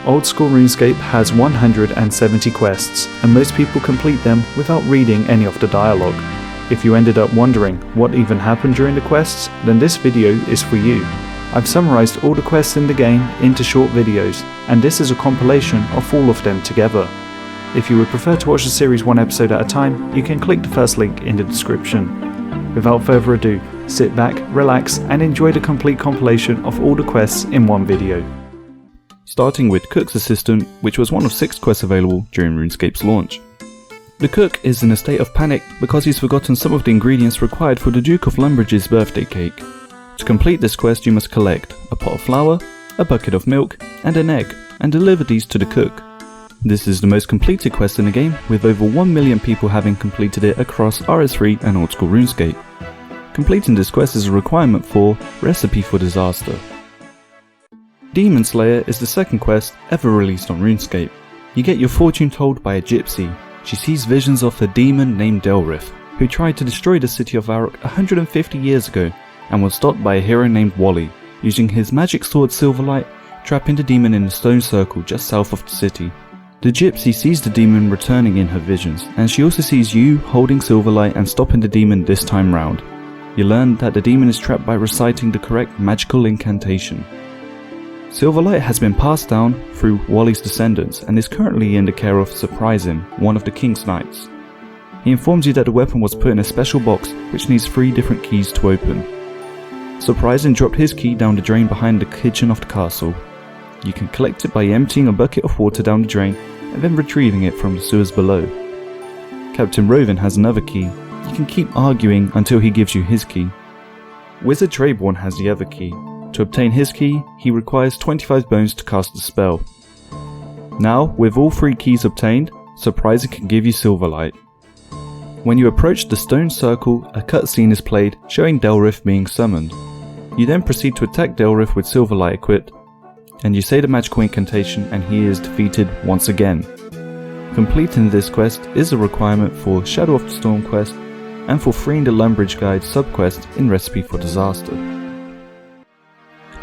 Old School RuneScape has 170 quests, and most people complete them without reading any of the dialogue. If you ended up wondering what even happened during the quests, then this video is for you. I've summarized all the quests in the game into short videos, and this is a compilation of all of them together. If you would prefer to watch the series one episode at a time, you can click the first link in the description. Without further ado, sit back, relax, and enjoy the complete compilation of all the quests in one video. Starting with Cook's Assistant, which was one of 6 quests available during RuneScape's launch. The cook is in a state of panic because he's forgotten some of the ingredients required for the Duke of Lumbridge's birthday cake. To complete this quest, you must collect a pot of flour, a bucket of milk, and an egg, and deliver these to the cook. This is the most completed quest in the game, with over 1 million people having completed it across RS3 and Old School RuneScape. Completing this quest is a requirement for Recipe for Disaster. Demon Slayer is the second quest ever released on RuneScape. You get your fortune told by a gypsy. She sees visions of a demon named Delrith, who tried to destroy the city of Varrock 150 years ago, and was stopped by a hero named Wally, using his magic sword Silverlight, trapping the demon in a stone circle just south of the city. The gypsy sees the demon returning in her visions, and she also sees you holding Silverlight and stopping the demon this time round. You learn that the demon is trapped by reciting the correct magical incantation. Silverlight has been passed down through Wally's descendants and is currently in the care of Surprising, one of the King's Knights. He informs you that the weapon was put in a special box which needs 3 different keys to open. Surprising dropped his key down the drain behind the kitchen of the castle. You can collect it by emptying a bucket of water down the drain and then retrieving it from the sewers below. Captain Roving has another key. You can keep arguing until he gives you his key. Wizard Trayborn has the other key. To obtain his key, he requires 25 bones to cast the spell. Now, with all 3 keys obtained, Surprising can give you Silverlight. When you approach the stone circle, a cutscene is played showing Delrith being summoned. You then proceed to attack Delrith with Silverlight equipped, and you say the magical incantation and he is defeated once again. Completing this quest is a requirement for Shadow of the Storm quest and for freeing the Lumbridge Guide subquest in Recipe for Disaster.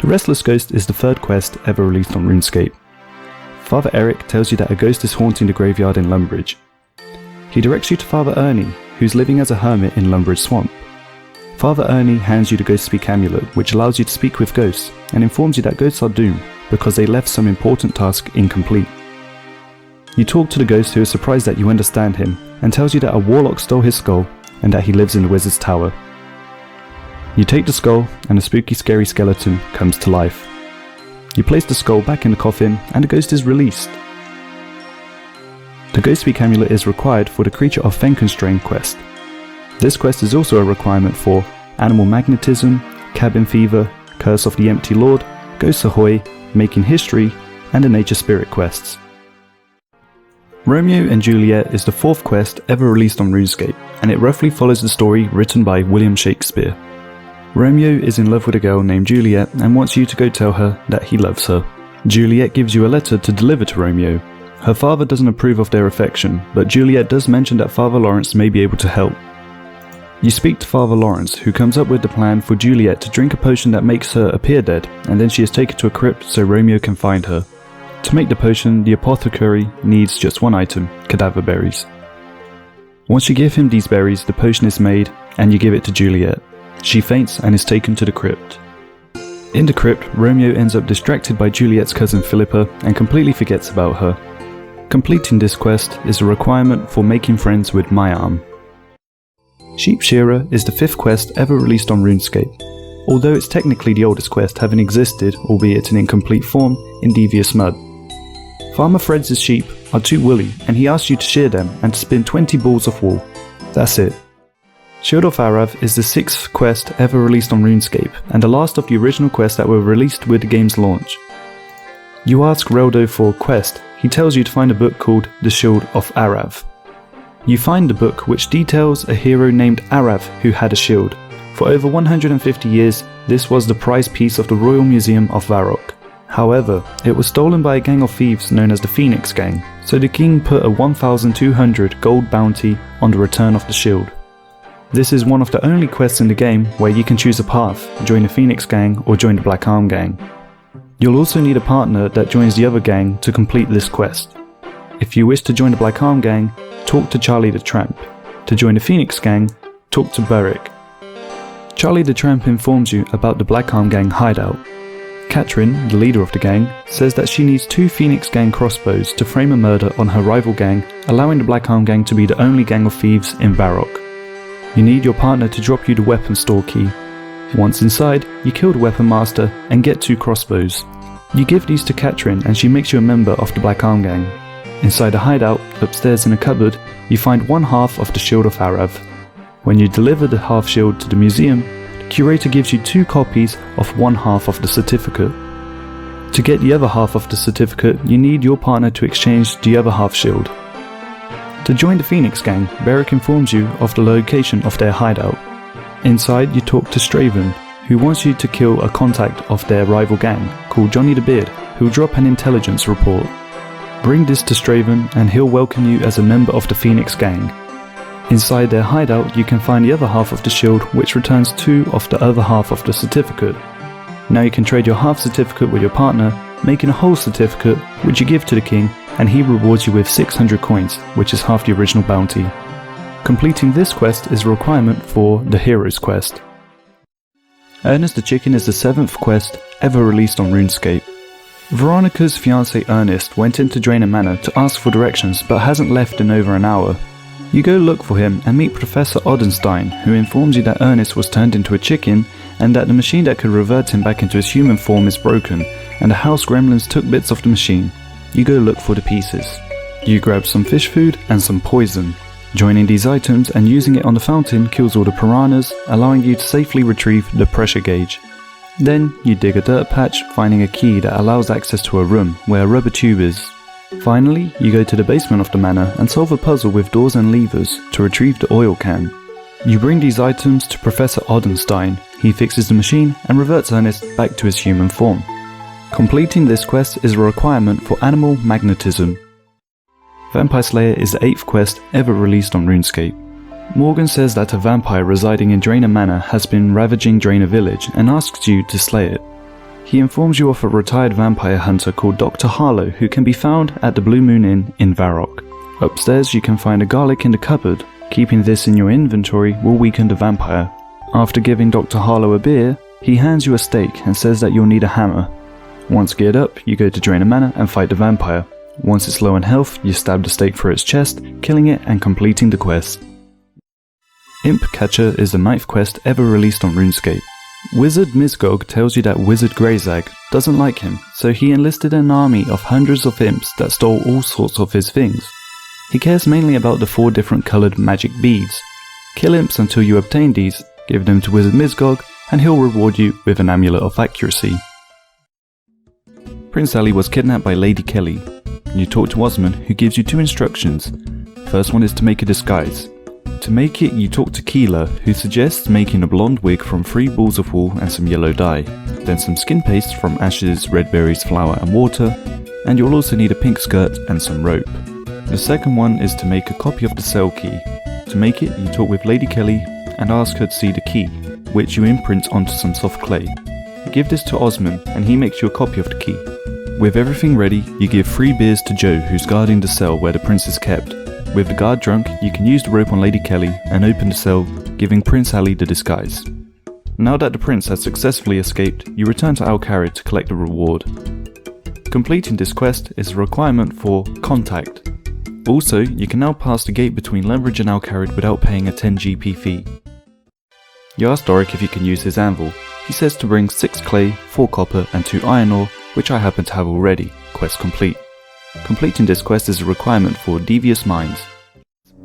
The Restless Ghost is the 3rd quest ever released on RuneScape. Father Eric tells you that a ghost is haunting the graveyard in Lumbridge. He directs you to Father Ernie, who's living as a hermit in Lumbridge Swamp. Father Ernie hands you the Ghost Speak Amulet, which allows you to speak with ghosts, and informs you that ghosts are doomed because they left some important task incomplete. You talk to the ghost, who is surprised that you understand him, and tells you that a warlock stole his skull and that he lives in the Wizard's Tower. You take the skull, and a spooky scary skeleton comes to life. You place the skull back in the coffin, and the ghost is released. The Ghost Speak Amulet is required for the Creature of Fenkenstrain quest. This quest is also a requirement for Animal Magnetism, Cabin Fever, Curse of the Empty Lord, Ghosts Ahoy, Making History, and the Nature Spirit quests. Romeo and Juliet is the 4th quest ever released on RuneScape, and it roughly follows the story written by William Shakespeare. Romeo is in love with a girl named Juliet and wants you to go tell her that he loves her. Juliet gives you a letter to deliver to Romeo. Her father doesn't approve of their affection, but Juliet does mention that Father Lawrence may be able to help. You speak to Father Lawrence, who comes up with the plan for Juliet to drink a potion that makes her appear dead, and then she is taken to a crypt so Romeo can find her. To make the potion, the apothecary needs just 1 item, cadaver berries. Once you give him these berries, the potion is made, and you give it to Juliet. She faints and is taken to the crypt. In the crypt, Romeo ends up distracted by Juliet's cousin Philippa and completely forgets about her. Completing this quest is a requirement for making friends with Myarm. Sheep Shearer is the 5th quest ever released on RuneScape, although it's technically the oldest quest having existed, albeit in incomplete form, in Devious Mud. Farmer Fred's sheep are too woolly, and he asks you to shear them and to spin 20 balls of wool. That's it. Curse of Arrav is the 6th quest ever released on RuneScape, and the last of the original quests that were released with the game's launch. You ask Reldo for a quest. He tells you to find a book called The Shield of Arrav. You find the book, which details a hero named Arrav who had a shield. For over 150 years, this was the prized piece of the Royal Museum of Varrock. However, it was stolen by a gang of thieves known as the Phoenix Gang, so the king put a 1,200 gold bounty on the return of the shield. This is one of the only quests in the game where you can choose a path, join the Phoenix Gang or join the Black Arm Gang. You'll also need a partner that joins the other gang to complete this quest. If you wish to join the Black Arm gang, talk to Charlie the Tramp. To join the Phoenix gang, talk to Doric. Charlie the Tramp informs you about the Black Arm gang hideout. Catherine, the leader of the gang, says that she needs 2 Phoenix gang crossbows to frame a murder on her rival gang, allowing the Black Arm gang to be the only gang of thieves in Varrock. You need your partner to drop you the weapon store key. Once inside, you kill the weapon master and get 2 crossbows. You give these to Catherine and she makes you a member of the Black Arm gang. Inside the hideout, upstairs in a cupboard, you find 1/2 of the Shield of Arrav. When you deliver the half shield to the museum, the curator gives you 2 copies of 1/2 of the certificate. To get the other half of the certificate, you need your partner to exchange the other half shield. To join the Phoenix gang, Beric informs you of the location of their hideout. Inside, you talk to Straven, who wants you to kill a contact of their rival gang called Johnny the Beard, who will drop an intelligence report. Bring this to Straven and he'll welcome you as a member of the Phoenix gang. Inside their hideout, you can find the other half of the shield, which returns 2 of the other half of the certificate. Now you can trade your half certificate with your partner, making a whole certificate, which you give to the king, and he rewards you with 600 coins, which is half the original bounty. Completing this quest is a requirement for the Hero's Quest. Ernest the Chicken is the 7th quest ever released on RuneScape. Veronica's fiancé Ernest went into Draenor Manor to ask for directions but hasn't left in over an hour. You go look for him and meet Professor Odenstein, who informs you that Ernest was turned into a chicken and that the machine that could revert him back into his human form is broken, and the house gremlins took bits of the machine. You go look for the pieces. You grab some fish food and some poison. Joining these items and using it on the fountain kills all the piranhas, allowing you to safely retrieve the pressure gauge. Then you dig a dirt patch, finding a key that allows access to a room where a rubber tube is. Finally, you go to the basement of the manor and solve a puzzle with doors and levers to retrieve the oil can. You bring these items to Professor Odenstein. He fixes the machine and reverts Ernest back to his human form. Completing this quest is a requirement for animal magnetism. Vampire Slayer is the 8th quest ever released on RuneScape. Morgan says that a vampire residing in Draenor Manor has been ravaging Draenor Village and asks you to slay it. He informs you of a retired vampire hunter called Dr. Harlow who can be found at the Blue Moon Inn in Varrock. Upstairs you can find a garlic in the cupboard. Keeping this in your inventory will weaken the vampire. After giving Dr. Harlow a beer, he hands you a stake and says that you'll need a hammer. Once geared up, you go to Draenor Manor and fight the vampire. Once it's low on health, you stab the stake through its chest, killing it and completing the quest. Imp Catcher is the 9th quest ever released on RuneScape. Wizard Misgog tells you that Wizard Greyzag doesn't like him, so he enlisted an army of hundreds of imps that stole all sorts of his things. He cares mainly about the 4 different coloured magic beads. Kill imps until you obtain these, give them to Wizard Misgog, and he'll reward you with an Amulet of Accuracy. Prince Ali was kidnapped by Lady Kelly. You talk to Osmond, who gives you 2 instructions. First one is to make a disguise. To make it, you talk to Keela, who suggests making a blonde wig from 3 balls of wool and some yellow dye, then some skin paste from ashes, red berries, flour and water, and you'll also need a pink skirt and some rope. The second one is to make a copy of the cell key. To make it, you talk with Lady Kelly and ask her to see the key, which you imprint onto some soft clay. Give this to Osmond and he makes you a copy of the key. With everything ready, you give 3 beers to Joe, who's guarding the cell where the prince is kept. With the guard drunk, you can use the rope on Lady Kelly and open the cell, giving Prince Ali the disguise. Now that the prince has successfully escaped, you return to Al Kharid to collect the reward. Completing this quest is a requirement for Contact. Also, you can now pass the gate between Lumbridge and Al Kharid without paying a 10 GP fee. You ask Doric if you can use his anvil. He says to bring 6 clay, 4 copper and 2 iron ore, which I happen to have already. Quest complete. Completing this quest is a requirement for Devious Minds.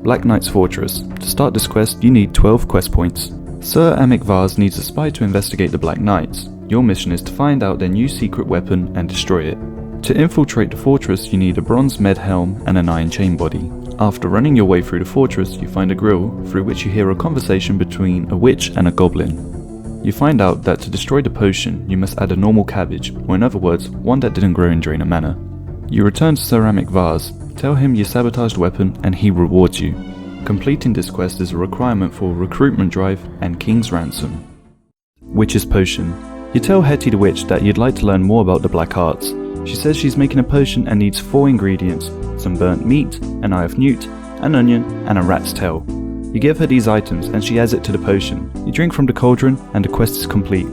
Black Knight's Fortress. To start this quest, you need 12 quest points. Sir Amic Vaz needs a spy to investigate the Black Knights. Your mission is to find out their new secret weapon and destroy it. To infiltrate the fortress, you need a bronze med helm and an iron chain body. After running your way through the fortress, you find a grill through which you hear a conversation between a witch and a goblin. You find out that to destroy the potion, you must add a normal cabbage, or in other words, one that didn't grow in Draenor Manor. You return to Sir Amic Vaz, tell him you sabotaged the weapon and he rewards you. Completing this quest is a requirement for Recruitment Drive and King's Ransom. Witch's Potion. You tell Hetty the Witch that you'd like to learn more about the black arts. She says she's making a potion and needs 4 ingredients: some burnt meat, an eye of newt, an onion, and a rat's tail. You give her these items and she adds it to the potion. You drink from the cauldron and the quest is complete.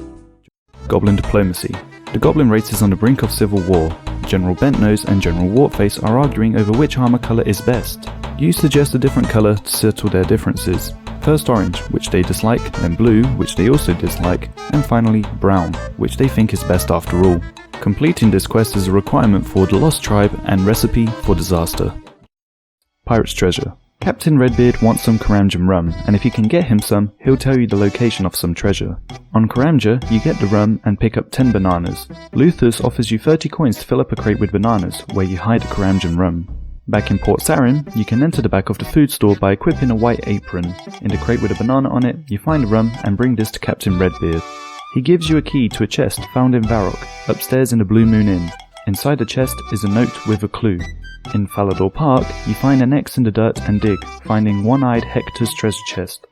Goblin Diplomacy. The goblin race is on the brink of civil war. General Bentnose and General Wartface are arguing over which armor colour is best. You suggest a different colour to settle their differences. First orange, which they dislike, then blue, which they also dislike, and finally brown, which they think is best after all. Completing this quest is a requirement for the Lost Tribe and recipe for disaster. Pirate's Treasure. Captain Redbeard wants some Karamjan rum, and if you can get him some, he'll tell you the location of some treasure. On Karamja, you get the rum and pick up 10 bananas. Luthus offers you 30 coins to fill up a crate with bananas, where you hide the Karamjan rum. Back in Port Sarin, you can enter the back of the food store by equipping a white apron. In the crate with a banana on it, you find the rum and bring this to Captain Redbeard. He gives you a key to a chest found in Varrock, upstairs in the Blue Moon Inn. Inside the chest is a note with a clue. In Falador Park, you find an X in the dirt and dig, finding one-eyed Hector's treasure chest.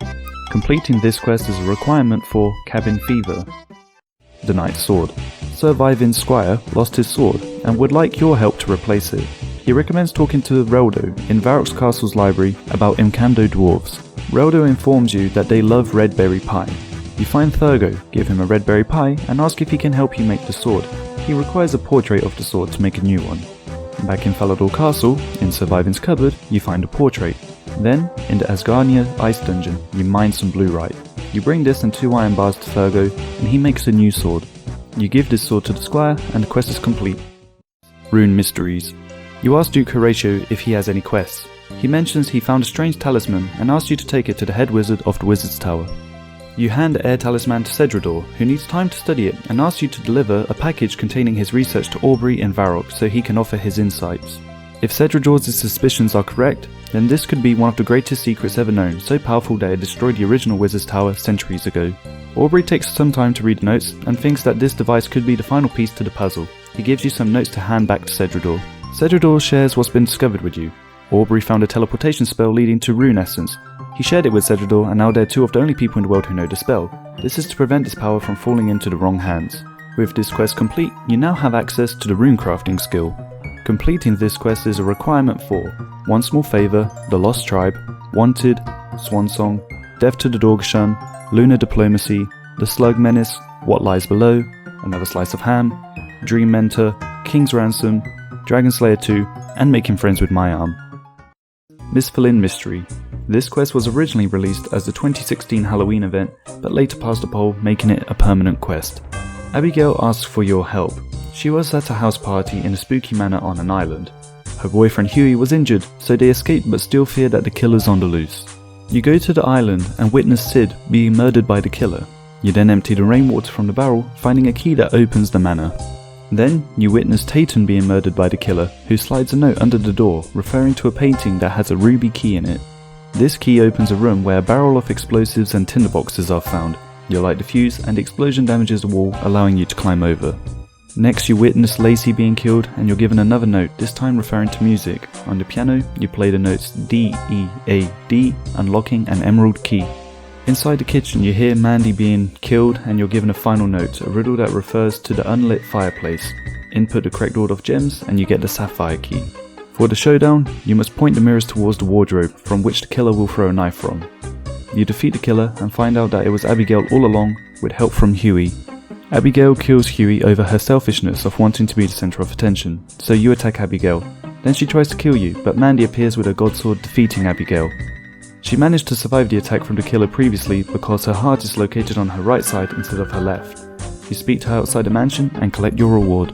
Completing this quest is a requirement for Cabin Fever. The Knight's Sword. Sir Vyvin's squire lost his sword and would like your help to replace it. He recommends talking to Reldo in Varrock's castle's library about Imcando dwarves. Reldo informs you that they love red berry pie. You find Thurgo, give him a red berry pie and ask if he can help you make the sword. He requires a portrait of the sword to make a new one. Back in Falador Castle, in Sir Vyvin's cupboard, you find a portrait. Then, in the Asgarnia Ice Dungeon, you mine some bluerite. You bring this and 2 iron bars to Thurgo, and he makes a new sword. You give this sword to the squire, and the quest is complete. Rune Mysteries. You ask Duke Horatio if he has any quests. He mentions he found a strange talisman and asks you to take it to the head wizard of the Wizard's Tower. You hand the air talisman to Cedrador, who needs time to study it, and asks you to deliver a package containing his research to Aubrey in Varrock so he can offer his insights. If Cedrador's suspicions are correct, then this could be one of the greatest secrets ever known, so powerful that it destroyed the original Wizard's Tower centuries ago. Aubrey takes some time to read the notes and thinks that this device could be the final piece to the puzzle. He gives you some notes to hand back to Cedrador. Cedrador shares what's been discovered with you. Aubrey found a teleportation spell leading to Rune Essence. He shared it with Cedrador, and now they're 2 of the only people in the world who know the spell. This is to prevent this power from falling into the wrong hands. With this quest complete, you now have access to the rune crafting skill. Completing this quest is a requirement for One Small Favour, The Lost Tribe, Wanted, Swan Song, Death to the Dorgeshuun, Lunar Diplomacy, The Slug Menace, What Lies Below, Another Slice of Ham, Dream Mentor, King's Ransom, Dragon Slayer 2, and Making Friends with My Arm. Misthalin Mystery. This quest was originally released as the 2016 Halloween event, but later passed a poll, making it a permanent quest. Abigail asks for your help. She was at a house party in a spooky manor on an island. Her boyfriend Huey was injured, so they escaped but still fear that the killer's on the loose. You go to the island and witness Sid being murdered by the killer. You then empty the rainwater from the barrel, finding a key that opens the manor. Then, you witness Tatum being murdered by the killer, who slides a note under the door, referring to a painting that has a ruby key in it. This key opens a room where a barrel of explosives and tinderboxes are found. You light the fuse and the explosion damages the wall, allowing you to climb over. Next, you witness Lacey being killed and you're given another note, this time referring to music. On the piano, you play the notes D, E, A, D, unlocking an emerald key. Inside the kitchen, you hear Mandy being killed and you're given a final note, a riddle that refers to the unlit fireplace. Input the correct order of gems and you get the sapphire key. For the showdown, you must point the mirrors towards the wardrobe from which the killer will throw a knife from. You defeat the killer and find out that it was Abigail all along, with help from Huey. Abigail kills Huey over her selfishness of wanting to be the centre of attention, so you attack Abigail. Then she tries to kill you, but Mandy appears with her godsword, defeating Abigail. She managed to survive the attack from the killer previously because her heart is located on her right side instead of her left. You speak to her outside the mansion and collect your reward.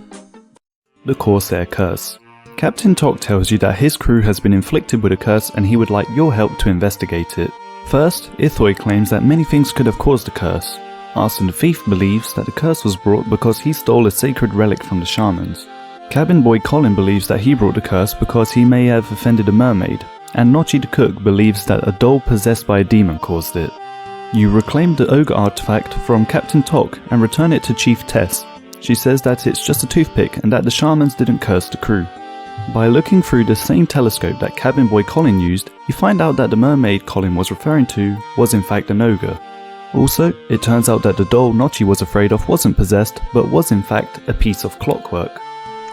The Corsair Curse. Captain Tok tells you that his crew has been inflicted with a curse and he would like your help to investigate it. First, Ithoy claims that many things could have caused the curse. Arson the Thief believes that the curse was brought because he stole a sacred relic from the shamans. Cabin boy Colin believes that he brought the curse because he may have offended a mermaid, and Notchi the Cook believes that a doll possessed by a demon caused it. You reclaim the ogre artifact from Captain Tok and return it to Chief Tess. She says that it's just a toothpick and that the shamans didn't curse the crew. By looking through the same telescope that cabin boy Colin used, you find out that the mermaid Colin was referring to was in fact an ogre. Also, it turns out that the doll Notchi was afraid of wasn't possessed, but was in fact a piece of clockwork.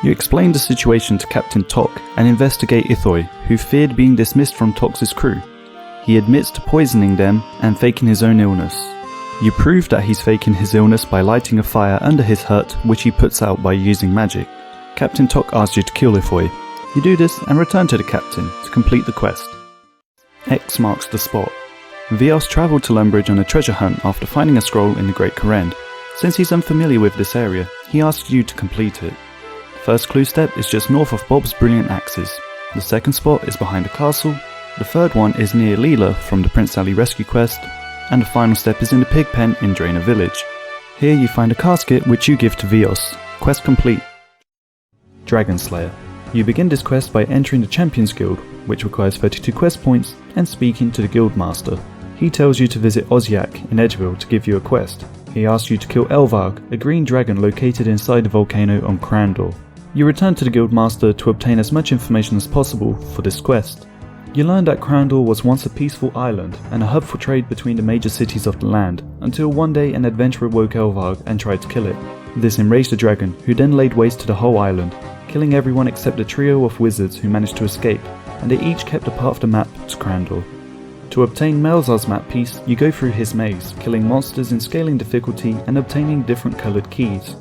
You explain the situation to Captain Tok and investigate Ithoi, who feared being dismissed from Tok's crew. He admits to poisoning them and faking his own illness. You prove that he's faking his illness by lighting a fire under his hut, which he puts out by using magic. Captain Tok asks you to kill Ithoi. You do this and return to the captain to complete the quest. X marks the spot. Vios travelled to Lumbridge on a treasure hunt after finding a scroll in the Great Korend. Since he's unfamiliar with this area, he asks you to complete it. The first clue step is just north of Bob's Brilliant Axes. The second spot is behind the castle. The third one is near Leela from the Prince Ali rescue quest. And the final step is in the pig pen in Draenor Village. Here you find a casket which you give to Vios. Quest complete. Dragon Slayer. You begin this quest by entering the Champions Guild, which requires 32 quest points, and speaking to the Guildmaster. He tells you to visit Osyak in Edgeville to give you a quest. He asks you to kill Elvarg, a green dragon located inside the volcano on Crandor. You return to the Guildmaster to obtain as much information as possible for this quest. You learn that Crandor was once a peaceful island and a hub for trade between the major cities of the land, until one day an adventurer woke Elvarg and tried to kill it. This enraged the dragon, who then laid waste to the whole island, killing everyone except a trio of wizards who managed to escape, and they each kept a part of the map to Crandor. To obtain Melzar's map piece, you go through his maze, killing monsters in scaling difficulty and obtaining different coloured keys.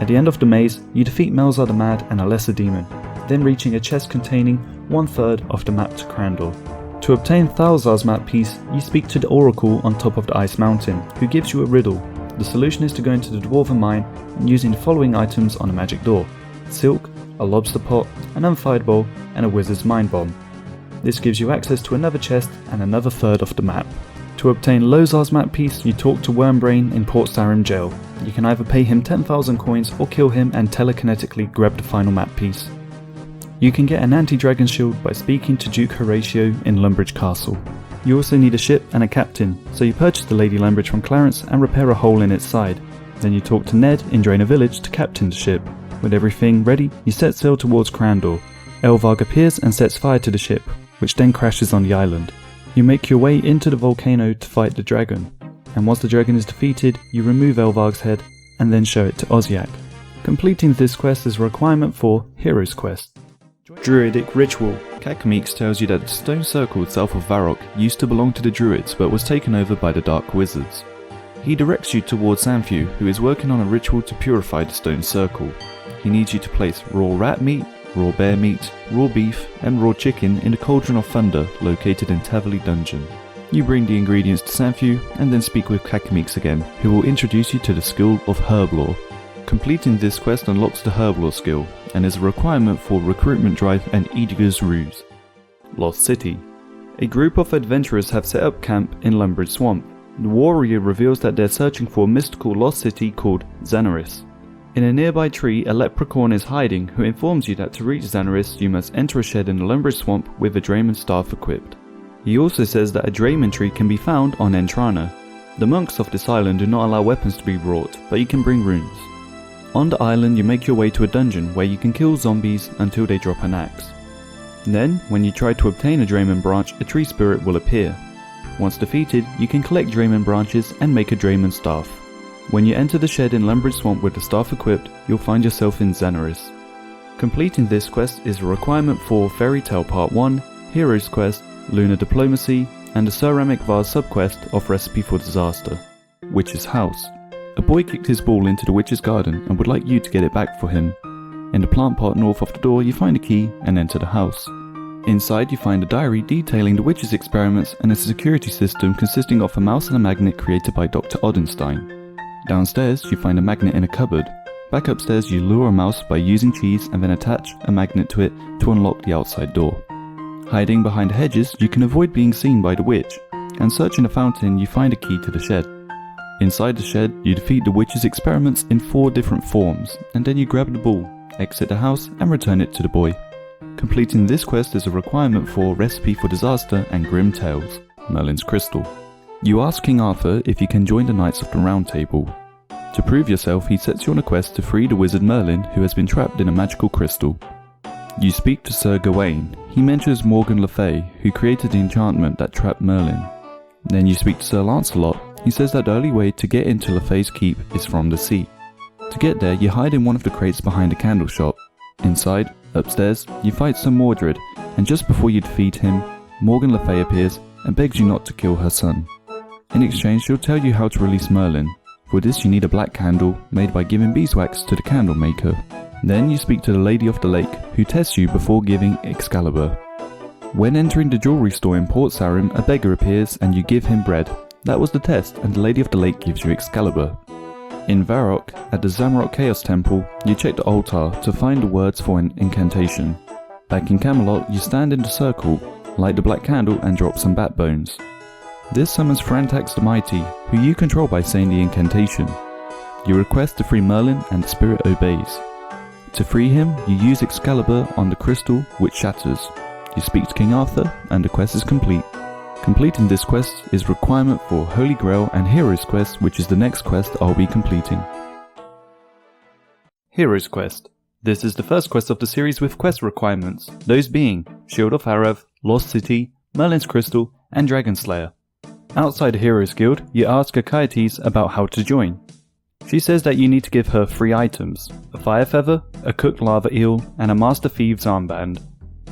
At the end of the maze, you defeat Melzar the Mad and a lesser demon, then reaching a chest containing 1/3 of the map to Crandor. To obtain Thalzar's map piece, you speak to the Oracle on top of the Ice Mountain, who gives you a riddle. The solution is to go into the Dwarven Mine and using the following items on a magic door: silk, a lobster pot, an unfired bowl, and a wizard's mind bomb. This gives you access to another chest and another third of the map. To obtain Lozar's map piece, you talk to Wormbrain in Port Sarim jail. You can either pay him 10,000 coins or kill him and telekinetically grab the final map piece. You can get an anti-dragon shield by speaking to Duke Horatio in Lumbridge Castle. You also need a ship and a captain, so you purchase the Lady Lumbridge from Clarence and repair a hole in its side. Then you talk to Ned in Draenor Village to captain the ship. With everything ready, you set sail towards Crandor. Elvarg appears and sets fire to the ship, which then crashes on the island. You make your way into the volcano to fight the dragon, and once the dragon is defeated, you remove Elvarg's head and then show it to Osyak. Completing this quest is a requirement for Hero's Quest. Druidic Ritual. Kakamix tells you that the stone circle south of Varrock used to belong to the Druids but was taken over by the Dark Wizards. He directs you towards Sanfew, who is working on a ritual to purify the stone circle. He needs you to place raw rat meat, raw bear meat, raw beef, and raw chicken in the Cauldron of Thunder located in Taverley Dungeon. You bring the ingredients to Sanfew and then speak with Kakamix again, who will introduce you to the skill of Herblore. Completing this quest unlocks the Herblore skill, and is a requirement for Recruitment Drive and Ediga's Ruse. Lost City. A group of adventurers have set up camp in Lumbridge Swamp. The warrior reveals that they're searching for a mystical lost city called Xanaris. In a nearby tree, a leprechaun is hiding, who informs you that to reach Xanaris you must enter a shed in the Lumbridge Swamp with a Drayman staff equipped. He also says that a Drayman tree can be found on Entrana. The monks of this island do not allow weapons to be brought, but you can bring runes. On the island you make your way to a dungeon where you can kill zombies until they drop an axe. Then, when you try to obtain a Drayman branch, a tree spirit will appear. Once defeated, you can collect Drayman branches and make a Drayman staff. When you enter the shed in Lumbridge Swamp with the staff equipped, you'll find yourself in Xanaris. Completing this quest is a requirement for Fairy Tale Part 1, Hero's Quest, Lunar Diplomacy, and the Ceramic Vase subquest of Recipe for Disaster. Witch's House. A boy kicked his ball into the witch's garden and would like you to get it back for him. In the plant pot north of the door you find a key and enter the house. Inside you find a diary detailing the witch's experiments and a security system consisting of a mouse and a magnet created by Dr. Odenstein. Downstairs you find a magnet in a cupboard. Back upstairs you lure a mouse by using cheese and then attach a magnet to it to unlock the outside door. Hiding behind hedges you can avoid being seen by the witch, and searching a fountain you find a key to the shed. Inside the shed you defeat the witch's experiments in 4 different forms, and then you grab the ball, exit the house and return it to the boy. Completing this quest is a requirement for Recipe for Disaster and Grim Tales, Merlin's Crystal. You ask King Arthur if you can join the Knights of the Round Table. To prove yourself, he sets you on a quest to free the wizard Merlin, who has been trapped in a magical crystal. You speak to Sir Gawain. He mentions Morgan Le Fay, who created the enchantment that trapped Merlin. Then you speak to Sir Lancelot. He says that the only way to get into Lefay's keep is from the sea. To get there, you hide in one of the crates behind a candle shop. Inside, upstairs, you fight some Mordred, and just before you defeat him, Morgan Le Fay appears and begs you not to kill her son. In exchange, she'll tell you how to release Merlin. For this, you need a black candle made by giving beeswax to the candle maker. Then you speak to the Lady of the Lake, who tests you before giving Excalibur. When entering the jewelry store in Port Sarim, a beggar appears and you give him bread. That was the test, and the Lady of the Lake gives you Excalibur. In Varrock, at the Zamorak Chaos Temple, you check the altar to find the words for an incantation. Back in Camelot, you stand in the circle, light the black candle and drop some bat bones. This summons Frantax the Mighty, who you control by saying the incantation. You request to free Merlin and the spirit obeys. To free him, you use Excalibur on the crystal, which shatters. You speak to King Arthur and the quest is complete. Completing this quest is a requirement for Holy Grail and Hero's Quest, which is the next quest I'll be completing. Hero's Quest. This is the first quest of the series with quest requirements, those being Shield of Arrav, Lost City, Merlin's Crystal, and Dragon Slayer. Outside the Heroes Guild, you ask Achaetes about how to join. She says that you need to give her 3 items, a fire feather, a cooked lava eel, and a Master Thieves armband.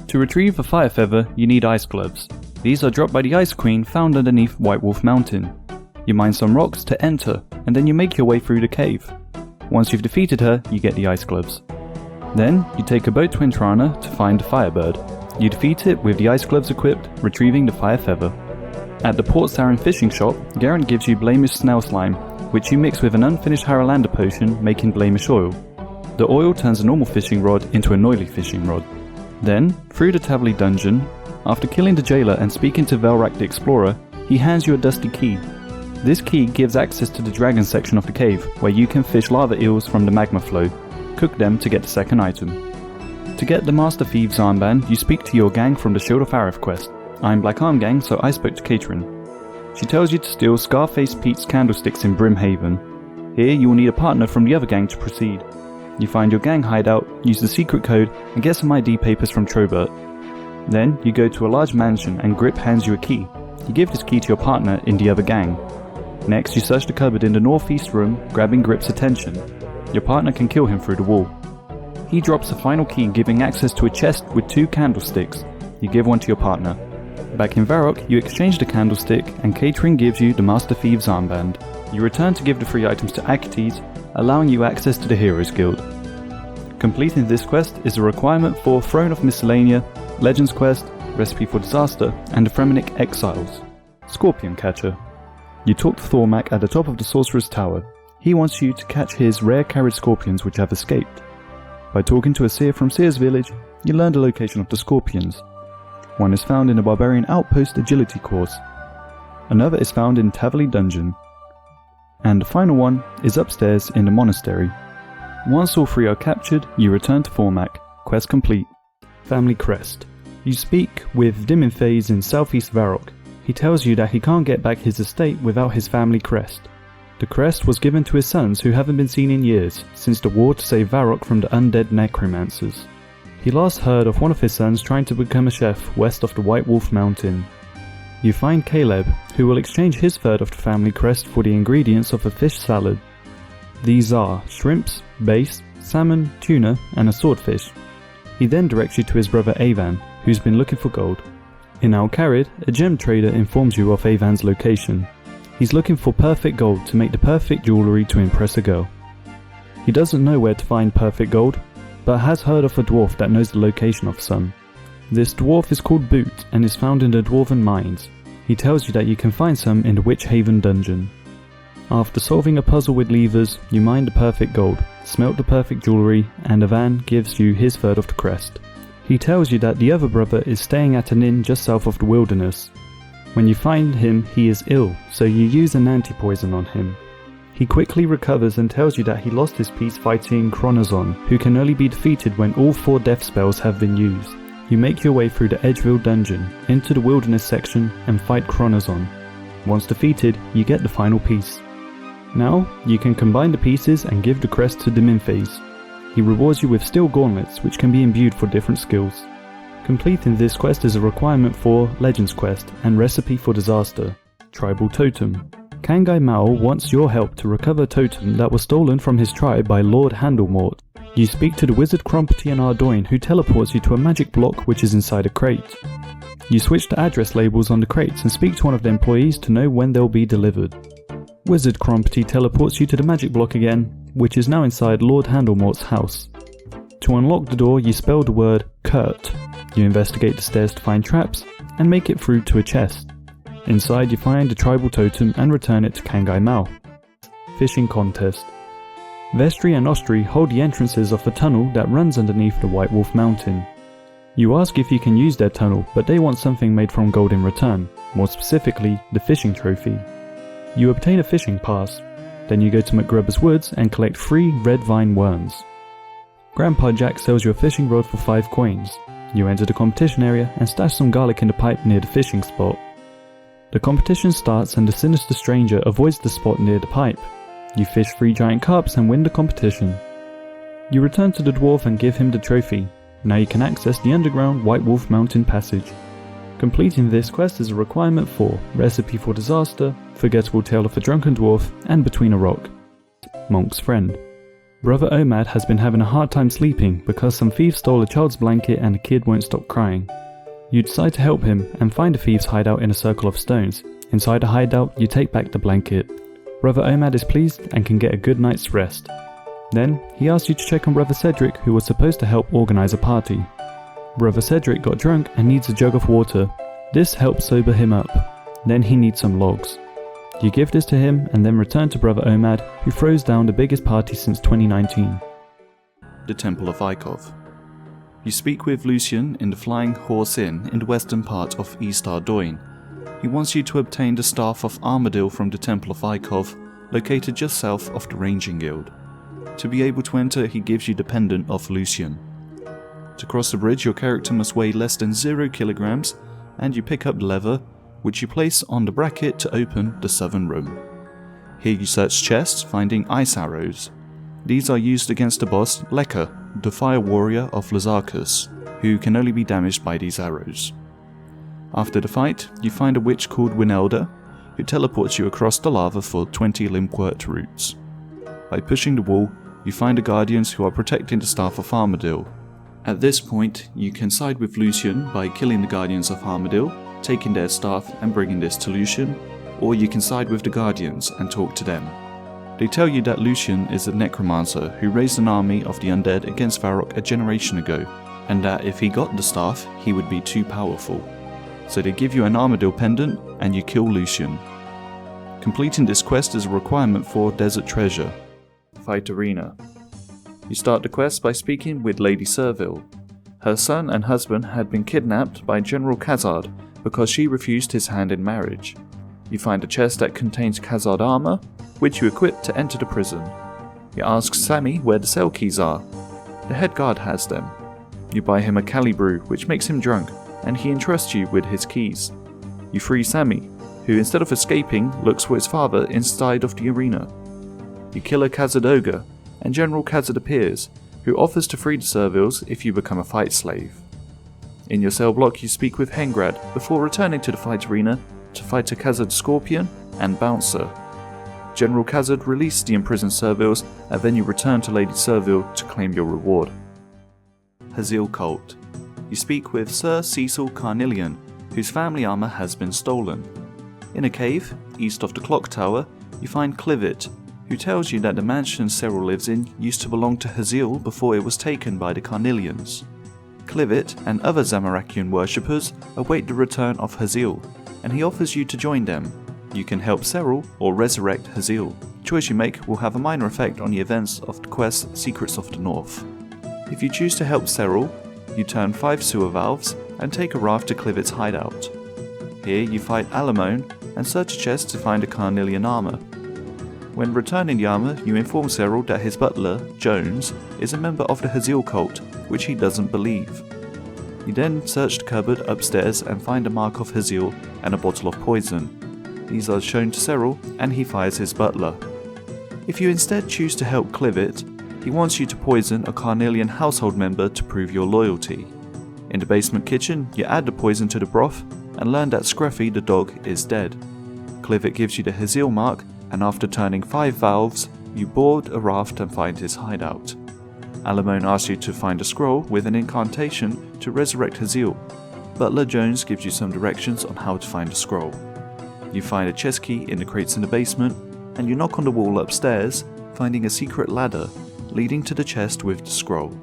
To retrieve a fire feather, you need ice gloves. These are dropped by the Ice Queen found underneath White Wolf Mountain. You mine some rocks to enter, and then you make your way through the cave. Once you've defeated her, you get the ice gloves. Then, you take a boat to Entrana to find the Firebird. You defeat it with the ice gloves equipped, retrieving the fire feather. At the Port Sarin fishing shop, Geraint gives you Blamish Snail Slime, which you mix with an unfinished Haralander potion, making Blamish oil. The oil turns a normal fishing rod into an oily fishing rod. Then, through the Tavli dungeon, after killing the jailer and speaking to Velrak the Explorer, he hands you a dusty key. This key gives access to the dragon section of the cave, where you can fish lava eels from the magma flow. Cook them to get the second item. To get the Master Thieves armband, you speak to your gang from the Shield of Arrav quest. I'm Black Arm Gang, so I spoke to Catherine. She tells you to steal Scarface Pete's candlesticks in Brimhaven. Here you will need a partner from the other gang to proceed. You find your gang hideout, use the secret code, and get some ID papers from Trobert. Then you go to a large mansion and Grip hands you a key. You give this key to your partner in the other gang. Next you search the cupboard in the northeast room, grabbing Grip's attention. Your partner can kill him through the wall. He drops a final key giving access to a chest with 2 candlesticks. You give one to your partner. Back in Varrock, you exchange the candlestick and Catering gives you the Master Thieves armband. You return to give the 3 items to Achaetes, allowing you access to the Heroes Guild. Completing this quest is a requirement for Throne of Miscellania, Legends Quest, Recipe for Disaster, and the Fremennik Exiles. Scorpion Catcher. You talk to Thormak at the top of the Sorcerer's Tower. He wants you to catch his rare carried scorpions which have escaped. By talking to a seer from Seer's village, you learn the location of the scorpions. One is found in the Barbarian Outpost Agility course. Another is found in Tavli Dungeon. And the final one is upstairs in the monastery. Once all 3 are captured, you return to Thormak. Quest complete. Family Crest. You speak with Diminphase in southeast Varrock. He tells you that he can't get back his estate without his family crest. The crest was given to his sons who haven't been seen in years, since the war to save Varrock from the undead necromancers. He last heard of one of his sons trying to become a chef west of the White Wolf Mountain. You find Caleb, who will exchange his third of the family crest for the ingredients of a fish salad. These are shrimps, bass, salmon, tuna, and a swordfish. He then directs you to his brother Avan, who's been looking for gold. In Al-Kharid, a gem trader informs you of Avan's location. He's looking for perfect gold to make the perfect jewellery to impress a girl. He doesn't know where to find perfect gold, but has heard of a dwarf that knows the location of some. This dwarf is called Boot and is found in the Dwarven Mines. He tells you that you can find some in the Witch Haven dungeon. After solving a puzzle with levers, you mine the perfect gold, smelt the perfect jewellery, and Avan gives you his third of the crest. He tells you that the other brother is staying at an inn just south of the wilderness. When you find him, he is ill, so you use an anti-poison on him. He quickly recovers and tells you that he lost his piece fighting Chronozon, who can only be defeated when all 4 death spells have been used. You make your way through the Edgeville dungeon, into the wilderness section, and fight Chronozon. Once defeated, you get the final piece. Now, you can combine the pieces and give the crest to Diminphase. He rewards you with steel gauntlets which can be imbued for different skills. Completing this quest is a requirement for Legends Quest and Recipe for Disaster, Tribal Totem. Kangai Mao wants your help to recover Totem that was stolen from his tribe by Lord Handlemort. You speak to the wizard Crumpety and Ardoin, who teleports you to a magic block which is inside a crate. You switch the address labels on the crates and speak to one of the employees to know when they'll be delivered. Wizard Crumpety teleports you to the magic block again, which is now inside Lord Handlemort's house. To unlock the door, you spell the word Kurt. You investigate the stairs to find traps, and make it through to a chest. Inside you find the tribal totem and return it to Kangai Mao. Fishing contest. Vestry and Ostry hold the entrances of the tunnel that runs underneath the White Wolf Mountain. You ask if you can use their tunnel, but they want something made from gold in return, more specifically the fishing trophy. You obtain a fishing pass, then you go to McGrubber's Woods and collect 3 red vine worms. Grandpa Jack sells you a fishing rod for 5 coins. You enter the competition area and stash some garlic in the pipe near the fishing spot. The competition starts and the sinister stranger avoids the spot near the pipe. You fish 3 giant carps and win the competition. You return to the dwarf and give him the trophy. Now you can access the underground White Wolf Mountain passage. Completing this quest is a requirement for Recipe for Disaster, Forgettable Tale of a Drunken Dwarf, and Between a Rock. Monk's Friend. Brother Omad has been having a hard time sleeping because some thieves stole a child's blanket and the kid won't stop crying. You decide to help him and find the thieves' hideout in a circle of stones. Inside the hideout, you take back the blanket. Brother Omad is pleased and can get a good night's rest. Then, he asks you to check on Brother Cedric, who was supposed to help organize a party. Brother Cedric got drunk and needs a jug of water. This helps sober him up. Then he needs some logs. You give this to him and then return to Brother Omad, who throws down the biggest party since 2019. The Temple of Ikov. You speak with Lucian in the Flying Horse Inn in the western part of East Ardoin. He wants you to obtain the Staff of Armadil from the Temple of Ikov, located just south of the Ranging Guild. To be able to enter, he gives you the pendant of Lucian. To cross the bridge, your character must weigh less than 0 kilograms, and you pick up the lever, which you place on the bracket to open the southern room. Here you search chests, finding ice arrows. These are used against the boss Lekka, the fire warrior of Lazarkus, who can only be damaged by these arrows. After the fight, you find a witch called Winelda, who teleports you across the lava for 20 Limquert roots. By pushing the wall, you find the guardians who are protecting the Staff of Armadil. At this point, you can side with Lucian by killing the guardians of Armadil, taking their staff and bringing this to Lucian, or you can side with the guardians and talk to them. They tell you that Lucian is a necromancer who raised an army of the undead against Varrock a generation ago, and that if he got the staff, he would be too powerful. So they give you an Armadil pendant and you kill Lucian. Completing this quest is a requirement for Desert Treasure. Fight Arena. You start the quest by speaking with Lady Serville. Her son and husband had been kidnapped by General Khazard because she refused his hand in marriage. You find a chest that contains Khazard armor, which you equip to enter the prison. You ask Sammy where the cell keys are. The head guard has them. You buy him a Cali brew, which makes him drunk, and he entrusts you with his keys. You free Sammy, who instead of escaping, looks for his father inside of the arena. You kill a Khazard ogre, and General Khazard appears, who offers to free the Servilles if you become a fight slave. In your cell block, you speak with Hengrad before returning to the fight arena to fight a Khazard Scorpion and Bouncer. General Khazard released the imprisoned Servilles, and then you return to Lady Serville to claim your reward. Hazeel Cult. You speak with Sir Cecil Carnelian, whose family armor has been stolen. In a cave, east of the clock tower, you find Clivet, who tells you that the mansion Cyril lives in used to belong to Hazeel before it was taken by the Carnelians. Clivet and other Zamorakian worshippers await the return of Hazeel, and he offers you to join them. You can help Cyril or resurrect Hazeel. The choice you make will have a minor effect on the events of the quest Secrets of the North. If you choose to help Cyril, you turn 5 sewer valves and take a raft to Clivet's hideout. Here you fight Alamone and search a chest to find a Carnelian armor. When returning the armor, you inform Cyril that his butler, Jones, is a member of the Hazeel Cult, which he doesn't believe. You then search the cupboard upstairs and find a mark of Hazeel and a bottle of poison. These are shown to Cyril, and he fires his butler. If you instead choose to help Clivet, he wants you to poison a Carnelian household member to prove your loyalty. In the basement kitchen, you add the poison to the broth and learn that Scruffy the dog is dead. cliff it gives you the Hazeel mark, and after turning 5 valves, you board a raft and find his hideout. Alamone asks you to find a scroll with an incantation to resurrect Hazeel. Butler Jones gives you some directions on how to find a scroll. You find a chest key in the crates in the basement, and you knock on the wall upstairs, finding a secret ladder leading to the chest with the scroll.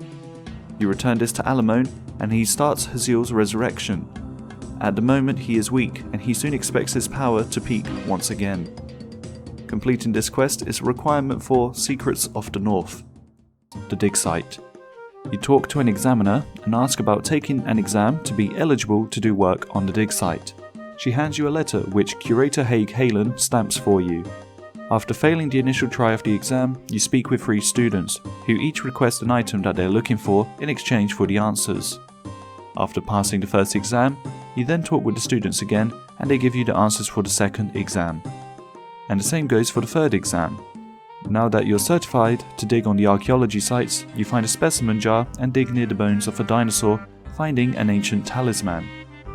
You return this to Alamone, and he starts Hazeel's resurrection. At the moment he is weak, and he soon expects his power to peak once again. Completing this quest is a requirement for Secrets of the North. The dig site. You talk to an examiner and ask about taking an exam to be eligible to do work on the dig site. She hands you a letter which Curator Haig Halen stamps for you. After failing the initial try of the exam, you speak with 3 students, who each request an item that they are looking for in exchange for the answers. After passing the first exam, you then talk with the students again, and they give you the answers for the second exam. And the same goes for the third exam. Now that you're certified to dig on the archaeology sites, you find a specimen jar and dig near the bones of a dinosaur, finding an ancient talisman.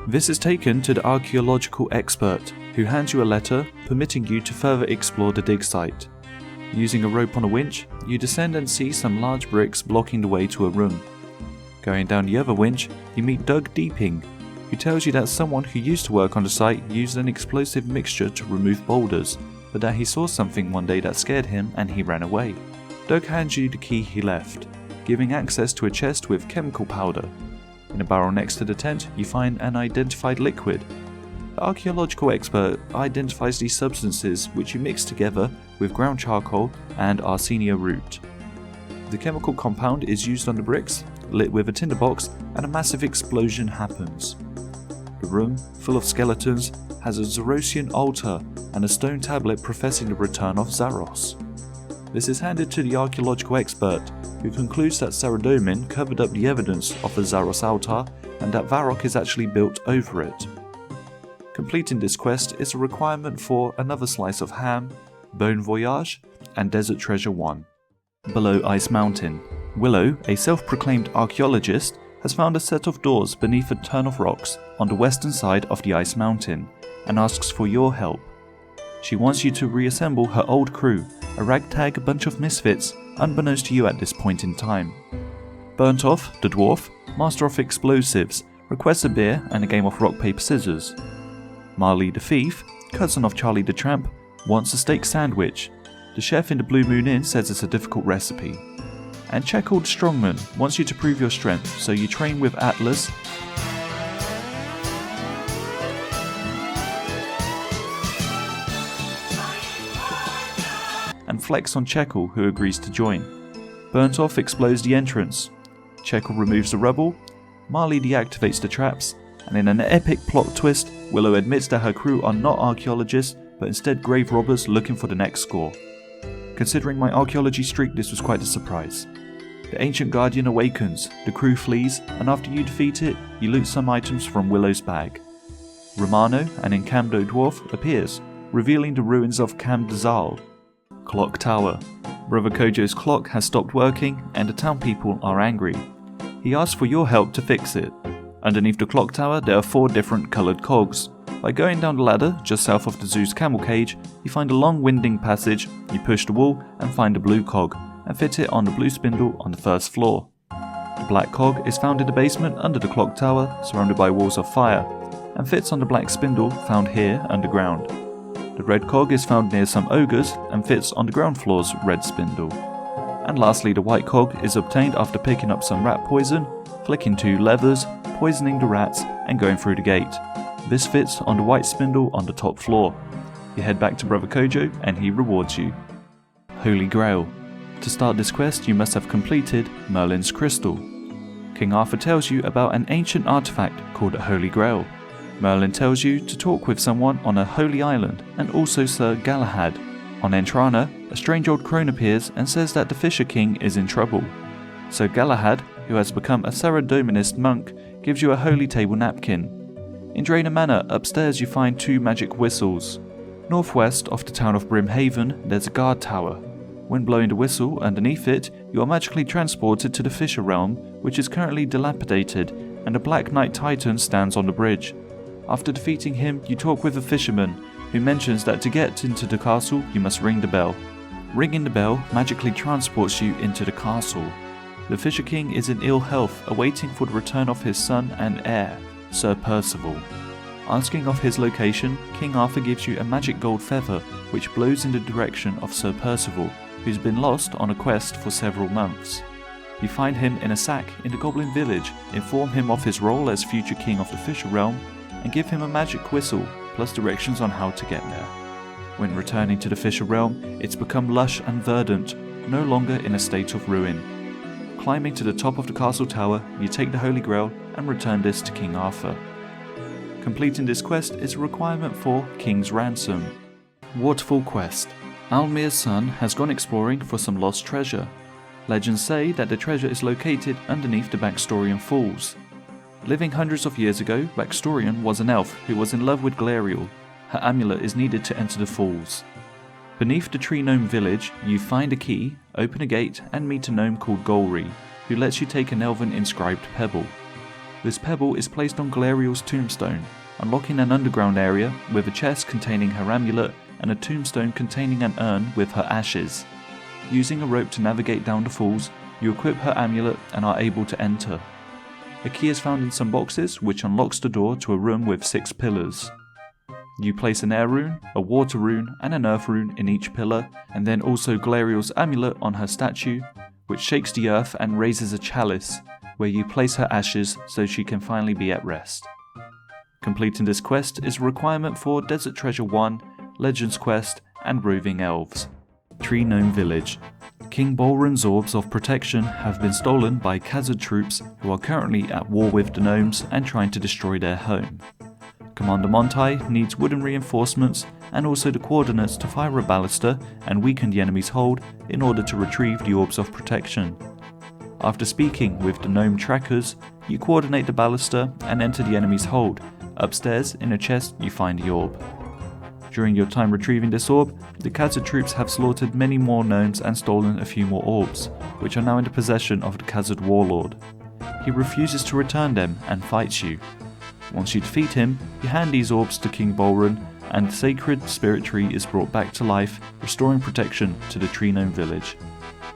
This is taken to the archaeological expert, who hands you a letter permitting you to further explore the dig site. Using a rope on a winch, you descend and see some large bricks blocking the way to a room. Going down the other winch, you meet Doug Deeping, who tells you that someone who used to work on the site used an explosive mixture to remove boulders, but that he saw something one day that scared him and he ran away. Doug hands you the key he left, giving access to a chest with chemical powder. In a barrel next to the tent, you find an identified liquid. The archaeological expert identifies these substances which you mix together with ground charcoal and arsenia root. The chemical compound is used on the bricks, lit with a tinderbox, and a massive explosion happens. The room, full of skeletons, has a Zerosian altar and a stone tablet professing the return of Zaros. This is handed to the archaeological expert, who concludes that Saradomin covered up the evidence of the Zaros altar and that Varrock is actually built over it. Completing this quest is a requirement for another slice of ham, Bone Voyage, and Desert Treasure 1. Below Ice Mountain, Willow, a self-proclaimed archaeologist, has found a set of doors beneath a turn of rocks on the western side of the Ice Mountain, and asks for your help. She wants you to reassemble her old crew, a ragtag bunch of misfits, unbeknownst to you at this point in time. Burnt Off, the dwarf, master of explosives, requests a beer and a game of rock paper scissors. Marley the thief, cousin of Charlie the tramp, wants a steak sandwich. The chef in the Blue Moon Inn says it's a difficult recipe. And Checkle the strongman wants you to prove your strength, so you train with Atlas and flex on Checkle, who agrees to join. Burnt Off explodes the entrance. Checkle removes the rubble, Marley deactivates the traps, and in an epic plot twist, Willow admits that her crew are not archaeologists, but instead grave robbers looking for the next score. Considering my archaeology streak, this was quite a surprise. The Ancient Guardian awakens, the crew flees, and after you defeat it, you loot some items from Willow's bag. Romano, an Encamdo dwarf, appears, revealing the ruins of Cam Dazal. Clock Tower. Brother Kojo's clock has stopped working, and the town people are angry. He asks for your help to fix it. Underneath the clock tower, there are 4 different coloured cogs. By going down the ladder, just south of the zoo's camel cage, you find a long winding passage, you push the wall and find a blue cog, and fit it on the blue spindle on the first floor. The black cog is found in the basement under the clock tower, surrounded by walls of fire, and fits on the black spindle found here underground. The red cog is found near some ogres, and fits on the ground floor's red spindle. And lastly, the white cog is obtained after picking up some rat poison, flicking 2 levers, poisoning the rats, and going through the gate. This fits on the white spindle on the top floor. You head back to Brother Kojo and he rewards you. Holy Grail. To start this quest you must have completed Merlin's Crystal. King Arthur tells you about an ancient artifact called a Holy Grail. Merlin tells you to talk with someone on a holy island and also Sir Galahad. On Entrana, a strange old crone appears and says that the Fisher King is in trouble. Sir Galahad, who has become a Saradominist monk, gives you a holy table napkin. In Draenor Manor, upstairs you find 2 magic whistles. Northwest of the town of Brimhaven, there's a guard tower. When blowing the whistle underneath it, you are magically transported to the Fisher Realm, which is currently dilapidated, and a Black Knight Titan stands on the bridge. After defeating him, you talk with a fisherman, who mentions that to get into the castle you must ring the bell. Ringing the bell magically transports you into the castle. The Fisher King is in ill health, awaiting for the return of his son and heir, Sir Percival. Asking of his location, King Arthur gives you a magic gold feather which blows in the direction of Sir Percival, who's been lost on a quest for several months. You find him in a sack in the Goblin village, inform him of his role as future king of the Fisher Realm, and give him a magic whistle, plus directions on how to get there. When returning to the Fisher Realm, it's become lush and verdant, no longer in a state of ruin. Climbing to the top of the castle tower, you take the Holy Grail and return this to King Arthur. Completing this quest is a requirement for King's Ransom. Waterfall Quest. Almir's son has gone exploring for some lost treasure. Legends say that the treasure is located underneath the Baxtorian Falls. Living hundreds of years ago, Baxtorian was an elf who was in love with Grail. Her amulet is needed to enter the falls. Beneath the tree gnome village, you find a key, open a gate and meet a gnome called Golry, who lets you take an elven inscribed pebble. This pebble is placed on Glareal's tombstone, unlocking an underground area with a chest containing her amulet and a tombstone containing an urn with her ashes. Using a rope to navigate down the falls, you equip her amulet and are able to enter. A key is found in some boxes which unlocks the door to a room with 6 pillars. You place an air rune, a water rune and an earth rune in each pillar, and then also Glareal's amulet on her statue, which shakes the earth and raises a chalice, where you place her ashes so she can finally be at rest. Completing this quest is a requirement for Desert Treasure 1, Legends Quest and Roving Elves. Tree Gnome Village. King Bolren's orbs of protection have been stolen by Khazad troops who are currently at war with the gnomes and trying to destroy their home. Commander Montai needs wooden reinforcements and also the coordinates to fire a ballista and weaken the enemy's hold in order to retrieve the orbs of protection. After speaking with the gnome trackers, you coordinate the ballista and enter the enemy's hold. Upstairs, in a chest, you find the orb. During your time retrieving this orb, the Khazad troops have slaughtered many more gnomes and stolen a few more orbs, which are now in the possession of the Khazad warlord. He refuses to return them and fights you. Once you defeat him, you hand these orbs to King Bolren, and the sacred spirit tree is brought back to life, restoring protection to the Tree Gnome village.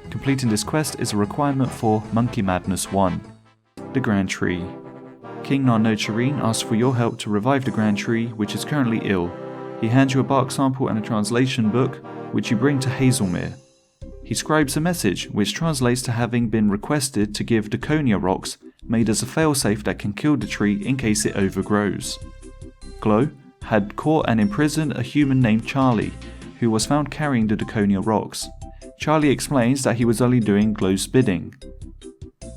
Completing this quest is a requirement for Monkey Madness 1. The Grand Tree. King Narnocharin asks for your help to revive the Grand Tree, which is currently ill. He hands you a bark sample and a translation book, which you bring to Hazelmere. He scribes a message, which translates to having been requested to give Daconia rocks, made as a failsafe that can kill the tree in case it overgrows. Glow had caught and imprisoned a human named Charlie, who was found carrying the Daconia rocks. Charlie explains that he was only doing Glow's bidding.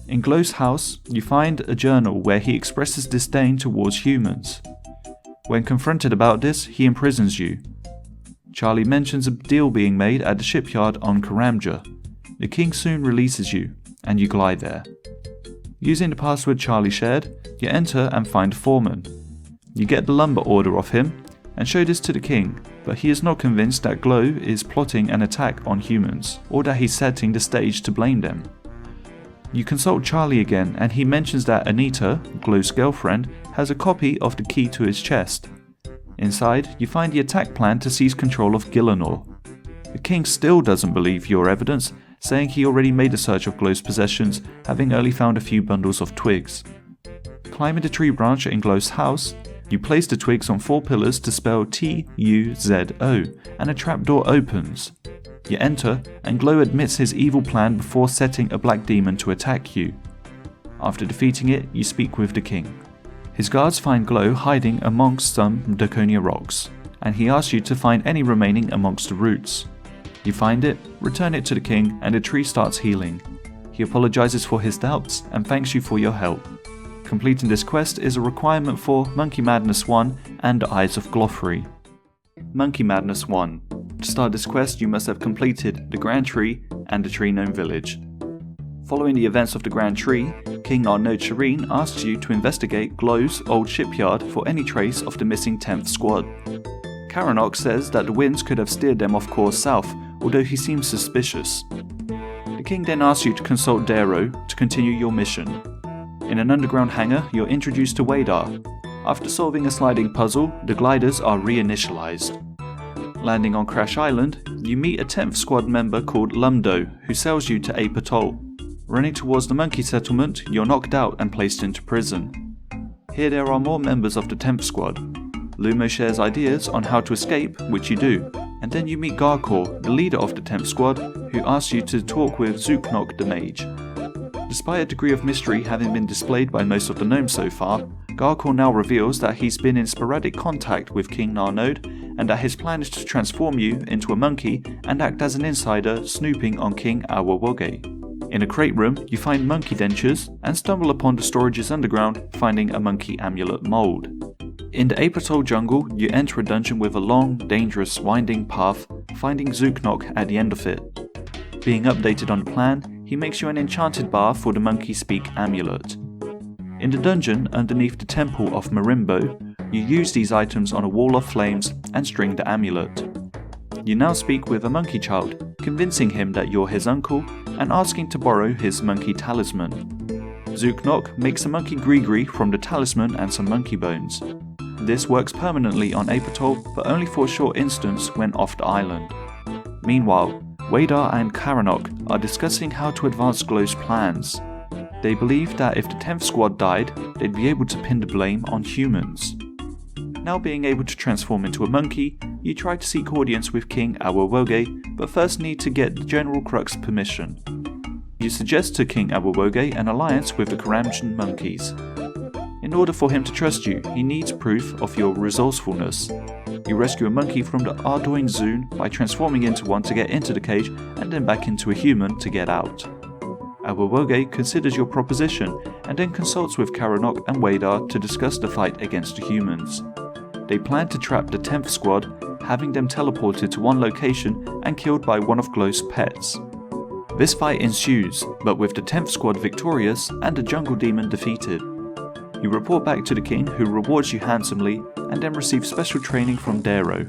In Glow's house, you find a journal where he expresses disdain towards humans. When confronted about this, he imprisons you. Charlie mentions a deal being made at the shipyard on Karamja. The king soon releases you, and you glide there. Using the password Charlie shared, you enter and find Foreman. You get the lumber order off him, and show this to the king, but he is not convinced that Glow is plotting an attack on humans, or that he's setting the stage to blame them. You consult Charlie again, and he mentions that Anita, Glow's girlfriend, has a copy of the key to his chest. Inside, you find the attack plan to seize control of Gillinor. The king still doesn't believe your evidence, saying he already made a search of Glow's possessions, having only found a few bundles of twigs. Climbing the tree branch in Glow's house, you place the twigs on 4 pillars to spell T-U-Z-O, and a trapdoor opens. You enter, and Glow admits his evil plan before setting a black demon to attack you. After defeating it, you speak with the king. His guards find Glow hiding amongst some Daconia rocks, and he asks you to find any remaining amongst the roots. You find it, return it to the king, and the tree starts healing. He apologizes for his doubts and thanks you for your help. Completing this quest is a requirement for Monkey Madness 1 and the Eyes of Gloffrey. Monkey Madness 1. To start this quest, you must have completed the Grand Tree and the Tree Gnome Village. Following the events of the Grand Tree, King Narnocharin asks you to investigate Glow's old shipyard for any trace of the missing 10th squad. Karanok says that the winds could have steered them off course south, although he seems suspicious. The king then asks you to consult Darrow to continue your mission. In an underground hangar, you're introduced to Wadar. After solving a sliding puzzle, the gliders are reinitialized. Landing on Crash Island, you meet a 10th squad member called Lumdo, who sells you to Ape Atoll. Running towards the monkey settlement, you're knocked out and placed into prison. Here there are more members of the 10th squad. Lumo shares ideas on how to escape, which you do, and then you meet Garkor, the leader of the 10th squad, who asks you to talk with Zooknok the mage. Despite a degree of mystery having been displayed by most of the gnomes so far, Garkor now reveals that he's been in sporadic contact with King Narnode, and that his plan is to transform you into a monkey and act as an insider snooping on King Awawoge. In a crate room, you find monkey dentures and stumble upon the storages underground, finding a monkey amulet mold. In the Ape Atoll jungle, you enter a dungeon with a long, dangerous, winding path, finding Zooknok at the end of it. Being updated on the plan, he makes you an enchanted bar for the Monkey Speak amulet. In the dungeon underneath the temple of Marimbo, you use these items on a wall of flames and string the amulet. You now speak with a monkey child, convincing him that you're his uncle and asking to borrow his monkey talisman. Zooknok makes a monkey Grigri from the talisman and some monkey bones. This works permanently on Ape Atoll, but only for a short instance when off the island. Meanwhile, Wadar and Karanok are discussing how to advance Glow's plans. They believe that if the 10th squad died, they'd be able to pin the blame on humans. Now being able to transform into a monkey, you try to seek audience with King Awawoge, but first need to get the General Crux permission. You suggest to King Awawoge an alliance with the Karamjan monkeys. In order for him to trust you, he needs proof of your resourcefulness. You rescue a monkey from the Ardoin Zune by transforming into one to get into the cage and then back into a human to get out. Awawoge considers your proposition and then consults with Karanok and Wadar to discuss the fight against the humans. They plan to trap the 10th squad, having them teleported to one location and killed by one of Glow's pets. This fight ensues, but with the 10th squad victorious and the jungle demon defeated. You report back to the king, who rewards you handsomely and then receive special training from Darrow.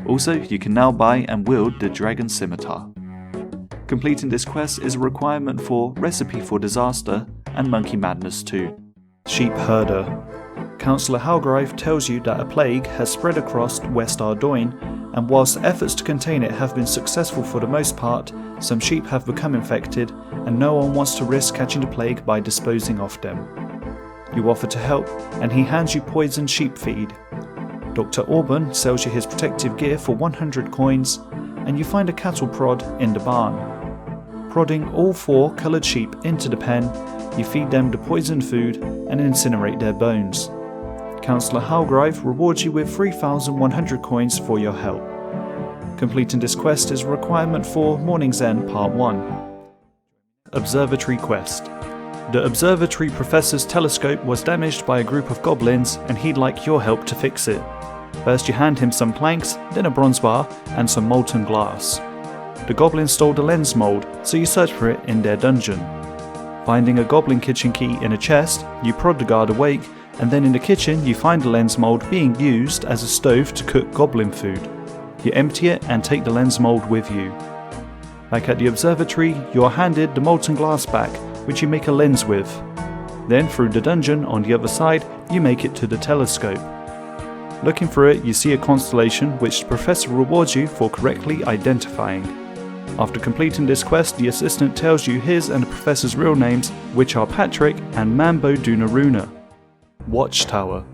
Also, you can now buy and wield the Dragon Scimitar. Completing this quest is a requirement for Recipe for Disaster and Monkey Madness 2. Sheep Herder. Councillor Halgrive tells you that a plague has spread across West Ardoin, and whilst efforts to contain it have been successful for the most part, some sheep have become infected and no one wants to risk catching the plague by disposing of them. You offer to help and he hands you poisoned sheep feed. Dr. Orban sells you his protective gear for 100 coins and you find a cattle prod in the barn. Prodding all 4 coloured sheep into the pen, you feed them the poisoned food and incinerate their bones. Councillor Halgrive rewards you with 3,100 coins for your help. Completing this quest is a requirement for Morning's End Part 1. Observatory Quest. The observatory professor's telescope was damaged by a group of goblins and he'd like your help to fix it. First you hand him some planks, then a bronze bar and some molten glass. The goblins stole the lens mold, so you search for it in their dungeon. Finding a goblin kitchen key in a chest, you prod the guard awake, and then in the kitchen you find the lens mold being used as a stove to cook goblin food. You empty it and take the lens mold with you. Back at the observatory, you are handed the molten glass back, which you make a lens with. Then through the dungeon on the other side, you make it to the telescope. Looking through it, you see a constellation which the professor rewards you for correctly identifying. After completing this quest, the assistant tells you his and the professor's real names, which are Patrick and Mambo Dunaruna. Watchtower.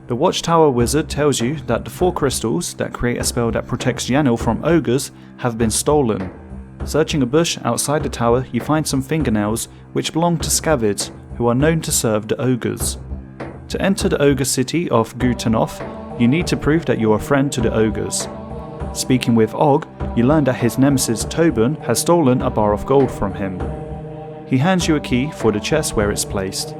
The Watchtower wizard tells you that the 4 crystals that create a spell that protects Yanil from ogres have been stolen. Searching a bush outside the tower, you find some fingernails which belong to Scavids, who are known to serve the ogres. To enter the ogre city of Gutanov, you need to prove that you're a friend to the ogres. Speaking with Og, you learn that his nemesis Tobin has stolen a bar of gold from him. He hands you a key for the chest where it's placed.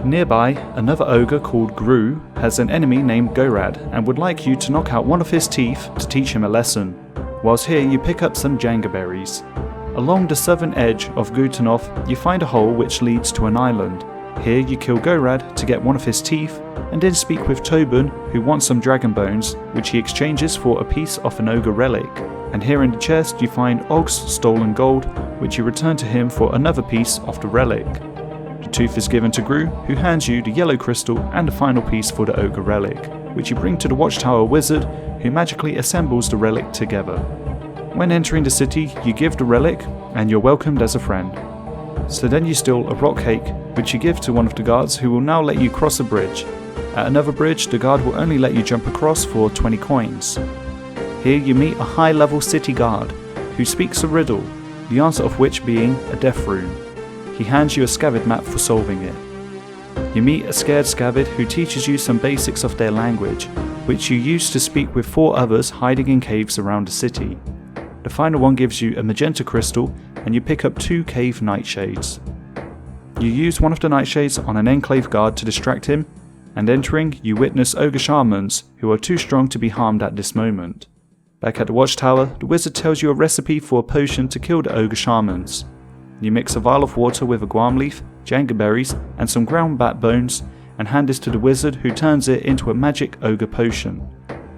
Nearby, another ogre called Gru has an enemy named Gorad and would like you to knock out one of his teeth to teach him a lesson. Whilst here you pick up some jangaberries. Along the southern edge of Gutanov, you find a hole which leads to an island. Here you kill Gorad to get one of his teeth, and then speak with Tobin, who wants some dragon bones, which he exchanges for a piece of an ogre relic. And here in the chest you find Og's stolen gold, which you return to him for another piece of the relic. The tooth is given to Gru, who hands you the yellow crystal and the final piece for the ogre relic. which you bring to the Watchtower wizard, who magically assembles the relic together. When entering the city, you give the relic, and you're welcomed as a friend. So then you steal a rock cake, which you give to one of the guards, who will now let you cross a bridge. At another bridge, the guard will only let you jump across for 20 coins. Here you meet a high-level city guard, who speaks a riddle, the answer of which being a death rune. He hands you a scabbard map for solving it. You meet a scared scabbard who teaches you some basics of their language, which you use to speak with 4 others hiding in caves around the city. The final one gives you a magenta crystal, and you pick up 2 cave nightshades. You use one of the nightshades on an enclave guard to distract him, and entering, you witness ogre shamans who are too strong to be harmed at this moment. Back at the Watchtower, the wizard tells you a recipe for a potion to kill the ogre shamans. You mix a vial of water with a guam leaf, janga berries, and some ground bat bones, and hand this to the wizard, who turns it into a magic ogre potion.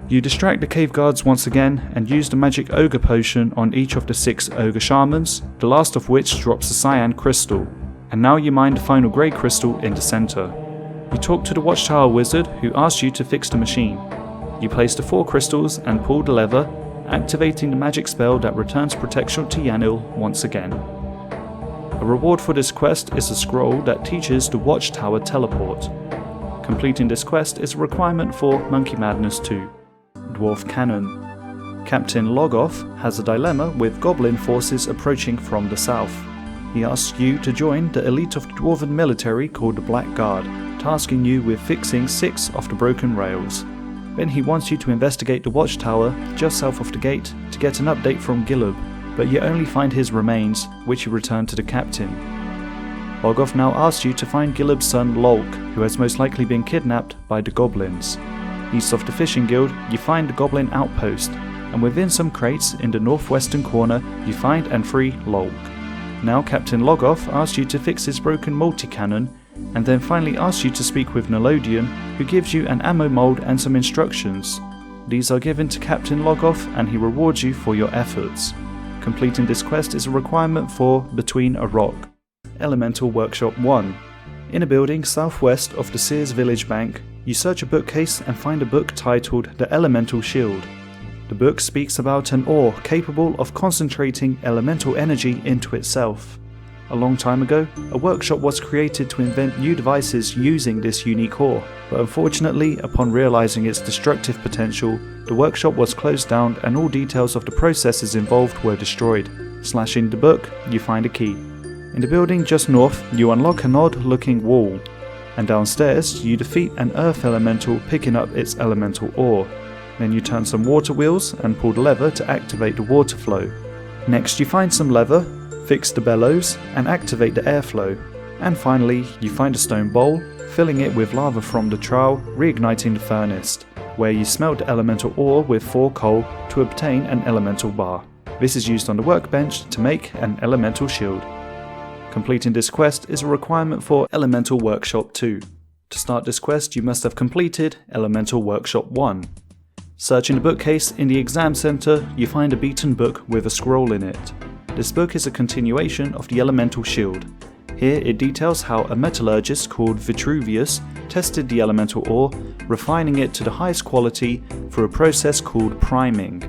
You distract the cave guards once again and use the magic ogre potion on each of the 6 ogre shamans, the last of which drops a cyan crystal, and now you mine the final grey crystal in the centre. You talk to the Watchtower wizard, who asks you to fix the machine. You place the 4 crystals and pull the lever, activating the magic spell that returns protection to Yanil once again. A reward for this quest is a scroll that teaches the Watchtower teleport. Completing this quest is a requirement for Monkey Madness 2. Dwarf Cannon. Captain Logoff has a dilemma with goblin forces approaching from the south. He asks you to join the elite of the dwarven military called the Black Guard, tasking you with fixing 6 of the broken rails. Then he wants you to investigate the Watchtower just south of the gate to get an update from Gilub, but you only find his remains, which you return to the captain. Logoff now asks you to find Gilub's son Lolk, who has most likely been kidnapped by the goblins. East of the fishing guild, you find the goblin outpost, and within some crates in the northwestern corner, you find and free Lolk. Now Captain Logoff asks you to fix his broken multi-cannon, and then finally asks you to speak with Nolodian, who gives you an ammo mold and some instructions. These are given to Captain Logoff, and he rewards you for your efforts. Completing this quest is a requirement for Between a Rock. Elemental Workshop 1. In a building southwest of the Sears Village Bank, you search a bookcase and find a book titled The Elemental Shield. The book speaks about an ore capable of concentrating elemental energy into itself. A long time ago, a workshop was created to invent new devices using this unique ore, but unfortunately, upon realizing its destructive potential, the workshop was closed down and all details of the processes involved were destroyed. Slashing the book, you find a key. In the building just north, you unlock an odd-looking wall, and downstairs, you defeat an earth elemental picking up its elemental ore. Then you turn some water wheels and pull the lever to activate the water flow. Next, you find some leather, fix the bellows, and activate the airflow. And finally, you find a stone bowl, filling it with lava from the trowel, reigniting the furnace, where you smelt the elemental ore with 4 coal to obtain an elemental bar. This is used on the workbench to make an elemental shield. Completing this quest is a requirement for Elemental Workshop 2. To start this quest, you must have completed Elemental Workshop 1. Searching the bookcase in the exam center, you find a beaten book with a scroll in it. This book is a continuation of the Elemental Shield. Here it details how a metallurgist called Vitruvius tested the elemental ore, refining it to the highest quality through a process called priming.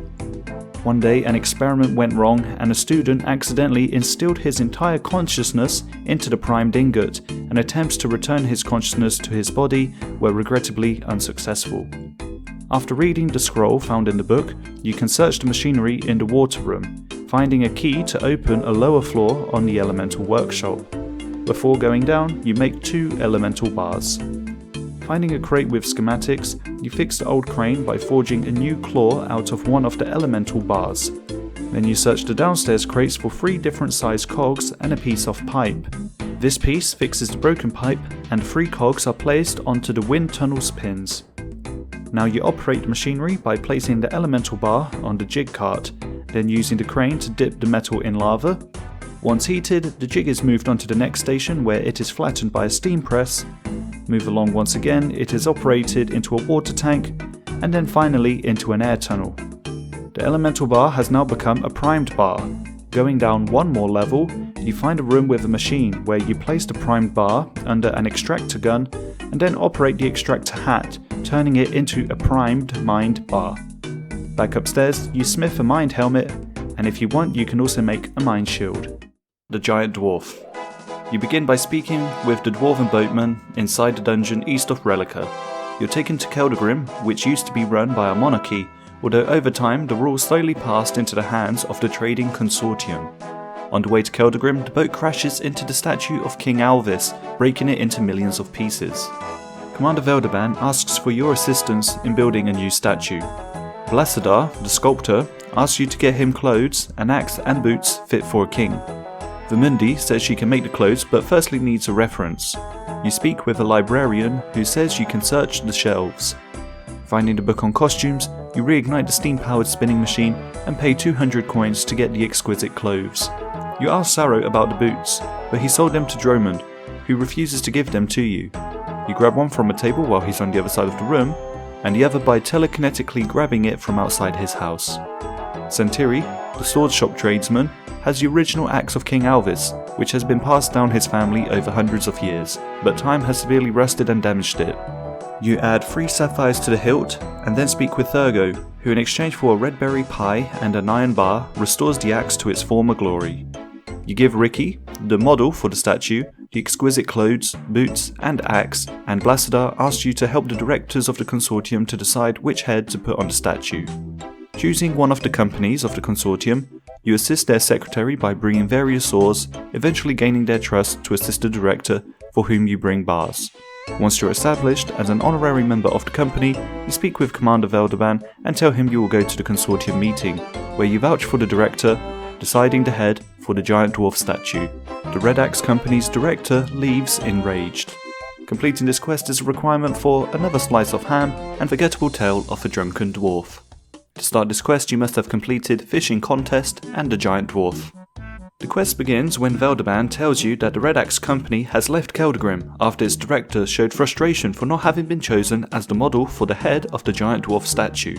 One day an experiment went wrong and a student accidentally instilled his entire consciousness into the primed ingot, and attempts to return his consciousness to his body were regrettably unsuccessful. After reading the scroll found in the book, you can search the machinery in the water room, finding a key to open a lower floor on the elemental workshop. Before going down, you make 2 elemental bars. Finding a crate with schematics, you fix the old crane by forging a new claw out of one of the elemental bars. Then you search the downstairs crates for 3 different sized cogs and a piece of pipe. This piece fixes the broken pipe, and 3 cogs are placed onto the wind tunnel's pins. Now you operate the machinery by placing the elemental bar on the jig cart, then using the crane to dip the metal in lava. Once heated, the jig is moved onto the next station where it is flattened by a steam press. Move along once again, it is operated into a water tank, and then finally into an air tunnel. The elemental bar has now become a primed bar. Going down 1 more level, you find a room with a machine where you place the primed bar under an extractor gun and then operate the extractor hat, turning it into a primed mind bar. Back upstairs, you smith a mind helmet, and if you want you can also make a mind shield. The Giant Dwarf. You begin by speaking with the Dwarven boatman inside the dungeon east of Relica. You're taken to Keldagrim, which used to be run by a monarchy, although over time the rule slowly passed into the hands of the trading consortium. On the way to Keldagrim, the boat crashes into the statue of King Alvis, breaking it into millions of pieces. Commander Veldaban asks for your assistance in building a new statue. Blasadar, the sculptor, asks you to get him clothes, an axe and boots fit for a king. Vermundi says she can make the clothes but firstly needs a reference. You speak with a librarian who says you can search the shelves. Finding the book on costumes, you reignite the steam-powered spinning machine and pay 200 coins to get the exquisite clothes. You ask Saro about the boots, but he sold them to Dromund, who refuses to give them to you. You grab one from a table while he's on the other side of the room, and the other by telekinetically grabbing it from outside his house. Sentiri, the sword shop tradesman, has the original axe of King Alvis, which has been passed down his family over hundreds of years, but time has severely rusted and damaged it. You add 3 sapphires to the hilt, and then speak with Thurgo, who in exchange for a red berry pie and an iron bar restores the axe to its former glory. You give Ricky, the model for the statue, the exquisite clothes, boots and axe, and Blasadar asks you to help the directors of the consortium to decide which head to put on the statue. Choosing one of the companies of the consortium, you assist their secretary by bringing various ores, eventually gaining their trust to assist the director, for whom you bring bars. Once you're established as an honorary member of the company, you speak with Commander Veldaban and tell him you will go to the consortium meeting, where you vouch for the director, deciding the head for the giant dwarf statue. The Red Axe Company's director leaves enraged. Completing this quest is a requirement for another slice of ham and forgettable tale of a drunken dwarf. To start this quest you must have completed Fishing Contest and the Giant Dwarf. The quest begins when Veldaban tells you that the Red Axe Company has left Keldagrim after its director showed frustration for not having been chosen as the model for the head of the Giant Dwarf statue.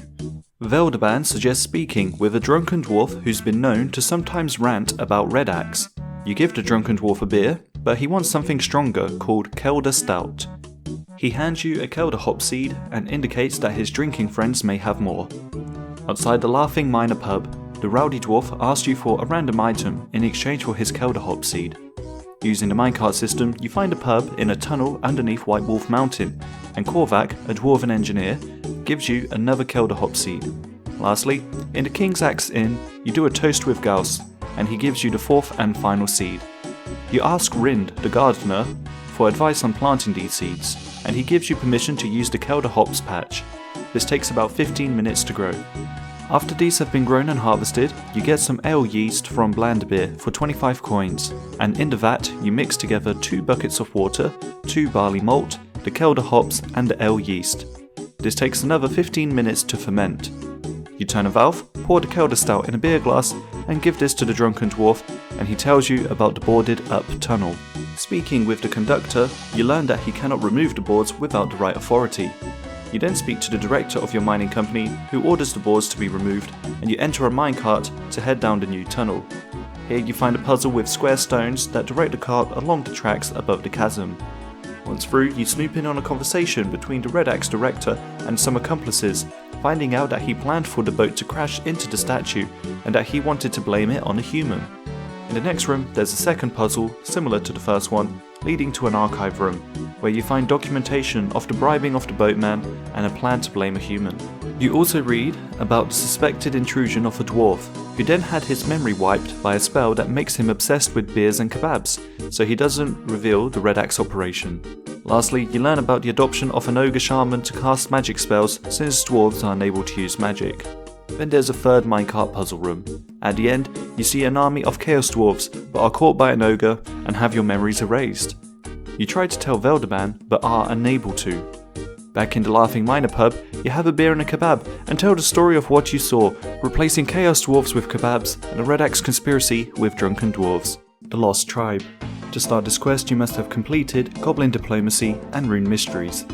Veldaban suggests speaking with a drunken dwarf who's been known to sometimes rant about Red Axe. You give the drunken dwarf a beer, but he wants something stronger called Kelda Stout. He hands you a Kelda hop seed and indicates that his drinking friends may have more. Outside the Laughing Miner pub, the rowdy dwarf asks you for a random item in exchange for his Kelda hop seed. Using the minecart system, you find a pub in a tunnel underneath White Wolf Mountain, and Korvac, a dwarven engineer, gives you another Kelda hop seed. Lastly, in the King's Axe Inn, you do a toast with Gauss, and he gives you the 4th and final seed. You ask Rind, the gardener, for advice on planting these seeds, and he gives you permission to use the Kelda hops patch. This takes about 15 minutes to grow. After these have been grown and harvested, you get some ale yeast from Blandbeer for 25 coins, and in the vat you mix together 2 buckets of water, 2 barley malt, the Kelda hops and the ale yeast. This takes another 15 minutes to ferment. You turn a valve, pour the Kelda Stout in a beer glass, and give this to the drunken dwarf, and he tells you about the boarded up tunnel. Speaking with the conductor, you learn that he cannot remove the boards without the right authority. You then speak to the director of your mining company, who orders the boards to be removed, and you enter a minecart to head down the new tunnel. Here you find a puzzle with square stones that direct the cart along the tracks above the chasm. Once through, you snoop in on a conversation between the Red Axe director and some accomplices, finding out that he planned for the boat to crash into the statue and that he wanted to blame it on a human. In the next room, there's a second puzzle, similar to the first one, leading to an archive room, where you find documentation of the bribing of the boatman and a plan to blame a human. You also read about the suspected intrusion of a dwarf, who then had his memory wiped by a spell that makes him obsessed with beers and kebabs, so he doesn't reveal the Red Axe operation. Lastly, you learn about the adoption of an ogre shaman to cast magic spells since dwarves are unable to use magic. Then there's a third minecart puzzle room. At the end, you see an army of chaos dwarves, but are caught by an ogre and have your memories erased. You try to tell Veldaban, but are unable to. Back in the Laughing Miner pub, you have a beer and a kebab and tell the story of what you saw, replacing chaos dwarves with kebabs and a Red Axe conspiracy with drunken dwarves. The Lost Tribe. To start this quest, you must have completed Goblin Diplomacy and Rune Mysteries.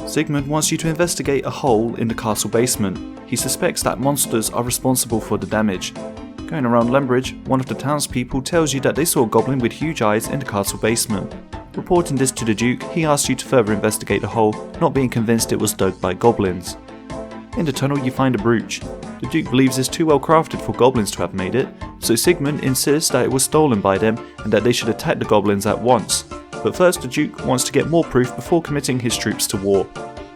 Sigmund wants you to investigate a hole in the castle basement. He suspects that monsters are responsible for the damage. Going around Lumbridge, one of the townspeople tells you that they saw a goblin with huge eyes in the castle basement. Reporting this to the Duke, he asks you to further investigate the hole, not being convinced it was dug by goblins. In the tunnel you find a brooch. The Duke believes it's too well crafted for goblins to have made it, so Sigmund insists that it was stolen by them and that they should attack the goblins at once. But first the Duke wants to get more proof before committing his troops to war.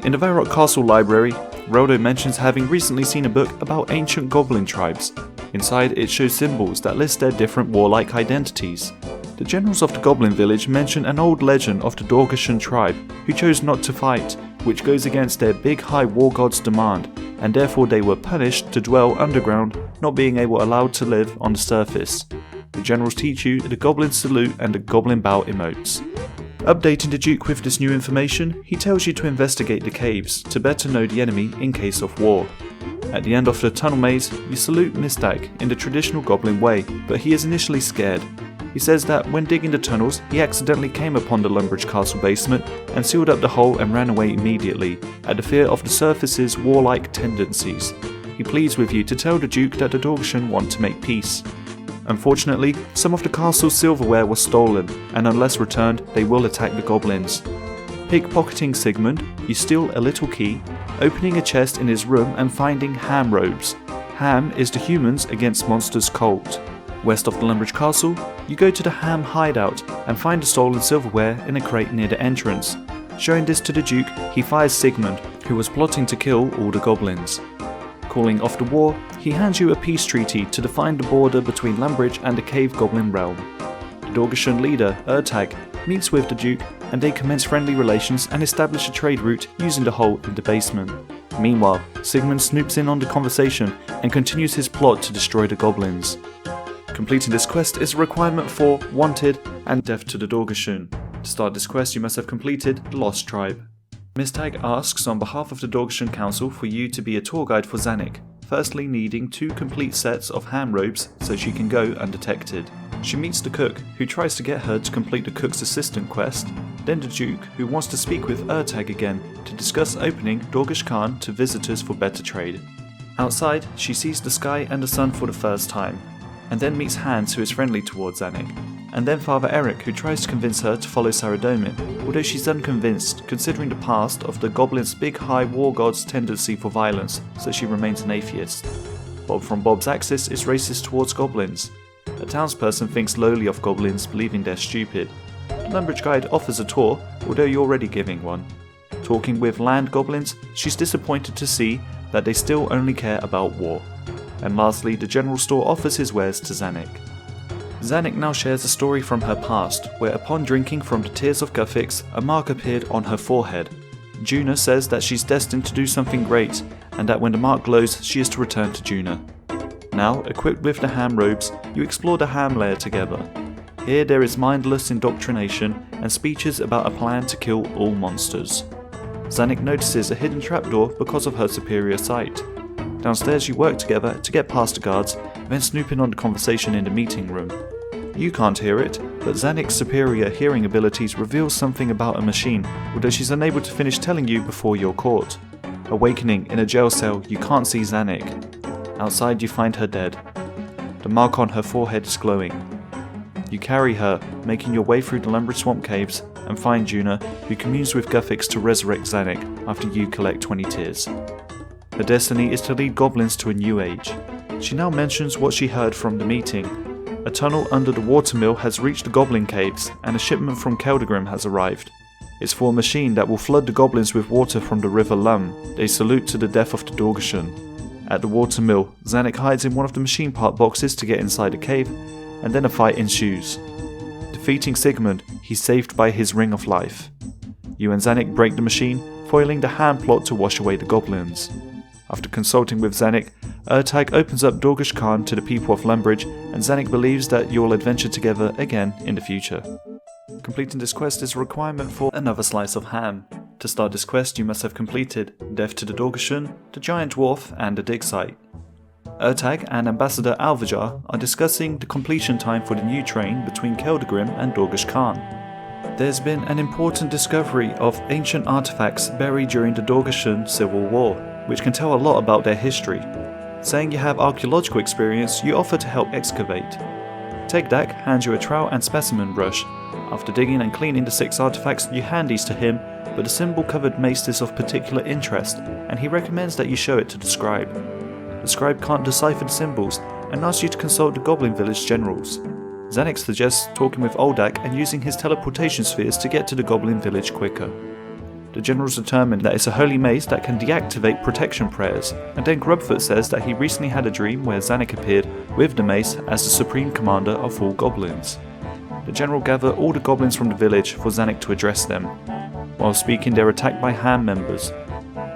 In the Varrock Castle library, Roldo mentions having recently seen a book about ancient goblin tribes. Inside it shows symbols that list their different warlike identities. The generals of the goblin village mention an old legend of the Dorgeshuun tribe who chose not to fight, which goes against their big high war god's demand, and therefore they were punished to dwell underground, not being allowed to live on the surface. The generals teach you the goblin salute and the goblin bow emotes. Updating the Duke with this new information, he tells you to investigate the caves to better know the enemy in case of war. At the end of the tunnel maze, you salute Mistag in the traditional goblin way, but he is initially scared. He says that when digging the tunnels, he accidentally came upon the Lumbridge Castle basement and sealed up the hole and ran away immediately, at the fear of the surface's warlike tendencies. He pleads with you to tell the Duke that the Dorgeshuun want to make peace. Unfortunately, some of the castle's silverware was stolen, and unless returned, they will attack the goblins. Pickpocketing Sigmund, you steal a little key, opening a chest in his room and finding ham robes. Ham is the humans against monsters cult. West of the Lumbridge Castle, you go to the Ham hideout and find the stolen silverware in a crate near the entrance. Showing this to the Duke, he fires Sigmund, who was plotting to kill all the goblins. Calling off the war, he hands you a peace treaty to define the border between Lumbridge and the Cave Goblin realm. The Dorgeshuun leader, Ertag, meets with the Duke and they commence friendly relations and establish a trade route using the hole in the basement. Meanwhile, Sigmund snoops in on the conversation and continues his plot to destroy the goblins. Completing this quest is a requirement for Wanted and Death to the Dorgeshuun. To start this quest you must have completed the Lost Tribe. Mistag asks on behalf of the Dorgeshuun Council for you to be a tour guide for Zanik, firstly needing 2 complete sets of ham robes so she can go undetected. She meets the cook, who tries to get her to complete the cook's assistant quest, then the Duke, who wants to speak with Ertag again to discuss opening Dorgeshuun to visitors for better trade. Outside, she sees the sky and the sun for the first time, and then meets Hans, who is friendly towards Zanik, and then Father Eric, who tries to convince her to follow Saradomin, although she's unconvinced considering the past of the goblin's big high war god's tendency for violence, so she remains an atheist. Bob from Bob's Axis is racist towards goblins. A townsperson thinks lowly of goblins, believing they're stupid. The Lumbridge guide offers a tour, although you're already giving one. Talking with land goblins, she's disappointed to see that they still only care about war. And lastly, the general store offers his wares to Zanik. Zanik now shares a story from her past, where upon drinking from the tears of Guthix, a mark appeared on her forehead. Juna says that she's destined to do something great, and that when the mark glows, she is to return to Juna. Now, equipped with the ham robes, you explore the ham lair together. Here there is mindless indoctrination and speeches about a plan to kill all monsters. Zanik notices a hidden trapdoor because of her superior sight. Downstairs you work together to get past the guards, then snoop in on the conversation in the meeting room. You can't hear it, but Zanik's superior hearing abilities reveal something about a machine, although she's unable to finish telling you before you're caught. Awakening in a jail cell, you can't see Zanik. Outside you find her dead. The mark on her forehead is glowing. You carry her, making your way through the Lumbridge Swamp Caves, and find Juna, who communes with Guthix to resurrect Zanik after you collect 20 tears. Her destiny is to lead goblins to a new age. She now mentions what she heard from the meeting. A tunnel under the watermill has reached the goblin caves, and a shipment from Keldegrim has arrived. It's for a machine that will flood the goblins with water from the river Lum. They salute to the death of the Dorgeshuun. At the watermill, Zanik hides in one of the machine part boxes to get inside the cave, and then a fight ensues. Defeating Sigmund, he's saved by his Ring of Life. You and Zanik break the machine, foiling the hand plot to wash away the goblins. After consulting with Zanik, Ertag opens up Dorgeshuun to the people of Lumbridge, and Zanik believes that you'll adventure together again in the future. Completing this quest is a requirement for another slice of ham. To start this quest you must have completed Death to the Dorgeshuun, the Giant Dwarf and the Dig Site. Ertag and Ambassador Alvajar are discussing the completion time for the new train between Keldegrim and Dorgeshuun. There's been an important discovery of ancient artifacts buried during the Dorgeshuun Civil War, which can tell a lot about their history. Saying you have archaeological experience, you offer to help excavate. Tegdak hands you a trowel and specimen brush, After digging and cleaning the 6 artifacts, you hand these to him, but the symbol-covered mace is of particular interest, and he recommends that you show it to the scribe. The scribe can't decipher the symbols, and asks you to consult the Goblin Village generals. Zanik suggests talking with Oldak and using his teleportation spheres to get to the Goblin Village quicker. The generals determine that it's a holy mace that can deactivate protection prayers, and then Grubfoot says that he recently had a dream where Zanik appeared with the mace as the supreme commander of all goblins. The general gather all the goblins from the village for Zanik to address them. While speaking, they're attacked by hand members.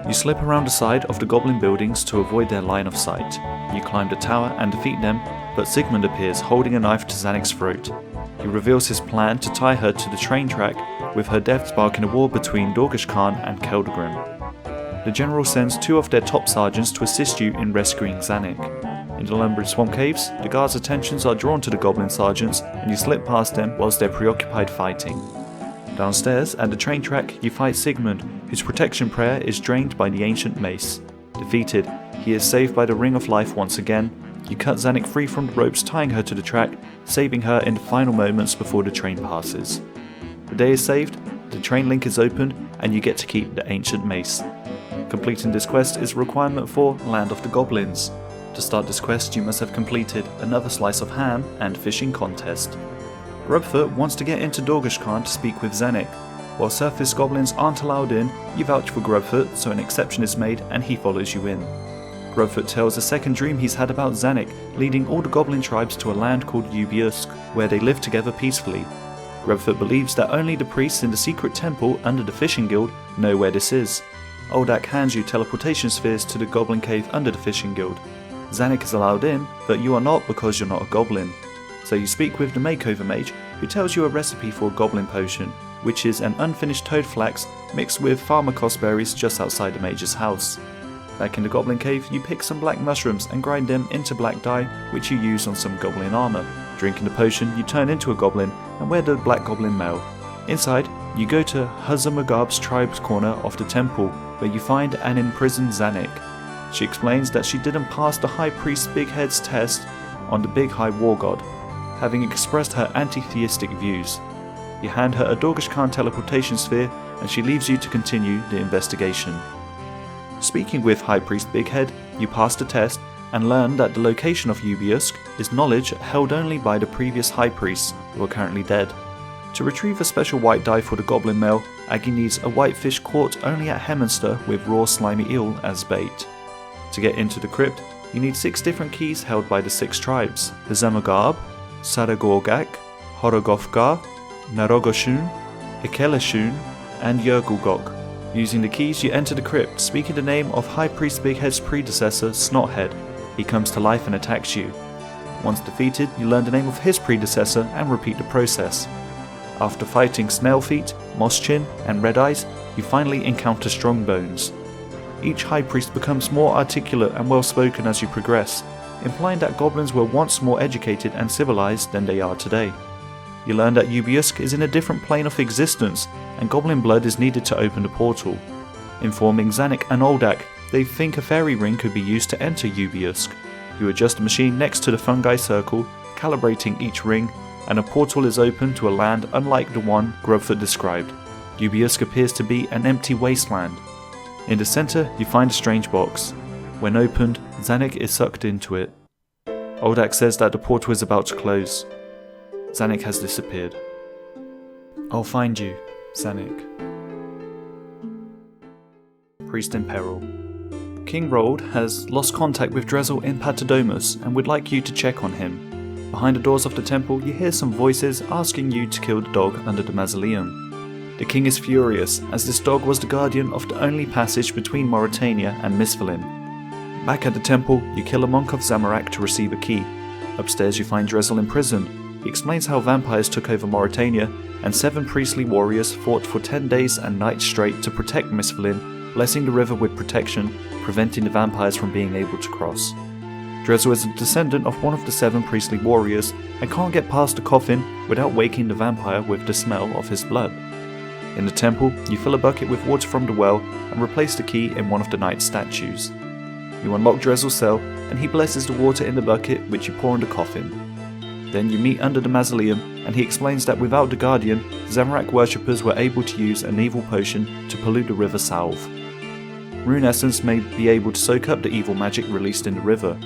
You slip around the side of the goblin buildings to avoid their line of sight. You climb the tower and defeat them, but Sigmund appears holding a knife to Zanik's throat. He reveals his plan to tie her to the train track, with her death sparking a war between Dorgeshuun and Keldgrim. The general sends 2 of their top sergeants to assist you in rescuing Zanik. In the Lumbridge Swamp Caves, the guards' attentions are drawn to the goblin sergeants, and you slip past them whilst they're preoccupied fighting. Downstairs, at the train track, you fight Sigmund, whose protection prayer is drained by the ancient mace. Defeated, he is saved by the Ring of Life once again. You cut Zanik free from the ropes tying her to the track, saving her in the final moments before the train passes. The day is saved, the train link is opened, and you get to keep the ancient mace. Completing this quest is a requirement for Land of the Goblins. To start this quest, you must have completed another slice of ham and fishing contest. Grubfoot wants to get into Dorgeshuun to speak with Zanik. While surface goblins aren't allowed in, you vouch for Grubfoot, so an exception is made and he follows you in. Grubfoot tells a second dream he's had about Zanik, leading all the goblin tribes to a land called Ubiusk, where they live together peacefully. Grubfoot believes that only the priests in the secret temple under the fishing guild know where this is. Oldak hands you teleportation spheres to the goblin cave under the fishing guild. Zanik is allowed in, but you are not because you're not a goblin. So you speak with the makeover mage, who tells you a recipe for a goblin potion, which is an unfinished toad flax mixed with pharmacos berries just outside the mage's house. Back in the goblin cave, you pick some black mushrooms and grind them into black dye, which you use on some goblin armor. Drinking the potion, you turn into a goblin and wear the black goblin mail. Inside, you go to Hazamagab's tribe's corner of the temple, where you find and imprison Zanik. She explains that she didn't pass the High Priest Big Head's test on the Big High War God, having expressed her anti-theistic views. You hand her a Dorgeshuun teleportation sphere and she leaves you to continue the investigation. Speaking with High Priest Big Head, you pass the test and learn that the location of Ubiusk is knowledge held only by the previous High Priests, who are currently dead. To retrieve a special white dye for the goblin mail, Aggie needs a white fish caught only at Heminster with raw slimy eel as bait. To get into the crypt, you need 6 different keys held by the 6 tribes: the Zemagab, Saragorgak, Horogofgar, Narogoshuun, Ikeleshun, and Yergulgok. Using the keys, you enter the crypt, speaking the name of High Priest Big Head's predecessor, Snothead. He comes to life and attacks you. Once defeated, you learn the name of his predecessor and repeat the process. After fighting Snailfeet, Moschin, and Red Eyes, you finally encounter Strongbones. Each High Priest becomes more articulate and well-spoken as you progress, implying that goblins were once more educated and civilized than they are today. You learn that Ubiusk is in a different plane of existence, and goblin blood is needed to open the portal. Informing Zanik and Oldak, they think a fairy ring could be used to enter Ubiusk. You adjust the machine next to the fungi circle, calibrating each ring, and a portal is opened to a land unlike the one Grubfoot described. Ubiusk appears to be an empty wasteland. In the center, you find a strange box. When opened, Zanik is sucked into it. Oldak says that the portal is about to close. Zanik has disappeared. I'll find you, Zanik. Priest in Peril. King Rold has lost contact with Drezel in Patadomus and would like you to check on him. Behind the doors of the temple, you hear some voices asking you to kill the dog under the mausoleum. The king is furious, as this dog was the guardian of the only passage between Mauritania and Misthalin. Back at the temple, you kill a monk of Zamorak to receive a key. Upstairs you find Drezel imprisoned. He explains how vampires took over Mauritania, and 7 priestly warriors fought for 10 days and nights straight to protect Misthalin, blessing the river with protection, preventing the vampires from being able to cross. Drezel is a descendant of one of the 7 priestly warriors, and can't get past the coffin without waking the vampire with the smell of his blood. In the temple, you fill a bucket with water from the well and replace the key in one of the knight's statues. You unlock Drezel's cell, and he blesses the water in the bucket, which you pour in the coffin. Then you meet under the mausoleum, and he explains that without the Guardian, Zamorak worshippers were able to use an evil potion to pollute the river Salve. Rune Essence may be able to soak up the evil magic released in the river.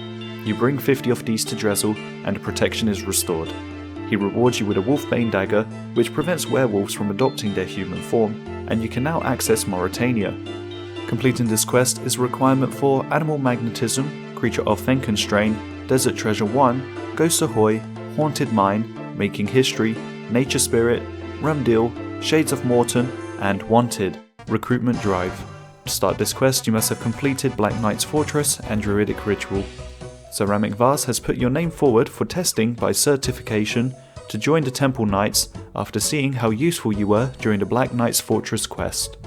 You bring 50 of these to Drezel, and the protection is restored. He rewards you with a Wolfbane dagger, which prevents werewolves from adopting their human form, and you can now access Mauritania. Completing this quest is a requirement for Animal Magnetism, Creature of Fenken Strain, Desert Treasure 1, Ghost Ahoy, Haunted Mine, Making History, Nature Spirit, Rumdil, Shades of Morton, and Wanted, Recruitment Drive. To start this quest, you must have completed Black Knight's Fortress and Druidic Ritual. Ceramic Vase has put your name forward for testing by certification to join the Temple Knights after seeing how useful you were during the Black Knight's Fortress quest.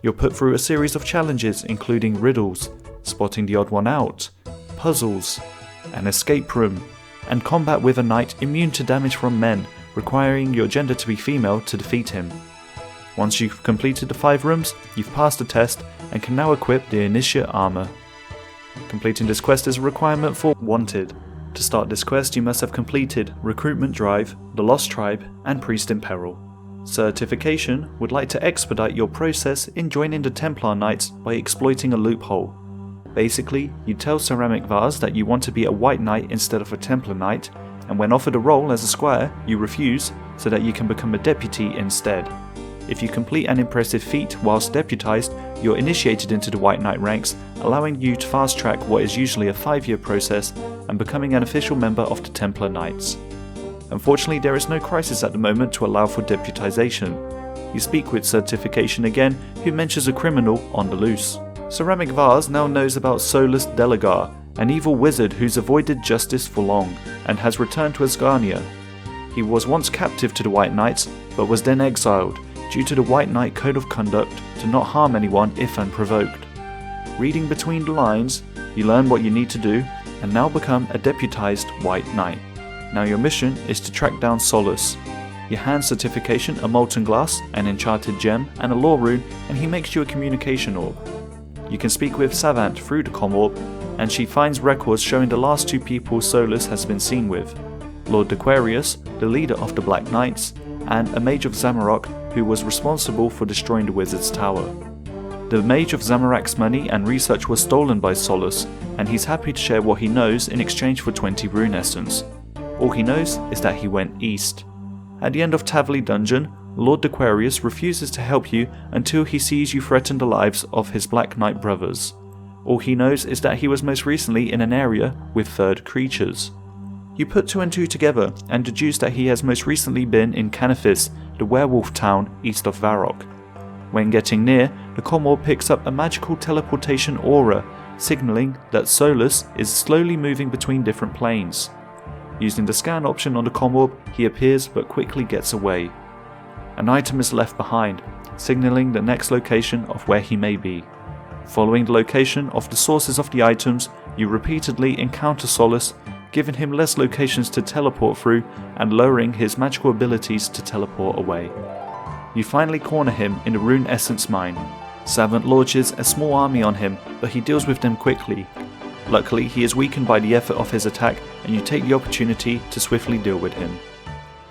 You're put through a series of challenges including riddles, spotting the odd one out, puzzles, an escape room, and combat with a knight immune to damage from men, requiring your gender to be female to defeat him. Once you've completed the 5 rooms, you've passed the test and can now equip the Initiate Armor. Completing this quest is a requirement for Wanted. To start this quest, you must have completed Recruitment Drive, The Lost Tribe, and Priest in Peril. Certification would like to expedite your process in joining the Templar Knights by exploiting a loophole. Basically, you tell Ceramic Vase that you want to be a White Knight instead of a Templar Knight, and when offered a role as a squire, you refuse so that you can become a deputy instead. If you complete an impressive feat whilst deputized, you're initiated into the White Knight ranks, allowing you to fast track what is usually a 5-year process and becoming an official member of the Templar Knights. Unfortunately, there is no crisis at the moment to allow for deputization. You speak with Certification again, who mentions a criminal on the loose. Ceramic Vase now knows about Solus Delagar, an evil wizard who's avoided justice for long, and has returned to Asgarnia. He was once captive to the White Knights, but was then exiled, due to the White Knight Code of Conduct to not harm anyone if unprovoked. Reading between the lines, you learn what you need to do, and now become a deputized White Knight. Now your mission is to track down Solus. You hand Certification a Molten Glass, an Enchanted Gem, and a Lore Rune, and he makes you a Communication Orb. You can speak with Savant through the Com Orb, and she finds records showing the last 2 people Solus has been seen with: Lord Dequarius, the leader of the Black Knights, and a Mage of Zamorak who was responsible for destroying the Wizard's Tower. The Mage of Zamorak's money and research was stolen by Solus, and he's happy to share what he knows in exchange for 20 Rune Essence. All he knows is that he went east. At the end of Tavli Dungeon, Lord Dequarius refuses to help you until he sees you threaten the lives of his Black Knight brothers. All he knows is that he was most recently in an area with third creatures. You put 2 and 2 together and deduce that he has most recently been in Canifis, the werewolf town east of Varrock. When getting near, the Com Orb picks up a magical teleportation aura, signalling that Solus is slowly moving between different planes. Using the scan option on the Com Orb, he appears but quickly gets away. An item is left behind, signalling the next location of where he may be. Following the location of the sources of the items, you repeatedly encounter Solus, giving him less locations to teleport through and lowering his magical abilities to teleport away. You finally corner him in the Rune Essence mine. Savant launches a small army on him, but he deals with them quickly. Luckily, he is weakened by the effort of his attack, and you take the opportunity to swiftly deal with him.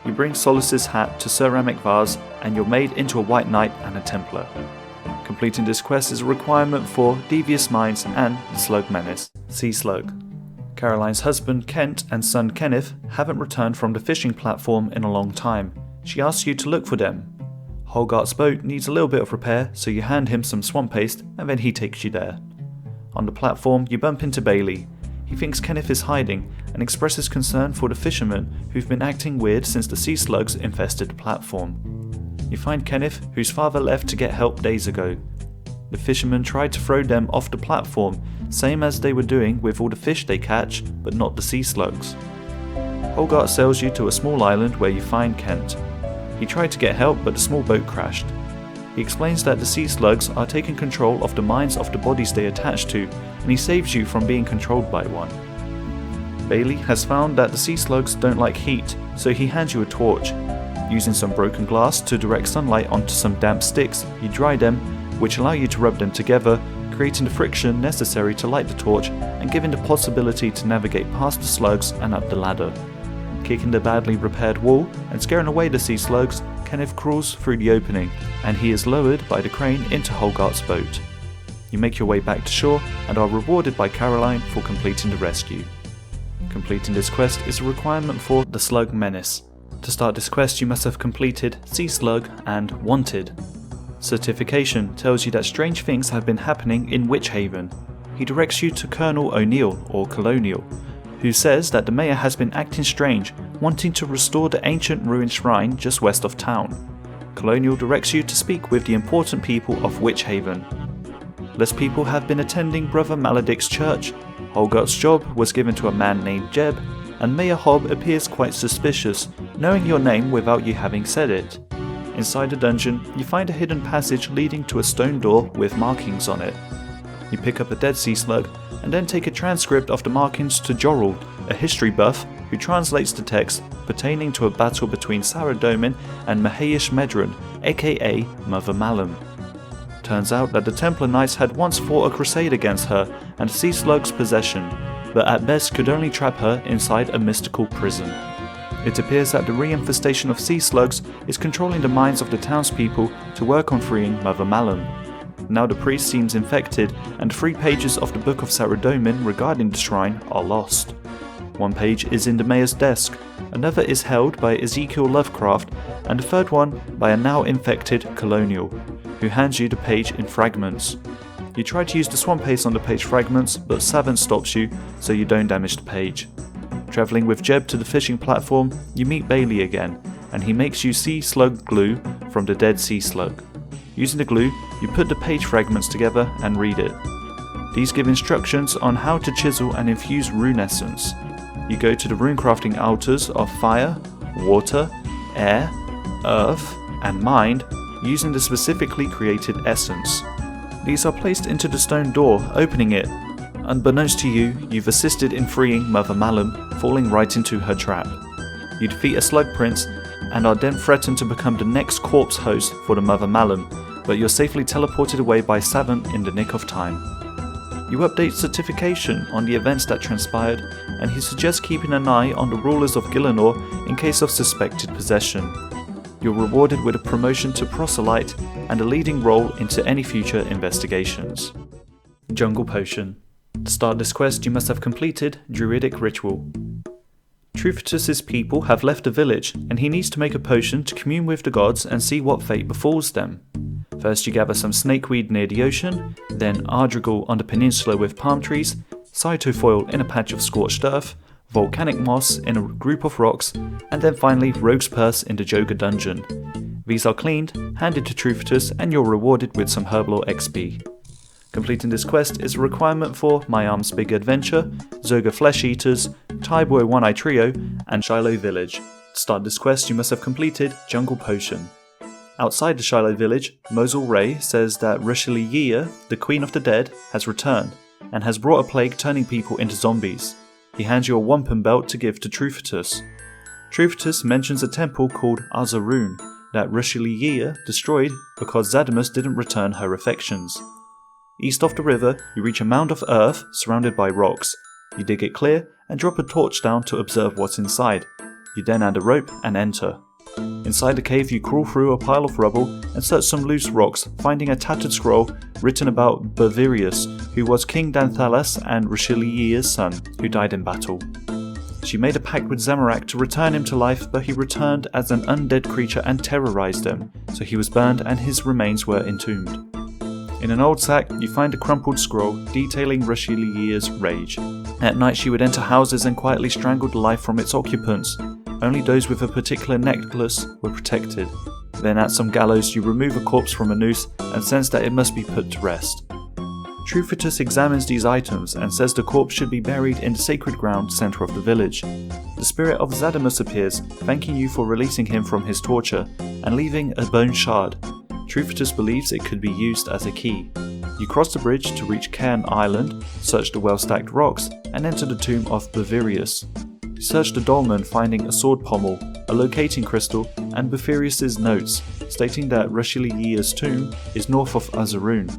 You bring Solus's hat to Ceramic Vase, and you're made into a White Knight and a Templar. Completing this quest is a requirement for Devious Minds and the Slug Menace. Sea Slug. Caroline's husband Kent and son Kenneth haven't returned from the fishing platform in a long time. She asks you to look for them. Holgart's boat needs a little bit of repair, so you hand him some swamp paste and then he takes you there. On the platform, you bump into Bailey. He thinks Kenneth is hiding and expresses concern for the fishermen who've been acting weird since the sea slugs infested the platform. You find Kenneth, whose father left to get help days ago. The fishermen tried to throw them off the platform, same as they were doing with all the fish they catch, but not the sea slugs. Holgart sails you to a small island where you find Kent. He tried to get help, but the small boat crashed. He explains that the sea slugs are taking control of the minds of the bodies they attach to, and he saves you from being controlled by one. Bailey has found that the sea slugs don't like heat, so he hands you a torch. Using some broken glass to direct sunlight onto some damp sticks, you dry them, which allow you to rub them together, creating the friction necessary to light the torch and giving the possibility to navigate past the slugs and up the ladder. Kicking the badly repaired wall and scaring away the sea slugs, Kenneth crawls through the opening, and he is lowered by the crane into Holgart's boat. You make your way back to shore and are rewarded by Caroline for completing the rescue. Completing this quest is a requirement for the Slug Menace. To start this quest you must have completed Sea Slug and Wanted. Certification tells you that strange things have been happening in Witchhaven. He directs you to Colonel O'Neill, or Colonial, who says that the mayor has been acting strange, wanting to restore the ancient ruined shrine just west of town. Colonial directs you to speak with the important people of Witchhaven. Less people have been attending Brother Maledict's church. Holgart's job was given to a man named Jeb, and Mayor Hobb appears quite suspicious, knowing your name without you having said it. Inside the dungeon, you find a hidden passage leading to a stone door with markings on it. You pick up a dead sea slug, and then take a transcript of the markings to Jorald, a history buff who translates the text pertaining to a battle between Saradomin and Mahaish Medrun, aka Mother Malum. Turns out that the Templar Knights had once fought a crusade against her and the sea slug's possession, but at best could only trap her inside a mystical prison. It appears that the reinfestation of sea slugs is controlling the minds of the townspeople to work on freeing Mother Malum. Now the priest seems infected, and 3 pages of the Book of Saradomin regarding the shrine are lost. 1 page is in the mayor's desk, another is held by Ezekiel Lovecraft, and the third one by a now infected Colonial, who hands you the page in fragments. You try to use the swamp paste on the page fragments, but Savant stops you so you don't damage the page. Travelling with Jeb to the fishing platform, you meet Bailey again, and he makes you sea slug glue from the dead sea slug. Using the glue, you put the page fragments together and read it. These give instructions on how to chisel and infuse rune essence. You go to the runecrafting altars of fire, water, air, earth, and mind, using the specifically created essence. These are placed into the stone door, opening it. Unbeknownst to you, you've assisted in freeing Mother Malum, falling right into her trap. You defeat a slug prince, and are then threatened to become the next corpse host for the Mother Malum, but you're safely teleported away by Savant in the nick of time. You update Certification on the events that transpired, and he suggests keeping an eye on the rulers of Gielinor in case of suspected possession. You're rewarded with a promotion to Proselyte and a leading role into any future investigations. Jungle Potion. To start this quest you must have completed Druidic Ritual. Trufitus's people have left the village, and he needs to make a potion to commune with the gods and see what fate befalls them. First you gather some snakeweed near the ocean, then Ardrigal on the peninsula with palm trees, cytofoil in a patch of scorched earth, volcanic moss in a group of rocks, and then finally Rogue's Purse in the Joga dungeon. These are cleaned, handed to Trufitus, and you're rewarded with some Herblore XP. Completing this quest is a requirement for My Arm's Big Adventure, Zoga Flesh Eaters, Tyboy One-Eye Trio, and Shiloh Village. To start this quest you must have completed Jungle Potion. Outside the Shiloh Village, Mosul Ray says that Rusheliyia, the Queen of the Dead, has returned, and has brought a plague turning people into zombies. He hands you a wampum belt to give to Trufitus. Trufitus mentions a temple called Azarun that Rusheliyia destroyed because Zadamus didn't return her affections. East of the river, you reach a mound of earth surrounded by rocks. You dig it clear and drop a torch down to observe what's inside. You then add a rope and enter. Inside the cave you crawl through a pile of rubble and search some loose rocks, finding a tattered scroll written about Bavirius, who was King Danthalas and Rusheliyya's son, who died in battle. She made a pact with Zamorak to return him to life, but he returned as an undead creature and terrorized them, so he was burned and his remains were entombed. In an old sack, you find a crumpled scroll detailing Rusheliyya's rage. At night she would enter houses and quietly strangle the life from its occupants. Only those with a particular necklace were protected. Then at some gallows you remove a corpse from a noose and sense that it must be put to rest. Trufitus examines these items and says the corpse should be buried in the sacred ground centre of the village. The spirit of Zadamus appears, thanking you for releasing him from his torture, and leaving a bone shard. Trufitus believes it could be used as a key. You cross the bridge to reach Cairn Island, search the well-stacked rocks, and enter the tomb of Bavirius. You search the dolmen, finding a sword pommel, a locating crystal, and Bavirius's notes, stating that Rusheliyya's tomb is north of Azarun.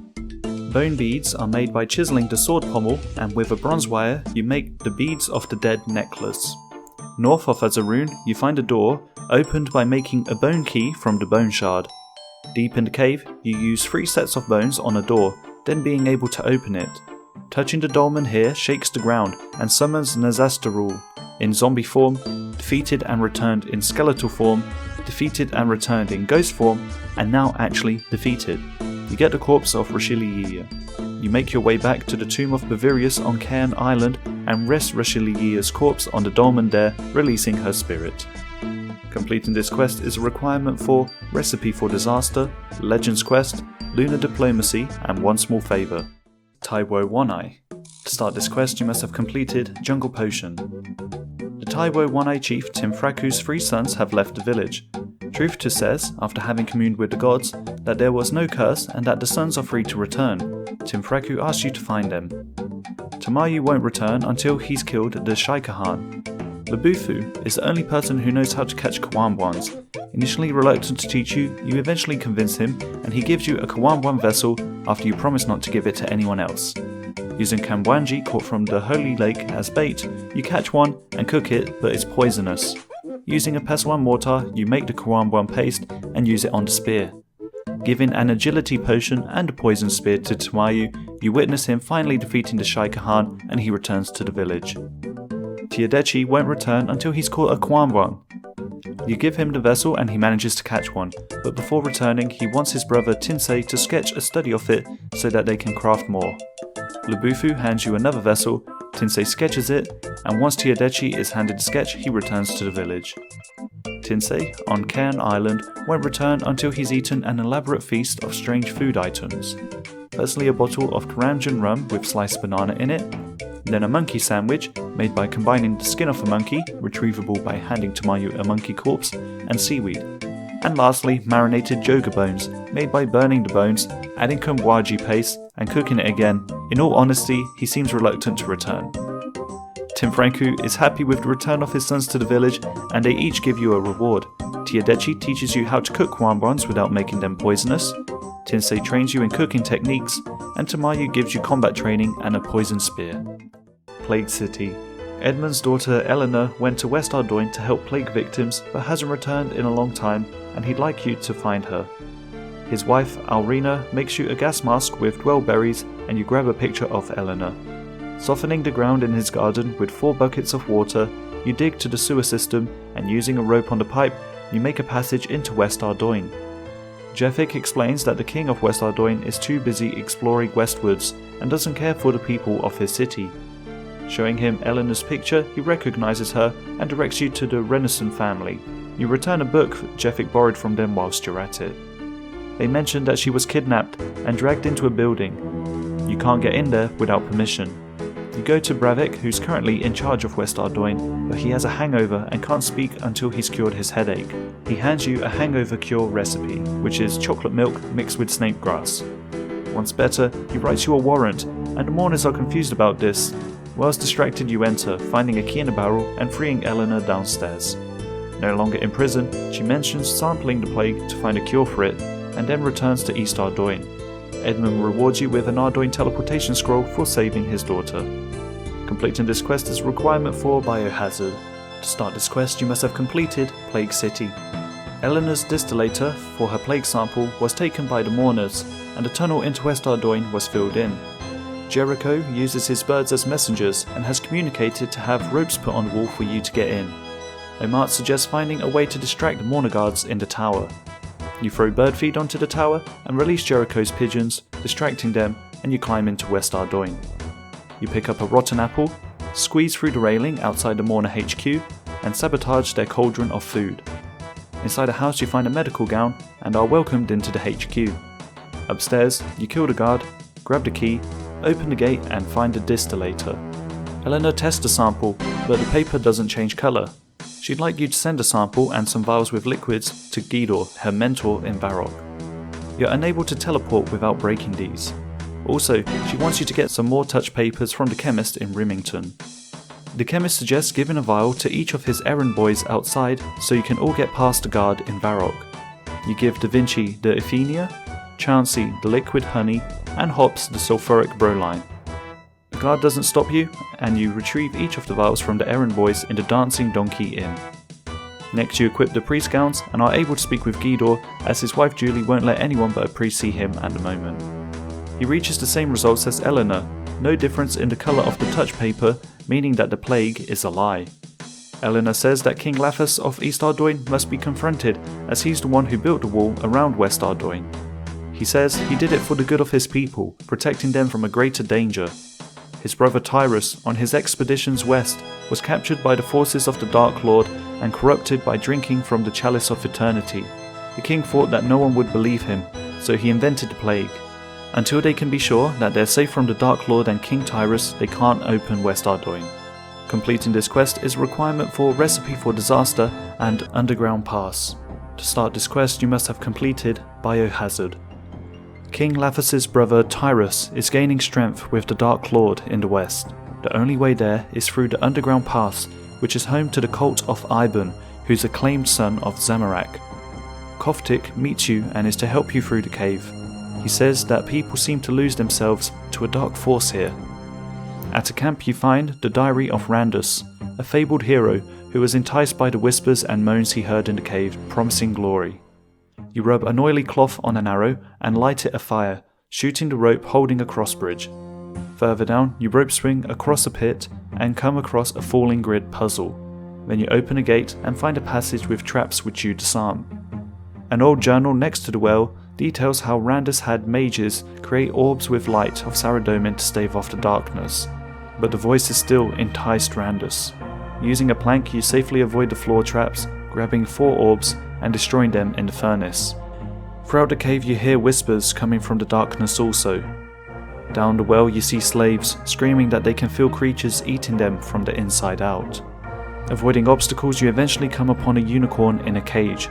Bone beads are made by chiselling the sword pommel, and with a bronze wire you make the beads of the dead necklace. North of Hazeel, you find a door, opened by making a bone key from the bone shard. Deep in the cave, you use 3 sets of bones on a door, then being able to open it. Touching the dolmen here shakes the ground and summons Nazastarul, in zombie form, defeated and returned in skeletal form, defeated and returned in ghost form, and now actually defeated. You get the corpse of Rashiliya. You make your way back to the tomb of Bavarius on Cairn Island and rest Rashiliya's corpse on the dolmen there, releasing her spirit. Completing this quest is a requirement for Recipe for Disaster, Legends Quest, Lunar Diplomacy, and one small favour. Taiwo One-Eye. To start this quest you must have completed Jungle Potion. The Taiwo One-Eye chief Timfraku's 3 sons have left the village. Truth says, after having communed with the gods, that there was no curse and that the sons are free to return. Timfraku asks you to find them. Tamayu won't return until he's killed the Shaikahan. Labufu is the only person who knows how to catch Kawambwans. Initially reluctant to teach you, you eventually convince him and he gives you a Kawambwan vessel after you promise not to give it to anyone else. Using Kambwanji caught from the Holy Lake as bait, you catch one and cook it, but it's poisonous. Using a Peswan mortar, you make the Kawambwan paste and use it on the spear. Giving an agility potion and a poison spear to Tamayu, you witness him finally defeating the Shaikahan and he returns to the village. Tiodechi won't return until he's caught a Kawambwan. You give him the vessel and he manages to catch one, but before returning he wants his brother Tinsei to sketch a study of it so that they can craft more. Labufu hands you another vessel, Tinsei sketches it, and once Tiodechi is handed the sketch he returns to the village. Tinsei, on Cairn Island, won't return until he's eaten an elaborate feast of strange food items. Firstly a bottle of Karamjan rum with sliced banana in it, then a monkey sandwich made by combining the skin of a monkey, retrievable by handing Tamayu a monkey corpse, and seaweed. And lastly, marinated joga bones, made by burning the bones, adding kambwaji paste, and cooking it again. In all honesty, he seems reluctant to return. Timfraku is happy with the return of his sons to the village, and they each give you a reward. Tiodechi teaches you how to cook Kawambwans without making them poisonous, Tinsei trains you in cooking techniques, and Tamayu gives you combat training and a poison spear. Plague City. Edmund's daughter Eleanor went to West Ardoin to help plague victims but hasn't returned in a long time and he'd like you to find her. His wife Alrina makes you a gas mask with dwell berries and you grab a picture of Eleanor. Softening the ground in his garden with 4 buckets of water, you dig to the sewer system and using a rope on the pipe, you make a passage into West Ardoin. Jeffik explains that the king of West Ardoin is too busy exploring westwards and doesn't care for the people of his city. Showing him Eleanor's picture, he recognizes her and directs you to the Renison family. You return a book Jeffik borrowed from them whilst you're at it. They mention that she was kidnapped and dragged into a building. You can't get in there without permission. You go to Bravik, who's currently in charge of West Ardoin, but he has a hangover and can't speak until he's cured his headache. He hands you a hangover cure recipe, which is chocolate milk mixed with snake grass. Once better, he writes you a warrant, and the mourners are confused about this. Whilst distracted you enter, finding a key in a barrel and freeing Eleanor downstairs. No longer in prison, she mentions sampling the plague to find a cure for it, and then returns to East Ardoin. Edmund rewards you with an Ardoin teleportation scroll for saving his daughter. Completing this quest is a requirement for Biohazard. To start this quest you must have completed Plague City. Eleanor's distillator for her plague sample was taken by the mourners, and a tunnel into West Ardoin was filled in. Jericho uses his birds as messengers and has communicated to have ropes put on the wall for you to get in. Omart suggests finding a way to distract the mourner guards in the tower. You throw bird feed onto the tower and release Jericho's pigeons, distracting them, and you climb into West Ardoin. You pick up a rotten apple, squeeze through the railing outside the mourner HQ, and sabotage their cauldron of food. Inside a house you find a medical gown and are welcomed into the HQ. Upstairs, you kill the guard, grab the key, open the gate and find a distillator. Eleanor tests the sample, but the paper doesn't change colour. She'd like you to send a sample and some vials with liquids to Gidor, her mentor in Varrock. You're unable to teleport without breaking these. Also, she wants you to get some more touch papers from the chemist in Rimington. The chemist suggests giving a vial to each of his errand boys outside so you can all get past the guard in Varrock. You give Da Vinci the Ephenia, Chansey the liquid honey, and Hops the sulfuric bromine. A guard doesn't stop you, and you retrieve each of the vials from the errand boys in the Dancing Donkey Inn. Next you equip the priest gowns and are able to speak with Ghidorah, as his wife Julie won't let anyone but a priest see him at the moment. He reaches the same results as Eleanor, no difference in the colour of the touch paper, meaning that the plague is a lie. Eleanor says that King Lathas of East Ardoin must be confronted, as he's the one who built the wall around West Ardoin. He says he did it for the good of his people, protecting them from a greater danger. His brother Tyrus, on his expeditions west, was captured by the forces of the Dark Lord and corrupted by drinking from the Chalice of Eternity. The king thought that no one would believe him, so he invented the plague. Until they can be sure that they're safe from the Dark Lord and King Tyrus, they can't open West Ardoin. Completing this quest is a requirement for Recipe for Disaster and Underground Pass. To start this quest you must have completed Biohazard. King Lathas' brother Tyrus is gaining strength with the Dark Lord in the west. The only way there is through the Underground Pass, which is home to the cult of Iban, who's a claimed son of Zamorak. Koftik meets you and is to help you through the cave. He says that people seem to lose themselves to a dark force here. At a camp you find the diary of Randus, a fabled hero who was enticed by the whispers and moans he heard in the cave, promising glory. You rub an oily cloth on an arrow and light it afire, shooting the rope holding a cross bridge. Further down, you rope swing across a pit and come across a falling grid puzzle. Then you open a gate and find a passage with traps which you disarm. An old journal next to the well details how Randus had mages create orbs with light of Saradomin to stave off the darkness. But the voices still enticed Randus. Using a plank you safely avoid the floor traps, grabbing 4 orbs and destroying them in the furnace. Throughout the cave you hear whispers coming from the darkness also. Down the well you see slaves screaming that they can feel creatures eating them from the inside out. Avoiding obstacles you eventually come upon a unicorn in a cage.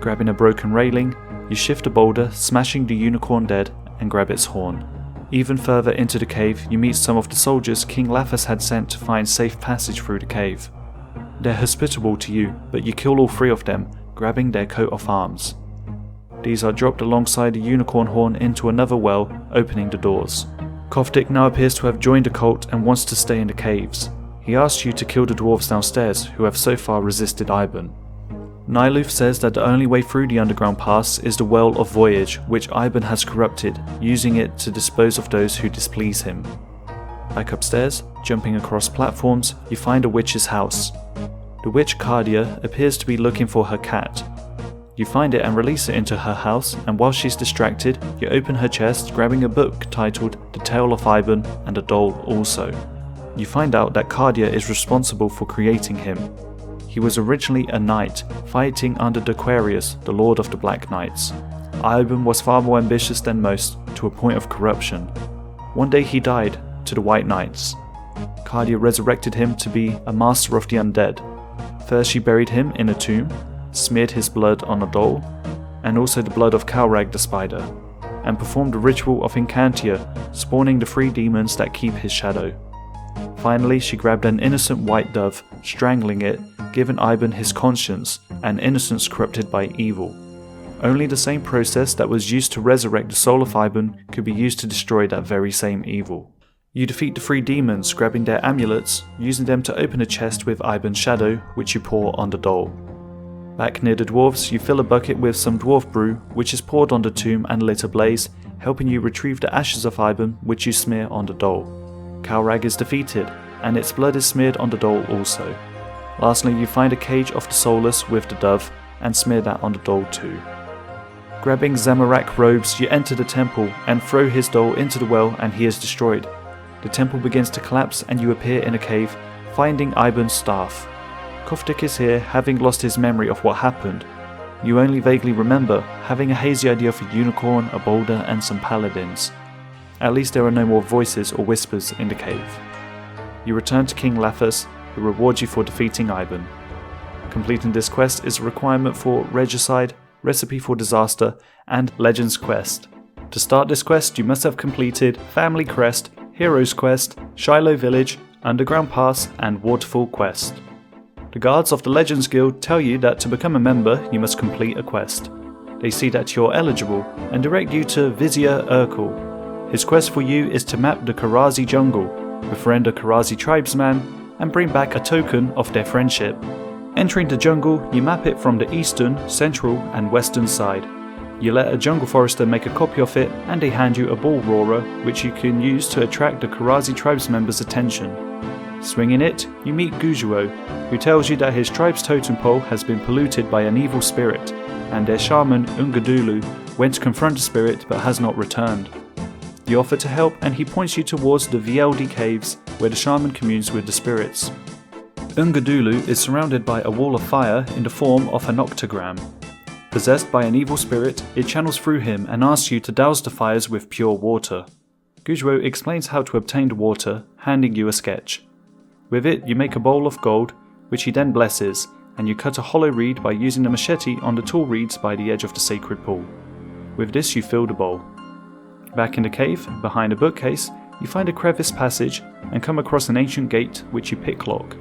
Grabbing a broken railing, you shift a boulder, smashing the unicorn dead, and grab its horn. Even further into the cave you meet some of the soldiers King Lathas had sent to find safe passage through the cave. They're hospitable to you, but you kill all 3 of them, grabbing their coat of arms. These are dropped alongside the unicorn horn into another well, opening the doors. Koftik now appears to have joined the cult and wants to stay in the caves. He asks you to kill the dwarves downstairs, who have so far resisted Iban. Nyluth says that the only way through the underground pass is the Well of Voyage, which Iban has corrupted, using it to dispose of those who displease him. Back upstairs, jumping across platforms, you find a witch's house. The witch Cardia appears to be looking for her cat. You find it and release it into her house, and while she's distracted, you open her chest, grabbing a book titled The Tale of Iban and a doll also. You find out that Cardia is responsible for creating him. He was originally a knight, fighting under Dequarius, the Lord of the Black Knights. Iban was far more ambitious than most, to a point of corruption. One day he died to the White Knights. Cardia resurrected him to be a master of the undead. First she buried him in a tomb, smeared his blood on a doll, and also the blood of Kalrag the spider, and performed the ritual of Incantia, spawning the 3 demons that keep his shadow. Finally she grabbed an innocent white dove, strangling it, giving Iban his conscience, and innocence corrupted by evil. Only the same process that was used to resurrect the soul of Iban could be used to destroy that very same evil. You defeat the 3 demons, grabbing their amulets, using them to open a chest with Iban's shadow, which you pour on the doll. Back near the dwarves, you fill a bucket with some dwarf brew, which is poured on the tomb and lit ablaze, helping you retrieve the ashes of Iban, which you smear on the doll. Kalrag is defeated, and its blood is smeared on the doll also. Lastly, you find a cage of the soulless with the dove, and smear that on the doll too. Grabbing Zamorak robes, you enter the temple and throw his doll into the well, and he is destroyed. The temple begins to collapse and you appear in a cave, finding Iban's staff. Koftik is here, having lost his memory of what happened. You only vaguely remember having a hazy idea of a unicorn, a boulder, and some paladins. At least there are no more voices or whispers in the cave. You return to King Lathas, who rewards you for defeating Iban. Completing this quest is a requirement for Regicide, Recipe for Disaster, and Legends Quest. To start this quest you must have completed Family Crest, Heroes Quest, Shiloh Village, Underground Pass, and Waterfall Quest. The guards of the Legends Guild tell you that to become a member you must complete a quest. They see that you're eligible and direct you to Vizier Urkel. His quest for you is to map the Karazi jungle, befriend a Karazi tribesman, and bring back a token of their friendship. Entering the jungle, you map it from the eastern, central and western side. You let a jungle forester make a copy of it, and they hand you a ball roarer which you can use to attract the Karazi tribes members' attention. Swinging it, you meet Gujuo, who tells you that his tribe's totem pole has been polluted by an evil spirit, and their shaman Ungadulu went to confront the spirit but has not returned. You offer to help, and he points you towards the VLD caves where the shaman communes with the spirits. Ungadulu is surrounded by a wall of fire in the form of an octagram. Possessed by an evil spirit, it channels through him and asks you to douse the fires with pure water. Gujuo explains how to obtain the water, handing you a sketch. With it, you make a bowl of gold, which he then blesses, and you cut a hollow reed by using the machete on the tall reeds by the edge of the sacred pool. With this, you fill the bowl. Back in the cave, behind a bookcase, you find a crevice passage and come across an ancient gate which you picklock.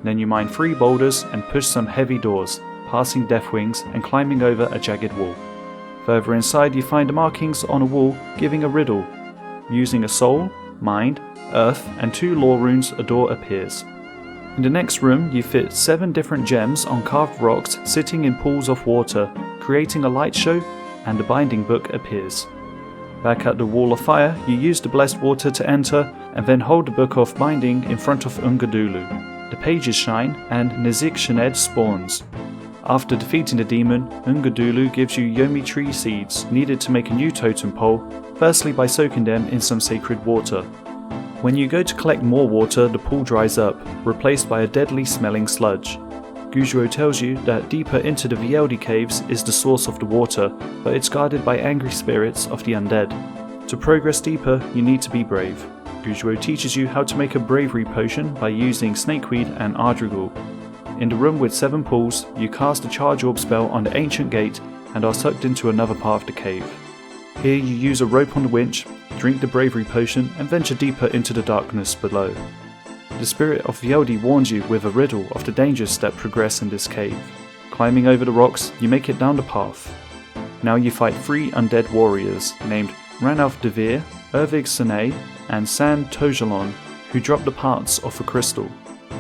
Then you mine 3 boulders and push some heavy doors, passing deathwings and climbing over a jagged wall. Further inside, you find the markings on a wall giving a riddle. Using a soul, mind, earth and 2 lore runes, a door appears. In the next room, you fit 7 different gems on carved rocks sitting in pools of water, creating a light show, and a binding book appears. Back at the wall of fire, you use the blessed water to enter, and then hold the book of binding in front of Ungadulu. The pages shine, and Nizik spawns. After defeating the demon, Ungadulu gives you Yomi tree seeds needed to make a new totem pole, firstly by soaking them in some sacred water. When you go to collect more water, the pool dries up, replaced by a deadly smelling sludge. Gujuo tells you that deeper into the VLD caves is the source of the water, but it's guarded by angry spirits of the undead. To progress deeper, you need to be brave. Gujuo teaches you how to make a bravery potion by using snakeweed and ardrigul. In the room with 7 pools, you cast a charge orb spell on the ancient gate and are sucked into another part of the cave. Here you use a rope on the winch, drink the bravery potion and venture deeper into the darkness below. The spirit of VLD warns you with a riddle of the dangers that progress in this cave. Climbing over the rocks, you make it down the path. Now you fight 3 undead warriors named Ranulf Devere, Ervig Sene and San Tojalon, who drop the parts of a crystal.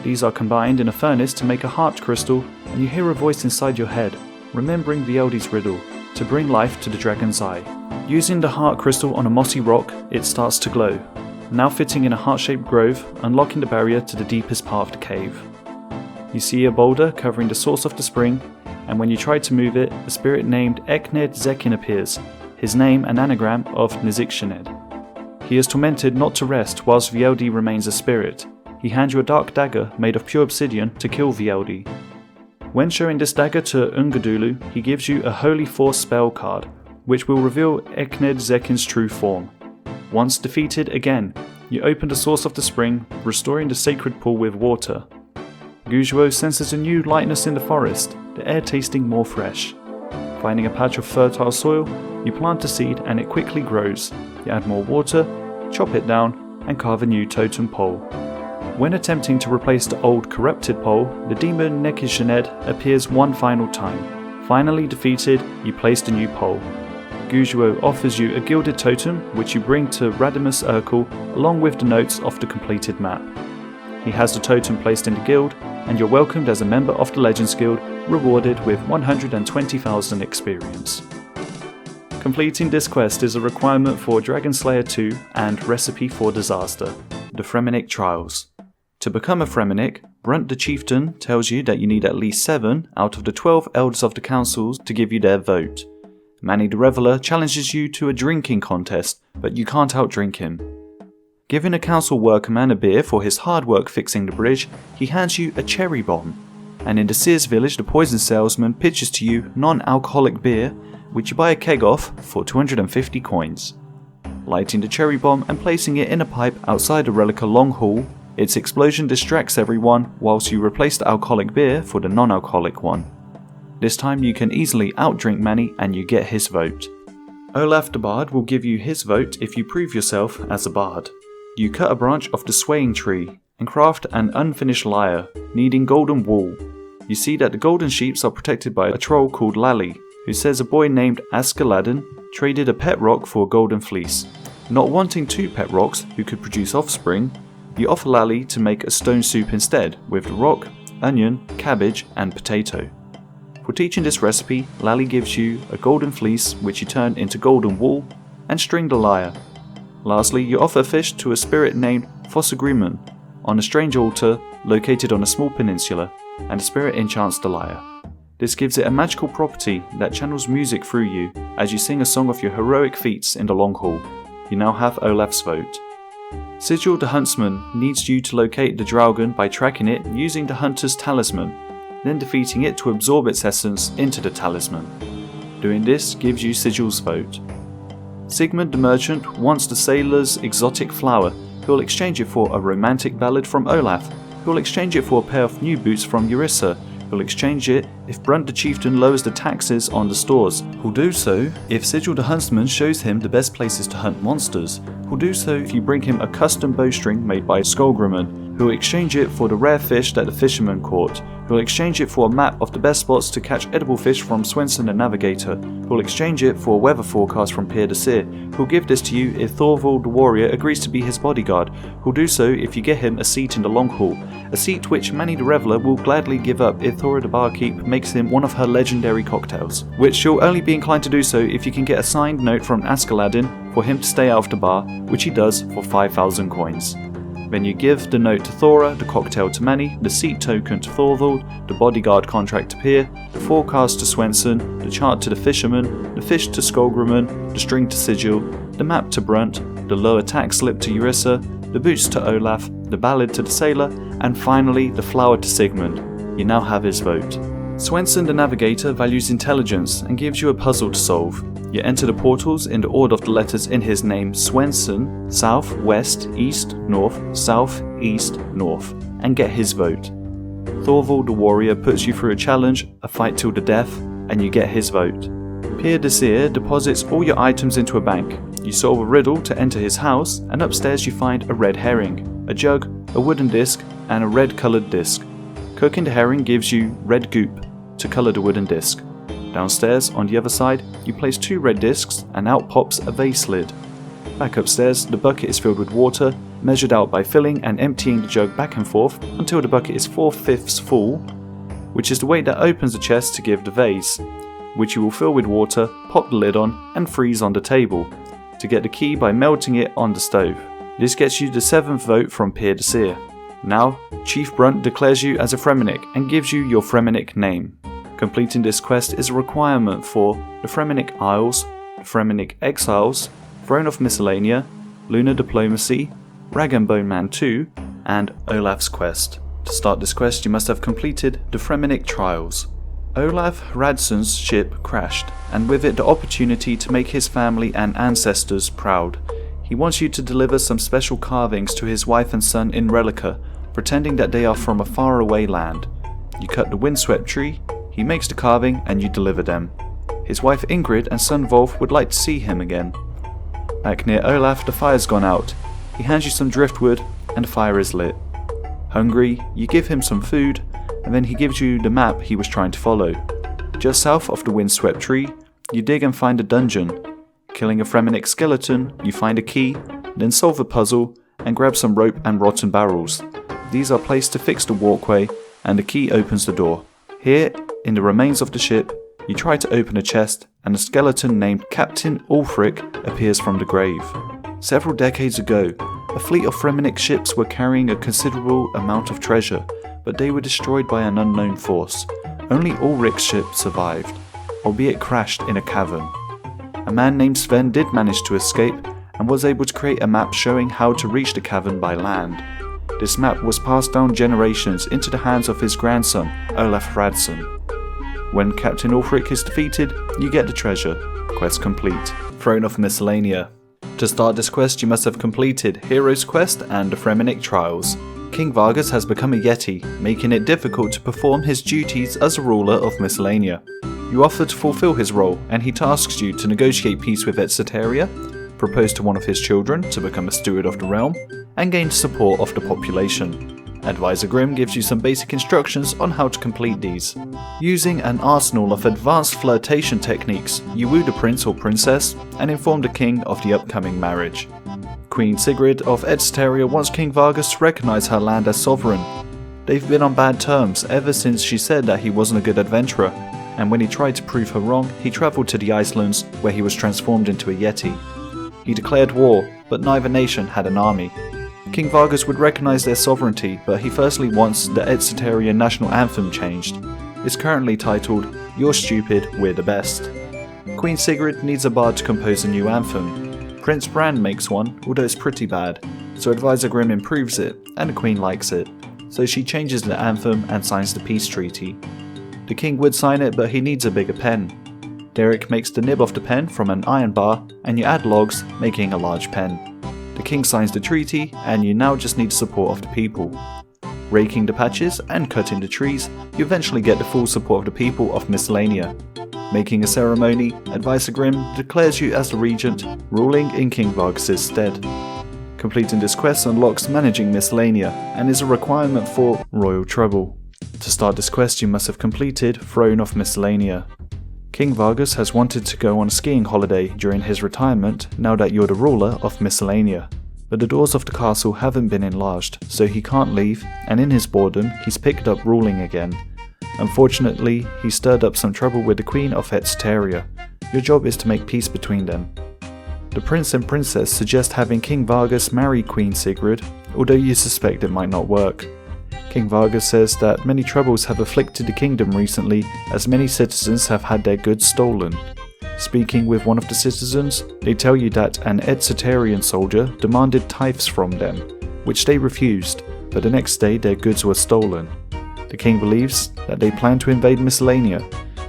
These are combined in a furnace to make a heart crystal, and you hear a voice inside your head, remembering VLD's riddle, to bring life to the dragon's eye. Using the heart crystal on a mossy rock, it starts to glow, now fitting in a heart-shaped grove, unlocking the barrier to the deepest part of the cave. You see a boulder covering the source of the spring, and when you try to move it, a spirit named Ekned Zekin appears, his name an anagram of Nizik. He is tormented not to rest whilst VLD remains a spirit. He hands you a dark dagger made of pure obsidian to kill VLD. When showing this dagger to Ungadulu, he gives you a Holy Force spell card, which will reveal Ekned Zekin's true form. Once defeated again, you open the source of the spring, restoring the sacred pool with water. Gujuo senses a new lightness in the forest, the air tasting more fresh. Finding a patch of fertile soil, you plant a seed and it quickly grows. You add more water, chop it down, and carve a new totem pole. When attempting to replace the old corrupted pole, the demon Nekishened appears one final time. Finally defeated, you place the new pole. Gujuo offers you a gilded totem, which you bring to Radimus Urkel along with the notes of the completed map. He has the totem placed in the guild, and you're welcomed as a member of the Legends Guild, rewarded with 120,000 experience. Completing this quest is a requirement for Dragon Slayer 2 and Recipe for Disaster, the Fremennik Trials. To become a Fremennik, Brunt the Chieftain tells you that you need at least 7 out of the 12 Elders of the Councils to give you their vote. Manny the Reveler challenges you to a drinking contest, but you can't outdrink him. Giving a council workman a beer for his hard work fixing the bridge, he hands you a cherry bomb. And in the Sears village, the poison salesman pitches to you non-alcoholic beer, which you buy a keg of for 250 coins. Lighting the cherry bomb and placing it in a pipe outside the Relica Long Hall, its explosion distracts everyone whilst you replace the alcoholic beer for the non-alcoholic one. This time you can easily outdrink Manny and you get his vote. Olaf the Bard will give you his vote if you prove yourself as a bard. You cut a branch of the swaying tree and craft an unfinished lyre, needing golden wool. You see that the golden sheeps are protected by a troll called Lally, who says a boy named Askeladdin traded a pet rock for a golden fleece. Not wanting 2 pet rocks who could produce offspring, You offer Lally to make a stone soup instead, with rock, onion, cabbage and potato. For teaching this recipe, Lally gives you a golden fleece which you turn into golden wool, and stringed a lyre. Lastly, you offer fish to a spirit named Fossagriman on a strange altar located on a small peninsula, and the spirit enchants the lyre. This gives it a magical property that channels music through you as you sing a song of your heroic feats in the long haul. You now have Olaf's vote. Sigil the Huntsman needs you to locate the Dragon by tracking it using the Hunter's Talisman, then defeating it to absorb its essence into the talisman. Doing this gives you Sigil's vote. Sigmund the Merchant wants the sailor's exotic flower, who will exchange it for a romantic ballad from Olaf, who will exchange it for a pair of new boots from Eurissa, who will exchange it if Brunt the Chieftain lowers the taxes on the stores, who'll do so if Sigil the Huntsman shows him the best places to hunt monsters, who'll do so if you bring him a custom bowstring made by Skullgrimman, who will exchange it for the rare fish that the fisherman caught, who will exchange it for a map of the best spots to catch edible fish from Swenson the Navigator, who will exchange it for a weather forecast from Pierre de Seer, who'll give this to you if Thorvald the Warrior agrees to be his bodyguard, who'll do so if you get him a seat in the Long Hall, a seat which Manny the Reveler will gladly give up if Thora the Barkeep makes him one of her legendary cocktails, which she'll only be inclined to do so if you can get a signed note from Askeladdin for him to stay out of the bar, which he does for 5,000 coins. Then you give the note to Thora, the cocktail to Manny, the seat token to Thorvald, the bodyguard contract to Pier, the forecast to Swenson, the chart to the fisherman, the fish to Skullgrimman, the string to Sigil, the map to Brunt, the lower tax slip to Eurissa, the boots to Olaf, the ballad to the sailor, and finally the flower to Sigmund. You now have his vote. Swenson the Navigator values intelligence and gives you a puzzle to solve. You enter the portals in the order of the letters in his name: Swenson, south, west, east, north, south, east, north, and get his vote. Thorvald the Warrior puts you through a challenge, a fight till the death, and you get his vote. Pierre de Seer deposits all your items into a bank. You solve a riddle to enter his house, and upstairs you find a red herring, a jug, a wooden disc, and a red coloured disc. Cooking the herring gives you red goop to colour the wooden disc. Downstairs, on the other side, you place 2 red discs and out pops a vase lid. Back upstairs, the bucket is filled with water, measured out by filling and emptying the jug back and forth until the bucket is 4/5 full, which is the weight that opens the chest to give the vase, which you will fill with water, pop the lid on, and freeze on the table, to get the key by melting it on the stove. This gets you the 7th vote from Pierre de Seer. Now, Chief Brunt declares you as a Fremennik and gives you your Fremennik name. Completing this quest is a requirement for the Fremennik Isles, the Fremennik Exiles, Throne of Miscellania, Lunar Diplomacy, Rag and Bone Man 2, and Olaf's Quest. To start this quest, you must have completed the Fremennik Trials. Olaf Radson's ship crashed, and with it the opportunity to make his family and ancestors proud. He wants you to deliver some special carvings to his wife and son in Relica, pretending that they are from a faraway land. You cut the windswept tree, he makes the carving, and you deliver them. His wife Ingrid and son Wolf would like to see him again. Back near Olaf, the fire's gone out. He hands you some driftwood, and the fire is lit. Hungry, you give him some food, and then he gives you the map he was trying to follow. Just south of the windswept tree, you dig and find a dungeon. Killing a Fremennik skeleton, you find a key, then solve a puzzle, and grab some rope and rotten barrels. These are placed to fix the walkway, and the key opens the door. Here, in the remains of the ship, you try to open a chest, and a skeleton named Captain Ulfric appears from the grave. Several decades ago, a fleet of Fremennik ships were carrying a considerable amount of treasure, but they were destroyed by an unknown force. Only Ulric's ship survived, albeit crashed in a cavern. A man named Sven did manage to escape, and was able to create a map showing how to reach the cavern by land. This map was passed down generations into the hands of his grandson, Olaf Radson. When Captain Ulfric is defeated, you get the treasure. Quest complete. Throne of Miscellania. To start this quest, you must have completed Hero's Quest and the Fremennik Trials. King Vargas has become a Yeti, making it difficult to perform his duties as a ruler of Miscellania. You offer to fulfill his role, and he tasks you to negotiate peace with Etceteria, propose to one of his children to become a steward of the realm, and gain support of the population. Advisor Grimm gives you some basic instructions on how to complete these. Using an arsenal of advanced flirtation techniques, you woo the prince or princess and inform the king of the upcoming marriage. Queen Sigrid of Edsteria wants King Vargas to recognise her land as sovereign. They've been on bad terms ever since she said that he wasn't a good adventurer, and when he tried to prove her wrong, he travelled to the Icelands where he was transformed into a Yeti. He declared war, but neither nation had an army. King Vargas would recognise their sovereignty, but he firstly wants the Edsteria national anthem changed. It's currently titled, "You're Stupid, We're the Best." Queen Sigrid needs a bard to compose a new anthem. Prince Brand makes one, although it's pretty bad, so Advisor Grimm improves it, and the Queen likes it, so she changes the anthem and signs the peace treaty. The King would sign it, but he needs a bigger pen. Doric makes the nib of the pen from an iron bar, and you add logs, making a large pen. The King signs the treaty, and you now just need the support of the people. Raking the patches and cutting the trees, you eventually get the full support of the people of Miscellania. Making a ceremony, Advisor Grimm declares you as the regent, ruling in King Vargas' stead. Completing this quest unlocks managing Miscellania, and is a requirement for Royal Trouble. To start this quest you must have completed Throne of Miscellania. King Vargas has wanted to go on a skiing holiday during his retirement now that you're the ruler of Miscellania. But the doors of the castle haven't been enlarged, so he can't leave, and in his boredom he's picked up ruling again. Unfortunately, he stirred up some trouble with the Queen of Edsteria. Your job is to make peace between them. The Prince and Princess suggest having King Vargas marry Queen Sigrid, although you suspect it might not work. King Vargas says that many troubles have afflicted the kingdom recently, as many citizens have had their goods stolen. Speaking with one of the citizens, they tell you that an Edsteterian soldier demanded tithes from them, which they refused, but the next day their goods were stolen. The king believes that they plan to invade Miscellania,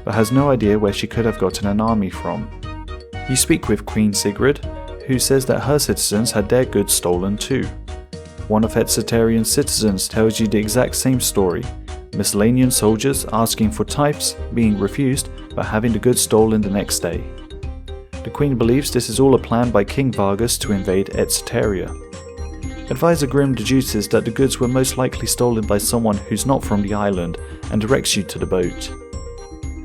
but has no idea where she could have gotten an army from. You speak with Queen Sigrid, who says that her citizens had their goods stolen too. One of Edsteterian's citizens tells you the exact same story. Miscellanean soldiers asking for tithes, being refused, but having the goods stolen the next day. The Queen believes this is all a plan by King Vargas to invade Edsteria. Advisor Grimm deduces that the goods were most likely stolen by someone who's not from the island and directs you to the boat.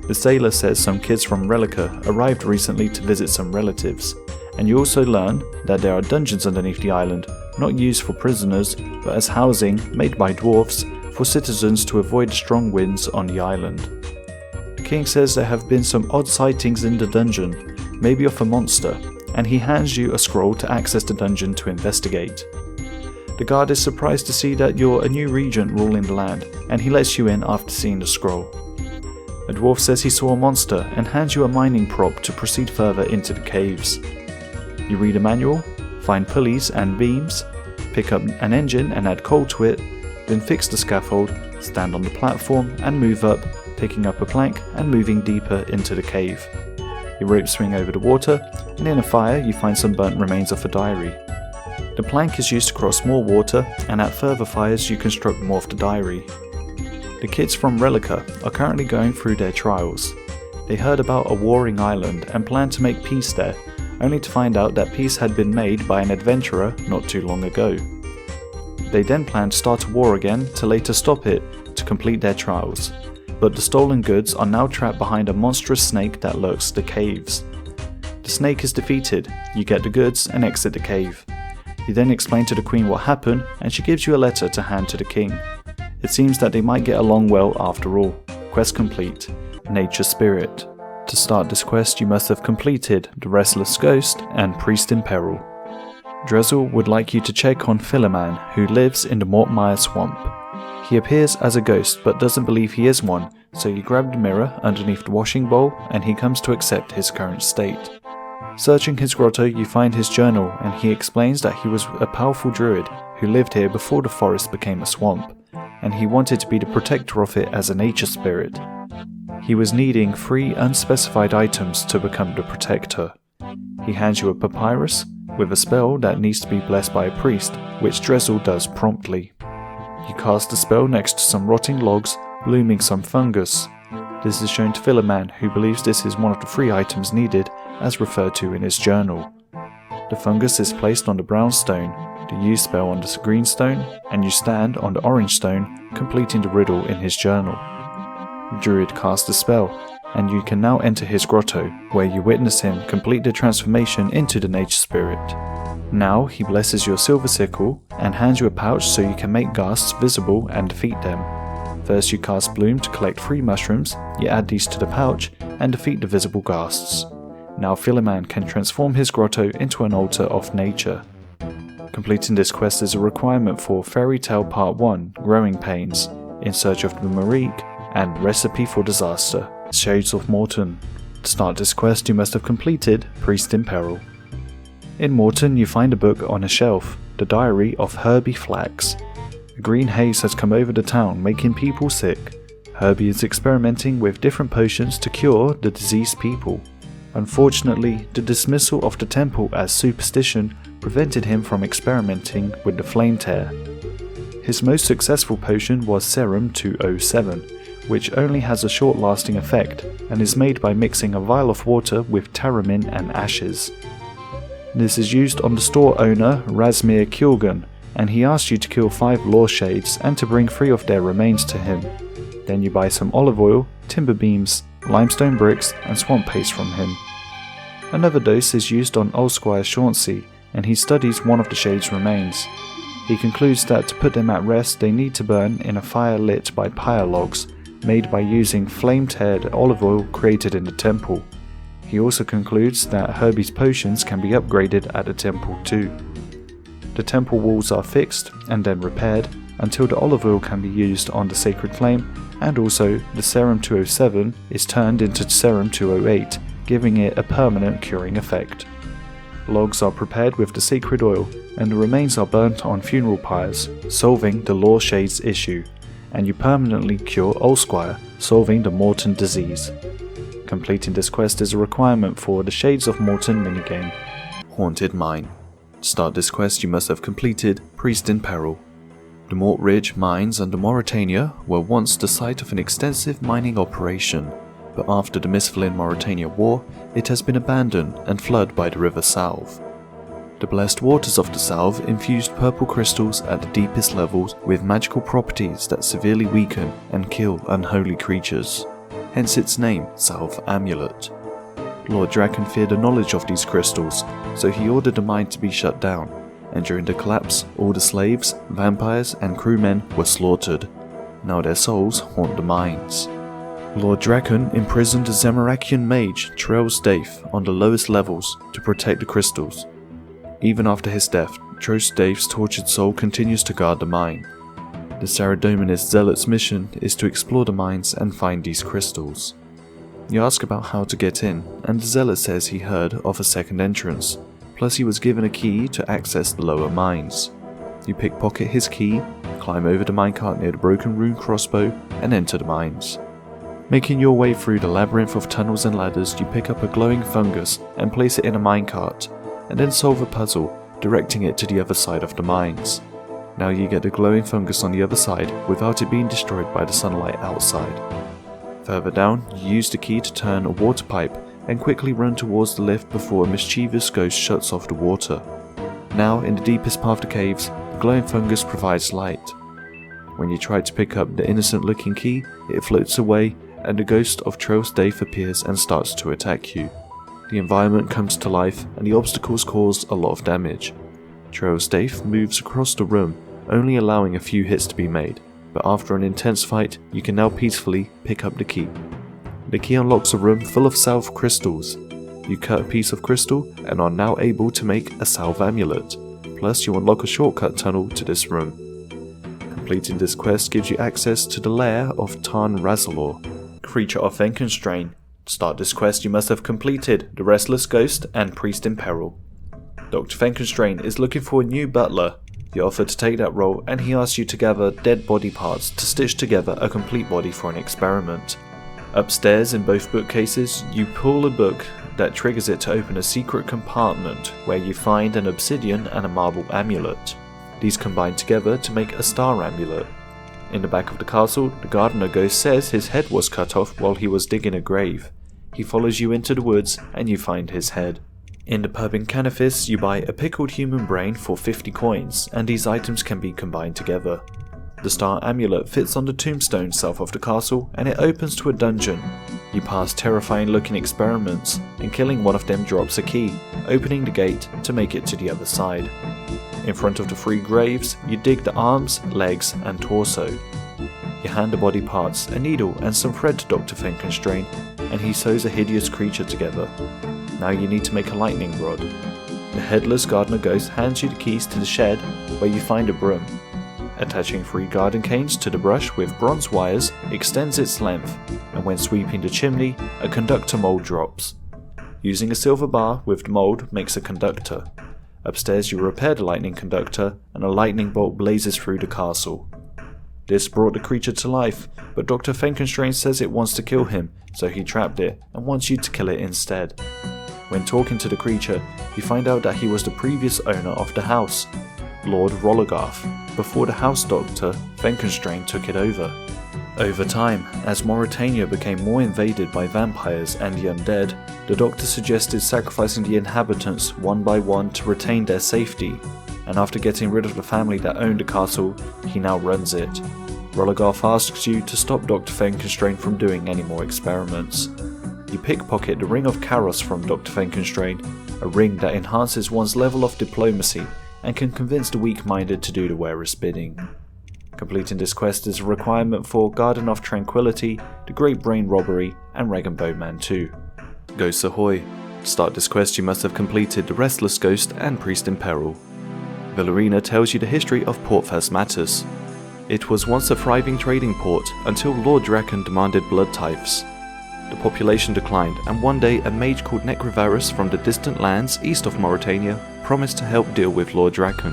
The sailor says some kids from Relica arrived recently to visit some relatives, and you also learn that there are dungeons underneath the island, not used for prisoners, but as housing made by dwarfs for citizens to avoid strong winds on the island. The king says there have been some odd sightings in the dungeon, maybe of a monster, and he hands you a scroll to access the dungeon to investigate. The guard is surprised to see that you're a new regent ruling the land, and he lets you in after seeing the scroll. A dwarf says he saw a monster and hands you a mining prop to proceed further into the caves. You read a manual, find pulleys and beams, pick up an engine and add coal to it, then fix the scaffold, stand on the platform and move up, picking up a plank and moving deeper into the cave. Your ropes swing over the water, and in a fire you find some burnt remains of a diary. The plank is used to cross more water, and at further fires you construct more of the diary. The kids from Relica are currently going through their trials. They heard about a warring island and planned to make peace there, only to find out that peace had been made by an adventurer not too long ago. They then planned to start a war again to later stop it to complete their trials, but the stolen goods are now trapped behind a monstrous snake that lurks the caves. The snake is defeated, you get the goods and exit the cave. You then explain to the Queen what happened, and she gives you a letter to hand to the King. It seems that they might get along well after all. Quest complete. Nature Spirit. To start this quest you must have completed the Restless Ghost and Priest in Peril. Drezel would like you to check on Philoman, who lives in the Mortmire Swamp. He appears as a ghost but doesn't believe he is one, so you grab the mirror underneath the washing bowl and he comes to accept his current state. Searching his grotto you find his journal, and he explains that he was a powerful druid who lived here before the forest became a swamp, and he wanted to be the protector of it as a nature spirit. He was needing 3 unspecified items to become the protector. He hands you a papyrus with a spell that needs to be blessed by a priest, which Drezel does promptly. You cast the spell next to some rotting logs, blooming some fungus. This is shown to Philoman, who believes this is one of the 3 items needed, as referred to in his journal. The fungus is placed on the brown stone, the use spell on the green stone, and you stand on the orange stone, completing the riddle in his journal. The druid casts the spell, and you can now enter his grotto, where you witness him complete the transformation into the nature spirit. Now he blesses your silver sickle and hands you a pouch so you can make ghasts visible and defeat them. First you cast Bloom to collect 3 mushrooms, you add these to the pouch and defeat the visible ghasts. Now Philoman can transform his grotto into an altar of nature. Completing this quest is a requirement for Fairy Tale Part 1, Growing Pains, In Search of the Marique, and Recipe for Disaster, Shades of Morton. To start this quest you must have completed Priest in Peril. In Morton you find a book on a shelf, the diary of Herbie Flax. A green haze has come over the town, making people sick. Herbie is experimenting with different potions to cure the diseased people. Unfortunately, the dismissal of the temple as superstition prevented him from experimenting with the Flame Tear. His most successful potion was Serum 207, which only has a short-lasting effect and is made by mixing a vial of water with Taramin and ashes. This is used on the store owner Razmir Kjorgen, and he asks you to kill 5 Law Shades and to bring 3 of their remains to him. Then you buy some olive oil, timber beams, limestone bricks and swamp paste from him. Another dose is used on Old Squire Chauncey, and he studies one of the Shades' remains. He concludes that to put them at rest they need to burn in a fire lit by pyre logs, made by using flame-teared olive oil created in the temple. He also concludes that Herbie's potions can be upgraded at the temple too. The temple walls are fixed and then repaired until the olive oil can be used on the sacred flame, and also the Serum 207 is turned into Serum 208, giving it a permanent curing effect. Logs are prepared with the sacred oil and the remains are burnt on funeral pyres, solving the Law Shades issue, and you permanently cure Old Squire, solving the Morton disease. Completing this quest is a requirement for the Shades of Morton minigame. Haunted Mine. To start this quest you must have completed Priest in Peril. The Mort Ridge mines under Mauritania were once the site of an extensive mining operation, but after the Misthalin-Mauritania War it has been abandoned and flooded by the River Salve. The blessed waters of the Salve infused purple crystals at the deepest levels with magical properties that severely weaken and kill unholy creatures. Hence its name, Salve Amulet. Lord Draken feared the knowledge of these crystals, so he ordered the mine to be shut down, and during the collapse all the slaves, vampires and crewmen were slaughtered. Now their souls haunt the mines. Lord Draken imprisoned the Zamarakian mage Trells Daith on the lowest levels to protect the crystals. Even after his death, Trells Daith's tortured soul continues to guard the mine. The Saradominist Zealot's mission is to explore the mines and find these crystals. You ask about how to get in, and the Zealot says he heard of a second entrance, plus he was given a key to access the lower mines. You pickpocket his key, climb over the minecart near the broken rune crossbow, and enter the mines. Making your way through the labyrinth of tunnels and ladders, you pick up a glowing fungus and place it in a minecart, and then solve a puzzle, directing it to the other side of the mines. Now you get the glowing fungus on the other side without it being destroyed by the sunlight outside. Further down, you use the key to turn a water pipe and quickly run towards the lift before a mischievous ghost shuts off the water. Now, in the deepest part of the caves, the glowing fungus provides light. When you try to pick up the innocent looking key, it floats away and the ghost of Trells Daith appears and starts to attack you. The environment comes to life and the obstacles cause a lot of damage. Trells Daith moves across the room, only allowing a few hits to be made, but after an intense fight, you can now peacefully pick up the key. The key unlocks a room full of salve crystals. You cut a piece of crystal and are now able to make a salve amulet, plus you unlock a shortcut tunnel to this room. Completing this quest gives you access to the lair of Tarn Razalor, creature of Venkenstrain. To start this quest you must have completed the Restless Ghost and Priest in Peril. Dr. Venkenstrain is looking for a new butler. You offer to take that role and he asks you to gather dead body parts to stitch together a complete body for an experiment. Upstairs in both bookcases, you pull a book that triggers it to open a secret compartment where you find an obsidian and a marble amulet. These combine together to make a star amulet. In the back of the castle, the gardener ghost says his head was cut off while he was digging a grave. He follows you into the woods and you find his head. In the pub in Canifis, you buy a pickled human brain for 50 coins, and these items can be combined together. The star amulet fits on the tombstone south of the castle, and it opens to a dungeon. You pass terrifying looking experiments, and killing one of them drops a key, opening the gate to make it to the other side. In front of the 3 graves, you dig the arms, legs and torso. You hand the body parts, a needle and some thread to Dr. Fenkenstrain, and he sews a hideous creature together. Now you need to make a lightning rod. The headless gardener ghost hands you the keys to the shed, where you find a broom. Attaching 3 garden canes to the brush with bronze wires extends its length, and when sweeping the chimney, a conductor mold drops. Using a silver bar with the mold makes a conductor. Upstairs you repair the lightning conductor, and a lightning bolt blazes through the castle. This brought the creature to life, but Dr. Fenkenstrain says it wants to kill him, so he trapped it and wants you to kill it instead. When talking to the creature, you find out that he was the previous owner of the house, Lord Rollogarth, before the house doctor Fenkenstrain took it over. Over time, as Mauritania became more invaded by vampires and the undead, the doctor suggested sacrificing the inhabitants one by one to retain their safety, and after getting rid of the family that owned the castle, he now runs it. Rollogarth asks you to stop Dr. Fenkenstrain from doing any more experiments. You pickpocket the Ring of Karos from Dr. Fenkenstrain, a ring that enhances one's level of diplomacy and can convince the weak-minded to do the wearer's bidding. Completing this quest is a requirement for Garden of Tranquility, the Great Brain Robbery, and Rag and Bone Man 2. Ghosts ahoy! To start this quest you must have completed the Restless Ghost and Priest in Peril. Valerina tells you the history of Port Phasmatus. It was once a thriving trading port until Lord Draken demanded blood tithes. The population declined, and one day a mage called Necrovarus from the distant lands east of Mauritania promised to help deal with Lord Draken.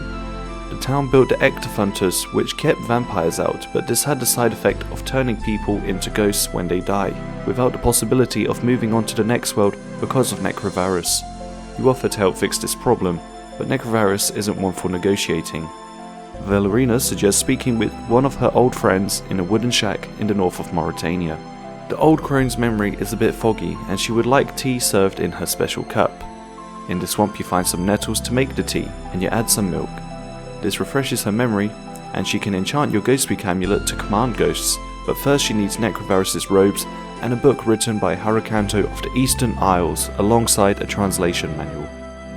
The town built the Ectofuntus, which kept vampires out, but this had the side effect of turning people into ghosts when they die, without the possibility of moving on to the next world because of Necrovarus. You offer to help fix this problem, but Necrovarus isn't one for negotiating. Valerina suggests speaking with one of her old friends in a wooden shack in the north of Mauritania. The old crone's memory is a bit foggy, and she would like tea served in her special cup. In the swamp you find some nettles to make the tea, and you add some milk. This refreshes her memory, and she can enchant your Ghostspeak amulet to command ghosts, but first she needs Necrovarus' robes and a book written by Harakanto of the Eastern Isles alongside a translation manual.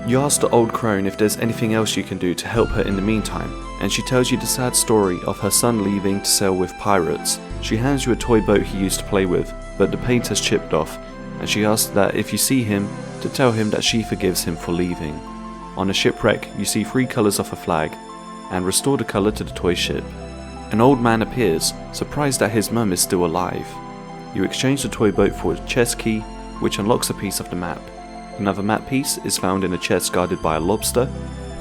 You ask the old crone if there's anything else you can do to help her in the meantime, and she tells you the sad story of her son leaving to sail with pirates. She hands you a toy boat he used to play with, but the paint has chipped off, and she asks that if you see him, to tell him that she forgives him for leaving. On a shipwreck, you see 3 colours of a flag, and restore the colour to the toy ship. An old man appears, surprised that his mum is still alive. You exchange the toy boat for a chest key, which unlocks a piece of the map. Another map piece is found in a chest guarded by a lobster,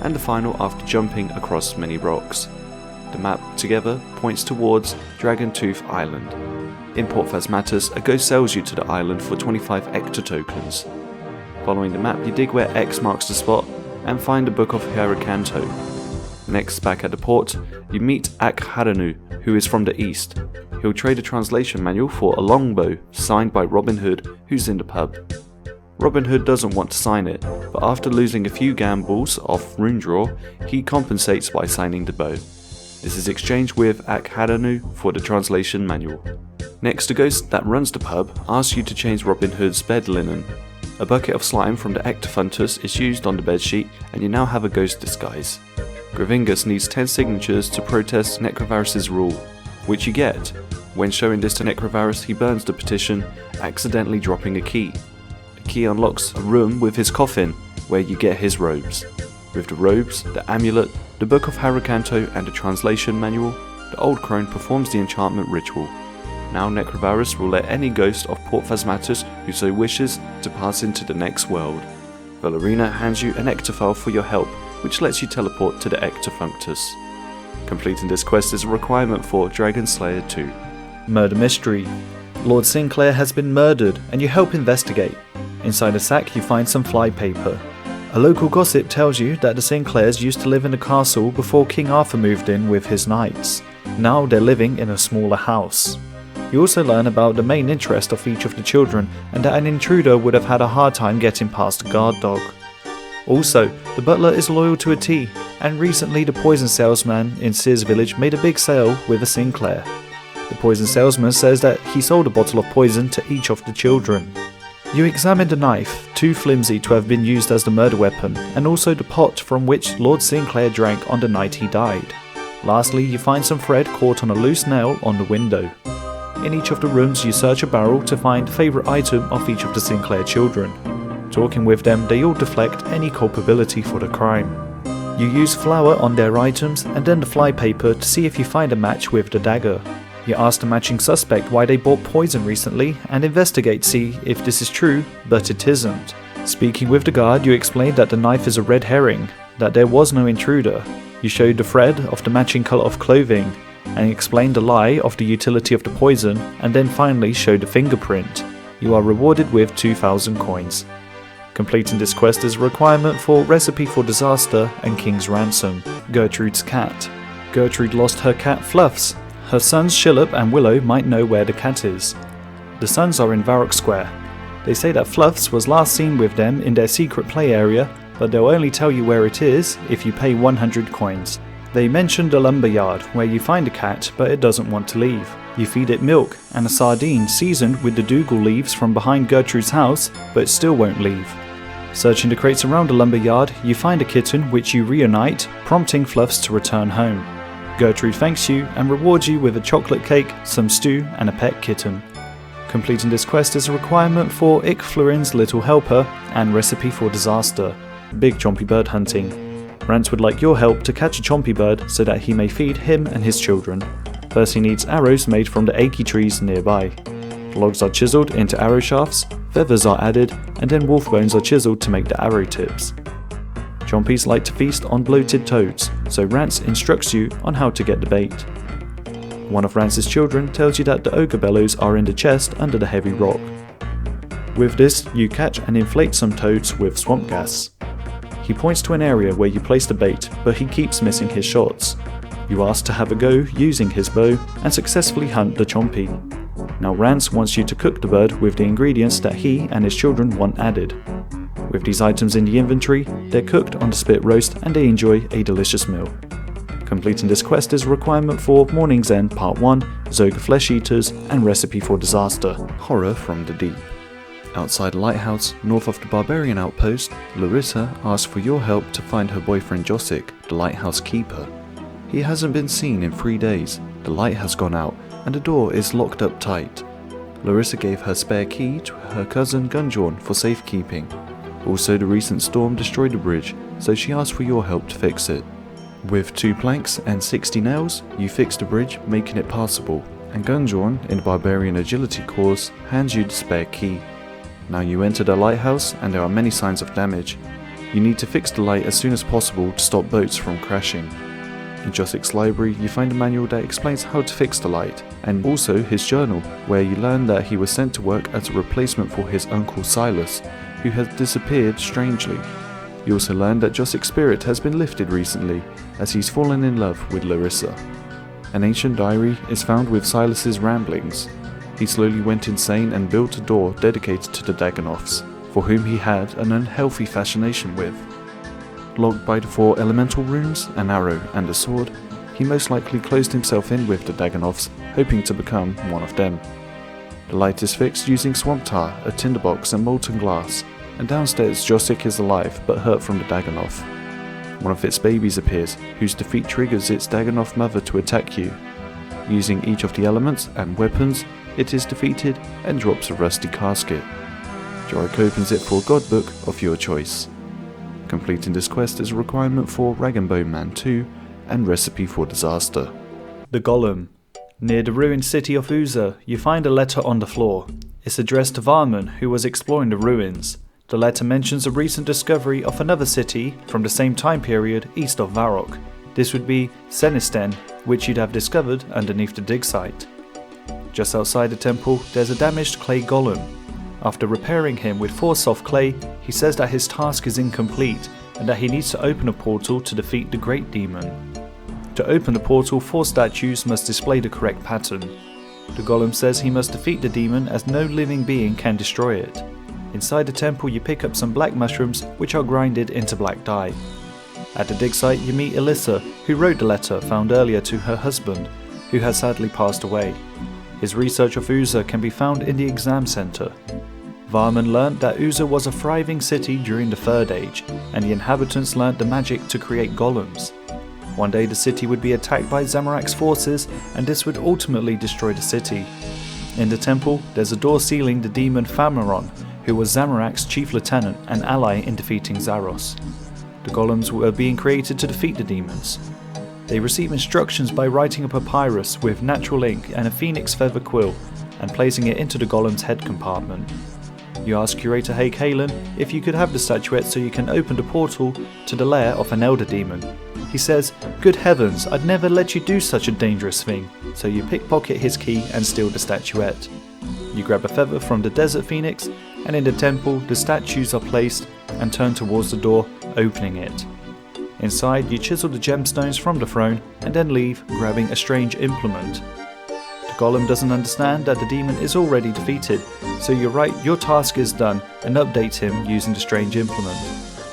and the final after jumping across many rocks. The map together points towards Dragon Tooth Island. In Port Phasmatus, a ghost sells you to the island for 25 ectotokens. Following the map, you dig where X marks the spot and find the Book of Harakanto. Next, back at the port, you meet Ak Haranu, who is from the east. He'll trade a translation manual for a longbow signed by Robin Hood, who's in the pub. Robin Hood doesn't want to sign it, but after losing a few gambles off Rune Draw, he compensates by signing the bow. This is exchanged with Ak Haranu for the translation manual. Next, the ghost that runs the pub asks you to change Robin Hood's bed linen. A bucket of slime from the Ectofuntus is used on the bedsheet, and you now have a ghost disguise. Gravingus needs 10 signatures to protest Necrovarus' rule, which you get. When showing this to Necrovarus, he burns the petition, accidentally dropping a key. The key unlocks a room with his coffin, where you get his robes. With the robes, the amulet, the Book of Harakanto and the translation manual, the old crone performs the enchantment ritual. Now Necrovarus will let any ghost of Port Phasmatus who so wishes to pass into the next world. Valerina hands you an ectophile for your help, which lets you teleport to the Ectofunctus. Completing this quest is a requirement for Dragon Slayer 2. Murder mystery. Lord Sinclair has been murdered, and you help investigate. Inside a sack you find some flypaper. A local gossip tells you that the Sinclairs used to live in a castle before King Arthur moved in with his knights. Now they're living in a smaller house. You also learn about the main interest of each of the children, and that an intruder would have had a hard time getting past the guard dog. Also, the butler is loyal to a T, and recently the poison salesman in Sears Village made a big sale with a Sinclair. The poison salesman says that he sold a bottle of poison to each of the children. You examine the knife, too flimsy to have been used as the murder weapon, and also the pot from which Lord Sinclair drank on the night he died. Lastly, you find some thread caught on a loose nail on the window. In each of the rooms you search a barrel to find the favourite item of each of the Sinclair children. Talking with them, they all deflect any culpability for the crime. You use flour on their items and then the flypaper to see if you find a match with the dagger. You ask the matching suspect why they bought poison recently and investigate to see if this is true, but it isn't. Speaking with the guard, you explain that the knife is a red herring, that there was no intruder. You showed the thread of the matching colour of clothing, and explained the lie of the utility of the poison, and then finally showed the fingerprint. You are rewarded with 2,000 coins. Completing this quest is a requirement for Recipe for Disaster and King's Ransom. Gertrude's cat. Gertrude lost her cat Fluffs. Her sons Shillop and Willow might know where the cat is. The sons are in Varrock Square. They say that Fluffs was last seen with them in their secret play area, but they'll only tell you where it is if you pay 100 coins. They mentioned a lumberyard where you find a cat but it doesn't want to leave. You feed it milk and a sardine seasoned with the Dougal leaves from behind Gertrude's house, but it still won't leave. Searching the crates around the lumberyard, you find a kitten which you reunite, prompting Fluffs to return home. Gertrude thanks you and rewards you with a chocolate cake, some stew and a pet kitten. Completing this quest is a requirement for Ikflurin's Little Helper and Recipe for Disaster. Big chompy bird hunting. Rance would like your help to catch a chompy bird so that he may feed him and his children. First he needs arrows made from the achy trees nearby. Logs are chiselled into arrow shafts, feathers are added, and then wolf bones are chiselled to make the arrow tips. Chompies like to feast on bloated toads, so Rance instructs you on how to get the bait. One of Rance's children tells you that the ogre bellows are in the chest under the heavy rock. With this, you catch and inflate some toads with swamp gas. He points to an area where you place the bait, but he keeps missing his shots. You ask to have a go using his bow and successfully hunt the chompy. Now Rance wants you to cook the bird with the ingredients that he and his children want added. With these items in the inventory, they're cooked on the spit roast and they enjoy a delicious meal. Completing this quest is a requirement for Morning's End Part 1, Zoga Flesh Eaters, and Recipe for Disaster, Horror from the Deep. Outside a lighthouse, north of the barbarian outpost, Larissa asks for your help to find her boyfriend Josic, the lighthouse keeper. He hasn't been seen in 3 days, the light has gone out, and the door is locked up tight. Larissa gave her spare key to her cousin Gunjorn for safekeeping. Also, the recent storm destroyed the bridge, so she asked for your help to fix it. With 2 planks and 60 nails, you fix the bridge, making it passable, and Gunjorn, in the barbarian agility course, hands you the spare key. Now you enter the lighthouse and there are many signs of damage. You need to fix the light as soon as possible to stop boats from crashing. In Josic's library you find a manual that explains how to fix the light, and also his journal, where you learn that he was sent to work as a replacement for his uncle Silas, who had disappeared strangely. You also learn that Josic's spirit has been lifted recently, as he's fallen in love with Larissa. An ancient diary is found with Silas's ramblings. He slowly went insane and built a door dedicated to the Dagonoths, for whom he had an unhealthy fascination with. Logged by the 4 elemental runes, an arrow and a sword, he most likely closed himself in with the Dagonoths, hoping to become one of them. The light is fixed using swamp tar, a tinderbox and molten glass, and downstairs Josic is alive but hurt from the Dagonoth. One of its babies appears, whose defeat triggers its Dagonoth mother to attack you. Using each of the elements and weapons, it is defeated and drops a rusty casket. Doric opens it for a god book of your choice. Completing this quest is a requirement for Rag and Bone Man 2 and Recipe for Disaster. The Golem. Near the ruined city of Uza, you find a letter on the floor. It's addressed to Varman, who was exploring the ruins. The letter mentions a recent discovery of another city from the same time period east of Varrock. This would be Senisten, which you'd have discovered underneath the dig site. Just outside the temple, there's a damaged clay golem. After repairing him with 4 soft clay, he says that his task is incomplete and that he needs to open a portal to defeat the Great Demon. To open the portal, 4 statues must display the correct pattern. The golem says he must defeat the demon as no living being can destroy it. Inside the temple you pick up some black mushrooms which are grinded into black dye. At the dig site you meet Elissa, who wrote the letter found earlier to her husband. who has sadly passed away. His research of Uza can be found in the exam center. Varman learnt that Uza was a thriving city during the Third Age, and the inhabitants learnt the magic to create golems. One day the city would be attacked by Zamorak's forces, and this would ultimately destroy the city. In the temple, there's a door sealing the demon Famaron, who was Zamorak's chief lieutenant and ally in defeating Zaros. The golems were being created to defeat the demons. They receive instructions by writing a papyrus with natural ink and a phoenix feather quill, and placing it into the golem's head compartment. You ask Curator Halen if you could have the statuette so you can open the portal to the lair of an elder demon. He says, "Good heavens, I'd never let you do such a dangerous thing," so you pickpocket his key and steal the statuette. You grab a feather from the desert phoenix, and in the temple the statues are placed and turn towards the door, opening it. Inside you chisel the gemstones from the throne and then leave, grabbing a strange implement. The golem doesn't understand that the demon is already defeated, so you write your task is done and update him using the strange implement.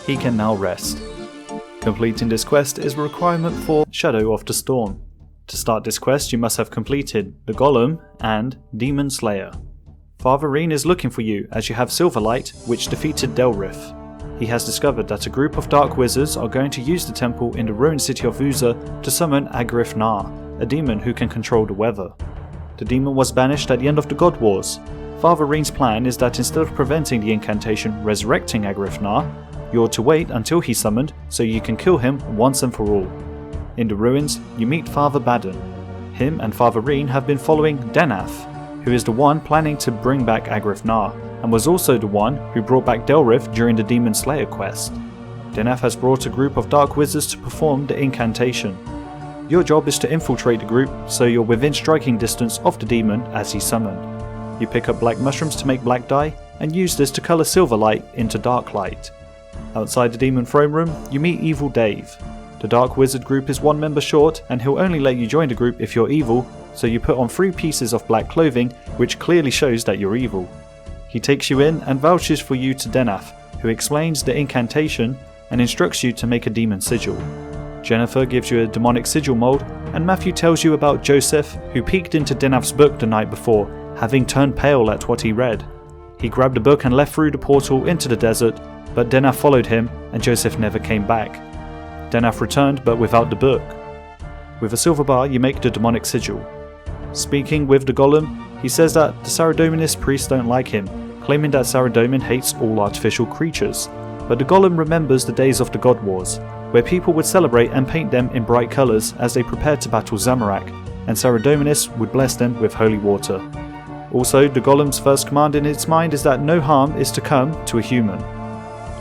He can now rest. Completing this quest is a requirement for Shadow of the Storm. To start this quest you must have completed the Golem and Demon Slayer. Father Rune is looking for you as you have Silverlight, which defeated Delrith. He has discovered that a group of dark wizards are going to use the temple in the ruined city of Uza to summon Agrif Nar, a demon who can control the weather. The demon was banished at the end of the God Wars. Father Rune's plan is that instead of preventing the incantation resurrecting Agrif Nar, you're to wait until he's summoned so you can kill him once and for all. In the ruins, you meet Father Baden. Him and Father Rune have been following Denath, who is the one planning to bring back Agrif Nar, and was also the one who brought back Delrith during the Demon Slayer quest. Denath has brought a group of dark wizards to perform the incantation. Your job is to infiltrate the group so you're within striking distance of the demon as he's summoned. You pick up black mushrooms to make black dye, and use this to colour silver light into dark light. Outside the demon throne room, you meet Evil Dave. The dark wizard group is one member short, and he'll only let you join the group if you're evil, so you put on 3 pieces of black clothing, which clearly shows that you're evil. He takes you in and vouches for you to Denath, who explains the incantation and instructs you to make a demon sigil. Jennifer gives you a demonic sigil mold, and Matthew tells you about Joseph, who peeked into Denath's book the night before, having turned pale at what he read. He grabbed the book and left through the portal into the desert, but Denath followed him and Joseph never came back. Denath returned but without the book. With a silver bar you make the demonic sigil. Speaking with the golem, he says that the Saradominist priests don't like him, claiming that Saradomin hates all artificial creatures. But the golem remembers the days of the God Wars, where people would celebrate and paint them in bright colours as they prepared to battle Zamorak, and Saradominists would bless them with holy water. Also, the golem's first command in its mind is that no harm is to come to a human.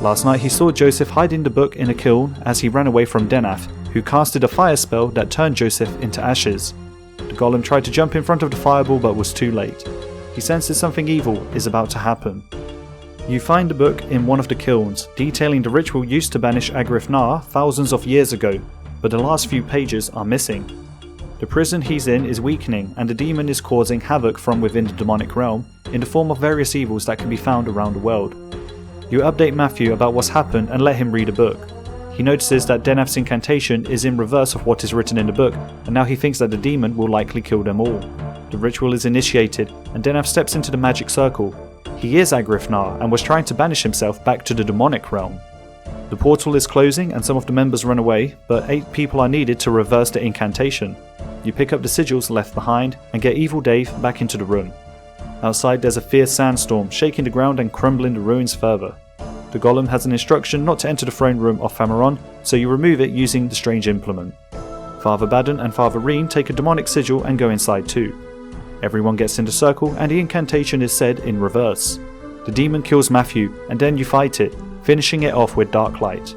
Last night he saw Joseph hiding the book in a kiln as he ran away from Denath, who casted a fire spell that turned Joseph into ashes. The golem tried to jump in front of the fireball but was too late. He senses something evil is about to happen. You find the book in one of the kilns, detailing the ritual used to banish Agrif Nar thousands of years ago, but the last few pages are missing. The prison he's in is weakening, and the demon is causing havoc from within the demonic realm, in the form of various evils that can be found around the world. You update Matthew about what's happened and let him read a book. He notices that Denath's incantation is in reverse of what is written in the book, and now he thinks that the demon will likely kill them all. The ritual is initiated, and Denath steps into the magic circle. He is Agrif Nar and was trying to banish himself back to the demonic realm. The portal is closing and some of the members run away, but 8 people are needed to reverse the incantation. You pick up the sigils left behind and get Evil Dave back into the room. Outside there's a fierce sandstorm, shaking the ground and crumbling the ruins further. The golem has an instruction not to enter the throne room of Famaron, so you remove it using the strange implement. Father Baden and Father Rune take a demonic sigil and go inside too. Everyone gets in the circle and the incantation is said in reverse. The demon kills Matthew and then you fight it, finishing it off with dark light.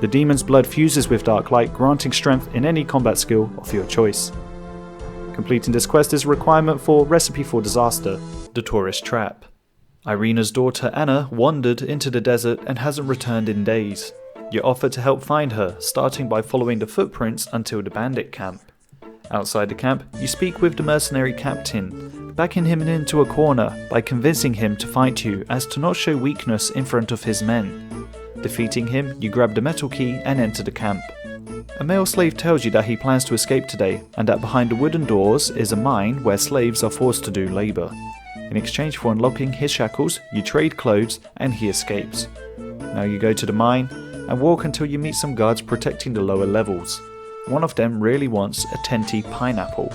The demon's blood fuses with dark light, granting strength in any combat skill of your choice. Completing this quest is a requirement for Recipe for Disaster, the Tourist Trap. Irina's daughter Anna wandered into the desert and hasn't returned in days. You offer to help find her, starting by following the footprints until the bandit camp. Outside the camp, you speak with the mercenary captain, backing him into a corner by convincing him to fight you as to not show weakness in front of his men. Defeating him, you grab the metal key and enter the camp. A male slave tells you that he plans to escape today, and that behind the wooden doors is a mine where slaves are forced to do labour. In exchange for unlocking his shackles, you trade clothes and he escapes. Now you go to the mine and walk until you meet some guards protecting the lower levels. One of them really wants a tenty pineapple.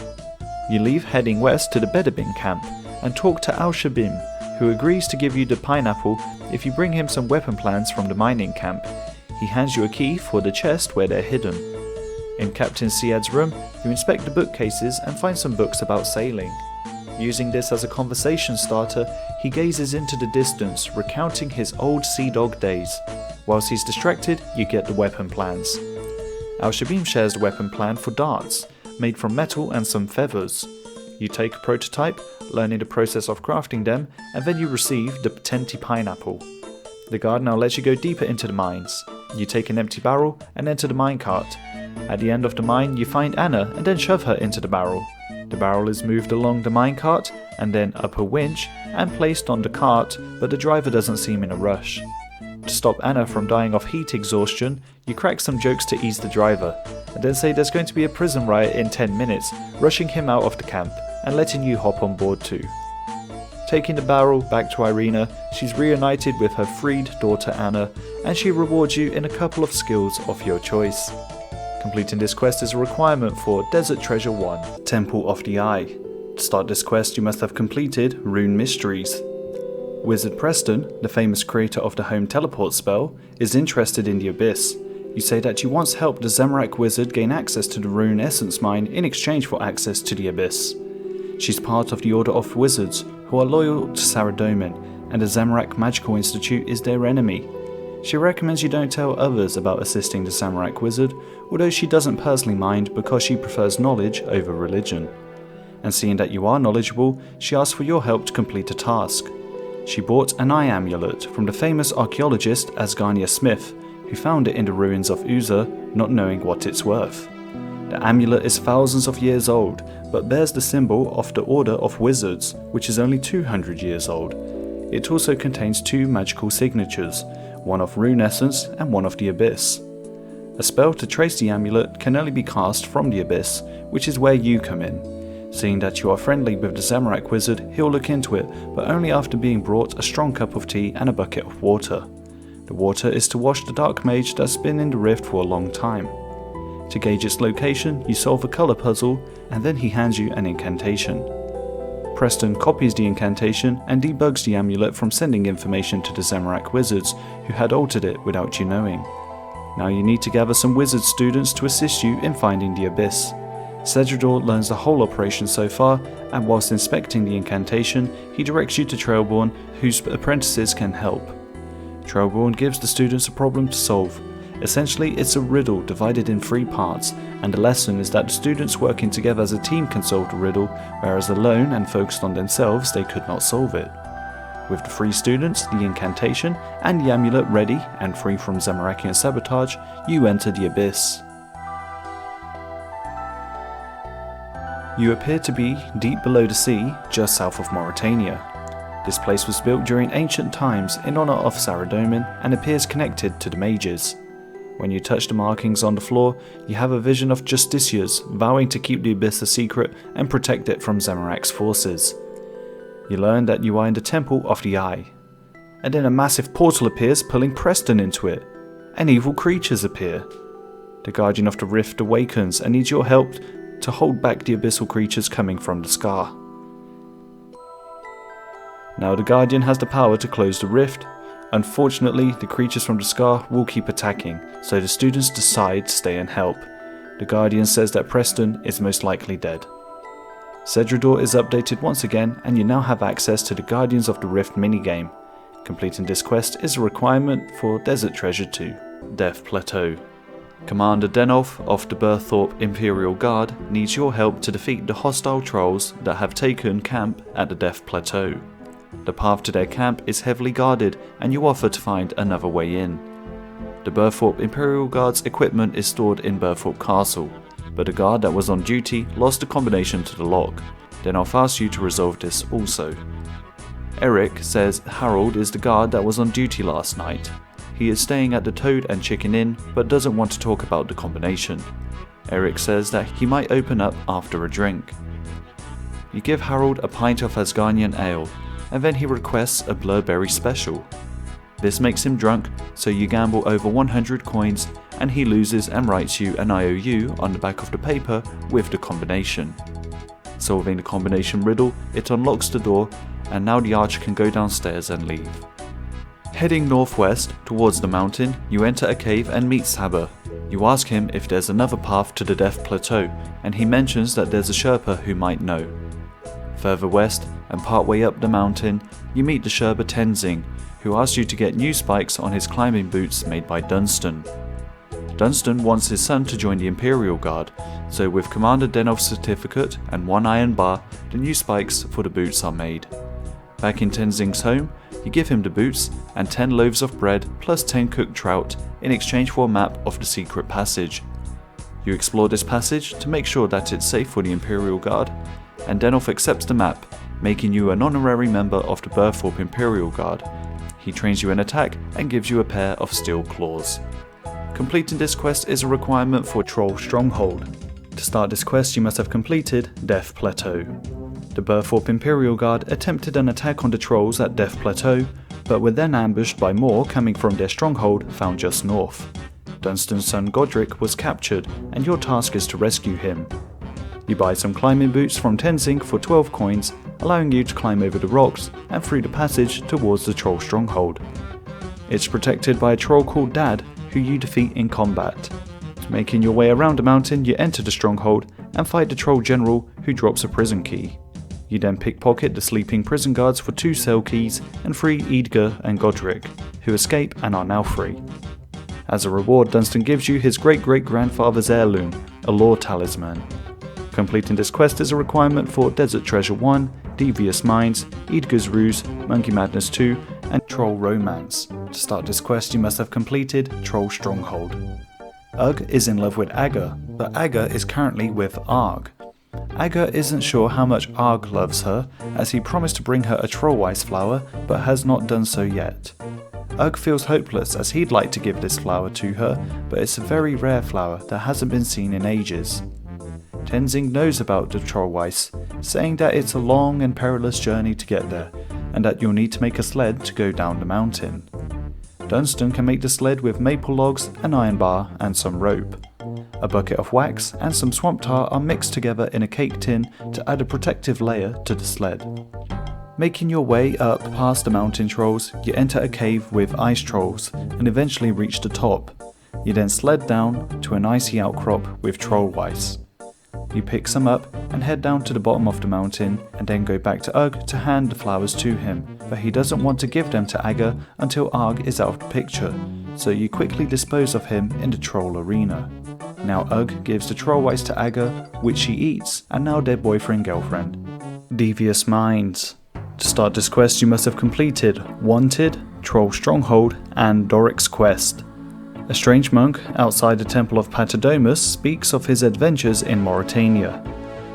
You leave heading west to the Bedabin camp and talk to Al-Shabim, who agrees to give you the pineapple if you bring him some weapon plans from the mining camp. He hands you a key for the chest where they're hidden. In Captain Siad's room, you inspect the bookcases and find some books about sailing. Using this as a conversation starter, he gazes into the distance, recounting his old sea dog days. Whilst he's distracted, you get the weapon plans. Al-Shabim shares the weapon plan for darts, made from metal and some feathers. You take a prototype, learning the process of crafting them, and then you receive the tenty pineapple. The guard now lets you go deeper into the mines. You take an empty barrel and enter the minecart. At the end of the mine, you find Anna and then shove her into the barrel. The barrel is moved along the minecart and then up a winch and placed on the cart, but the driver doesn't seem in a rush. To stop Anna from dying of heat exhaustion, you crack some jokes to ease the driver, and then say there's going to be a prison riot in 10 minutes, rushing him out of the camp and letting you hop on board too. Taking the barrel back to Irina, she's reunited with her freed daughter Anna, and she rewards you in a couple of skills of your choice. Completing this quest is a requirement for Desert Treasure 1, Temple of the Eye. To start this quest, you must have completed Rune Mysteries. Wizard Preston, the famous creator of the home teleport spell, is interested in the Abyss. You say that you once helped the Zamorak wizard gain access to the Rune Essence Mine in exchange for access to the Abyss. She's part of the Order of Wizards, who are loyal to Saradomin, and the Zamorak Magical Institute is their enemy. She recommends you don't tell others about assisting the Zamorak wizard, although she doesn't personally mind because she prefers knowledge over religion. And seeing that you are knowledgeable, she asks for your help to complete a task. She bought an eye amulet from the famous archaeologist Asgarnia Smith, who found it in the ruins of Uza, not knowing what it's worth. The amulet is thousands of years old, but bears the symbol of the Order of Wizards, which is only 200 years old. It also contains 2 magical signatures, one of Rune Essence and one of the Abyss. A spell to trace the amulet can only be cast from the Abyss, which is where you come in. Seeing that you are friendly with the Zamorak wizard, he'll look into it, but only after being brought a strong cup of tea and a bucket of water. The water is to wash the dark mage that's been in the rift for a long time. To gauge its location, you solve a colour puzzle, and then he hands you an incantation. Preston copies the incantation and debugs the amulet from sending information to the Zamorak wizards, who had altered it without you knowing. Now you need to gather some wizard students to assist you in finding the Abyss. Cedrador learns the whole operation so far, and whilst inspecting the incantation, he directs you to Trailborn, whose apprentices can help. Trailborn gives the students a problem to solve. Essentially, it's a riddle divided in 3 parts, and the lesson is that the students working together as a team can solve the riddle, whereas alone and focused on themselves they could not solve it. With the 3 students, the incantation, and the amulet ready and free from Zamorakian sabotage, you enter the Abyss. You appear to be deep below the sea, just south of Mauritania. This place was built during ancient times in honour of Saradomin and appears connected to the mages. When you touch the markings on the floor, you have a vision of justiciars vowing to keep the Abyss a secret and protect it from Zamorak's forces. You learn that you are in the Temple of the Eye. And then a massive portal appears, pulling Preston into it. And evil creatures appear. The Guardian of the Rift awakens and needs your help to hold back the abyssal creatures coming from the Scar. Now the Guardian has the power to close the rift. Unfortunately, the creatures from the Scar will keep attacking, so the students decide to stay and help. The Guardian says that Preston is most likely dead. Cedrador is updated once again, and you now have access to the Guardians of the Rift minigame. Completing this quest is a requirement for Desert Treasure 2, Death Plateau. Commander Denolf of the Berthorpe Imperial Guard needs your help to defeat the hostile trolls that have taken camp at the Death Plateau. The path to their camp is heavily guarded, and you offer to find another way in. The Berthorpe Imperial Guard's equipment is stored in Berthorpe Castle, but the guard that was on duty lost the combination to the lock. Denolf asks you to resolve this also. Eric says Harold is the guard that was on duty last night. he is staying at the Toad and Chicken Inn but doesn't want to talk about the combination. Eric says that he might open up after a drink. You give Harold a pint of Asgarnian ale, and then he requests a Blurberry special. This makes him drunk, so you gamble over 100 coins and he loses and writes you an IOU on the back of the paper with the combination. Solving the combination riddle, it unlocks the door, and now the archer can go downstairs and leave. Heading northwest towards the mountain, you enter a cave and meet Saber. You ask him if there's another path to the Death Plateau, and he mentions that there's a Sherpa who might know. Further west, and partway up the mountain, you meet the Sherpa Tenzing, who asks you to get new spikes on his climbing boots made by Dunstan. Dunstan wants his son to join the Imperial Guard, so with Commander Denolf's certificate and 1 iron bar, the new spikes for the boots are made. Back in Tenzing's home, you give him the boots and 10 loaves of bread plus 10 cooked trout in exchange for a map of the secret passage. You explore this passage to make sure that it's safe for the Imperial Guard, and Denolf accepts the map, making you an honorary member of the Burthorpe Imperial Guard. He trains you in attack and gives you a pair of steel claws. Completing this quest is a requirement for Troll Stronghold. To start this quest you must have completed Death Plateau. The Burthorpe Imperial Guard attempted an attack on the trolls at Death Plateau, but were then ambushed by more coming from their stronghold found just north. Dunstan's son Godric was captured, and your task is to rescue him. You buy some climbing boots from Tenzing for 12 coins, allowing you to climb over the rocks and through the passage towards the troll stronghold. It's protected by a troll called Dad, who you defeat in combat. Making your way around the mountain, you enter the stronghold and fight the troll general, who drops a prison key. You then pickpocket the sleeping prison guards for 2 cell keys and free Eadgar and Godric, who escape and are now free. As a reward, Dunstan gives you his great-great-grandfather's heirloom, a lore talisman. Completing this quest is a requirement for Desert Treasure 1, Devious Minds, Eadgar's Ruse, Monkey Madness 2, and Troll Romance. To start this quest you must have completed Troll Stronghold. Ugg is in love with Agga, but Agga is currently with Arg. Agga isn't sure how much Arg loves her, as he promised to bring her a trollweiss flower, but has not done so yet. Ugg feels hopeless as he'd like to give this flower to her, but it's a very rare flower that hasn't been seen in ages. Tenzing knows about the trollweiss, saying that it's a long and perilous journey to get there, and that you'll need to make a sled to go down the mountain. Dunstan can make the sled with maple logs, an iron bar, and some rope. A bucket of wax and some swamp tar are mixed together in a cake tin to add a protective layer to the sled. Making your way up past the mountain trolls, you enter a cave with ice trolls and eventually reach the top. You then sled down to an icy outcrop with trollweiss. You pick some up and head down to the bottom of the mountain and then go back to Ugg to hand the flowers to him, but he doesn't want to give them to Agga until Arg is out of the picture, so you quickly dispose of him in the troll arena. Now Ugg gives the trollweiss to Agga, which she eats, and now their boyfriend-girlfriend. Devious Minds. To start this quest you must have completed Wanted, Troll Stronghold, and Doric's Quest. A strange monk outside the Temple of Patadomus speaks of his adventures in Mauritania.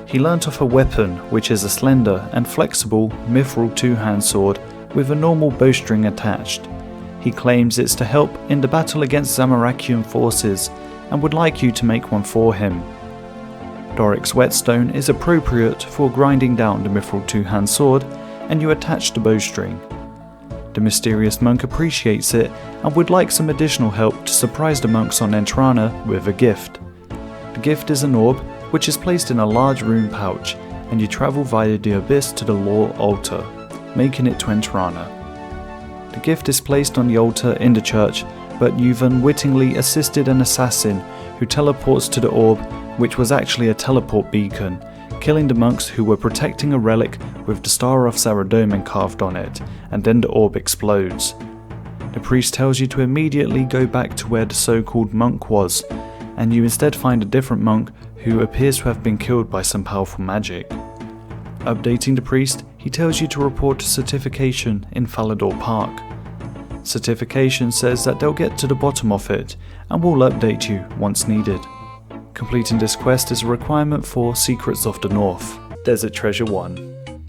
He learnt of a weapon which is a slender and flexible mithril 2-hand sword with a normal bowstring attached. He claims it's to help in the battle against Zamorakian forces and would like you to make one for him. Doric's whetstone is appropriate for grinding down the mithril 2-hand sword, and you attach the bowstring. The mysterious monk appreciates it and would like some additional help to surprise the monks on Entrana with a gift. The gift is an orb which is placed in a large rune pouch, and you travel via the abyss to the lore altar, making it to Entrana. The gift is placed on the altar in the church, but you've unwittingly assisted an assassin who teleports to the orb, which was actually a teleport beacon, killing the monks who were protecting a relic with the Star of Saradomin carved on it, and then the orb explodes. The priest tells you to immediately go back to where the so-called monk was, and you instead find a different monk who appears to have been killed by some powerful magic. Updating the priest, he tells you to report to Certification in Falador Park. Certification says that they'll get to the bottom of it, and will update you once needed. Completing this quest is a requirement for Secrets of the North. Desert Treasure 1.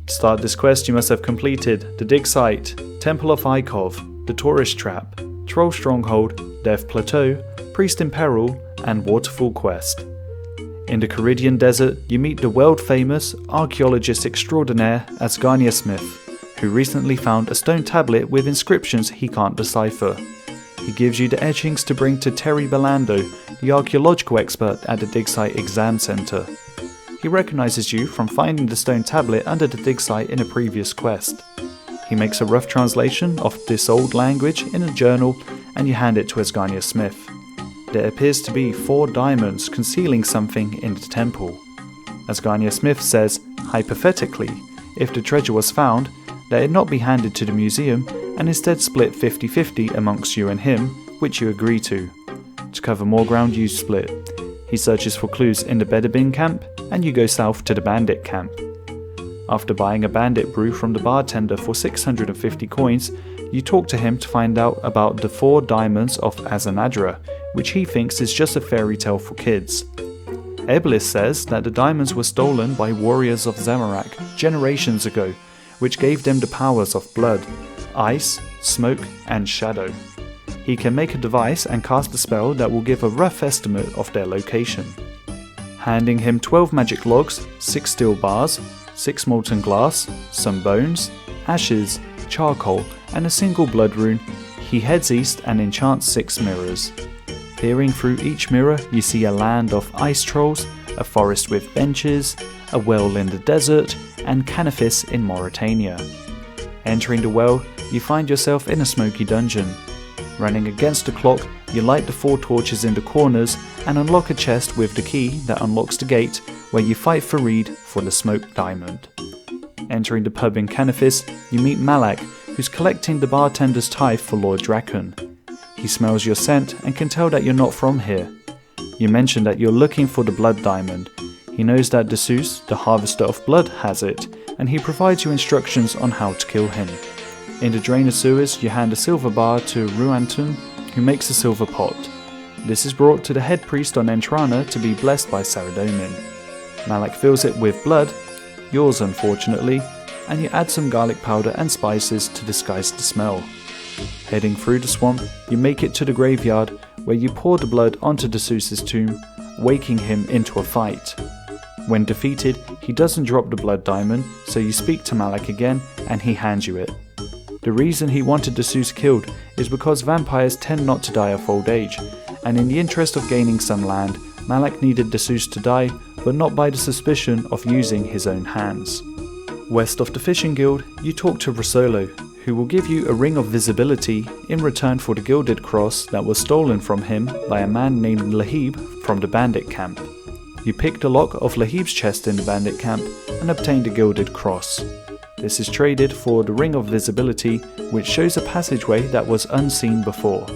To start this quest you must have completed the Dig Site, Temple of Ikov, the Tourist Trap, Troll Stronghold, Death Plateau, Priest in Peril, and Waterfall Quest. In the Caridian Desert, you meet the world-famous archaeologist extraordinaire Asgarnia Smith, who recently found a stone tablet with inscriptions he can't decipher. He gives you the etchings to bring to Terry Belando, the archaeological expert at the dig site exam centre. He recognises you from finding the stone tablet under the dig site in a previous quest. He makes a rough translation of this old language in a journal and you hand it to Asgarnia Smith. There appears to be 4 diamonds concealing something in the temple. Asgarnia Smith says, hypothetically, if the treasure was found, that it not be handed to the museum and instead split 50-50 amongst you and him, which you agree to. To cover more ground, you split. He searches for clues in the Bedabin camp and you go south to the bandit camp. After buying a bandit brew from the bartender for 650 coins, you talk to him to find out about the 4 diamonds of Azanadra, which he thinks is just a fairy tale for kids. Eblis says that the diamonds were stolen by warriors of Zamorak generations ago, which gave them the powers of blood, ice, smoke, and shadow. He can make a device and cast a spell that will give a rough estimate of their location. Handing him 12 magic logs, 6 steel bars, 6 molten glass, some bones, ashes, charcoal, and a single blood rune, he heads east and enchants 6 mirrors. Peering through each mirror, you see a land of ice trolls, a forest with benches, a well in the desert, and Canifis in Mauritania. Entering the well, you find yourself in a smoky dungeon. Running against the clock, you light the 4 torches in the corners and unlock a chest with the key that unlocks the gate where you fight Farid for the smoked diamond. Entering the pub in Canifis, you meet Malak, who's collecting the bartender's tithe for Lord Drakon. He smells your scent and can tell that you're not from here. You mention that you're looking for the blood diamond. He knows that Desus, the harvester of blood, has it, and he provides you instructions on how to kill him. In the drainer sewers, you hand a silver bar to Ruantun, who makes a silver pot. This is brought to the head priest on Entrana to be blessed by Saradomin. Malak fills it with blood, yours unfortunately, and you add some garlic powder and spices to disguise the smell. Heading through the swamp, you make it to the graveyard, where you pour the blood onto Desus's tomb, waking him into a fight. When defeated, he doesn't drop the blood diamond, so you speak to Malak again and he hands you it. The reason he wanted Desus killed is because vampires tend not to die of old age, and in the interest of gaining some land, Malak needed Desus to die, but not by the suspicion of using his own hands. West of the Fishing Guild, you talk to Rosolo, who will give you a ring of visibility in return for the gilded cross that was stolen from him by a man named Lahib from the bandit camp. You pick the lock of Lahib's chest in the bandit camp and obtain the gilded cross. This is traded for the ring of visibility, which shows a passageway that was unseen before.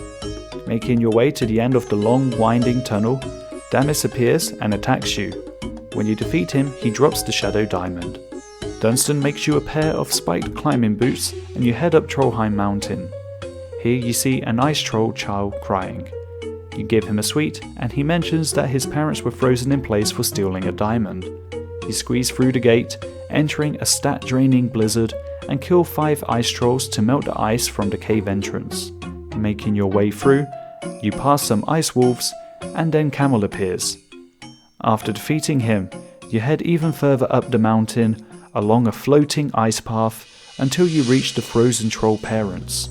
Making your way to the end of the long winding tunnel, Damis appears and attacks you. When you defeat him, he drops the shadow diamond. Dunstan makes you a pair of spiked climbing boots and you head up Trollheim Mountain. Here you see an ice troll child crying. You give him a sweet and he mentions that his parents were frozen in place for stealing a diamond. You squeeze through the gate, entering a stat-draining blizzard, and kill 5 ice trolls to melt the ice from the cave entrance. Making your way through, you pass some ice wolves and then Camel appears. After defeating him, you head even further up the mountain along a floating ice path until you reach the frozen troll parents.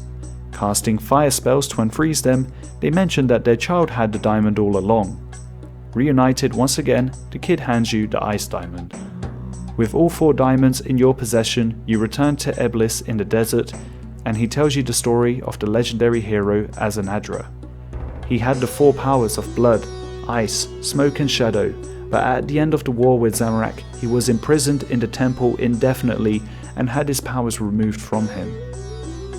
Casting fire spells to unfreeze them, they mention that their child had the diamond all along. Reunited once again, the kid hands you the ice diamond. With all 4 diamonds in your possession, you return to Eblis in the desert, and he tells you the story of the legendary hero Azanadra. He had the 4 powers of blood, ice, smoke and shadow, but at the end of the war with Zamorak, he was imprisoned in the temple indefinitely and had his powers removed from him.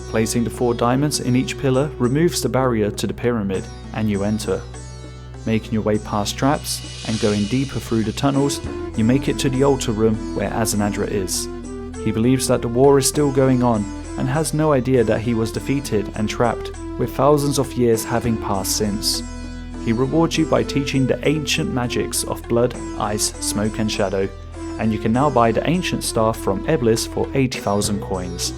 Placing the 4 diamonds in each pillar removes the barrier to the pyramid, and you enter. Making your way past traps and going deeper through the tunnels, you make it to the altar room where Azanadra is. He believes that the war is still going on and has no idea that he was defeated and trapped, with thousands of years having passed since. He rewards you by teaching the ancient magics of blood, ice, smoke and shadow, and you can now buy the ancient staff from Eblis for 80,000 coins.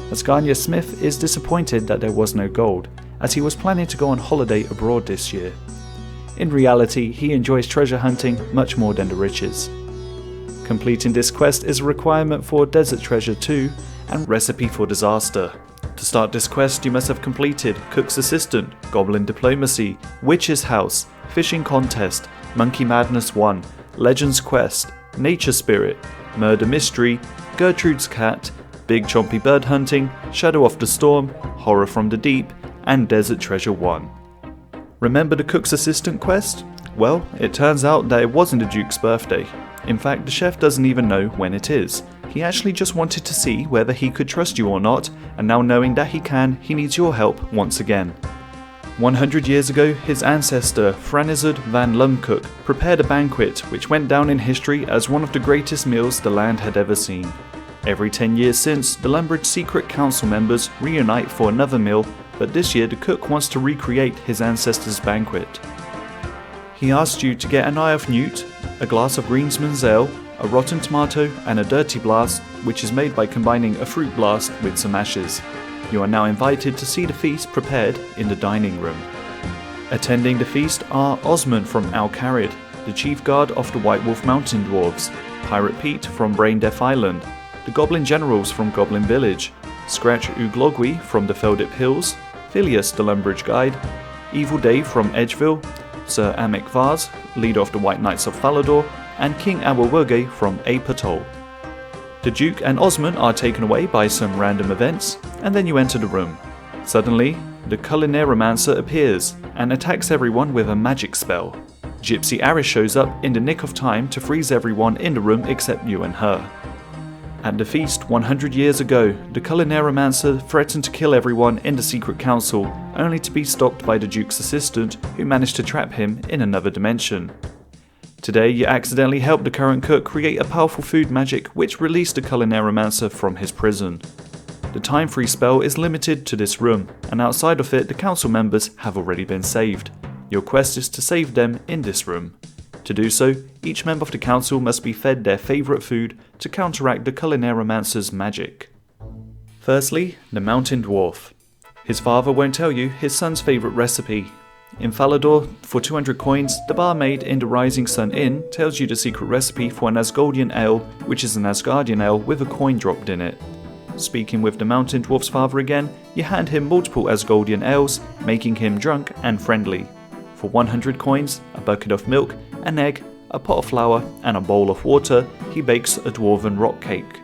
Asgarnia Smith is disappointed that there was no gold, as he was planning to go on holiday abroad this year. In reality, he enjoys treasure hunting much more than the riches. Completing this quest is a requirement for Desert Treasure 2 and Recipe for Disaster. To start this quest, you must have completed Cook's Assistant, Goblin Diplomacy, Witch's House, Fishing Contest, Monkey Madness 1, Legends Quest, Nature Spirit, Murder Mystery, Gertrude's Cat, Big Chompy Bird Hunting, Shadow of the Storm, Horror from the Deep, and Desert Treasure 1. Remember the Cook's Assistant quest? Well, it turns out that it wasn't the Duke's birthday. In fact, the chef doesn't even know when it is. He actually just wanted to see whether he could trust you or not, and now knowing that he can, he needs your help once again. 100 years ago, his ancestor, Franizard van Lumcook, prepared a banquet which went down in history as one of the greatest meals the land had ever seen. Every 10 years since, the Lumbridge Secret Council members reunite for another meal, but this year the cook wants to recreate his ancestor's banquet. He asks you to get an eye of newt, a glass of Greensman's ale, a rotten tomato, and a dirty blast, which is made by combining a fruit blast with some ashes. You are now invited to see the feast prepared in the dining room. Attending the feast are Osman from Al Kharid, the chief guard of the White Wolf Mountain Dwarves, Pirate Pete from Brain Deaf Island, the Goblin Generals from Goblin Village, Scratch Uglogwi from the Feldip Hills, Phileas the Lumbridge Guide, Evil Dave from Edgeville, Sir Amic Vaz, leader of the White Knights of Falador, and King Awawurge from Ape Atoll. The Duke and Osman are taken away by some random events, and then you enter the room. Suddenly, the Culinarimancer appears and attacks everyone with a magic spell. Gypsy Aris shows up in the nick of time to freeze everyone in the room except you and her. At the feast 100 years ago, the Culinarimancer threatened to kill everyone in the Secret Council, only to be stopped by the Duke's assistant, who managed to trap him in another dimension. Today, you accidentally helped the current cook create a powerful food magic which released the Culinarimancer from his prison. The time freeze spell is limited to this room, and outside of it the council members have already been saved. Your quest is to save them in this room. To do so, each member of the council must be fed their favourite food to counteract the Culinarimancer's magic. Firstly, the Mountain Dwarf. His father won't tell you his son's favourite recipe. In Falador, for 200 coins, the barmaid in the Rising Sun Inn tells you the secret recipe for an Asgardian ale, which is an Asgardian ale with a coin dropped in it. Speaking with the Mountain Dwarf's father again, you hand him multiple Asgardian ales, making him drunk and friendly. For 100 coins, a bucket of milk, an egg, a pot of flour, and a bowl of water, he bakes a dwarven rock cake.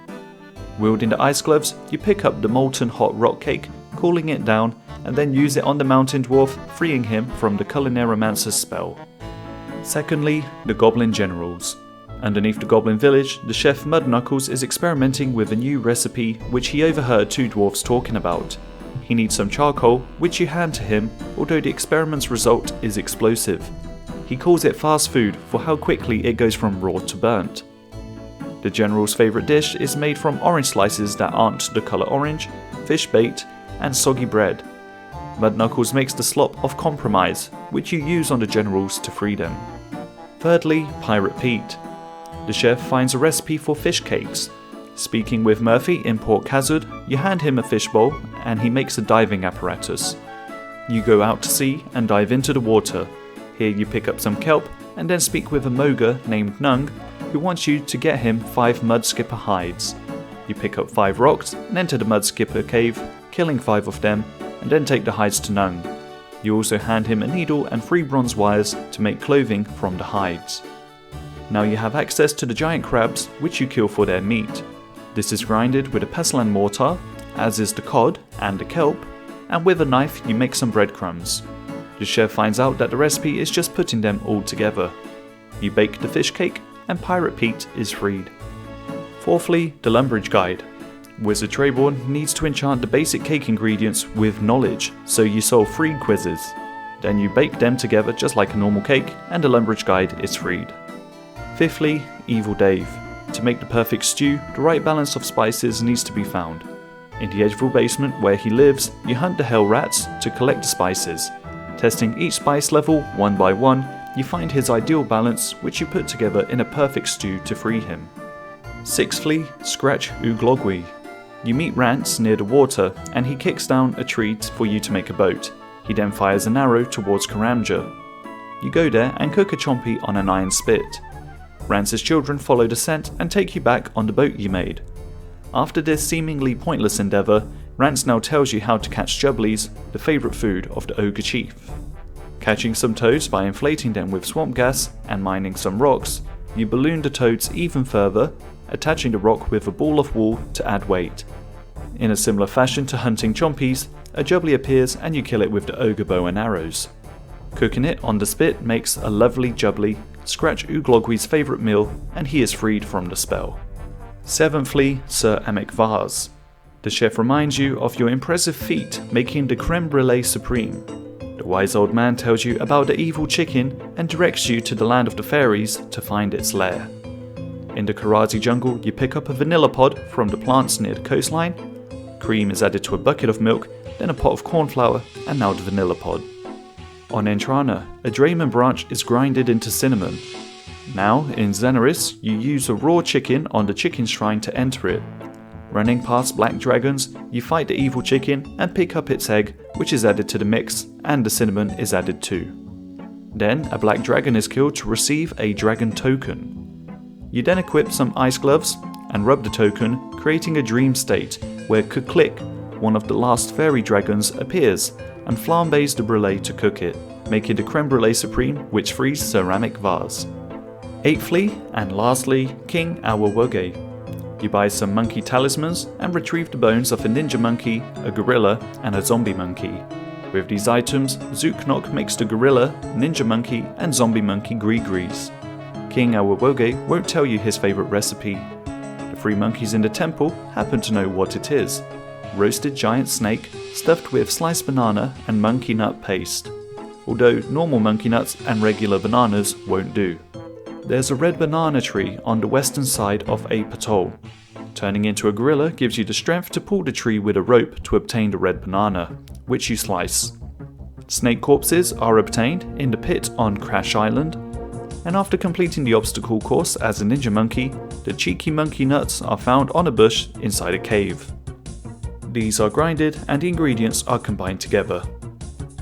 Wielding the ice gloves, you pick up the molten hot rock cake, cooling it down, and then use it on the Mountain Dwarf, freeing him from the Culinarimancer's spell. Secondly, the Goblin Generals. Underneath the Goblin Village, the chef Mudknuckles is experimenting with a new recipe which he overheard two dwarves talking about. He needs some charcoal, which you hand to him, although the experiment's result is explosive. He calls it fast food for how quickly it goes from raw to burnt. The General's favourite dish is made from orange slices that aren't the colour orange, fish bait, and soggy bread. Mudknuckles makes the slop of compromise, which you use on the Generals to free them. Thirdly, Pirate Pete. The chef finds a recipe for fish cakes. Speaking with Murphy in Port Khazud, you hand him a fishbowl and he makes a diving apparatus. You go out to sea and dive into the water. Here you pick up some kelp and then speak with a Moga named Nung, who wants you to get him 5 Mudskipper hides. You pick up 5 rocks and enter the Mudskipper cave, killing 5 of them, and then take the hides to Nung. You also hand him a needle and 3 bronze wires to make clothing from the hides. Now you have access to the giant crabs, which you kill for their meat. This is grinded with a pestle and mortar, as is the cod and the kelp, and with a knife you make some breadcrumbs. The chef finds out that the recipe is just putting them all together. You bake the fish cake, and Pirate Pete is freed. Fourthly, the Lumbridge Guide. Wizard Trayborn needs to enchant the basic cake ingredients with knowledge, so you solve 3 quizzes. Then you bake them together just like a normal cake, and the Lumbridge Guide is freed. Fifthly, Evil Dave. To make the perfect stew, the right balance of spices needs to be found. In the Edgeville basement where he lives, you hunt the hell rats to collect the spices. Testing each spice level one by one, you find his ideal balance, which you put together in a perfect stew to free him. Sixthly, Scratch Uglogwi. You meet Rance near the water and he kicks down a tree for you to make a boat. He then fires an arrow towards Karamja. You go there and cook a chompy on an iron spit. Rance's children follow the scent and take you back on the boat you made. After this seemingly pointless endeavour, Rance now tells you how to catch jubblies, the favourite food of the ogre chief. Catching some toads by inflating them with swamp gas and mining some rocks, you balloon the toads even further, attaching the rock with a ball of wool to add weight. In a similar fashion to hunting chompies, a jubbly appears and you kill it with the ogre bow and arrows. Cooking it on the spit makes a lovely jubbly, scratch Uglogwi's favourite meal, and he is freed from the spell. Seventhly, Sir Amic Vars. The chef reminds you of your impressive feat making the creme brulee supreme. The wise old man tells you about the evil chicken and directs you to the land of the fairies to find its lair. In the Karazi jungle, you pick up a vanilla pod from the plants near the coastline. Cream is added to a bucket of milk, then a pot of cornflour, and now the vanilla pod. On Entrana, a Draymond branch is grinded into cinnamon. Now, in Zenaris, you use a raw chicken on the chicken shrine to enter it. Running past black dragons, you fight the evil chicken and pick up its egg, which is added to the mix, and the cinnamon is added too. Then, a black dragon is killed to receive a dragon token. You then equip some ice gloves and rub the token, creating a dream state where Kuklik, one of the last fairy dragons, appears and flambés the brulee to cook it, making the creme brulee supreme, which frees ceramic vase. Eighthly and lastly, King Awawoge. You buy some monkey talismans and retrieve the bones of a ninja monkey, a gorilla, and a zombie monkey. With these items, Zooknok makes the gorilla, ninja monkey, and zombie monkey gree-grees. King Awawoge won't tell you his favourite recipe. The 3 monkeys in the temple happen to know what it is: roasted giant snake, stuffed with sliced banana and monkey nut paste. Although normal monkey nuts and regular bananas won't do. There's a red banana tree on the western side of a atoll. Turning into a gorilla gives you the strength to pull the tree with a rope to obtain the red banana, which you slice. Snake corpses are obtained in the pit on Crash Island, and after completing the obstacle course as a ninja monkey, the cheeky monkey nuts are found on a bush inside a cave. These are grinded and the ingredients are combined together.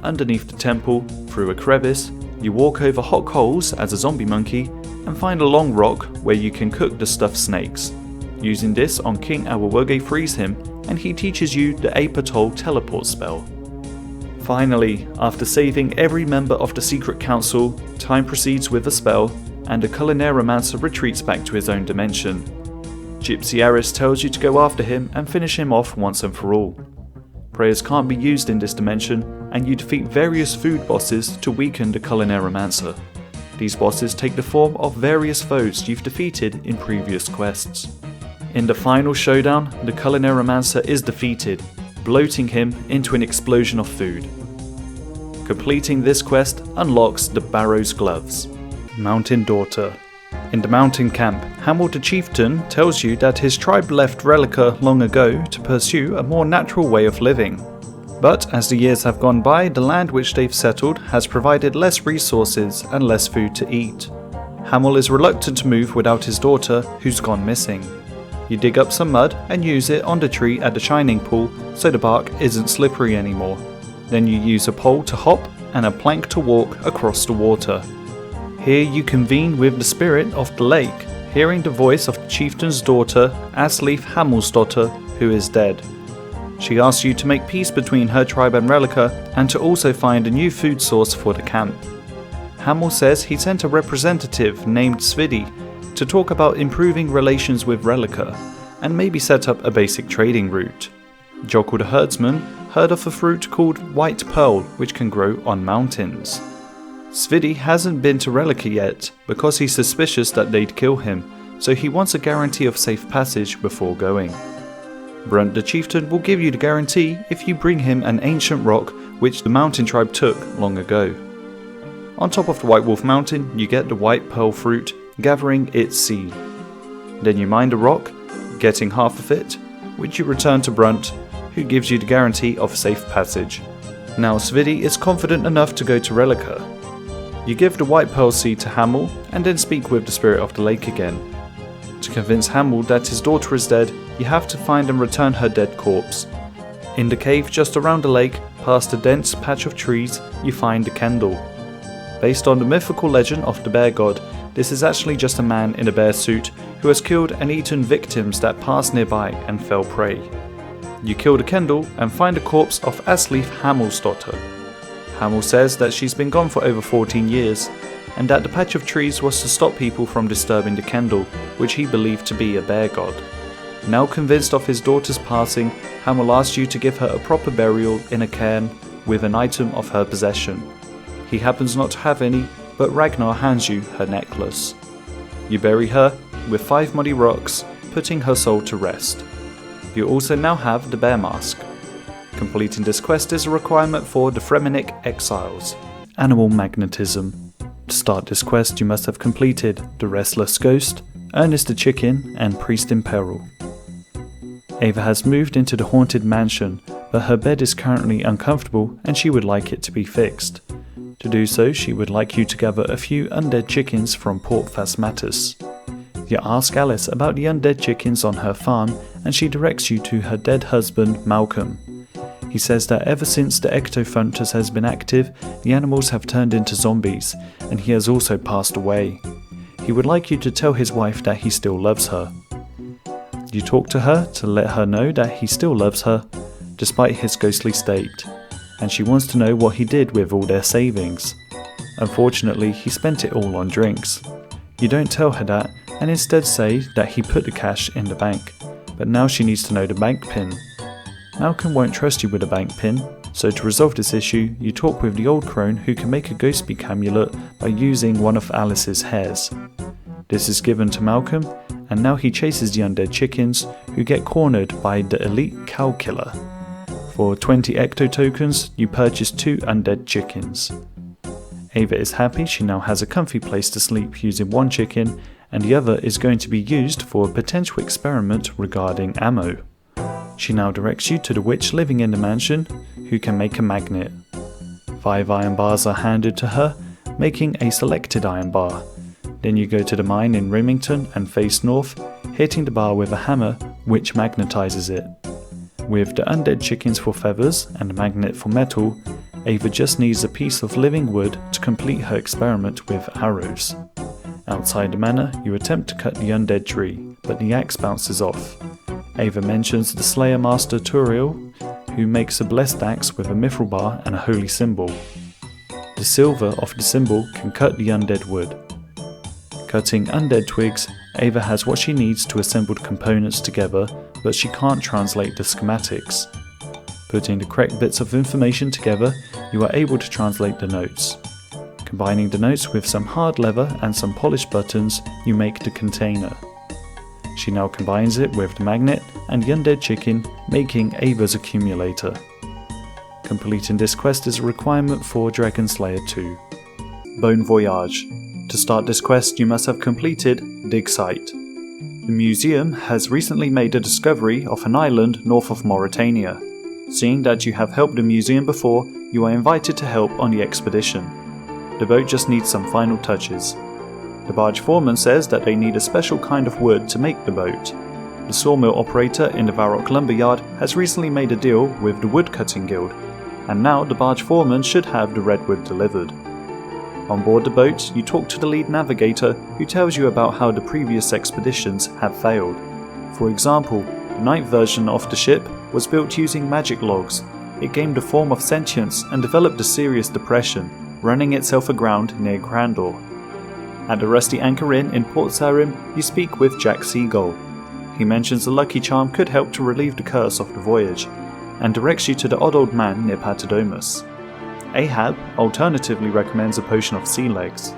Underneath the temple, through a crevice, you walk over hot coals as a zombie monkey and find a long rock where you can cook the stuffed snakes. Using this on King Awawoge frees him and he teaches you the Ape Atoll teleport spell. Finally, after saving every member of the Secret Council, time proceeds with a spell and the Culinaromancer retreats back to his own dimension. Gypsy Aris tells you to go after him and finish him off once and for all. Prayers can't be used in this dimension, and you defeat various food bosses to weaken the Culinaromancer. These bosses take the form of various foes you've defeated in previous quests. In the final showdown, the Culinaromancer is defeated, bloating him into an explosion of food. Completing this quest unlocks the Barrow's Gloves. Mountain Daughter. In the mountain camp, Hamel the Chieftain tells you that his tribe left Relica long ago to pursue a more natural way of living. But as the years have gone by, the land which they've settled has provided less resources and less food to eat. Hamel is reluctant to move without his daughter, who's gone missing. You dig up some mud and use it on the tree at the shining pool so the bark isn't slippery anymore. Then you use a pole to hop and a plank to walk across the water. Here you convene with the spirit of the lake, hearing the voice of the chieftain's daughter, Asleaf Hamelsdotter, who is dead. She asks you to make peace between her tribe and Relica, and to also find a new food source for the camp. Hamel says he sent a representative named Svidi to talk about improving relations with Relica, and maybe set up a basic trading route. Jockle the herdsman heard of a fruit called White Pearl, which can grow on mountains. Svidi hasn't been to Relica yet, because he's suspicious that they'd kill him, so he wants a guarantee of safe passage before going. Brunt the Chieftain will give you the guarantee if you bring him an ancient rock which the mountain tribe took long ago. On top of the White Wolf Mountain, you get the White Pearl fruit, gathering its seed. Then you mine the rock, getting half of it, which you return to Brunt, who gives you the guarantee of safe passage. Now Svidi is confident enough to go to Relica. You give the White Pearl seed to Hamel and then speak with the spirit of the lake again. To convince Hamel that his daughter is dead, you have to find and return her dead corpse. In the cave just around the lake, Past a dense patch of trees, you find a Kendall. Based on the mythical legend of the bear god, this is actually just a man in a bear suit who has killed and eaten victims that passed nearby and fell prey. You kill the Kendall and find the corpse of Asleaf Hamel's daughter. Hamel says that she's been gone for over 14 years, and that the patch of trees was to stop people from disturbing the Kendall, which he believed to be a bear god. Now convinced of his daughter's passing, Hamel asks you to give her a proper burial in a cairn with an item of her possession. He happens not to have any, but Ragnar hands you her necklace. You bury her with 5 muddy rocks, putting her soul to rest. You also now have the bear mask. Completing this quest is a requirement for the Fremennik Exiles. Animal magnetism. To start this quest you must have completed the Restless Ghost, Ernest the Chicken and Priest in Peril. Ava has moved into the haunted mansion, but her bed is currently uncomfortable and she would like it to be fixed. To do so, she would like you to gather a few undead chickens from Port Phasmatis. You ask Alice about the undead chickens on her farm and she directs you to her dead husband Malcolm. He says that ever since the Ectophontus has been active, the animals have turned into zombies and he has also passed away. He would like you to tell his wife that he still loves her. You talk to her to let her know that he still loves her, despite his ghostly state, and she wants to know what he did with all their savings. Unfortunately, he spent it all on drinks. You don't tell her that, and instead say that he put the cash in the bank, but now she needs to know the bank pin. Malcolm won't trust you with a bank pin, so to resolve this issue, you talk with the old crone who can make a ghost speak amulet by using one of Alice's hairs. This is given to Malcolm, and now he chases the undead chickens, who get cornered by the elite cow killer. For 20 ecto tokens, you purchase 2 undead chickens. Ava is happy she now has a comfy place to sleep using 1 chicken, and the other is going to be used for a potential experiment regarding ammo. She now directs you to the witch living in the mansion, who can make a magnet. 5 iron bars are handed to her, making a selected iron bar. Then you go to the mine in Remington and face north, hitting the bar with a hammer, which magnetizes it. With the undead chickens for feathers and the magnet for metal, Ava just needs a piece of living wood to complete her experiment with arrows. Outside the manor, you attempt to cut the undead tree, but the axe bounces off. Ava mentions the Slayer Master Turiel, who makes a blessed axe with a mithril bar and a holy symbol. The silver of the symbol can cut the undead wood. Cutting undead twigs, Ava has what she needs to assemble the components together, but she can't translate the schematics. Putting the correct bits of information together, you are able to translate the notes. Combining the notes with some hard leather and some polished buttons, you make the container. She now combines it with the magnet and the undead chicken, making Ava's accumulator. Completing this quest is a requirement for Dragon Slayer 2. Bone Voyage. To start this quest, you must have completed Dig Site. The museum has recently made a discovery of an island north of Mauritania. Seeing that you have helped the museum before, you are invited to help on the expedition. The boat just needs some final touches. The barge foreman says that they need a special kind of wood to make the boat. The sawmill operator in the Varrock lumberyard has recently made a deal with the woodcutting guild, and now the barge foreman should have the redwood delivered. On board the boat, you talk to the lead navigator, who tells you about how the previous expeditions have failed. For example, the 9th version of the ship was built using magic logs. It gained a form of sentience and developed a serious depression, running itself aground near Grandor. At the Rusty Anchor Inn in Port Sarim, you speak with Jack Seagull. He mentions the lucky charm could help to relieve the curse of the voyage, and directs you to the odd old man near Patadomus. Ahab alternatively recommends a potion of sea legs.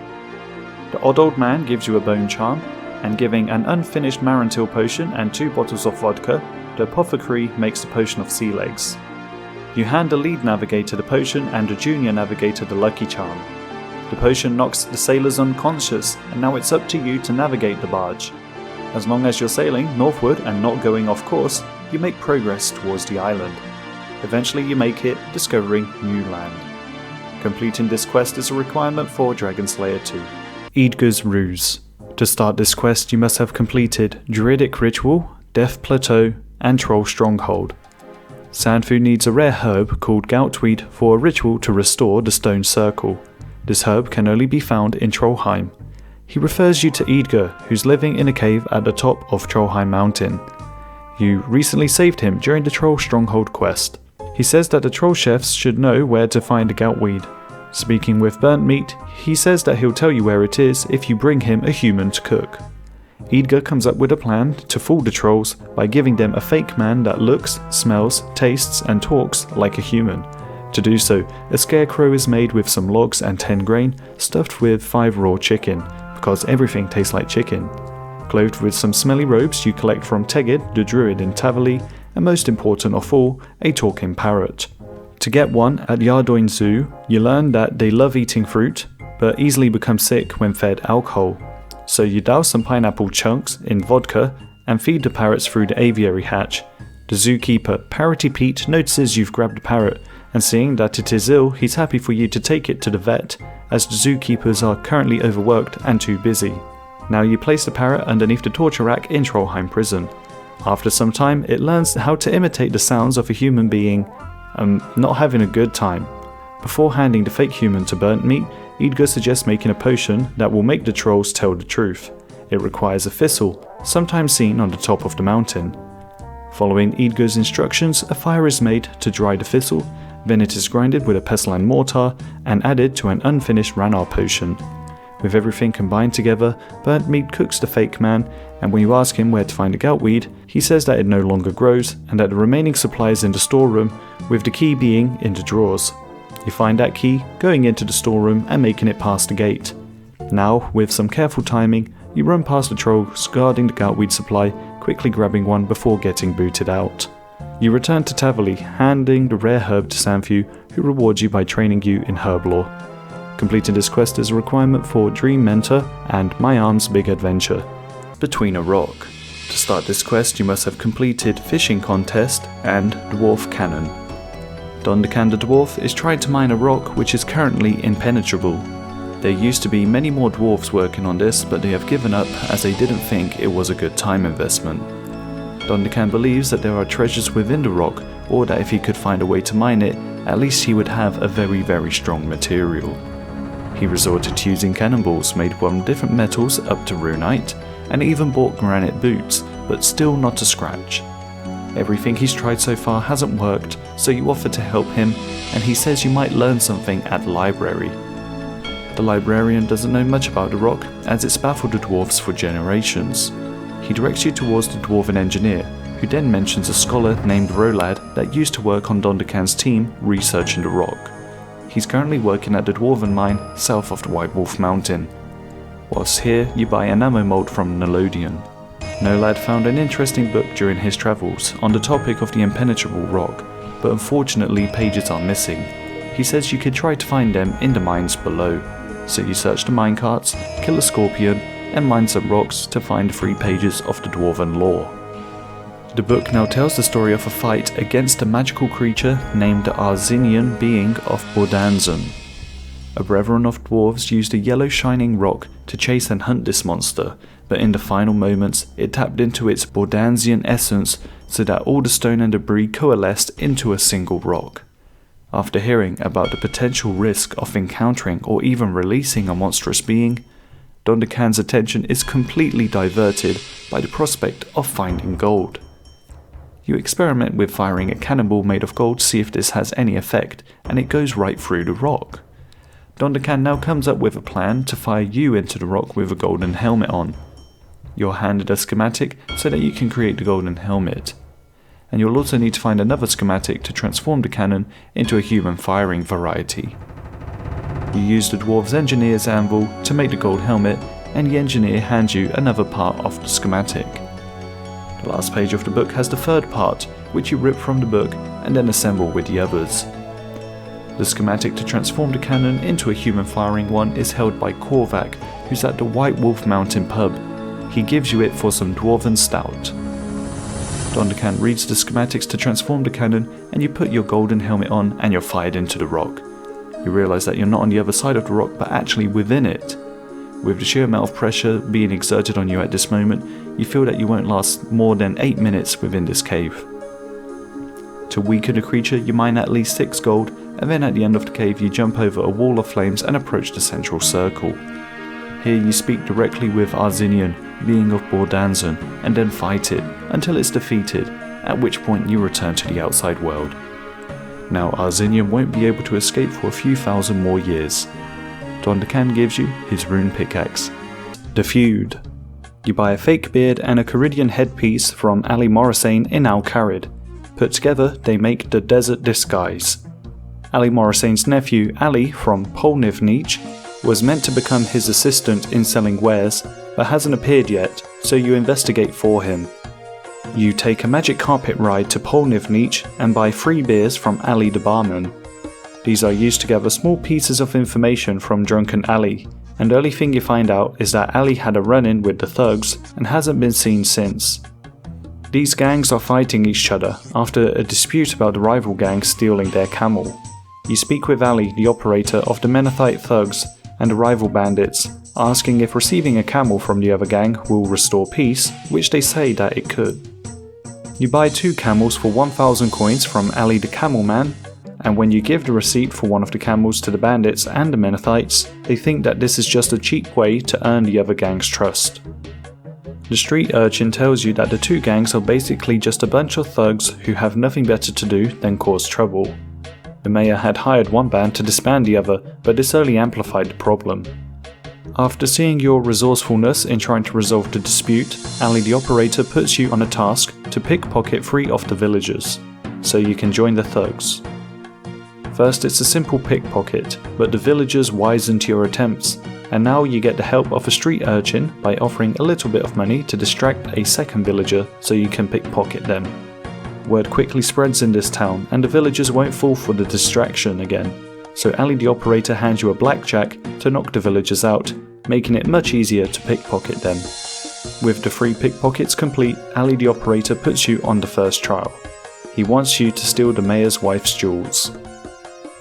The odd old man gives you a bone charm, and giving an unfinished Marantil potion and 2 bottles of vodka, the apothecary makes the potion of sea legs. You hand the lead navigator the potion and the junior navigator the lucky charm. The potion knocks the sailors unconscious, and now it's up to you to navigate the barge. As long as you're sailing northward and not going off course, you make progress towards the island. Eventually you make it, discovering new land. Completing this quest is a requirement for Dragon Slayer 2. Eadgar's Ruse. To start this quest you must have completed Druidic Ritual, Death Plateau and Troll Stronghold. Sandfu needs a rare herb called Goutweed for a ritual to restore the stone circle. This herb can only be found in Trollheim. He refers you to Edgar, who's living in a cave at the top of Trollheim Mountain. You recently saved him during the Troll Stronghold quest. He says that the troll chefs should know where to find the Goutweed. Speaking with Burnt Meat, he says that he'll tell you where it is if you bring him a human to cook. Edgar comes up with a plan to fool the trolls by giving them a fake man that looks, smells, tastes and talks like a human. To do so, a scarecrow is made with some logs and 10 grain, stuffed with 5 raw chicken, because everything tastes like chicken. Clothed with some smelly robes you collect from Tegid, the druid in Tavali, and most important of all, a talking parrot. To get one at Yardoin Zoo, you learn that they love eating fruit, but easily become sick when fed alcohol. So you douse some pineapple chunks in vodka and feed the parrots through the aviary hatch. The zookeeper, Parroty Pete, notices you've grabbed the parrot, and seeing that it is ill, he's happy for you to take it to the vet, as the zookeepers are currently overworked and too busy. Now you place the parrot underneath the torture rack in Trollheim prison. After some time, it learns how to imitate the sounds of a human being not having a good time. Before handing the fake human to Burnt Meat, Edgar suggests making a potion that will make the trolls tell the truth. It requires a thistle, sometimes seen on the top of the mountain. Following Edgar's instructions, a fire is made to dry the thistle, then it is grinded with a pestle and mortar and added to an unfinished Ranar potion. With everything combined together, Burnt Meat cooks the fake man, and when you ask him where to find the Goutweed, he says that it no longer grows and that the remaining supply is in the storeroom, with the key being in the drawers. You find that key, going into the storeroom and making it past the gate. Now, with some careful timing, you run past the trolls guarding the Goutweed supply, quickly grabbing one before getting booted out. You return to Tavali, handing the rare herb to Sandfu, who rewards you by training you in herb lore. Completing this quest is a requirement for Dream Mentor and My Arm's Big Adventure. Between a Rock. To start this quest you must have completed Fishing Contest and Dwarf Cannon. Dondercan the Dwarf is trying to mine a rock which is currently impenetrable. There used to be many more dwarves working on this, but they have given up as they didn't think it was a good time investment. Dondercan believes that there are treasures within the rock, or that if he could find a way to mine it, at least he would have a very strong material. He resorted to using cannonballs made from different metals up to runite, and even bought granite boots, but still not a scratch. Everything he's tried so far hasn't worked, so you offer to help him, and he says you might learn something at the library. The librarian doesn't know much about the rock, as it's baffled the dwarves for generations. He directs you towards the dwarven engineer, who then mentions a scholar named Rolad that used to work on Dondercan's team researching the rock. He's currently working at the dwarven mine south of the White Wolf Mountain. Whilst here, you buy an ammo mold from Nolodian. Nolad found an interesting book during his travels on the topic of the impenetrable rock, but unfortunately pages are missing. He says you could try to find them in the mines below, so you search the minecarts, kill a scorpion, and mine some rocks to find 3 pages of the dwarven lore. The book now tells the story of a fight against a magical creature named the Arzinian being of Bordanzan. A brethren of dwarves used a yellow shining rock to chase and hunt this monster, but in the final moments it tapped into its Bordanzian essence so that all the stone and debris coalesced into a single rock. After hearing about the potential risk of encountering or even releasing a monstrous being, Dondercan's attention is completely diverted by the prospect of finding gold. You experiment with firing a cannonball made of gold to see if this has any effect, and it goes right through the rock. Dondercan now comes up with a plan to fire you into the rock with a golden helmet on. You're handed a schematic so that you can create the golden helmet. And you'll also need to find another schematic to transform the cannon into a human firing variety. You use the dwarf's engineer's anvil to make the gold helmet, and the engineer hands you another part of the schematic. The last page of the book has the third part, which you rip from the book and then assemble with the others. The schematic to transform the cannon into a human firing one is held by Korvac, who's at the White Wolf Mountain pub. He gives you it for some dwarven stout. Dondercan reads the schematics to transform the cannon, and you put your golden helmet on and you're fired into the rock. You realise that you're not on the other side of the rock, but actually within it. With the sheer amount of pressure being exerted on you at this moment, you feel that you won't last more than 8 minutes within this cave. To weaken a creature, you mine at least 6 gold, and then at the end of the cave you jump over a wall of flames and approach the central circle. Here you speak directly with Arzinian, being of Bordanzan, and then fight it, until it's defeated, at which point you return to the outside world. Now Arzinian won't be able to escape for a few thousand more years. Dondercan gives you his rune pickaxe. The feud. You buy a fake beard and a Caridian headpiece from Ali Morrisane in Al Kharid. Put together, they make the Desert Disguise. Ali Morrisane's nephew, Ali from Polnivnich, was meant to become his assistant in selling wares, but hasn't appeared yet, so you investigate for him. You take a magic carpet ride to Polnivnich and buy 3 beers from Ali the barman. These are used to gather small pieces of information from drunken Ali, and the only thing you find out is that Ali had a run-in with the thugs and hasn't been seen since. These gangs are fighting each other after a dispute about the rival gang stealing their camel. You speak with Ali, the operator of the Menethite thugs and the rival bandits, asking if receiving a camel from the other gang will restore peace, which they say that it could. You buy 2 camels for 1,000 coins from Ali the Camel Man, and when you give the receipt for one of the camels to the bandits and the Menethites, they think that this is just a cheap way to earn the other gang's trust. The street urchin tells you that the 2 gangs are basically just a bunch of thugs who have nothing better to do than cause trouble. The mayor had hired one band to disband the other, but this only amplified the problem. After seeing your resourcefulness in trying to resolve the dispute, Ali the operator puts you on a task to pickpocket 3 of the villagers, so you can join the thugs. First it's a simple pickpocket, but the villagers wisen to your attempts, and now you get the help of a street urchin by offering a little bit of money to distract a second villager so you can pickpocket them. Word quickly spreads in this town, and the villagers won't fall for the distraction again, so Ali the operator hands you a blackjack to knock the villagers out, making it much easier to pickpocket them. With the 3 pickpockets complete, Ali the operator puts you on the first trial. He wants you to steal the mayor's wife's jewels.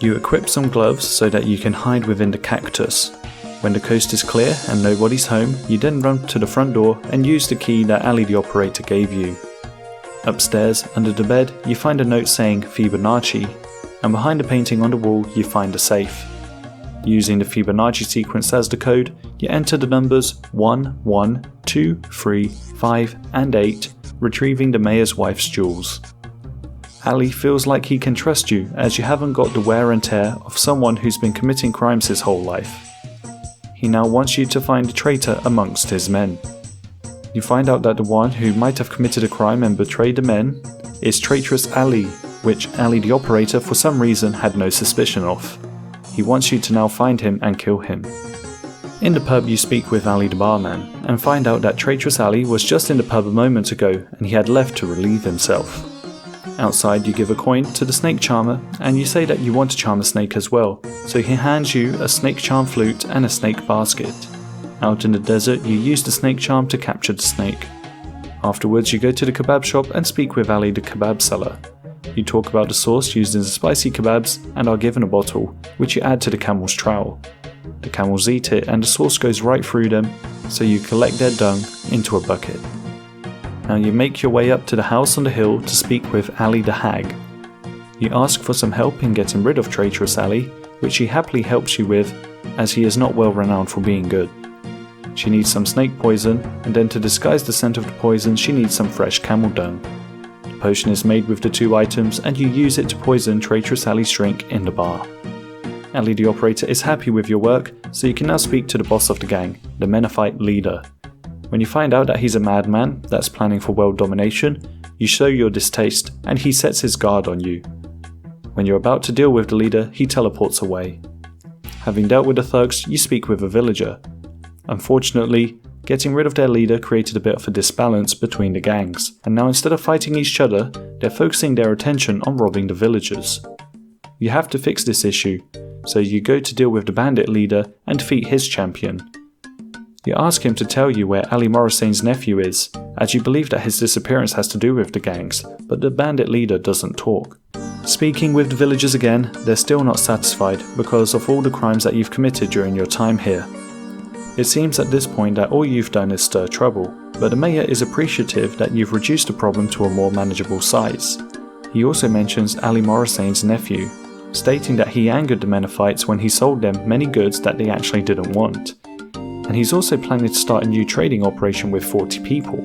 You equip some gloves so that you can hide within the cactus. When the coast is clear and nobody's home, you then run to the front door and use the key that Ali the operator gave you. Upstairs, under the bed, you find a note saying Fibonacci, and behind the painting on the wall you find a safe. Using the Fibonacci sequence as the code, you enter the numbers 1, 1, 2, 3, 5 and 8, retrieving the mayor's wife's jewels. Ali feels like he can trust you as you haven't got the wear and tear of someone who's been committing crimes his whole life. He now wants you to find a traitor amongst his men. You find out that the one who might have committed a crime and betrayed the men is traitorous Ali, which Ali the operator for some reason had no suspicion of. He wants you to now find him and kill him. In the pub you speak with Ali the barman, and find out that traitorous Ali was just in the pub a moment ago and he had left to relieve himself. Outside you give a coin to the snake charmer and you say that you want to charm a snake as well, so he hands you a snake charm flute and a snake basket. Out in the desert you use the snake charm to capture the snake. Afterwards you go to the kebab shop and speak with Ali the kebab seller. You talk about the sauce used in the spicy kebabs and are given a bottle, which you add to the camel's trowel. The camels eat it and the sauce goes right through them, so you collect their dung into a bucket. Now you make your way up to the house on the hill to speak with Ali the hag. You ask for some help in getting rid of traitorous Ali, which he happily helps you with, as he is not well renowned for being good. She needs some snake poison, and then to disguise the scent of the poison she needs some fresh camel dung. The potion is made with the 2 items and you use it to poison traitorous Ali's drink in the bar. Ali the operator is happy with your work, so you can now speak to the boss of the gang, the Menethite leader. When you find out that he's a madman that's planning for world domination, you show your distaste and he sets his guard on you. When you're about to deal with the leader, he teleports away. Having dealt with the thugs, you speak with a villager. Unfortunately, getting rid of their leader created a bit of a disbalance between the gangs, and now instead of fighting each other, they're focusing their attention on robbing the villagers. You have to fix this issue, so you go to deal with the bandit leader and defeat his champion. You ask him to tell you where Ali Morrisane's nephew is, as you believe that his disappearance has to do with the gangs, but the bandit leader doesn't talk. Speaking with the villagers again, they're still not satisfied because of all the crimes that you've committed during your time here. It seems at this point that all you've done is stir trouble, but the mayor is appreciative that you've reduced the problem to a more manageable size. He also mentions Ali Morissane's nephew, stating that he angered the Menophites when he sold them many goods that they actually didn't want. And he's also planning to start a new trading operation with 40 people.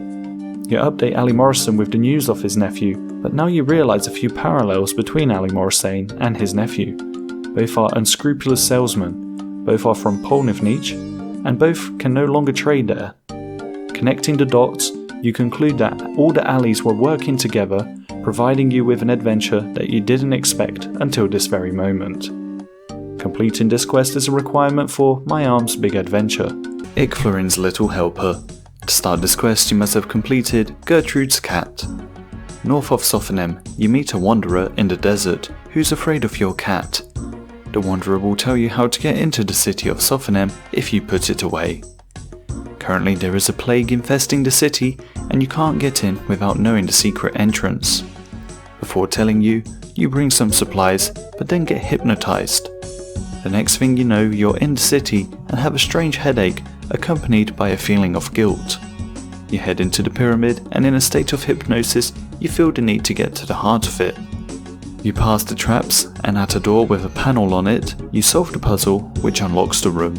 You update Ali Morrison with the news of his nephew, but now you realise a few parallels between Ali Morissane and his nephew. Both are unscrupulous salesmen, both are from Polnivnich, and both can no longer trade there. Connecting the dots, you conclude that all the Alis were working together, providing you with an adventure that you didn't expect until this very moment. Completing this quest is a requirement for My Arm's Big Adventure. Ikflurin's Little Helper. To start this quest you must have completed Gertrude's Cat. North of Sophonem, you meet a wanderer in the desert who's afraid of your cat. The wanderer will tell you how to get into the city of Sophonem if you put it away. Currently there is a plague infesting the city and you can't get in without knowing the secret entrance. Before telling you, you bring some supplies but then get hypnotized. The next thing you know you're in the city and have a strange headache accompanied by a feeling of guilt. You head into the pyramid and in a state of hypnosis you feel the need to get to the heart of it. You pass the traps and at a door with a panel on it you solve the puzzle which unlocks the room.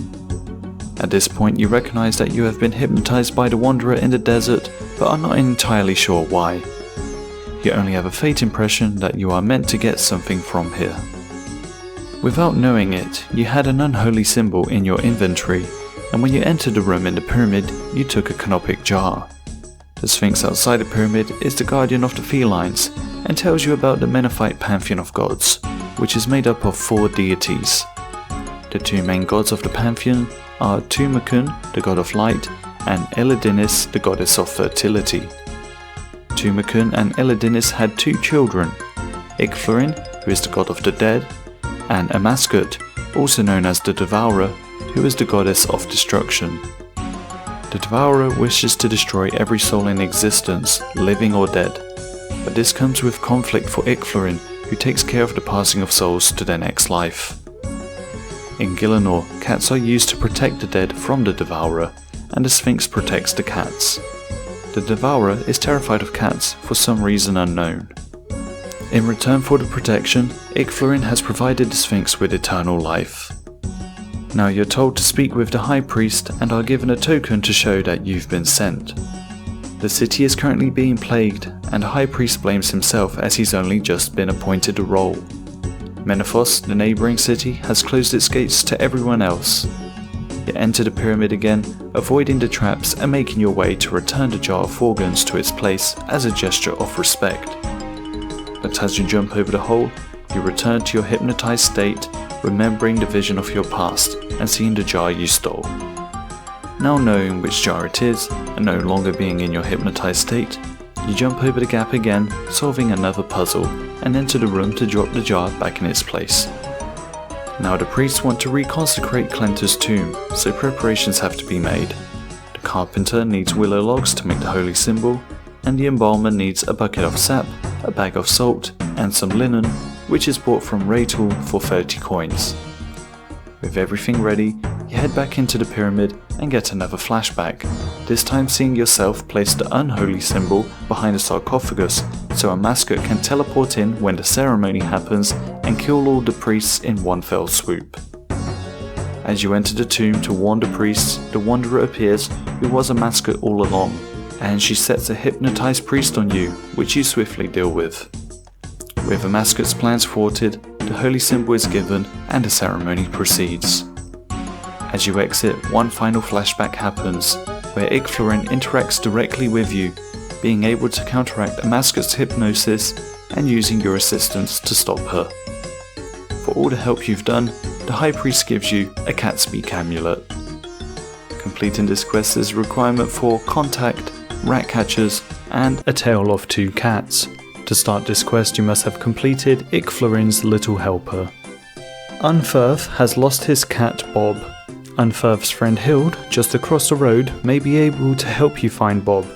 At this point you recognize that you have been hypnotized by the wanderer in the desert but are not entirely sure why. You only have a faint impression that you are meant to get something from here. Without knowing it, you had an unholy symbol in your inventory, and when you entered the room in the pyramid, you took a canopic jar. The Sphinx outside the pyramid is the guardian of the felines, and tells you about the Menophite pantheon of gods, which is made up of 4 deities. The 2 main gods of the pantheon are Tumakun, the god of light, and Elidinis, the goddess of fertility. Tumakun and Elidinis had 2 children, Ikflurin, who is the god of the dead, and Amaskut, also known as the Devourer, who is the goddess of destruction. The Devourer wishes to destroy every soul in existence, living or dead, but this comes with conflict for Ikflurin, who takes care of the passing of souls to their next life. In Gielinor, cats are used to protect the dead from the Devourer, and the Sphinx protects the cats. The Devourer is terrified of cats for some reason unknown. In return for the protection, Ikflurin has provided the Sphinx with eternal life. Now you're told to speak with the High Priest and are given a token to show that you've been sent. The city is currently being plagued and the High Priest blames himself as he's only just been appointed a role. Menephos, the neighbouring city, has closed its gates to everyone else. You enter the pyramid again, avoiding the traps and making your way to return the jar of organs to its place as a gesture of respect. But as you jump over the hole, you return to your hypnotized state, remembering the vision of your past and seeing the jar you stole. Now knowing which jar it is, and no longer being in your hypnotized state, you jump over the gap again, solving another puzzle, and enter the room to drop the jar back in its place. Now the priests want to reconsecrate Clentor's tomb, so preparations have to be made. The carpenter needs willow logs to make the holy symbol, and the embalmer needs a bucket of sap, a bag of salt, and some linen, which is bought from Raytool for 30 coins. With everything ready, you head back into the pyramid and get another flashback, this time seeing yourself place the unholy symbol behind a sarcophagus so a mascot can teleport in when the ceremony happens and kill all the priests in one fell swoop. As you enter the tomb to warn the priests, the Wanderer appears, who was a mascot all along, and she sets a hypnotized priest on you, which you swiftly deal with. With the mascot's plans thwarted, the holy symbol is given and the ceremony proceeds. As you exit, one final flashback happens, where Ikflurin interacts directly with you, being able to counteract a mascot's hypnosis and using your assistance to stop her. For all the help you've done, the High Priest gives you a cat speak amulet. Completing this quest is a requirement for Contact, Rat Catchers, and a Tale of 2 Cats. To start this quest you must have completed Ikflurin's Little Helper. Unferth has lost his cat Bob. Unferth's friend Hild, just across the road, may be able to help you find Bob.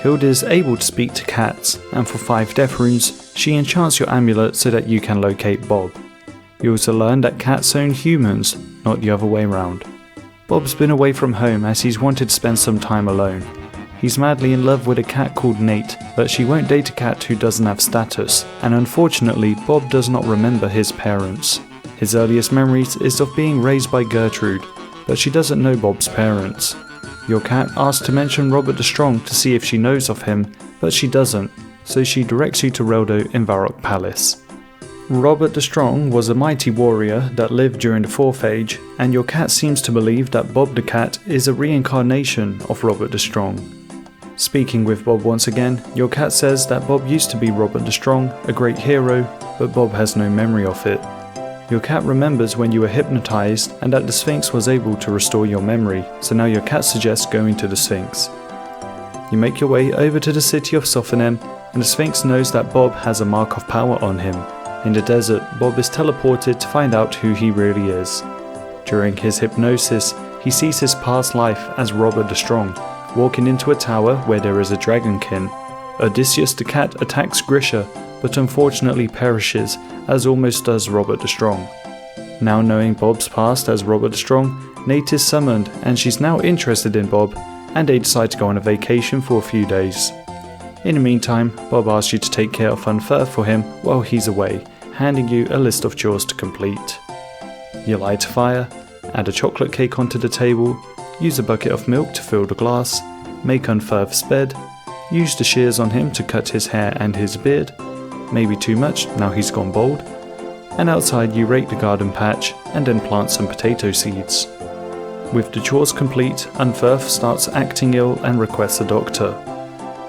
Hild is able to speak to cats, and for 5 death runes, she enchants your amulet so that you can locate Bob. You also learn that cats own humans, not the other way around. Bob's been away from home as he's wanted to spend some time alone. He's madly in love with a cat called Nate, but she won't date a cat who doesn't have status, and unfortunately Bob does not remember his parents. His earliest memories is of being raised by Gertrude, but she doesn't know Bob's parents. Your cat asks to mention Robert the Strong to see if she knows of him, but she doesn't, so she directs you to Reldo in Varrock Palace. Robert the Strong was a mighty warrior that lived during the Fourth Age, and your cat seems to believe that Bob the cat is a reincarnation of Robert the Strong. Speaking with Bob once again, your cat says that Bob used to be Robert the Strong, a great hero, but Bob has no memory of it. Your cat remembers when you were hypnotized and that the Sphinx was able to restore your memory, so now your cat suggests going to the Sphinx. You make your way over to the city of Sophonem, and the Sphinx knows that Bob has a mark of power on him. In the desert, Bob is teleported to find out who he really is. During his hypnosis, he sees his past life as Robert the Strong, walking into a tower where there is a dragonkin. Odysseus the cat attacks Grisha, but unfortunately perishes, as almost does Robert the Strong. Now knowing Bob's past as Robert the Strong, Nate is summoned, and she's now interested in Bob, and they decide to go on a vacation for a few days. In the meantime, Bob asks you to take care of Unferth for him while he's away, handing you a list of chores to complete. You light a fire, add a chocolate cake onto the table, use a bucket of milk to fill the glass, make Unferth's bed, use the shears on him to cut his hair and his beard, maybe too much now he's gone bald, and outside you rake the garden patch and then plant some potato seeds. With the chores complete, Unferth starts acting ill and requests a doctor.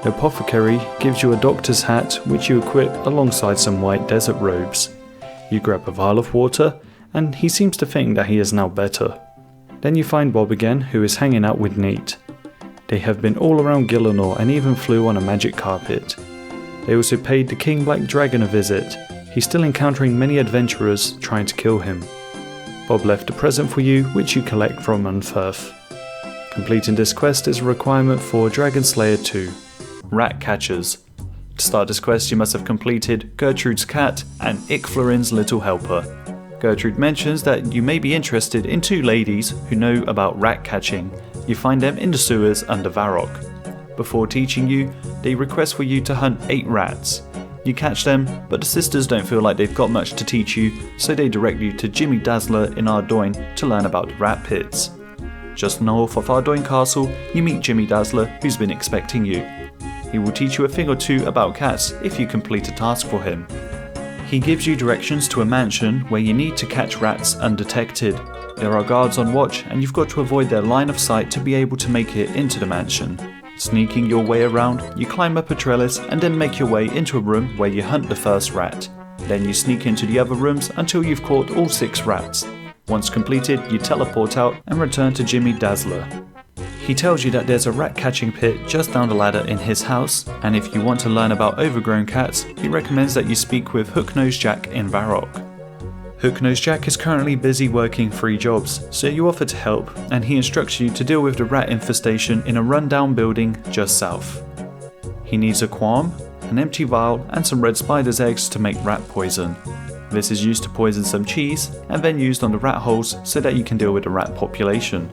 The apothecary gives you a doctor's hat which you equip alongside some white desert robes. You grab a vial of water and he seems to think that he is now better. Then you find Bob again, who is hanging out with Nate. They have been all around Gielinor and even flew on a magic carpet. They also paid the King Black Dragon a visit. He's still encountering many adventurers trying to kill him. Bob left a present for you which you collect from Unferth. Completing this quest is a requirement for Dragon Slayer 2. Rat Catchers. To start this quest you must have completed Gertrude's cat and Ikflorin's little helper. Gertrude mentions that you may be interested in two ladies who know about rat catching. You find them in the sewers under Varrock. Before teaching you, they request for you to hunt 8 rats. You catch them, but the sisters don't feel like they've got much to teach you, so they direct you to Jimmy Dazzler in Ardoyne to learn about the rat pits. Just north of Ardoyne Castle, you meet Jimmy Dazzler, who's been expecting you. He will teach you a thing or two about cats if you complete a task for him. He gives you directions to a mansion where you need to catch rats undetected. There are guards on watch and you've got to avoid their line of sight to be able to make it into the mansion. Sneaking your way around, you climb up a trellis and then make your way into a room where you hunt the first rat. Then you sneak into the other rooms until you've caught all 6 rats. Once completed, you teleport out and return to Jimmy Dazzler. He tells you that there's a rat catching pit just down the ladder in his house, and if you want to learn about overgrown cats, he recommends that you speak with Hooknose Jack in Varrock. Hooknose Jack is currently busy working 3 jobs, so you offer to help, and he instructs you to deal with the rat infestation in a rundown building just south. He needs a qualm, an empty vial, and some red spider's eggs to make rat poison. This is used to poison some cheese, and then used on the rat holes so that you can deal with the rat population.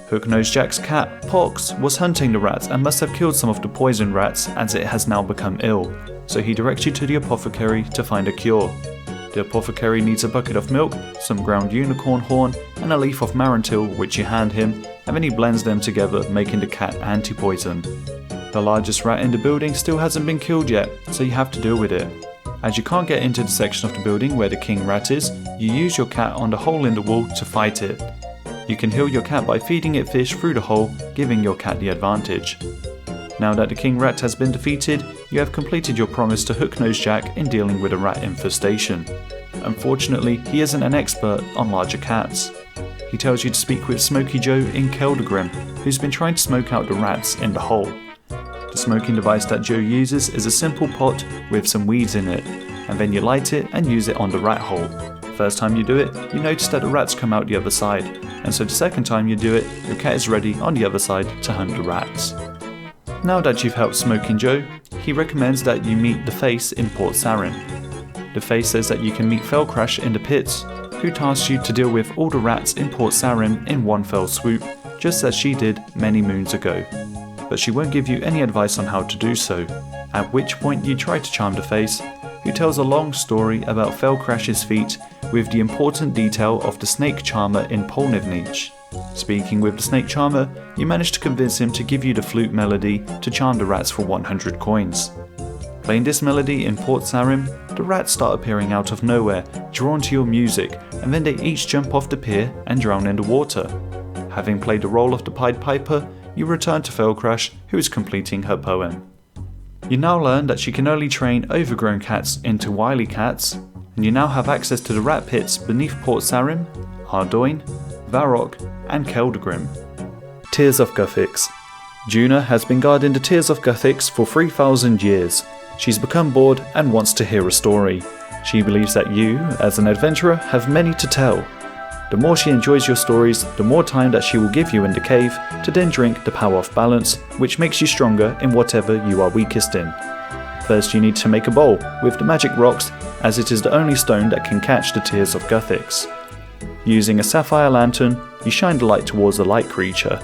Hooknose Jack's cat, Pox, was hunting the rats and must have killed some of the poisoned rats as it has now become ill, so he directs you to the apothecary to find a cure. The apothecary needs a bucket of milk, some ground unicorn horn, and a leaf of Marantil which you hand him, and then he blends them together, making the cat anti-poisoned. The largest rat in the building still hasn't been killed yet, so you have to deal with it. As you can't get into the section of the building where the king rat is, you use your cat on the hole in the wall to fight it. You can heal your cat by feeding it fish through the hole, giving your cat the advantage. Now that the king rat has been defeated, you have completed your promise to Hooknose Jack in dealing with a rat infestation. Unfortunately, he isn't an expert on larger cats. He tells you to speak with Smoky Joe in Keldagrim, who's been trying to smoke out the rats in the hole. The smoking device that Joe uses is a simple pot with some weeds in it, and then you light it and use it on the rat hole. First time you do it, you notice that the rats come out the other side, and so the second time you do it, your cat is ready on the other side to hunt the rats. Now that you've helped Smoking Joe, he recommends that you meet the Face in Port Sarim. The Face says that you can meet Fellcrash in the pits, who tasks you to deal with all the rats in Port Sarim in one fell swoop, just as she did many moons ago. but she won't give you any advice on how to do so, at which point you try to charm the face, who tells a long story about Felcrash's feat with the important detail of the snake charmer in Polnivnich. Speaking with the snake charmer, you manage to convince him to give you the flute melody to charm the rats for 100 coins. Playing this melody in Port Sarim, the rats start appearing out of nowhere, drawn to your music, and then they each jump off the pier and drown in the water. Having played the role of the Pied Piper, you return to Felcrash, who is completing her poem. You now learn that she can only train overgrown cats into wily cats, and you now have access to the rat pits beneath Port Sarim, Ardoin, Varrock, and Keldgrim. Tears of Guthix. Juna has been guarding the Tears of Guthix for 3,000 years. She's become bored and wants to hear a story. She believes that you, as an adventurer, have many to tell. The more she enjoys your stories, the more time that she will give you in the cave to then drink the Power of Balance, which makes you stronger in whatever you are weakest in. First you need to make a bowl with the magic rocks, as it is the only stone that can catch the Tears of Guthix. Using a sapphire lantern, you shine the light towards the light creature.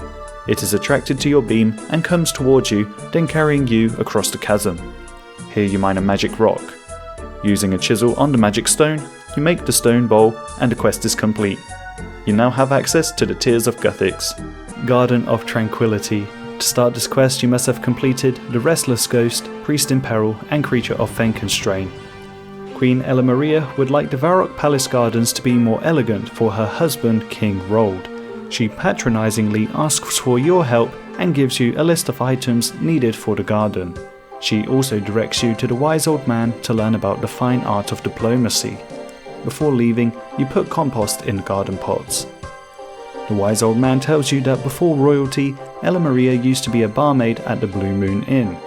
It is attracted to your beam and comes towards you, then carrying you across the chasm. Here you mine a magic rock. Using a chisel on the magic stone, you make the stone bowl and the quest is complete. You now have access to the Tears of Guthix. Garden of Tranquility. To start this quest you must have completed the Restless Ghost, Priest in Peril and Creature of Fenkenstrain. Queen Ella Maria would like the Varrock Palace gardens to be more elegant for her husband King Rold. She patronisingly asks for your help and gives you a list of items needed for the garden. She also directs you to the wise old man to learn about the fine art of diplomacy. Before leaving, you put compost in the garden pots. The wise old man tells you that before royalty, Ella Maria used to be a barmaid at the Blue Moon Inn.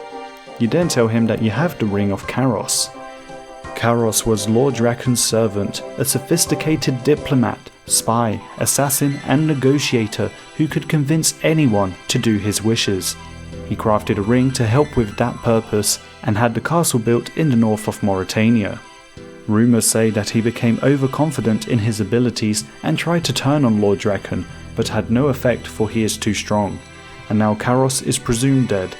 You then tell him that you have the Ring of Karos. Karos was Lord Draken's servant, a sophisticated diplomat, spy, assassin and negotiator who could convince anyone to do his wishes. He crafted a ring to help with that purpose and had the castle built in the north of Mauritania. Rumours say that he became overconfident in his abilities and tried to turn on Lord Draken, but had no effect for he is too strong, and now Karos is presumed dead.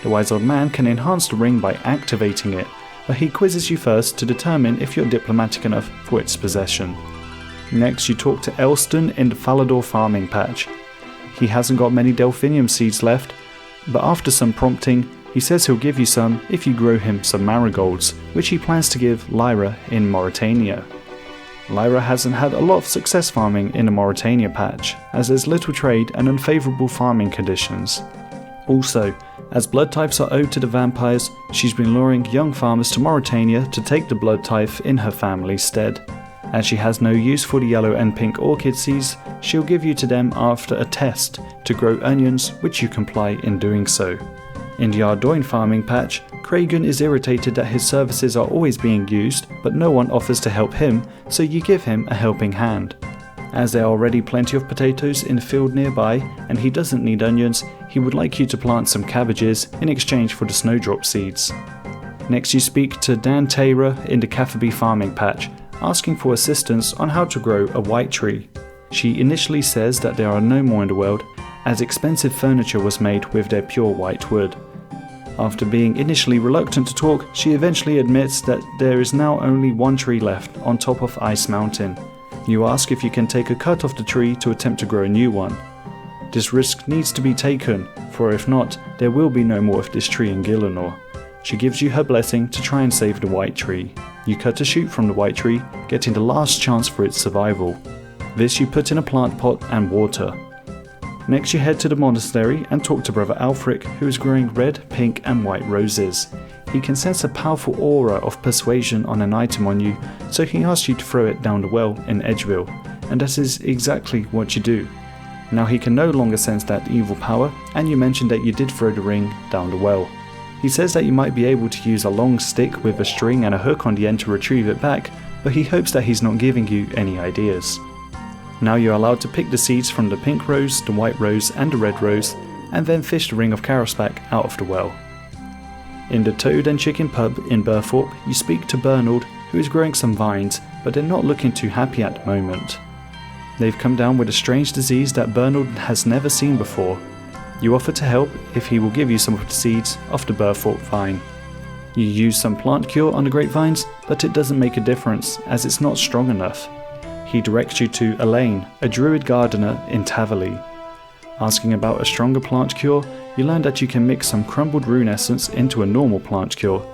The wise old man can enhance the ring by activating it, but he quizzes you first to determine if you're diplomatic enough for its possession. Next you talk to Elston in the Falador farming patch. He hasn't got many delphinium seeds left, but after some prompting, he says he'll give you some if you grow him some marigolds, which he plans to give Lyra in Mauritania. Lyra hasn't had a lot of success farming in the Mauritania patch, as there's little trade and unfavourable farming conditions. Also, as blood types are owed to the vampires, she's been luring young farmers to Mauritania to take the blood type in her family's stead. As she has no use for the yellow and pink orchid seeds, she'll give you to them after a test to grow onions, which you comply in doing so. In the Ardoin farming patch, Kragan is irritated that his services are always being used, but no one offers to help him, so you give him a helping hand. As there are already plenty of potatoes in the field nearby, and he doesn't need onions, he would like you to plant some cabbages in exchange for the snowdrop seeds. Next you speak to Dan Taylor in the Cafferby farming patch, asking for assistance on how to grow a white tree. She initially says that there are no more in the world, as expensive furniture was made with their pure white wood. After being initially reluctant to talk, she eventually admits that there is now only one tree left on top of Ice Mountain. You ask if you can take a cut off the tree to attempt to grow a new one. This risk needs to be taken, for if not, there will be no more of this tree in Gielinor. She gives you her blessing to try and save the white tree. You cut a shoot from the white tree, getting the last chance for its survival. This you put in a plant pot and water. Next you head to the monastery and talk to Brother Alfric, who is growing red, pink and white roses. He can sense a powerful aura of persuasion on an item on you, so he asks you to throw it down the well in Edgeville, and that is exactly what you do. Now he can no longer sense that evil power, and you mention that you did throw the ring down the well. He says that you might be able to use a long stick with a string and a hook on the end to retrieve it back, but he hopes that he's not giving you any ideas. Now you're allowed to pick the seeds from the pink rose, the white rose and the red rose, and then fish the ring of Karos back out of the well. In the Toad and Chicken pub in Burthorpe, you speak to Bernald, who is growing some vines, but they're not looking too happy at the moment. They've come down with a strange disease that Bernald has never seen before. You offer to help if he will give you some of the seeds of the Burthorpe vine. You use some plant cure on the grapevines, but it doesn't make a difference as it's not strong enough. He directs you to Elaine, a druid gardener in Tavali. Asking about a stronger plant cure, you learn that you can mix some crumbled rune essence into a normal plant cure.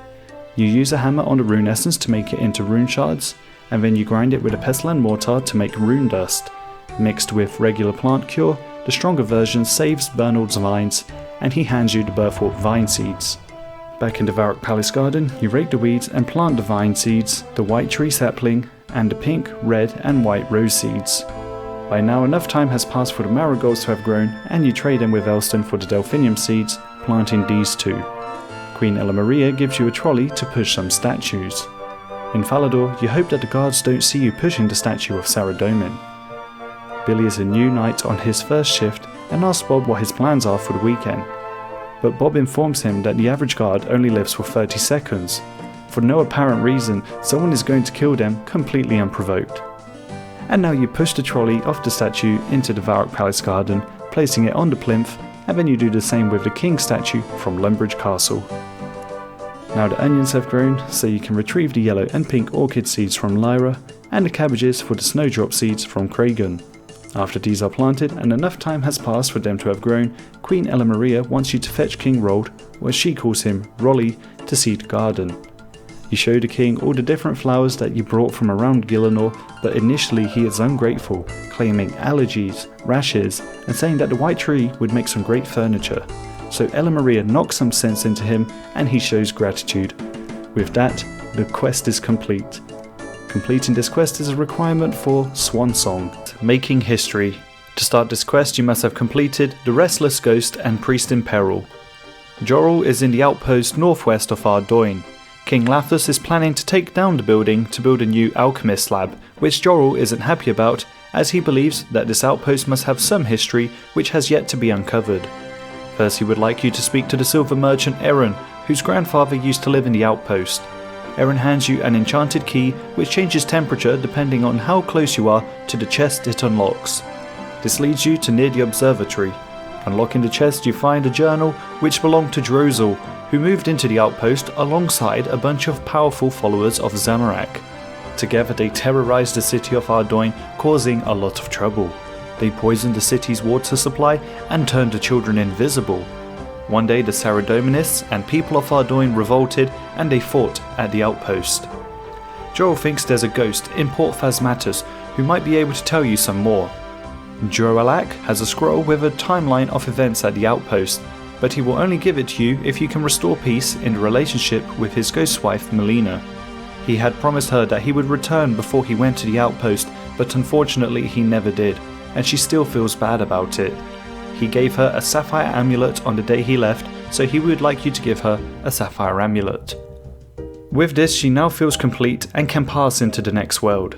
You use a hammer on the rune essence to make it into rune shards, and then you grind it with a pestle and mortar to make rune dust. Mixed with regular plant cure, the stronger version saves Bernald's vines, and he hands you the Burthorpe vine seeds. Back in the Dwarf Palace garden, you rake the weeds and plant the vine seeds, the white tree sapling, and the pink, red and white rose seeds. By now enough time has passed for the marigolds to have grown, and you trade them with Elston for the delphinium seeds, planting these two. Queen Ella Maria gives you a trolley to push some statues. In Falador, you hope that the guards don't see you pushing the statue of Saradomin. Billy is a new knight on his first shift and asks Bob what his plans are for the weekend. But Bob informs him that the average guard only lives for 30 seconds. For no apparent reason, someone is going to kill them completely unprovoked. And now you push the trolley off the statue into the Dwarf Palace garden, placing it on the plinth, and then you do the same with the king statue from Lumbridge Castle. Now the onions have grown, so you can retrieve the yellow and pink orchid seeds from Lyra, and the cabbages for the snowdrop seeds from Kragan. After these are planted and enough time has passed for them to have grown, Queen Ella Maria wants you to fetch King Rold, or as she calls him, Rolly, to seed the garden. You show the king all the different flowers that you brought from around Gielinor, but initially he is ungrateful, claiming allergies, rashes, and saying that the white tree would make some great furniture. So Ella Maria knocks some sense into him and he shows gratitude. With that, the quest is complete. Completing this quest is a requirement for Swan Song, making history. To start this quest you must have completed the Restless Ghost and Priest in Peril. Jorrel is in the outpost northwest of Ardoin. King Lathus is planning to take down the building to build a new alchemist lab, which Jorrel isn't happy about as he believes that this outpost must have some history which has yet to be uncovered. First he would like you to speak to the silver merchant Aaron, whose grandfather used to live in the outpost. Aaron hands you an enchanted key which changes temperature depending on how close you are to the chest it unlocks. This leads you to near the observatory. Unlocking the chest you find a journal which belonged to Drozel, who moved into the outpost alongside a bunch of powerful followers of Zamorak. Together they terrorized the city of Ardoin, causing a lot of trouble. They poisoned the city's water supply and turned the children invisible. One day the Saradominists and people of Ardoin revolted and they fought at the outpost. Jorrel thinks there's a ghost in Port Phasmatus who might be able to tell you some more. Joralak has a scroll with a timeline of events at the outpost, but he will only give it to you if you can restore peace in the relationship with his ghost wife Melina. He had promised her that he would return before he went to the outpost, but unfortunately he never did, and she still feels bad about it. He gave her a sapphire amulet on the day he left, so he would like you to give her a sapphire amulet. With this she now feels complete and can pass into the next world.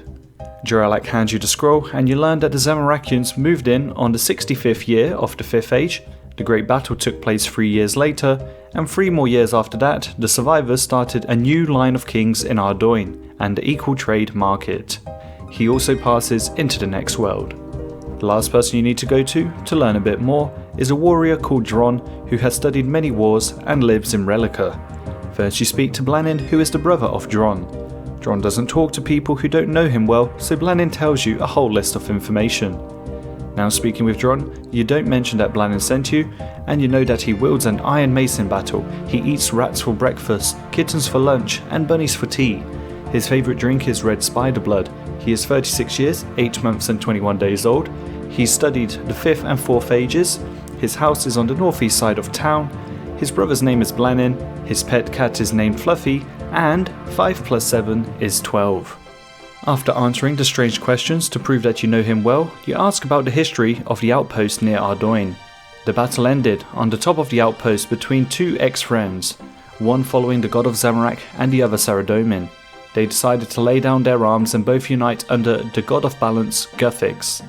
Joralak hands you the scroll and you learn that the Zamorakians moved in on the 65th year of the 5th Age. The Great Battle took place 3 years later, and 3 more years after that the survivors started a new line of kings in Ardoin and the equal trade market. He also passes into the next world. The last person you need to go to learn a bit more is a warrior called Dron who has studied many wars and lives in Relica. First you speak to Blanin, who is the brother of Dron. Dron doesn't talk to people who don't know him well, so Blanin tells you a whole list of information. Now speaking with Dron, you don't mention that Blanin sent you, and you know that he wields an iron mace in battle. He eats rats for breakfast, kittens for lunch, and bunnies for tea. His favourite drink is red spider blood. He is 36 years, 8 months and 21 days old. He's studied the 5th and 4th ages. His house is on the northeast side of town. His brother's name is Blanin. His pet cat is named Fluffy. And 5 plus 7 is 12. After answering the strange questions to prove that you know him well, you ask about the history of the outpost near Ardoin. The battle ended on the top of the outpost between 2 ex-friends, one following the god of Zamorak and the other Saradomin. They decided to lay down their arms and both unite under the god of balance, Guthix.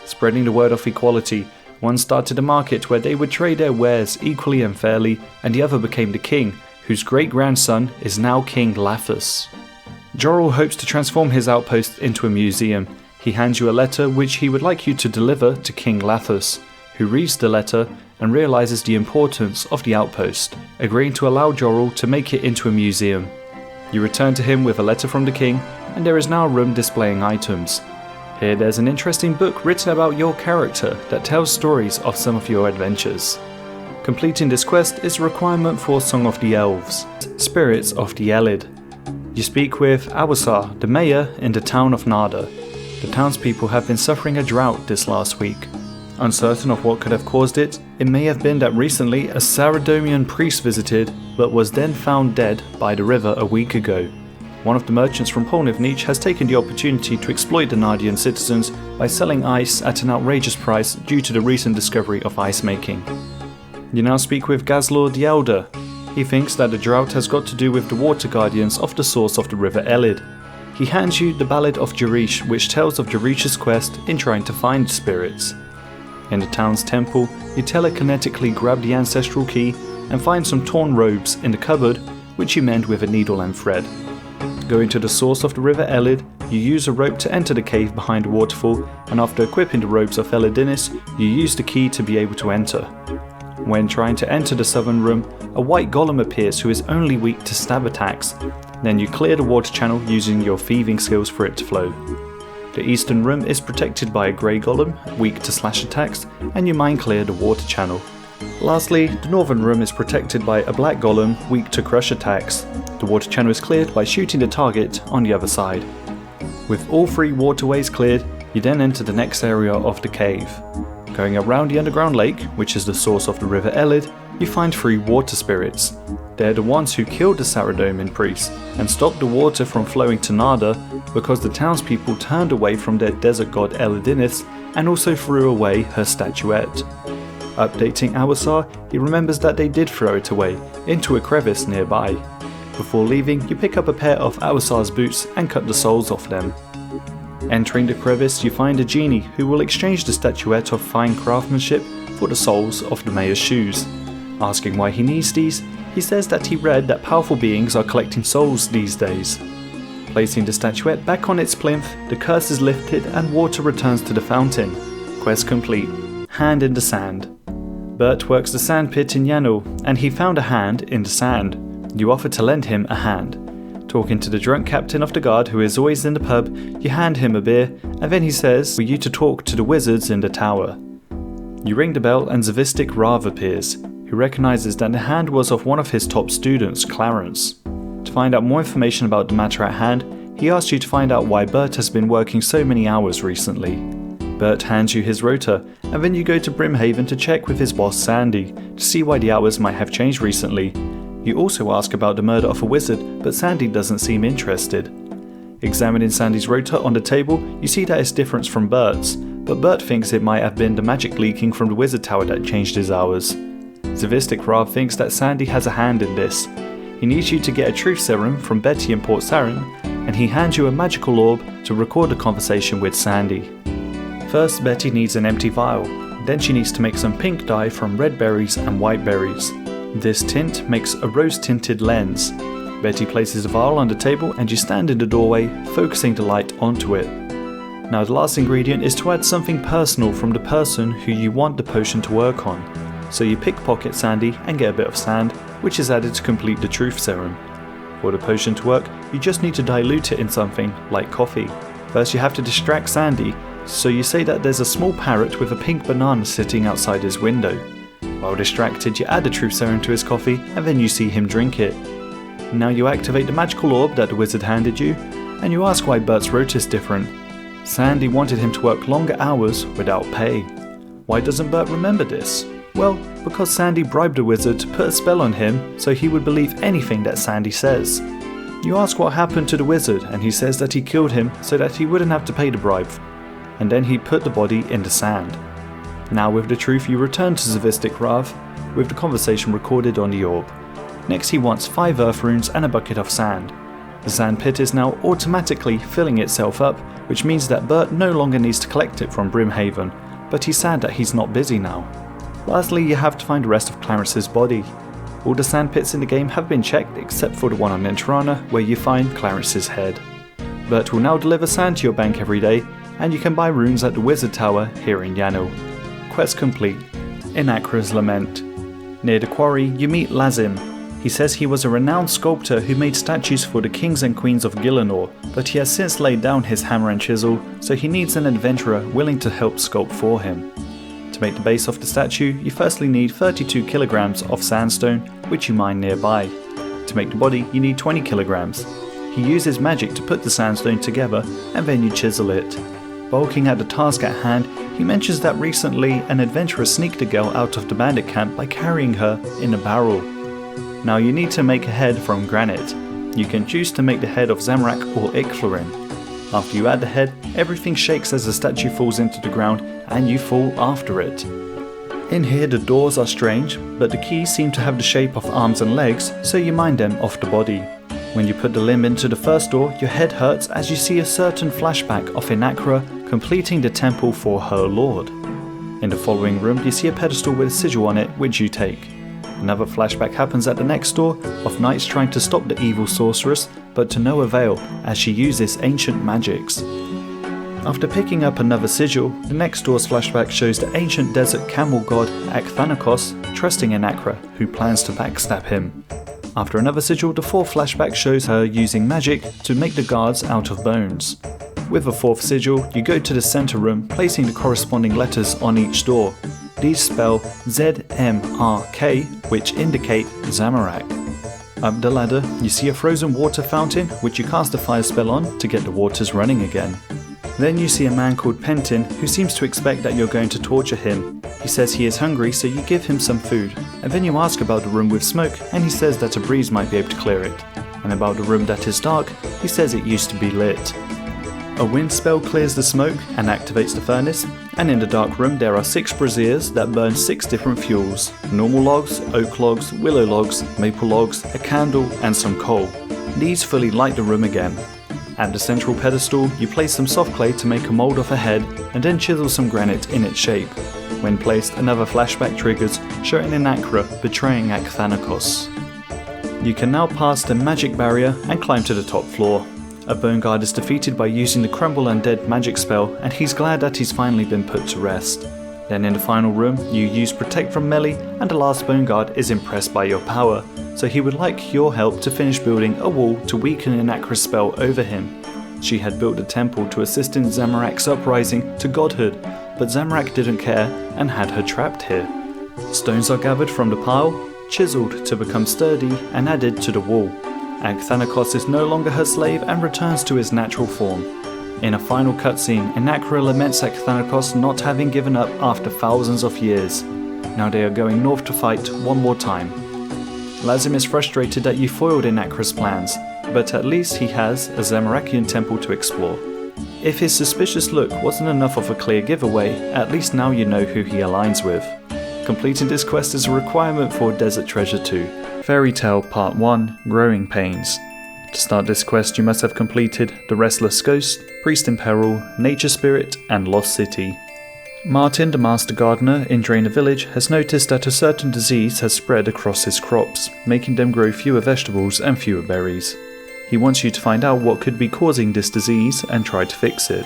Spreading the word of equality, one started a market where they would trade their wares equally and fairly, and the other became the king, whose great-grandson is now King Lathus. Jorrel hopes to transform his outpost into a museum. He hands you a letter which he would like you to deliver to King Lathus, who reads the letter and realises the importance of the outpost, agreeing to allow Jorrel to make it into a museum. You return to him with a letter from the king, and there is now a room displaying items. Here there's an interesting book written about your character that tells stories of some of your adventures. Completing this quest is a requirement for Song of the Elves, Spirits of the Elid. You speak with Awasar, the mayor in the town of Nada. The townspeople have been suffering a drought this last week. Uncertain of what could have caused it, it may have been that recently a Saradomian priest visited, but was then found dead by the river a week ago. One of the merchants from Polnivnich has taken the opportunity to exploit the Nadian citizens by selling ice at an outrageous price due to the recent discovery of ice making. You now speak with Gazlor the Elder. He thinks that the drought has got to do with the water guardians of the source of the river Elid. He hands you the Ballad of Jarish, which tells of Jarish's quest in trying to find spirits. In the town's temple, you telekinetically grab the ancestral key and find some torn robes in the cupboard, which you mend with a needle and thread. Going to the source of the river Elid, you use a rope to enter the cave behind the waterfall, and after equipping the robes of Elidinis, you use the key to be able to enter. When trying to enter the southern room, a white golem appears who is only weak to stab attacks. Then you clear the water channel using your thieving skills for it to flow. The eastern room is protected by a grey golem, weak to slash attacks, and you mine clear the water channel. Lastly, the northern room is protected by a black golem, weak to crush attacks. The water channel is cleared by shooting the target on the other side. With all three waterways cleared, you then enter the next area of the cave. Going around the underground lake, which is the source of the river Elid, you find 3 water spirits. They're the ones who killed the Saradomian priest and stopped the water from flowing to Nada because the townspeople turned away from their desert god Elidinis and also threw away her statuette. Updating Awasar, he remembers that they did throw it away into a crevice nearby. Before leaving, you pick up a pair of Awasar's boots and cut the soles off them. Entering the crevice, you find a genie who will exchange the statuette of fine craftsmanship for the soles of the mayor's shoes. Asking why he needs these, he says that he read that powerful beings are collecting souls these days. Placing the statuette back on its plinth, the curse is lifted and water returns to the fountain. Quest complete. Hand in the sand. Bert works the sand pit in Yanul, and he found a hand in the sand. You offer to lend him a hand. Talking to the drunk captain of the guard who is always in the pub, you hand him a beer, and then he says for you to talk to the wizards in the tower. You ring the bell and Zavistic Rav appears, who recognises that the hand was of one of his top students, Clarence. To find out more information about the matter at hand, he asks you to find out why Bert has been working so many hours recently. Bert hands you his rota, and then you go to Brimhaven to check with his boss Sandy, to see why the hours might have changed recently. You also ask about the murder of a wizard, but Sandy doesn't seem interested. Examining Sandy's rota on the table, you see that it's different from Bert's, but Bert thinks it might have been the magic leaking from the wizard tower that changed his hours. Zavistic Rav thinks that Sandy has a hand in this. He needs you to get a truth serum from Betty in Port Sarim, and he hands you a magical orb to record a conversation with Sandy. First, Betty needs an empty vial, then she needs to make some pink dye from red berries and white berries. This tint makes a rose-tinted lens. Betty places the vial on the table and you stand in the doorway, focusing the light onto it. Now the last ingredient is to add something personal from the person who you want the potion to work on. So you pickpocket Sandy and get a bit of sand, which is added to complete the truth serum. For the potion to work, you just need to dilute it in something, like coffee. First you have to distract Sandy, so you say that there's a small parrot with a pink banana sitting outside his window. While distracted, you add the truth serum to his coffee, and then you see him drink it. Now you activate the magical orb that the wizard handed you, and you ask why Bert's rota is different. Sandy wanted him to work longer hours without pay. Why doesn't Bert remember this? Well, because Sandy bribed the wizard to put a spell on him so he would believe anything that Sandy says. You ask what happened to the wizard, and he says that he killed him so that he wouldn't have to pay the bribe, and then he put the body in the sand. Now with the truth you return to Zavistic Rav, with the conversation recorded on the orb. Next he wants 5 earth runes and a bucket of sand. The sand pit is now automatically filling itself up, which means that Bert no longer needs to collect it from Brimhaven, but he's sad that he's not busy now. Lastly, you have to find the rest of Clarence's body. All the sand pits in the game have been checked except for the one on Nentrana, where you find Clarence's head. Bert will now deliver sand to your bank every day, and you can buy runes at the Wizard Tower here in Yanul. Quest complete. Inakra's Lament. Near the quarry, you meet Lazim. He says he was a renowned sculptor who made statues for the kings and queens of Gielinor, but he has since laid down his hammer and chisel, so he needs an adventurer willing to help sculpt for him. To make the base of the statue, you firstly need 32 kilograms of sandstone, which you mine nearby. To make the body, you need 20 kilograms. He uses magic to put the sandstone together, and then you chisel it. Balking at the task at hand, he mentions that recently an adventurer sneaked a girl out of the bandit camp by carrying her in a barrel. Now you need to make a head from granite. You can choose to make the head of Zamorak or Ikflorin. After you add the head, everything shakes as the statue falls into the ground and you fall after it. In here the doors are strange, but the keys seem to have the shape of arms and legs, so you mine them off the body. When you put the limb into the first door, your head hurts as you see a certain flashback of Inakra completing the temple for her lord. In the following room you see a pedestal with a sigil on it, which you take. Another flashback happens at the next door of knights trying to stop the evil sorceress, but to no avail as she uses ancient magics. After picking up another sigil, the next door's flashback shows the ancient desert camel god Akthanakos trusting Inakra, who plans to backstab him. After another sigil, the fourth flashback shows her using magic to make the guards out of bones. With the fourth sigil, you go to the center room, placing the corresponding letters on each door. These spell ZMRK, which indicate Zamorak. Up the ladder, you see a frozen water fountain, which you cast a fire spell on to get the waters running again. Then you see a man called Pentin, who seems to expect that you're going to torture him. He says he is hungry, so you give him some food. And then you ask about the room with smoke, and he says that a breeze might be able to clear it. And about the room that is dark, he says it used to be lit. A wind spell clears the smoke and activates the furnace, and in the dark room there are 6 braziers that burn 6 different fuels: normal logs, oak logs, willow logs, maple logs, a candle and some coal. These fully light the room again. At the central pedestal you place some soft clay to make a mould of a head and then chisel some granite in its shape. When placed, another flashback triggers, showing Inakra betraying Akthanakos. You can now pass the magic barrier and climb to the top floor. A bone guard is defeated by using the Crumble Undead magic spell, and he's glad that he's finally been put to rest. Then in the final room, you use Protect from melee, and the last bone guard is impressed by your power, so he would like your help to finish building a wall to weaken Inakra's spell over him. She had built a temple to assist in Zamorak's uprising to godhood, but Zamorak didn't care and had her trapped here. Stones are gathered from the pile, chiseled to become sturdy, and added to the wall. Akthanakos is no longer her slave and returns to his natural form. In a final cutscene, Inakra laments Akthanakos not having given up after thousands of years. Now they are going north to fight one more time. Lazim is frustrated that you foiled Inakra's plans, but at least he has a Zamorakian temple to explore. If his suspicious look wasn't enough of a clear giveaway, at least now you know who he aligns with. Completing this quest is a requirement for Desert Treasure 2. Fairy Tale Part 1 Growing Pains. To start this quest you must have completed the Restless Ghost, Priest in Peril, Nature Spirit and Lost City. Martin, the Master Gardener in Draenor Village, has noticed that a certain disease has spread across his crops, making them grow fewer vegetables and fewer berries. He wants you to find out what could be causing this disease and try to fix it.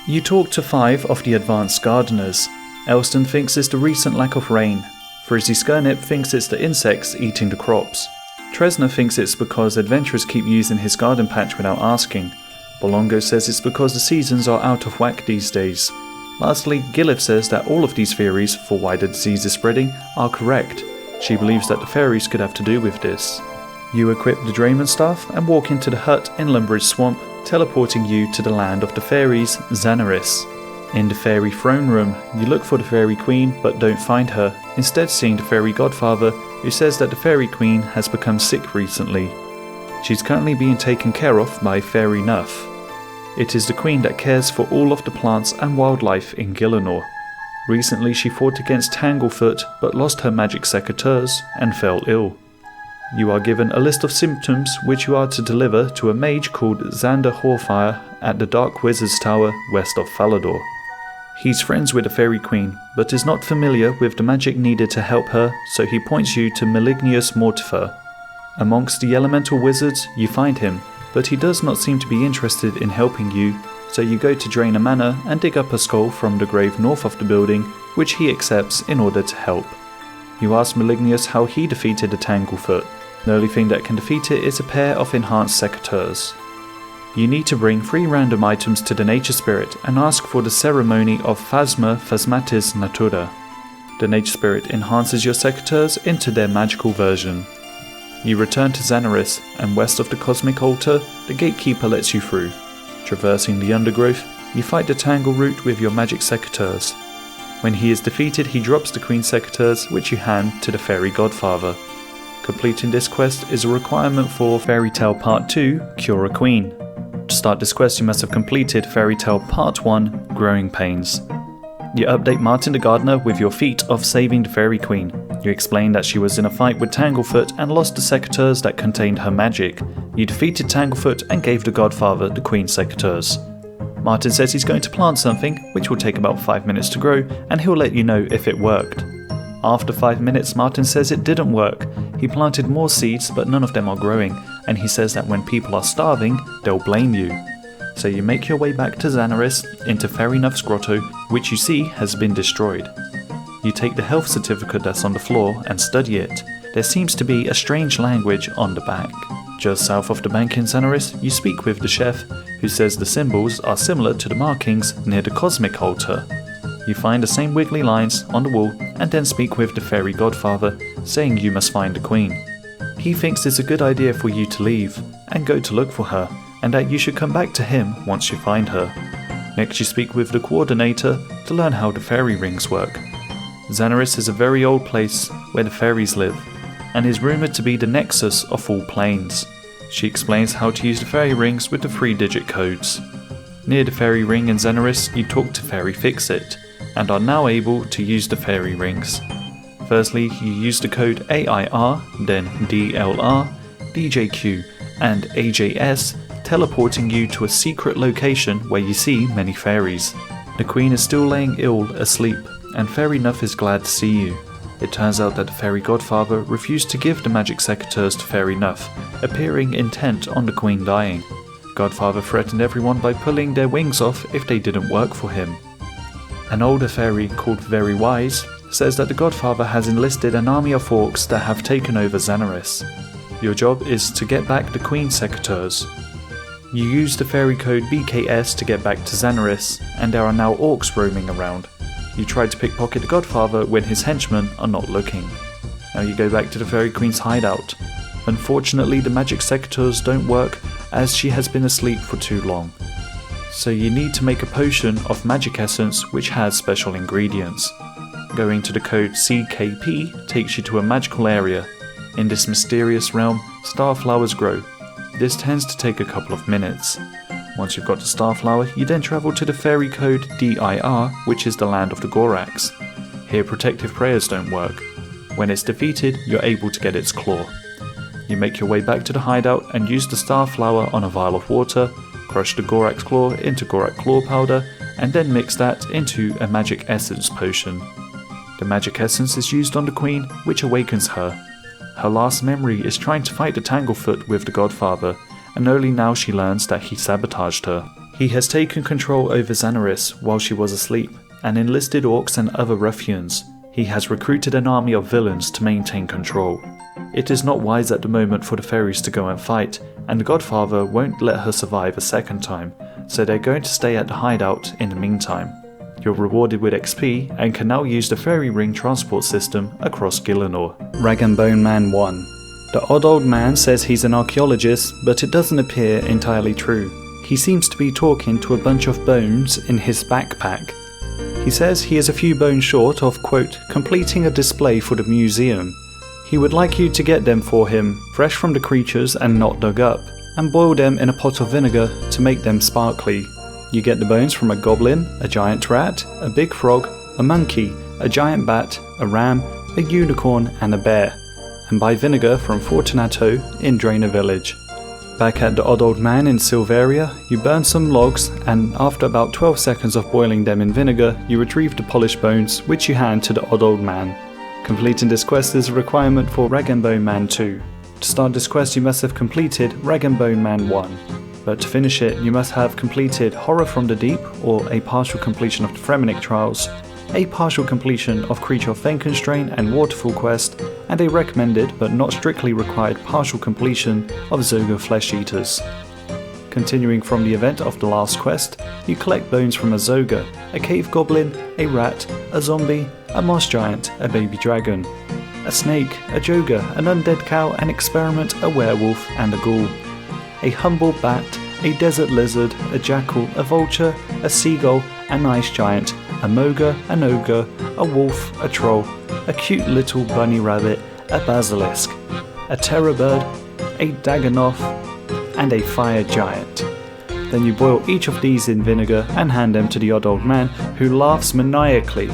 You talk to 5 of the advanced gardeners. Elston thinks it's the recent lack of rain. Frizzy Skirnip thinks it's the insects eating the crops. Tresna thinks it's because adventurers keep using his garden patch without asking. Bolongo says it's because the seasons are out of whack these days. Lastly, Gilif says that all of these theories for why the disease is spreading are correct. She believes that the fairies could have to do with this. You equip the Drayman staff and walk into the hut in Lumbridge Swamp, teleporting you to the land of the fairies, Xanaris. In the fairy throne room, you look for the fairy queen but don't find her, instead seeing the fairy godfather, who says that the fairy queen has become sick recently. She's currently being taken care of by Fairy Nuff. It is the queen that cares for all of the plants and wildlife in Gielinor. Recently she fought against Tanglefoot but lost her magic secateurs and fell ill. You are given a list of symptoms which you are to deliver to a mage called Xander Horfire at the Dark Wizard's Tower west of Falador. He's friends with the Fairy Queen, but is not familiar with the magic needed to help her, so he points you to Malignius Mortifer. Amongst the elemental wizards, you find him, but he does not seem to be interested in helping you, so you go to Draenor Manor and dig up a skull from the grave north of the building, which he accepts in order to help. You ask Malignius how he defeated the Tanglefoot. The only thing that can defeat it is a pair of enhanced secateurs. You need to bring 3 random items to the Nature Spirit and ask for the ceremony of Phasma Phasmatis Natura. The Nature Spirit enhances your secateurs into their magical version. You return to Xanaris, and west of the Cosmic Altar, the Gatekeeper lets you through. Traversing the undergrowth, you fight the Tangle Root with your magic secateurs. When he is defeated, he drops the Queen secateurs, which you hand to the Fairy Godfather. Completing this quest is a requirement for Fairy Tale Part 2, Cure a Queen. To start this quest, you must have completed Fairy Tale Part 1, Growing Pains. You update Martin the Gardener with your feat of saving the Fairy Queen. You explain that she was in a fight with Tanglefoot and lost the secateurs that contained her magic. You defeated Tanglefoot and gave the Godfather the Queen secateurs. Martin says he's going to plant something, which will take about 5 minutes to grow, and he'll let you know if it worked. After 5 minutes, Martin says it didn't work. He planted more seeds, but none of them are growing, and he says that when people are starving, they'll blame you. So you make your way back to Xanaris, into Fairynuff's grotto, which you see has been destroyed. You take the health certificate that's on the floor and study it. There seems to be a strange language on the back. Just south of the bank in Xanaris, you speak with the chef, who says the symbols are similar to the markings near the Cosmic Altar. You find the same wiggly lines on the wall and then speak with the Fairy Godfather, saying you must find the Queen. He thinks it's a good idea for you to leave and go to look for her, and that you should come back to him once you find her. Next you speak with the Coordinator to learn how the fairy rings work. Xanaris is a very old place where the fairies live, and is rumoured to be the nexus of all planes. She explains how to use the fairy rings with the 3-digit codes. Near the fairy ring in Xanaris, you talk to Fairy Fixit, and are now able to use the fairy rings. Firstly, you use the code AIR, then DLR, DJQ, and AJS, teleporting you to a secret location where you see many fairies. The Queen is still laying ill asleep, and Fairynuff is glad to see you. It turns out that the Fairy Godfather refused to give the magic secateurs to Fairynuff, appearing intent on the Queen dying. Godfather threatened everyone by pulling their wings off if they didn't work for him. An older fairy called Very Wise says that the Godfather has enlisted an army of orcs that have taken over Xanaris. Your job is to get back the Queen secateurs. You use the fairy code BKS to get back to Xanaris, and there are now orcs roaming around. You try to pickpocket the Godfather when his henchmen are not looking. Now you go back to the Fairy Queen's hideout. Unfortunately, the magic secateurs don't work as she has been asleep for too long. So you need to make a potion of magic essence which has special ingredients. Going to the code CKP takes you to a magical area. In this mysterious realm, starflowers grow. This tends to take a couple of minutes. Once you've got the starflower, you then travel to the fairy code DIR, which is the land of the Gorax. Here protective prayers don't work. When it's defeated, you're able to get its claw. You make your way back to the hideout and use the starflower on a vial of water, crush the Gorax claw into Gorax claw powder, and then mix that into a magic essence potion. The magic essence is used on the Queen, which awakens her. Her last memory is trying to fight the Tanglefoot with the Godfather, and only now she learns that he sabotaged her. He has taken control over Xanaris while she was asleep, and enlisted orcs and other ruffians. He has recruited an army of villains to maintain control. It is not wise at the moment for the fairies to go and fight, and the Godfather won't let her survive a second time, so they're going to stay at the hideout in the meantime. You're rewarded with XP and can now use the fairy ring transport system across Gielinor. Rag and Bone Man 1. The odd old man says he's an archaeologist, but it doesn't appear entirely true. He seems to be talking to a bunch of bones in his backpack. He says he is a few bones short of, quote, completing a display for the museum. He would like you to get them for him, fresh from the creatures and not dug up, and boil them in a pot of vinegar to make them sparkly. You get the bones from a goblin, a giant rat, a big frog, a monkey, a giant bat, a ram, a unicorn and a bear, and buy vinegar from Fortunato in Draenor Village. Back at the Odd Old Man in Silveria, you burn some logs, and after about 12 seconds of boiling them in vinegar, you retrieve the polished bones, which you hand to the Odd Old Man. Completing this quest is a requirement for Rag and Bone Man 2. To start this quest you must have completed Rag and Bone Man 1. But to finish it, you must have completed Horror from the Deep, or a partial completion of the Fremennik Trials, a partial completion of Creature of Fane Constraint and Waterfall Quest, and a recommended but not strictly required partial completion of Zoga Flesh Eaters. Continuing from the event of the last quest, you collect bones from a Zoga, a cave goblin, a rat, a zombie, a moss giant, a baby dragon, a snake, a joga, an undead cow, an experiment, a werewolf, and a ghoul, a humble bat, a desert lizard, a jackal, a vulture, a seagull, an ice giant, a moga, an ogre, a wolf, a troll, a cute little bunny rabbit, a basilisk, a terror bird, a dagganoth, and a fire giant. Then you boil each of these in vinegar and hand them to the odd old man, who laughs maniacally.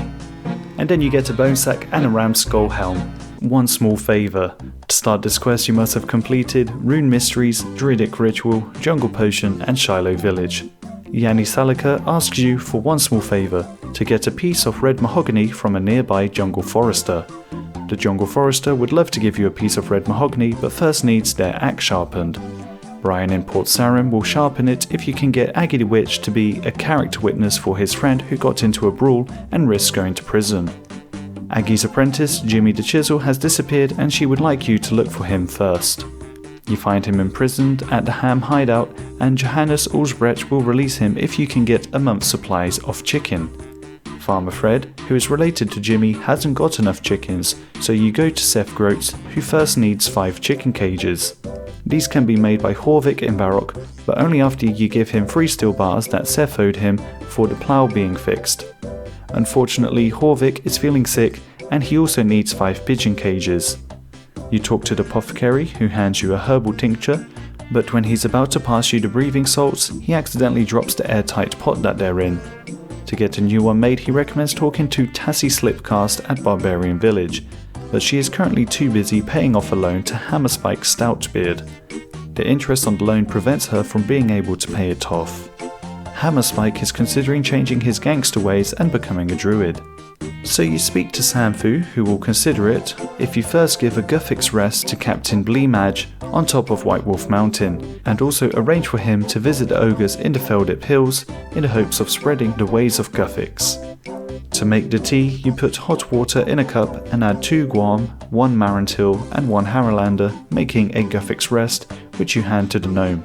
And then you get a bone sack and a ram's skull helm. One small favour. To start this quest you must have completed Rune Mysteries, Druidic Ritual, Jungle Potion and Shiloh Village. Yanni Salika asks you for one small favour, to get a piece of red mahogany from a nearby jungle forester. The jungle forester would love to give you a piece of red mahogany, but first needs their axe sharpened. Brian in Port Sarim will sharpen it if you can get Aggie the Witch to be a character witness for his friend who got into a brawl and risks going to prison. Aggie's apprentice, Jimmy the Chisel, has disappeared and she would like you to look for him first. You find him imprisoned at the Ham hideout, and Johannes Ulsbrecht will release him if you can get a month's supplies of chicken. Farmer Fred, who is related to Jimmy, hasn't got enough chickens, so you go to Seth Groats, who first needs 5 chicken cages. These can be made by Horvik in Barrock, but only after you give him 3 steel bars that Seth owed him for the plough being fixed. Unfortunately, Horvik is feeling sick and he also needs 5 pigeon cages. You talk to the apothecary, who hands you a herbal tincture, but when he's about to pass you the breathing salts, he accidentally drops the airtight pot that they're in. To get a new one made, he recommends talking to Tassie Slipcast at Barbarian Village, but she is currently too busy paying off a loan to Hammerspike Stoutbeard. The interest on the loan prevents her from being able to pay it off. Hammerspike is considering changing his gangster ways and becoming a druid. So you speak to Samfu, who will consider it if you first give a Guthix rest to Captain Bleemage on top of White Wolf Mountain, and also arrange for him to visit the ogres in the Feldip Hills in the hopes of spreading the ways of Guthix. To make the tea, you put hot water in a cup and add 2 Guam, 1 Marantil and 1 Haralander, making a Guthix rest, which you hand to the gnome.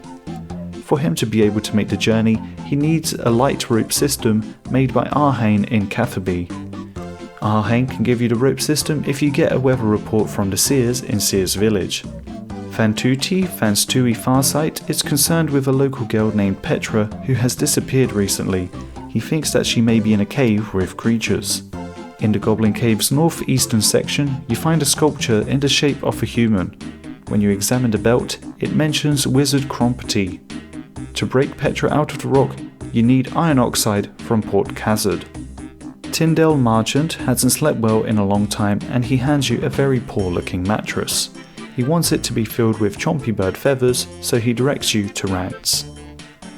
For him to be able to make the journey, he needs a light rope system made by Arhane in Catherby. Arhane can give you the rope system if you get a weather report from the Seers in Seers Village. Fantuti Fanstui Farsight is concerned with a local girl named Petra who has disappeared recently. He thinks that she may be in a cave with creatures. In the Goblin Cave's northeastern section, you find a sculpture in the shape of a human. When you examine the belt, it mentions Wizard Crompety. To break Petra out of the rock, you need iron oxide from Port Khazad. Tyndale Marchant hasn't slept well in a long time and he hands you a very poor looking mattress. He wants it to be filled with chompy bird feathers, so he directs you to Rance.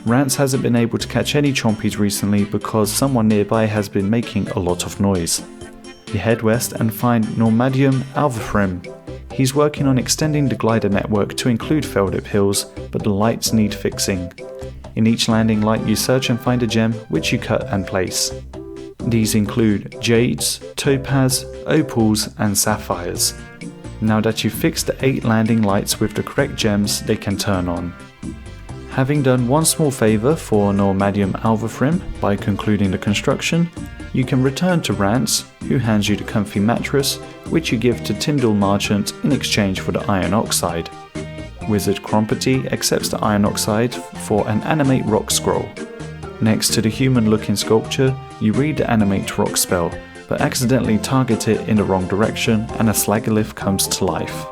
Rance hasn't been able to catch any chompies recently because someone nearby has been making a lot of noise. You head west and find Normadium Alvafrim. He's working on extending the glider network to include Feldip Hills, but the lights need fixing. In each landing light you search and find a gem, which you cut and place. These include jades, topaz, opals and sapphires. Now that you've fixed the 8 landing lights with the correct gems, they can turn on. Having done one small favour for Normadium Alvafrim by concluding the construction, you can return to Rance, who hands you the comfy mattress, which you give to Tyndall Marchant in exchange for the iron oxide. Wizard Crompety accepts the iron oxide for an animate rock scroll. Next to the human-looking sculpture, you read the animate rock spell, but accidentally target it in the wrong direction and a Slagolith comes to life.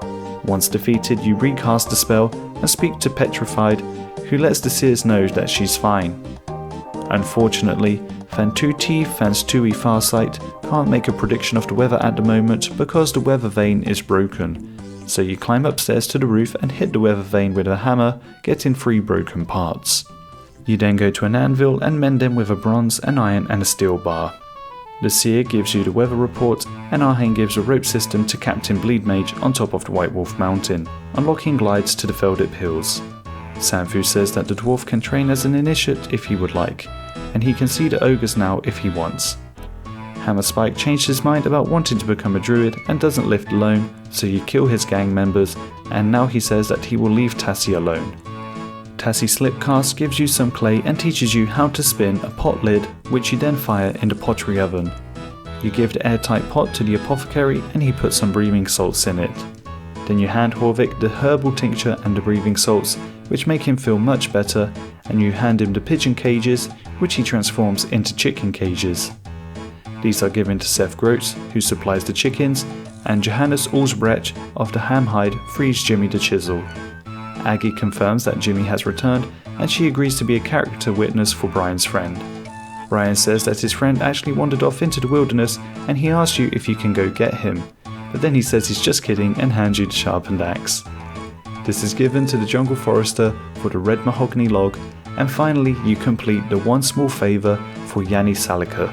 Once defeated, you recast the spell and speak to Petrified, who lets the Seers know that she's fine. Unfortunately, Fantuti Fanstui Farsight can't make a prediction of the weather at the moment because the weather vane is broken, so you climb upstairs to the roof and hit the weather vane with a hammer, getting 3 broken parts. You then go to an anvil and mend them with a bronze, an iron and a steel bar. The Seer gives you the weather report, and Arhane gives a rope system to Captain Bleedmage on top of the White Wolf Mountain, unlocking glides to the Feldip Hills. Sanfu says that the dwarf can train as an initiate if he would like, and he can see the ogres now if he wants. Hammerspike changed his mind about wanting to become a druid and doesn't live alone, so you kill his gang members, and now he says that he will leave Tassie alone. Tassie Slipcast gives you some clay and teaches you how to spin a pot lid, which you then fire in the pottery oven. You give the airtight pot to the apothecary and he puts some breathing salts in it. Then you hand Horvik the herbal tincture and the breathing salts, which make him feel much better, and you hand him the pigeon cages, which he transforms into chicken cages. These are given to Seth Groats, who supplies the chickens, and Johannes Ulsbrecht of the Hamhide frees Jimmy the Chisel. Aggie confirms that Jimmy has returned, and she agrees to be a character witness for Brian's friend. Brian says that his friend actually wandered off into the wilderness, and he asks you if you can go get him, but then he says he's just kidding and hands you the sharpened axe. This is given to the Jungle Forester for the red mahogany log, and finally you complete the one small favour for Yanni Salika.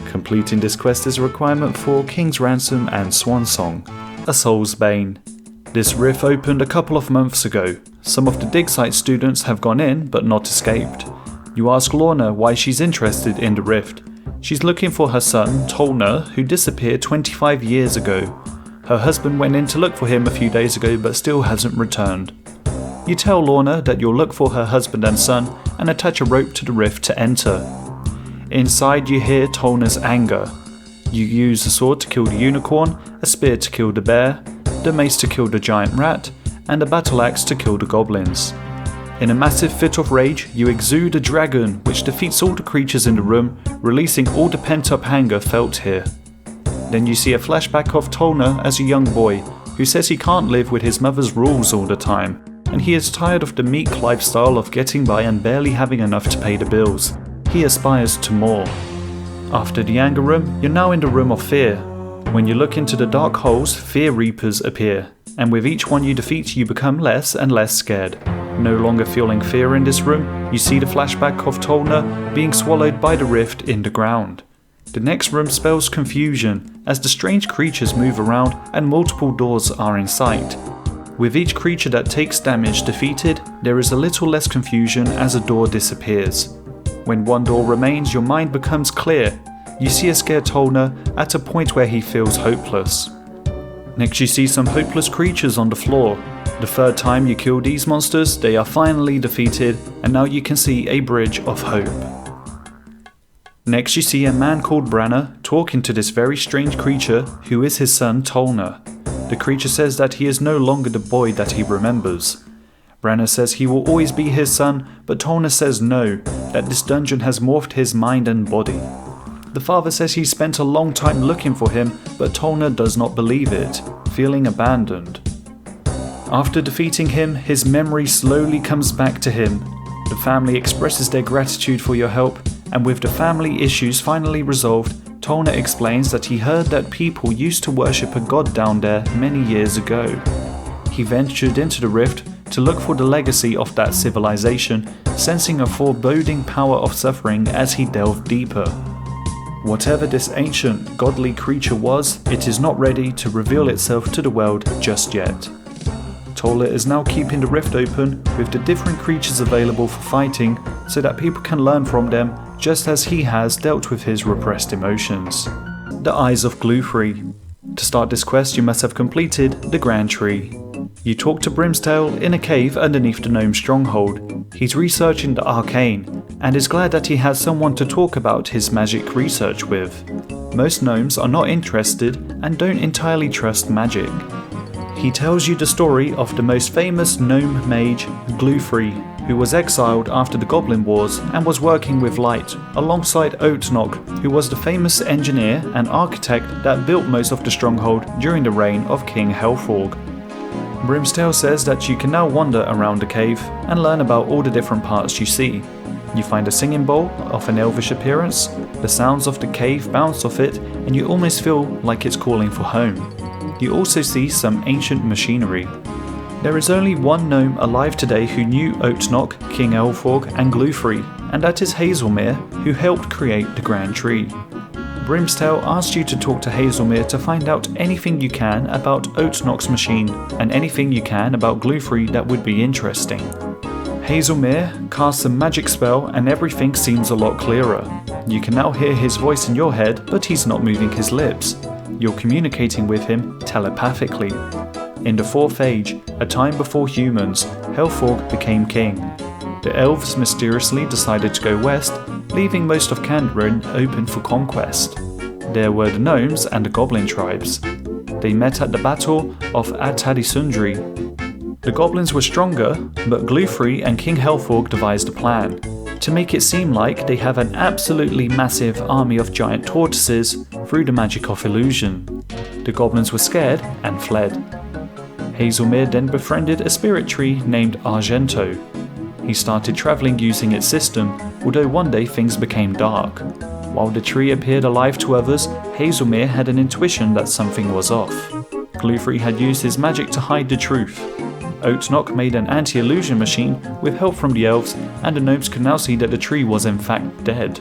Completing this quest is a requirement for King's Ransom and Swan Song, a Soul's Bane. This rift opened a couple of months ago. Some of the dig site students have gone in but not escaped. You ask Lorna why she's interested in the rift. She's looking for her son, Tolna, who disappeared 25 years ago. Her husband went in to look for him a few days ago but still hasn't returned. You tell Lorna that you'll look for her husband and son and attach a rope to the rift to enter. Inside you hear Tolna's anger. You use a sword to kill the unicorn, a spear to kill the bear, the mace to kill the giant rat, and a battle axe to kill the goblins. In a massive fit of rage, you exude a dragon which defeats all the creatures in the room, releasing all the pent-up anger felt here. Then you see a flashback of Tolna as a young boy, who says he can't live with his mother's rules all the time, and he is tired of the meek lifestyle of getting by and barely having enough to pay the bills. He aspires to more. After the anger room, you're now in the room of fear. When you look into the dark holes, fear reapers appear, and with each one you defeat you become less and less scared. No longer feeling fear in this room, you see the flashback of Tolna being swallowed by the rift in the ground. The next room spells confusion, as the strange creatures move around and multiple doors are in sight. With each creature that takes damage defeated, there is a little less confusion as a door disappears. When one door remains, your mind becomes clear. You see a scared Tolna at a point where he feels hopeless. Next you see some hopeless creatures on the floor. The third time you kill these monsters, they are finally defeated, and now you can see a bridge of hope. Next you see a man called Branna talking to this very strange creature who is his son Tolna. The creature says that he is no longer the boy that he remembers. Branna says he will always be his son, but Tolna says no, that this dungeon has morphed his mind and body. The father says he spent a long time looking for him, but Tolna does not believe it, feeling abandoned. After defeating him, his memory slowly comes back to him. The family expresses their gratitude for your help, and with the family issues finally resolved, Tolna explains that he heard that people used to worship a god down there many years ago. He ventured into the rift to look for the legacy of that civilization, sensing a foreboding power of suffering as he delved deeper. Whatever this ancient, godly creature was, it is not ready to reveal itself to the world just yet. Tola is now keeping the rift open with the different creatures available for fighting so that people can learn from them, just as he has dealt with his repressed emotions. The Eyes of Glufrey. To start this quest you must have completed the Grand Tree. You talk to Brimstale in a cave underneath the Gnome stronghold. He's researching the arcane, and is glad that he has someone to talk about his magic research with. Most gnomes are not interested and don't entirely trust magic. He tells you the story of the most famous gnome mage, Glufrey, who was exiled after the Goblin Wars and was working with light, alongside Oatnock, who was the famous engineer and architect that built most of the stronghold during the reign of King Helforg. Brimstale says that you can now wander around the cave and learn about all the different parts you see. You find a singing bowl of an elvish appearance, the sounds of the cave bounce off it, and you almost feel like it's calling for home. You also see some ancient machinery. There is only one gnome alive today who knew Oatnock, King Elforg and Glufrey, and that is Hazelmere, who helped create the Grand Tree. Brimstale asks you to talk to Hazelmere to find out anything you can about Oatnock's machine, and anything you can about Glufrey that would be interesting. Hazelmere casts a magic spell and everything seems a lot clearer. You can now hear his voice in your head, but he's not moving his lips. You're communicating with him telepathically. In the 4th Age, a time before humans, Helforg became king. The elves mysteriously decided to go west, leaving most of Candorin open for conquest. There were the gnomes and the goblin tribes. They met at the Battle of Atadisundri. The goblins were stronger, but Glufri and King Helforg devised a plan to make it seem like they have an absolutely massive army of giant tortoises through the magic of illusion. The goblins were scared and fled. Hazelmere then befriended a spirit tree named Argento. He started travelling using its system, although one day things became dark. While the tree appeared alive to others, Hazelmere had an intuition that something was off. Glufri had used his magic to hide the truth. Oatnock made an anti-illusion machine with help from the elves, and the gnomes could now see that the tree was in fact dead.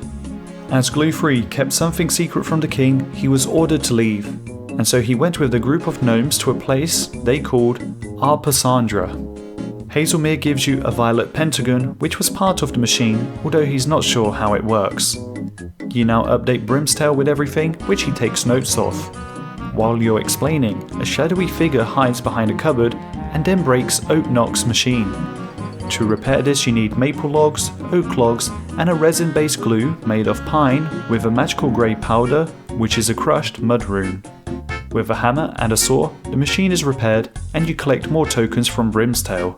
As Glufri kept something secret from the king, he was ordered to leave, and so he went with a group of gnomes to a place they called Arpasandra. Hazelmere gives you a violet pentagon, which was part of the machine, although he's not sure how it works. You now update Brimstail with everything, which he takes notes of. While you're explaining, a shadowy figure hides behind a cupboard and then breaks Oatnock's machine. To repair this you need maple logs, oak logs, and a resin-based glue made of pine with a magical grey powder, which is a crushed mud rune. With a hammer and a saw, the machine is repaired and you collect more tokens from Brimstail.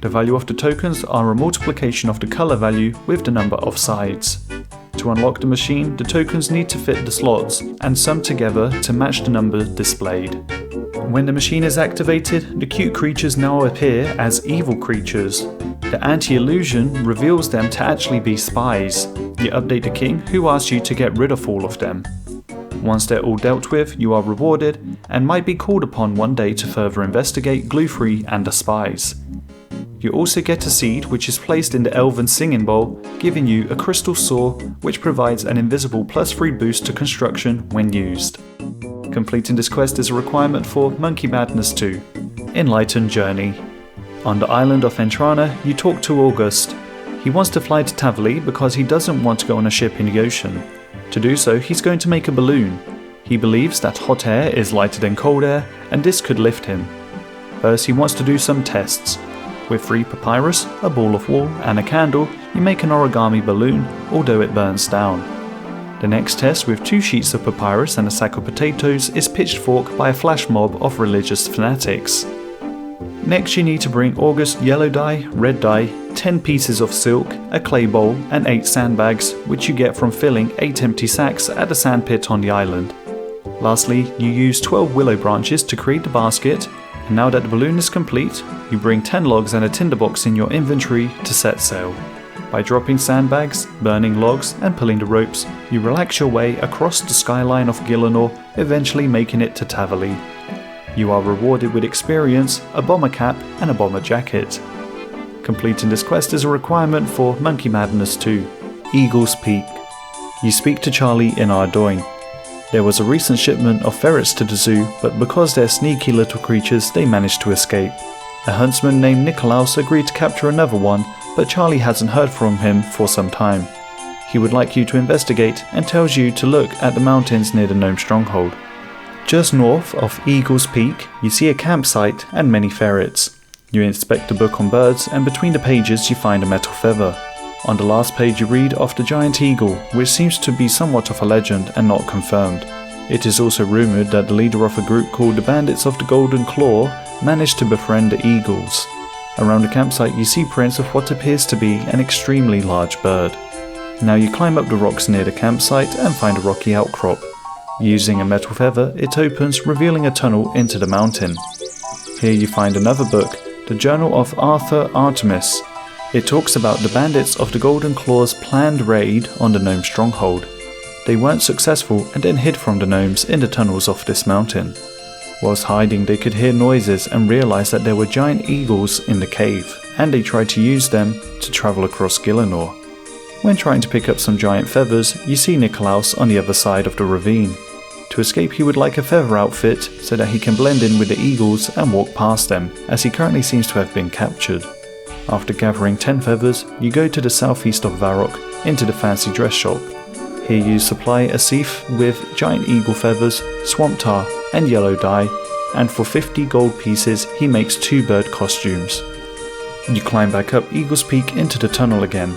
The value of the tokens are a multiplication of the colour value with the number of sides. To unlock the machine, the tokens need to fit the slots and sum together to match the number displayed. When the machine is activated, the cute creatures now appear as evil creatures. The anti-illusion reveals them to actually be spies. You update the king, who asks you to get rid of all of them. Once they're all dealt with, you are rewarded and might be called upon one day to further investigate Glufri and the spies. You also get a seed which is placed in the elven singing bowl, giving you a crystal saw which provides an invisible +3 boost to construction when used. Completing this quest is a requirement for Monkey Madness 2, Enlightened Journey. On the island of Entrana, you talk to August. He wants to fly to Tavali because he doesn't want to go on a ship in the ocean. To do so, he's going to make a balloon. He believes that hot air is lighter than cold air, and this could lift him. First, he wants to do some tests. With 3 papyrus, a ball of wool, and a candle, you make an origami balloon, although it burns down. The next test, with 2 sheets of papyrus and a sack of potatoes, is pitched fork by a flash mob of religious fanatics. Next you need to bring August yellow dye, red dye, 10 pieces of silk, a clay bowl, and 8 sandbags, which you get from filling 8 empty sacks at the sandpit on the island. Lastly, you use 12 willow branches to create the basket, and now that the balloon is complete, you bring 10 logs and a tinderbox in your inventory to set sail. By dropping sandbags, burning logs, and pulling the ropes, you relax your way across the skyline of Gielinor, eventually making it to Tavali. You are rewarded with experience, a bomber cap, and a bomber jacket. Completing this quest is a requirement for Monkey Madness 2, Eagle's Peak. You speak to Charlie in Ardoin. There was a recent shipment of ferrets to the zoo, but because they're sneaky little creatures, they managed to escape. A huntsman named Nikolaus agreed to capture another one, but Charlie hasn't heard from him for some time. He would like you to investigate and tells you to look at the mountains near the gnome stronghold. Just north of Eagle's Peak, you see a campsite and many ferrets. You inspect the book on birds, and between the pages you find a metal feather. On the last page you read of the giant eagle, which seems to be somewhat of a legend and not confirmed. It is also rumoured that the leader of a group called the Bandits of the Golden Claw managed to befriend the eagles. Around the campsite you see prints of what appears to be an extremely large bird. Now you climb up the rocks near the campsite and find a rocky outcrop. Using a metal feather, it opens, revealing a tunnel into the mountain. Here you find another book, the Journal of Arthur Artemis. It talks about the Bandits of the Golden Claw's planned raid on the gnome stronghold. They weren't successful and then hid from the gnomes in the tunnels of this mountain. Whilst hiding, they could hear noises and realize that there were giant eagles in the cave, and they tried to use them to travel across Gielinor. When trying to pick up some giant feathers, you see Nikolaus on the other side of the ravine. To escape, he would like a feather outfit so that he can blend in with the eagles and walk past them, as he currently seems to have been captured. After gathering 10 feathers, you go to the southeast of Varrock, into the fancy dress shop. Here you supply a sieve with giant eagle feathers, swamp tar, and yellow dye, and for 50 gold pieces he makes 2 bird costumes. You climb back up Eagle's Peak into the tunnel again.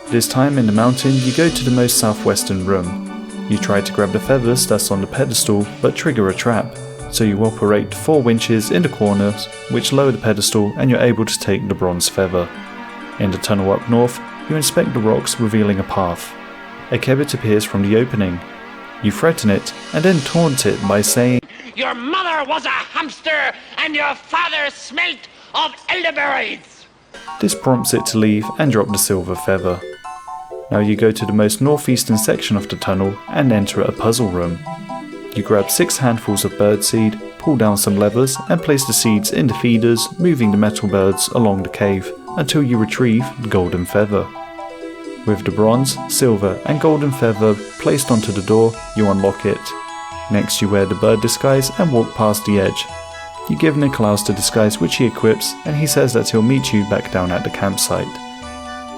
This time in the mountain you go to the most southwestern room. You try to grab the feathers that's on the pedestal but trigger a trap, so you operate 4 winches in the corners which lower the pedestal and you're able to take the bronze feather. In the tunnel up north, you inspect the rocks revealing a path. A kebbit appears from the opening. You threaten it and then taunt it by saying, "Your mother was a hamster and your father smelt of elderberries." This prompts it to leave and drop the silver feather. Now you go to the most northeastern section of the tunnel and enter a puzzle room. You grab 6 handfuls of birdseed, pull down some levers and place the seeds in the feeders, moving the metal birds along the cave until you retrieve the golden feather. With the bronze, silver and golden feather placed onto the door, you unlock it. Next you wear the bird disguise and walk past the edge. You give Nikolaus the disguise which he equips and he says that he'll meet you back down at the campsite.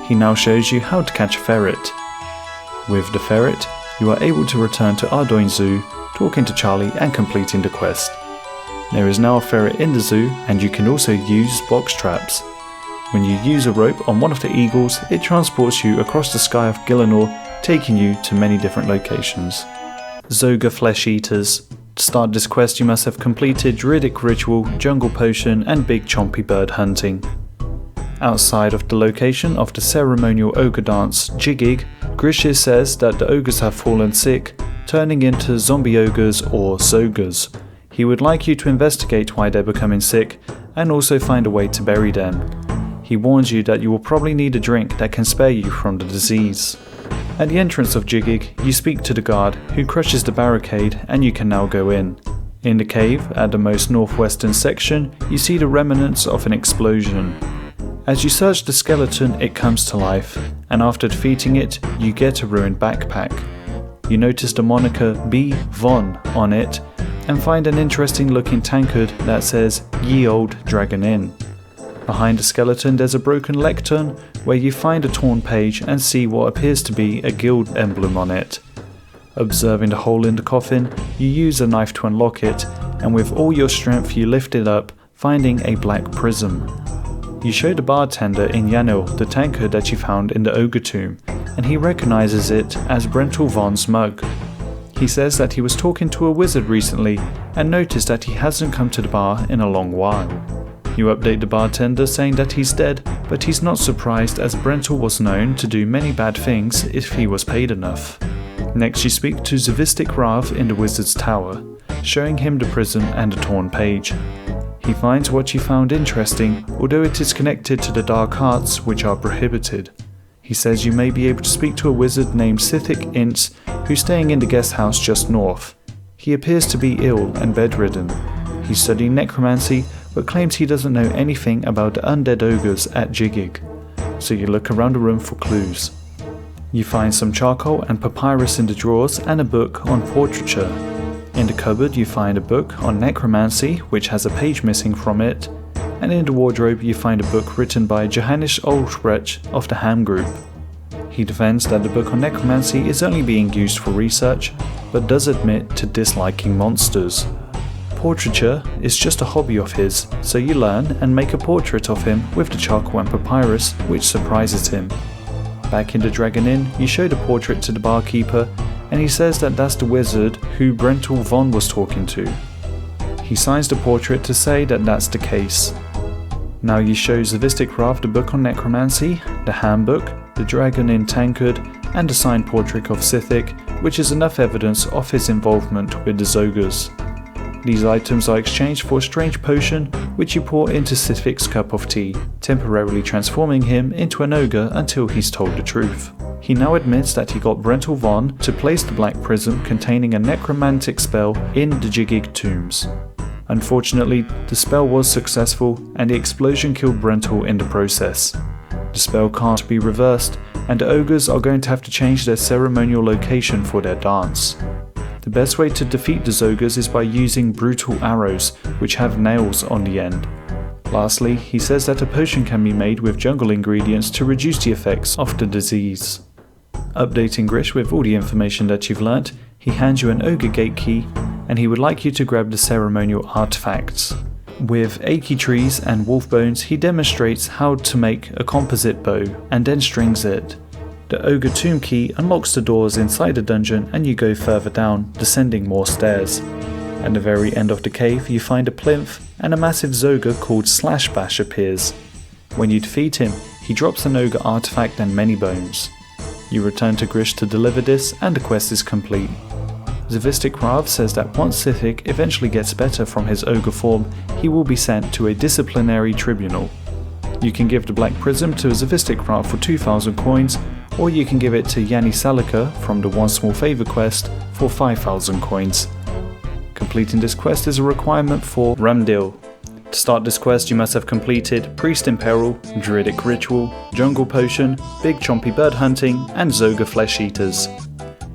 He now shows you how to catch a ferret. With the ferret, you are able to return to Ardoin Zoo, talking to Charlie and completing the quest. There is now a ferret in the zoo and you can also use box traps. When you use a rope on one of the eagles, it transports you across the sky of Gielinor, taking you to many different locations. Zoga Flesh Eaters. To start this quest you must have completed Druidic Ritual, Jungle Potion and Big Chompy Bird Hunting. Outside of the location of the ceremonial ogre dance, Jigig, Grishir says that the ogres have fallen sick, turning into zombie ogres or Zogres. He would like you to investigate why they're becoming sick and also find a way to bury them. He warns you that you will probably need a drink that can spare you from the disease. At the entrance of Jigig, you speak to the guard, who crushes the barricade and you can now go in. In the cave, at the most northwestern section, you see the remnants of an explosion. As you search the skeleton, it comes to life, and after defeating it, you get a ruined backpack. You notice the moniker B. Von on it, and find an interesting looking tankard that says Ye Old Dragon Inn. Behind the skeleton there's a broken lectern where you find a torn page and see what appears to be a guild emblem on it. Observing the hole in the coffin, you use a knife to unlock it, and with all your strength you lift it up, finding a black prism. You show the bartender in Yanil the tankard that you found in the ogre tomb, and he recognizes it as Brental Von's mug. He says that he was talking to a wizard recently and noticed that he hasn't come to the bar in a long while. You update the bartender saying that he's dead, but he's not surprised as Brental was known to do many bad things if he was paid enough. Next you speak to Zavistic Rav in the wizard's tower, showing him the prism and the torn page. He finds what you found interesting, although it is connected to the dark arts which are prohibited. He says you may be able to speak to a wizard named Sithik Ince, who's staying in the guest house just north. He appears to be ill and bedridden. He's studying necromancy, but claims he doesn't know anything about the undead ogres at Jigig. So you look around the room for clues. You find some charcoal and papyrus in the drawers and a book on portraiture. In the cupboard you find a book on necromancy, which has a page missing from it, and in the wardrobe you find a book written by Johannes Olsbrecht of the Ham Group. He defends that the book on necromancy is only being used for research, but does admit to disliking monsters. Portraiture is just a hobby of his, so you learn and make a portrait of him with the charcoal and papyrus, which surprises him. Back in the Dragon Inn, you show the portrait to the barkeeper, and he says that that's the wizard who Brental Von was talking to. He signs the portrait to say that that's the case. Now you show Zavistic Rav the book on necromancy, the handbook, the Dragon Inn tankard, and a signed portrait of Sithik, which is enough evidence of his involvement with the Zogres. These items are exchanged for a strange potion, which you pour into Sithik's cup of tea, temporarily transforming him into an ogre until he's told the truth. He now admits that he got Brental Von to place the black prism containing a necromantic spell in the Jigig tombs. Unfortunately, the spell was successful and the explosion killed Brental in the process. The spell can't be reversed, and the ogres are going to have to change their ceremonial location for their dance. The best way to defeat the Zogres is by using brutal arrows, which have nails on the end. Lastly, he says that a potion can be made with jungle ingredients to reduce the effects of the disease. Updating Grish with all the information that you've learnt, he hands you an Ogre Gate key, and he would like you to grab the ceremonial artifacts. With achy trees and wolf bones, he demonstrates how to make a composite bow, and then strings it. The Ogre Tomb key unlocks the doors inside the dungeon, and you go further down, descending more stairs. At the very end of the cave, you find a plinth, and a massive Zoga called Slashbash appears. When you defeat him, he drops an Ogre artifact and many bones. You return to Grish to deliver this, and the quest is complete. Zavistic Rav says that once Sithik eventually gets better from his ogre form, he will be sent to a disciplinary tribunal. You can give the Black Prism to Zavistic Rav for 2,000 coins, or you can give it to Yanni Salika from the One Small Favour quest for 5,000 coins. Completing this quest is a requirement for Ramdil. To start this quest, you must have completed Priest in Peril, Druidic Ritual, Jungle Potion, Big Chompy Bird Hunting, and Zoga Flesh Eaters.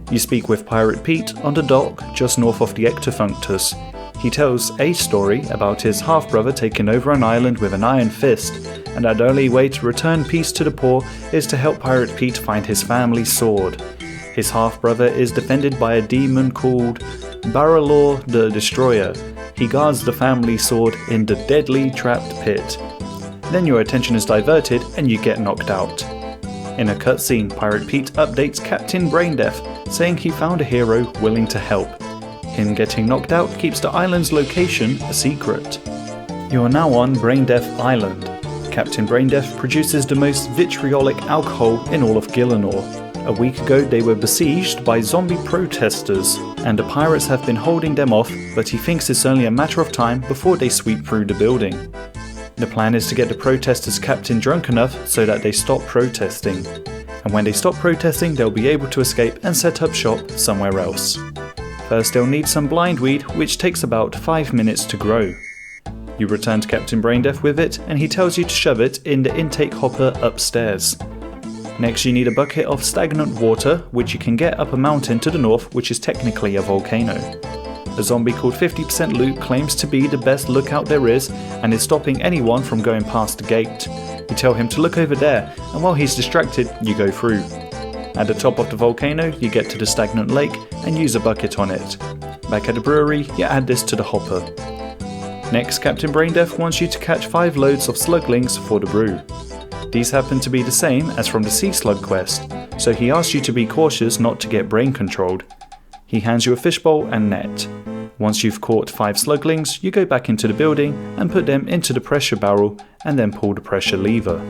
You speak with Pirate Pete on the dock just north of the Ectofunctus. He tells a story about his half-brother taking over an island with an iron fist, and that the only way to return peace to the poor is to help Pirate Pete find his family's sword. His half-brother is defended by a demon called Baralor the Destroyer. He guards the family sword in the deadly trapped pit. Then your attention is diverted and you get knocked out. In a cutscene, Pirate Pete updates Captain Braindeath, saying he found a hero willing to help. Him getting knocked out keeps the island's location a secret. You are now on Braindeath Island. Captain Braindeath produces the most vitriolic alcohol in all of Gielinor. A week ago they were besieged by zombie protesters, and the pirates have been holding them off, but he thinks it's only a matter of time before they sweep through the building. The plan is to get the protesters' captain drunk enough so that they stop protesting. And when they stop protesting, they'll be able to escape and set up shop somewhere else. First they'll need some blindweed, which takes about 5 minutes to grow. You return to Captain Braindeath with it, and he tells you to shove it in the intake hopper upstairs. Next you need a bucket of stagnant water, which you can get up a mountain to the north, which is technically a volcano. A zombie called 50% Loot claims to be the best lookout there is and is stopping anyone from going past the gate. You tell him to look over there, and while he's distracted, you go through. At the top of the volcano, you get to the stagnant lake and use a bucket on it. Back at the brewery, you add this to the hopper. Next, Captain Braindeath wants you to catch 5 loads of sluglings for the brew. These happen to be the same as from the Sea Slug quest, so he asks you to be cautious not to get brain controlled. He hands you a fishbowl and net. Once you've caught 5 sluglings, you go back into the building and put them into the pressure barrel and then pull the pressure lever.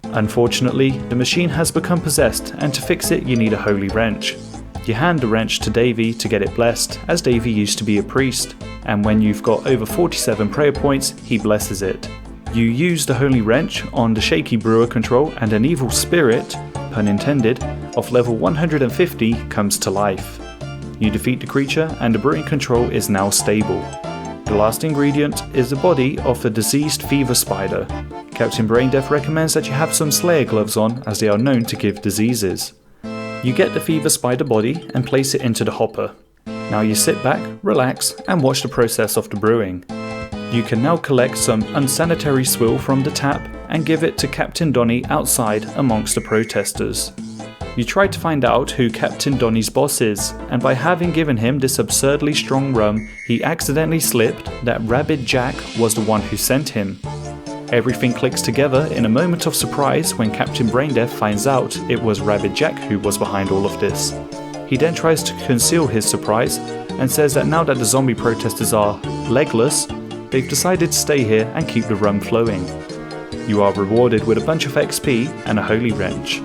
Unfortunately, the machine has become possessed, and to fix it you need a holy wrench. You hand the wrench to Davy to get it blessed, as Davy used to be a priest, and when you've got over 47 prayer points, he blesses it. You use the holy wrench on the shaky brewer control, and an evil spirit, pun intended, of level 150 comes to life. You defeat the creature and the brewing control is now stable. The last ingredient is the body of a diseased fever spider. Captain Braindeath recommends that you have some Slayer gloves on, as they are known to give diseases. You get the fever spider body and place it into the hopper. Now you sit back, relax, and watch the process of the brewing. You can now collect some unsanitary swill from the tap and give it to Captain Donny outside amongst the protesters. You try to find out who Captain Donny's boss is, and by having given him this absurdly strong rum, he accidentally slipped that Rabid Jack was the one who sent him. Everything clicks together in a moment of surprise when Captain Braindeath finds out it was Rabid Jack who was behind all of this. He then tries to conceal his surprise and says that now that the zombie protesters are legless, they've decided to stay here and keep the rum flowing. You are rewarded with a bunch of XP and a holy wrench.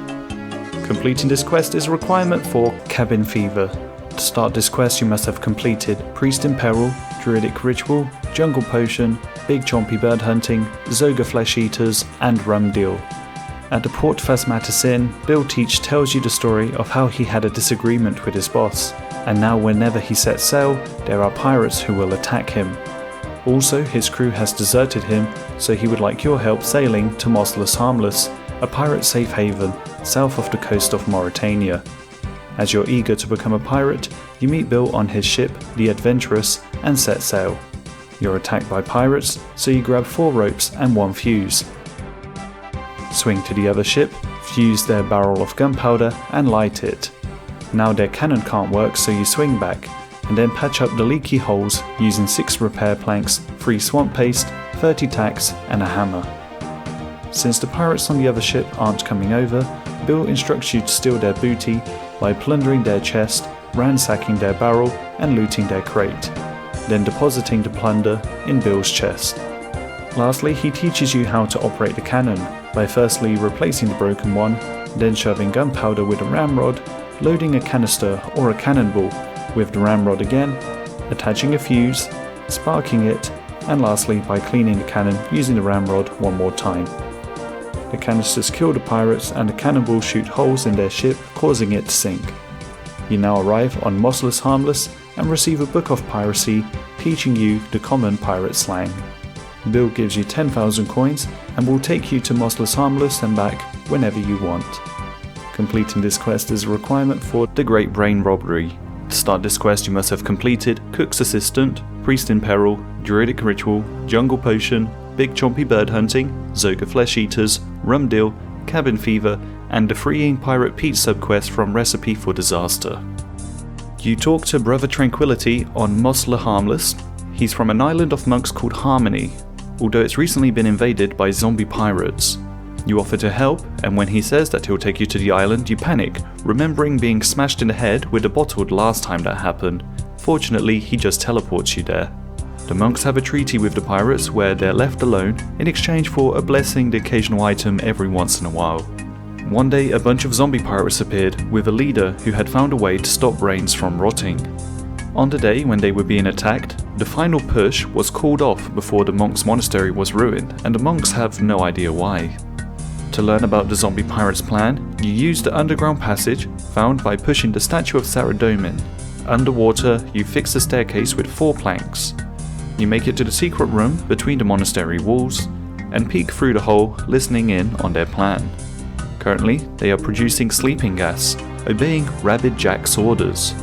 Completing this quest is a requirement for Cabin Fever. To start this quest you must have completed Priest in Peril, Druidic Ritual, Jungle Potion, Big Chompy Bird Hunting, Zoga Flesh Eaters, and Rum Deal. At the Port Phasmatis Inn, Bill Teach tells you the story of how he had a disagreement with his boss, and now whenever he sets sail, there are pirates who will attack him. Also, his crew has deserted him, so he would like your help sailing to Mossless Harmless, a pirate safe haven south of the coast of Mauritania. As you're eager to become a pirate, you meet Bill on his ship, the Adventurous, and set sail. You're attacked by pirates, so you grab 4 ropes and 1 fuse. Swing to the other ship, fuse their barrel of gunpowder and light it. Now their cannon can't work, so you swing back, and then patch up the leaky holes using 6 repair planks, 3 swamp paste, 30 tacks and a hammer. Since the pirates on the other ship aren't coming over, Bill instructs you to steal their booty by plundering their chest, ransacking their barrel and looting their crate, then depositing the plunder in Bill's chest. Lastly, he teaches you how to operate the cannon by firstly replacing the broken one, then shoving gunpowder with a ramrod, loading a canister or a cannonball with the ramrod again, attaching a fuse, sparking it, and lastly by cleaning the cannon using the ramrod one more time. The canisters kill the pirates and the cannonballs shoot holes in their ship, causing it to sink. You now arrive on Mossless Harmless and receive a book of piracy teaching you the common pirate slang. Bill gives you 10,000 coins and will take you to Mossless Harmless and back whenever you want. Completing this quest is a requirement for the Great Brain Robbery. To start this quest you must have completed Cook's Assistant, Priest in Peril, Druidic Ritual, Jungle Potion, Big Chompy Bird Hunting, Zoga Flesh Eaters, Rum Deal, Cabin Fever, and the Freeing Pirate Pete subquest from Recipe for Disaster. You talk to Brother Tranquility on Mossless Harmless. He's from an island of monks called Harmony, although it's recently been invaded by zombie pirates. You offer to help, and when he says that he'll take you to the island, you panic, remembering being smashed in the head with a bottle the last time that happened. Fortunately, he just teleports you there. The monks have a treaty with the pirates where they're left alone in exchange for a blessing the occasional item every once in a while. One day, a bunch of zombie pirates appeared with a leader who had found a way to stop brains from rotting. On the day when they were being attacked, the final push was called off before the monks' monastery was ruined, and the monks have no idea why. To learn about the zombie pirates' plan, you use the underground passage found by pushing the statue of Saradomin. Underwater, you fix the staircase with 4 planks. You make it to the secret room between the monastery walls, and peek through the hole, listening in on their plan. Currently, they are producing sleeping gas, obeying Rabid Jack's orders.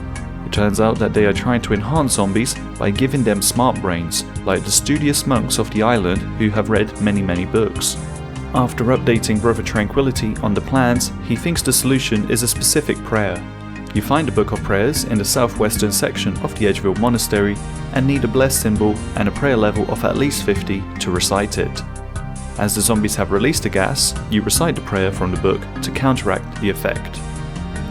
It turns out that they are trying to enhance zombies by giving them smart brains, like the studious monks of the island who have read many books. After updating Brother Tranquility on the plans, he thinks the solution is a specific prayer. You find the Book of Prayers in the southwestern section of the Edgeville Monastery and need a bless symbol and a prayer level of at least 50 to recite it. As the zombies have released the gas, you recite the prayer from the book to counteract the effect.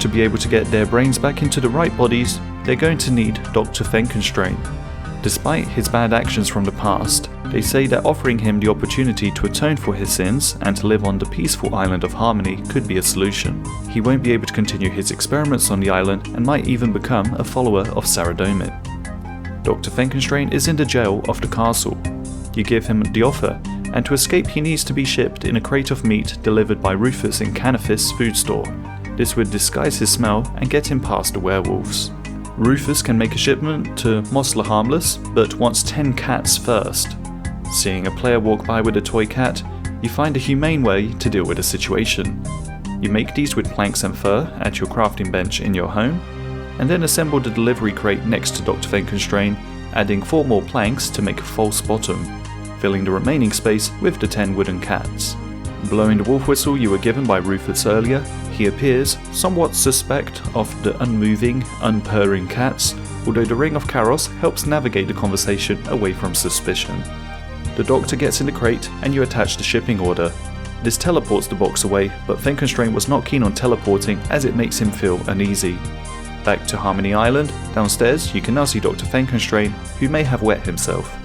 To be able to get their brains back into the right bodies, they're going to need Dr. Fenkenstrain. Despite his bad actions from the past, they say that offering him the opportunity to atone for his sins and to live on the peaceful island of Harmony could be a solution. He won't be able to continue his experiments on the island and might even become a follower of Saradomin. Dr. Fenkenstrain is in the jail of the castle. You give him the offer, and to escape he needs to be shipped in a crate of meat delivered by Rufus in Canifis' food store. This would disguise his smell and get him past the werewolves. Rufus can make a shipment to Mossless Harmless, but wants 10 cats first. Seeing a player walk by with a toy cat, you find a humane way to deal with the situation. You make these with planks and fur at your crafting bench in your home, and then assemble the delivery crate next to Dr. Fenkenstrain, adding 4 more planks to make a false bottom, filling the remaining space with the 10 wooden cats. Blowing the wolf whistle you were given by Rufus earlier, he appears, somewhat suspect of the unmoving, unpurring cats, although the Ring of Karos helps navigate the conversation away from suspicion. The doctor gets in the crate and you attach the shipping order. This teleports the box away, but Fenkenstrain was not keen on teleporting as it makes him feel uneasy. Back to Harmony Island, downstairs you can now see Dr. Fenkenstrain, who may have wet himself.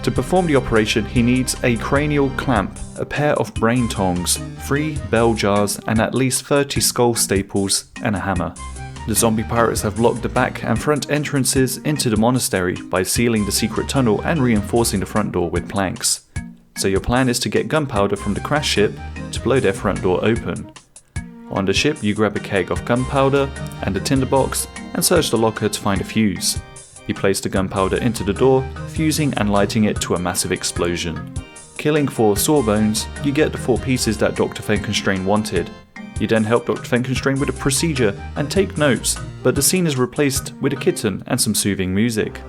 To perform the operation he needs a cranial clamp, a pair of brain tongs, 3 bell jars and at least 30 skull staples and a hammer. The zombie pirates have blocked the back and front entrances into the monastery by sealing the secret tunnel and reinforcing the front door with planks. So your plan is to get gunpowder from the crash ship to blow their front door open. On the ship you grab a keg of gunpowder and a tinderbox and search the locker to find a fuse. You place the gunpowder into the door, fusing and lighting it to a massive explosion. Killing 4 sawbones, you get the 4 pieces that Dr. Fenkenstrain wanted. You then help Dr. Fenkenstrain with a procedure and take notes, but the scene is replaced with a kitten and some soothing music.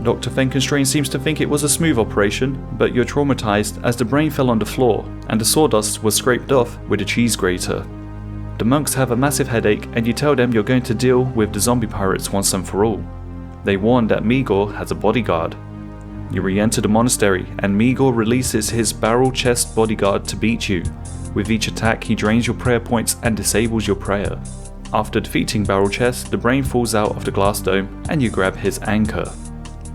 Dr. Fenkenstrain seems to think it was a smooth operation, but you're traumatized as the brain fell on the floor and the sawdust was scraped off with a cheese grater. The monks have a massive headache and you tell them you're going to deal with the zombie pirates once and for all. They warn that Meagor has a bodyguard. You re-enter the monastery and Meagor releases his barrel chest bodyguard to beat you. With each attack he drains your prayer points and disables your prayer. After defeating Barrel Chest, the brain falls out of the glass dome and you grab his anchor.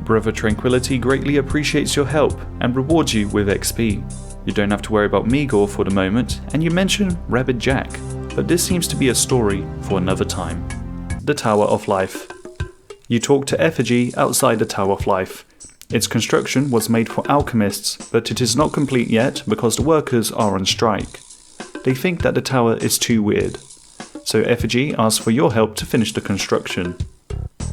Brother Tranquility greatly appreciates your help and rewards you with XP. You don't have to worry about Meagor for the moment, and you mention Rabid Jack, but this seems to be a story for another time. The Tower of Life. You talk to Effigy outside the Tower of Life. Its construction was made for alchemists, but it is not complete yet because the workers are on strike. They think that the tower is too weird. So Effigy asks for your help to finish the construction.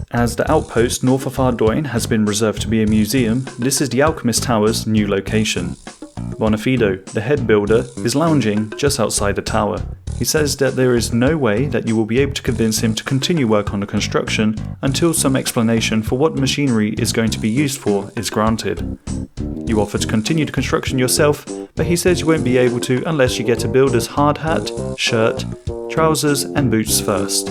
As the outpost north of Ardoin has been reserved to be a museum, this is the Alchemist Tower's new location. Bonafido, the head builder, is lounging just outside the tower. He says that there is no way that you will be able to convince him to continue work on the construction until some explanation for what machinery is going to be used for is granted. You offer to continue the construction yourself, but he says you won't be able to unless you get a builder's hard hat, shirt, trousers and boots first.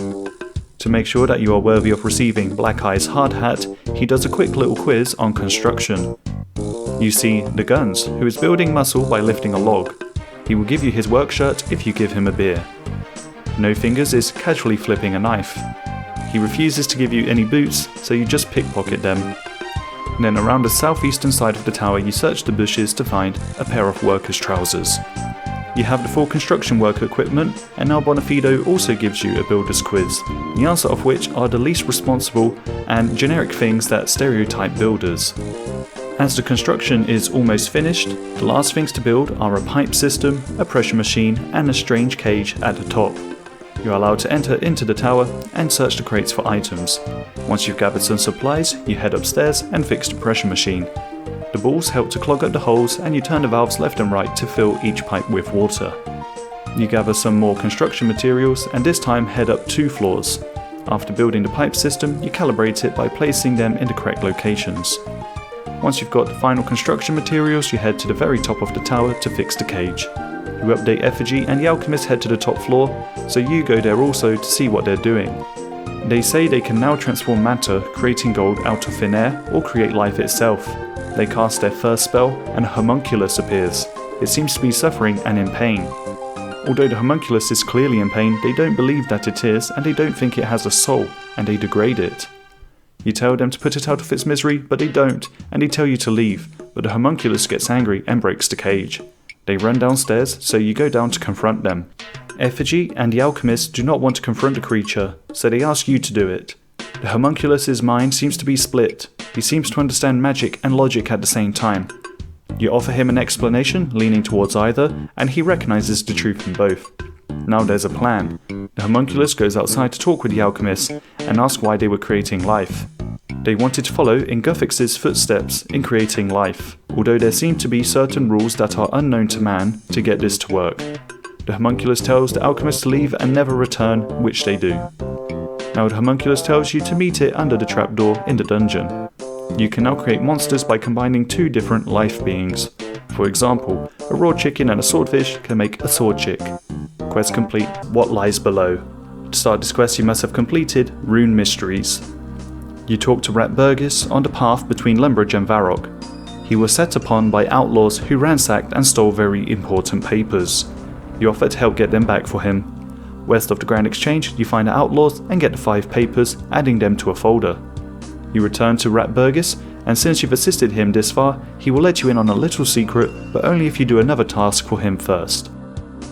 To make sure that you are worthy of receiving Black Eye's hard hat, he does a quick little quiz on construction. You see the Guns, who is building muscle by lifting a log. He will give you his work shirt if you give him a beer. No Fingers is casually flipping a knife. He refuses to give you any boots, so you just pickpocket them. And then around the southeastern side of the tower you search the bushes to find a pair of workers' trousers. You have the full construction worker equipment, and now Bonafido also gives you a builder's quiz, the answer of which are the least responsible and generic things that stereotype builders. As the construction is almost finished, the last things to build are a pipe system, a pressure machine and a strange cage at the top. You are allowed to enter into the tower and search the crates for items. Once you've gathered some supplies, you head upstairs and fix the pressure machine. The balls help to clog up the holes and you turn the valves left and right to fill each pipe with water. You gather some more construction materials and this time head up 2 floors. After building the pipe system, you calibrate it by placing them in the correct locations. Once you've got the final construction materials, you head to the very top of the tower to fix the cage. You update Effigy and the alchemists head to the top floor, so you go there also to see what they're doing. They say they can now transform matter, creating gold out of thin air, or create life itself. They cast their first spell and a homunculus appears. It seems to be suffering and in pain. Although the homunculus is clearly in pain, they don't believe that it is and they don't think it has a soul, and they degrade it. You tell them to put it out of its misery, but they don't, and they tell you to leave, but the homunculus gets angry and breaks the cage. They run downstairs, so you go down to confront them. Effigy and the alchemist do not want to confront the creature, so they ask you to do it. The homunculus's mind seems to be split. He seems to understand magic and logic at the same time. You offer him an explanation, leaning towards either, and he recognizes the truth in both. Now there's a plan. The homunculus goes outside to talk with the alchemist and ask why they were creating life. They wanted to follow in Guthix's footsteps in creating life, although there seem to be certain rules that are unknown to man to get this to work. The homunculus tells the alchemist to leave and never return, which they do. Now the homunculus tells you to meet it under the trapdoor in the dungeon. You can now create monsters by combining 2 different life beings. For example, a raw chicken and a swordfish can make a sword chick. Quest complete, what lies below? To start this quest you must have completed Rune Mysteries. You talk to Rat Burgess on the path between Lumbridge and Varrock. He was set upon by outlaws who ransacked and stole very important papers. You offer to help get them back for him. West of the Grand Exchange you find the outlaws and get the 5 papers, adding them to a folder. You return to Rat Burgess, and since you've assisted him this far, he will let you in on a little secret, but only if you do another task for him first.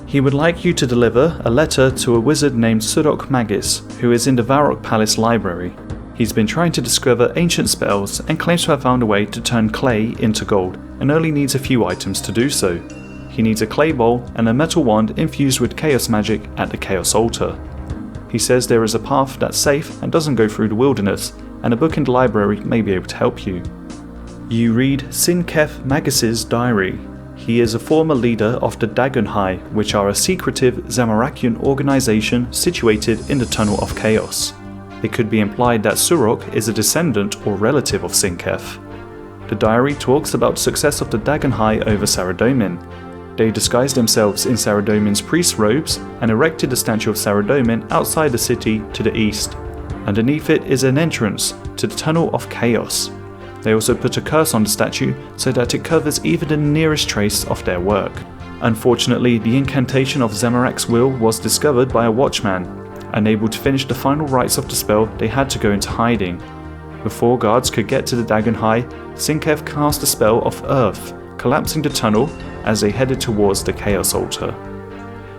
He would like you to deliver a letter to a wizard named Sudok Magus, who is in the Varrock Palace library. He's been trying to discover ancient spells and claims to have found a way to turn clay into gold, and only needs a few items to do so. He needs a clay bowl and a metal wand infused with chaos magic at the Chaos Altar. He says there is a path that's safe and doesn't go through the wilderness, and a book in the library may be able to help you. You read Sinkef Magus's diary. He is a former leader of the Dagonhai, which are a secretive Zamarakian organization situated in the Tunnel of Chaos. It could be implied that Surok is a descendant or relative of Sinkef. The diary talks about the success of the Dagonhai over Saradomin. They disguised themselves in Saradomin's priest robes and erected a statue of Saradomin outside the city to the east. Underneath it is an entrance to the Tunnel of Chaos. They also put a curse on the statue so that it covers even the nearest trace of their work. Unfortunately, the incantation of Zamorak's will was discovered by a watchman. Unable to finish the final rites of the spell, they had to go into hiding. Before guards could get to the Dagon High, Sinkev cast a spell of earth, collapsing the tunnel as they headed towards the Chaos Altar.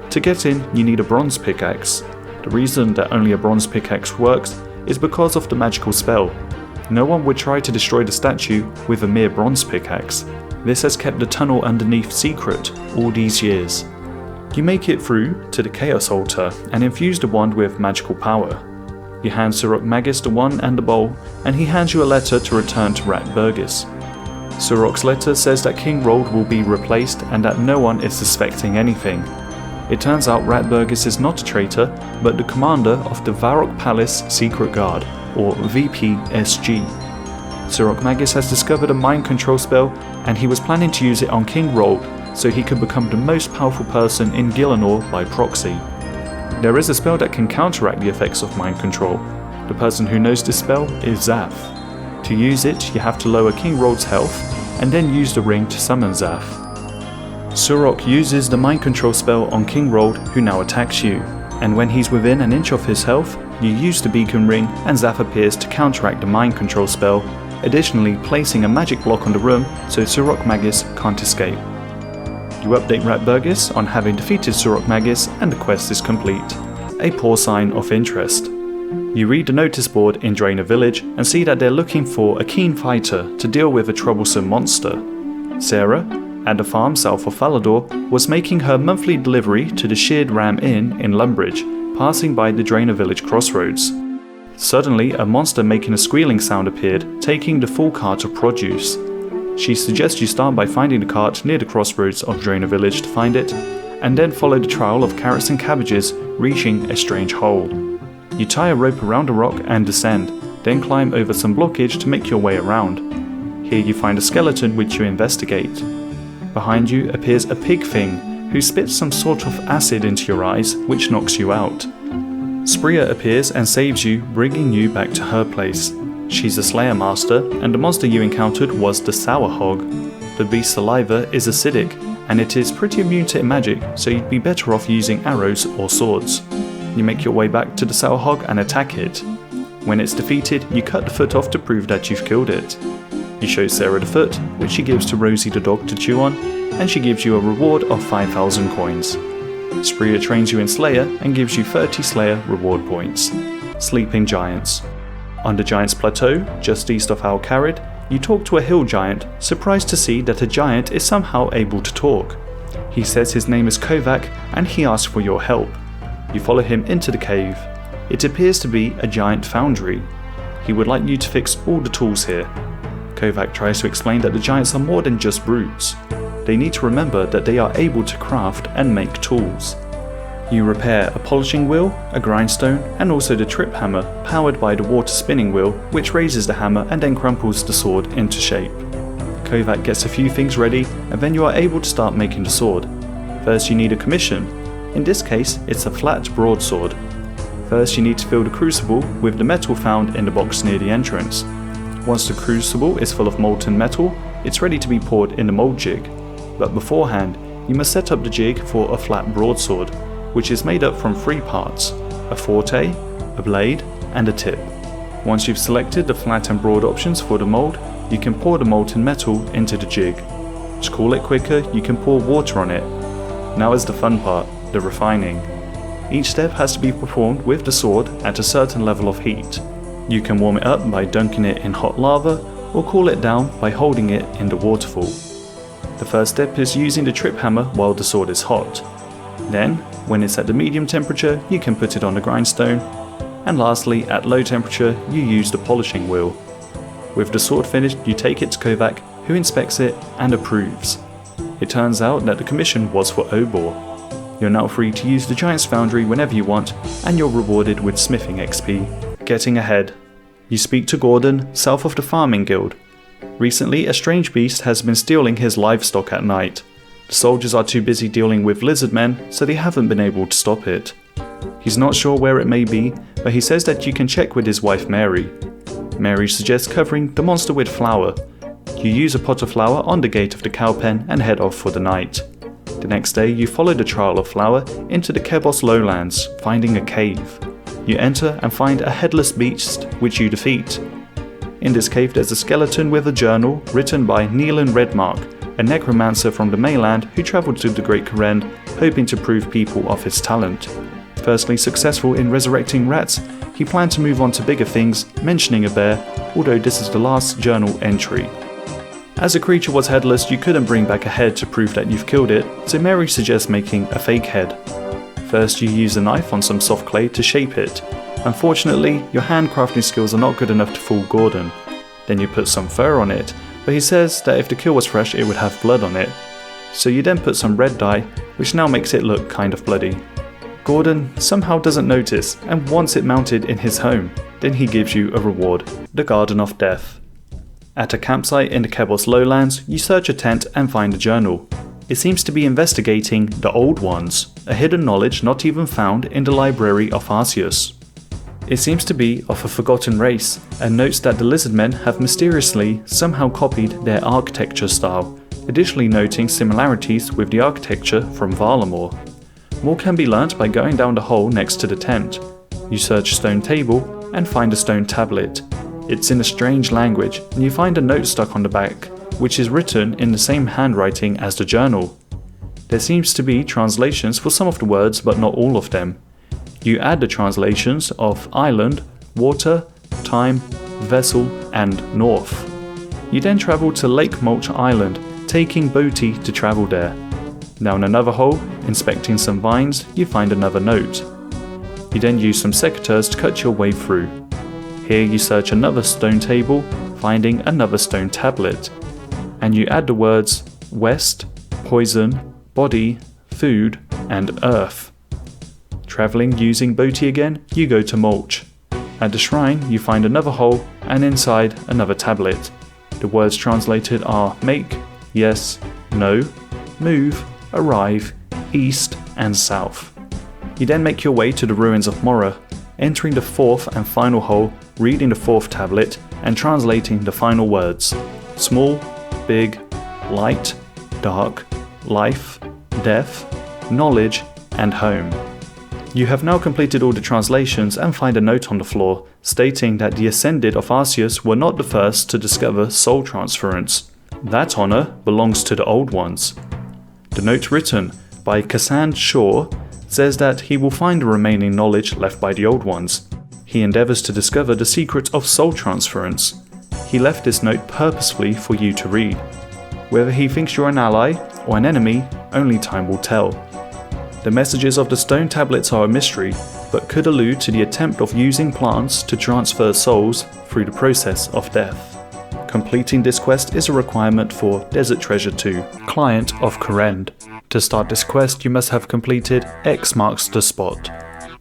To get in, you need a bronze pickaxe. The reason that only a bronze pickaxe works is because of the magical spell. No one would try to destroy the statue with a mere bronze pickaxe. This has kept the tunnel underneath secret all these years. You make it through to the Chaos Altar and infuse the wand with magical power. You hand Surok Magus the wand and the bowl, and he hands you a letter to return to Rat Burgess. Surok's letter says that King Rold will be replaced and that no one is suspecting anything. It turns out Rat Burgess is not a traitor, but the commander of the Varrock Palace Secret Guard, or VPSG. Surok Magus has discovered a mind control spell, and he was planning to use it on King Rold so he could become the most powerful person in Gielinor by proxy. There is a spell that can counteract the effects of mind control. The person who knows this spell is Zaf. To use it, you have to lower King Rold's health, and then use the ring to summon Zaf. Surok uses the mind control spell on King Rold, who now attacks you, and when he's within an inch of his health, you use the beacon ring and Zaf appears to counteract the mind control spell, additionally placing a magic block on the room so Surok Magus can't escape. You update Rat Burgess on having defeated Surok Magus and the quest is complete. A poor sign of interest. You read the notice board in Draenor Village and see that they're looking for a keen fighter to deal with a troublesome monster. Sarah, at the farm south of Falador, was making her monthly delivery to the Sheared Ram Inn in Lumbridge, passing by the Draenor Village crossroads. Suddenly, a monster making a squealing sound appeared, taking the full cart of produce. She suggests you start by finding the cart near the crossroads of Draenor Village to find it, and then follow the trail of carrots and cabbages, reaching a strange hole. You tie a rope around a rock and descend, then climb over some blockage to make your way around. Here you find a skeleton which you investigate. Behind you appears a pig thing, who spits some sort of acid into your eyes, which knocks you out. Spria appears and saves you, bringing you back to her place. She's a Slayer Master, and the monster you encountered was the Sour Hog. The beast's saliva is acidic, and it is pretty immune to magic, so you'd be better off using arrows or swords. You make your way back to the Sour Hog and attack it. When it's defeated, you cut the foot off to prove that you've killed it. You show Sarah the foot, which she gives to Rosie the dog to chew on, and she gives you a reward of 5,000 coins. Spria trains you in Slayer and gives you 30 Slayer reward points. Sleeping Giants. On the Giants Plateau, just east of Al Kharid, you talk to a hill giant, surprised to see that a giant is somehow able to talk. He says his name is Kovac and he asks for your help. You follow him into the cave. It appears to be a giant foundry. He would like you to fix all the tools here. Kovac tries to explain that the giants are more than just brutes. They need to remember that they are able to craft and make tools. You repair a polishing wheel, a grindstone, and also the trip hammer, powered by the water spinning wheel, which raises the hammer and then crumples the sword into shape. Kovac gets a few things ready, and then you are able to start making the sword. First you need a commission. In this case, it's a flat broadsword. First you need to fill the crucible with the metal found in the box near the entrance. Once the crucible is full of molten metal, it's ready to be poured in the mold jig. But beforehand, you must set up the jig for a flat broadsword, which is made up from 3 parts, a forte, a blade, and a tip. Once you've selected the flat and broad options for the mold, you can pour the molten metal into the jig. To cool it quicker, you can pour water on it. Now is the fun part, the refining. Each step has to be performed with the sword at a certain level of heat. You can warm it up by dunking it in hot lava, or cool it down by holding it in the waterfall. The first step is using the trip hammer while the sword is hot. Then, when it's at the medium temperature, you can put it on the grindstone, and lastly, at low temperature, you use the polishing wheel. With the sword finished, you take it to Kovac, who inspects it and approves. It turns out that the commission was for Obor. You're now free to use the Giant's Foundry whenever you want, and you're rewarded with smithing XP. Getting ahead. You speak to Gordon, south of the Farming Guild. Recently, a strange beast has been stealing his livestock at night. The soldiers are too busy dealing with lizard men, so they haven't been able to stop it. He's not sure where it may be, but he says that you can check with his wife Mary. Mary suggests covering the monster with flour. You use a pot of flour on the gate of the cow pen and head off for the night. The next day you follow the trail of flour into the Kebos lowlands, finding a cave. You enter and find a headless beast which you defeat. In this cave there's a skeleton with a journal written by Neelan Redmark, a necromancer from the mainland who travelled to the Great Kurend hoping to prove people of his talent. Firstly successful in resurrecting rats, he planned to move on to bigger things, mentioning a bear, although this is the last journal entry. As the creature was headless, you couldn't bring back a head to prove that you've killed it, so Mary suggests making a fake head. First you use a knife on some soft clay to shape it. Unfortunately, your handcrafting skills are not good enough to fool Gordon. Then you put some fur on it, but he says that if the kill was fresh it would have blood on it. So you then put some red dye, which now makes it look kind of bloody. Gordon somehow doesn't notice and wants it mounted in his home. Then he gives you a reward, the Garden of Death. At a campsite in the Kebos lowlands, you search a tent and find a journal. It seems to be investigating the Old Ones, a hidden knowledge not even found in the library of Arceus. It seems to be of a forgotten race, and notes that the lizardmen have mysteriously somehow copied their architecture style, additionally noting similarities with the architecture from Varlamore. More can be learnt by going down the hole next to the tent. You search a stone table and find a stone tablet. It's in a strange language, and you find a note stuck on the back, which is written in the same handwriting as the journal. There seems to be translations for some of the words, but not all of them. You add the translations of island, water, time, vessel, and north. You then travel to Lake Mulch Island, taking Boti to travel there. Down another hole, inspecting some vines, you find another note. You then use some secateurs to cut your way through. Here you search another stone table, finding another stone tablet. And you add the words west, poison, body, food, and earth. Travelling using Boti again, you go to Mulch. At the shrine you find another hole and inside another tablet. The words translated are make, yes, no, move, arrive, east and south. You then make your way to the ruins of Mora, entering the fourth and final hole, reading the fourth tablet and translating the final words: small, big, light, dark, life, death, knowledge and home. You have now completed all the translations and find a note on the floor stating that the Ascended of Arceus were not the first to discover soul transference. That honour belongs to the Old Ones. The note written by Cassandre Shaw says that he will find the remaining knowledge left by the Old Ones. He endeavours to discover the secret of soul transference. He left this note purposefully for you to read. Whether he thinks you're an ally or an enemy, only time will tell. The messages of the stone tablets are a mystery, but could allude to the attempt of using plants to transfer souls through the process of death. Completing this quest is a requirement for Desert Treasure 2, Client of Kurend. To start this quest you must have completed X marks the spot.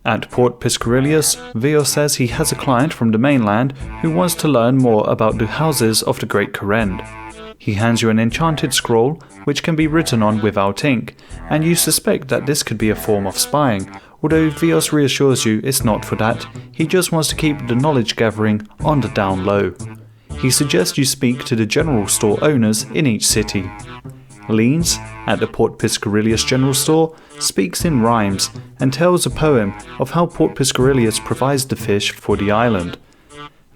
At Port Piscarilius, Vio says he has a client from the mainland who wants to learn more about the houses of the Great Kurend. He hands you an enchanted scroll which can be written on without ink, and you suspect that this could be a form of spying, although Vios reassures you it's not for that, he just wants to keep the knowledge gathering on the down low. He suggests you speak to the general store owners in each city. Leans, at the Port Piscarilius general store, speaks in rhymes and tells a poem of how Port Piscarilius provides the fish for the island.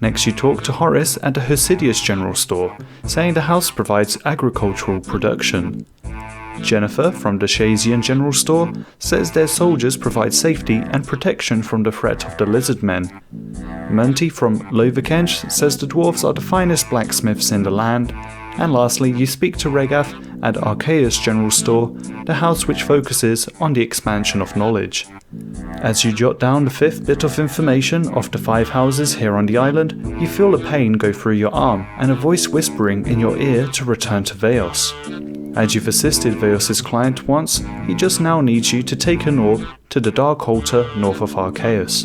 Next you talk to Horace at the Hersidius general store, saying the house provides agricultural production. Jennifer from the Shazian general store says their soldiers provide safety and protection from the threat of the lizard men. Monty from Loverkench says the dwarves are the finest blacksmiths in the land. And lastly, you speak to Regath at Arceus General Store, the house which focuses on the expansion of knowledge. As you jot down the fifth bit of information of the 5 houses here on the island, you feel a pain go through your arm and a voice whispering in your ear to return to Veos. As you've assisted Veos' client once, he just now needs you to take her north to the Dark Altar north of Arceus.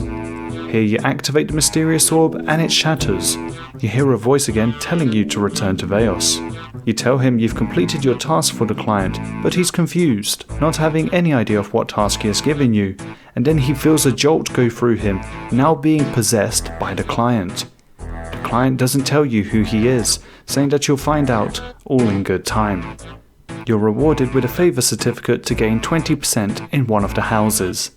Here you activate the mysterious orb and it shatters. You hear a voice again telling you to return to Veos. You tell him you've completed your task for the client, but he's confused, not having any idea of what task he has given you, and then he feels a jolt go through him, now being possessed by the client. The client doesn't tell you who he is, saying that you'll find out all in good time. You're rewarded with a favour certificate to gain 20% in one of the houses.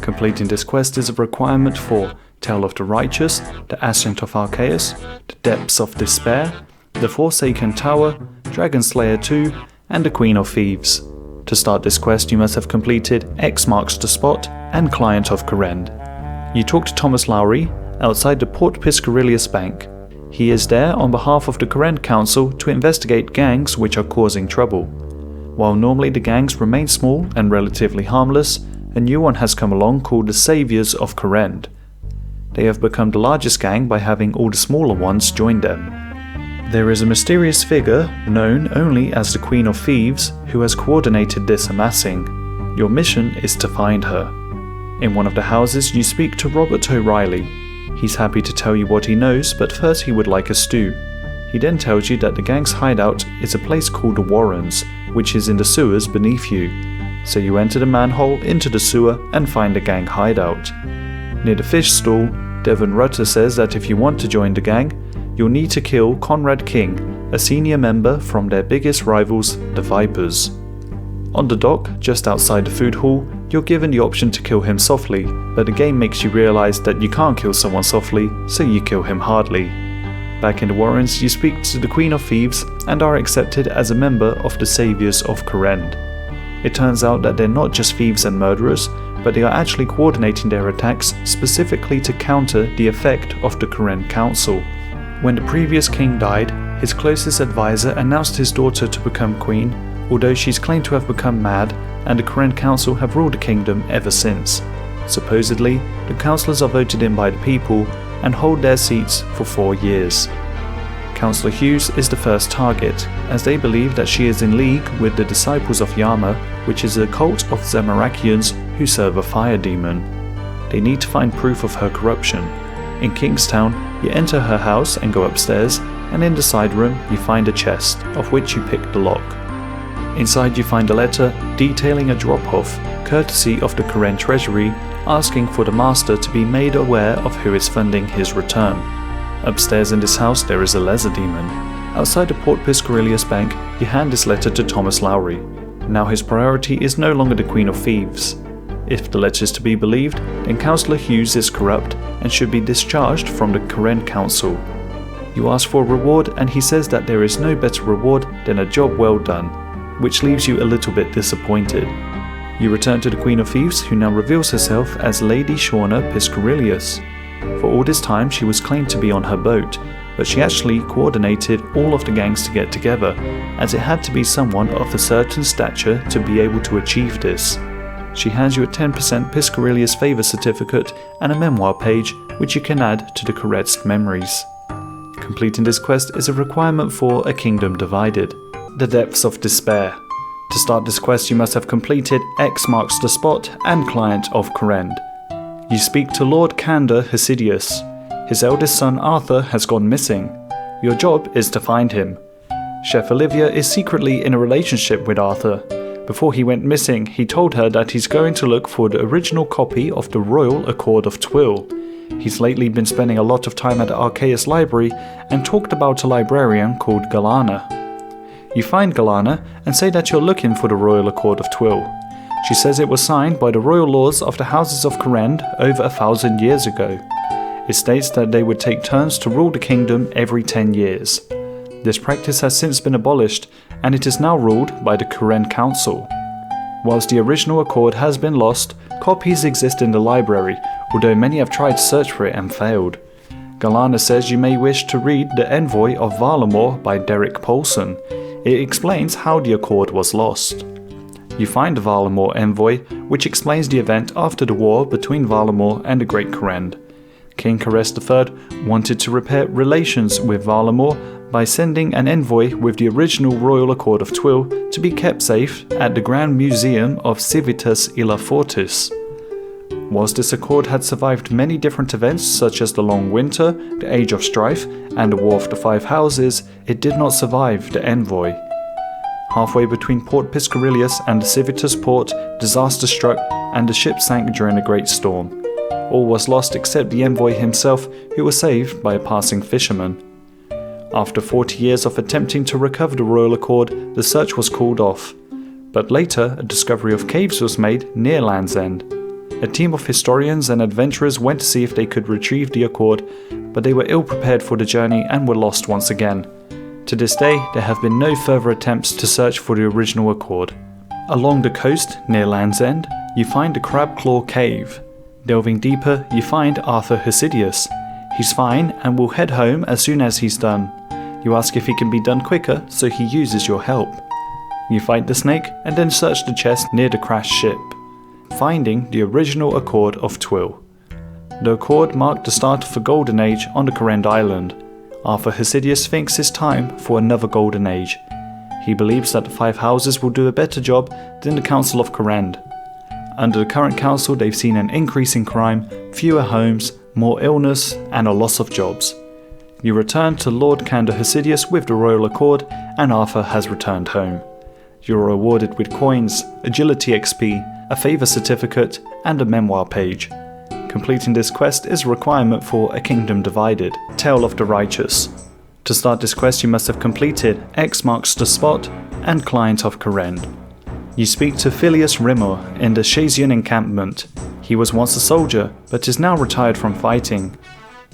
Completing this quest is a requirement for Tale of the Righteous, the Ascent of Arceus, the Depths of Despair, the Forsaken Tower, Dragon Slayer 2, and the Queen of Thieves. To start this quest you must have completed X marks the spot and Client of Kourend. You talk to Thomas Lowry outside the Port Piscarilius Bank. He is there on behalf of the Kourend Council to investigate gangs which are causing trouble. While normally the gangs remain small and relatively harmless, a new one has come along called the Saviours of Kourend. They have become the largest gang by having all the smaller ones join them. There is a mysterious figure, known only as the Queen of Thieves, who has coordinated this amassing. Your mission is to find her. In one of the houses you speak to Robert O'Reilly. He's happy to tell you what he knows, but first he would like a stew. He then tells you that the gang's hideout is a place called the Warrens, which is in the sewers beneath you. So you enter the manhole into the sewer and find the gang hideout. Near the fish stall, Devon Rutter says that if you want to join the gang, you'll need to kill Conrad King, a senior member from their biggest rivals, the Vipers. On the dock, just outside the food hall, you're given the option to kill him softly, but the game makes you realise that you can't kill someone softly, so you kill him hardly. Back in the Warrens, you speak to the Queen of Thieves and are accepted as a member of the Saviours of Kourend. It turns out that they're not just thieves and murderers, but they are actually coordinating their attacks specifically to counter the effect of the Kourend Council. When the previous king died, his closest advisor announced his daughter to become queen, although she's claimed to have become mad, and the Kourend Council have ruled the kingdom ever since. Supposedly, the councillors are voted in by the people and hold their seats for 4 years. Councillor Hughes is the first target, as they believe that she is in league with the Disciples of Yama, which is a cult of Zamarakians who serve a fire demon. They need to find proof of her corruption. In Kingstown, you enter her house and go upstairs, and in the side room you find a chest, of which you pick the lock. Inside you find a letter detailing a drop-off, courtesy of the Kourend Treasury, asking for the Master to be made aware of who is funding his return. Upstairs in this house there is a Lesser Demon. Outside the Port Piscarilius Bank, you hand this letter to Thomas Lowry. Now his priority is no longer the Queen of Thieves. If the letter is to be believed, then Councillor Hughes is corrupt and should be discharged from the Kourend Council. You ask for a reward and he says that there is no better reward than a job well done, which leaves you a little bit disappointed. You return to the Queen of Thieves, who now reveals herself as Lady Shauna Piscarilius. For all this time she was claimed to be on her boat, but she actually coordinated all of the gangs to get together, as it had to be someone of a certain stature to be able to achieve this. She hands you a 10% Piscarilius favour certificate and a memoir page, which you can add to the Crest memories. Completing this quest is a requirement for A Kingdom Divided, the Depths of Despair. To start this quest you must have completed X marks the spot and Client of Kourend. You speak to Lord Candor Hesidius. His eldest son Arthur has gone missing. Your job is to find him. Chef Olivia is secretly in a relationship with Arthur. Before he went missing, he told her that he's going to look for the original copy of the Royal Accord of Twill. He's lately been spending a lot of time at the Arceus Library and talked about a librarian called Galana. You find Galana and say that you're looking for the Royal Accord of Twill. She says it was signed by the royal lords of the Houses of Kourend over 1,000 years ago. It states that they would take turns to rule the kingdom every 10 years. This practice has since been abolished, and it is now ruled by the Kourend Council. Whilst the original accord has been lost, copies exist in the library, although many have tried to search for it and failed. Galana says you may wish to read The Envoy of Valamor by Derek Paulson. It explains how the accord was lost. You find the Valamor Envoy, which explains the event after the war between Valamor and the Great Kourend. King Crest III wanted to repair relations with Valamor by sending an envoy with the original Royal Accord of Twill to be kept safe at the Grand Museum of Civitas Illa Fortis. Whilst this accord had survived many different events such as the Long Winter, the Age of Strife, and the War of the Five Houses, it did not survive the envoy. Halfway between Port Piscarilius and the Civitas port, disaster struck and the ship sank during a great storm. All was lost except the envoy himself, who was saved by a passing fisherman. After 40 years of attempting to recover the royal accord, the search was called off. But later, a discovery of caves was made near Land's End. A team of historians and adventurers went to see if they could retrieve the accord, but they were ill prepared for the journey and were lost once again. To this day, there have been no further attempts to search for the original accord. Along the coast, near Land's End, you find the Crab Claw Cave. Delving deeper, you find Arthur Hasidius. He's fine and will head home as soon as he's done. You ask if he can be done quicker, so he uses your help. You fight the snake and then search the chest near the crashed ship, finding the original Accord of Twill. The Accord marked the start of a golden age on the Corrend Island. Arthur Hasidius thinks it's time for another golden age. He believes that the Five Houses will do a better job than the Council of Corrend. Under the current council, they've seen an increase in crime, fewer homes, more illness, and a loss of jobs. You return to Lord Candor Hasidius with the Royal Accord, and Arthur has returned home. You're rewarded with coins, agility XP, a favour certificate, and a memoir page. Completing this quest is a requirement for A Kingdom Divided, Tale of the Righteous. To start this quest you must have completed X marks the spot and Client of Corrend. You speak to Phileas Rimmer in the Shazian encampment. He was once a soldier, but is now retired from fighting.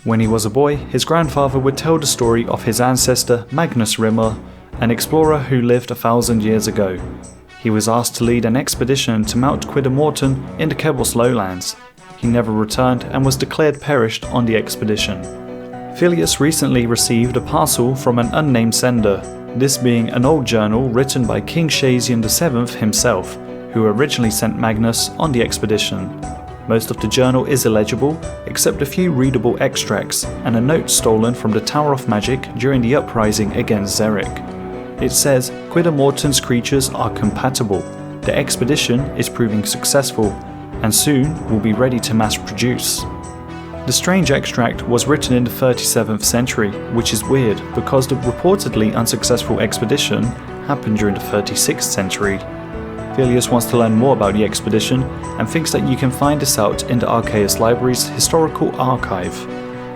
When he was a boy, his grandfather would tell the story of his ancestor Magnus Rimmer, an explorer who lived 1,000 years ago. He was asked to lead an expedition to Mount Quidamorton in the Kebos lowlands. He never returned and was declared perished on the expedition. Phileas recently received a parcel from an unnamed sender, this being an old journal written by King Shazian VII himself, who originally sent Magnus on the expedition. Most of the journal is illegible, except a few readable extracts and a note stolen from the Tower of Magic during the uprising against Xeric. It says, Quidamorton's creatures are compatible, the expedition is proving successful, and soon will be ready to mass produce. The strange extract was written in the 37th century, which is weird because the reportedly unsuccessful expedition happened during the 36th century. Phileas wants to learn more about the expedition and thinks that you can find this out in the Archaeus Library's historical archive.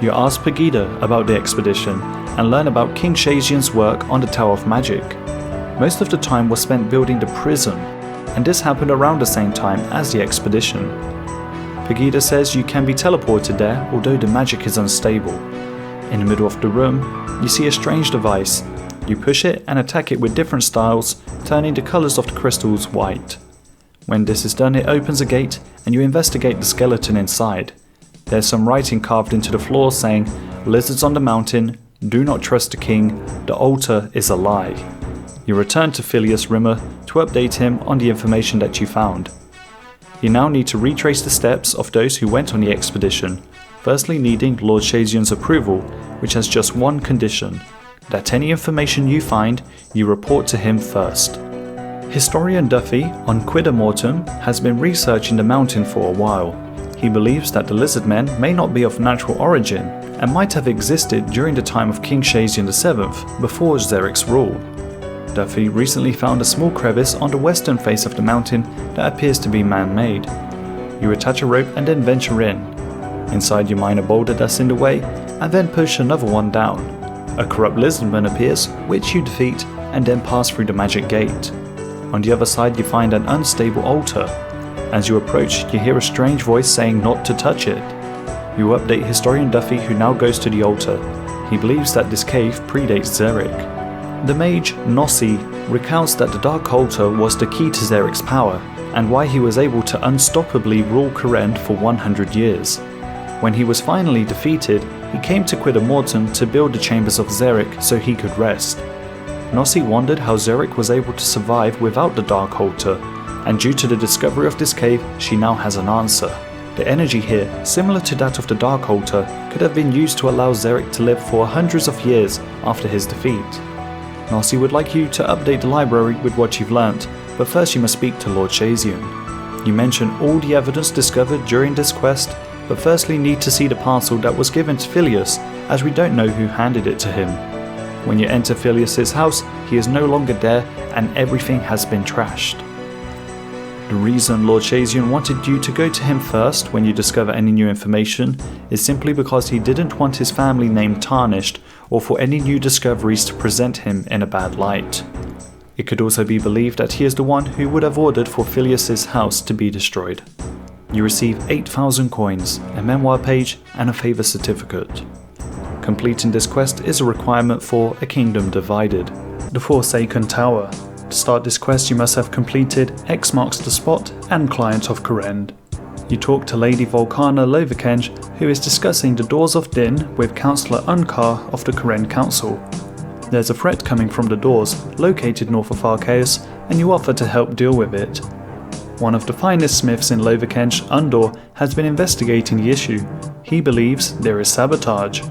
You ask Pegida about the expedition and learn about King Shazian's work on the Tower of Magic. Most of the time was spent building the prison, and this happened around the same time as the expedition. Pegida says you can be teleported there, although the magic is unstable. In the middle of the room, you see a strange device. You push it and attack it with different styles, turning the colours of the crystals white. When this is done, it opens a gate and you investigate the skeleton inside. There's some writing carved into the floor saying, "Lizards on the mountain, do not trust the king, the altar is a lie." You return to Phileas Rimmer to update him on the information that you found. You now need to retrace the steps of those who went on the expedition, firstly needing Lord Shazian's approval, which has just one condition, that any information you find, you report to him first. Historian Duffy on Quidamorton has been researching the mountain for a while. He believes that the lizard men may not be of natural origin and might have existed during the time of King Shazian VII before Xeric's rule. Duffy recently found a small crevice on the western face of the mountain that appears to be man-made. You attach a rope and then venture in. Inside you mine a boulder that's in the way and then push another one down. A corrupt lizardman appears, which you defeat and then pass through the magic gate. On the other side you find an unstable altar. As you approach, you hear a strange voice saying not to touch it. You update Historian Duffy, who now goes to the altar. He believes that this cave predates Xeric. The mage, Nossi, recounts that the Dark Altar was the key to Xeric's power, and why he was able to unstoppably rule Corrend for 100 years. When he was finally defeated, he came to Quidamorton to build the Chambers of Xeric so he could rest. Nossi wondered how Xeric was able to survive without the Dark Altar, and due to the discovery of this cave, she now has an answer. The energy here, similar to that of the Dark Altar, could have been used to allow Xeric to live for hundreds of years after his defeat. Nossi would like you to update the library with what you've learnt, but first you must speak to Lord Shazian. You mention all the evidence discovered during this quest, but firstly need to see the parcel that was given to Phileas, as we don't know who handed it to him. When you enter Phileas's house, he is no longer there and everything has been trashed. The reason Lord Shazian wanted you to go to him first when you discover any new information is simply because he didn't want his family name tarnished or for any new discoveries to present him in a bad light. It could also be believed that he is the one who would have ordered for Phileas's house to be destroyed. You receive 8,000 coins, a memoir page and a favour certificate. Completing this quest is a requirement for A Kingdom Divided, the Forsaken Tower. To start this quest you must have completed X marks the spot and Client of Kourend. You talk to Lady Volcana Lovakenge, who is discussing the Doors of Din with Councillor Unkar of the Kourend Council. There's a threat coming from the doors, located north of Archaeus, and you offer to help deal with it. One of the finest smiths in Lovakenge, Undor, has been investigating the issue. He believes there is sabotage.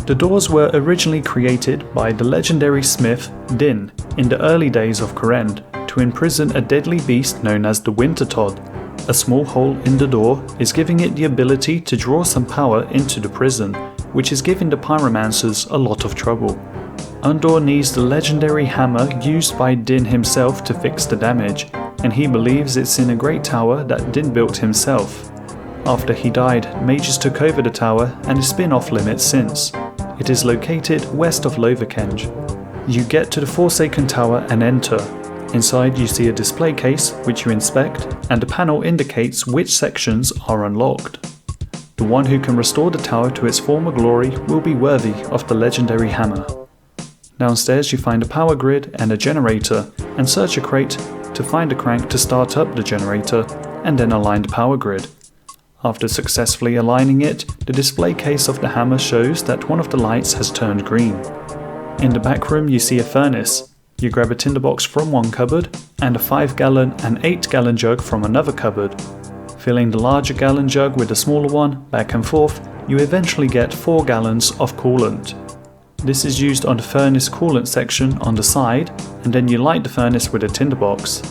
The doors were originally created by the legendary smith Din in the early days of Kourend to imprison a deadly beast known as the Winter Todd. A small hole in the door is giving it the ability to draw some power into the prison, which is giving the pyromancers a lot of trouble. Undor needs the legendary hammer used by Din himself to fix the damage, and he believes it's in a great tower that Din built himself. After he died, mages took over the tower and it's been off limits since. It is located west of Lovakenge. You get to the Forsaken Tower and enter. Inside you see a display case which you inspect, and a panel indicates which sections are unlocked. The one who can restore the tower to its former glory will be worthy of the legendary hammer. Downstairs you find a power grid and a generator, and search a crate to find a crank to start up the generator, and then align the power grid. After successfully aligning it, the display case of the hammer shows that one of the lights has turned green. In the back room you see a furnace. You grab a tinderbox from one cupboard, and a 5-gallon and 8-gallon jug from another cupboard. Filling the larger gallon jug with the smaller one, back and forth, you eventually get 4 gallons of coolant. This is used on the furnace coolant section on the side, and then you light the furnace with a tinderbox.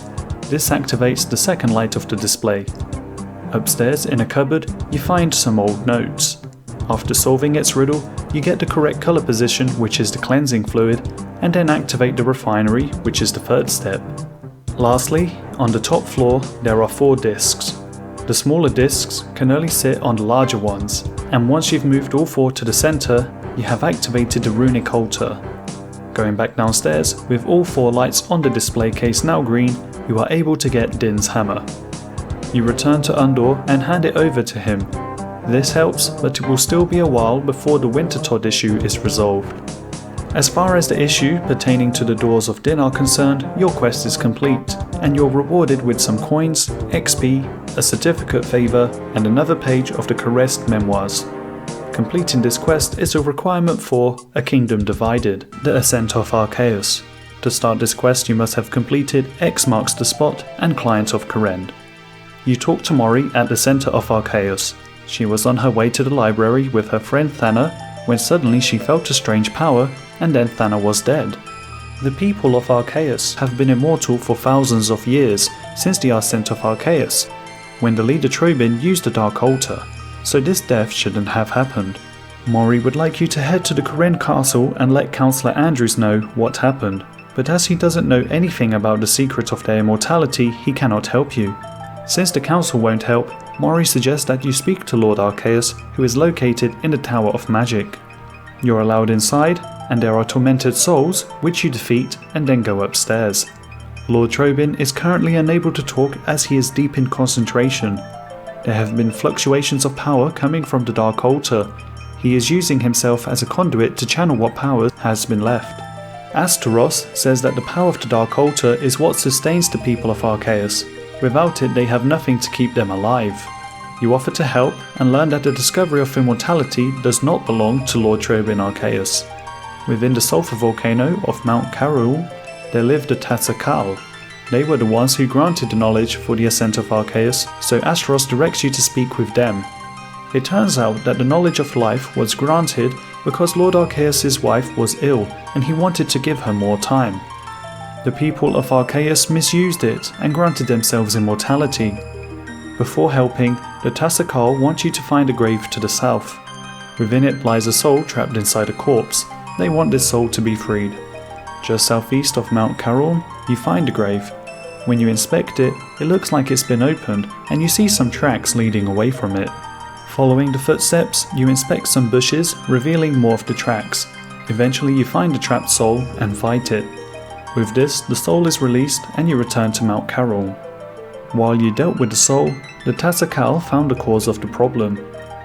This activates the second light of the display. Upstairs in a cupboard you find some old notes. After solving its riddle, you get the correct colour position, which is the cleansing fluid, and then activate the refinery, which is the third step. Lastly, on the top floor there are 4 discs. The smaller discs can only sit on the larger ones, and once you've moved all 4 to the centre, you have activated the runic altar. Going back downstairs, with all 4 lights on the display case now green, you are able to get Din's hammer. You return to Undor and hand it over to him. This helps, but it will still be a while before the Winter Todd issue is resolved. As far as the issue pertaining to the Doors of Din are concerned, your quest is complete, and you're rewarded with some coins, XP, a certificate favour, and another page of the Crest memoirs. Completing this quest is a requirement for A Kingdom Divided, the Ascent of Archaeus. To start this quest you must have completed X marks the spot and Client of Kourend. You talk to Mori at the centre of Archaeus. She was on her way to the library with her friend Thana when suddenly she felt a strange power, and then Thana was dead. The people of Archaeus have been immortal for thousands of years since the ascent of Archaeus, when the leader Trobin used the Dark Altar, so this death shouldn't have happened. Mori would like you to head to the Kourend Castle and let Councillor Andrews know what happened, but as he doesn't know anything about the secret of their immortality, he cannot help you. Since the council won't help, Mori suggests that you speak to Lord Archaeus, who is located in the Tower of Magic. You're allowed inside, and there are tormented souls, which you defeat and then go upstairs. Lord Trobin is currently unable to talk as he is deep in concentration. There have been fluctuations of power coming from the Dark Altar. He is using himself as a conduit to channel what power has been left. Astaros says that the power of the Dark Altar is what sustains the people of Archaeus. Without it, they have nothing to keep them alive. You offer to help and learn that the discovery of immortality does not belong to Lord Trobin Archaeus. Within the sulfur volcano of Mount Karul, there lived the Tatsakal. They were the ones who granted the knowledge for the ascent of Archaeus, so Astaros directs you to speak with them. It turns out that the knowledge of life was granted because Lord Archaeus' wife was ill and he wanted to give her more time. The people of Archaeus misused it and granted themselves immortality. Before helping, the Tasakal wants you to find a grave to the south. Within it lies a soul trapped inside a corpse. They want this soul to be freed. Just southeast of Mount Caron, you find a grave. When you inspect it, it looks like it's been opened, and you see some tracks leading away from it. Following the footsteps, you inspect some bushes, revealing more of the tracks. Eventually you find the trapped soul and fight it. With this, the soul is released and you return to Mount Caron. While you dealt with the soul, the Tasakal found the cause of the problem.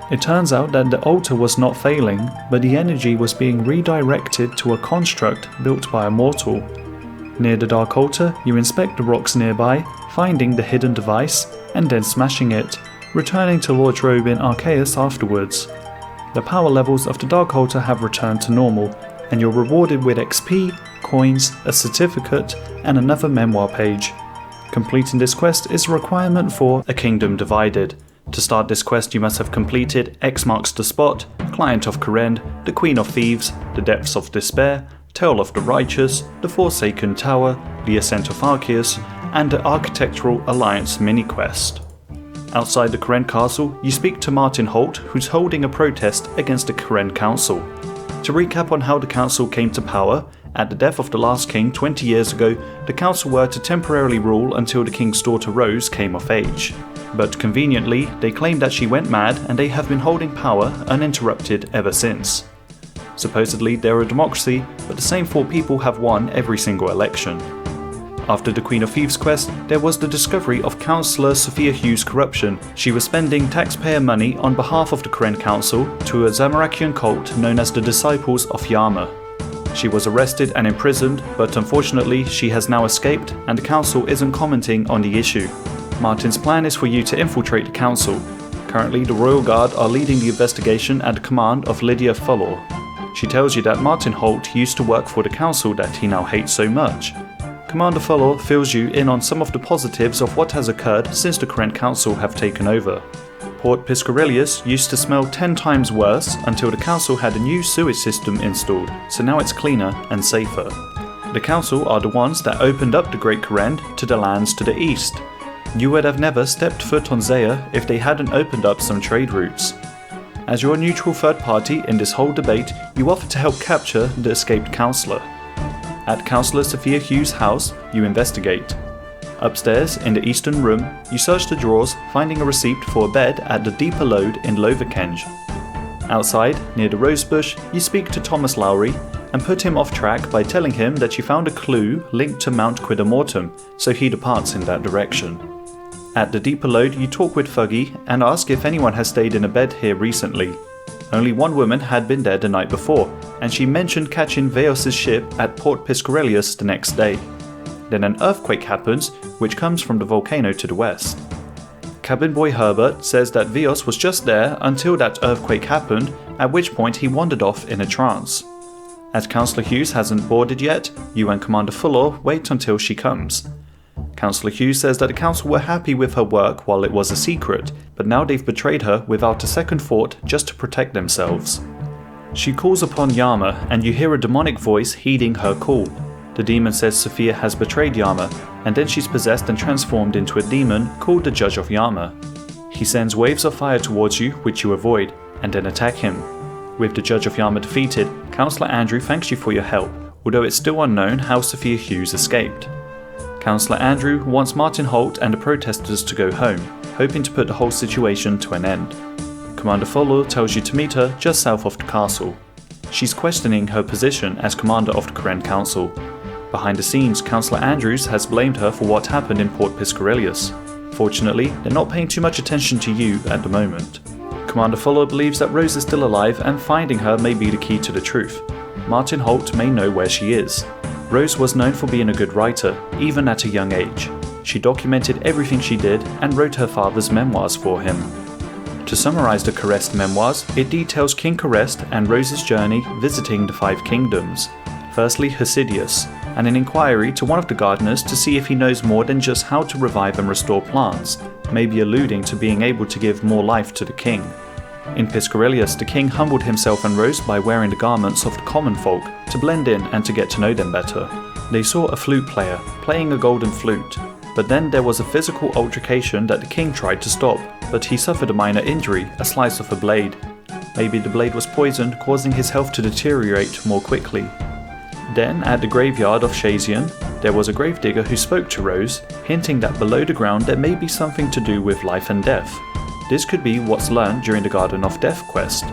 It turns out that the altar was not failing, but the energy was being redirected to a construct built by a mortal. Near the Dark Altar, you inspect the rocks nearby, finding the hidden device, and then smashing it, returning to Lord Robin Arceus afterwards. The power levels of the Dark Altar have returned to normal, and you're rewarded with XP, coins, a certificate, and another memoir page. Completing this quest is a requirement for A Kingdom Divided. To start this quest you must have completed X Marks the Spot, Client of Kourend, the Queen of Thieves, the Depths of Despair, Tale of the Righteous, the Forsaken Tower, the Ascent of Arceus, and the Architectural Alliance mini-quest. Outside the Kourend castle, you speak to Martin Holt, who's holding a protest against the Kourend Council. To recap on how the council came to power, at the death of the last king 20 years ago, the council were to temporarily rule until the king's daughter Rose came of age. But conveniently, they claim that she went mad and they have been holding power uninterrupted ever since. Supposedly they're a democracy, but the same 4 people have won every single election. After the Queen of Thieves quest, there was the discovery of Councillor Sophia Hughes' corruption. She was spending taxpayer money on behalf of the Kourend Council to a Zamorakian cult known as the Disciples of Yama. She was arrested and imprisoned, but unfortunately she has now escaped and the council isn't commenting on the issue. Martin's plan is for you to infiltrate the council. Currently the Royal Guard are leading the investigation at the command of Lydia Fuller. She tells you that Martin Holt used to work for the council that he now hates so much. Commander Fuller fills you in on some of the positives of what has occurred since the Kourend Council have taken over. Port Piscarilius used to smell 10 times worse until the council had a new sewage system installed, so now it's cleaner and safer. The council are the ones that opened up the Great Kourend to the lands to the east. You would have never stepped foot on Zeah if they hadn't opened up some trade routes. As your neutral third party in this whole debate, you offer to help capture the escaped councillor. At Councillor Sophia Hughes' house, you investigate. Upstairs, in the eastern room, you search the drawers, finding a receipt for a bed at the Deeper Lode in Lovekenge. Outside, near the rosebush, you speak to Thomas Lowry and put him off track by telling him that you found a clue linked to Mount Quidamortum, so he departs in that direction. At the Deeper Lode, you talk with Fuggy and ask if anyone has stayed in a bed here recently. Only one woman had been there the night before, and she mentioned catching Veos' ship at Port Piscarilius the next day. Then an earthquake happens, which comes from the volcano to the west. Cabin boy Herbert says that Veos was just there until that earthquake happened, at which point he wandered off in a trance. As Councillor Hughes hasn't boarded yet, you and Commander Fuller wait until she comes. Councillor Hughes says that the council were happy with her work while it was a secret, but now they've betrayed her without a second thought just to protect themselves. She calls upon Yama and you hear a demonic voice heeding her call. The demon says Sophia has betrayed Yama, and then she's possessed and transformed into a demon called the Judge of Yama. He sends waves of fire towards you, which you avoid, and then attack him. With the Judge of Yama defeated, Councillor Andrew thanks you for your help, although it's still unknown how Sophia Hughes escaped. Councillor Andrew wants Martin Holt and the protesters to go home, hoping to put the whole situation to an end. Commander Fuller tells you to meet her just south of the castle. She's questioning her position as commander of the Kourend Council. Behind the scenes, Councillor Andrews has blamed her for what happened in Port Piscarilius. Fortunately, they're not paying too much attention to you at the moment. Commander Fuller believes that Rose is still alive and finding her may be the key to the truth. Martin Holt may know where she is. Rose was known for being a good writer, even at a young age. She documented everything she did and wrote her father's memoirs for him. To summarize the Crest memoirs, it details King Crest and Rose's journey visiting the 5 kingdoms. Firstly, Hasidius, and an inquiry to one of the gardeners to see if he knows more than just how to revive and restore plants, maybe alluding to being able to give more life to the king. In Piscarilius, the king humbled himself and Rose by wearing the garments of the common folk to blend in and to get to know them better. They saw a flute player playing a golden flute. But then there was a physical altercation that the king tried to stop, but he suffered a minor injury, a slice of a blade. Maybe the blade was poisoned, causing his health to deteriorate more quickly. Then, at the graveyard of Shazian, there was a gravedigger who spoke to Rose, hinting that below the ground there may be something to do with life and death. This could be what's learned during the Garden of Death quest.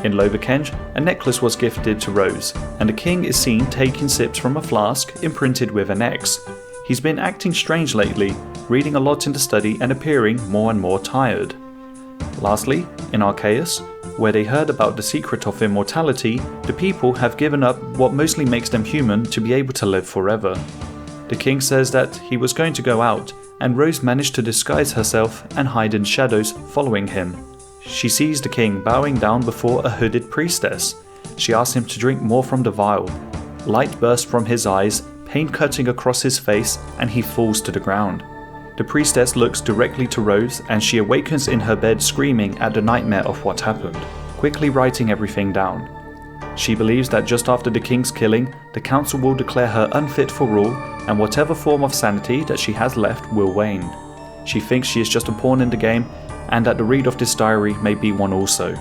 In Lovekenge, a necklace was gifted to Rose, and the king is seen taking sips from a flask imprinted with an X. He's been acting strange lately, reading a lot in the study and appearing more and more tired. Lastly, in Arceus, where they heard about the secret of immortality, the people have given up what mostly makes them human to be able to live forever. The king says that he was going to go out, and Rose managed to disguise herself and hide in shadows following him. She sees the king bowing down before a hooded priestess. She asks him to drink more from the vial. Light bursts from his eyes, pain cutting across his face, and he falls to the ground. The priestess looks directly to Rose, and she awakens in her bed screaming at the nightmare of what happened, quickly writing everything down. She believes that just after the king's killing, the council will declare her unfit for rule, and whatever form of sanity that she has left will wane. She thinks she is just a pawn in the game, and that the read of this diary may be one also.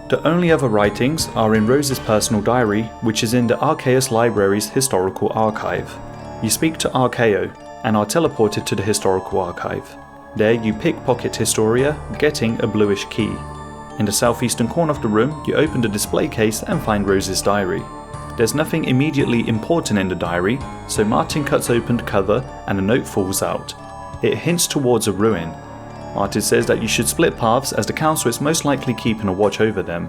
The only other writings are in Rose's personal diary, which is in the Arceus Library's historical archive. You speak to Archeo, and are teleported to the historical archive. There you pickpocket Historia, getting a bluish key. In the southeastern corner of the room, you open the display case and find Rose's diary. There's nothing immediately important in the diary, so Martin cuts open the cover and a note falls out. It hints towards a ruin. Martin says that you should split paths as the council is most likely keeping a watch over them.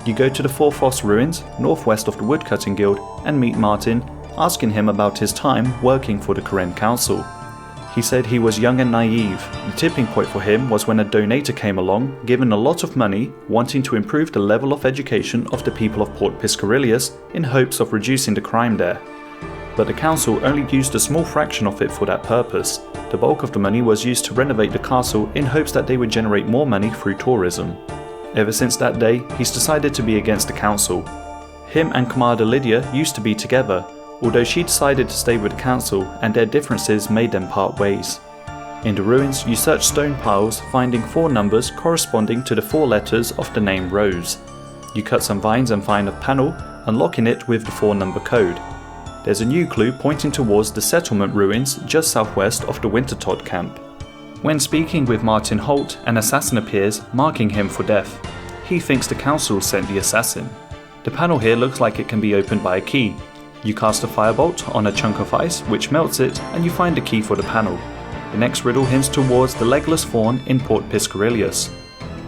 You go to the Four Frost Ruins, northwest of the Woodcutting Guild, and meet Martin, asking him about his time working for the Karen Council. He said he was young and naive. The tipping point for him was when a donator came along, given a lot of money, wanting to improve the level of education of the people of Port Piscarilius in hopes of reducing the crime there. But the council only used a small fraction of it for that purpose. The bulk of the money was used to renovate the castle in hopes that they would generate more money through tourism. Ever since that day, he's decided to be against the council. Him and Commander Lydia used to be together, although she decided to stay with the council and their differences made them part ways. In the ruins, you search stone piles, finding 4 numbers corresponding to the 4 letters of the name Rose. You cut some vines and find a panel, unlocking it with the 4-number code. There's a new clue pointing towards the settlement ruins just southwest of the Wintertodt camp. When speaking with Martin Holt, an assassin appears, marking him for death. He thinks the council sent the assassin. The panel here looks like it can be opened by a key. You cast a firebolt on a chunk of ice, which melts it, and you find the key for the panel. The next riddle hints towards the Legless Fawn in Port Piscarilius.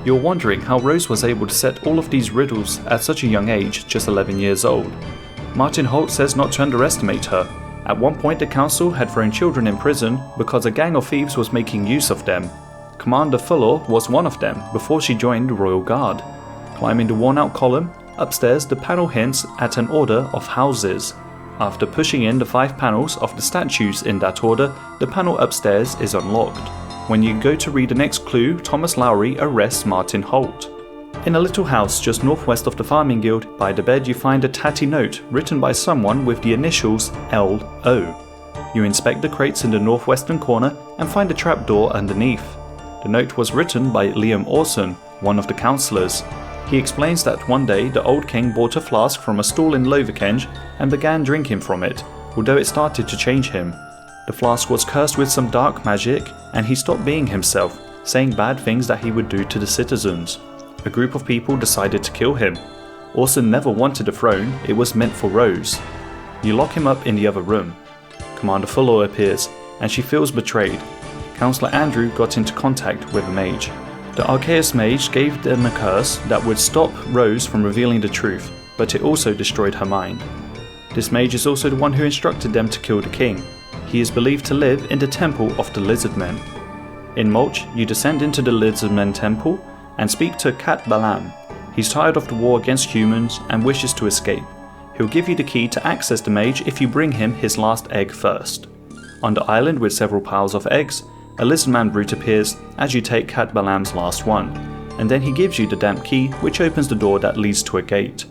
You're wondering how Rose was able to set all of these riddles at such a young age, just 11 years old. Martin Holt says not to underestimate her. At one point the council had thrown children in prison because a gang of thieves was making use of them. Commander Fuller was one of them before she joined the Royal Guard. Climbing the worn-out column, upstairs the panel hints at an order of houses. After pushing in the 5 panels of the statues in that order, the panel upstairs is unlocked. When you go to read the next clue, Thomas Lowry arrests Martin Holt. In a little house just northwest of the Farming Guild, by the bed you find a tatty note written by someone with the initials L.O. You inspect the crates in the northwestern corner and find a trapdoor underneath. The note was written by Liam Orson, one of the councillors. He explains that one day the old king bought a flask from a stall in Lovekenge and began drinking from it, although it started to change him. The flask was cursed with some dark magic and he stopped being himself, saying bad things that he would do to the citizens. A group of people decided to kill him. Orson never wanted a throne, it was meant for Rose. You lock him up in the other room. Commander Fuller appears, and she feels betrayed. Councillor Andrew got into contact with a mage. The Arceus mage gave them a curse that would stop Rose from revealing the truth, but it also destroyed her mind. This mage is also the one who instructed them to kill the king. He is believed to live in the Temple of the Lizardmen. In Mulch, you descend into the Lizardmen Temple and speak to Cat Balam. He's tired of the war against humans and wishes to escape. He'll give you the key to access the mage if you bring him his last egg first. On the island with several piles of eggs, a lizardman brute appears as you take Cat Balam's last one, and then he gives you the damp key which opens the door that leads to a gate.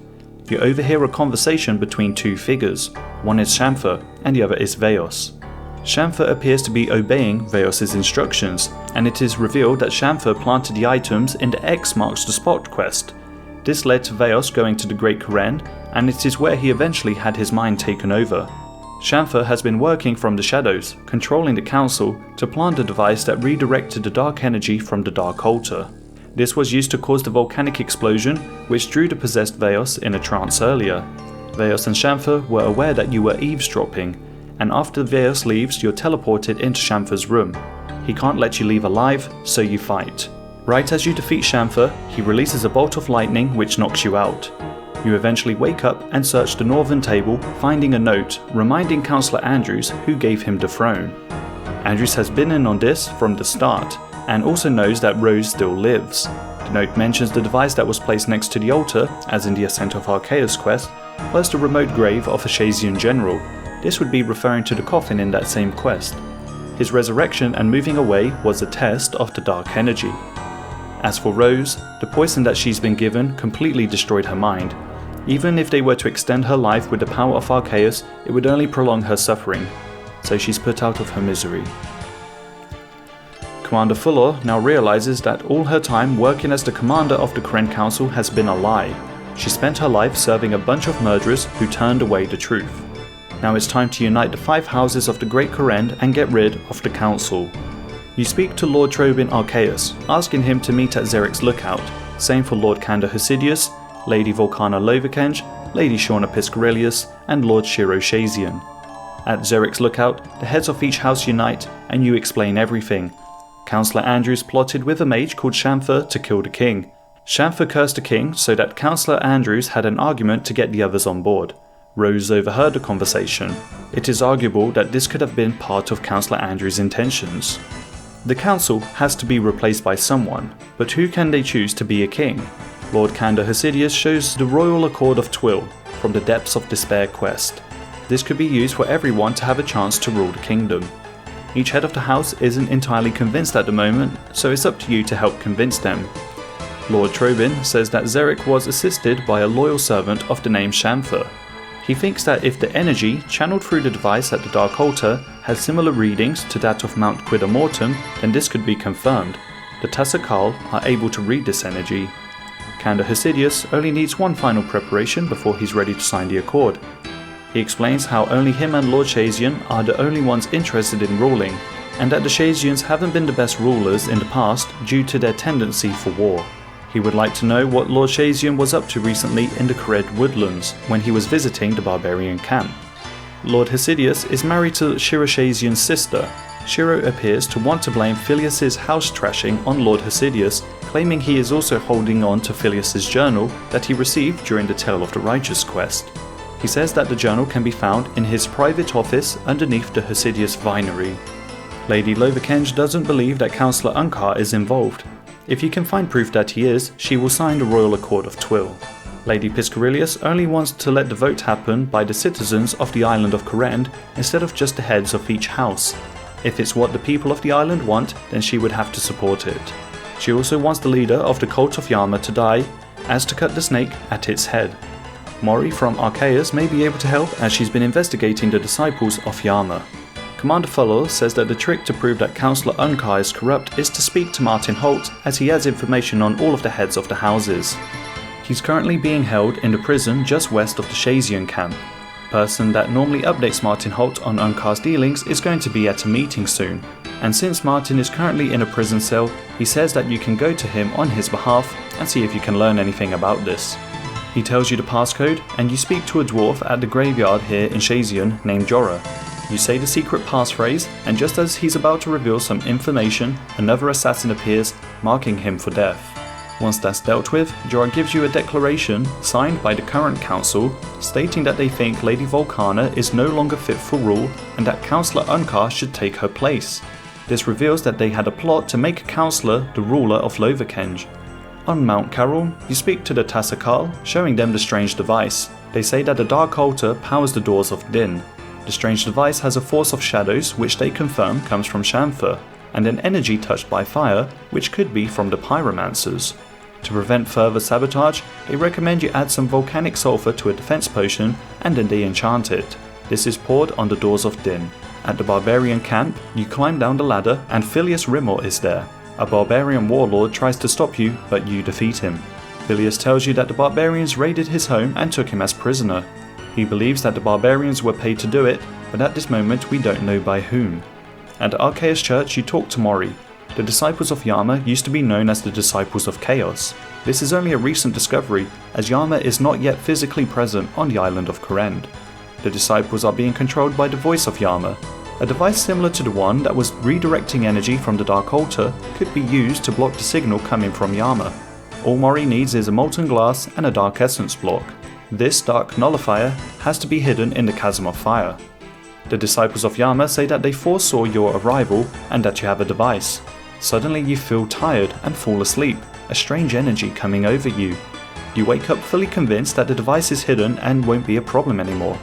You overhear a conversation between 2 figures. One is Shamfer and the other is Veos. Shamfer appears to be obeying Veos' instructions, and it is revealed that Shamfer planted the items in the X marks the spot quest. This led to Veos going to the Great Karen, and it is where he eventually had his mind taken over. Shamfer has been working from the shadows, controlling the council, to plant the device that redirected the dark energy from the Dark Altar. This was used to cause the volcanic explosion, which drew the possessed Veos in a trance earlier. Veos and Shamfer were aware that you were eavesdropping, and after Veos leaves, you're teleported into Shamfer's room. He can't let you leave alive, so you fight. Right as you defeat Shamfer, he releases a bolt of lightning which knocks you out. You eventually wake up and search the northern table, finding a note reminding Councillor Andrews who gave him the throne. Andrews has been in on this from the start, and also knows that Rose still lives. The note mentions the device that was placed next to the altar, as in the Ascent of Arceus quest, plus the remote grave of a Shazian general. This would be referring to the coffin in that same quest. His resurrection and moving away was a test of the dark energy. As for Rose, the poison that she's been given completely destroyed her mind. Even if they were to extend her life with the power of Arceus, it would only prolong her suffering, so she's put out of her misery. Commander Fuller now realizes that all her time working as the commander of the Karen Council has been a lie. She spent her life serving a bunch of murderers who turned away the truth. Now it's time to unite the 5 houses of the Great Karen and get rid of the Council. You speak to Lord Trobin Arceus, asking him to meet at Zeric's Lookout. Same for Lord Kanda Hasidius, Lady Volcana Lovakenge, Lady Shauna Piscarilius, and Lord Shiro Shazian. At Zeric's Lookout, the heads of each house unite, and you explain everything. Councillor Andrews plotted with a mage called Shamfer to kill the king. Shamfer cursed the king so that Councillor Andrews had an argument to get the others on board. Rose overheard the conversation. It is arguable that this could have been part of Councillor Andrews' intentions. The council has to be replaced by someone, but who can they choose to be a king? Lord Kanda Hasidius shows the Royal Accord of Twill from the Depths of Despair quest. This could be used for everyone to have a chance to rule the kingdom. Each head of the house isn't entirely convinced at the moment, so it's up to you to help convince them. Lord Trobin says that Zeric was assisted by a loyal servant of the name Shamfer. He thinks that if the energy channeled through the device at the Dark Altar had similar readings to that of Mount Quidamortum, then this could be confirmed. The Tassakal are able to read this energy. Kanda Hasidius only needs one final preparation before he's ready to sign the accord. He explains how only him and Lord Shazian are the only ones interested in ruling, and that the Shazians haven't been the best rulers in the past due to their tendency for war. He would like to know what Lord Shazian was up to recently in the Khared Woodlands when he was visiting the barbarian camp. Lord Hasidius is married to Shiro Shazian's sister. Shiro appears to want to blame Phileas' house trashing on Lord Hasidius, claiming he is also holding on to Phileas' journal that he received during the Tale of the Righteous quest. He says that the journal can be found in his private office underneath the Hasidius Vinery. Lady Lovakenge doesn't believe that Councillor Unkar is involved. If you can find proof that he is, she will sign the Royal Accord of Twill. Lady Piscarilius only wants to let the vote happen by the citizens of the island of Korend instead of just the heads of each house. If it's what the people of the island want, then she would have to support it. She also wants the leader of the Cult of Yama to die, as to cut the snake at its head. Mori from Arceus may be able to help as she's been investigating the disciples of Yama. Commander Fuller says that the trick to prove that Councillor Unkar is corrupt is to speak to Martin Holt, as he has information on all of the heads of the houses. He's currently being held in the prison just west of the Shazian camp. The person that normally updates Martin Holt on Unkar's dealings is going to be at a meeting soon, and since Martin is currently in a prison cell, he says that you can go to him on his behalf and see if you can learn anything about this. He tells you the passcode, and you speak to a dwarf at the graveyard here in Shazian named Jorah. You say the secret passphrase, and just as he's about to reveal some information, another assassin appears, marking him for death. Once that's dealt with, Jorah gives you a declaration, signed by the current council, stating that they think Lady Volcana is no longer fit for rule, and that Councillor Unkar should take her place. This reveals that they had a plot to make a councillor the ruler of Lovakenge. On Mount Carol, you speak to the Tassakal, showing them the strange device. They say that the Dark Altar powers the doors of Din. The strange device has a force of shadows, which they confirm comes from Shamfer, and an energy touched by fire, which could be from the pyromancers. To prevent further sabotage, they recommend you add some volcanic sulfur to a defense potion, and then they enchant it. This is poured on the doors of Din. At the barbarian camp, you climb down the ladder and Filius Rimor is there. A barbarian warlord tries to stop you, but you defeat him. Filius tells you that the barbarians raided his home and took him as prisoner. He believes that the barbarians were paid to do it, but at this moment we don't know by whom. At the Archaeus Church you talk to Mori. The disciples of Yama used to be known as the Disciples of Chaos. This is only a recent discovery, as Yama is not yet physically present on the island of Kourend. The disciples are being controlled by the voice of Yama. A device similar to the one that was redirecting energy from the Dark Altar could be used to block the signal coming from Yama. All Mori needs is a molten glass and a dark essence block. This dark nullifier has to be hidden in the Chasm of Fire. The disciples of Yama say that they foresaw your arrival and that you have a device. Suddenly you feel tired and fall asleep, a strange energy coming over you. You wake up fully convinced that the device is hidden and won't be a problem anymore.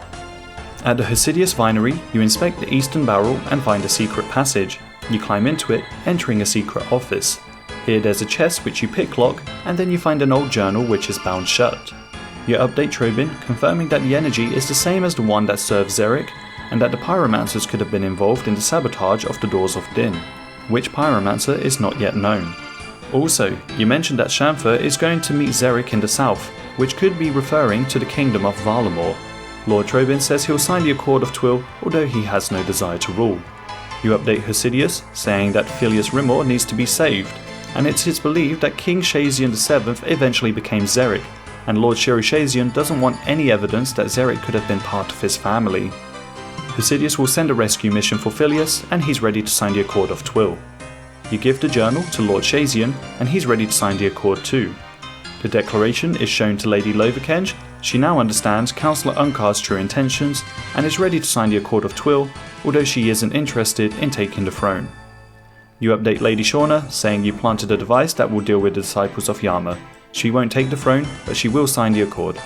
At the Hosidius Vinery, you inspect the eastern barrel and find a secret passage. You climb into it, entering a secret office. Here there's a chest which you picklock, and then you find an old journal which is bound shut. You update Trobin, confirming that the energy is the same as the one that serves Xeric, and that the pyromancers could have been involved in the sabotage of the Doors of Din. Which pyromancer is not yet known. Also, you mentioned that Shamfer is going to meet Xeric in the south, which could be referring to the kingdom of Valamor. Lord Trobin says he'll sign the Accord of Twill, although he has no desire to rule. You update Hosidius, saying that Filius Rimor needs to be saved, and it is believed that King Shazian VII eventually became Xeric, and Lord Shiru Shazian doesn't want any evidence that Xeric could have been part of his family. Hosidius will send a rescue mission for Filius, and he's ready to sign the Accord of Twill. You give the journal to Lord Shazian, and he's ready to sign the Accord too. The declaration is shown to Lady Lovakenge. She now understands Councillor Unkar's true intentions, and is ready to sign the Accord of Twill, although she isn't interested in taking the throne. You update Lady Shauna, saying you planted a device that will deal with the disciples of Yama. She won't take the throne, but she will sign the Accord.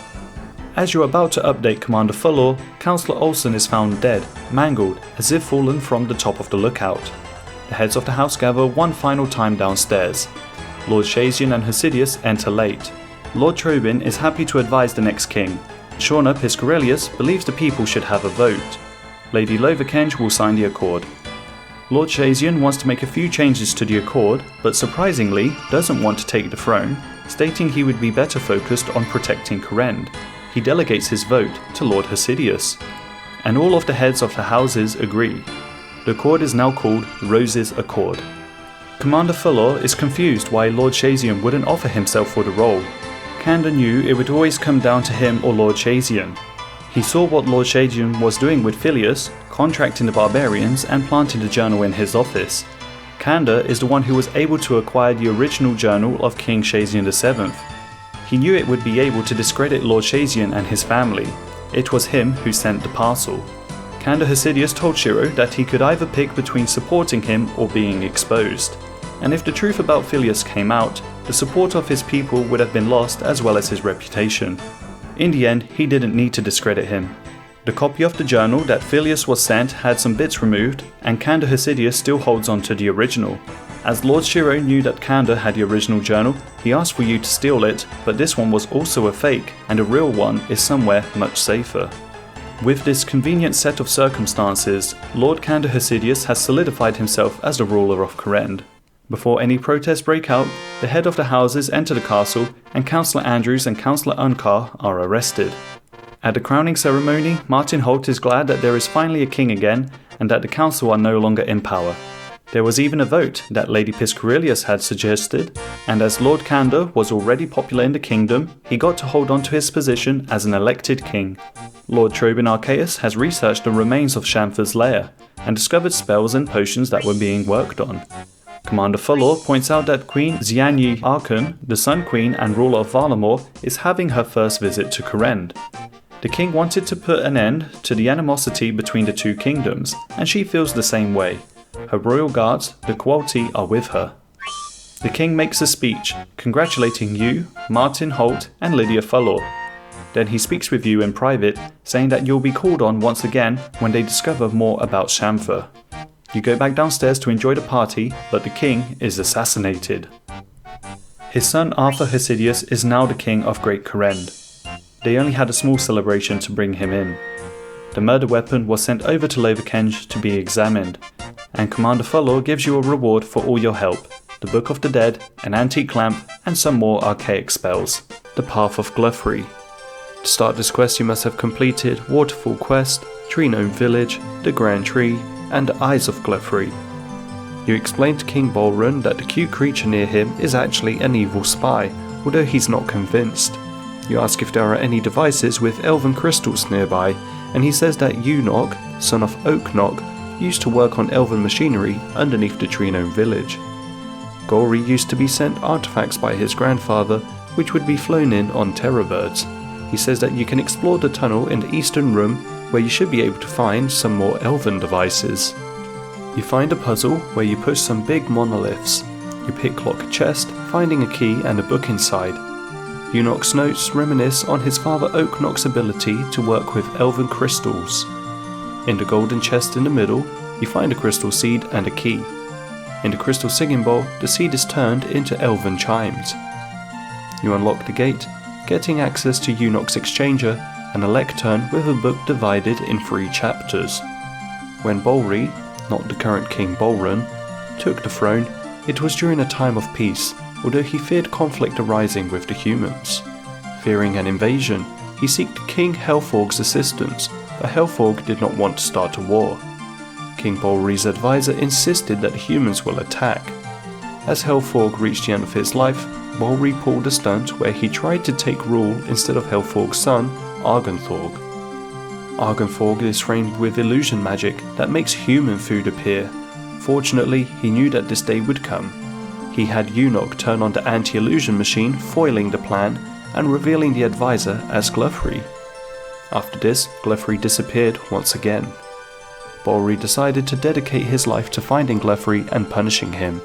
As you're about to update Commander Fullor, Councillor Olsen is found dead, mangled, as if fallen from the top of the lookout. The heads of the house gather one final time downstairs. Lord Shazian and Hosidius enter late. Lord Trobin is happy to advise the next king. Shauna Piscarelius believes the people should have a vote. Lady Lovakenge will sign the Accord. Lord Shazian wants to make a few changes to the Accord, but surprisingly doesn't want to take the throne, stating he would be better focused on protecting Kourend. He delegates his vote to Lord Hosidius, and all of the heads of the houses agree. The Accord is now called Rose's Accord. Commander Fullor is confused why Lord Shazian wouldn't offer himself for the role. Kanda knew it would always come down to him or Lord Shazian. He saw what Lord Shazian was doing with Filius, contracting the barbarians and planting the journal in his office. Kanda is the one who was able to acquire the original journal of King Shazian VII. He knew it would be able to discredit Lord Shazian and his family. It was him who sent the parcel. Kanda Hosidius told Shiro that he could either pick between supporting him or being exposed. And if the truth about Filius came out, the support of his people would have been lost as well as his reputation. In the end, he didn't need to discredit him. The copy of the journal that Filius was sent had some bits removed, and Kanda Hosidius still holds on to the original. As Lord Shiro knew that Kanda had the original journal, he asked for you to steal it, but this one was also a fake, and a real one is somewhere much safer. With this convenient set of circumstances, Lord Kanda Hosidius has solidified himself as the ruler of Kourend. Before any protests break out, the head of the houses enter the castle, and Councillor Andrews and Councillor Unkar are arrested. At the crowning ceremony, Martin Holt is glad that there is finally a king again, and that the council are no longer in power. There was even a vote that Lady Piscarelius had suggested, and as Lord Kanda was already popular in the kingdom, he got to hold on to his position as an elected king. Lord Trobin Archaeus has researched the remains of Shamfer's lair, and discovered spells and potions that were being worked on. Commander Fullor points out that Queen Xianyi Arkan, the Sun Queen and ruler of Valamor, is having her first visit to Kourend. The king wanted to put an end to the animosity between the two kingdoms, and she feels the same way. Her royal guards, the Qualti, are with her. The king makes a speech, congratulating you, Martin Holt, and Lydia Fullor. Then he speaks with you in private, saying that you'll be called on once again when they discover more about Shamfer. You go back downstairs to enjoy the party, but the king is assassinated. His son Arthur Hosidius is now the king of Great Kourend. They only had a small celebration to bring him in. The murder weapon was sent over to Lovakenge to be examined, and Commander Fuller gives you a reward for all your help: the Book of the Dead, an antique lamp, and some more archaic spells. The Path of Gluffrey. To start this quest you must have completed Waterfall Quest, Tree Gnome Village, the Grand Tree, and Eyes of Gluffrey. You explain to King Bolrun that the cute creature near him is actually an evil spy, although he's not convinced. You ask if there are any devices with elven crystals nearby, and he says that Unok, son of Oaknock, used to work on elven machinery underneath the Tree Gnome Village. Gory used to be sent artifacts by his grandfather, which would be flown in on terrorbirds. He says that you can explore the tunnel in the eastern room, where you should be able to find some more elven devices. You find a puzzle where you push some big monoliths. You picklock a chest, finding a key and a book inside. Unok's notes reminisce on his father Oaknock's ability to work with elven crystals. In the golden chest in the middle, you find a crystal seed and a key. In the crystal singing bowl, the seed is turned into elven chimes. You unlock the gate, getting access to Unok's exchanger and a lectern with a book divided in 3 chapters. When Bolri, not the current King Bolrun, took the throne, it was during a time of peace, although he feared conflict arising with the humans. Fearing an invasion, he sought King Helforg's assistance, but Helforg did not want to start a war. King Bolri's advisor insisted that the humans will attack. As Helforg reached the end of his life, Bolri pulled a stunt where he tried to take rule instead of Helforg's son, Argenthorg. Argenthorg is framed with illusion magic that makes human food appear. Fortunately, he knew that this day would come. He had Unok turn on the anti-illusion machine, foiling the plan and revealing the advisor as Gluffrey. After this, Gluffrey disappeared once again. Bolri decided to dedicate his life to finding Gluffrey and punishing him.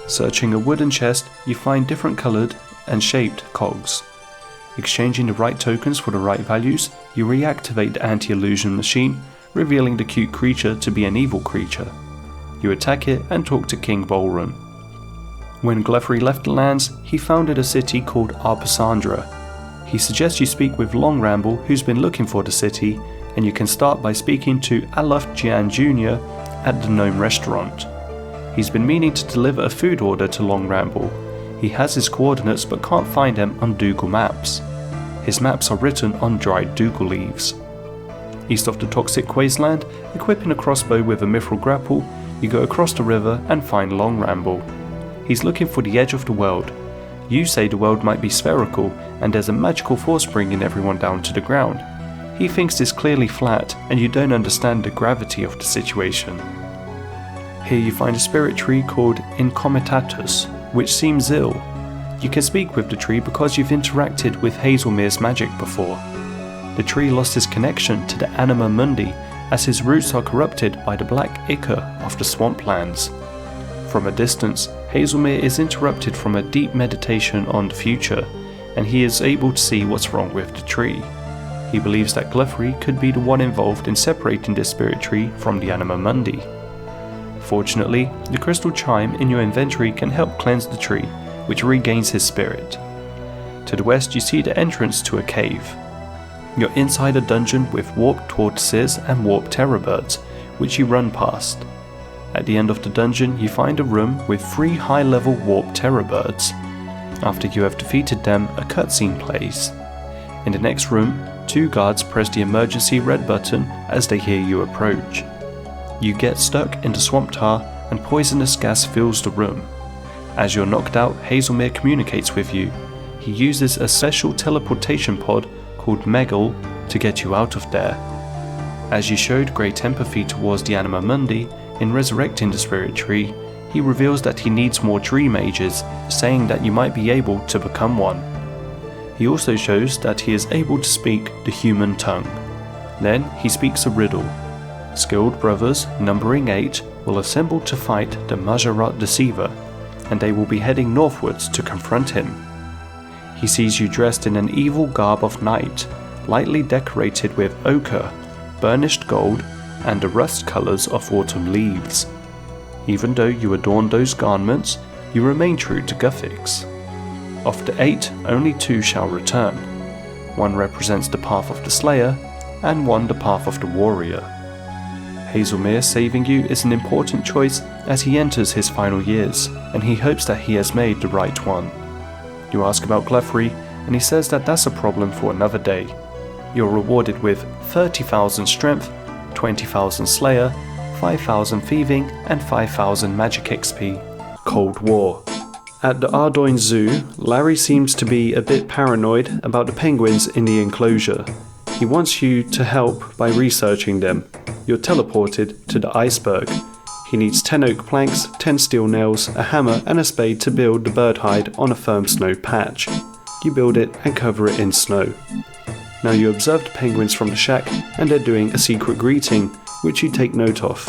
Searching a wooden chest, you find different coloured and shaped cogs. Exchanging the right tokens for the right values, you reactivate the anti-illusion machine, revealing the cute creature to be an evil creature. You attack it and talk to King Bolrun. When Gluffrey left the lands, he founded a city called Arpasandra. He suggests you speak with Long Ramble, who's been looking for the city, and you can start by speaking to Aluf Jian Jr. at the Gnome restaurant. He's been meaning to deliver a food order to Long Ramble. He has his coordinates but can't find them on Dougal maps. His maps are written on dried Dougal leaves. East of the Toxic Wasteland, equipping a crossbow with a mithril grapple, you go across the river and find Long Ramble. He's looking for the edge of the world. You say the world might be spherical and there's a magical force bringing everyone down to the ground. He thinks this clearly flat and you don't understand the gravity of the situation. Here you find a spirit tree called Incomitatus, which seems ill. You can speak with the tree because you've interacted with Hazelmere's magic before. The tree lost his connection to the Anima Mundi as his roots are corrupted by the black ichor of the swamplands. From a distance, Hazelmere is interrupted from a deep meditation on the future, and he is able to see what's wrong with the tree. He believes that Gluffrey could be the one involved in separating this spirit tree from the Anima Mundi. Fortunately, the crystal chime in your inventory can help cleanse the tree, which regains his spirit. To the west you see the entrance to a cave. You're inside a dungeon with warped tortoises and warped terrorbirds, which you run past. At the end of the dungeon you find a room with 3 high-level warped terrorbirds. After you have defeated them, a cutscene plays. In the next room, 2 guards press the emergency red button as they hear you approach. You get stuck in the swamp tar and poisonous gas fills the room. As you're knocked out, Hazelmere communicates with you. He uses a special teleportation pod called Megal to get you out of there. As you showed great empathy towards the Anima Mundi in resurrecting the spirit tree, he reveals that he needs more tree mages, saying that you might be able to become one. He also shows that he is able to speak the human tongue. Then he speaks a riddle. Skilled brothers, numbering 8, will assemble to fight the Majorat Deceiver, and they will be heading northwards to confront him. He sees you dressed in an evil garb of night, lightly decorated with ochre, burnished gold, and the rust colours of autumn leaves. Even though you adorn those garments, you remain true to Guthix. Of the 8, only 2 shall return. One represents the path of the Slayer, and 1 the Path of the Warrior. Hazeel saving you is an important choice as he enters his final years, and he hopes that he has made the right one. You ask about Clefairy, and he says that that's a problem for another day. You're rewarded with 30,000 Strength, 20,000 Slayer, 5,000 Thieving, and 5,000 Magic XP. Cold War. At the Ardoin Zoo, Larry seems to be a bit paranoid about the penguins in the enclosure. He wants you to help by researching them. You're teleported to the iceberg. He needs 10 oak planks, 10 steel nails, a hammer and a spade to build the bird hide on a firm snow patch. You build it and cover it in snow. Now you observe the penguins from the shack and they're doing a secret greeting, which you take note of.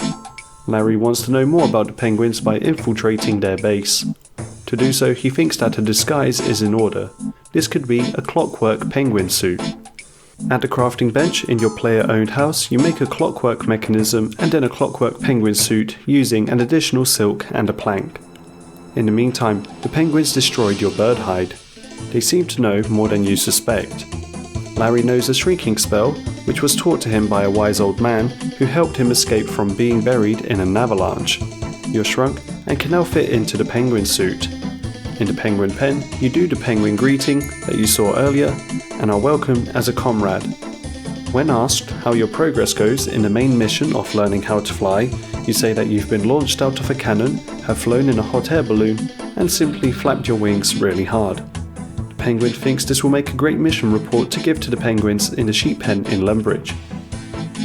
Larry wants to know more about the penguins by infiltrating their base. To do so, he thinks that a disguise is in order. This could be a clockwork penguin suit. At the crafting bench in your player-owned house, you make a clockwork mechanism and then a clockwork penguin suit using an additional silk and a plank. In the meantime, the penguins destroyed your bird hide. They seem to know more than you suspect. Larry knows a shrinking spell, which was taught to him by a wise old man who helped him escape from being buried in an avalanche. You're shrunk and can now fit into the penguin suit. In the penguin pen, you do the penguin greeting that you saw earlier and are welcomed as a comrade. When asked how your progress goes in the main mission of learning how to fly, you say that you've been launched out of a cannon, have flown in a hot air balloon, and simply flapped your wings really hard. The penguin thinks this will make a great mission report to give to the penguins in the sheep pen in Lumbridge.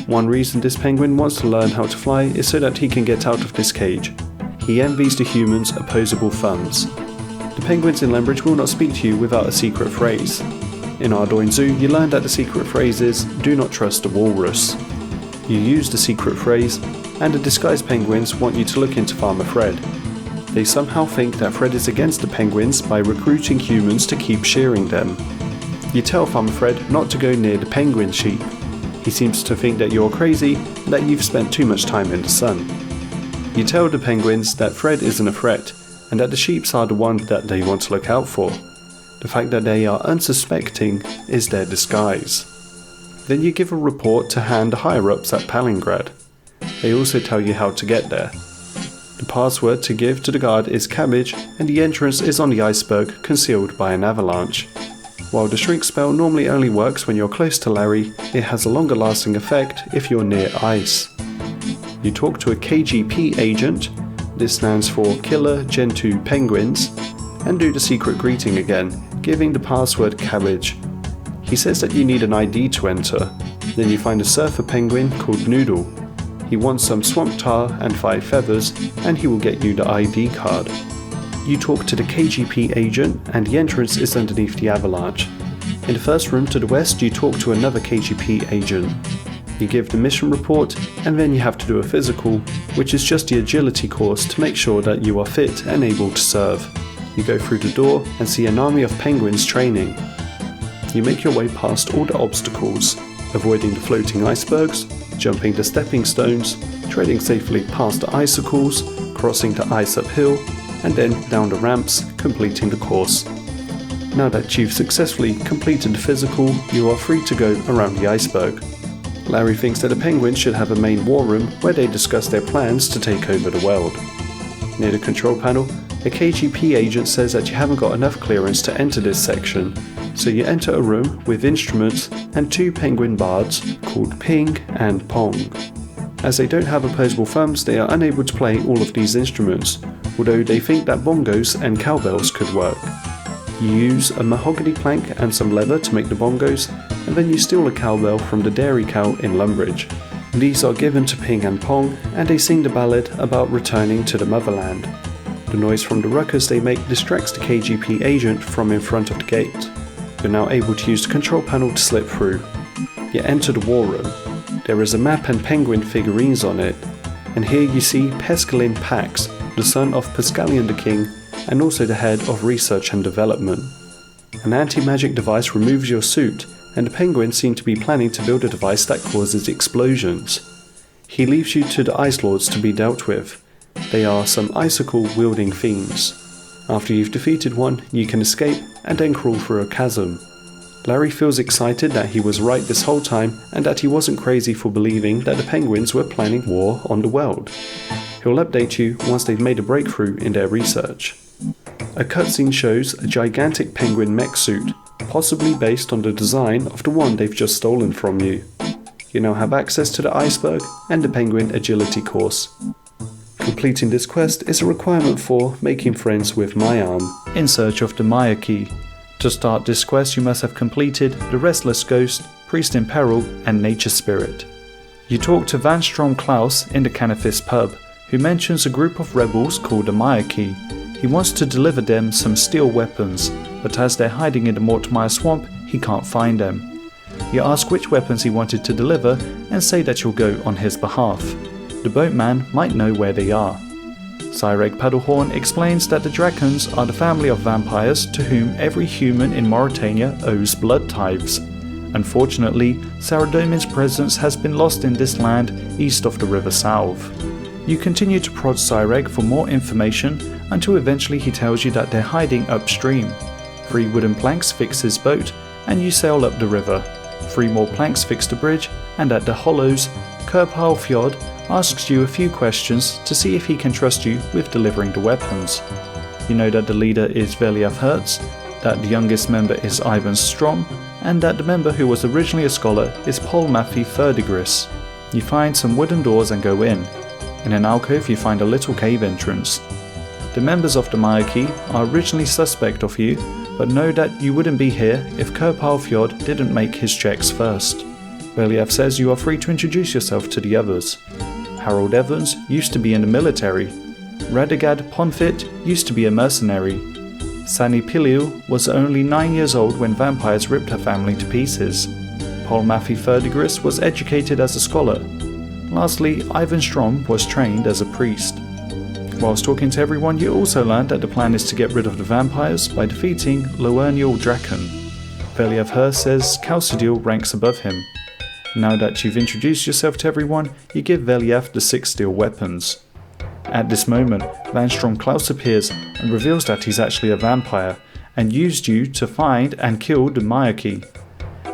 One reason this penguin wants to learn how to fly is so that he can get out of this cage. He envies the humans' opposable thumbs. The penguins in Lumbridge will not speak to you without a secret phrase. In Ardoin Zoo, you learn that the secret phrase is, "Do not trust the walrus." You use the secret phrase, and the disguised penguins want you to look into Farmer Fred. They somehow think that Fred is against the penguins by recruiting humans to keep shearing them. You tell Farmer Fred not to go near the penguin sheep. He seems to think that you're crazy and that you've spent too much time in the sun. You tell the penguins that Fred isn't a threat, and that the sheeps are the one that they want to look out for. The fact that they are unsuspecting is their disguise. Then you give a report to hand the higher-ups at Palingrad. They also tell you how to get there. The password to give to the guard is cabbage, and the entrance is on the iceberg concealed by an avalanche. While the shrink spell normally only works when you're close to Larry, it has a longer lasting effect if you're near ice. You talk to a KGP agent, this stands for Killer Gentoo Penguins, and do the secret greeting again, giving the password cabbage. He says that you need an ID to enter. Then you find a surfer penguin called Noodle. He wants some swamp tar and 5 feathers, and he will get you the ID card. You talk to the KGP agent, and the entrance is underneath the avalanche. In the first room to the west, you talk to another KGP agent. You give the mission report, and then you have to do a physical, which is just the agility course to make sure that you are fit and able to serve. You go through the door and see an army of penguins training. You make your way past all the obstacles, avoiding the floating icebergs, jumping the stepping stones, treading safely past the icicles, crossing the ice uphill, and then down the ramps, completing the course. Now that you've successfully completed the physical, you are free to go around the iceberg. Larry thinks that the penguins should have a main war room where they discuss their plans to take over the world. Near the control panel, a KGP agent says that you haven't got enough clearance to enter this section, so you enter a room with instruments and 2 penguin bards called Ping and Pong. As they don't have opposable thumbs, they are unable to play all of these instruments, although they think that bongos and cowbells could work. You use a mahogany plank and some leather to make the bongos, and then you steal a cowbell from the dairy cow in Lumbridge. These are given to Ping and Pong, and they sing the ballad about returning to the motherland. The noise from the ruckus they make distracts the KGP agent from in front of the gate. You're now able to use the control panel to slip through. You enter the war room. There is a map and penguin figurines on it, and here you see Pescalin Pax, the son of Pescalion the King, and also the head of research and development. An anti-magic device removes your suit, and the penguins seem to be planning to build a device that causes explosions. He leaves you to the Ice Lords to be dealt with. They are some icicle-wielding fiends. After you've defeated one, you can escape and then crawl through a chasm. Larry feels excited that he was right this whole time and that he wasn't crazy for believing that the penguins were planning war on the world. He'll update you once they've made a breakthrough in their research. A cutscene shows a gigantic penguin mech suit, possibly based on the design of the one they've just stolen from you. You now have access to the iceberg and the penguin agility course. Completing this quest is a requirement for making friends with my arm. In search of the Maya key. To start this quest you must have completed the Restless Ghost, Priest in Peril and Nature Spirit. You talk to Van Strom Klaus in the Canifist pub, who mentions a group of rebels called the Maya Key. He wants to deliver them some steel weapons, but as they're hiding in the Mortmire swamp, he can't find them. You ask which weapons he wanted to deliver and say that you'll go on his behalf. The boatman might know where they are. Cyreg Paddlehorn explains that the Drakons are the family of vampires to whom every human in Mauritania owes blood tithes. Unfortunately, Saradomin's presence has been lost in this land east of the River Salve. You continue to prod Cyreg for more information until eventually he tells you that they're hiding upstream. 3 wooden planks fix his boat and you sail up the river. 3 more planks fix the bridge, and at the Hollows, Kerpal Fjord asks you a few questions to see if he can trust you with delivering the weapons. You know that the leader is Veliav Hertz, that the youngest member is Ivan Strom, and that the member who was originally a scholar is Paul Maffey Ferdigris. You find some wooden doors and go in. In an alcove you find a little cave entrance. The members of the Maya Key are originally suspect of you, but know that you wouldn't be here if Kerpal Fjord didn't make his checks first. Veliav says you are free to introduce yourself to the others. Harold Evans used to be in the military. Radagad Ponfit used to be a mercenary. Sani Pilil was only 9 years old when vampires ripped her family to pieces. Paul Maffey Ferdigris was educated as a scholar. Lastly, Ivan Strom was trained as a priest. Whilst talking to everyone, you also learned that the plan is to get rid of the vampires by defeating Loernial Drakon. Veliav Her says Chalcedil ranks above him. Now that you've introduced yourself to everyone, you give Veliav the 6 steel weapons. At this moment, Van Strom Klaus appears and reveals that he's actually a vampire and used you to find and kill the Maya Key.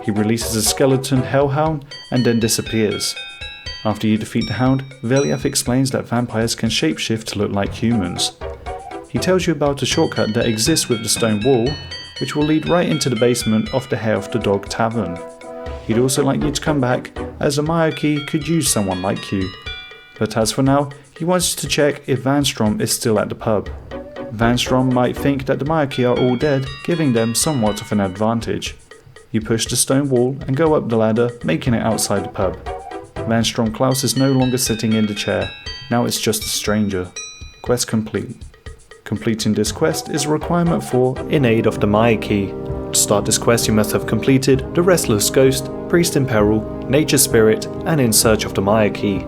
He releases a skeleton hellhound and then disappears. After you defeat the hound, Veliav explains that vampires can shapeshift to look like humans. He tells you about a shortcut that exists with the stone wall, which will lead right into the basement of the Hair of the Dog Tavern. He'd also like you to come back, as a Maya Key could use someone like you. But as for now, he wants you to check if Van Strom is still at the pub. Van Strom might think that the Maya Key are all dead, giving them somewhat of an advantage. You push the stone wall and go up the ladder, making it outside the pub. Van Strom Klaus is no longer sitting in the chair, now it's just a stranger. Quest complete. Completing this quest is a requirement for In Aid of the Maya Key. To start this quest you must have completed the Restless Ghost, Priest in Peril, Nature Spirit and In Search of the Maya Key.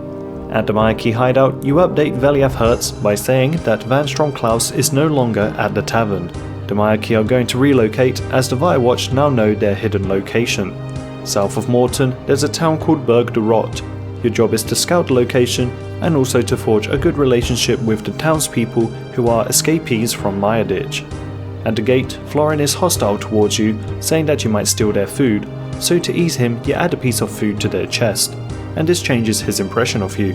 At the Maya Key hideout you update Veliav Hertz by saying that Van Strom Klaus is no longer at the tavern. The Maya Key are going to relocate as the Firewatch now know their hidden location. South of Morton there's a town called Berg de Rot. Your job is to scout the location and also to forge a good relationship with the townspeople who are escapees from Mayaditch. At the gate, Florin is hostile towards you, saying that you might steal their food, so to ease him you add a piece of food to their chest, and this changes his impression of you.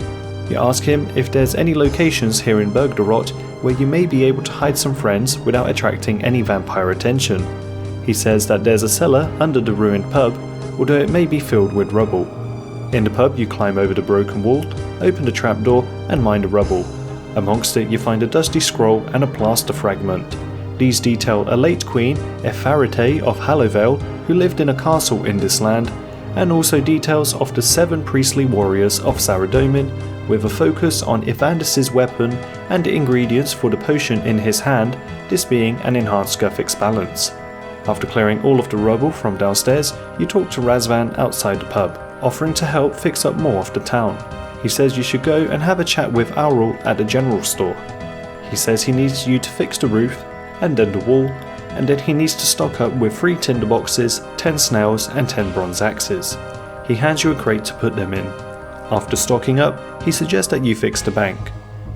You ask him if there's any locations here in Berg de Rot where you may be able to hide some friends without attracting any vampire attention. He says that there's a cellar under the ruined pub, although it may be filled with rubble. In the pub you climb over the broken wall, open the trapdoor and mine the rubble. Amongst it you find a dusty scroll and a plaster fragment. These detail a late queen, Efarite of Hallowvale, who lived in a castle in this land, and also details of the 7 priestly warriors of Saradomin, with a focus on Evandis' weapon and the ingredients for the potion in his hand, this being an enhanced Guthix balance. After clearing all of the rubble from downstairs, you talk to Razvan outside the pub, offering to help fix up more of the town. He says you should go and have a chat with Aurel at the general store. He says he needs you to fix the roof, and then the wall, and that he needs to stock up with 3 tinderboxes, 10 snails and 10 bronze axes. He hands you a crate to put them in. After stocking up, he suggests that you fix the bank.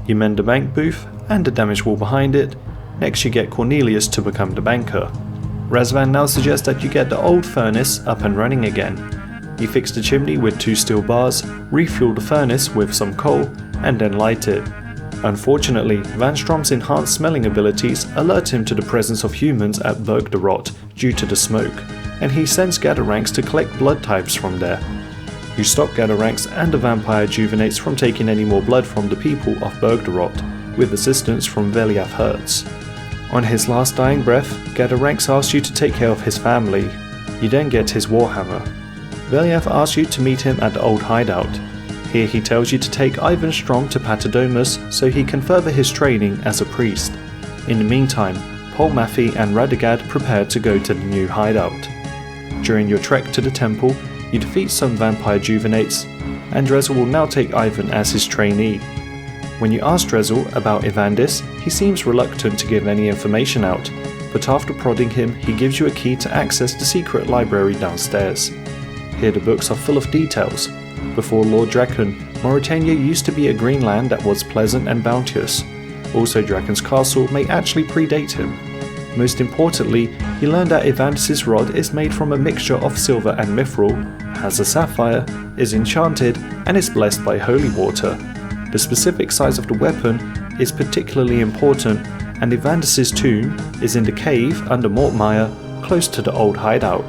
You mend the bank booth and the damaged wall behind it. Next you get Cornelius to become the banker. Razvan now suggests that you get the old furnace up and running again. You fix the chimney with 2 steel bars, refuel the furnace with some coal, and then light it. Unfortunately, Van Strom's enhanced smelling abilities alert him to the presence of humans at Berg the Rot due to the smoke, and he sends Gadaranx to collect blood types from there. You stop Gadaranx and the vampire Juvenates from taking any more blood from the people of Berg the Rot, with assistance from Veliath Hertz. On his last dying breath, Gadaranx asks you to take care of his family. You then get his Warhammer. Veliath asks you to meet him at the old hideout. Here he tells you to take Ivan Strong to Patadomus so he can further his training as a priest. In the meantime, Paul Maffei and Radagad prepare to go to the new hideout. During your trek to the temple, you defeat some vampire Juvenates, and Drezel will now take Ivan as his trainee. When you ask Drezel about Evandis, he seems reluctant to give any information out, but after prodding him, he gives you a key to access the secret library downstairs. Here the books are full of details. Before Lord Draken, Mauritania used to be a green land that was pleasant and bounteous. Also, Draken's castle may actually predate him. Most importantly, he learned that Evandis' rod is made from a mixture of silver and mithril, has a sapphire, is enchanted, and is blessed by holy water. The specific size of the weapon is particularly important, and Evandis' tomb is in the cave under Mortmire, close to the old hideout.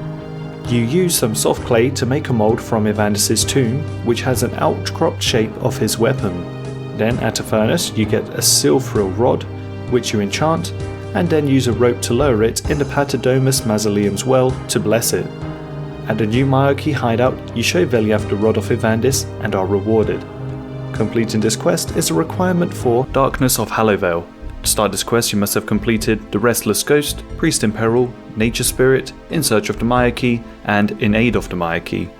You use some soft clay to make a mold from Evandis' tomb, which has an outcropped shape of his weapon. Then at a furnace you get a Silphril rod, which you enchant, and then use a rope to lower it in the Patadomus Mausoleum's well to bless it. At the new Myarchy hideout, you show Veliath the Rod of Evandis and are rewarded. Completing this quest is a requirement for Darkness of Hallowvale. To start this quest you must have completed the Restless Ghost, Priest in Peril, Nature Spirit, In Search of the Myarchy, and In Aid of the Myarchy.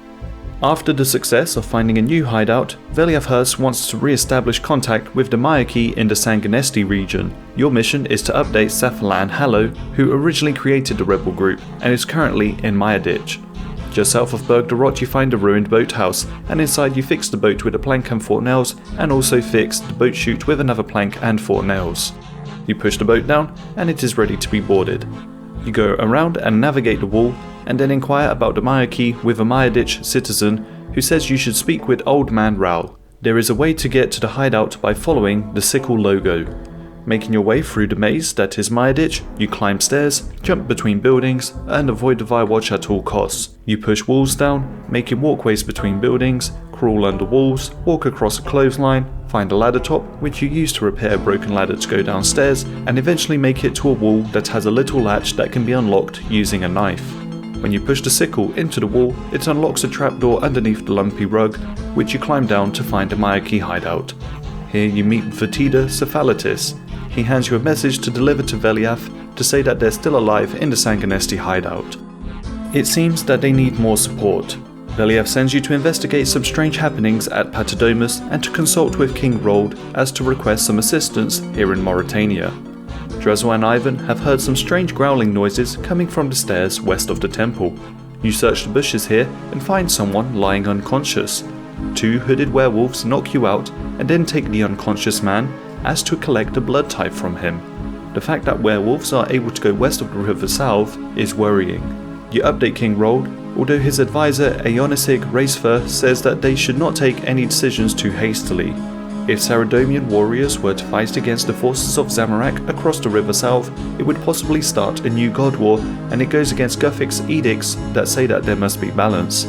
After the success of finding a new hideout, Veliath Hertz wants to re-establish contact with the Myarchy in the Sanganesti region. Your mission is to update Safalan Hallow, who originally created the rebel group and is currently in Myarditch. Just south of Berg the Rot you find a ruined boathouse, and inside you fix the boat with a plank and 4 nails, and also fix the boat chute with another plank and 4 nails. You push the boat down and it is ready to be boarded. You go around and navigate the wall, and then inquire about the Myarchy with a Myarditch citizen who says you should speak with Old Man Raoul. There is a way to get to the hideout by following the sickle logo. Making your way through the maze that is Myarditch, you climb stairs, jump between buildings, and avoid the Fire Watch at all costs. You push walls down, making walkways between buildings, crawl under walls, walk across a clothesline, find a ladder top which you use to repair a broken ladder to go downstairs, and eventually make it to a wall that has a little latch that can be unlocked using a knife. When you push the sickle into the wall, it unlocks a trapdoor underneath the lumpy rug, which you climb down to find a Myarchy hideout. Here you meet Vertida Cephalatis. He hands you a message to deliver to Veliath to say that they're still alive in the Sanganesti hideout. It seems that they need more support. Veliath sends you to investigate some strange happenings at Patadomus and to consult with King Rold as to request some assistance here in Mauritania. Drezel and Ivan have heard some strange growling noises coming from the stairs west of the temple. You search the bushes here and find someone lying unconscious. 2 hooded werewolves knock you out and then take the unconscious man as to collect a blood type from him. The fact that werewolves are able to go west of the River Salve is worrying. You update King Rold, although his advisor Aeonisig Racefur says that they should not take any decisions too hastily. If Saradomian warriors were to fight against the forces of Zamorak across the River Salve, it would possibly start a new god war, and it goes against Guthric's edicts that say that there must be balance.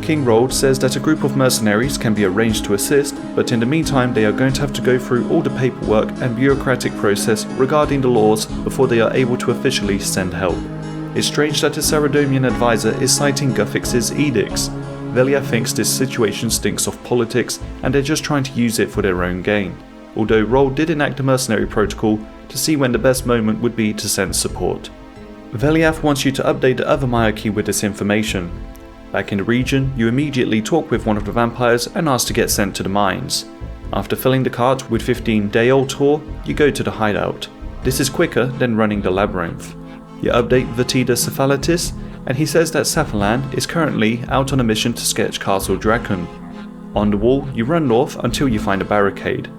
King Rold says that a group of mercenaries can be arranged to assist, but in the meantime they are going to have to go through all the paperwork and bureaucratic process regarding the laws before they are able to officially send help. It's strange that a Saradomian advisor is citing Guthric's edicts. Veliath thinks this situation stinks of politics and they're just trying to use it for their own gain, although Rold did enact a mercenary protocol to see when the best moment would be to send support. Veliath wants you to update the other Myarchy with this information. Back in the region, you immediately talk with one of the vampires and ask to get sent to the mines. After filling the cart with 15 day-old ore, you go to the hideout. This is quicker than running the labyrinth. You update Vertida Cephalatis, and he says that Safalan is currently out on a mission to sketch Castle Drakon. On the wall, you run north until you find a barricade.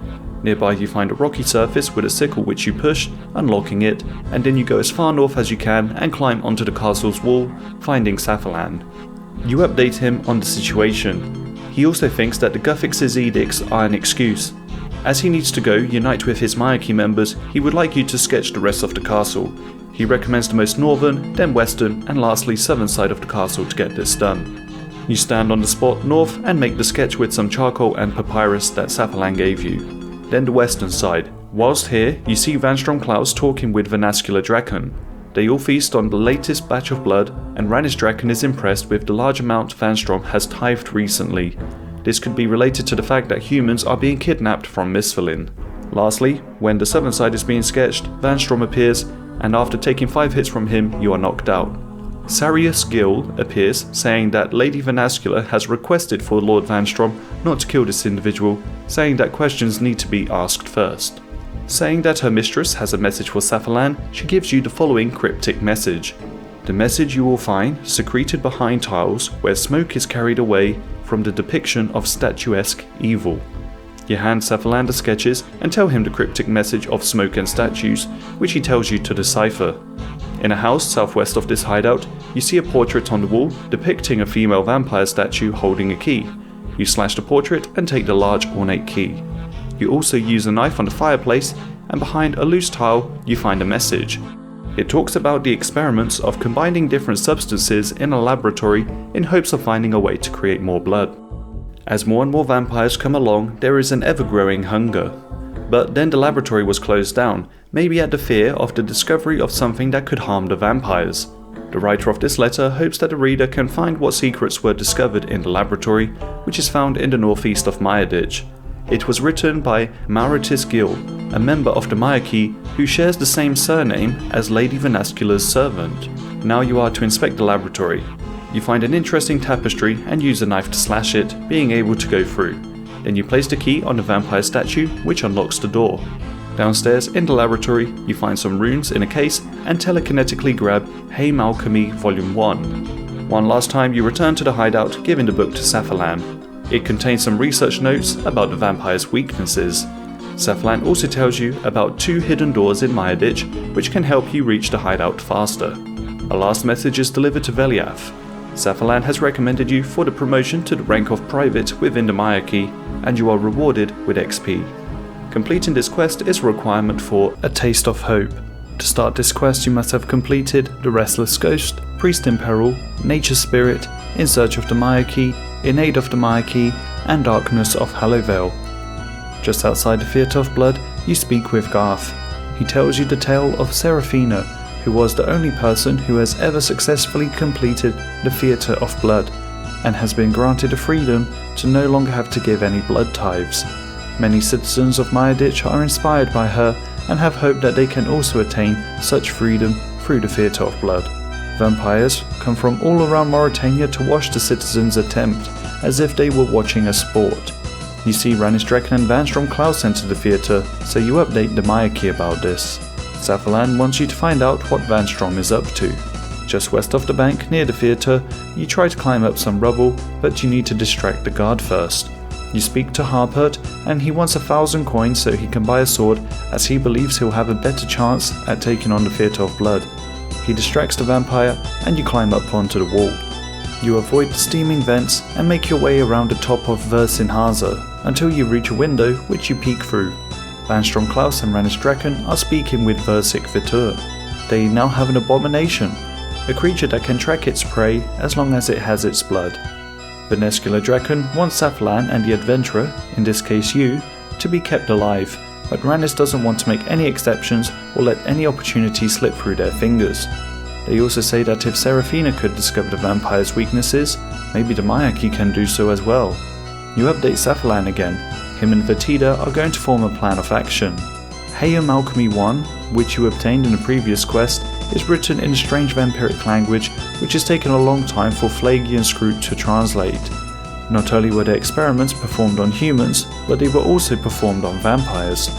Nearby you find a rocky surface with a sickle which you push, unlocking it, and then you go as far north as you can and climb onto the castle's wall, finding Safalan. You update him on the situation. He also thinks that the Guthix's edicts are an excuse. As he needs to go unite with his Myarchy members, he would like you to sketch the rest of the castle. He recommends the most northern, then western, and lastly southern side of the castle to get this done. You stand on the spot north and make the sketch with some charcoal and papyrus that Safalan gave you. Then the western side. Whilst here, you see Van Stromklaus talking with Vanascular Draken. They all feast on the latest batch of blood, and Ranis Draken is impressed with the large amount Van Strom has tithed recently. This could be related to the fact that humans are being kidnapped from Misthalin. Lastly, when the southern side is being sketched, Van Strom appears, and after taking 5 hits from him, you are knocked out. Sarius Gill appears, saying that Lady Vanascular has requested for Lord Van Strom not to kill this individual, saying that questions need to be asked first. Saying that her mistress has a message for Safalan, she gives you the following cryptic message. The message you will find secreted behind tiles where smoke is carried away from the depiction of statuesque evil. You hand Safalan the sketches and tell him the cryptic message of smoke and statues, which he tells you to decipher. In a house southwest of this hideout, you see a portrait on the wall depicting a female vampire statue holding a key. You slash the portrait and take the large ornate key. You also use a knife on the fireplace, and behind a loose tile you find a message. It talks about the experiments of combining different substances in a laboratory in hopes of finding a way to create more blood. As more and more vampires come along, there is an ever-growing hunger. But then the laboratory was closed down, maybe at the fear of the discovery of something that could harm the vampires. The writer of this letter hopes that the reader can find what secrets were discovered in the laboratory, which is found in the northeast of Myarditch. It was written by Mauritius Gill, a member of the Myarchy who shares the same surname as Lady Vanascular's servant. Now you are to inspect the laboratory. You find an interesting tapestry and use a knife to slash it, being able to go through. Then you place the key on the vampire statue, which unlocks the door. Downstairs in the laboratory, you find some runes in a case and telekinetically grab Heim Alchemy Volume 1. One last time you return to the hideout, giving the book to Safalan. It contains some research notes about the vampire's weaknesses. Safalan also tells you about 2 hidden doors in Myarditch, which can help you reach the hideout faster. A last message is delivered to Veliath. Safalan has recommended you for the promotion to the rank of Private within the Myarchy, and you are rewarded with XP. Completing this quest is a requirement for a Taste of Hope. To start this quest you must have completed the Restless Ghost, Priest in Peril, Nature Spirit, In Search of the Myarchy, In Aid of the Myarchy, and Darkness of Hallowvale. Just outside the Theatre of Blood, you speak with Garth. He tells you the tale of Seraphina, who was the only person who has ever successfully completed the Theatre of Blood, and has been granted the freedom to no longer have to give any blood tithes. Many citizens of Myarditch are inspired by her and have hope that they can also attain such freedom through the Theatre of Blood. Vampires come from all around Mauritania to watch the citizens' attempt, as if they were watching a sport. You see Ranis Draken and Van Stromklaus enter the theatre, so you update the Myarchy about this. Safalan wants you to find out what Van Strom is up to. Just west of the bank, near the theatre, you try to climb up some rubble, but you need to distract the guard first. You speak to Harpert, and he wants 1,000 coins so he can buy a sword, as he believes he'll have a better chance at taking on the Theatre of Blood. He distracts the vampire, and you climb up onto the wall. You avoid the steaming vents and make your way around the top of Versinhaza until you reach a window which you peek through. Van Stromklaus and Ranis Draken are speaking with Versik Vitur. They now have an abomination, a creature that can track its prey as long as it has its blood. Vanascular Draken wants Safalan and the adventurer, in this case you, to be kept alive, but Ranis doesn't want to make any exceptions or let any opportunity slip through their fingers. They also say that if Seraphina could discover the vampire's weaknesses, maybe the Myarchy can do so as well. You update Safalan again. Him and Vetida are going to form a plan of action. Hayam Alchemy 1, which you obtained in the previous quest, is written in a strange vampiric language which has taken a long time for Flaggy and Scroot to translate. Not only were the experiments performed on humans, but they were also performed on vampires.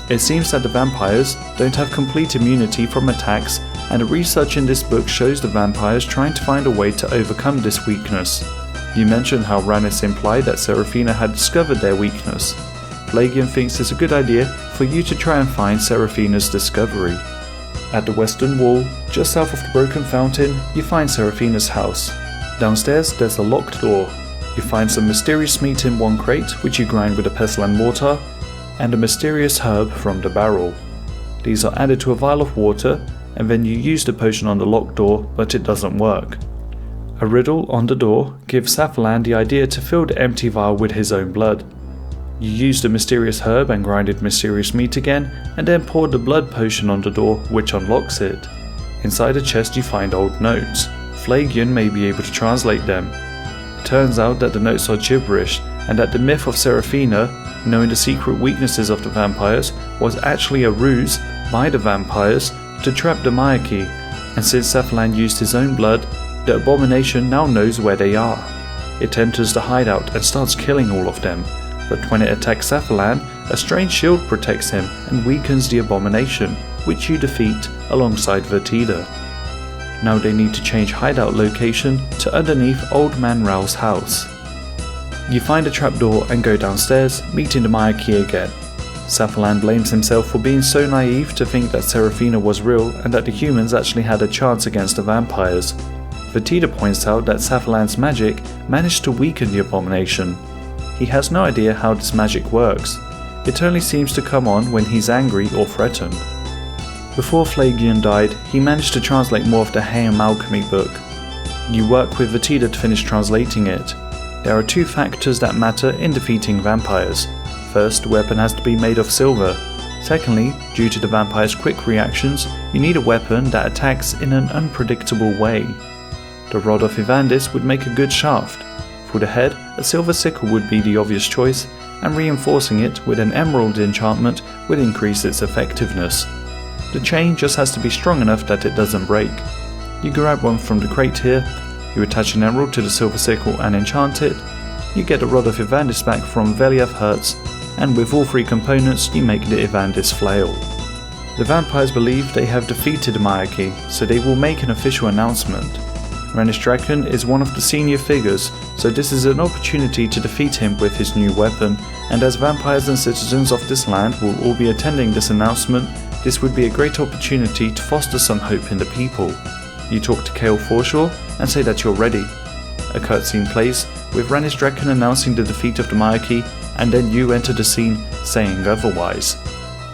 It seems that the vampires don't have complete immunity from attacks, and the research in this book shows the vampires trying to find a way to overcome this weakness. You mentioned how Ranis implied that Seraphina had discovered their weakness. Flagian thinks it's a good idea for you to try and find Seraphina's discovery. At the western wall, just south of the Broken Fountain, you find Seraphina's house. Downstairs there's a locked door. You find some mysterious meat in one crate, which you grind with a pestle and mortar, and a mysterious herb from the barrel. These are added to a vial of water, and then you use the potion on the locked door, but it doesn't work. A riddle on the door gives Saffalan the idea to fill the empty vial with his own blood. You use the mysterious herb and grinded mysterious meat again, and then pour the blood potion on the door, which unlocks it. Inside a chest you find old notes. Flagian may be able to translate them. It turns out that the notes are gibberish, and that the myth of Seraphina, knowing the secret weaknesses of the vampires, was actually a ruse by the vampires to trap the Myaki, and since Saffalan used his own blood, the abomination now knows where they are. It enters the hideout and starts killing all of them, but when it attacks Saffalan, a strange shield protects him and weakens the abomination, which you defeat alongside Vertida. Now they need to change hideout location to underneath Old Man Rao's house. You find a trapdoor and go downstairs, meeting the Myaki again. Saffalan blames himself for being so naive to think that Seraphina was real and that the humans actually had a chance against the vampires. Vertida points out that Saffalan's magic managed to weaken the abomination. He has no idea how this magic works. It only seems to come on when he's angry or threatened. Before Flagian died, he managed to translate more of the Hayam Alchemy book. You work with Vertida to finish translating it. There are two factors that matter in defeating vampires. First, the weapon has to be made of silver. Secondly, due to the vampire's quick reactions, you need a weapon that attacks in an unpredictable way. The Rod of Evandis would make a good shaft. For the head, a silver sickle would be the obvious choice, and reinforcing it with an emerald enchantment would increase its effectiveness. The chain just has to be strong enough that it doesn't break. You grab one from the crate here, you attach an emerald to the silver sickle and enchant it, you get the Rod of Evandis back from Veliev Hertz, and with all three components you make the Evandis flail. The vampires believe they have defeated the Myaki, so they will make an official announcement. Ernest Draken is one of the senior figures, so this is an opportunity to defeat him with his new weapon, and as vampires and citizens of this land will all be attending this announcement, this would be a great opportunity to foster some hope in the people. You talk to Kael Forshaw and say that you're ready. A cutscene plays, with Ernest Draken announcing the defeat of the Myaki, and then you enter the scene saying otherwise.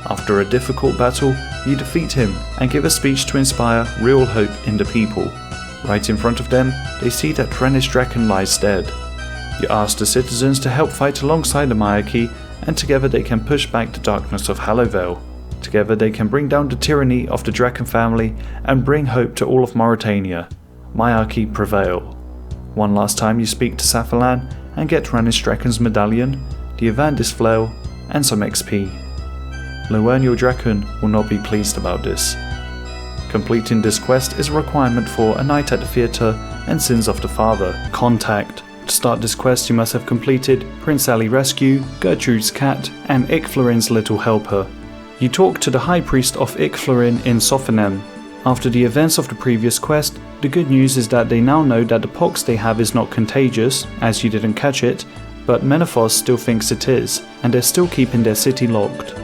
After a difficult battle, you defeat him and give a speech to inspire real hope in the people. Right in front of them, they see that Ernest Draken lies dead. You ask the citizens to help fight alongside the Myaki, and together they can push back the darkness of Hallowvale. Together they can bring down the tyranny of the Draken family and bring hope to all of Mauritania. Myaki prevail. One last time you speak to Saffalan and get Ernest Draken's medallion, the Evandis flail, and some XP. Loernio Draken will not be pleased about this. Completing this quest is a requirement for A Night at the Theatre and Sins of the Father. Contact. To start this quest you must have completed Prince Ali Rescue, Gertrude's Cat, and Ikflorin's Little Helper. You talk to the High Priest of Ikflorin in Sophonem. After the events of the previous quest, the good news is that they now know that the pox they have is not contagious, as you didn't catch it, but Menephos still thinks it is, and they're still keeping their city locked.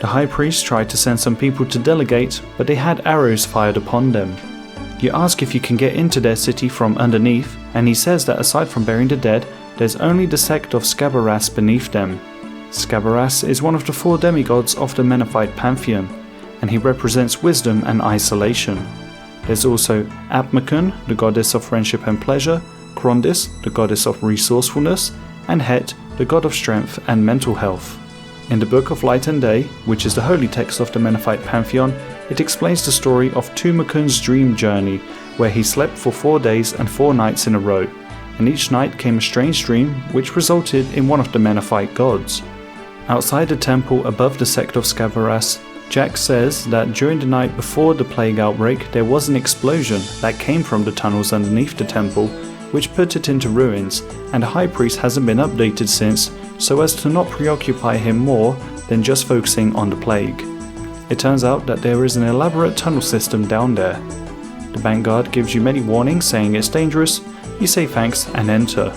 The High Priest tried to send some people to delegate, but they had arrows fired upon them. You ask if you can get into their city from underneath, and he says that aside from burying the dead, there's only the sect of Scabaras beneath them. Scabaras is one of the 4 demigods of the Menethite pantheon, and he represents wisdom and isolation. There's also Apmukun, the goddess of friendship and pleasure, Krondis, the goddess of resourcefulness, and Het, the god of strength and mental health. In the Book of Light and Day, which is the holy text of the Menethite pantheon, it explains the story of Tumukun's dream journey, where he slept for 4 days and 4 nights in a row, and each night came a strange dream which resulted in one of the Menethite gods. Outside the temple above the sect of Scabaras, Jack says that during the night before the plague outbreak there was an explosion that came from the tunnels underneath the temple, which put it into ruins, and the High Priest hasn't been updated since, so as to not preoccupy him more than just focusing on the plague. It turns out that there is an elaborate tunnel system down there. The bank guard gives you many warnings saying it's dangerous, you say thanks and enter.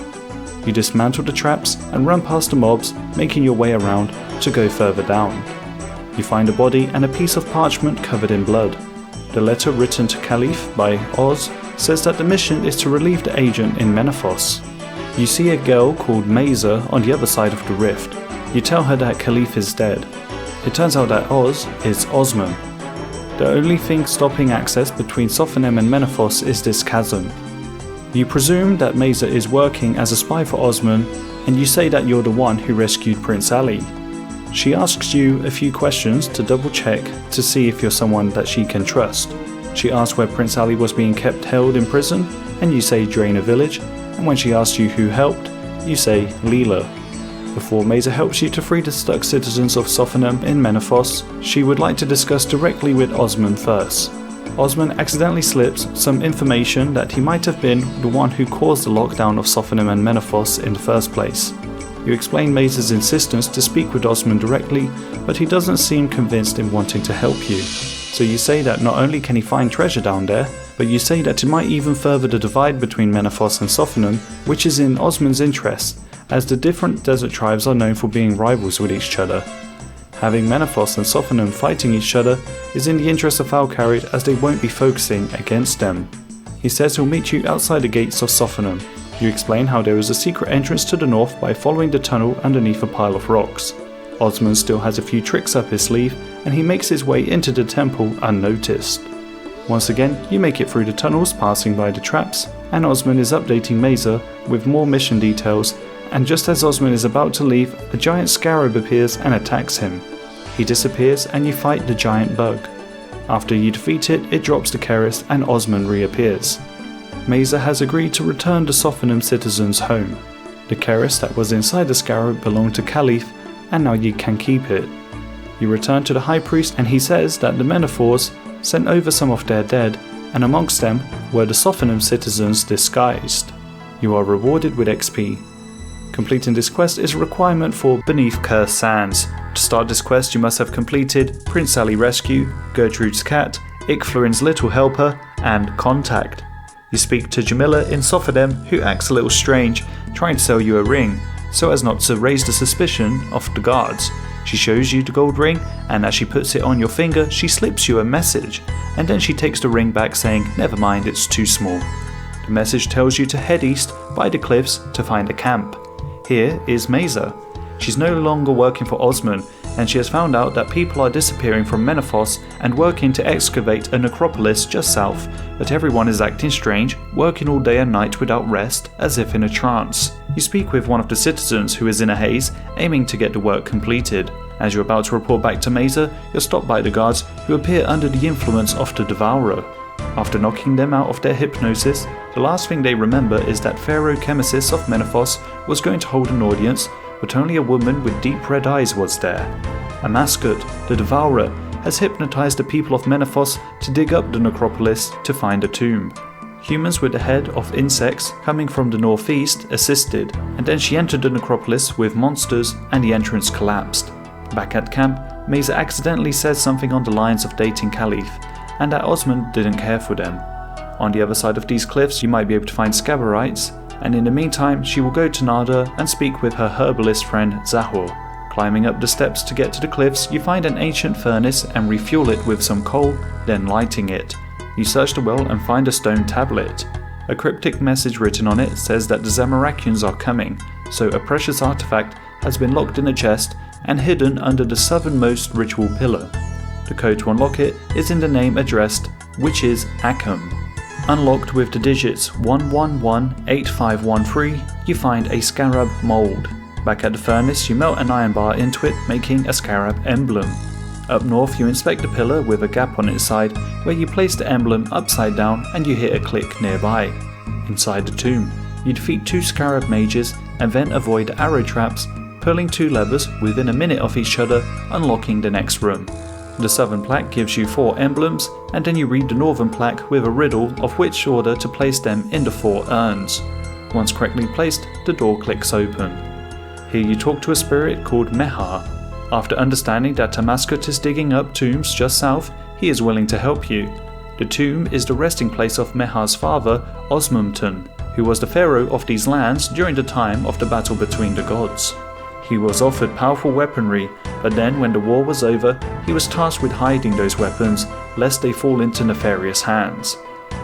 You dismantle the traps and run past the mobs, making your way around to go further down. You find a body and a piece of parchment covered in blood. The letter written to Caliph by Oz says that the mission is to relieve the agent in Menethos. You see a girl called Mesa on the other side of the rift. You tell her that Caliph is dead. It turns out that Oz is Osman. The only thing stopping access between Sophonem and Menethos is this chasm. You presume that Mesa is working as a spy for Osman, and you say that you're the one who rescued Prince Ali. She asks you a few questions to double check to see if you're someone that she can trust. She asks where Prince Ali was being kept held in prison, and you say Draina village, and when she asks you who helped, you say Leela. Before Mesa helps you to free the stuck citizens of Sophonem in Menethos, she would like to discuss directly with Osman first. Osman accidentally slips some information that he might have been the one who caused the lockdown of Sophonem and Menethos in the first place. You explain Mesa's insistence to speak with Osman directly, but he doesn't seem convinced in wanting to help you. So you say that not only can he find treasure down there, but you say that it might even further the divide between Menethos and Sophonem, which is in Osman's interest, as the different desert tribes are known for being rivals with each other. Having Menethos and Sophonem fighting each other is in the interest of Valkyrie, as they won't be focusing against them. He says he'll meet you outside the gates of Sophonem. You explain how there is a secret entrance to the north by following the tunnel underneath a pile of rocks. Osman still has a few tricks up his sleeve, and he makes his way into the temple unnoticed. Once again, you make it through the tunnels passing by the traps, and Osman is updating Mesa with more mission details, and just as Osman is about to leave, a giant scarab appears and attacks him. He disappears and you fight the giant bug. After you defeat it, it drops the Curse and Osman reappears. Mesa has agreed to return the Sophonem citizens home. The Curse that was inside the scarab belonged to Caliph, and now you can keep it. You return to the High Priest and he says that the Menethors sent over some of their dead, and amongst them were the Sophonem citizens disguised. You are rewarded with XP. Completing this quest is a requirement for Beneath Cursed Sands. To start this quest you must have completed Prince Ali Rescue, Gertrude's Cat, Ikflurin's Little Helper, and Contact. You speak to Jamila in Sophonem, who acts a little strange, trying to sell you a ring, so as not to raise the suspicion of the guards. She shows you the gold ring, and as she puts it on your finger, she slips you a message, and then she takes the ring back saying, "Never mind, it's too small." The message tells you to head east by the cliffs to find a camp. Here is Mesa. She's no longer working for Osman, and she has found out that people are disappearing from Menethos and working to excavate a necropolis just south, but everyone is acting strange, working all day and night without rest, as if in a trance. You speak with one of the citizens who is in a haze, aiming to get the work completed. As you're about to report back to Mesa, you're stopped by the guards, who appear under the influence of the Devourer. After knocking them out of their hypnosis, the last thing they remember is that Pharaoh Chemesis of Menethos was going to hold an audience, but only a woman with deep red eyes was there. A mascot, the Devourer, has hypnotized the people of Menethos to dig up the necropolis to find a tomb. Humans with the head of insects coming from the northeast assisted, and then she entered the necropolis with monsters and the entrance collapsed. Back at camp, Mesa accidentally says something on the lines of dating Caliph, and that Osman didn't care for them. On the other side of these cliffs you might be able to find Scabarites, and in the meantime she will go to Nada and speak with her herbalist friend Zahor. Climbing up the steps to get to the cliffs, you find an ancient furnace and refuel it with some coal, then lighting it. You search the well and find a stone tablet. A cryptic message written on it says that the Zamarakians are coming, so a precious artifact has been locked in a chest and hidden under the southernmost ritual pillar. The code to unlock it is in the name addressed, which is Akham. Unlocked with the digits 1118513, you find a scarab mould. Back at the furnace, you melt an iron bar into it, making a scarab emblem. Up north, you inspect the pillar with a gap on its side, where you place the emblem upside down and you hit a click nearby. Inside the tomb, you defeat 2 scarab mages and then avoid arrow traps, pulling 2 levers within a minute of each other, unlocking the next room. The southern plaque gives you 4 emblems, and then you read the northern plaque with a riddle of which order to place them in the 4 urns. Once correctly placed, the door clicks open. Here you talk to a spirit called Mehar. After understanding that a mascot is digging up tombs just south, he is willing to help you. The tomb is the resting place of Mehar's father, Osmumton, who was the pharaoh of these lands during the time of the battle between the gods. He was offered powerful weaponry, but then when the war was over, he was tasked with hiding those weapons lest they fall into nefarious hands.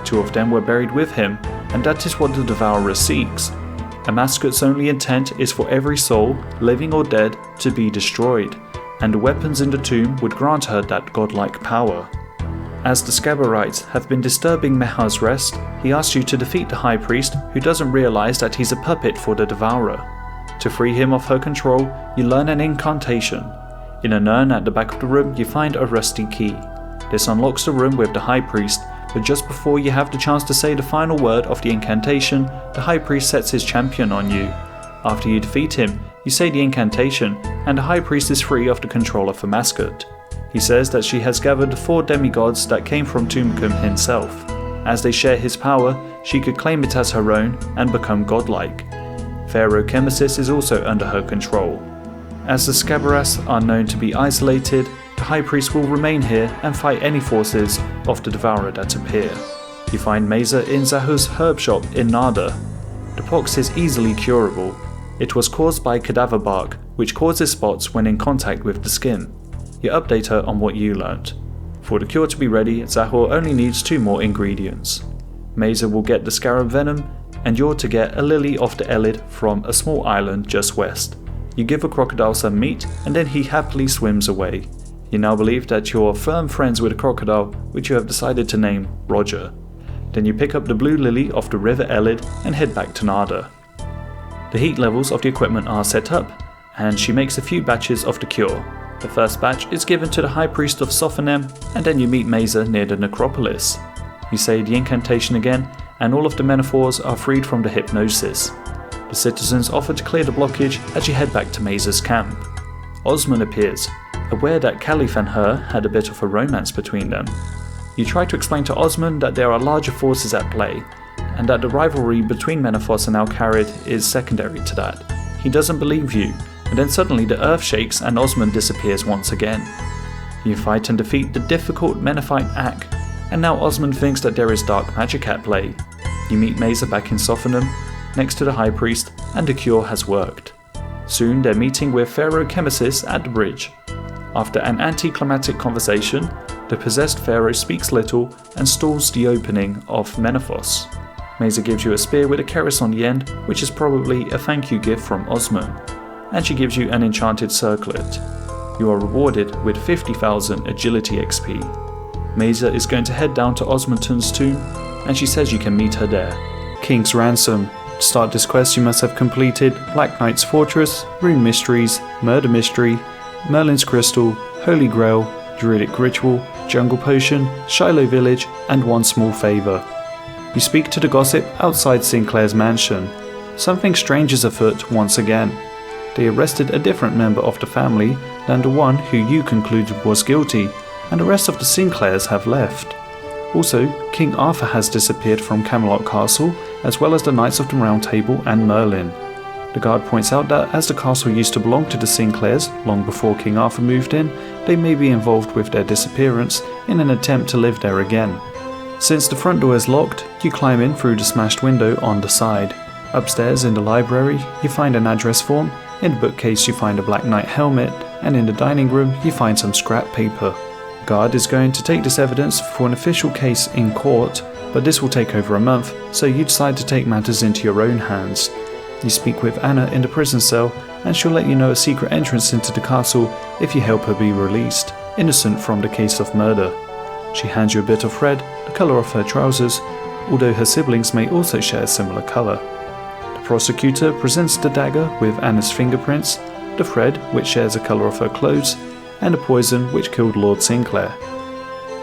2 of them were buried with him, and that is what the Devourer seeks. A mascot's only intent is for every soul, living or dead, to be destroyed, and the weapons in the tomb would grant her that godlike power. As the Scabberites have been disturbing Meha's rest, he asks you to defeat the High Priest, who doesn't realise that he's a puppet for the Devourer. To free him of her control, you learn an incantation. In an urn at the back of the room, you find a rusty key. This unlocks the room with the High Priest, but just before you have the chance to say the final word of the incantation, the High Priest sets his champion on you. After you defeat him, you say the incantation, and the High Priest is free of the control of the mascot. He says that she has gathered the 4 demigods that came from Tumkum himself. As they share his power, she could claim it as her own and become godlike. Pharaoh Chemesis is also under her control. As the Scabberas are known to be isolated, the High Priest will remain here and fight any forces of the Devourer that appear. You find Mesa in Zahu's herb shop in Nada. The pox is easily curable. It was caused by cadaver bark, which causes spots when in contact with the skin. You update her on what you learnt. For the cure to be ready, Zahor only needs 2 more ingredients. Mesa will get the scarab venom, and you're to get a lily of the Elid from a small island just west. You give a crocodile some meat, and then he happily swims away. You now believe that you're firm friends with a crocodile, which you have decided to name Roger. Then you pick up the blue lily of the river Elid and head back to Nada. The heat levels of the equipment are set up, and she makes a few batches of the cure. The first batch is given to the High Priest of Sophonem, and then you meet Mesa near the necropolis. You say the incantation again, and all of the Menethors are freed from the hypnosis. The citizens offer to clear the blockage as you head back to Mesa's camp. Osman appears, aware that Caliph and her had a bit of a romance between them. You try to explain to Osman that there are larger forces at play, and that the rivalry between Menethos and Al-Kharid is secondary to that. He doesn't believe you, and then suddenly the earth shakes and Osman disappears once again. You fight and defeat the difficult Menethite Ak, and now Osman thinks that there is dark magic at play. You meet Mesa back in Sophonem, next to the High Priest, and the cure has worked. Soon they're meeting with Pharaoh Chemesis at the bridge. After an anticlimactic conversation, the possessed Pharaoh speaks little and stalls the opening of Menethos. Mesa gives you a spear with a keris on the end, which is probably a thank you gift from Osman, and she gives you an enchanted circlet. You are rewarded with 50,000 agility XP. Mesa is going to head down to Osmanton's tomb, and she says you can meet her there. King's Ransom. To start this quest you must have completed Black Knight's Fortress, Rune Mysteries, Murder Mystery, Merlin's Crystal, Holy Grail, Druidic Ritual, Jungle Potion, Shiloh Village, and one small favour. You speak to the gossip outside Sinclair's mansion. Something strange is afoot once again. They arrested a different member of the family than the one who you concluded was guilty, and the rest of the Sinclairs have left. Also, King Arthur has disappeared from Camelot Castle, as well as the Knights of the Round Table and Merlin. The guard points out that as the castle used to belong to the Sinclairs long before King Arthur moved in, they may be involved with their disappearance in an attempt to live there again. Since the front door is locked, you climb in through the smashed window on the side. Upstairs in the library, you find an address form, in the bookcase you find a Black Knight helmet, and in the dining room you find some scrap paper. The guard is going to take this evidence for an official case in court, but this will take over a month, so you decide to take matters into your own hands. You speak with Anna in the prison cell, and she'll let you know a secret entrance into the castle if you help her be released, innocent from the case of murder. She hands you a bit of red, the colour of her trousers, although her siblings may also share a similar colour. The prosecutor presents the dagger with Anna's fingerprints, the thread which shares the colour of her clothes, and the poison which killed Lord Sinclair.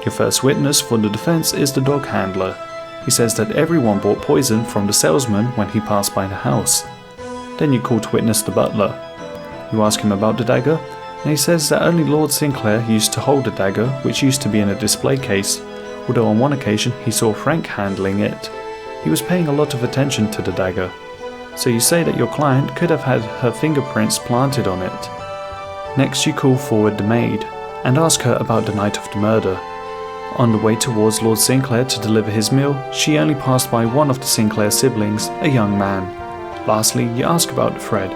Your first witness for the defence is the dog handler. He says that everyone bought poison from the salesman when he passed by the house. Then you call to witness the butler. You ask him about the dagger, and he says that only Lord Sinclair used to hold the dagger, which used to be in a display case, although on one occasion he saw Frank handling it. He was paying a lot of attention to the dagger. So you say that your client could have had her fingerprints planted on it. Next you call forward the maid, and ask her about the night of the murder. On the way towards Lord Sinclair to deliver his meal, she only passed by one of the Sinclair siblings, a young man. Lastly, you ask about Fred.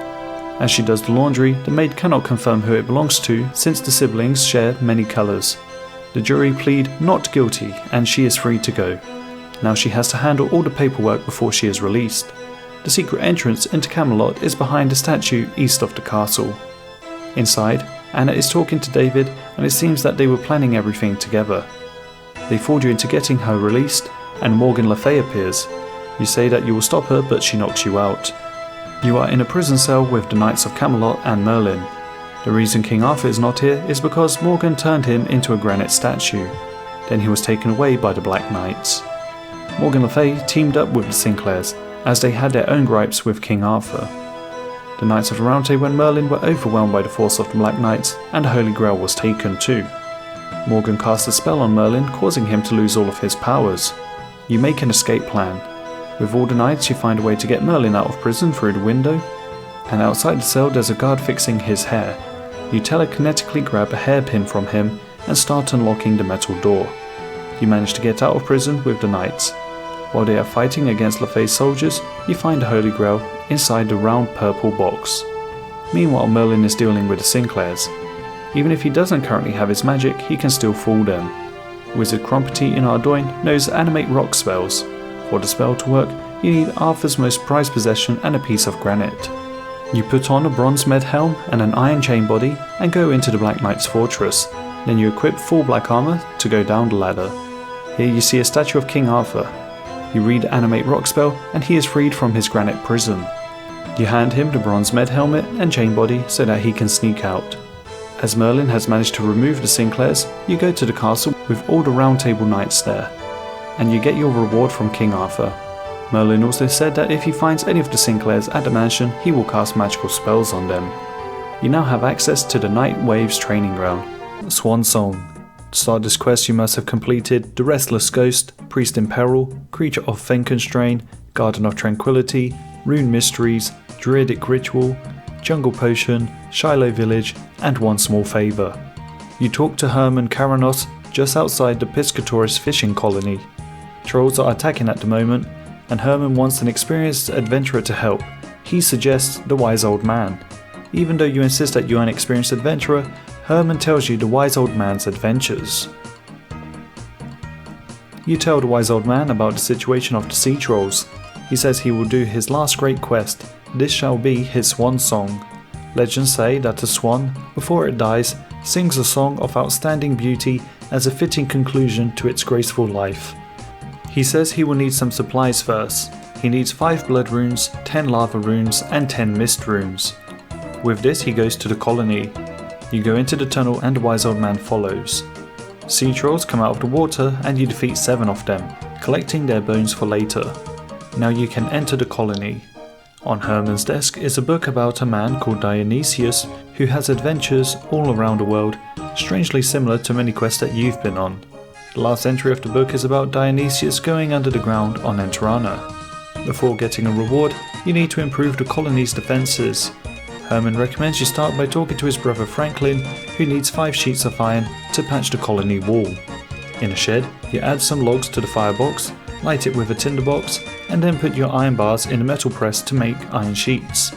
As she does the laundry, the maid cannot confirm who it belongs to since the siblings share many colours. The jury plead not guilty and she is free to go. Now she has to handle all the paperwork before she is released. The secret entrance into Camelot is behind a statue east of the castle. Inside, Anna is talking to David and it seems that they were planning everything together. They fooled you into getting her released and Morgan Le Fay appears. You say that you will stop her but she knocks you out. You are in a prison cell with the Knights of Camelot and Merlin. The reason King Arthur is not here is because Morgan turned him into a granite statue. Then he was taken away by the Black Knights. Morgan Le Fay teamed up with the Sinclairs, as they had their own gripes with King Arthur. The Knights of the Round Table and Merlin were overwhelmed by the force of the Black Knights, and the Holy Grail was taken too. Morgan cast a spell on Merlin, causing him to lose all of his powers. You make an escape plan. With all the knights you find a way to get Merlin out of prison through the window, and outside the cell there's a guard fixing his hair. You telekinetically grab a hairpin from him and start unlocking the metal door. You manage to get out of prison with the knights. While they are fighting against Le Fay's soldiers, you find the Holy Grail inside the round purple box. Meanwhile, Merlin is dealing with the Sinclairs. Even if he doesn't currently have his magic, he can still fool them. Wizard Crumpety in Ardoin knows animate rock spells. For the spell to work, you need Arthur's most prized possession and a piece of granite. You put on a bronze med helm and an iron chain body and go into the Black Knight's fortress. Then you equip full black armor to go down the ladder. Here you see a statue of King Arthur. You read Animate Rock spell and he is freed from his granite prison. You hand him the bronze med helmet and chain body so that he can sneak out. As Merlin has managed to remove the Sinclairs, you go to the castle with all the Round Table Knights there. And you get your reward from King Arthur. Merlin also said that if he finds any of the Sinclairs at the mansion, he will cast magical spells on them. You now have access to the Night Waves training ground. Swan Song. To start this quest you must have completed the Restless Ghost, Priest in Peril, Creature of Fenkenstrain, Garden of Tranquility, Rune Mysteries, Druidic Ritual, Jungle Potion, Shiloh Village, and One Small Favour. You talk to Herman Karanos just outside the Piscatoris fishing colony. Trolls are attacking at the moment, and Herman wants an experienced adventurer to help. He suggests the Wise Old Man. Even though you insist that you are an experienced adventurer, Herman tells you the Wise Old Man's adventures. You tell the Wise Old Man about the situation of the sea trolls. He says he will do his last great quest. This shall be his swan song. Legends say that the swan, before it dies, sings a song of outstanding beauty as a fitting conclusion to its graceful life. He says he will need some supplies first. He needs 5 blood runes, 10 lava runes, and 10 mist runes. With this he goes to the colony. You go into the tunnel and the Wise Old Man follows. Sea trolls come out of the water and you defeat 7 of them, collecting their bones for later. Now you can enter the colony. On Herman's desk is a book about a man called Dionysius who has adventures all around the world, strangely similar to many quests that you've been on. The last entry of the book is about Dionysius going under the ground on Enterana. Before getting a reward, you need to improve the colony's defences. Herman recommends you start by talking to his brother Franklin, who needs 5 sheets of iron to patch the colony wall. In a shed, you add some logs to the firebox, light it with a tinderbox, and then put your iron bars in a metal press to make iron sheets.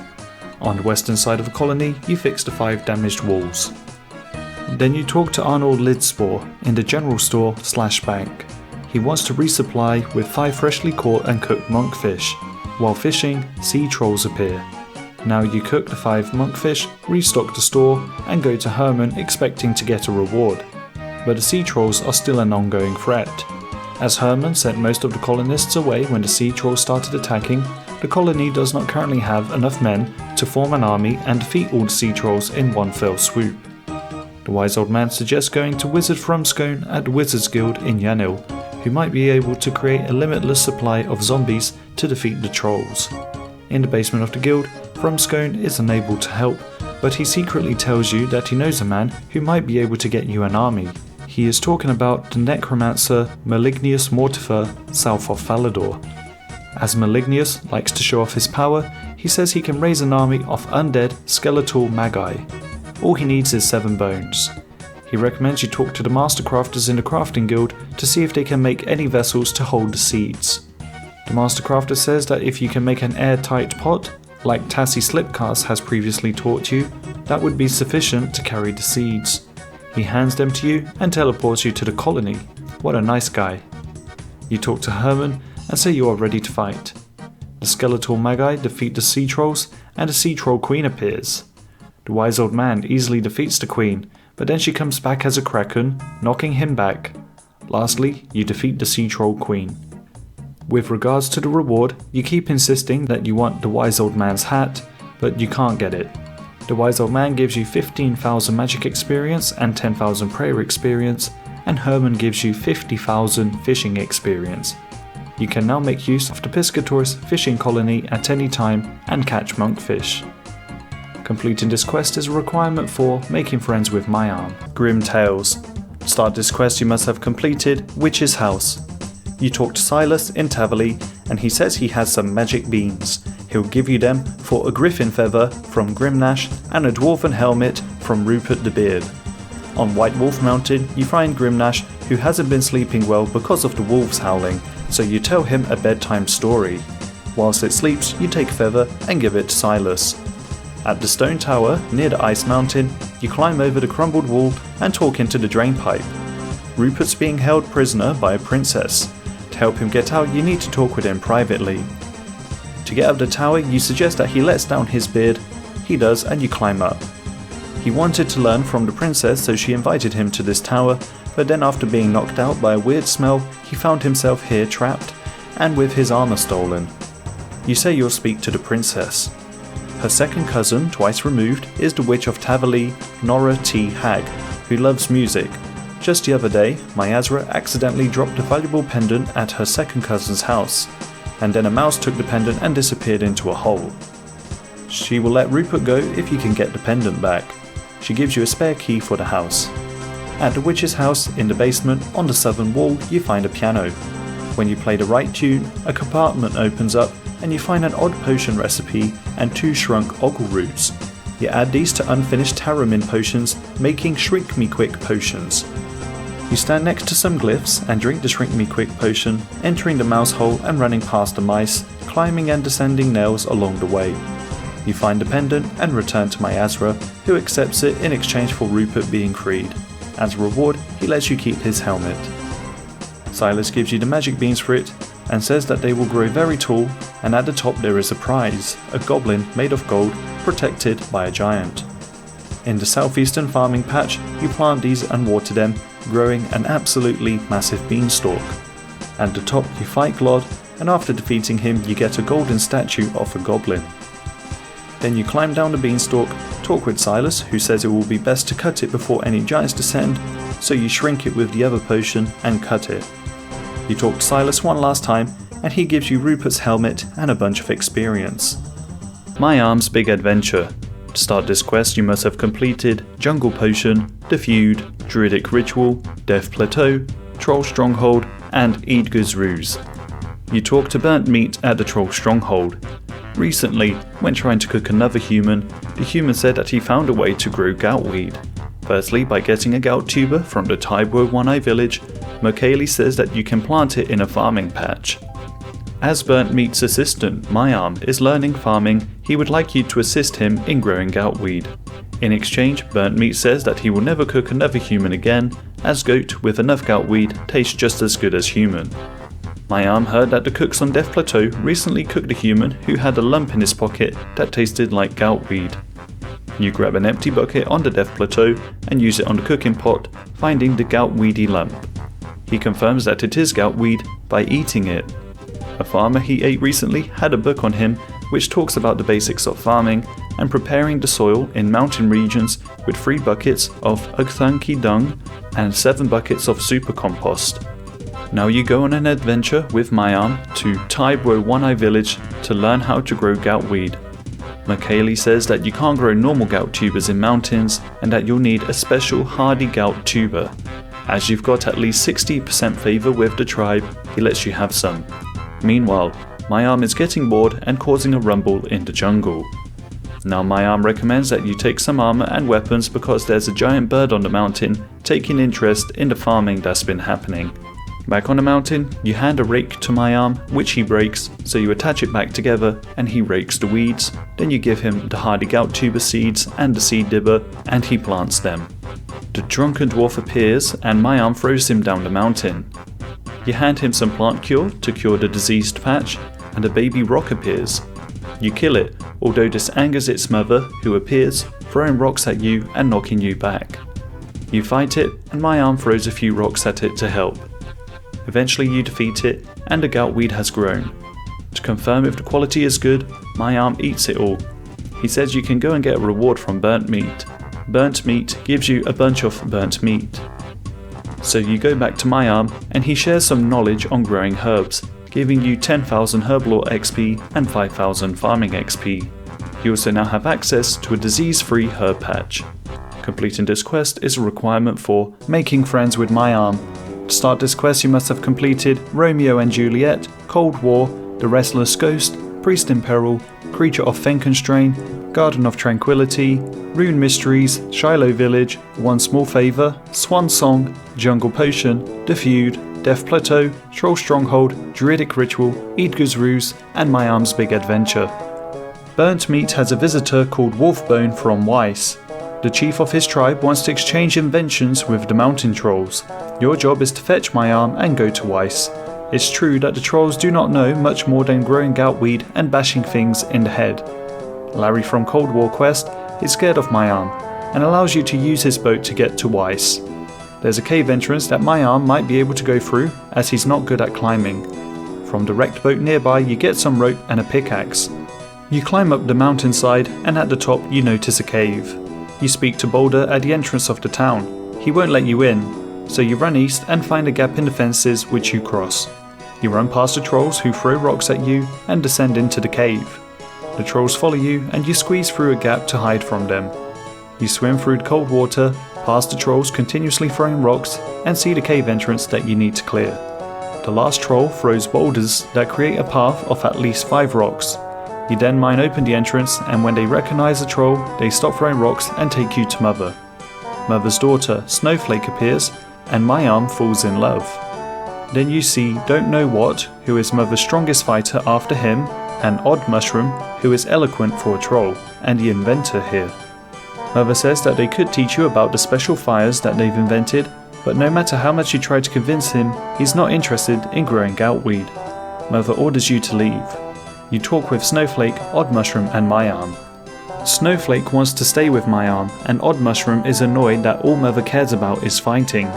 On the western side of the colony, you fix the 5 damaged walls. Then you talk to Arnold Lidspor in the general store/bank. He wants to resupply with 5 freshly caught and cooked monkfish. While fishing, sea trolls appear. Now you cook the 5 monkfish, restock the store, and go to Herman expecting to get a reward. But the sea trolls are still an ongoing threat. As Herman sent most of the colonists away when the sea trolls started attacking, the colony does not currently have enough men to form an army and defeat all the sea trolls in one fell swoop. The Wise Old Man suggests going to Wizard Frumscone at the Wizards Guild in Yanil, who might be able to create a limitless supply of zombies to defeat the trolls. In the basement of the guild, Frumscone is unable to help, but he secretly tells you that he knows a man who might be able to get you an army. He is talking about the necromancer Malignius Mortifer south of Falador. As Malignius likes to show off his power, he says he can raise an army of undead skeletal magi. All he needs is 7 bones. He recommends you talk to the master crafters in the crafting guild to see if they can make any vessels to hold the seeds. The master crafter says that if you can make an airtight pot, like Tassie Slipcast has previously taught you, that would be sufficient to carry the seeds. He hands them to you and teleports you to the colony. What a nice guy. You talk to Herman and say you are ready to fight. The skeletal magi defeat the sea trolls and the sea troll queen appears. The wise old man easily defeats the queen, but then she comes back as a kraken, knocking him back. Lastly, you defeat the sea troll queen. With regards to the reward, you keep insisting that you want the wise old man's hat, but you can't get it. The wise old man gives you 15,000 magic experience and 10,000 prayer experience, and Herman gives you 50,000 fishing experience. You can now make use of the Piscator's fishing colony at any time and catch monkfish. Completing this quest is a requirement for making friends with Myarm. Grim Tales. To start this quest you must have completed Witch's House. You talk to Silas in Tavali and he says he has some magic beans. He'll give you them for a griffin feather from Grimnash and a dwarven helmet from Rupert the Beard. On White Wolf Mountain you find Grimnash, who hasn't been sleeping well because of the wolves howling, so you tell him a bedtime story. Whilst it sleeps you take Feather and give it to Silas. At the stone tower near the ice mountain, you climb over the crumbled wall and talk into the drain pipe. Rupert's being held prisoner by a princess. To help him get out, you need to talk with him privately. To get up the tower, you suggest that he lets down his beard. He does, and you climb up. He wanted to learn from the princess, so she invited him to this tower, but then after being knocked out by a weird smell, he found himself here trapped, and with his armor stolen. You say you'll speak to the princess. Her second cousin, twice removed, is the Witch of Tavali, Nora T. Hag, who loves music. Just the other day, Myazra accidentally dropped a valuable pendant at her second cousin's house, and then a mouse took the pendant and disappeared into a hole. She will let Rupert go if you can get the pendant back. She gives you a spare key for the house. At the witch's house, in the basement, on the southern wall, you find a piano. When you play the right tune, a compartment opens up and you find an odd potion recipe and 2 shrunk ogle roots. You add these to unfinished Taramin potions, making Shrink Me Quick potions. You stand next to some glyphs and drink the Shrink Me Quick potion, entering the mouse hole and running past the mice, climbing and descending nails along the way. You find the pendant and return to Myazra, who accepts it in exchange for Rupert being freed. As a reward, he lets you keep his helmet. Silas gives you the magic beans for it, and says that they will grow very tall, and at the top there is a prize, a goblin made of gold, protected by a giant. In the southeastern farming patch, you plant these and water them, growing an absolutely massive beanstalk. At the top you fight Glod, and after defeating him you get a golden statue of a goblin. Then you climb down the beanstalk, talk with Silas, who says it will be best to cut it before any giants descend, so you shrink it with the other potion and cut it. You talk to Silas one last time, and he gives you Rupert's helmet and a bunch of experience. Myarm's Big Adventure. To start this quest you must have completed Jungle Potion, The Feud, Druidic Ritual, Death Plateau, Troll Stronghold, and Eadgar's Ruse. You talk to Burnt Meat at the Troll Stronghold. Recently, when trying to cook another human, the human said that he found a way to grow goutweed. Firstly, by getting a gout tuber from the Tybro One-Eye village, Mokali says that you can plant it in a farming patch. As Burnt Meat's assistant, Myarm, is learning farming, he would like you to assist him in growing goutweed. In exchange, Burnt Meat says that he will never cook another human again, as goat with enough goutweed tastes just as good as human. Myarm heard that the cooks on Death Plateau recently cooked a human who had a lump in his pocket that tasted like goutweed. You grab an empty bucket on the Death Plateau and use it on the cooking pot, finding the goutweedy lump. He confirms that it is goutweed by eating it. A farmer he ate recently had a book on him which talks about the basics of farming and preparing the soil in mountain regions with 3 buckets of Ugthanki dung and 7 buckets of super compost. Now you go on an adventure with Myarm to Tybro One-Eye village to learn how to grow goutweed. Mokali says that you can't grow normal gout tubers in mountains and that you'll need a special hardy gout tuber. As you've got at least 60% favour with the tribe, he lets you have some. Meanwhile, Myarm is getting bored and causing a rumble in the jungle. Now my arm recommends that you take some armor and weapons because there's a giant bird on the mountain taking interest in the farming that's been happening. Back on the mountain, you hand a rake to my arm, which he breaks, so you attach it back together and he rakes the weeds. Then you give him the hardy gout tuber seeds and the seed dibber and he plants them. The drunken dwarf appears and my arm throws him down the mountain. You hand him some plant cure to cure the diseased patch and a baby rock appears. You kill it, although this angers its mother, who appears, throwing rocks at you and knocking you back. You fight it and my arm throws a few rocks at it to help. Eventually you defeat it and the gout weed has grown. To confirm if the quality is good, my arm eats it all. He says you can go and get a reward from burnt meat. Burnt meat gives you a bunch of burnt meat. So you go back to my arm and he shares some knowledge on growing herbs, giving you 10,000 herblore XP and 5,000 farming XP. You also now have access to a disease-free herb patch. Completing this quest is a requirement for making friends with my arm. To start this quest you must have completed Romeo and Juliet, Cold War, the Restless Ghost, Priest in Peril, Creature of Fenkenstrain, Garden of Tranquility, Rune Mysteries, Shiloh Village, One Small Favour, Swan Song, Jungle Potion, The Feud, Death Plateau, Troll Stronghold, Druidic Ritual, Eadgar's Ruse, and my arm's big adventure. Burnt Meat has a visitor called Wolfbone from Weiss. The chief of his tribe wants to exchange inventions with the mountain trolls. Your job is to fetch my arm and go to Weiss. It's true that the trolls do not know much more than growing goutweed and bashing things in the head. Larry from Cold War Quest is scared of my arm and allows you to use his boat to get to Weiss. There's a cave entrance that my arm might be able to go through as he's not good at climbing. From the wrecked boat nearby you get some rope and a pickaxe. You climb up the mountainside and at the top you notice a cave. You speak to Boulder at the entrance of the town. He won't let you in, so you run east and find a gap in the fences which you cross. You run past the trolls who throw rocks at you and descend into the cave. The trolls follow you and you squeeze through a gap to hide from them. You swim through the cold water, past the trolls continuously throwing rocks, and see the cave entrance that you need to clear. The last troll throws boulders that create a path of at least 5 rocks. You then mine open the entrance and when they recognize the troll, they stop throwing rocks and take you to Mother. Mother's daughter, Snowflake, appears and my arm falls in love. Then you see Don't Know What, who is Mother's strongest fighter after him, and Odd Mushroom, who is eloquent for a troll, and the inventor here. Mother says that they could teach you about the special fires that they've invented, but no matter how much you try to convince him, he's not interested in growing goutweed. Mother orders you to leave. You talk with Snowflake, Odd Mushroom and my arm. Snowflake wants to stay with my arm and Odd Mushroom is annoyed that all Mother cares about is fighting.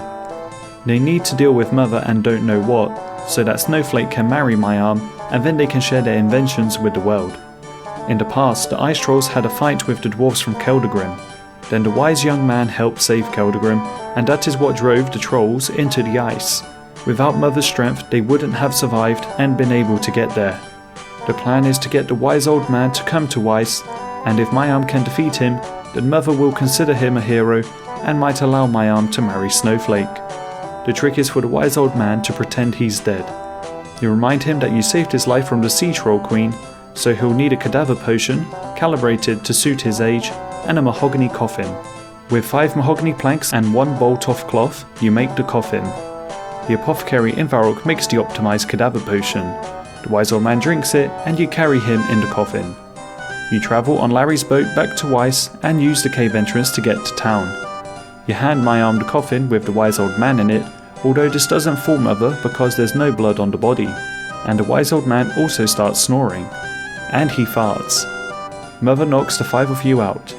They need to deal with Mother and Don't Know What, so that Snowflake can marry my arm and then they can share their inventions with the world. In the past, the Ice Trolls had a fight with the dwarves from Keldagrim. Then the wise young man helped save Keldagrim, and that is what drove the trolls into the ice. Without Mother's strength, they wouldn't have survived and been able to get there. The plan is to get the wise old man to come to Weiss, and if my arm can defeat him, then Mother will consider him a hero and might allow my arm to marry Snowflake. The trick is for the wise old man to pretend he's dead. You remind him that you saved his life from the Sea Troll Queen, so he'll need a cadaver potion, calibrated to suit his age, and a mahogany coffin. With 5 mahogany planks and 1 bolt of cloth, you make the coffin. The apothecary in Varrock makes the optimized cadaver potion. The wise old man drinks it, and you carry him in the coffin. You travel on Larry's boat back to Weiss and use the cave entrance to get to town. You hand my arm the coffin with the wise old man in it, although this doesn't fool Mother because there's no blood on the body, and the wise old man also starts snoring. And he farts. Mother knocks the 5 of you out,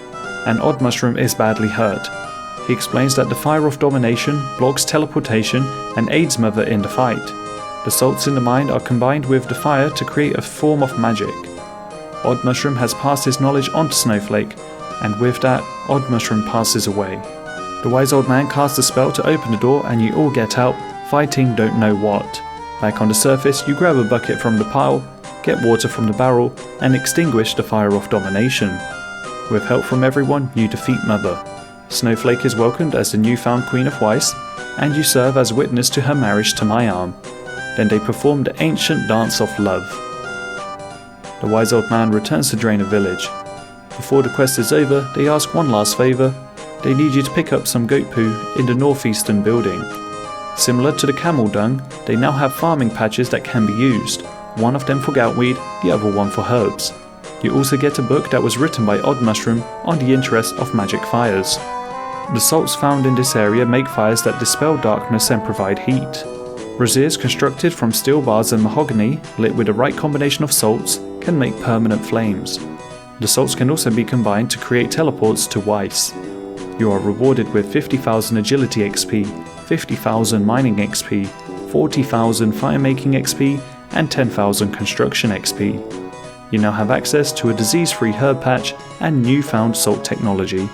and Odd Mushroom is badly hurt. He explains that the Fire of Domination blocks teleportation and aids Mother in the fight. The salts in the mine are combined with the fire to create a form of magic. Odd Mushroom has passed his knowledge on to Snowflake, and with that, Odd Mushroom passes away. The wise old man casts a spell to open the door and you all get out, fighting Don't Know What. Back on the surface, you grab a bucket from the pile, get water from the barrel, and extinguish the Fire of Domination. With help from everyone, you defeat Mother. Snowflake is welcomed as the newfound Queen of Weiss, and you serve as witness to her marriage to my arm. Then they perform the ancient dance of love. The wise old man returns to Draenor Village. Before the quest is over, they ask one last favour. They need you to pick up some goat poo in the northeastern building. Similar to the camel dung, they now have farming patches that can be used, one of them for goutweed, the other one for herbs. You also get a book that was written by Odd Mushroom on the interest of magic fires. The salts found in this area make fires that dispel darkness and provide heat. Braziers constructed from steel bars and mahogany, lit with the right combination of salts, can make permanent flames. The salts can also be combined to create teleports to Weiss. You are rewarded with 50,000 agility XP, 50,000 mining XP, 40,000 firemaking XP, and 10,000 construction XP. You now have access to a disease-free herb patch and newfound salt technology.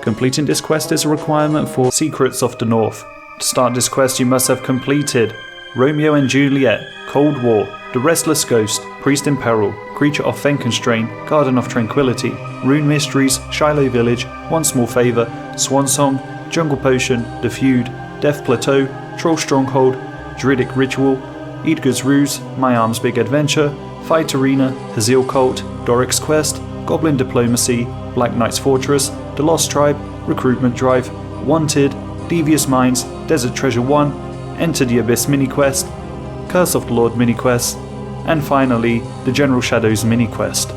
Completing this quest is a requirement for Secrets of the North. To start this quest you must have completed Romeo and Juliet, Cold War, The Restless Ghost, Priest in Peril, Creature of Fenkenstrain, Garden of Tranquility, Rune Mysteries, Shiloh Village, One Small Favour, Swan Song, Jungle Potion, The Feud, Death Plateau, Troll Stronghold, Druidic Ritual, Edgar's Ruse, My Arm's Big Adventure, Fight Arena, Hazeel Cult, Doric's Quest, Goblin Diplomacy, Black Knight's Fortress, The Lost Tribe, Recruitment Drive, Wanted, Devious Minds, Desert Treasure 1, Enter the Abyss mini-quest, Curse of the Lord mini-quest, and finally, the General Shadows mini-quest.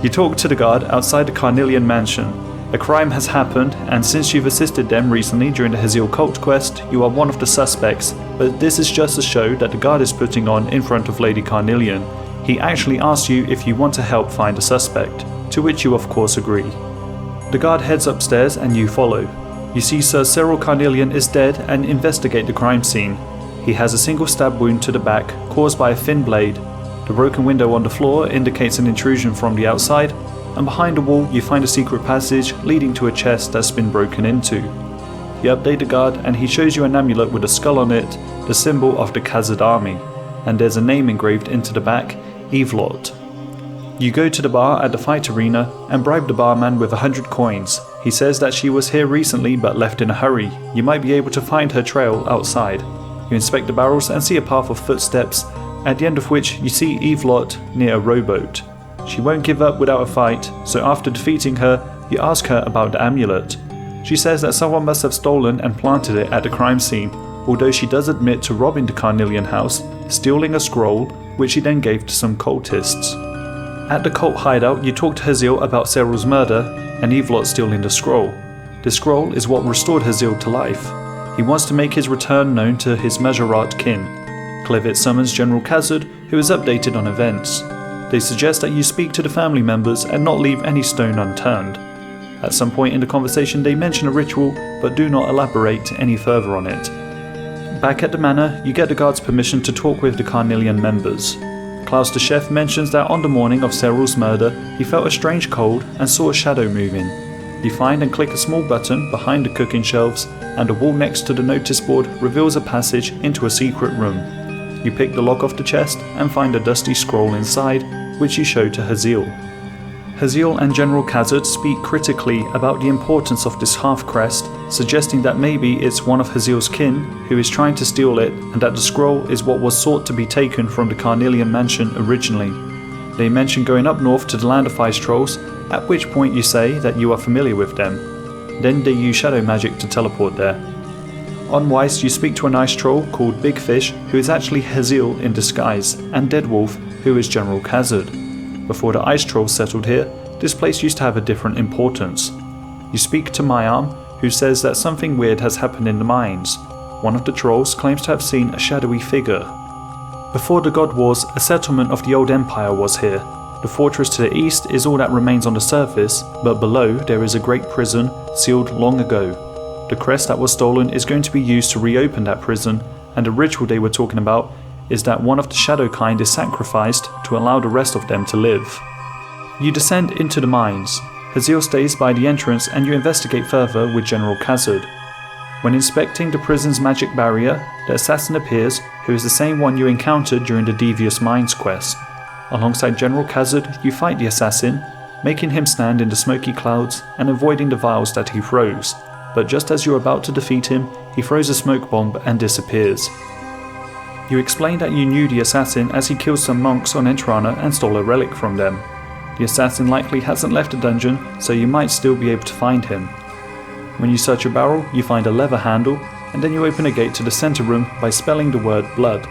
You talk to the guard outside the Carnelian mansion. A crime has happened, and since you've assisted them recently during the Hazeel Cult quest, you are one of the suspects, but this is just a show that the guard is putting on in front of Lady Carnelian. He actually asks you if you want to help find a suspect, to which you of course agree. The guard heads upstairs and you follow. You see Sir Cyril Carnelian is dead and investigate the crime scene. He has a single stab wound to the back, caused by a thin blade. The broken window on the floor indicates an intrusion from the outside, and behind the wall you find a secret passage leading to a chest that's been broken into. You update the guard and he shows you an amulet with a skull on it, the symbol of the Khazad army, and there's a name engraved into the back, Evelot. You go to the bar at the fight arena and bribe the barman with 100 coins. He says that she was here recently but left in a hurry. You might be able to find her trail outside. You inspect the barrels and see a path of footsteps, at the end of which you see Evelot near a rowboat. She won't give up without a fight, so after defeating her, you ask her about the amulet. She says that someone must have stolen and planted it at the crime scene, although she does admit to robbing the Carnelian house, stealing a scroll, which she then gave to some cultists. At the cult hideout, you talk to Hazeel about Cyril's murder and Evelot stealing the scroll. The scroll is what restored Hazeel to life. He wants to make his return known to his Majorat kin. Clevit summons General Khazad, who is updated on events. They suggest that you speak to the family members and not leave any stone unturned. At some point in the conversation they mention a ritual, but do not elaborate any further on it. Back at the manor, you get the guard's permission to talk with the Carnelian members. Klaus the chef mentions that on the morning of Cyril's murder, he felt a strange cold and saw a shadow moving. You find and click a small button behind the cooking shelves, and the wall next to the notice board reveals a passage into a secret room. You pick the lock off the chest and find a dusty scroll inside, which you show to Hazeel. Hazeel and General Khazad speak critically about the importance of this half-crest, suggesting that maybe it's one of Hazeel's kin who is trying to steal it, and that the scroll is what was sought to be taken from the Carnelian mansion originally. They mention going up north to the land of ice trolls, at which point you say that you are familiar with them. Then they use shadow magic to teleport there. On Weiss you speak to an ice troll called Big Fish, who is actually Hazeel in disguise, and Deadwolf, who is General Khazad. Before the ice trolls settled here, this place used to have a different importance. You speak to Myarm, who says that something weird has happened in the mines. One of the trolls claims to have seen a shadowy figure. Before the God Wars, a settlement of the old empire was here. The fortress to the east is all that remains on the surface, but below there is a great prison sealed long ago. The crest that was stolen is going to be used to reopen that prison, and the ritual they were talking about is that one of the shadow kind is sacrificed to allow the rest of them to live. You descend into the mines. Hazeel stays by the entrance and you investigate further with General Khazad. When inspecting the prison's magic barrier, the assassin appears, who is the same one you encountered during the Devious Minds quest. Alongside General Khazad, you fight the assassin, making him stand in the smoky clouds and avoiding the vials that he throws. But just as you're about to defeat him, he throws a smoke bomb and disappears. You explain that you knew the assassin as he killed some monks on Entrana and stole a relic from them. The assassin likely hasn't left the dungeon, so you might still be able to find him. When you search a barrel, you find a lever handle, and then you open a gate to the center room by spelling the word blood.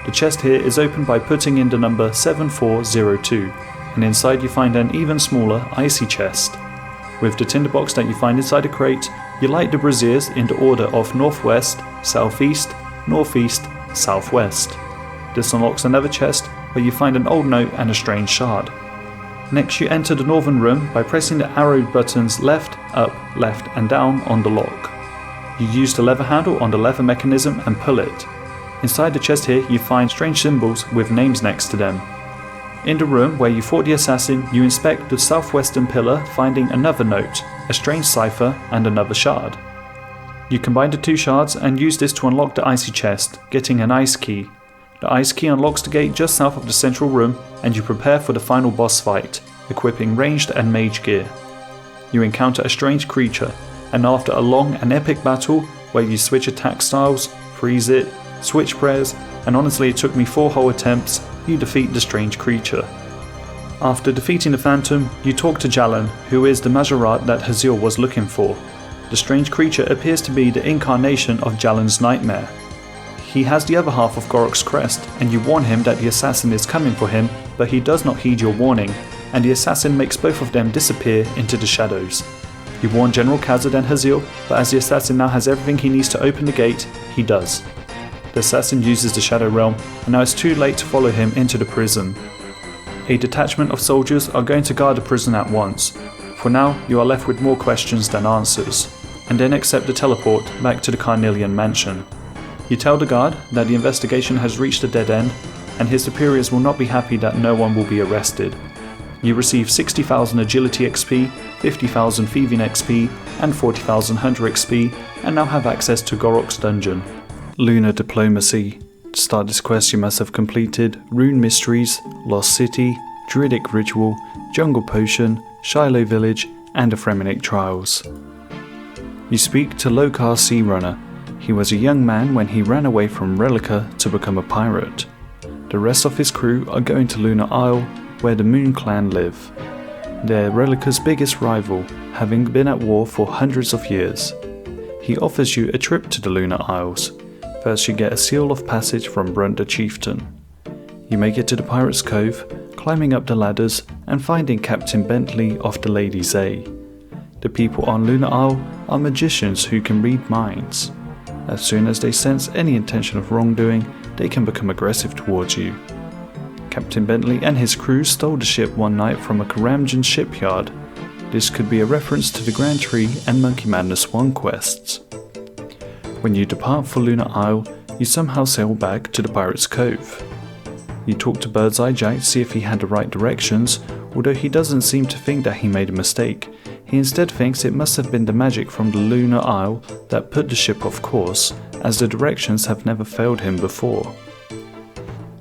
The chest here is opened by putting in the number 7402, and inside you find an even smaller icy chest. With the tinderbox that you find inside the crate, you light the braziers in the order of northwest, southeast, northeast, southwest. This unlocks another chest where you find an old note and a strange shard. Next you enter the northern room by pressing the arrow buttons left, up, left and down on the lock. You use the lever handle on the lever mechanism and pull it. Inside the chest here you find strange symbols with names next to them. In the room where you fought the assassin, you inspect the southwestern pillar, finding another note, a strange cipher and another shard. You combine the two shards and use this to unlock the icy chest, getting an ice key. The ice key unlocks the gate just south of the central room, and you prepare for the final boss fight, equipping ranged and mage gear. You encounter a strange creature, and after a long and epic battle where you switch attack styles, freeze it, switch prayers, and honestly it took me 4 whole attempts, you defeat the strange creature. After defeating the Phantom, you talk to Jalan, who is the Majorat that Hazeel was looking for. The strange creature appears to be the incarnation of Jalan's nightmare. He has the other half of Gorok's crest, and you warn him that the assassin is coming for him, but he does not heed your warning, and the assassin makes both of them disappear into the shadows. You warn General Khazad and Hazeel, but as the assassin now has everything he needs to open the gate, he does. The assassin uses the Shadow Realm, and now it's too late to follow him into the prison. A detachment of soldiers are going to guard the prison at once. For now, you are left with more questions than answers, and then accept the teleport back to the Carnelian mansion. You tell the guard that the investigation has reached a dead end, and his superiors will not be happy that no one will be arrested. You receive 60,000 Agility XP, 50,000 Thieving XP, and 40,000 Hunter XP, and now have access to Gorok's dungeon. Lunar Diplomacy. To start this quest you must have completed Rune Mysteries, Lost City, Druidic Ritual, Jungle Potion, Shiloh Village, and the Fremennik Trials. You speak to Lokar Sea Runner. He was a young man when he ran away from Relica to become a pirate. The rest of his crew are going to Lunar Isle, where the Moon Clan live. They're Relica's biggest rival, having been at war for hundreds of years. He offers you a trip to the Lunar Isles. First you get a seal of passage from Brunt the Chieftain. You make it to the Pirate's Cove, climbing up the ladders and finding Captain Bentley of the Lady Zay. The people on Lunar Isle are magicians who can read minds. As soon as they sense any intention of wrongdoing, they can become aggressive towards you. Captain Bentley and his crew stole the ship one night from a Karamjan shipyard. This could be a reference to the Grand Tree and Monkey Madness 1 quests. When you depart for Lunar Isle, you somehow sail back to the Pirate's Cove. You talk to Birdseye Jack to see if he had the right directions, although he doesn't seem to think that he made a mistake. He instead thinks it must have been the magic from the Lunar Isle that put the ship off course, as the directions have never failed him before.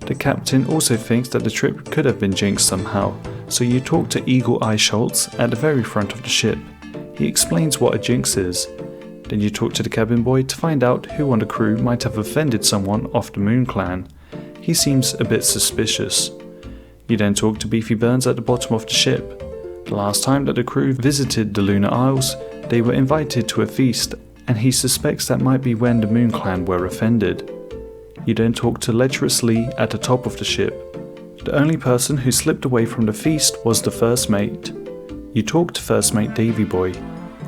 The captain also thinks that the trip could have been jinxed somehow, so you talk to Eagle Eye Schultz at the very front of the ship. He explains what a jinx is. Then you talk to the cabin boy to find out who on the crew might have offended someone of the Moon Clan. He seems a bit suspicious. You then talk to Beefy Burns at the bottom of the ship. The last time that the crew visited the Lunar Isles, they were invited to a feast, and he suspects that might be when the Moon Clan were offended. You then talk to Ledgerus Lee at the top of the ship. The only person who slipped away from the feast was the first mate. You talk to first mate Davy Boy.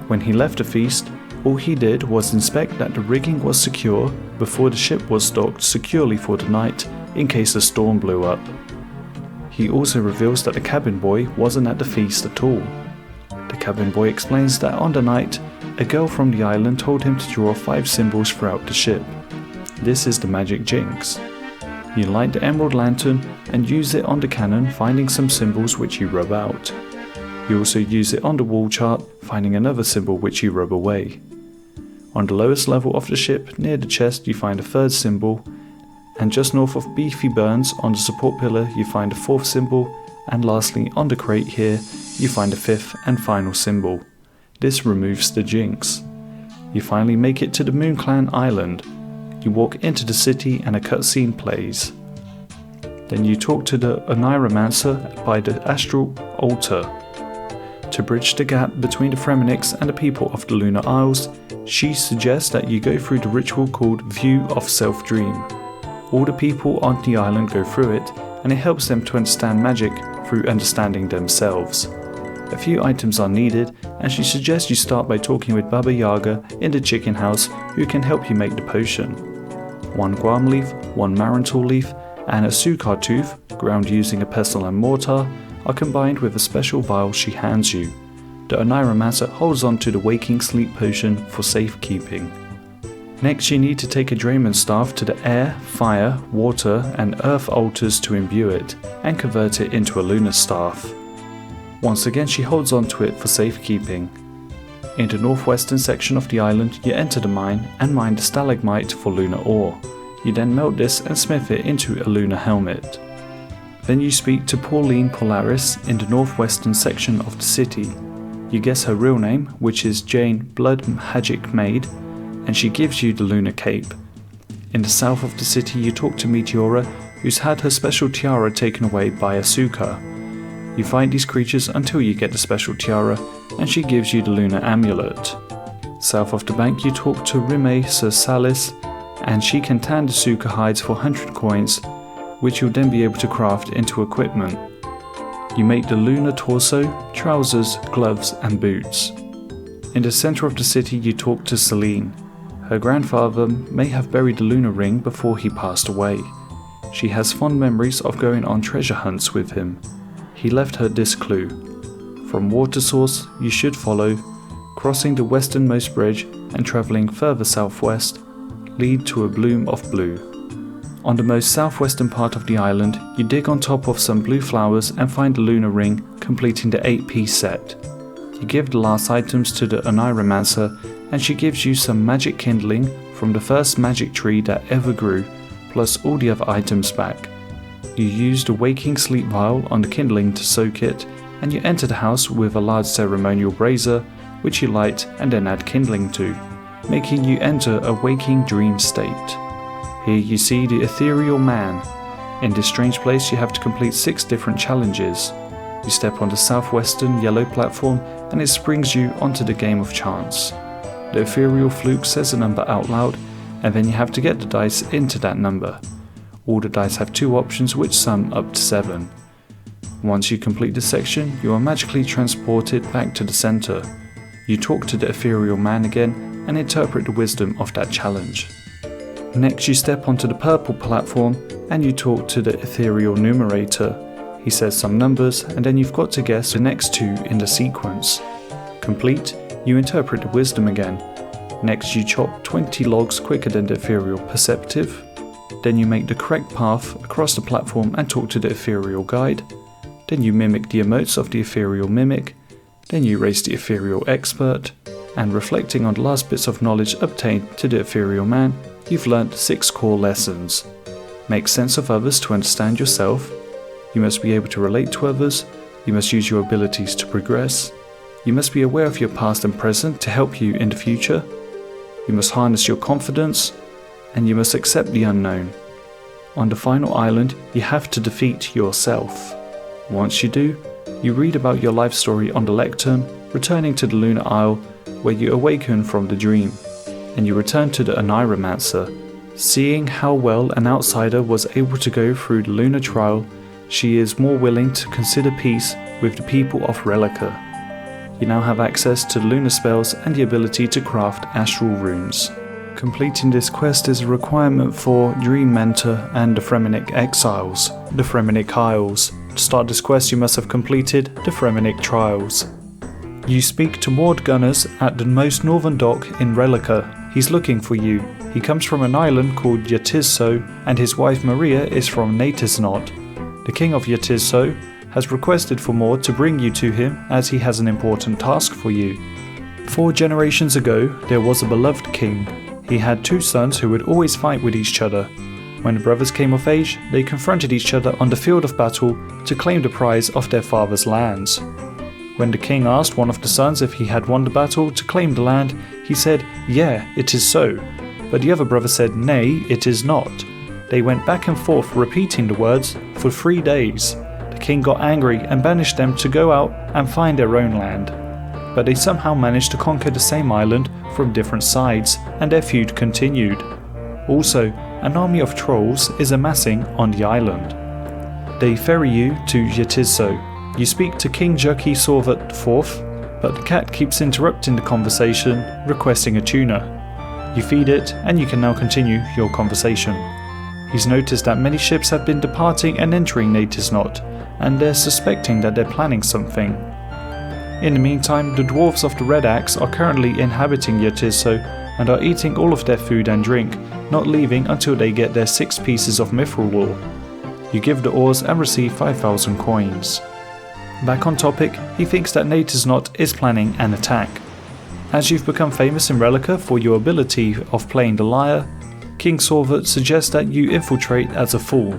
When he left the feast, all he did was inspect that the rigging was secure before the ship was docked securely for the night in case a storm blew up. He also reveals that the cabin boy wasn't at the feast at all. The cabin boy explains that on the night, a girl from the island told him to draw 5 symbols throughout the ship. This is the magic jinx. You light the emerald lantern and use it on the cannon, finding some symbols which you rub out. You also use it on the wall chart, finding another symbol which you rub away. On the lowest level of the ship, near the chest, you find a 3rd symbol, and just north of Beefy Burns on the support pillar you find a 4th symbol, and lastly on the crate here you find a 5th and final symbol. This removes the jinx. You finally make it to the Moon Clan Island. You walk into the city and a cutscene plays. Then you talk to the Oneiromancer by the Astral Altar. To bridge the gap between the Fremeniks and the people of the Lunar Isles, she suggests that you go through the ritual called View of Self-Dream. All the people on the island go through it, and it helps them to understand magic through understanding themselves. A few items are needed, and she suggests you start by talking with Baba Yaga in the chicken house, who can help you make the potion. 1 guam leaf, 1 marantal leaf, and a sukar tooth, ground using a pestle and mortar, are combined with a special vial she hands you. The Oneiromancer holds on to the waking sleep potion for safekeeping. Next, you need to take a Drayman staff to the air, fire, water and earth altars to imbue it, and convert it into a lunar staff. Once again she holds on to it for safekeeping. In the northwestern section of the island, you enter the mine and mine the stalagmite for lunar ore. You then melt this and smith it into a lunar helmet. Then you speak to Pauline Polaris in the northwestern section of the city. You guess her real name, which is Jane Blood Hagic Maid, and she gives you the lunar cape. In the south of the city you talk to Meteora, who's had her special tiara taken away by a Sukar. You fight these creatures until you get the special tiara, and she gives you the lunar amulet. South of the bank you talk to Rime Sir Salis, and she can tan the Sukar hides for 100 coins, which you'll then be able to craft into equipment. You make the lunar torso, trousers, gloves and boots. In the centre of the city you talk to Celine. Her grandfather may have buried the lunar ring before he passed away. She has fond memories of going on treasure hunts with him. He left her this clue. From water source you should follow, crossing the westernmost bridge and travelling further southwest, lead to a bloom of blue. On the most southwestern part of the island, you dig on top of some blue flowers and find the lunar ring, completing the 8-piece set. You give the last items to the Oneiromancer, and she gives you some magic kindling from the first magic tree that ever grew, plus all the other items back. You use the waking sleep vial on the kindling to soak it, and you enter the house with a large ceremonial brazier, which you light and then add kindling to, making you enter a waking dream state. Here you see the ethereal man. In this strange place you have to complete 6 different challenges. You step on the southwestern yellow platform and it springs you onto the game of chance. The ethereal fluke says a number out loud, and then you have to get the dice into that number. All the dice have 2 options which sum up to 7. Once you complete the section, you are magically transported back to the centre. You talk to the ethereal man again and interpret the wisdom of that challenge. Next you step onto the purple platform and you talk to the ethereal numerator. He says some numbers and then you've got to guess the next 2 in the sequence. Complete, you interpret the wisdom again. Next you chop 20 logs quicker than the ethereal perceptive. Then you make the correct path across the platform and talk to the ethereal guide. Then you mimic the emotes of the ethereal mimic. Then you raise the ethereal expert. And reflecting on the last bits of knowledge obtained to the ethereal man, you've learnt 6 core lessons. Make sense of others to understand yourself. You must be able to relate to others. You must use your abilities to progress. You must be aware of your past and present to help you in the future. You must harness your confidence. And you must accept the unknown. On the final island, you have to defeat yourself. Once you do, you read about your life story on the lectern, returning to the Lunar Isle, where you awaken from the dream, and you return to the Oneiromancer. Seeing how well an outsider was able to go through the lunar trial, she is more willing to consider peace with the people of Relica. You now have access to lunar spells and the ability to craft astral runes. Completing this quest is a requirement for Dream Mentor and the Fremennik Exiles, the Fremennik Isles. To start this quest you must have completed the Fremennik Trials. You speak to moored gunners at the most northern dock in Relica. He's looking for you. He comes from an island called Yatizso, and his wife Maria is from Natisnot. The king of Yatizso has requested for Maud to bring you to him as he has an important task for you. 4 generations ago there was a beloved king. He had 2 sons who would always fight with each other. When the brothers came of age, they confronted each other on the field of battle to claim the prize of their father's lands. When the king asked one of the sons if he had won the battle to claim the land, he said, "Yeah, it is so." But the other brother said, "Nay, it is not." They went back and forth repeating the words for 3 days. The king got angry and banished them to go out and find their own land. But they somehow managed to conquer the same island from different sides, and their feud continued. Also, an army of trolls is amassing on the island. They ferry you to Yetizo. You speak to King Juki Sorvat IV, but the cat keeps interrupting the conversation, requesting a tuna. You feed it, and you can now continue your conversation. He's noticed that many ships have been departing and entering Natisnot, and they're suspecting that they're planning something. In the meantime, the dwarves of the Red Axe are currently inhabiting Yetizo and are eating all of their food and drink, not leaving until they get their 6 pieces of mithril wool. You give the ores and receive 5,000 coins. Back on topic, he thinks that Natisnot is planning an attack. As you've become famous in Relica for your ability of playing the lyre, King Sorvat suggests that you infiltrate as a fool.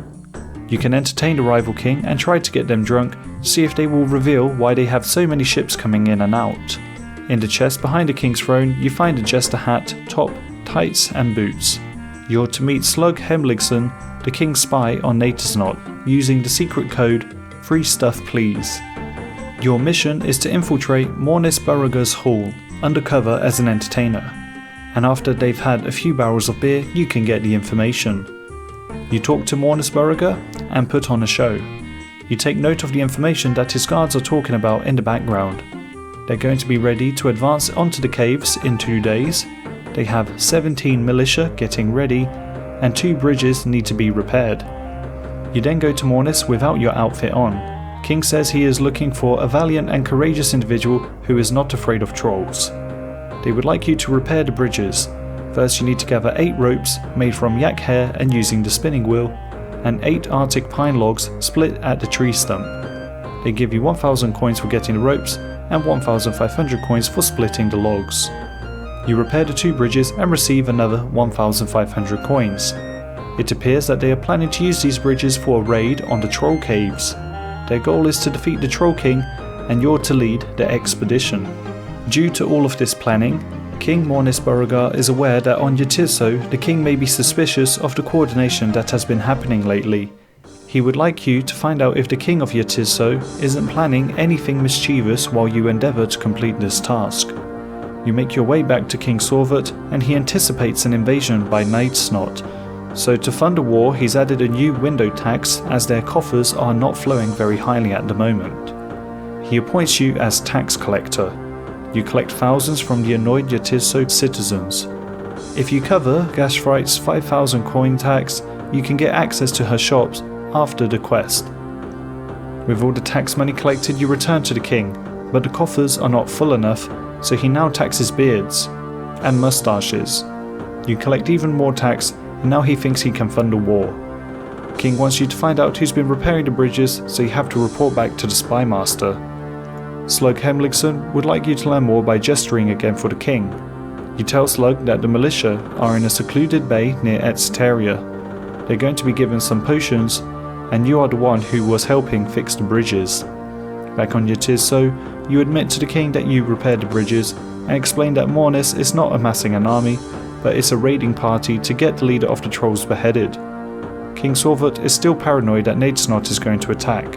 You can entertain the rival king and try to get them drunk, see if they will reveal why they have so many ships coming in and out. In the chest behind the king's throne, you find a jester hat, top, tights and boots. You're to meet Slug Hemligson, the king's spy on Natisnot, using the secret code Free Stuff Please. Your mission is to infiltrate Mornis Beauregard's hall, undercover as an entertainer. And after they've had a few barrels of beer, you can get the information. You talk to Mornis Beauregard and put on a show. You take note of the information that his guards are talking about in the background. They're going to be ready to advance onto the caves in 2 days. They have 17 militia getting ready, and 2 bridges need to be repaired. You then go to Mornis without your outfit on. King says he is looking for a valiant and courageous individual who is not afraid of trolls. They would like you to repair the bridges. First you need to gather 8 ropes made from yak hair and using the spinning wheel, and 8 arctic pine logs split at the tree stump. They give you 1,000 coins for getting the ropes and 1,500 coins for splitting the logs. You repair the 2 bridges and receive another 1,500 coins. It appears that they are planning to use these bridges for a raid on the troll caves. Their goal is to defeat the Troll King, and you're to lead the expedition. Due to all of this planning, King Mornis Beauregard is aware that on Yetizo the king may be suspicious of the coordination that has been happening lately. He would like you to find out if the king of Yetizo isn't planning anything mischievous while you endeavour to complete this task. You make your way back to King Sorvat, and he anticipates an invasion by Natisnot. So to fund a war, he's added a new window tax as their coffers are not flowing very highly at the moment. He appoints you as tax collector. You collect thousands from the annoyed Yetizo citizens. If you cover Gashfright's 5,000 coin tax, you can get access to her shops after the quest. With all the tax money collected, you return to the king, but the coffers are not full enough, so he now taxes beards and mustaches. You collect even more tax, and now he thinks he can fund a war. King wants you to find out who's been repairing the bridges, so you have to report back to the spy master. Slug Hemligson would like you to learn more by gesturing again for the king. You tell Slug that the militia are in a secluded bay near Etsteria. They're going to be given some potions, and you are the one who was helping fix the bridges. Back on Yetizo, you admit to the king that you repaired the bridges, and explain that Mornis is not amassing an army, but it's a raiding party to get the leader of the trolls beheaded. King Sorvat is still paranoid that Natisnot is going to attack.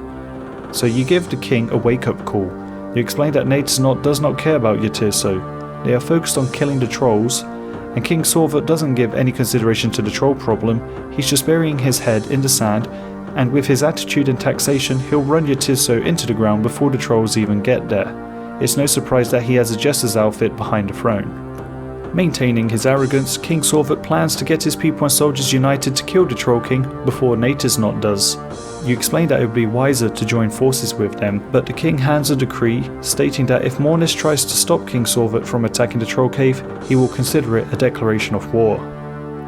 So you give the king a wake-up call. You explain that Natisnot does not care about Yetizo. They are focused on killing the trolls, and King Sorvat doesn't give any consideration to the troll problem. He's just burying his head in the sand, and with his attitude and taxation, he'll run Yetizo into the ground before the trolls even get there. It's no surprise that he has a jester's outfit behind the throne. Maintaining his arrogance, King Sorvat plans to get his people and soldiers united to kill the Troll King before Natisnot does. You explain that it would be wiser to join forces with them, but the king hands a decree stating that if Mornis tries to stop King Sorvat from attacking the Troll Cave, he will consider it a declaration of war.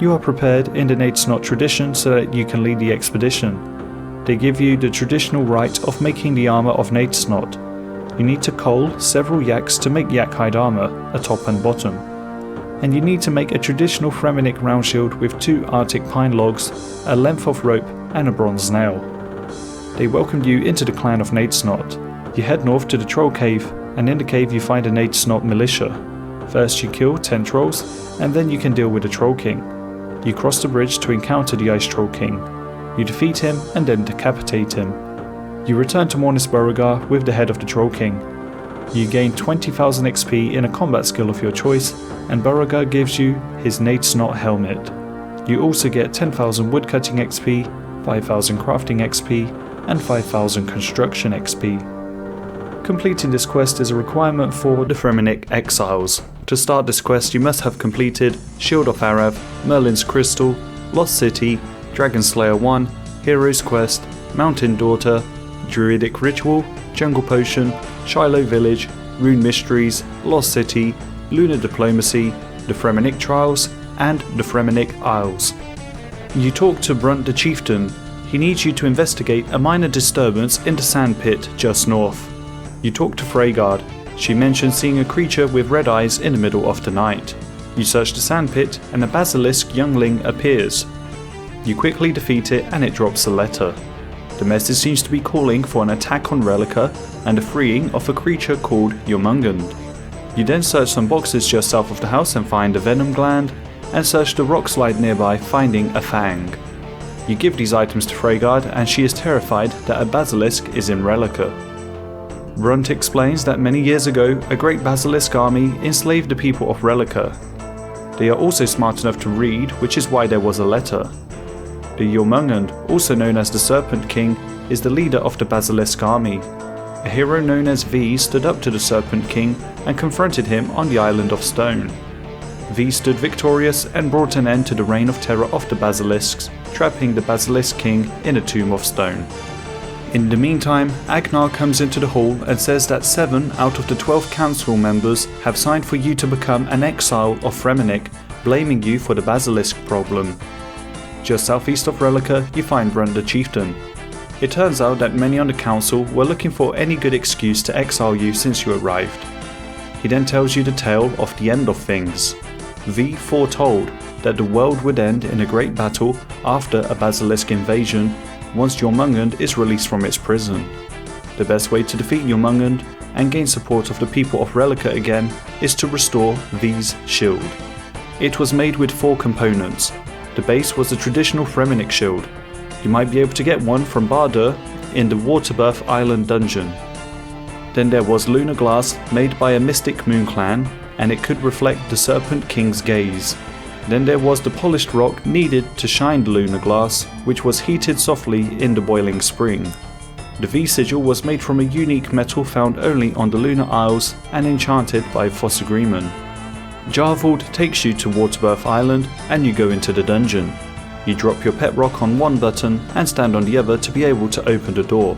You are prepared in the Natisnot tradition so that you can lead the expedition. They give you the traditional right of making the armour of Natisnot. You need to cull several yaks to make yak hide armour, a top and bottom. And you need to make a traditional Fremennik round shield with 2 arctic pine logs, a length of rope and a bronze nail. They welcome you into the clan of Natisnot. You head north to the troll cave, and in the cave you find a Natisnot militia. First you kill 10 trolls, and then you can deal with the Troll King. You cross the bridge to encounter the Ice Troll King. You defeat him and then decapitate him. You return to Mornis Beauregard with the head of the Troll King. You gain 20,000 XP in a combat skill of your choice, and Beauregard gives you his Nate Snot helmet. You also get 10,000 woodcutting XP, 5,000 crafting XP, and 5,000 construction XP. Completing this quest is a requirement for the Fremennik Exiles. To start this quest you must have completed Shield of Arrav, Merlin's Crystal, Lost City, Dragon Slayer 1, Hero's Quest, Mountain Daughter, Druidic Ritual, Jungle Potion, Shiloh Village, Rune Mysteries, Lost City, Lunar Diplomacy, the Fremennik Trials, and the Fremennik Isles. You talk to Brunt the Chieftain. He needs you to investigate a minor disturbance in the sand pit just north. You talk to Freygard. She mentions seeing a creature with red eyes in the middle of the night. You search the sand pit and a basilisk youngling appears. You quickly defeat it and it drops a letter. The message seems to be calling for an attack on Relica and the freeing of a creature called Jormungand. You then search some boxes just south of the house and find a venom gland, and search the rock slide nearby finding a fang. You give these items to Freygard and she is terrified that a basilisk is in Relica. Brunt explains that many years ago a great basilisk army enslaved the people of Relica. They are also smart enough to read, which is why there was a letter. The Jormungand, also known as the Serpent King, is the leader of the basilisk army. A hero known as V stood up to the Serpent King and confronted him on the Island of Stone. V stood victorious and brought an end to the reign of terror of the basilisks, trapping the Basilisk King in a tomb of stone. In the meantime, Agnar comes into the hall and says that 7 out of the 12 council members have signed for you to become an exile of Fremennik, blaming you for the basilisk problem. Just southeast of Relica, you find Brunt the Chieftain. It turns out that many on the council were looking for any good excuse to exile you since you arrived. He then tells you the tale of the end of things. V foretold that the world would end in a great battle after a basilisk invasion once Jormungand is released from its prison. The best way to defeat Jormungand and gain support of the people of Relica again is to restore V's shield. It was made with 4 components. The base was the traditional Fremennik shield. You might be able to get one from Bardur in the Waterbirth Island dungeon. Then there was lunar glass made by a mystic moon clan, and it could reflect the Serpent King's gaze. Then there was the polished rock needed to shine the lunar glass, which was heated softly in the boiling spring. The V-sigil was made from a unique metal found only on the Lunar Isles and enchanted by Fossagreeman. Jarvold takes you to Waterbirth Island and you go into the dungeon. You drop your pet rock on one button and stand on the other to be able to open the door.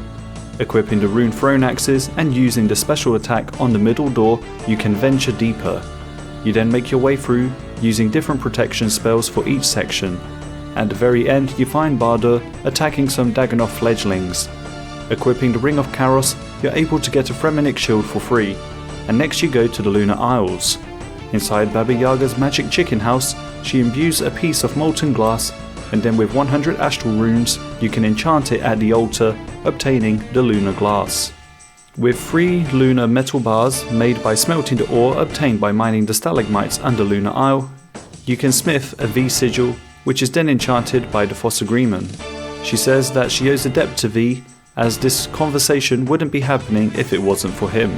Equipping the rune throne axes and using the special attack on the middle door, you can venture deeper. You then make your way through, using different protection spells for each section. At the very end you find Bardur attacking some Dagannoth fledglings. Equipping the Ring of Karos, you're able to get a Fremennik shield for free, and next you go to the Lunar Isles. Inside Baba Yaga's magic chicken house, she imbues a piece of molten glass, and then with 100 astral runes you can enchant it at the altar, obtaining the lunar glass. With 3 lunar metal bars made by smelting the ore obtained by mining the stalagmites under Lunar Isle, you can smith a V-sigil, which is then enchanted by the Fossagreeman. She says that she owes a debt to V, as this conversation wouldn't be happening if it wasn't for him.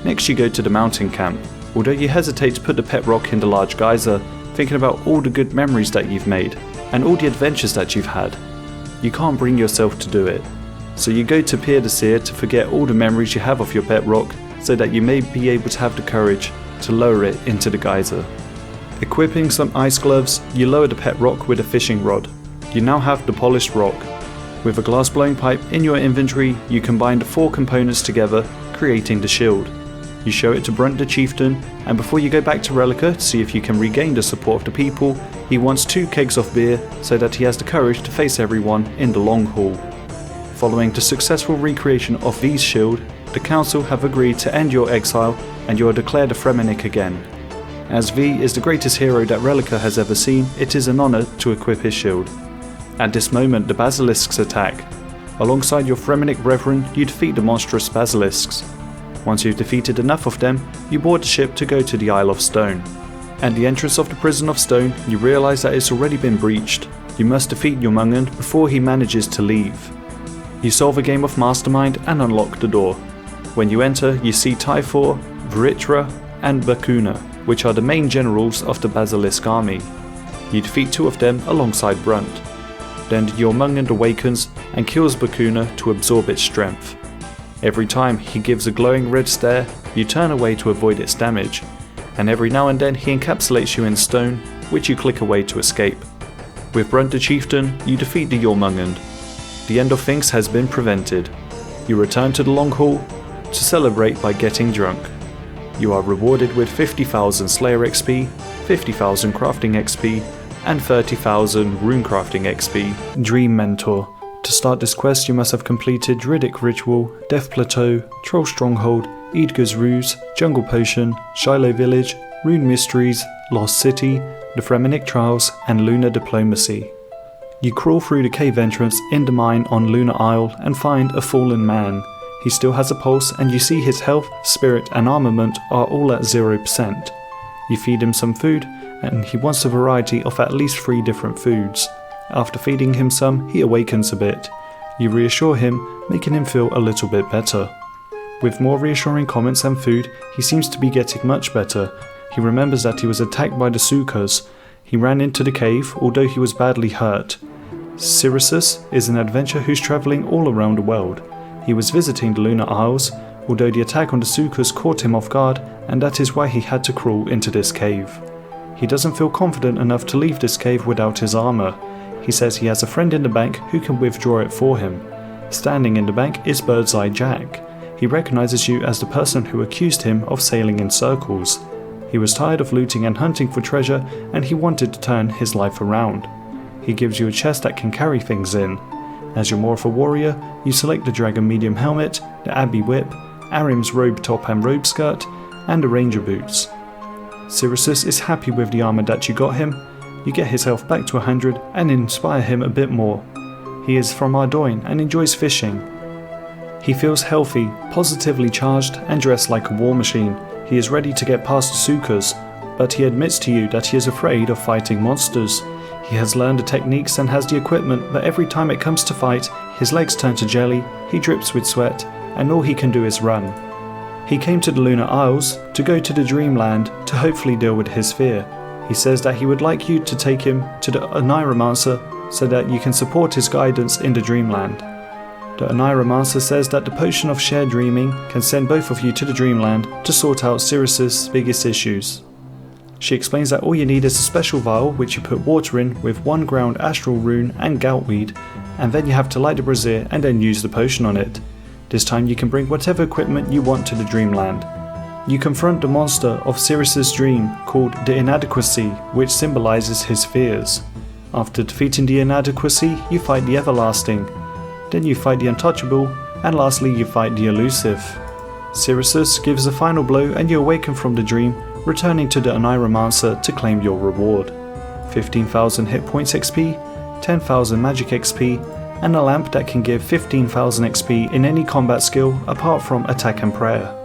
Next you go to the mountain camp. Although you hesitate to put the pet rock in the large geyser, thinking about all the good memories that you've made, and all the adventures that you've had, you can't bring yourself to do it. So you go to Pier de Seer to forget all the memories you have of your pet rock, so that you may be able to have the courage to lower it into the geyser. Equipping some ice gloves, you lower the pet rock with a fishing rod. You now have the polished rock. With a glass blowing pipe in your inventory, you combine the 4 components together, creating the shield. You show it to Brunt the Chieftain, and before you go back to Relica to see if you can regain the support of the people, he wants 2 kegs of beer so that he has the courage to face everyone in the long haul. Following the successful recreation of V's shield, the council have agreed to end your exile and you are declared a Fremennik again. As V is the greatest hero that Relica has ever seen, it is an honour to equip his shield. At this moment the basilisks attack. Alongside your Fremennik brethren, you defeat the monstrous basilisks. Once you've defeated enough of them, you board the ship to go to the Isle of Stone. At the entrance of the Prison of Stone, you realise that it's already been breached. You must defeat Jormungand before he manages to leave. You solve a game of Mastermind and unlock the door. When you enter, you see Typhor, Vritra and Bakuna, which are the main generals of the Basilisk army. You defeat 2 of them alongside Brunt. Then Jormungand awakens and kills Bakuna to absorb its strength. Every time he gives a glowing red stare, you turn away to avoid its damage, and every now and then he encapsulates you in stone, which you click away to escape. With Brunt the Chieftain, you defeat the Jormungand. The end of things has been prevented. You return to the Long Hall to celebrate by getting drunk. You are rewarded with 50,000 Slayer XP, 50,000 Crafting XP, and 30,000 Rune Crafting XP. Dream Mentor. To start this quest you must have completed Druidic Ritual, Death Plateau, Troll Stronghold, Eadgar's Ruse, Jungle Potion, Shiloh Village, Rune Mysteries, Lost City, the Fremennik Trials, and Lunar Diplomacy. You crawl through the cave entrance in the mine on Lunar Isle and find a fallen man. He still has a pulse and you see his health, spirit and armament are all at 0%. You feed him some food and he wants a variety of at least 3 different foods. After feeding him some, he awakens a bit. You reassure him, making him feel a little bit better. With more reassuring comments and food, he seems to be getting much better. He remembers that he was attacked by the Sukas. He ran into the cave, although he was badly hurt. Sirius is an adventurer who's travelling all around the world. He was visiting the Lunar Isles, although the attack on the Sukas caught him off guard, and that is why he had to crawl into this cave. He doesn't feel confident enough to leave this cave without his armour. He says he has a friend in the bank who can withdraw it for him. Standing in the bank is Birdseye Jack. He recognises you as the person who accused him of sailing in circles. He was tired of looting and hunting for treasure, and he wanted to turn his life around. He gives you a chest that can carry things in. As you're more of a warrior, you select the Dragon Medium Helmet, the Abbey Whip, Arim's Robe Top and Robe Skirt, and the Ranger Boots. Sirius is happy with the armour that you got him. You get his health back to 100 and inspire him a bit more. He is from Ardoin and enjoys fishing. He feels healthy, positively charged and dressed like a war machine. He is ready to get past the Sukas, but he admits to you that he is afraid of fighting monsters. He has learned the techniques and has the equipment, but every time it comes to fight, his legs turn to jelly, he drips with sweat, and all he can do is run. He came to the Lunar Isles to go to the Dreamland to hopefully deal with his fear. He says that he would like you to take him to the Oneiromancer so that you can support his guidance in the Dreamland. The Oneiromancer says that the potion of shared dreaming can send both of you to the Dreamland to sort out Sirius's biggest issues. She explains that all you need is a special vial which you put water in with 1 ground astral rune and goutweed, and then you have to light the brazier and then use the potion on it. This time you can bring whatever equipment you want to the Dreamland. You confront the monster of Sirius's dream called the Inadequacy, which symbolises his fears. After defeating the Inadequacy, you fight the Everlasting. Then you fight the Untouchable, and lastly you fight the Elusive. Sirius gives a final blow and you awaken from the dream, returning to the Oneiromancer to claim your reward. 15,000 hit points XP, 10,000 magic XP, and a lamp that can give 15,000 XP in any combat skill apart from attack and prayer.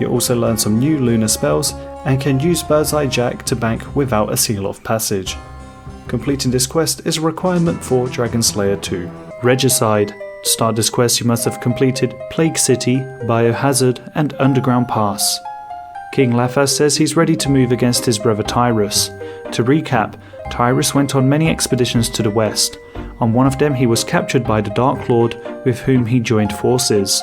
You also learn some new lunar spells and can use Birdseye Jack to bank without a seal of passage. Completing this quest is a requirement for Dragon Slayer 2. Regicide. To start this quest you must have completed Plague City, Biohazard and Underground Pass. King Lathas says he's ready to move against his brother Tyrus. To recap, Tyrus went on many expeditions to the west. On one of them he was captured by the Dark Lord, with whom he joined forces.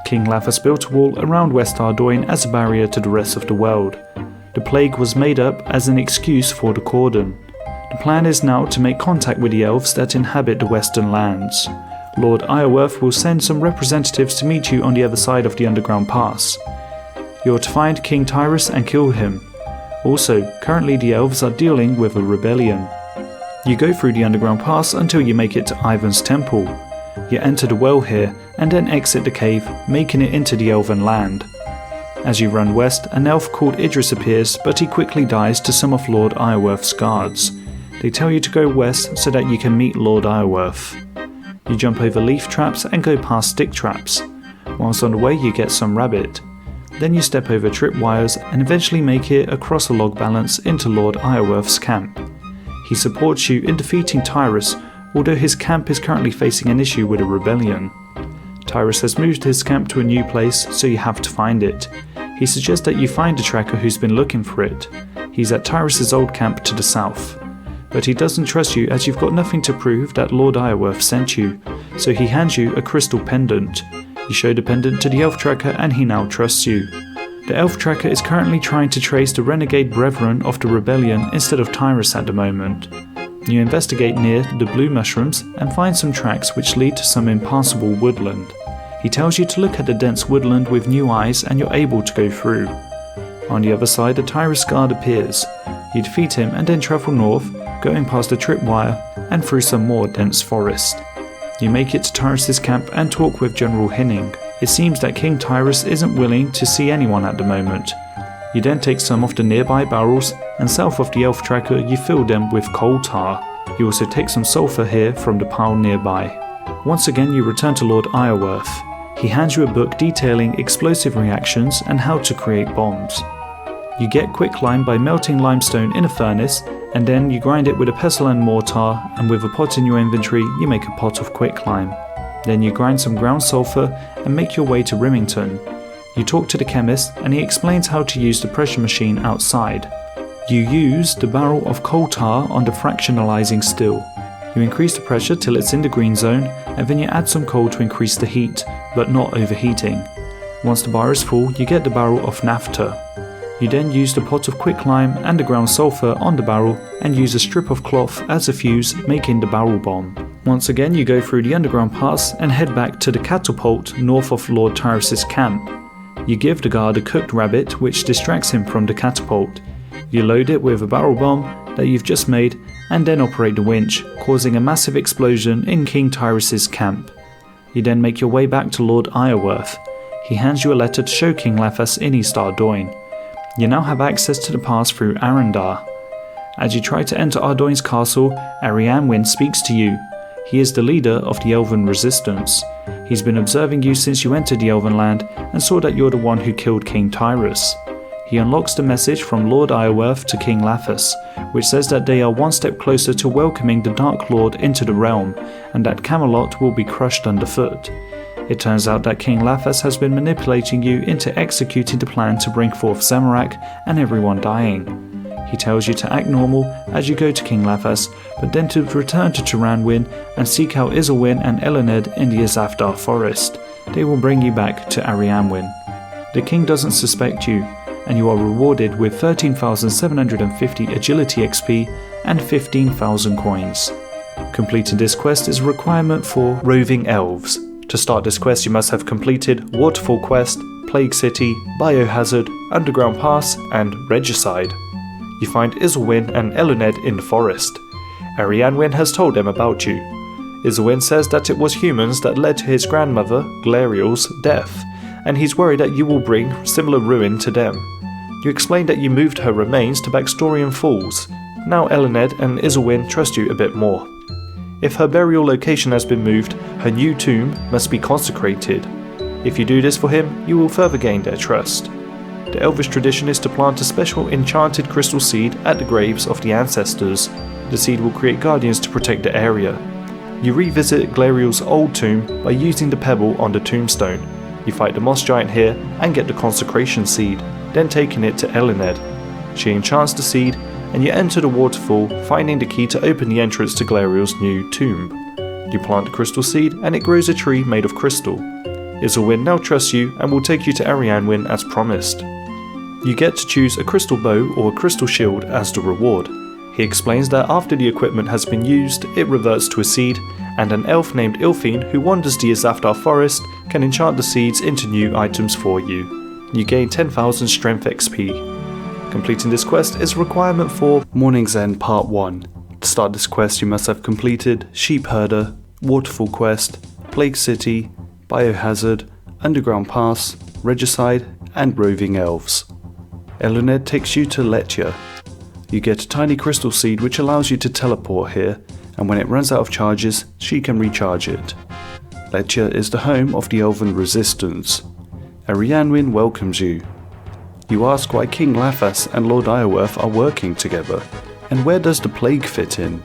King Lathas built a wall around West Ardoin as a barrier to the rest of the world. The plague was made up as an excuse for the cordon. The plan is now to make contact with the elves that inhabit the western lands. Lord Iorwerth will send some representatives to meet you on the other side of the underground pass. You are to find King Tyrus and kill him. Also, currently the elves are dealing with a rebellion. You go through the underground pass until you make it to Ivan's temple. You enter the well here and then exit the cave, making it into the elven land. As you run west, an elf called Idris appears, but he quickly dies to some of Lord Iorwerth's guards. They tell you to go west so that you can meet Lord Iorwerth. You jump over leaf traps and go past stick traps. Whilst on the way you get some rabbit. then you step over tripwires and eventually make it across a log balance into Lord Iorwerth's camp. He supports you in defeating Tyrus, although his camp is currently facing an issue with a rebellion. Tyrus has moved his camp to a new place, so you have to find it. He suggests that you find a tracker who's been looking for it. He's at Tyrus's old camp to the south. But he doesn't trust you as you've got nothing to prove that Lord Iorwerth sent you, so he hands you a crystal pendant. You show the pendant to the elf tracker and he now trusts you. The elf tracker is currently trying to trace the renegade brethren of the rebellion instead of Tyrus at the moment. You investigate near the blue mushrooms and find some tracks which lead to some impassable woodland. He tells you to look at the dense woodland with new eyes and you're able to go through. On the other side, a Tyrus guard appears. You defeat him and then travel north, going past a tripwire and through some more dense forest. You make it to Tyrus's camp and talk with General Hinning. It seems that King Tyrus isn't willing to see anyone at the moment. You then take some of the nearby barrels and south of the elf tracker you fill them with coal tar. You also take some sulfur here from the pile nearby. Once again you return to Lord Iorwerth. He hands you a book detailing explosive reactions and how to create bombs. You get quicklime by melting limestone in a furnace, and then you grind it with a pestle and mortar, and with a pot in your inventory you make a pot of quicklime. Then you grind some ground sulfur and make your way to Rimington. You talk to the chemist and he explains how to use the pressure machine outside. You use the barrel of coal tar on the fractionalizing still. You increase the pressure till it's in the green zone, and then you add some coal to increase the heat, but not overheating. Once the bar is full, you get the barrel of naphtha. You then use the pot of quicklime and the ground sulfur on the barrel and use a strip of cloth as a fuse, making the barrel bomb. Once again you go through the underground pass and head back to the catapult north of Lord Tyrus's camp. You give the guard a cooked rabbit which distracts him from the catapult. You load it with a barrel bomb that you've just made and then operate the winch, causing a massive explosion in King Tyrus's camp. You then make your way back to Lord Iorwerth. He hands you a letter to show King Lefas in East Ardoin. You now have access to the pass through Arendar. As you try to enter Ardoin's castle, Arianwyn speaks to you. He is the leader of the Elven Resistance. He's been observing you since you entered the Elven land and saw that you're the one who killed King Tyrus. He unlocks the message from Lord Iorwerth to King Lefas, which says that they are one step closer to welcoming the Dark Lord into the realm, and that Camelot will be crushed underfoot. It turns out that King Lefas has been manipulating you into executing the plan to bring forth Zamorak and everyone dying. He tells you to act normal as you go to King Lefas, but then to return to Turanwyn and seek out Isilwyn and Elened in the Azafdar forest. They will bring you back to Arianwyn. The king doesn't suspect you, and you are rewarded with 13,750 agility XP and 15,000 coins. Completing this quest is a requirement for Roving Elves. To start this quest you must have completed Waterfall Quest, Plague City, Biohazard, Underground Pass and Regicide. You find Isilwyn and Elened in the forest. Arianwyn has told them about you. Isilwyn says that it was humans that led to his grandmother, Glariel's, death, and he's worried that you will bring similar ruin to them. You explain that you moved her remains to Baxtorian Falls. Now Elened and Isilwyn trust you a bit more. If her burial location has been moved, her new tomb must be consecrated. If you do this for him, you will further gain their trust. The Elvish tradition is to plant a special enchanted crystal seed at the graves of the ancestors. The seed will create guardians to protect the area. You revisit Glariel's old tomb by using the pebble on the tombstone. You fight the moss giant here and get the consecration seed, then taking it to Elened. She enchants the seed and you enter the waterfall, finding the key to open the entrance to Glariel's new tomb. You plant the crystal seed and it grows a tree made of crystal. Isilwyn now trusts you and will take you to Arianwyn as promised. You get to choose a crystal bow or a crystal shield as the reward. He explains that after the equipment has been used, it reverts to a seed, and an elf named Ilfine who wanders the Azafdar forest can enchant the seeds into new items for you. You gain 10,000 strength XP. Completing this quest is a requirement for Morning's End Part 1. To start this quest you must have completed Sheep Herder, Waterfall Quest, Plague City, Biohazard, Underground Pass, Regicide and Roving Elves. Elened takes you to Letya. You get a tiny crystal seed which allows you to teleport here, and when it runs out of charges, she can recharge it. Letya is the home of the Elven Resistance. Arianwin welcomes you. You ask why King Lathas and Lord Iorwerth are working together, and where does the plague fit in?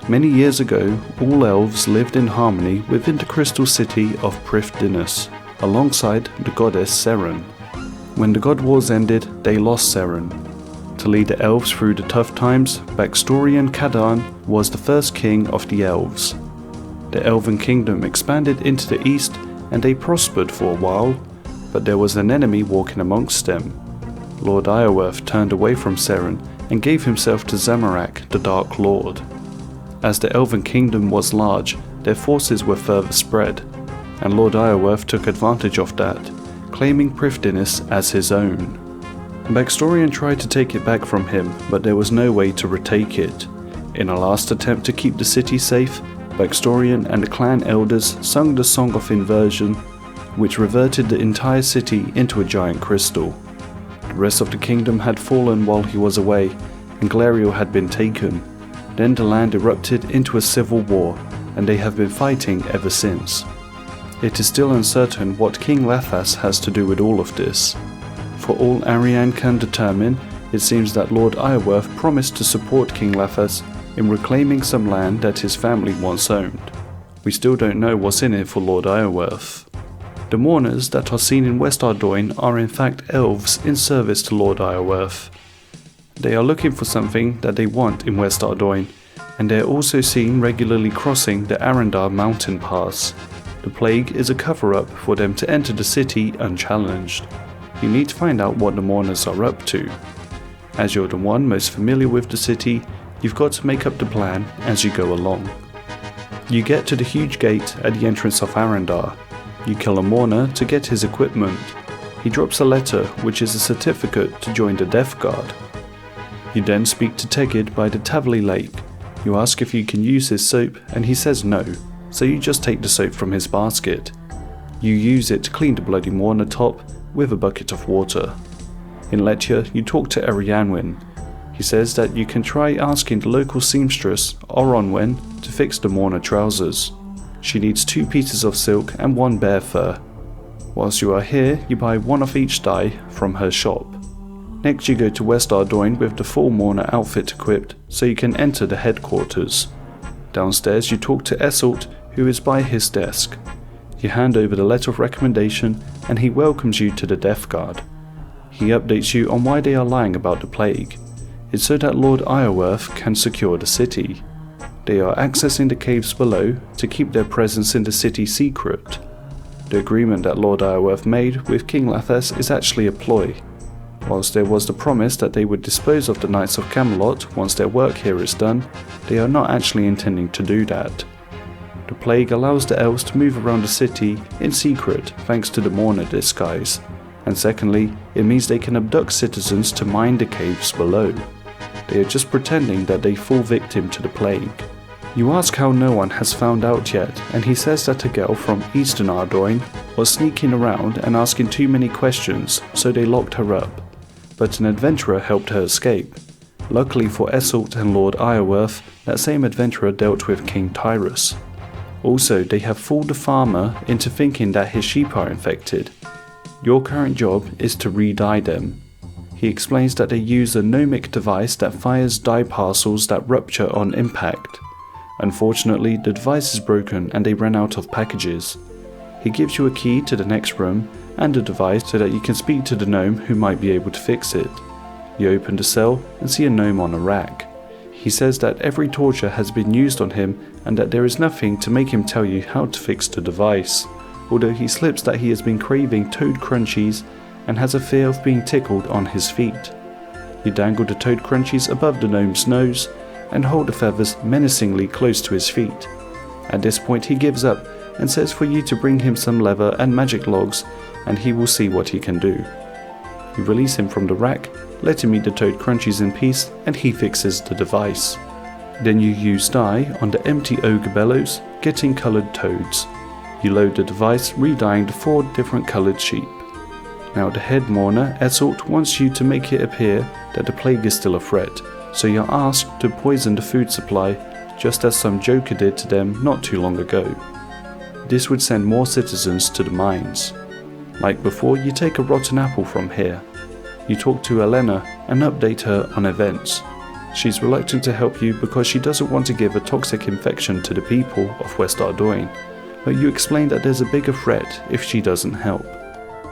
Many years ago, all elves lived in harmony within the crystal city of Prifddinas, alongside the goddess Seren. When the God Wars ended, they lost Seren. To lead the elves through the tough times, Baxtorian Kadan was the first king of the elves. The elven kingdom expanded into the east, and they prospered for a while, but there was an enemy walking amongst them. Lord Iorwerth turned away from Seren and gave himself to Zamorak, the Dark Lord. As the elven kingdom was large, their forces were further spread, and Lord Iorwerth took advantage of that, claiming Prifddinas as his own. Baxtorian tried to take it back from him, but there was no way to retake it. In a last attempt to keep the city safe, Baxtorian and the clan elders sung the Song of Inversion, which reverted the entire city into a giant crystal. The rest of the kingdom had fallen while he was away, and Glariel had been taken. Then the land erupted into a civil war, and they have been fighting ever since. It is still uncertain what King Lathas has to do with all of this. For all Arian can determine, it seems that Lord Iorwerth promised to support King Lathas in reclaiming some land that his family once owned. We still don't know what's in it for Lord Iorwerth. The mourners that are seen in West Ardoin are in fact elves in service to Lord Iorwerth. They are looking for something that they want in West Ardoin, and they are also seen regularly crossing the Arendar mountain pass. The plague is a cover-up for them to enter the city unchallenged. You need to find out what the mourners are up to. As you're the one most familiar with the city, you've got to make up the plan as you go along. You get to the huge gate at the entrance of Arendar. You kill a mourner to get his equipment. He drops a letter, which is a certificate to join the Death Guard. You then speak to Tegid by the Tavli Lake. You ask if you can use his soap, and he says no, so you just take the soap from his basket. You use it to clean the bloody mourner top with a bucket of water. In Lechia, you talk to Arianwin. He says that you can try asking the local seamstress, Oronwen, to fix the mourner trousers. She needs 2 pieces of silk and 1 bear fur. Whilst you are here, you buy 1 of each dye from her shop. Next you go to West Ardoin with the full mourner outfit equipped, so you can enter the headquarters. Downstairs you talk to Esselt, who is by his desk. You hand over the letter of recommendation, and he welcomes you to the Death Guard. He updates you on why they are lying about the plague. It's so that Lord Iorwerth can secure the city. They are accessing the caves below to keep their presence in the city secret. The agreement that Lord Iorwerth made with King Lathas is actually a ploy. Whilst there was the promise that they would dispose of the Knights of Camelot once their work here is done, they are not actually intending to do that. The plague allows the elves to move around the city in secret thanks to the mourner disguise, and secondly, it means they can abduct citizens to mine the caves below. They are just pretending that they fall victim to the plague. You ask how no one has found out yet, and he says that a girl from Eastern Ardoin was sneaking around and asking too many questions, so they locked her up. But an adventurer helped her escape. Luckily for Esselt and Lord Iorwerth, that same adventurer dealt with King Tyrus. Also, they have fooled the farmer into thinking that his sheep are infected. Your current job is to re-dye them. He explains that they use a gnomic device that fires dye parcels that rupture on impact. Unfortunately, the device is broken and they ran out of packages. He gives you a key to the next room and a device so that you can speak to the gnome who might be able to fix it. You open the cell and see a gnome on a rack. He says that every torture has been used on him and that there is nothing to make him tell you how to fix the device, although he slips that he has been craving toad crunchies and has a fear of being tickled on his feet. You dangle the toad crunchies above the gnome's nose and hold the feathers menacingly close to his feet. At this point he gives up and says for you to bring him some leather and magic logs, and he will see what he can do. You release him from the rack, let him eat the toad crunchies in peace, and he fixes the device. Then you use dye on the empty ogre bellows, getting coloured toads. You load the device, re-dyeing the 4 different coloured sheep. Now the head mourner, Esselt, wants you to make it appear that the plague is still a threat, so you're asked to poison the food supply, just as some joker did to them not too long ago. This would send more citizens to the mines. Like before, you take a rotten apple from here. You talk to Elena and update her on events. She's reluctant to help you because she doesn't want to give a toxic infection to the people of West Ardoin, but you explain that there's a bigger threat if she doesn't help.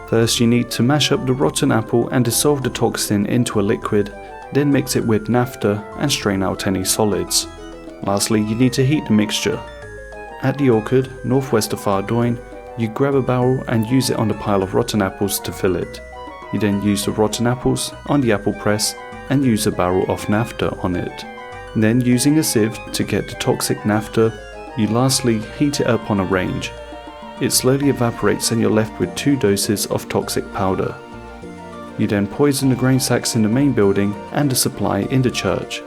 First, you need to mash up the rotten apple and dissolve the toxin into a liquid, then mix it with naphtha and strain out any solids. Lastly, you need to heat the mixture. At the orchard, northwest of Ardoin, you grab a barrel and use it on the pile of rotten apples to fill it. You then use the rotten apples on the apple press and use a barrel of naphtha on it. Then, using a sieve to get the toxic naphtha, you lastly heat it up on a range. It slowly evaporates and you're left with 2 doses of toxic powder. You then poison the grain sacks in the main building and the supply in the church.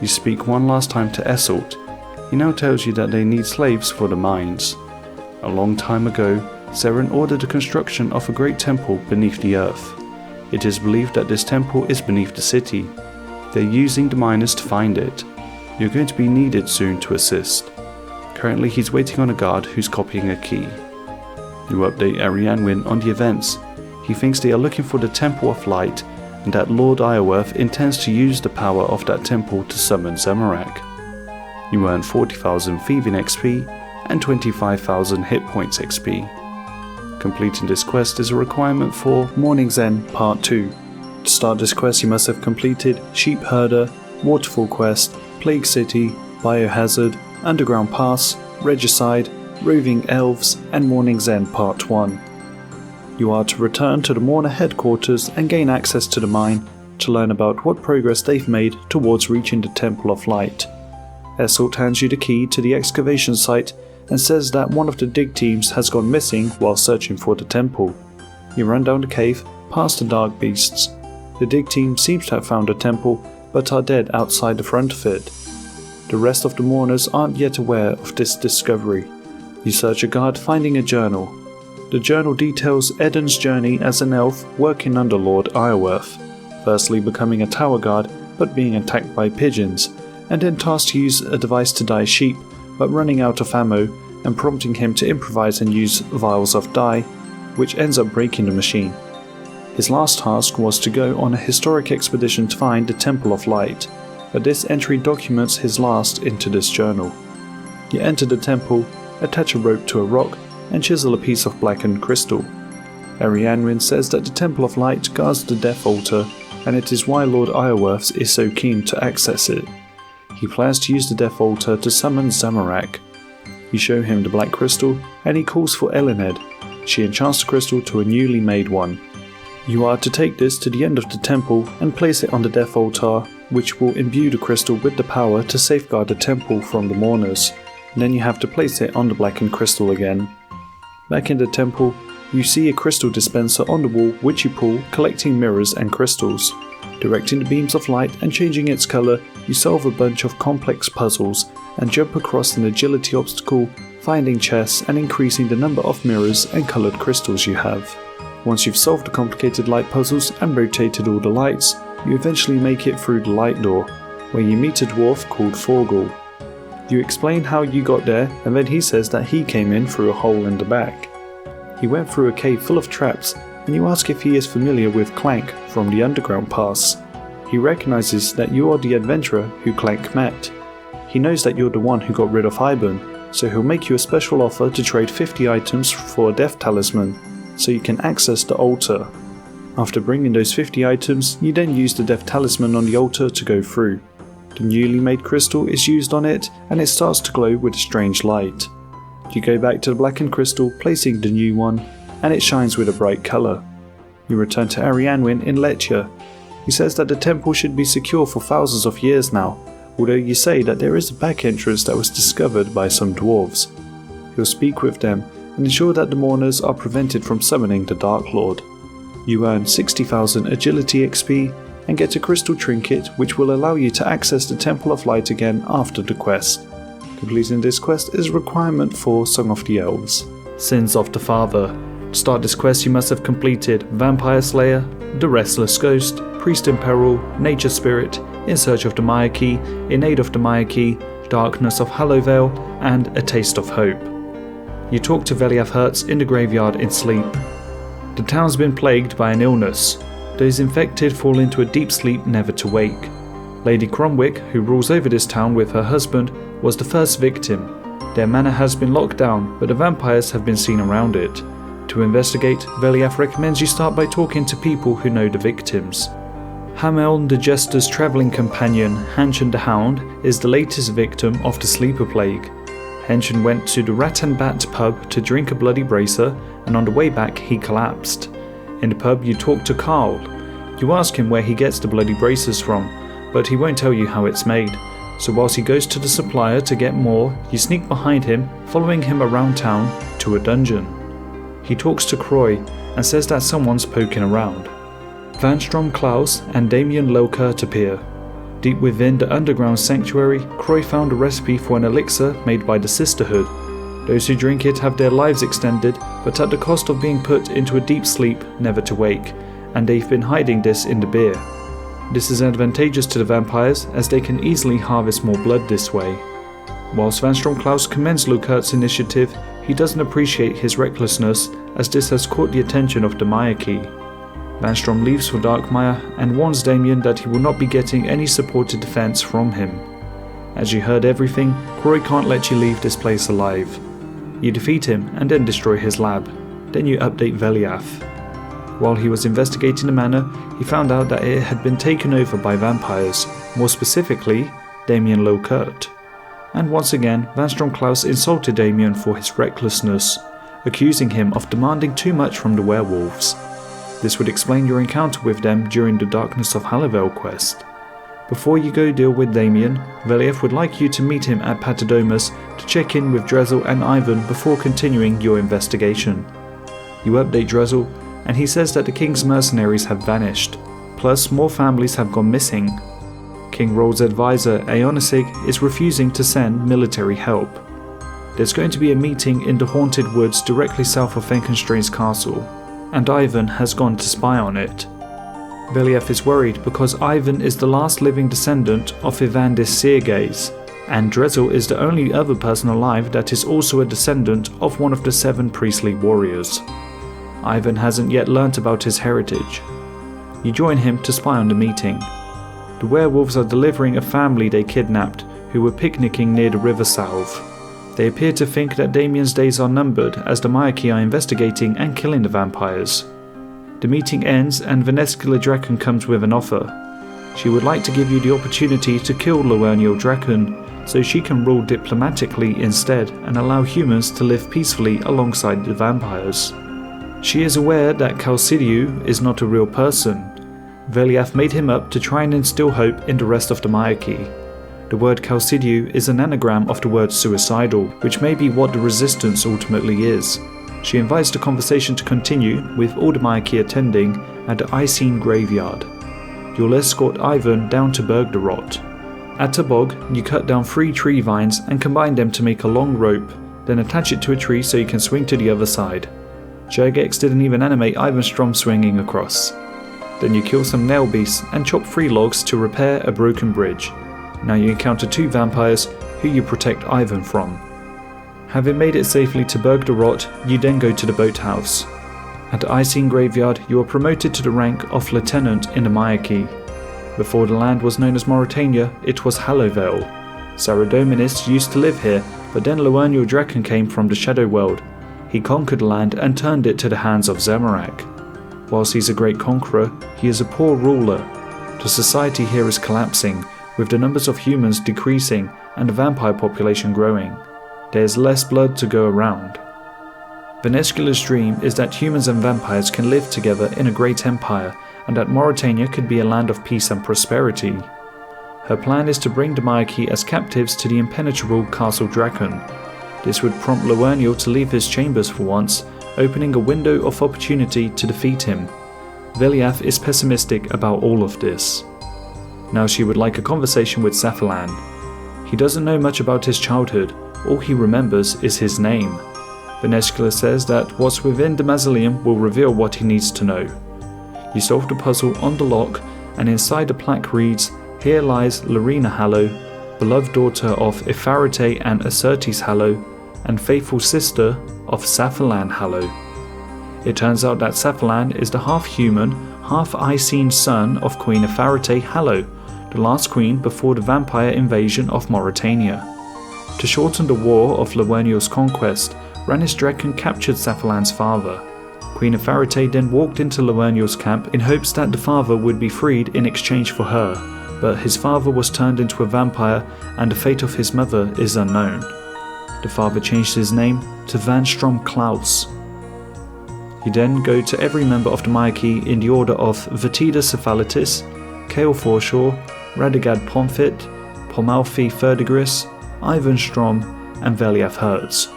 You speak one last time to Esselt. He now tells you that they need slaves for the mines. A long time ago, Seren ordered the construction of a great temple beneath the earth. It is believed that this temple is beneath the city. They're using the miners to find it. You're going to be needed soon to assist. Currently he's waiting on a guard who's copying a key. You update Arianwin on the events. He thinks they are looking for the Temple of Light and that Lord Iorwerth intends to use the power of that temple to summon Zamorak. You earn 40,000 thieving XP and 25,000 hit points XP. Completing this quest is a requirement for Morning's End Part 2. To start this quest you must have completed Sheep Herder, Waterfall Quest, Plague City, Biohazard, Underground Pass, Regicide, Roving Elves and Morning's End Part 1. You are to return to the Mourner headquarters and gain access to the mine to learn about what progress they've made towards reaching the Temple of Light. Esselt hands you the key to the excavation site and says that one of the dig teams has gone missing while searching for the temple. You run down the cave, past the dark beasts. The dig team seems to have found the temple, but are dead outside the front of it. The rest of the mourners aren't yet aware of this discovery. You search a guard, finding a journal. The journal details Eden's journey as an elf working under Lord Iorwerth, firstly becoming a tower guard but being attacked by pigeons, and then tasked to use a device to dye sheep, but running out of ammo and prompting him to improvise and use vials of dye, which ends up breaking the machine. His last task was to go on a historic expedition to find the Temple of Light, but this entry documents his last into this journal. You enter the temple, attach a rope to a rock, and chisel a piece of blackened crystal. Arianwin says that the Temple of Light guards the Death Altar, and it is why Lord Iorwerth is so keen to access it. He plans to use the Death Altar to summon Zamorak. You show him the black crystal, and he calls for Elined. She enchants the crystal to a newly made one. You are to take this to the end of the temple and place it on the Death Altar, which will imbue the crystal with the power to safeguard the temple from the mourners. Then you have to place it on the blackened crystal again. Back in the temple, you see a crystal dispenser on the wall which you pull, collecting mirrors and crystals. Directing the beams of light and changing its colour, you solve a bunch of complex puzzles and jump across an agility obstacle, finding chests and increasing the number of mirrors and coloured crystals you have. Once you've solved the complicated light puzzles and rotated all the lights, you eventually make it through the light door, where you meet a dwarf called Forgal. You explain how you got there, and then he says that he came in through a hole in the back. He went through a cave full of traps, and you ask if he is familiar with Clank from the Underground Pass. He recognizes that you are the adventurer who Clank met. He knows that you're the one who got rid of Hibern, so he'll make you a special offer to trade 50 items for a death talisman, so you can access the altar. After bringing those 50 items, you then use the death talisman on the altar to go through. The newly made crystal is used on it, and it starts to glow with a strange light. You go back to the blackened crystal, placing the new one, and it shines with a bright colour. You return to Arianwin in Lechia. He says that the temple should be secure for thousands of years now, although you say that there is a back entrance that was discovered by some dwarves. He'll speak with them and ensure that the mourners are prevented from summoning the Dark Lord. You earn 60,000 agility XP and get a crystal trinket which will allow you to access the Temple of Light again after the quest. Completing this quest is a requirement for Song of the Elves. Sins of the Father. To start this quest you must have completed Vampire Slayer, the Restless Ghost, Priest in Peril, Nature Spirit, In Search of the Maya Key, In Aid of the Maya Key, Darkness of Hallowvale, and A Taste of Hope. You talk to Veliath Hertz in the graveyard in sleep. The town's been plagued by an illness. Those infected fall into a deep sleep never to wake. Lady Cromwick, who rules over this town with her husband, was the first victim. Their manor has been locked down, but the vampires have been seen around it. To investigate, Veliath recommends you start by talking to people who know the victims. Hamel the Jester's travelling companion, Hanshin the Hound, is the latest victim of the sleeper plague. Hanshin went to the Rat and Bat pub to drink a bloody bracer, and on the way back he collapsed. In the pub you talk to Carl. You ask him where he gets the bloody bracers from, but he won't tell you how it's made. So whilst he goes to the supplier to get more, you sneak behind him, following him around town to a dungeon. He talks to Croy and says that someone's poking around. Van Strom Klaus and Damien Lockhart appear. Deep within the underground sanctuary, Croy found a recipe for an elixir made by the Sisterhood. Those who drink it have their lives extended, but at the cost of being put into a deep sleep never to wake, and they've been hiding this in the beer. This is advantageous to the vampires, as they can easily harvest more blood this way. Whilst Van Strom Klaus commends Lockhart's initiative, he doesn't appreciate his recklessness, as this has caught the attention of the Myaki. Van Strom leaves for Darkmire and warns Damien that he will not be getting any supported defense from him. As you heard everything, Croy can't let you leave this place alive. You defeat him and then destroy his lab. Then you update Veliath. While he was investigating the manor, he found out that it had been taken over by vampires, more specifically, Damien Lockhart. And once again, Van Strom Klaus insulted Damien for his recklessness, accusing him of demanding too much from the werewolves. This would explain your encounter with them during the Darkness of Halavel quest. Before you go deal with Damien, Veliath would like you to meet him at Patadomus to check in with Drezel and Ivan before continuing your investigation. You update Drezel, and he says that the king's mercenaries have vanished, plus more families have gone missing. King Rold's advisor Aonisig is refusing to send military help. There's going to be a meeting in the Haunted Woods directly south of Fenkenstrain's castle, and Ivan has gone to spy on it. Veliath is worried because Ivan is the last living descendant of Ivandis Seergaze, and Drezel is the only other person alive that is also a descendant of one of the 7 priestly warriors. Ivan hasn't yet learnt about his heritage. You join him to spy on the meeting. The werewolves are delivering a family they kidnapped who were picnicking near the River Salve. They appear to think that Damien's days are numbered as the Myaki are investigating and killing the vampires. The meeting ends and Veneskula Drakun comes with an offer. She would like to give you the opportunity to kill Loernio Drakun so she can rule diplomatically instead and allow humans to live peacefully alongside the vampires. She is aware that Calcidiu is not a real person. Veliath made him up to try and instill hope in the rest of the Myaki. The word Calcidiu is an anagram of the word suicidal, which may be what the resistance ultimately is. She invites the conversation to continue, with all the Myaki attending, at the Icene graveyard. You'll escort Ivan down to Bergderot. At the bog, you cut down 3 tree vines and combine them to make a long rope, then attach it to a tree so you can swing to the other side. Jergex didn't even animate Ivan Strom swinging across. Then you kill some nail beasts and chop 3 logs to repair a broken bridge. Now you encounter 2 vampires who you protect Ivan from. Having made it safely to Bergderot, you then go to the boathouse. At the Icene graveyard, you are promoted to the rank of lieutenant in the Myaki. Before the land was known as Mauritania, it was Hallowvale. Saradominis used to live here, but then Loernio Drakun came from the Shadow World. He conquered the land and turned it to the hands of Zamorak. Whilst he's a great conqueror, he is a poor ruler. The society here is collapsing, with the numbers of humans decreasing and the vampire population growing. There is less blood to go around. Veneskula's dream is that humans and vampires can live together in a great empire, and that Mauritania could be a land of peace and prosperity. Her plan is to bring the Myaki as captives to the impenetrable Castle Drakun. This would prompt Loernio to leave his chambers for once, opening a window of opportunity to defeat him. Veliath is pessimistic about all of this. Now she would like a conversation with Safilan. He doesn't know much about his childhood, all he remembers is his name. Veneskula says that what's within the mausoleum will reveal what he needs to know. You solve the puzzle on the lock, and inside the plaque reads, "Here lies Lorena Hallow, beloved daughter of Ifarite and Acertes Hallow, and faithful sister of Safilan Hallow." It turns out that Summarised is the half-human, half-Icene son of Queen Nefertiti Hallow, the last queen before the vampire invasion of Mauritania. To shorten the war of Liwernio's conquest, Ernest the Chicken captured Summarised's father. Queen Nefertiti then walked into Liwernio's camp in hopes that the father would be freed in exchange for her, but his father was turned into a vampire and the fate of his mother is unknown. The father changed his name to Vanstrom Klaus. You then go to every member of the monarchy in the order of Vetida Cephalitis, Kael Forshaw, Radagad Pomfit, Pomalfi Ferdigris, Ivan Strom, and Veliath Hertz.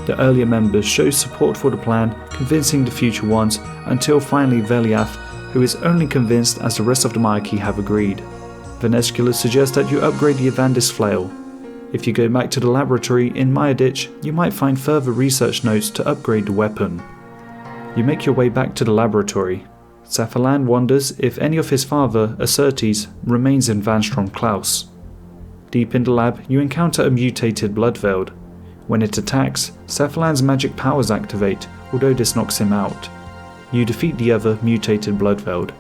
The earlier members show support for the plan, convincing the future ones, until finally Veliath, who is only convinced as the rest of the monarchy have agreed. Venescula suggests that you upgrade the Evandis flail. If you go back to the laboratory in Mayaditch, you might find further research notes to upgrade the weapon. You make your way back to the laboratory. Summarised wonders if any of his father, Acertes, remains in Vanstrom Klaus. Deep in the lab, you encounter a mutated Bloodveld. When it attacks, Summarised's magic powers activate, although this knocks him out. You defeat the other mutated Bloodveld.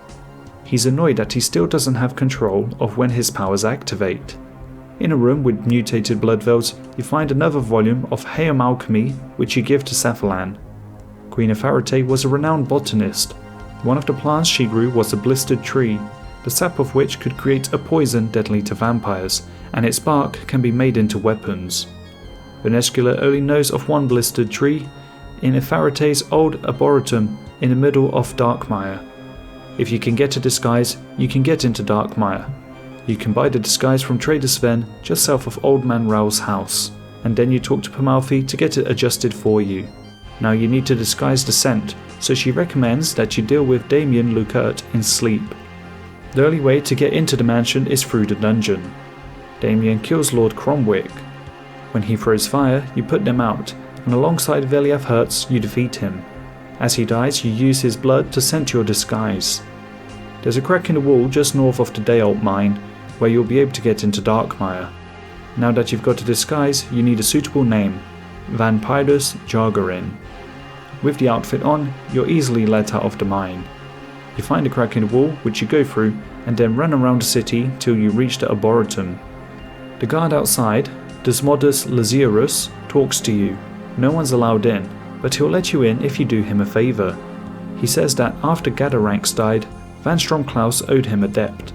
He's annoyed that he still doesn't have control of when his powers activate. In a room with mutated Bloodvelds, you find another volume of Hayam Alchemy, which you give to Summarised. Queen Nefertiti was a renowned botanist. One of the plants she grew was a blistered tree, the sap of which could create a poison deadly to vampires, and its bark can be made into weapons. Venescula only knows of one blistered tree, in Nefertiti's old arboretum in the middle of Darkmire. If you can get a disguise, you can get into Darkmire. You can buy the disguise from Trader Sven just south of Old Man Raoul's house, and then you talk to Pomalfi to get it adjusted for you. Now you need to disguise the scent, so she recommends that you deal with Damien Lucert in sleep. The only way to get into the mansion is through the dungeon. Damien kills Lord Cromwick. When he throws fire, you put them out, and alongside Veliath Hertz you defeat him. As he dies, you use his blood to scent your disguise. There's a crack in the wall just north of the Dayolt mine, where you'll be able to get into Darkmire. Now that you've got a disguise, you need a suitable name, Vampirus Jargarin. With the outfit on, you're easily let out of the mine. You find a crack in the wall, which you go through, and then run around the city till you reach the Arboretum. The guard outside, Desmodus Lazarus, talks to you. No one's allowed in, but he'll let you in if you do him a favour. He says that after Gadaranx died, Vanstrom Klaus owed him a debt.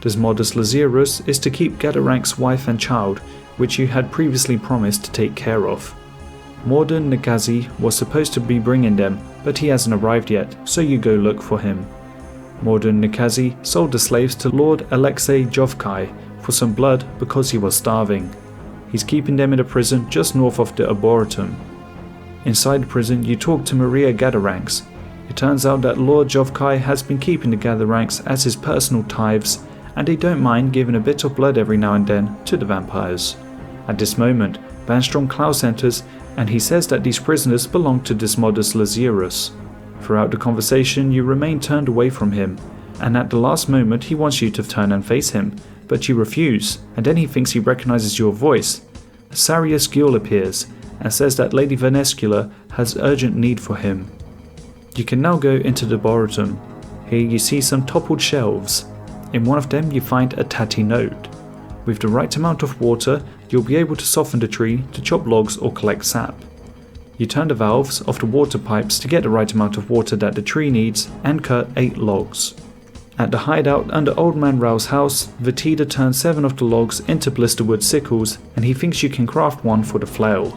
Desmodus Lazarus is to keep Gadaranx's wife and child, which you had previously promised to take care of. Morden Nagazi was supposed to be bringing them, but he hasn't arrived yet, so you go look for him. Morden Nagazi sold the slaves to Lord Alexei Jovkai for some blood because he was starving. He's keeping them in a prison just north of the Arboretum. Inside the prison you talk to Maria Gadaranx. It turns out that Lord Jovkai has been keeping the Gadaranx as his personal tithes, and they don't mind giving a bit of blood every now and then to the vampires. At this moment, Vanstrom Klaus enters, and he says that these prisoners belong to Desmodus Lazarus. Throughout the conversation you remain turned away from him, and at the last moment he wants you to turn and face him, but you refuse, and then he thinks he recognizes your voice. Sarius Gil appears, and says that Lady Venescula has urgent need for him. You can now go into the Arboretum. Here you see some toppled shelves. In one of them you find a tatty note. With the right amount of water, you'll be able to soften the tree to chop logs or collect sap. You turn the valves of the water pipes to get the right amount of water that the tree needs and cut 8 logs. At the hideout under Old Man Rao's house, Vetida turns 7 of the logs into blisterwood sickles, and he thinks you can craft one for the flail.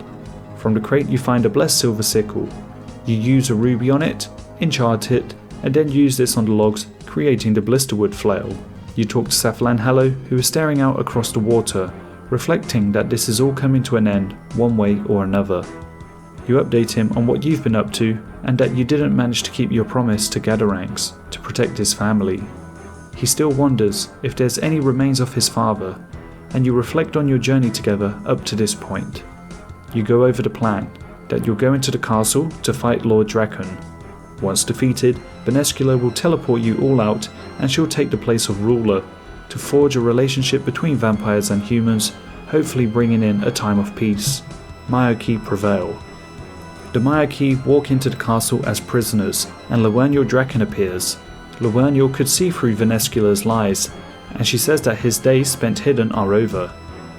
From the crate you find a blessed silver sickle. You use a ruby on it, enchant it, and then use this on the logs, creating the blisterwood flail. You talk to Summarised Hallow, who is staring out across the water, reflecting that this is all coming to an end, one way or another. You update him on what you've been up to, and that you didn't manage to keep your promise to Gadaranx to protect his family. He still wonders if there's any remains of his father, and you reflect on your journey together up to this point. You go over the plan, that you'll go into the castle to fight Lord Draken. Once defeated, Venescula will teleport you all out, and she'll take the place of ruler, to forge a relationship between vampires and humans, hopefully bringing in a time of peace. Monarchy prevail. The Myaki walk into the castle as prisoners, and Lowernil Draken appears. Lowernil could see through Venescula's lies, and she says that his days spent hidden are over.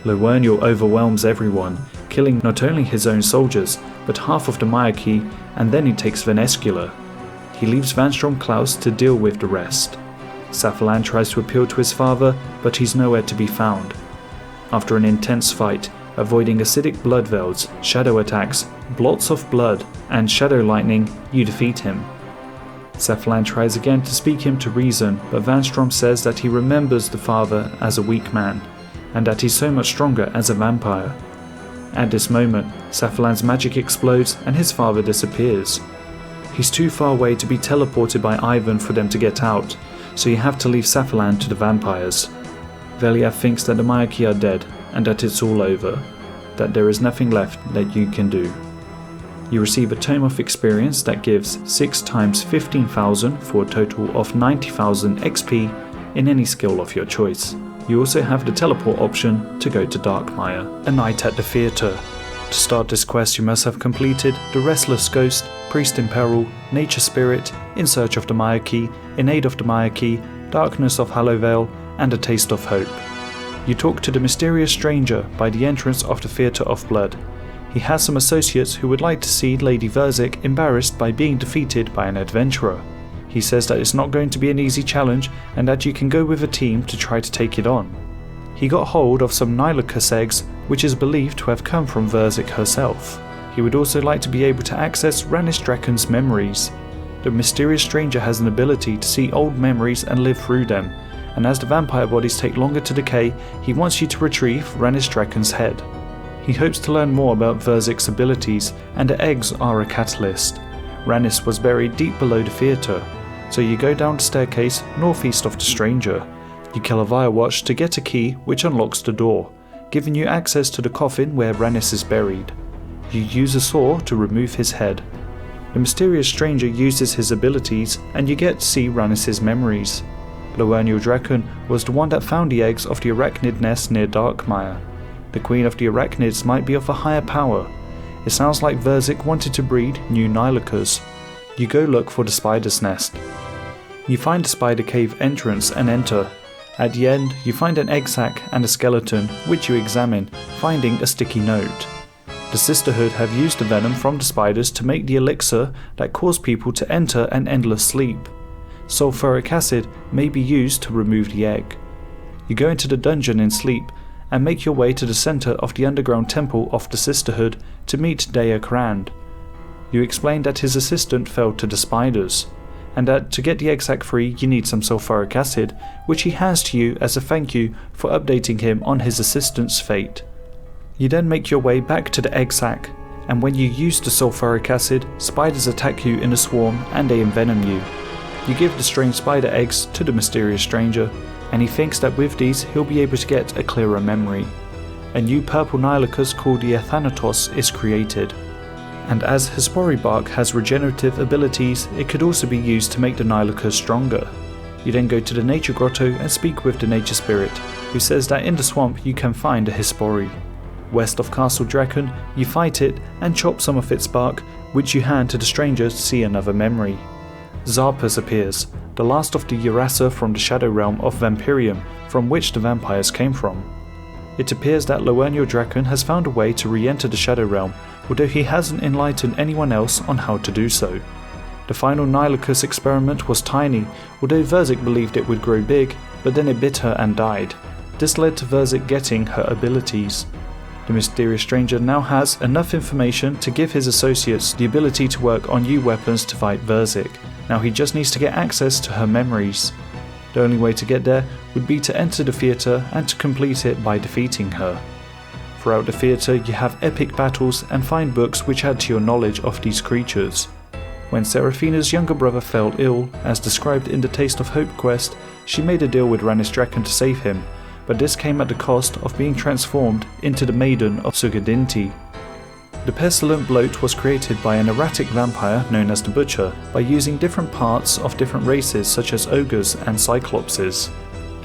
Lowernil overwhelms everyone, killing not only his own soldiers, but half of the Myaki, and then he takes Venescula. He leaves Vanstrom Klaus to deal with the rest. Safalan tries to appeal to his father, but he's nowhere to be found. After an intense fight, avoiding acidic blood velds, shadow attacks, blots of blood, and shadow lightning, you defeat him. Safalan tries again to speak him to reason, but Vanstrom says that he remembers the father as a weak man, and that he's so much stronger as a vampire. At this moment, Safalan's magic explodes and his father disappears. He's too far away to be teleported by Ivan for them to get out, so you have to leave Safalan to the vampires. Velia thinks that the Myaki are dead and that it's all over, that there is nothing left that you can do. You receive a Tome of Experience that gives 6 times 15,000 for a total of 90,000 XP in any skill of your choice. You also have the teleport option to go to Darkmire, a night at the theatre. To start this quest you must have completed the Restless Ghost, Priest in Peril, Nature Spirit, In Search of the Myaki, In Aid of the Myaki, Darkness of Hallowvale, and A Taste of Hope. You talk to the mysterious stranger by the entrance of the Theatre of Blood. He has some associates who would like to see Lady Verzik embarrassed by being defeated by an adventurer. He says that it's not going to be an easy challenge and that you can go with a team to try to take it on. He got hold of some Nilocus eggs, which is believed to have come from Verzik herself. He would also like to be able to access Rhanis Draken's memories. The mysterious stranger has an ability to see old memories and live through them, and as the vampire bodies take longer to decay, he wants you to retrieve Rhanis Draken's head. He hopes to learn more about Verzik's abilities, and the eggs are a catalyst. Rhanis was buried deep below the theatre, so you go down the staircase northeast of the stranger. You kill a Firewatch to get a key which unlocks the door, giving you access to the coffin where Rhanis is buried. You use a saw to remove his head. The mysterious stranger uses his abilities and you get to see Rhanis' memories. Lowernil Draken was the one that found the eggs of the arachnid nest near Darkmire. The queen of the arachnids might be of a higher power. It sounds like Verzik wanted to breed new Nilocus. You go look for the spider's nest. You find the spider cave entrance and enter. At the end, you find an egg sac and a skeleton, which you examine, finding a sticky note. The Sisterhood have used the venom from the spiders to make the elixir that cause people to enter an endless sleep. Sulfuric acid may be used to remove the egg. You go into the dungeon in sleep and make your way to the center of the underground temple of the Sisterhood to meet Dea Krand. You explain that his assistant fell to the spiders, and that to get the egg sac free you need some sulfuric acid, which he hands to you as a thank you for updating him on his assistant's fate. You then make your way back to the egg sac, and when you use the sulfuric acid, spiders attack you in a swarm and they envenom you. You give the strange spider eggs to the mysterious stranger, and he thinks that with these he'll be able to get a clearer memory. A new purple Nilocus called the Athanatos is created. And as Hespori bark has regenerative abilities, it could also be used to make the Nilocus stronger. You then go to the nature grotto and speak with the nature spirit, who says that in the swamp you can find a Hespori. West of Castle Draken, you fight it and chop some of its bark, which you hand to the stranger to see another memory. Zarpus appears, the last of the Urasa from the Shadow Realm of Vampirium, from which the vampires came from. It appears that Lowernil Draken has found a way to re-enter the Shadow Realm, although he hasn't enlightened anyone else on how to do so. The final Nilocus experiment was tiny, although Verzik believed it would grow big, but then it bit her and died. This led to Verzik getting her abilities. The mysterious stranger now has enough information to give his associates the ability to work on new weapons to fight Verzik. Now he just needs to get access to her memories. The only way to get there would be to enter the theatre and to complete it by defeating her. Throughout the theatre you have epic battles and find books which add to your knowledge of these creatures. When Seraphina's younger brother fell ill, as described in the Taste of Hope quest, she made a deal with Rhanis Draken to save him, but this came at the cost of being transformed into the Maiden of Sugadinti. The pestilent bloat was created by an erratic vampire known as the Butcher by using different parts of different races such as ogres and cyclopses.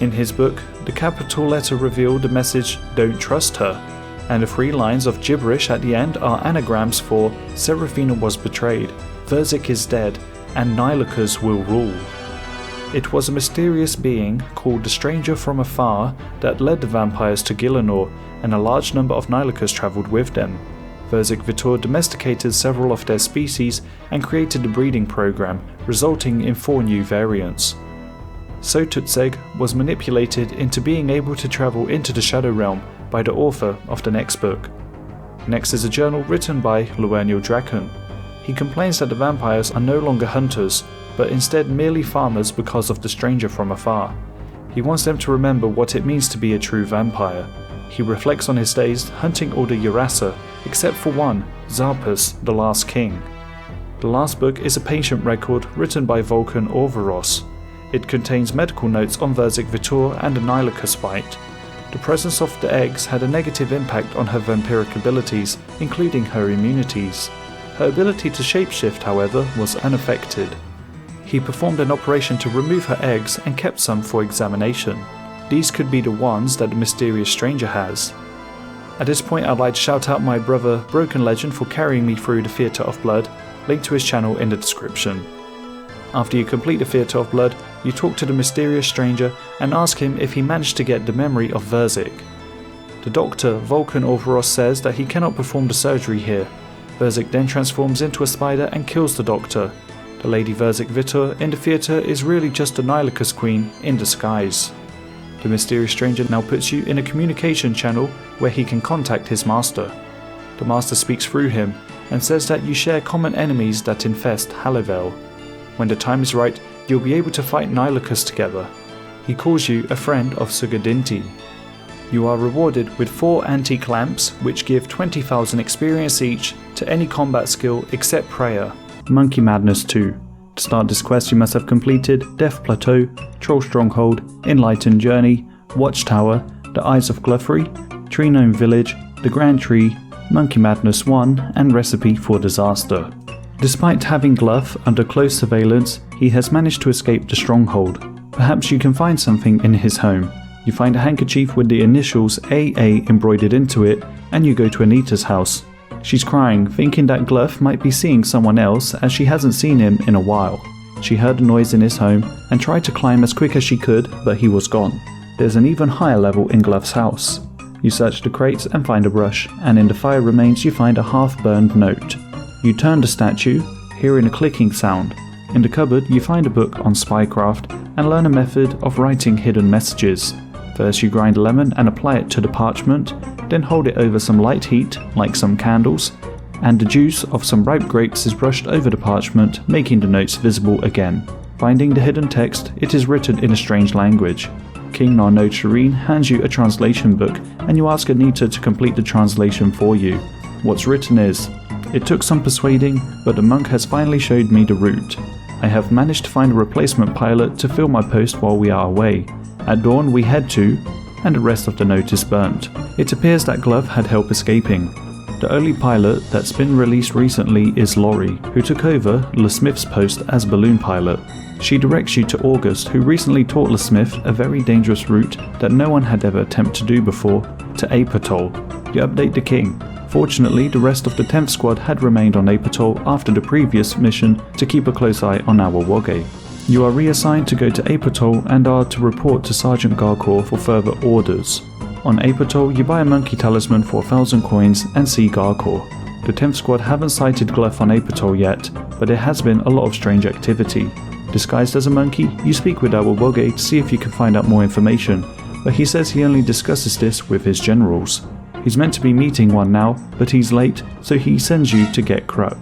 In his book, the capital letter revealed the message "Don't trust her," and the 3 lines of gibberish at the end are anagrams for Seraphina was betrayed, Verzik is dead, and Nihlakers will rule. It was a mysterious being called the Stranger from Afar that led the vampires to Gielinor, and a large number of Nihlakers travelled with them. Verzik Vitor domesticated several of their species and created the breeding program, resulting in 4 new variants. Sotutzeg was manipulated into being able to travel into the Shadow Realm by the author of the next book. Next is a journal written by Luernil Drakon. He complains that the vampires are no longer hunters, but instead merely farmers because of the Stranger from Afar. He wants them to remember what it means to be a true vampire. He reflects on his days hunting all the Urasa, except for one, Zarpus, the Last King. The last book is a patient record written by Vulcan Orveros. It contains medical notes on Verzik Vitor and the Nihlakers fight. The presence of the eggs had a negative impact on her vampiric abilities, including her immunities. Her ability to shapeshift, however, was unaffected. He performed an operation to remove her eggs and kept some for examination. These could be the ones that the mysterious stranger has. At this point, I'd like to shout out my brother Broken Legend for carrying me through the Theatre of Blood, link to his channel in the description. After you complete the Theatre of Blood, you talk to the mysterious stranger and ask him if he managed to get the memory of Verzik. The doctor, Vulcan Orveros, says that he cannot perform the surgery here. Verzik then transforms into a spider and kills the doctor. The Lady Verzik Vitor in the theatre is really just the Nihlakers queen in disguise. The mysterious stranger now puts you in a communication channel where he can contact his master. The master speaks through him and says that you share common enemies that infest Halivel. When the time is right, you'll be able to fight Nihlakers together. He calls you a friend of Sugadinti. You are rewarded with 4 anti-clamps which give 20,000 experience each to any combat skill except prayer. Monkey Madness 2. To start this quest you must have completed Death Plateau, Troll Stronghold, Enlightened Journey, Watchtower, the Eyes of Gluffrey, Tree Gnome Village, the Grand Tree, Monkey Madness 1 and Recipe for Disaster. Despite having Gluff under close surveillance, he has managed to escape the stronghold. Perhaps you can find something in his home. You find a handkerchief with the initials AA embroidered into it, and you go to Anita's house. She's crying, thinking that Gluff might be seeing someone else as she hasn't seen him in a while. She heard a noise in his home and tried to climb as quick as she could, but he was gone. There's an even higher level in Gluff's house. You search the crates and find a brush, and in the fire remains you find a half-burned note. You turn the statue, hearing a clicking sound. In the cupboard you find a book on spycraft and learn a method of writing hidden messages. First you grind a lemon and apply it to the parchment, then hold it over some light heat, like some candles, and the juice of some ripe grapes is brushed over the parchment, making the notes visible again. Finding the hidden text, it is written in a strange language. King Narno Shireen hands you a translation book, and you ask Anita to complete the translation for you. What's written is, "It took some persuading, but the monk has finally showed me the route. I have managed to find a replacement pilot to fill my post while we are away. At dawn we head to," and the rest of the note is burnt. It appears that Gluff had help escaping. The only pilot that's been released recently is Laurie, who took over LeSmith's post as balloon pilot. She directs you to August, who recently taught LeSmith a very dangerous route that no one had ever attempted to do before, to Apatol. You update the king. Fortunately, the rest of the 10th squad had remained on Apatol after the previous mission to keep a close eye on our Wogge. You are reassigned to go to Apatol and are to report to Sergeant Garkor for further orders. On Apatol, you buy a monkey talisman for 1,000 coins and see Garkor. The 10th squad haven't sighted Gluff on Apatol yet, but there has been a lot of strange activity. Disguised as a monkey, you speak with our Wogge to see if you can find out more information, but he says he only discusses this with his generals. He's meant to be meeting one now, but he's late, so he sends you to get Kruk.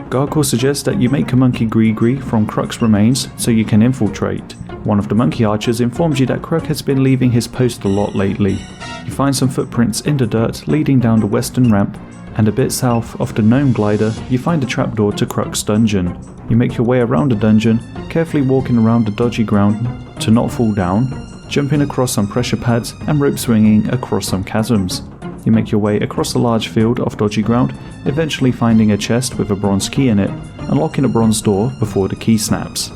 Garkor suggests that you make a monkey Gree from Kruk's remains so you can infiltrate. One of the monkey archers informs you that Kruk has been leaving his post a lot lately. You find some footprints in the dirt leading down the western ramp, and a bit south of the gnome glider you find a trapdoor to Kruk's dungeon. You make your way around the dungeon, carefully walking around the dodgy ground to not fall down, jumping across some pressure pads and rope swinging across some chasms. You make your way across a large field of dodgy ground, eventually finding a chest with a bronze key in it, unlocking a bronze door before the key snaps.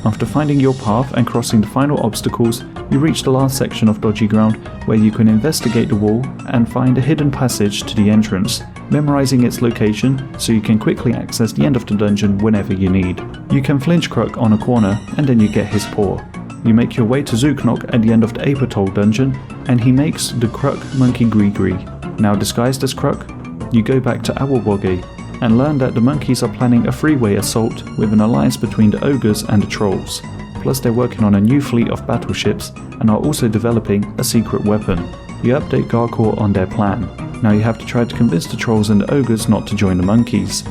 After finding your path and crossing the final obstacles, you reach the last section of Dodgy Ground where you can investigate the wall and find a hidden passage to the entrance, memorizing its location so you can quickly access the end of the dungeon whenever you need. You can flinch Kruk on a corner and then you get his paw. You make your way to Zooknok at the end of the Apatol dungeon and he makes the Kruk Monkey Grigri. Now disguised as Kruk, you go back to Awawage and learn that the monkeys are planning a three-way assault with an alliance between the ogres and the trolls. Plus they're working on a new fleet of battleships and are also developing a secret weapon. You update Garkor on their plan. Now you have to try to convince the trolls and the ogres not to join the monkeys.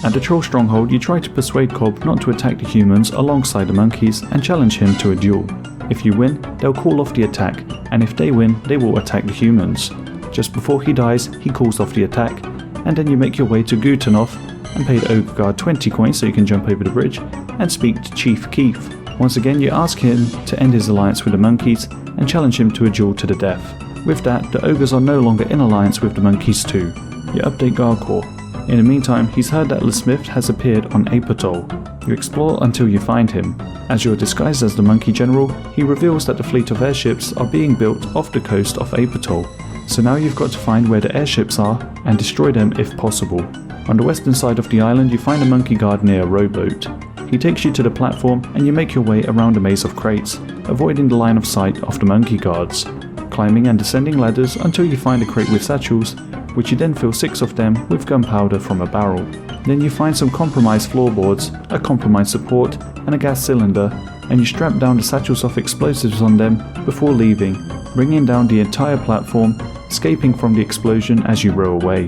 At the troll stronghold you try to persuade Cobb not to attack the humans alongside the monkeys and challenge him to a duel. If you win, they'll call off the attack, and if they win, they will attack the humans. Just before he dies, he calls off the attack, and then you make your way to Gutenov and pay the ogre guard 20 coins so you can jump over the bridge and speak to Chief Keith. Once again you ask him to end his alliance with the monkeys and challenge him to a duel to the death. With that, the ogres are no longer in alliance with the monkeys too. You update Garkor. In the meantime, he's heard that Lesmith has appeared on Apatol. You explore until you find him. As you're disguised as the Monkey General, he reveals that the fleet of airships are being built off the coast of Apatol. So now you've got to find where the airships are and destroy them if possible. On the western side of the island you find a monkey guard near a rowboat. He takes you to the platform and you make your way around a maze of crates, avoiding the line of sight of the monkey guards. Climbing and descending ladders until you find a crate with satchels, which you then fill 6 of them with gunpowder from a barrel. Then you find some compromised floorboards, a compromised support and a gas cylinder, and you strap down the satchels of explosives on them before leaving, bringing down the entire platform, escaping from the explosion as you row away.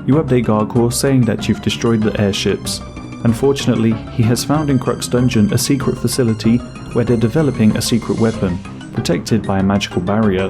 You update Garkor saying that you've destroyed the airships. Unfortunately, he has found in Kruk's dungeon a secret facility where they're developing a secret weapon, protected by a magical barrier.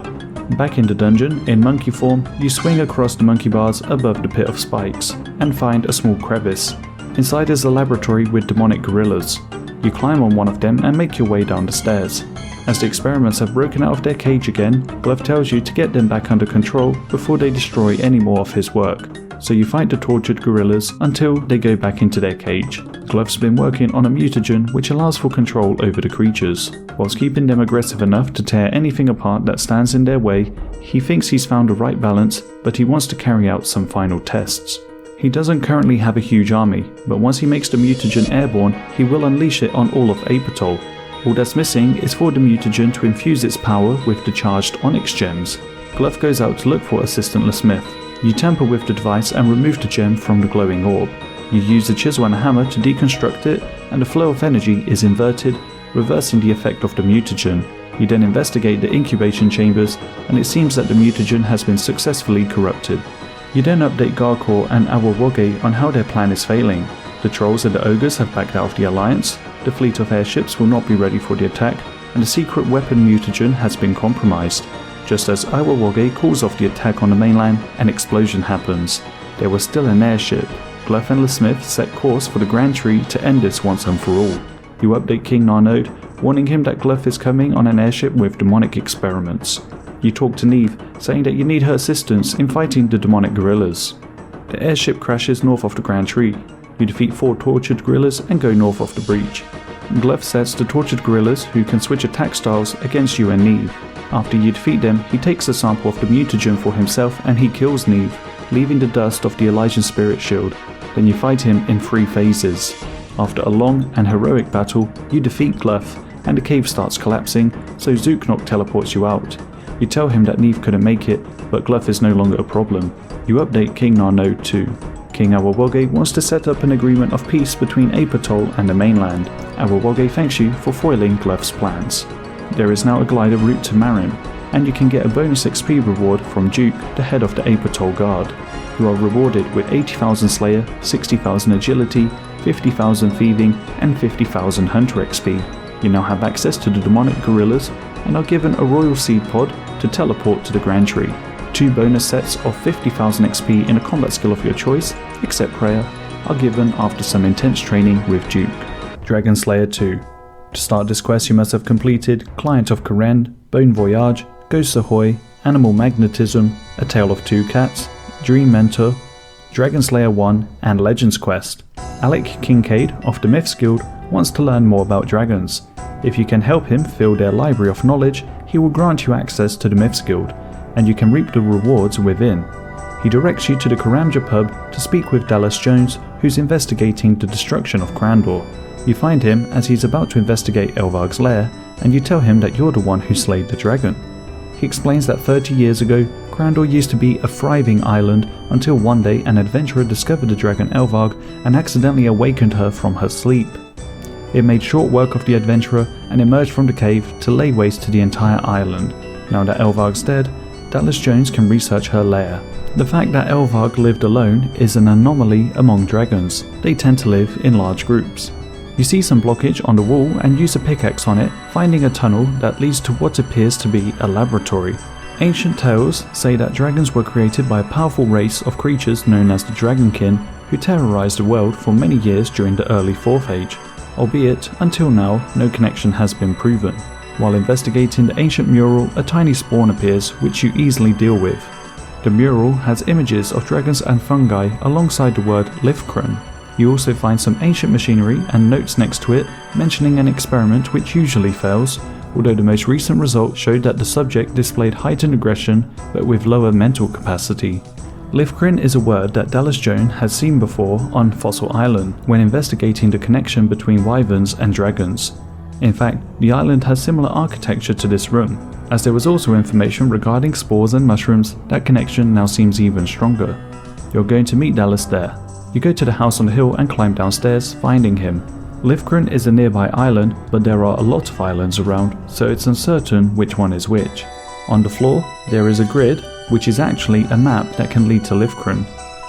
Back in the dungeon, in monkey form, you swing across the monkey bars above the pit of spikes, and find a small crevice. Inside is a laboratory with demonic gorillas. You climb on one of them and make your way down the stairs. As the experiments have broken out of their cage again, Glove tells you to get them back under control before they destroy any more of his work. So you fight the tortured gorillas until they go back into their cage. Glove's been working on a mutagen which allows for control over the creatures. Whilst keeping them aggressive enough to tear anything apart that stands in their way, he thinks he's found the right balance, but he wants to carry out some final tests. He doesn't currently have a huge army, but once he makes the mutagen airborne, he will unleash it on all of Apatol. All that's missing is for the mutagen to infuse its power with the charged onyx gems. Glove goes out to look for Assistant Lesmith. You tamper with the device and remove the gem from the glowing orb. You use the chisel and hammer to deconstruct it, and the flow of energy is inverted, reversing the effect of the mutagen. You then investigate the incubation chambers, and it seems that the mutagen has been successfully corrupted. You then update Garkor and Awawage on how their plan is failing. The trolls and the ogres have backed out of the alliance, the fleet of airships will not be ready for the attack, and the secret weapon mutagen has been compromised. Just as Awawage calls off the attack on the mainland, an explosion happens. There was still an airship. Glove and Lesmith set course for the Grand Tree to end this once and for all. You update King Narnode, warning him that Glove is coming on an airship with demonic experiments. You talk to Neve, saying that you need her assistance in fighting the demonic gorillas. The airship crashes north of the Grand Tree. You defeat 4 tortured gorillas and go north of the breach. Glove sets the tortured gorillas who can switch attack styles against you and Neve. After you defeat them, he takes a sample of the mutagen for himself and he kills Neve, leaving the dust of the Elysian Spirit Shield. Then you fight him in 3 phases. After a long and heroic battle, you defeat Glove, and the cave starts collapsing, so Zooknok teleports you out. You tell him that Neve couldn't make it, but Glove is no longer a problem. You update King Narnode too. King Awawage wants to set up an agreement of peace between Apatol and the mainland. Awawage thanks you for foiling Glove's plans. There is now a glider route to Marin, and you can get a bonus XP reward from Duke, the head of the Apatol Guard. You are rewarded with 80,000 Slayer, 60,000 Agility, 50,000 Thieving, and 50,000 Hunter XP. You now have access to the demonic gorillas, and are given a Royal Seed Pod to teleport to the Grand Tree. 2 bonus sets of 50,000 XP in a combat skill of your choice, except Prayer, are given after some intense training with Duke. Dragon Slayer 2. To start this quest you must have completed Client of Karen, Bone Voyage, Ghost Ahoy, Animal Magnetism, A Tale of Two Cats, Dream Mentor, Dragon Slayer 1 and Legends Quest. Alec Kincaid of the Myths Guild wants to learn more about dragons. If you can help him fill their library of knowledge, he will grant you access to the Myths Guild, and you can reap the rewards within. He directs you to the Karamja pub to speak with Dallas Jones, who's investigating the destruction of Crandor. You find him as he's about to investigate Elvarg's lair, and you tell him that you're the one who slayed the dragon. He explains that 30 years ago, Crandor used to be a thriving island until one day an adventurer discovered the dragon Elvarg and accidentally awakened her from her sleep. It made short work of the adventurer and emerged from the cave to lay waste to the entire island. Now that Elvarg's dead, Dallas Jones can research her lair. The fact that Elvarg lived alone is an anomaly among dragons. They tend to live in large groups. You see some blockage on the wall and use a pickaxe on it, finding a tunnel that leads to what appears to be a laboratory. Ancient tales say that dragons were created by a powerful race of creatures known as the Dragonkin, who terrorized the world for many years during the early 4th Age, albeit until now no connection has been proven. While investigating the ancient mural, a tiny spawn appears which you easily deal with. The mural has images of dragons and fungi alongside the word Lifkren. You also find some ancient machinery and notes next to it mentioning an experiment which usually fails, although the most recent result showed that the subject displayed heightened aggression but with lower mental capacity. Lifkren is a word that Dallas Jones has seen before on Fossil Island when investigating the connection between wyverns and dragons. In fact, the island has similar architecture to this room, as there was also information regarding spores and mushrooms. That connection now seems even stronger. You're going to meet Dallas there. You go to the house on the hill and climb downstairs, finding him. Lifkren is a nearby island, but there are a lot of islands around, so it's uncertain which one is which. On the floor, there is a grid, which is actually a map that can lead to Lifkren.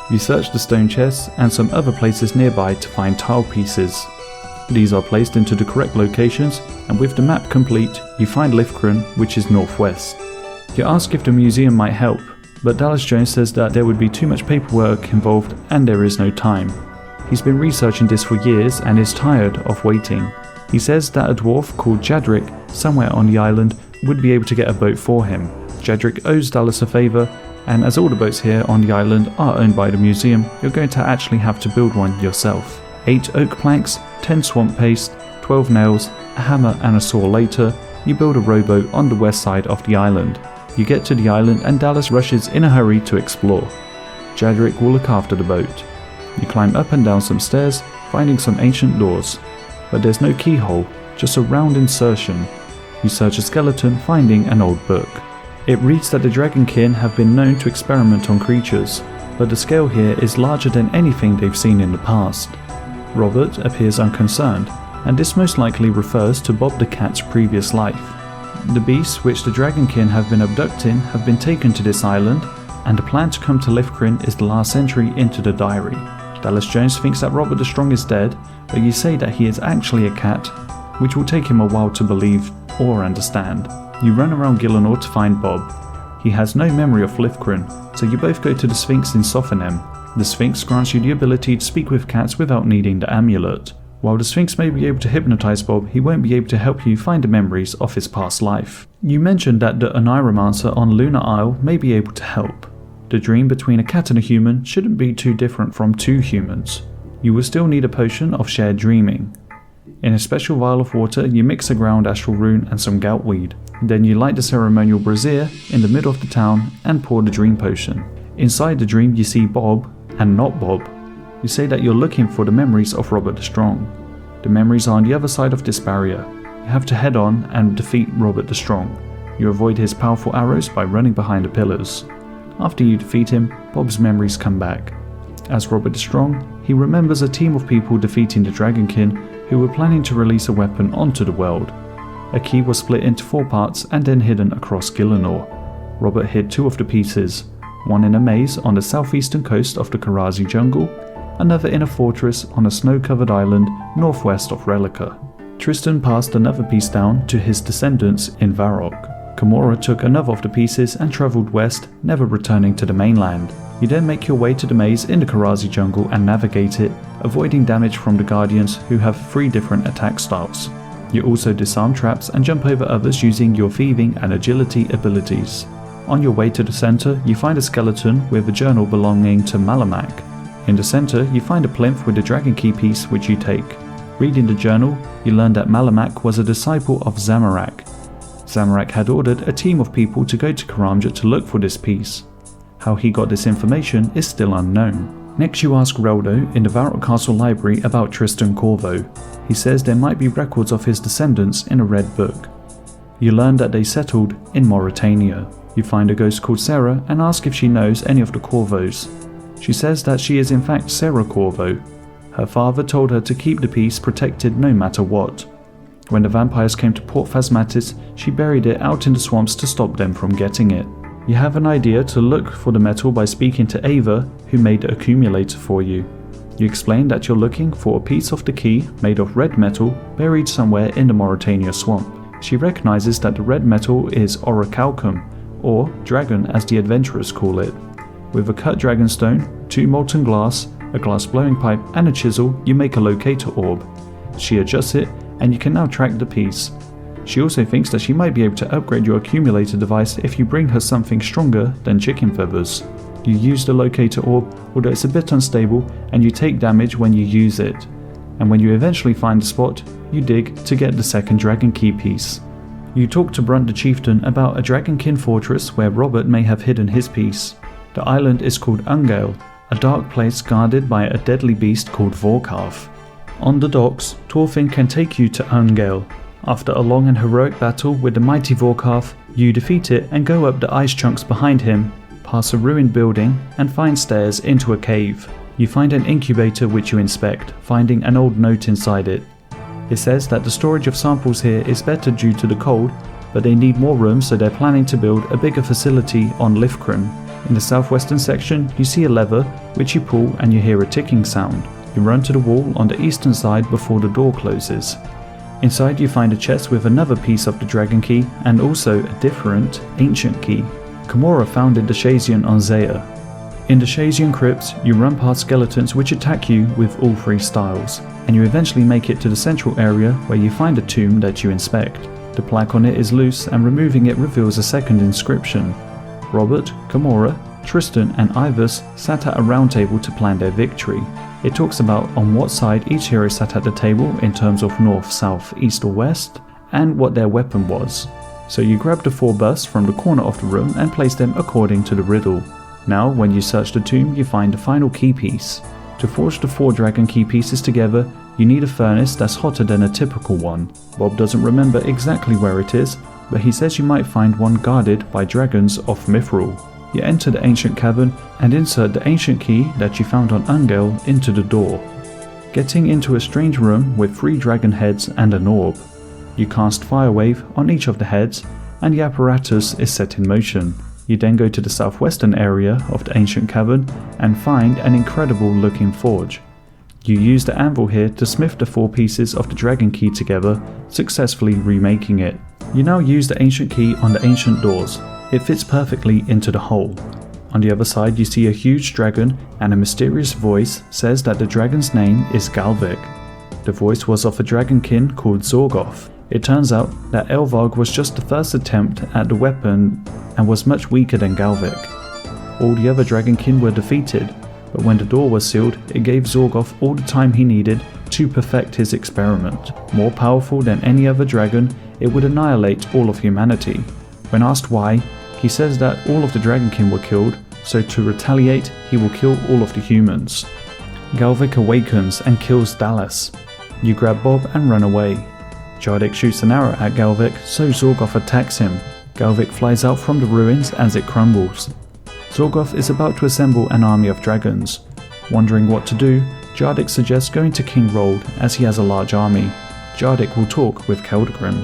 You search the stone chests and some other places nearby to find tile pieces. These are placed into the correct locations, and with the map complete, you find Lifkren, which is northwest. You ask if the museum might help, but Dallas Jones says that there would be too much paperwork involved and there is no time. He's been researching this for years and is tired of waiting. He says that a dwarf called Jadric, somewhere on the island, would be able to get a boat for him. Jadric owes Dallas a favour, and as all the boats here on the island are owned by the museum, you're going to actually have to build one yourself. 8 oak planks, 10 swamp paste, 12 nails, a hammer and a saw later, you build a rowboat on the west side of the island. You get to the island and Dallas rushes in a hurry to explore. Jadric will look after the boat. You climb up and down some stairs, finding some ancient doors. But there's no keyhole, just a round insertion. You search a skeleton, finding an old book. It reads that the Dragonkin have been known to experiment on creatures, but the scale here is larger than anything they've seen in the past. Robert appears unconcerned, and this most likely refers to Bob the Cat's previous life. The beasts which the Dragonkin have been abducting have been taken to this island, and the plan to come to Lifkren is the last entry into the diary. Dallas Jones thinks that Robert the Strong is dead, but you say that he is actually a cat, which will take him a while to believe or understand. You run around Gielinor to find Bob. He has no memory of Lifkren, so you both go to the Sphinx in Sophonem. The Sphinx grants you the ability to speak with cats without needing the amulet. While the Sphinx may be able to hypnotize Bob, he won't be able to help you find the memories of his past life. You mentioned that the Oneiromancer on Lunar Isle may be able to help. The dream between a cat and a human shouldn't be too different from 2 humans. You will still need a potion of shared dreaming. In a special vial of water, you mix a ground astral rune and some goutweed. Then you light the ceremonial brazier in the middle of the town and pour the dream potion. Inside the dream you see Bob, and not Bob. You say that you're looking for the memories of Robert the Strong. The memories are on the other side of this barrier. You have to head on and defeat Robert the Strong. You avoid his powerful arrows by running behind the pillars. After you defeat him, Bob's memories come back. As Robert the Strong, he remembers a team of people defeating the Dragonkin who were planning to release a weapon onto the world. A key was split into 4 parts and then hidden across Gielinor. Robert hid 2 of the pieces, one in a maze on the southeastern coast of the Karazi jungle, another in a fortress on a snow-covered island northwest of Relica. Tristan passed another piece down to his descendants in Varrock. Kamora took another of the pieces and travelled west, never returning to the mainland. You then make your way to the maze in the Karazi jungle and navigate it, avoiding damage from the Guardians who have 3 different attack styles. You also disarm traps and jump over others using your thieving and agility abilities. On your way to the centre, you find a skeleton with a journal belonging to Malamak. In the centre, you find a plinth with a dragon key piece which you take. Reading the journal, you learn that Malamak was a disciple of Zamorak. Zamorak had ordered a team of people to go to Karamja to look for this piece. How he got this information is still unknown. Next you ask Reldo in the Varrock Castle library about Tristan Corvo. He says there might be records of his descendants in a red book. You learn that they settled in Mauritania. You find a ghost called Sarah and ask if she knows any of the Corvos. She says that she is in fact Sarah Corvo. Her father told her to keep the piece protected no matter what. When the vampires came to Port Phasmatis, she buried it out in the swamps to stop them from getting it. You have an idea to look for the metal by speaking to Ava, who made the accumulator for you. You explain that you're looking for a piece of the key made of red metal buried somewhere in the Mauritania swamp. She recognizes that the red metal is orichalcum, or dragon as the adventurers call it. With a cut dragonstone, 2 molten glass, a glass blowing pipe and a chisel, you make a locator orb. She adjusts it and you can now track the piece. She also thinks that she might be able to upgrade your accumulator device if you bring her something stronger than chicken feathers. You use the locator orb, although it's a bit unstable, and you take damage when you use it. And when you eventually find the spot, you dig to get the second dragon key piece. You talk to Brunt the chieftain about a dragonkin fortress where Robert may have hidden his piece. The island is called Ungail, a dark place guarded by a deadly beast called Vorkarv. On the docks, Torfinn can take you to Ungail. After a long and heroic battle with the mighty Vorkarv, you defeat it and go up the ice chunks behind him, pass a ruined building and find stairs into a cave. You find an incubator which you inspect, finding an old note inside it. It says that the storage of samples here is better due to the cold, but they need more room, so they're planning to build a bigger facility on Lifkren. In the southwestern section, you see a lever which you pull and you hear a ticking sound. You run to the wall on the eastern side before the door closes. Inside you find a chest with another piece of the dragon key and also a different, ancient key. Kamora founded the Shazian on Zaya. In the Shazian crypts, you run past skeletons which attack you with all 3 styles, and you eventually make it to the central area where you find a tomb that you inspect. The plaque on it is loose and removing it reveals a second inscription. Robert, Kamora, Tristan and Ivus sat at a round table to plan their victory. It talks about on what side each hero sat at the table in terms of north, south, east or west, and what their weapon was. So you grab the 4 busts from the corner of the room and place them according to the riddle. Now when you search the tomb you find the final key piece. To forge the 4 dragon key pieces together, you need a furnace that's hotter than a typical one. Bob doesn't remember exactly where it is, but he says you might find one guarded by dragons of Mithril. You enter the ancient cavern and insert the ancient key that you found on Ungail into the door, getting into a strange room with 3 dragon heads and an orb. You cast Fire Wave on each of the heads and the apparatus is set in motion. You then go to the southwestern area of the ancient cavern and find an incredible looking forge. You use the anvil here to smith the 4 pieces of the dragon key together, successfully remaking it. You now use the ancient key on the ancient doors. It fits perfectly into the hole. On the other side you see a huge dragon and a mysterious voice says that the dragon's name is Galvik. The voice was of a dragonkin called Zorgoth. It turns out that Elvarg was just the first attempt at the weapon and was much weaker than Galvik. All the other dragonkin were defeated, but when the door was sealed it gave Zorgoth all the time he needed to perfect his experiment. More powerful than any other dragon, it would annihilate all of humanity. When asked why, he says that all of the dragonkin were killed, so to retaliate he will kill all of the humans. Galvik awakens and kills Dallas. You grab Bob and run away. Jardik shoots an arrow at Galvik, so Zorgoth attacks him. Galvik flies out from the ruins as it crumbles. Zorgoth is about to assemble an army of dragons. Wondering what to do, Jardik suggests going to King Rold as he has a large army. Jardik will talk with Keldgrim.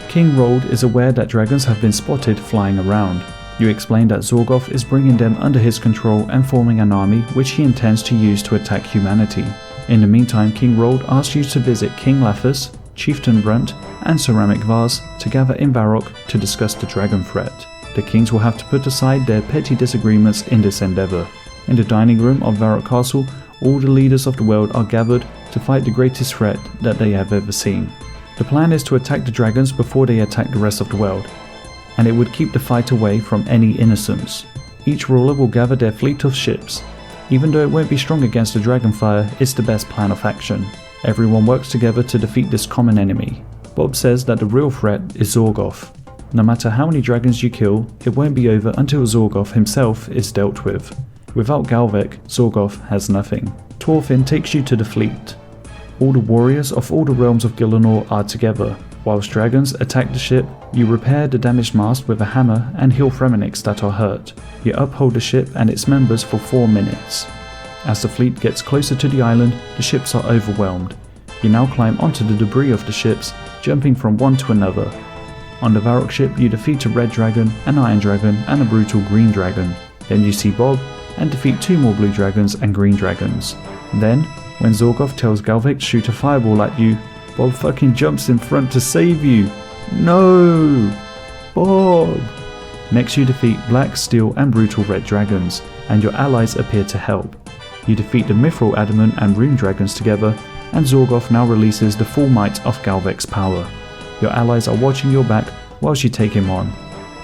King Rold is aware that dragons have been spotted flying around. You explain that Zorgoth is bringing them under his control and forming an army which he intends to use to attack humanity. In the meantime, King Rold asks you to visit King Lathas, Chieftain Brunt and Ceramic Vase to gather in Varrock to discuss the dragon threat. The kings will have to put aside their petty disagreements in this endeavour. In the dining room of Varrock Castle, all the leaders of the world are gathered to fight the greatest threat that they have ever seen. The plan is to attack the dragons before they attack the rest of the world, and it would keep the fight away from any innocents. Each ruler will gather their fleet of ships. Even though it won't be strong against the dragonfire, it's the best plan of action. Everyone works together to defeat this common enemy. Bob says that the real threat is Zorgoth. No matter how many dragons you kill, it won't be over until Zorgoth himself is dealt with. Without Galvek, Zorgoth has nothing. Thorfinn takes you to the fleet. All the warriors of all the realms of Gielinor are together. Whilst dragons attack the ship, you repair the damaged mast with a hammer and heal Fremenniks that are hurt. You uphold the ship and its members for 4 minutes. As the fleet gets closer to the island, the ships are overwhelmed. You now climb onto the debris of the ships, jumping from one to another. On the Varrock ship you defeat a red dragon, an iron dragon and a brutal green dragon. Then you see Bob and defeat 2 more blue dragons and green dragons. Then, when Zorgoth tells Galvek to shoot a fireball at you, Bob fucking jumps in front to save you. No! Bob! Next you defeat black, steel and brutal red dragons, and your allies appear to help. You defeat the Mithril, Adamant and Rune dragons together, and Zorgoth now releases the full might of Galvek's power. Your allies are watching your back whilst you take him on.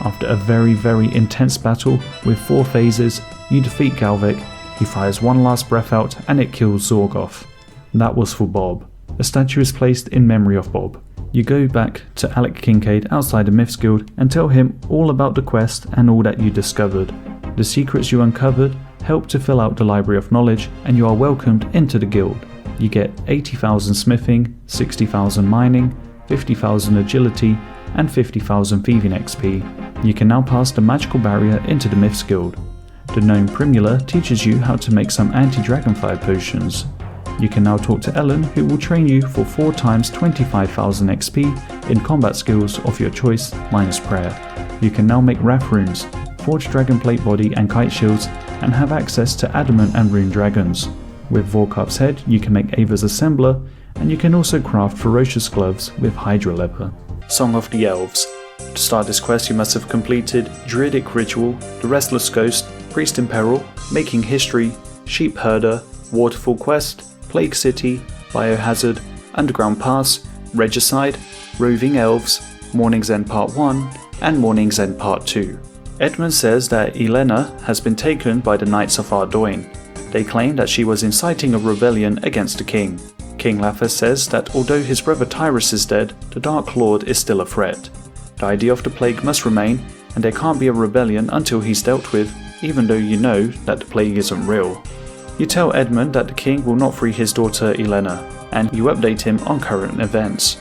After a very intense battle with 4 phases, you defeat Galvek, he fires one last breath out and it kills Zorgoth. That was for Bob. A statue is placed in memory of Bob. You go back to Alec Kincaid outside the Myths Guild and tell him all about the quest and all that you discovered. The secrets you uncovered help to fill out the Library of Knowledge and you are welcomed into the guild. You get 80,000 smithing, 60,000 mining, 50,000 agility and 50,000 thieving XP. You can now pass the magical barrier into the Myths Guild. The gnome Primula teaches you how to make some anti-dragonfire potions. You can now talk to Ellen, who will train you for 4 times 25,000 XP in combat skills of your choice minus prayer. You can now make wrath runes, forge dragon plate body and kite shields, and have access to adamant and rune dragons. With Vorkarp's head you can make Ava's assembler, and you can also craft ferocious gloves with hydra leather. Song of the Elves. To start this quest you must have completed Druidic Ritual, the Restless Ghost, Priest in Peril, Making History, Sheep Herder, Waterfall Quest, Plague City, Biohazard, Underground Pass, Regicide, Roving Elves, Morning's End Part 1, and Morning's End Part 2. Edmund says that Elena has been taken by the Knights of Ardoin. They claim that she was inciting a rebellion against the king. King Lathas says that although his brother Tyrus is dead, the Dark Lord is still a threat. The idea of the plague must remain, and there can't be a rebellion until he's dealt with, even though you know that the plague isn't real. You tell Edmund that the king will not free his daughter Elena, and you update him on current events.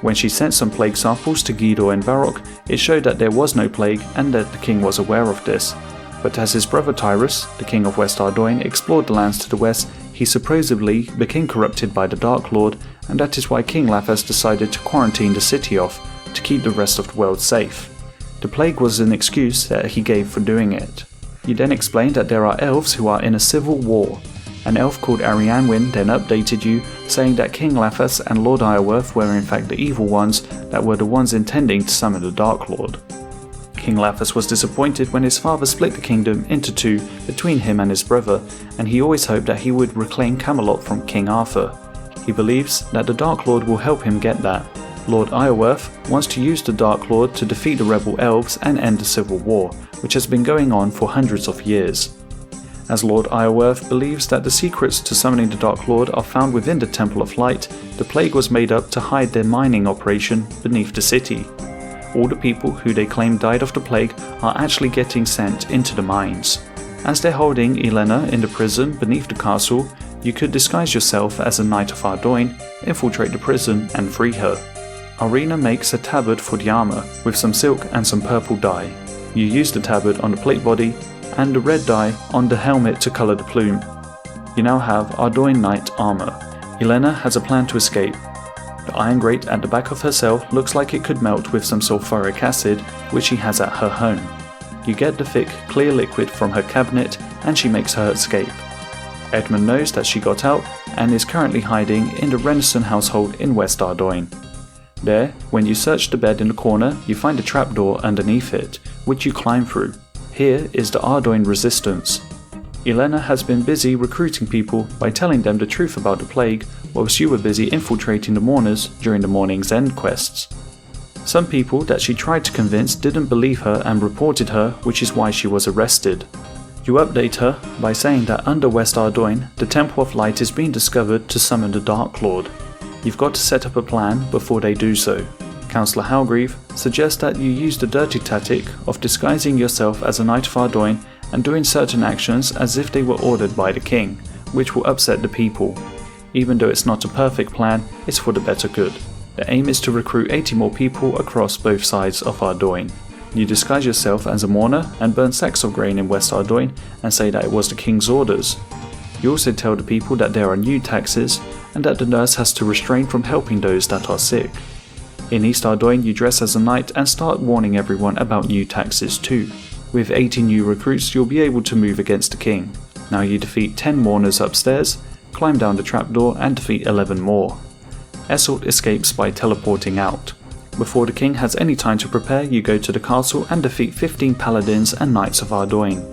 When she sent some plague samples to Guido and Varrock, it showed that there was no plague and that the king was aware of this. But as his brother Tyrus, the king of West Ardoin, explored the lands to the west, he supposedly became corrupted by the Dark Lord, and that is why King Lathas decided to quarantine the city off, to keep the rest of the world safe. The plague was an excuse that he gave for doing it. You then explained that there are elves who are in a civil war. An elf called Arianwin then updated you, saying that King Lathas and Lord Iorwerth were in fact the evil ones that were the ones intending to summon the Dark Lord. King Lathas was disappointed when his father split the kingdom into 2 between him and his brother, and he always hoped that he would reclaim Camelot from King Arthur. He believes that the Dark Lord will help him get that. Lord Iorwerth wants to use the Dark Lord to defeat the rebel elves and end the civil war, which has been going on for hundreds of years. As Lord Iorwerth believes that the secrets to summoning the Dark Lord are found within the Temple of Light, the plague was made up to hide their mining operation beneath the city. All the people who they claim died of the plague are actually getting sent into the mines. As they're holding Elena in the prison beneath the castle, you could disguise yourself as a Knight of Ardoin, infiltrate the prison and free her. Arena makes a tabard for the armor with some silk and some purple dye. You use the tabard on the plate body and the red dye on the helmet to colour the plume. You now have Ardoin Knight armor. Elena has a plan to escape. The iron grate at the back of her cell looks like it could melt with some sulfuric acid, which she has at her home. You get the thick, clear liquid from her cabinet and she makes her escape. Edmund knows that she got out and is currently hiding in the Renison household in West Ardoin. There, when you search the bed in the corner, you find a trapdoor underneath it, which you climb through. Here is the Ardoin Resistance. Elena has been busy recruiting people by telling them the truth about the plague, whilst you were busy infiltrating the mourners during the Morning's End quests. Some people that she tried to convince didn't believe her and reported her, which is why she was arrested. You update her by saying that under West Ardoin, the Temple of Light is being discovered to summon the Dark Lord. You've got to set up a plan before they do so. Councillor Halgrave suggests that you use the dirty tactic of disguising yourself as a Knight of Ardoin and doing certain actions as if they were ordered by the king, which will upset the people. Even though it's not a perfect plan, it's for the better good. The aim is to recruit 80 more people across both sides of Ardoin. You disguise yourself as a mourner and burn sacks of grain in West Ardoin and say that it was the king's orders. You also tell the people that there are new taxes and that the nurse has to restrain from helping those that are sick. In East Ardoin you dress as a knight and start warning everyone about new taxes too. With 80 new recruits you'll be able to move against the king. Now you defeat 10 mourners upstairs, climb down the trapdoor and defeat 11 more. Esselt escapes by teleporting out. Before the king has any time to prepare, you go to the castle and defeat 15 paladins and knights of Ardoin.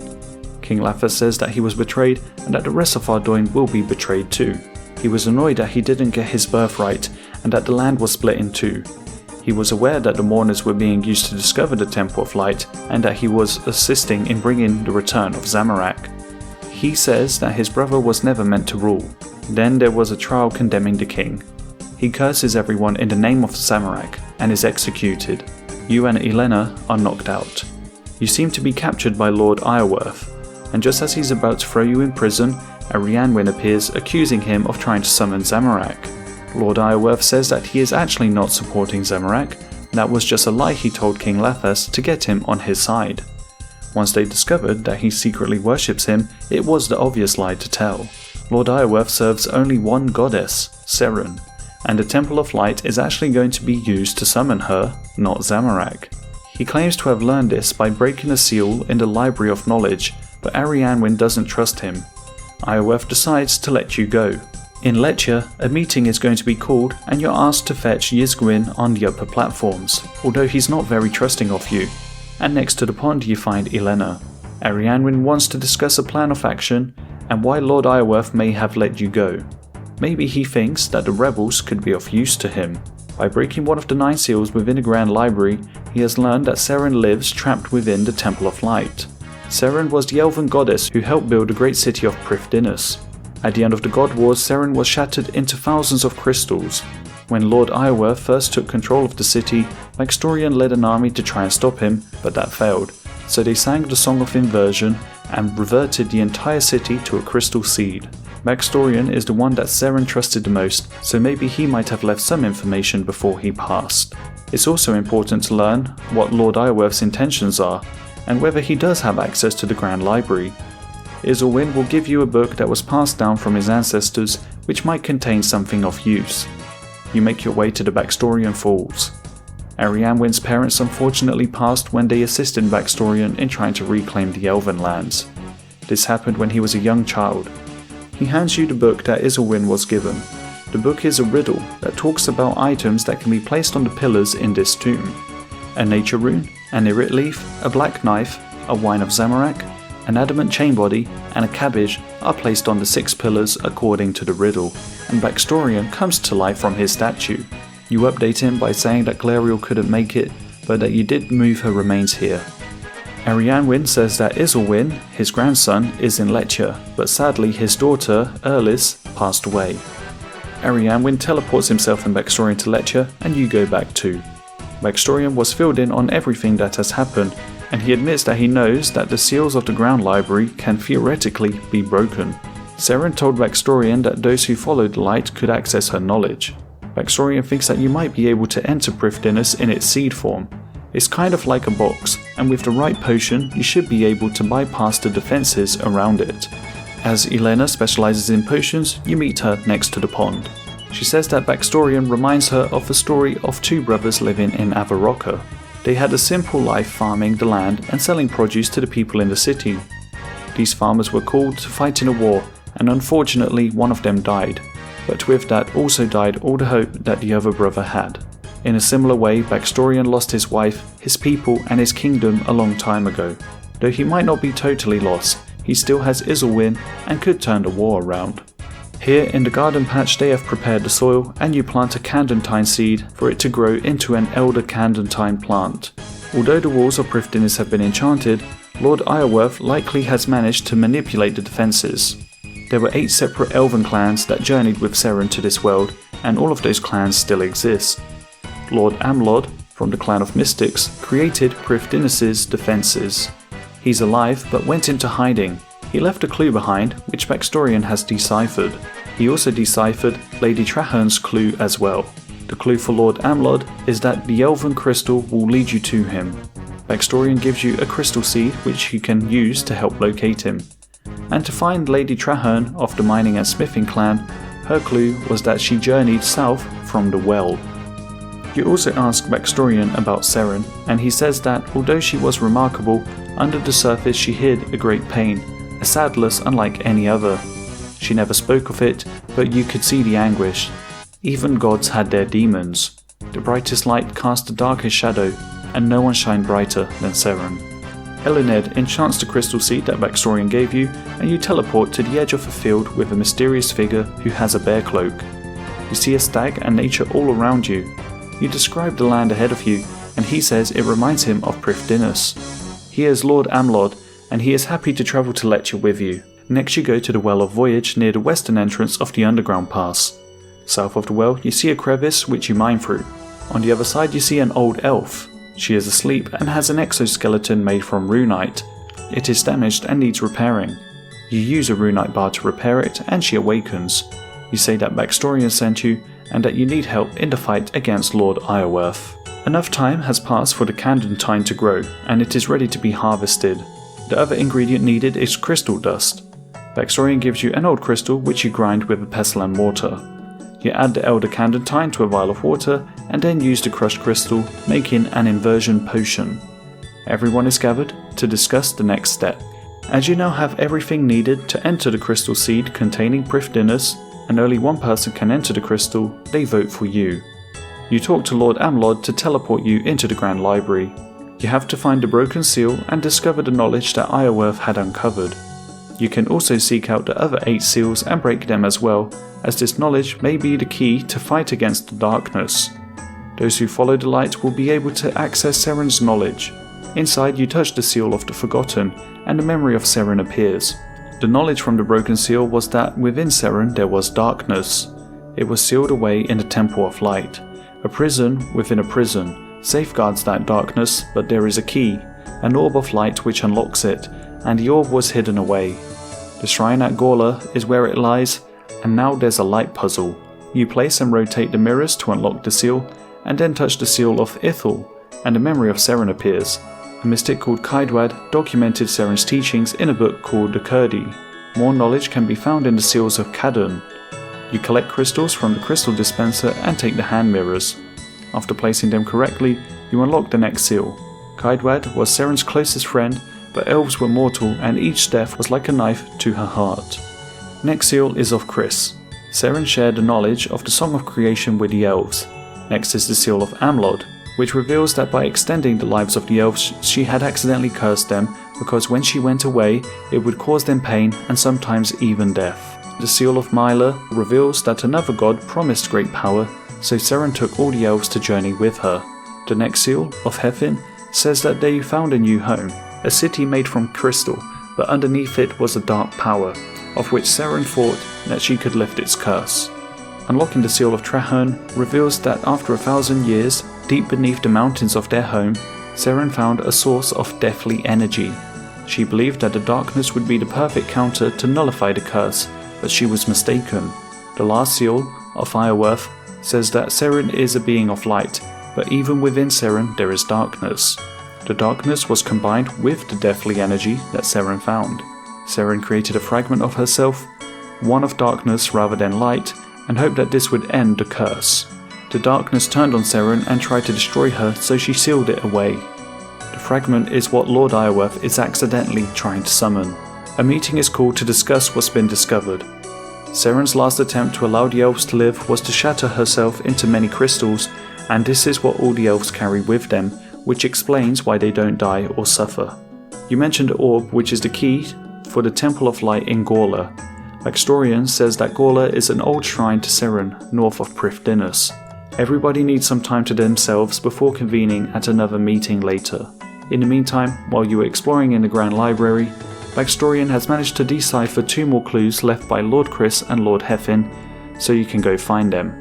King Lathas says that he was betrayed and that the rest of Ardoin will be betrayed too. He was annoyed that he didn't get his birthright and that the land was split in two. He was aware that the mourners were being used to discover the Temple of Light and that he was assisting in bringing the return of Zamorak. He says that his brother was never meant to rule. Then there was a trial condemning the king. He curses everyone in the name of Zamorak and is executed. You and Elena are knocked out. You seem to be captured by Lord Iorwerth, and just as he's about to throw you in prison, a Rhiannon appears accusing him of trying to summon Zamorak. Lord Iorwerth says that he is actually not supporting Zamorak, that was just a lie he told King Lathas to get him on his side. Once they discovered that he secretly worships him, it was the obvious lie to tell. Lord Iorwerth serves only one goddess, Serun, and the Temple of Light is actually going to be used to summon her, not Zamorak. He claims to have learned this by breaking a seal in the Library of Knowledge, but Arianwyn doesn't trust him. Iorwerth decides to let you go. In Lecture, a meeting is going to be called and you're asked to fetch Yizgwin on the upper platforms, although he's not very trusting of you. And next to the pond you find Elena. Arianwyn wants to discuss a plan of action and why Lord Iorwerth may have let you go. Maybe he thinks that the rebels could be of use to him. By breaking one of the 9 seals within the Grand Library, he has learned that Serun lives trapped within the Temple of Light. Serun was the elven goddess who helped build the great city of Prifddinas. At the end of the God Wars, Serun was shattered into thousands of crystals. When Lord Iorwerth first took control of the city, Maxtorian led an army to try and stop him, but that failed. So they sang the Song of Inversion and reverted the entire city to a crystal seed. Maxtorian is the one that Serun trusted the most, so maybe he might have left some information before he passed. It's also important to learn what Lord Iorwerth's intentions are, and whether he does have access to the Grand Library. Isilwin will give you a book that was passed down from his ancestors, which might contain something of use. You make your way to the Baxtorian Falls. Arianwyn's parents unfortunately passed when they assisted Baxtorian in trying to reclaim the Elven lands. This happened when he was a young child. He hands you the book that Isilwin was given. The book is a riddle that talks about items that can be placed on the pillars in this tomb. A nature rune, an irit leaf, a black knife, a wine of Zamorak, an adamant chain body, and a cabbage are placed on the 6 pillars according to the riddle, and Baxtorian comes to life from his statue. You update him by saying that Glariel couldn't make it, but that you did move her remains here. Arianwyn says that Isilwin, his grandson, is in Lecture, but sadly his daughter, Erlis, passed away. Arianwyn teleports himself and Baxtorian to Lecture, and you go back too. Baxtorian was filled in on everything that has happened, and he admits that he knows that the seals of the Ground Library can theoretically be broken. Serun told Baxtorian that those who followed the light could access her knowledge. Baxtorian thinks that you might be able to enter Prifddinas in its seed form. It's kind of like a box, and with the right potion you should be able to bypass the defenses around it. As Elena specializes in potions, you meet her next to the pond. She says that Baxtorian reminds her of the story of 2 brothers living in Avaroka. They had a simple life farming the land and selling produce to the people in the city. These farmers were called to fight in a war, and unfortunately one of them died. But with that also died all the hope that the other brother had. In a similar way, Baxtorian lost his wife, his people and his kingdom a long time ago. Though he might not be totally lost, he still has Isilwin and could turn the war around. Here in the garden patch they have prepared the soil and you plant a Candentine seed for it to grow into an Elder Candentine plant. Although the walls of Prifddinas have been enchanted, Lord Iorwerth likely has managed to manipulate the defences. There were 8 separate elven clans that journeyed with Seren to this world, and all of those clans still exist. Lord Amlod, from the clan of Mystics, created Prifdinus's defences. He's alive but went into hiding. He left a clue behind, which Baxtorian has deciphered. He also deciphered Lady Traherne's clue as well. The clue for Lord Amlod is that the elven crystal will lead you to him. Baxtorian gives you a crystal seed which you can use to help locate him. And to find Lady Traherne of the mining and smithing clan, her clue was that she journeyed south from the well. You also ask Baxtorian about Seren, and he says that although she was remarkable, under the surface she hid a great pain, a sadness unlike any other. She never spoke of it, but you could see the anguish. Even gods had their demons. The brightest light cast the darkest shadow, and no one shined brighter than Seren. Elined enchants the crystal seed that Baxtorian gave you, and you teleport to the edge of a field with a mysterious figure who has a bear cloak. You see a stag and nature all around you. You describe the land ahead of you, and he says it reminds him of Prifdinus. He is Lord Amlod, and he is happy to travel to lecture with you. Next you go to the Well of Voyage near the western entrance of the underground pass. South of the well you see a crevice which you mine through. On the other side you see an old elf. She is asleep and has an exoskeleton made from runite. It is damaged and needs repairing. You use a runite bar to repair it and she awakens. You say that Baxtorian sent you and that you need help in the fight against Lord Iorwerth. Enough time has passed for the Candentine to grow and it is ready to be harvested. The other ingredient needed is crystal dust. Baxtorian gives you an old crystal which you grind with a pestle and mortar. You add the Elder Candentine to a vial of water and then use the crushed crystal, making an inversion potion. Everyone is gathered to discuss the next step. As you now have everything needed to enter the crystal seed containing Prifdinus, and only one person can enter the crystal, they vote for you. You talk to Lord Amlod to teleport you into the Grand Library. You have to find the broken seal and discover the knowledge that Iorwerth had uncovered. You can also seek out the other 8 seals and break them as well, as this knowledge may be the key to fight against the darkness. Those who follow the light will be able to access Seren's knowledge. Inside you touch the seal of the Forgotten, and the memory of Seren appears. The knowledge from the broken seal was that within Seren there was darkness. It was sealed away in the Temple of Light. A prison within a prison safeguards that darkness, but there is a key, an orb of light which unlocks it, and the orb was hidden away. The shrine at Gorla is where it lies, and now there's a light puzzle. You place and rotate the mirrors to unlock the seal, and then touch the seal of Ithil, and the memory of Seren appears. A mystic called Kaidwad documented Seren's teachings in a book called the Kurdi. More knowledge can be found in the seals of Kadun. You collect crystals from the crystal dispenser and take the hand mirrors. After placing them correctly, you unlock the next seal. Kaidwad was Seren's closest friend, but elves were mortal and each death was like a knife to her heart. Next seal is of Chris. Seren shared the knowledge of the Song of Creation with the elves. Next is the seal of Amlod, which reveals that by extending the lives of the elves she had accidentally cursed them because when she went away it would cause them pain and sometimes even death. The seal of Myla reveals that another god promised great power, so Seren took all the elves to journey with her. The next seal, of Hefin, says that they found a new home, a city made from crystal, but underneath it was a dark power, of which Seren thought that she could lift its curse. Unlocking the seal of Traherne reveals that after 1,000 years, deep beneath the mountains of their home, Seren found a source of deathly energy. She believed that the darkness would be the perfect counter to nullify the curse, but she was mistaken. The last seal, of Iorwerth, says that Seren is a being of light, but even within Seren there is darkness. The darkness was combined with the deathly energy that Seren found. Seren created a fragment of herself, one of darkness rather than light, and hoped that this would end the curse. The darkness turned on Seren and tried to destroy her, so she sealed it away. The fragment is what Lord Iorwerth is accidentally trying to summon. A meeting is called to discuss what's been discovered. Seren's last attempt to allow the elves to live was to shatter herself into many crystals, and this is what all the elves carry with them, which explains why they don't die or suffer. You mentioned the orb, which is the key for the Temple of Light in Gorla. Baxtorian says that Gorla is an old shrine to Seren, north of Prifdinus. Everybody needs some time to themselves before convening at another meeting later. In the meantime, while you were exploring in the Grand Library, Backstorian has managed to decipher 2 more clues left by Lord Chris and Lord Heffin, so you can go find them.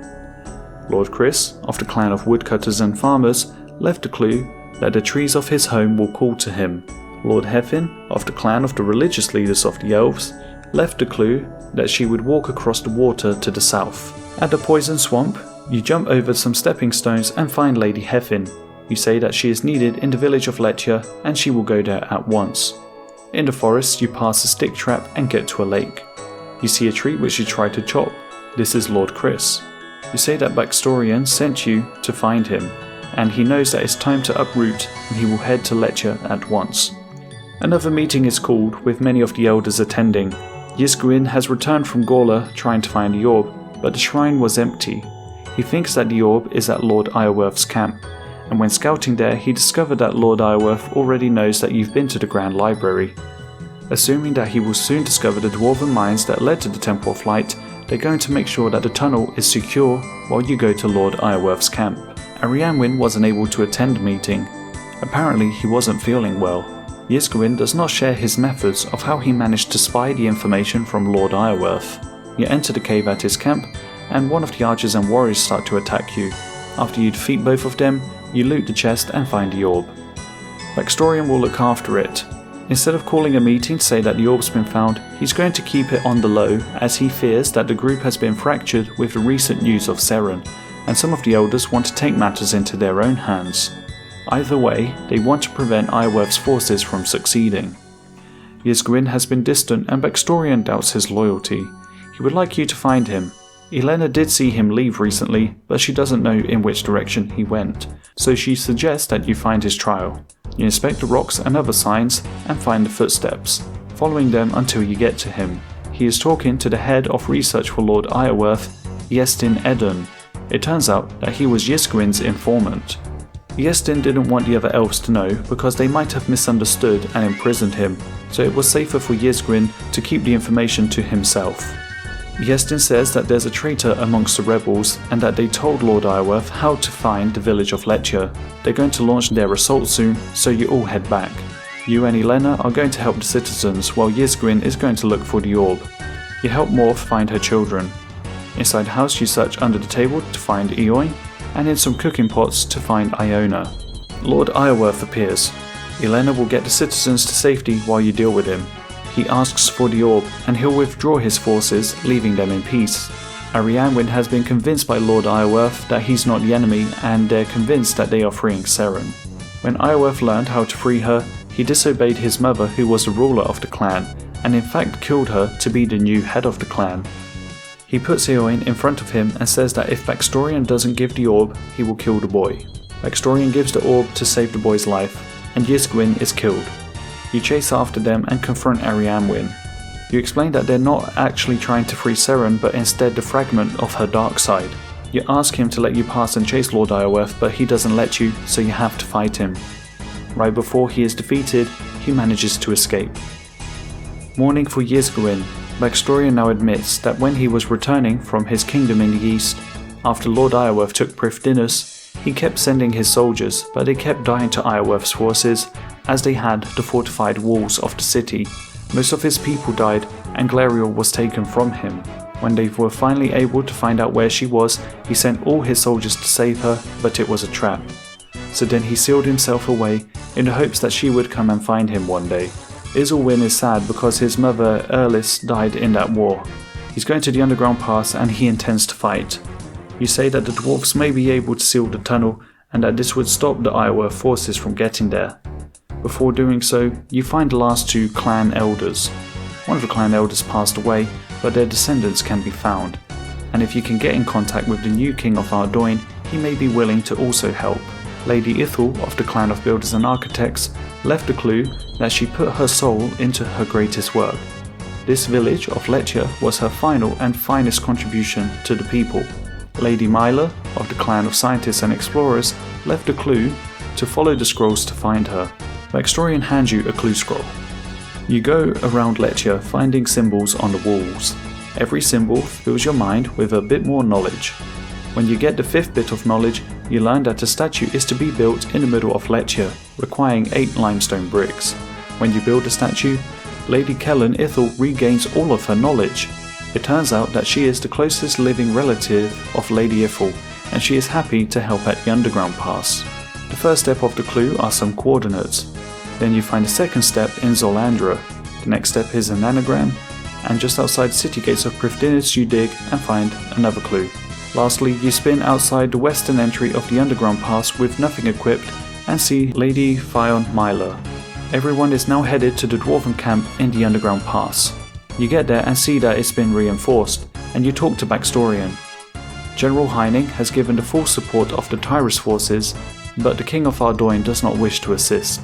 Lord Chris, of the clan of woodcutters and farmers, left a clue that the trees of his home will call to him. Lord Heffin, of the clan of the religious leaders of the elves, left a clue that she would walk across the water to the south. At the poison swamp, you jump over some stepping stones and find Lady Heffin. You say that she is needed in the village of Lechia and she will go there at once. In the forest, you pass a stick trap and get to a lake. You see a tree which you try to chop. This is Lord Chris. You say that Backstorian sent you to find him, and he knows that it's time to uproot and he will head to Lechia at once. Another meeting is called, with many of the elders attending. Ysgwyn has returned from Gorla trying to find the orb, but the shrine was empty. He thinks that the orb is at Lord Iorwerth's camp, and when scouting there he discovered that Lord Iorwerth already knows that you've been to the Grand Library. Assuming that he will soon discover the dwarven mines that led to the Temple of Light, they're going to make sure that the tunnel is secure while you go to Lord Iorwerth's camp. Arianwyn wasn't able to attend the meeting. Apparently he wasn't feeling well. Ysgwyn does not share his methods of how he managed to spy the information from Lord Iorwerth. You enter the cave at his camp, and one of the archers and warriors start to attack you. After you defeat both of them, you loot the chest and find the orb. Backstorian will look after it. Instead of calling a meeting to say that the orb's been found, he's going to keep it on the low as he fears that the group has been fractured with the recent news of Seren, and some of the elders want to take matters into their own hands. Either way, they want to prevent Iorwerth's forces from succeeding. Ysgwyn has been distant and Backstorian doubts his loyalty. He would like you to find him. Elena did see him leave recently, but she doesn't know in which direction he went, so she suggests that you find his trial. You inspect the rocks and other signs and find the footsteps, following them until you get to him. He is talking to the head of research for Lord Iorwerth, Iestin Edun. It turns out that he was Ysgwyn's informant. Iestin didn't want the other elves to know because they might have misunderstood and imprisoned him, so it was safer for Ysgwyn to keep the information to himself. Iestin says that there's a traitor amongst the rebels and that they told Lord Iorwerth how to find the village of Lechia. They're going to launch their assault soon, so you all head back. You and Elena are going to help the citizens while Ysgwyn is going to look for the orb. You help Morph find her children. Inside the house you search under the table to find Eoin, and in some cooking pots to find Iona. Lord Iorwerth appears. Elena will get the citizens to safety while you deal with him. He asks for the orb, and he'll withdraw his forces, leaving them in peace. Arianwyn has been convinced by Lord Iorwerth that he's not the enemy, and they're convinced that they are freeing Seren. When Iorwerth learned how to free her, he disobeyed his mother, who was the ruler of the clan, and in fact killed her to be the new head of the clan. He puts Eoin in front of him and says that if Backstorian doesn't give the orb, he will kill the boy. Backstorian gives the orb to save the boy's life, and Ysgwyn is killed. You chase after them and confront Arianwyn. You explain that they're not actually trying to free Seren, but instead the fragment of her dark side. You ask him to let you pass and chase Lord Iorwerth, but he doesn't let you, so you have to fight him. Right before he is defeated, he manages to escape. Mourning for Ysgwyn, Backstorian now admits that when he was returning from his kingdom in the east, after Lord Iorwerth took Prifdinus, he kept sending his soldiers, but they kept dying to Iorwerth's forces, as they had the fortified walls of the city. Most of his people died, and Glariel was taken from him. When they were finally able to find out where she was, he sent all his soldiers to save her, but it was a trap. So then he sealed himself away, in the hopes that she would come and find him one day. Isilwyn is sad because his mother Erlis died in that war. He's going to the underground pass and he intends to fight. You say that the dwarves may be able to seal the tunnel and that this would stop the Iorwerth forces from getting there. Before doing so, you find the last 2 clan elders. One of the clan elders passed away, but their descendants can be found. And if you can get in contact with the new king of Ardoin, he may be willing to also help. Lady Ithel of the clan of builders and architects left a clue that she put her soul into her greatest work. This village of Lechia was her final and finest contribution to the people. Lady Myla of the clan of scientists and explorers left a clue to follow the scrolls to find her. Backstorian hands you a clue scroll. You go around Lechia finding symbols on the walls. Every symbol fills your mind with a bit more knowledge. When you get the 5th bit of knowledge, you learn that a statue is to be built in the middle of Lechia, requiring 8 limestone bricks. When you build a statue, Lady Kellen Ithel regains all of her knowledge. It turns out that she is the closest living relative of Lady Ithel, and she is happy to help at the underground pass. The first step of the clue are some coordinates. Then you find the second step in Zolandra. The next step is an anagram, and just outside the city gates of Prifddinas you dig and find another clue. Lastly, you spin outside the western entry of the underground pass with nothing equipped and see Lady Fion Myla. Everyone is now headed to the dwarven camp in the underground pass. You get there and see that it's been reinforced, and you talk to Baxtorian. General Heining has given the full support of the Tyrus forces, but the King of Ardoin does not wish to assist.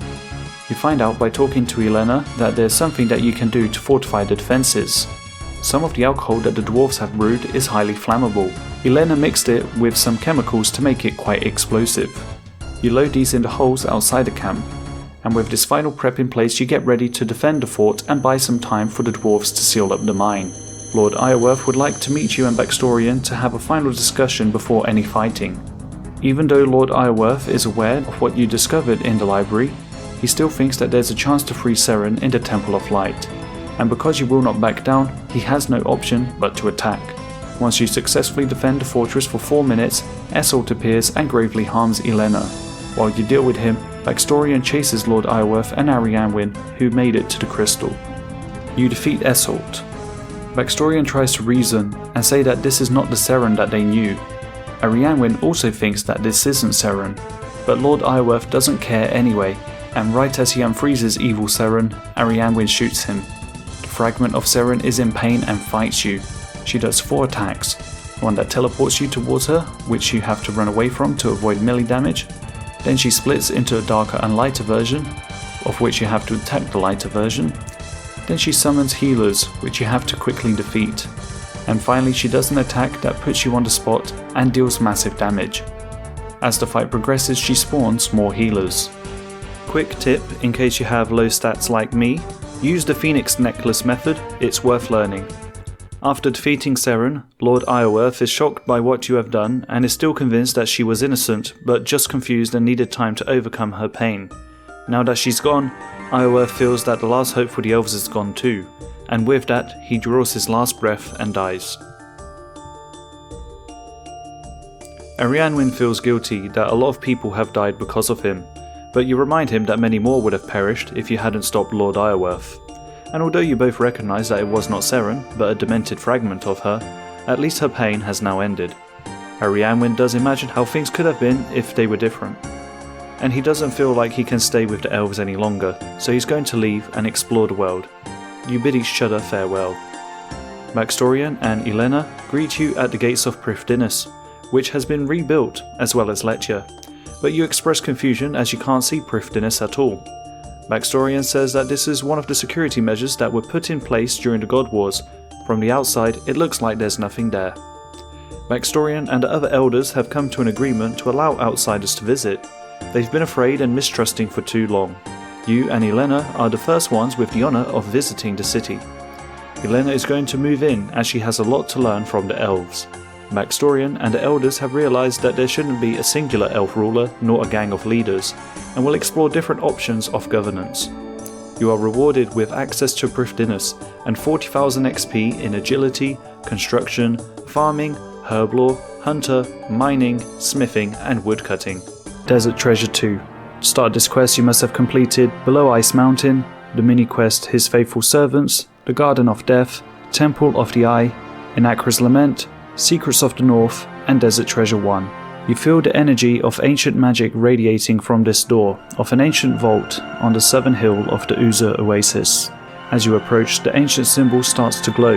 You find out by talking to Elena that there's something that you can do to fortify the defences. Some of the alcohol that the dwarves have brewed is highly flammable. Elena mixed it with some chemicals to make it quite explosive. You load these in the holes outside the camp, and with this final prep in place you get ready to defend the fort and buy some time for the dwarves to seal up the mine. Lord Iorwerth would like to meet you and Baxtorian to have a final discussion before any fighting. Even though Lord Iorwerth is aware of what you discovered in the library, he still thinks that there's a chance to free Seren in the Temple of Light, and because you will not back down, he has no option but to attack. Once you successfully defend the fortress for 4 minutes, Esselt appears and gravely harms Elena. While you deal with him, Baxtorian chases Lord Iorwerth and Arianwyn, who made it to the crystal. You defeat Esselt. Baxtorian tries to reason and say that this is not the Seren that they knew. Arianwyn also thinks that this isn't Seren, but Lord Iorwerth doesn't care anyway, and right as he unfreezes evil Seren, Arianwyn shoots him. The fragment of Seren is in pain and fights you. She does 4 attacks, one that teleports you towards her, which you have to run away from to avoid melee damage. Then she splits into a darker and lighter version, of which you have to attack the lighter version. Then she summons healers, which you have to quickly defeat. And finally she does an attack that puts you on the spot and deals massive damage. As the fight progresses, she spawns more healers. Quick tip in case you have low stats like me, use the Phoenix Necklace method, it's worth learning. After defeating Seren, Lord Iorwerth is shocked by what you have done and is still convinced that she was innocent, but just confused and needed time to overcome her pain. Now that she's gone, Iorwerth feels that the last hope for the elves is gone too, and with that, he draws his last breath and dies. Arianwyn feels guilty that a lot of people have died because of him, but you remind him that many more would have perished if you hadn't stopped Lord Iorwerth. And although you both recognise that it was not Seren, but a demented fragment of her, at least her pain has now ended. Arianwyn does imagine how things could have been if they were different. And he doesn't feel like he can stay with the elves any longer, so he's going to leave and explore the world. You bid each other farewell. Baxtorian and Elena greet you at the gates of Prifddinas, which has been rebuilt, as well as Lechia, but you express confusion as you can't see Prifddinas at all. Baxtorian says that this is one of the security measures that were put in place during the God Wars. From the outside, it looks like there's nothing there. Baxtorian and the other elders have come to an agreement to allow outsiders to visit. They've been afraid and mistrusting for too long. You and Elena are the first ones with the honour of visiting the city. Elena is going to move in as she has a lot to learn from the elves. Baxtorian and the elders have realised that there shouldn't be a singular elf ruler nor a gang of leaders, and will explore different options of governance. You are rewarded with access to Prifddinas and 40,000 XP in agility, construction, farming, herb lore, hunter, mining, smithing and woodcutting. Desert Treasure 2. To start this quest you must have completed Below Ice Mountain, the mini-quest His Faithful Servants, the Garden of Death, Temple of the Eye, Inakra's Lament, Secrets of the North, and Desert Treasure 1. You feel the energy of ancient magic radiating from this door of an ancient vault on the southern hill of the Uza Oasis. As you approach, the ancient symbol starts to glow.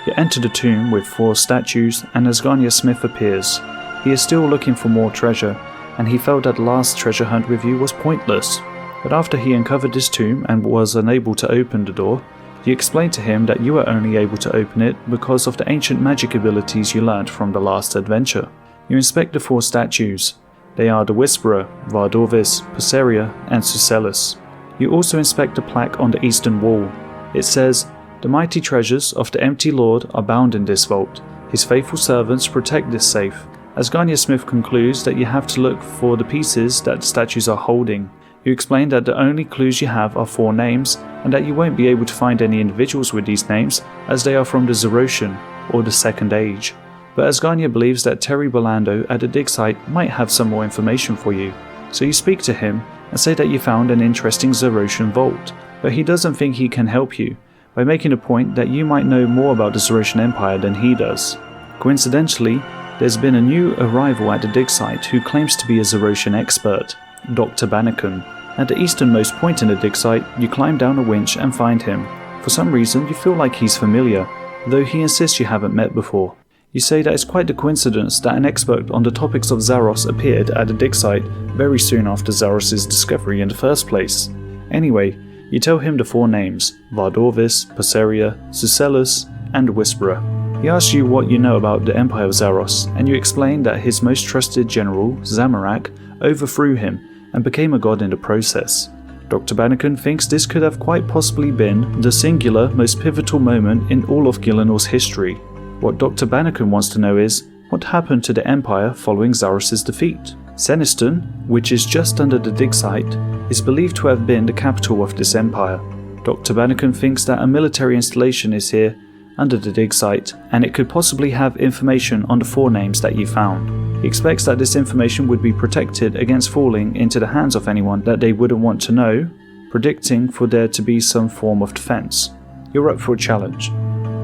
You enter the tomb with 4 statues and Asgania Smith appears. He is still looking for more treasure, and he felt that the last treasure hunt with you was pointless. But after he uncovered this tomb and was unable to open the door, you explained to him that you were only able to open it because of the ancient magic abilities you learned from the last adventure. You inspect the 4 statues. They are the Whisperer, Vardorvis, Poseria, and Sucellus. You also inspect the plaque on the eastern wall. It says, "The mighty treasures of the Empty Lord are bound in this vault. His faithful servants protect this safe, Asgania Smith concludes that you have to look for the pieces that the statues are holding. You explain that the only clues you have are 4 names, and that you won't be able to find any individuals with these names, as they are from the Zeroshan, or the Second Age. But Asgania believes that Terry Bolando at the dig site might have some more information for you, so you speak to him and say that you found an interesting Zeroshan vault, but he doesn't think he can help you, by making the point that you might know more about the Zeroshan Empire than he does. Coincidentally, there's been a new arrival at the dig site who claims to be a Zeroshan expert, Dr. Banneken. At the easternmost point in the dig site, you climb down a winch and find him. For some reason, you feel like he's familiar, though he insists you haven't met before. You say that it's quite the coincidence that an expert on the topics of Zaros appeared at the dig site very soon after Zaros' discovery in the first place. Anyway, you tell him the 4 names, Vardorvis, Perseria, Sucellus, and Whisperer. He asks you what you know about the Empire of Zaros, and you explain that his most trusted general, Zamorak, overthrew him and became a god in the process. Dr. Banneken thinks this could have quite possibly been the singular, most pivotal moment in all of Gillenor's history. What Dr. Banneken wants to know is, what happened to the Empire following Zaros' defeat? Seniston, which is just under the dig site, is believed to have been the capital of this empire. Dr. Banneken thinks that a military installation is here, under the dig site, and it could possibly have information on the 4 names that you found. He expects that this information would be protected against falling into the hands of anyone that they wouldn't want to know, predicting for there to be some form of defense. You're up for a challenge.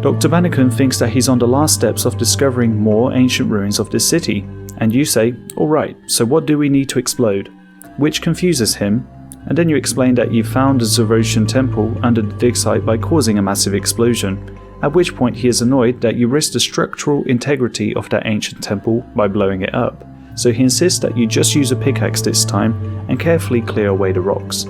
Dr. Banneken thinks that he's on the last steps of discovering more ancient ruins of this city, and you say, alright, so what do we need to explode? Which confuses him, and then you explain that you found the Zeroshan temple under the dig site by causing a massive explosion, at which point he is annoyed that you risk the structural integrity of that ancient temple by blowing it up, so he insists that you just use a pickaxe this time and carefully clear away the rocks.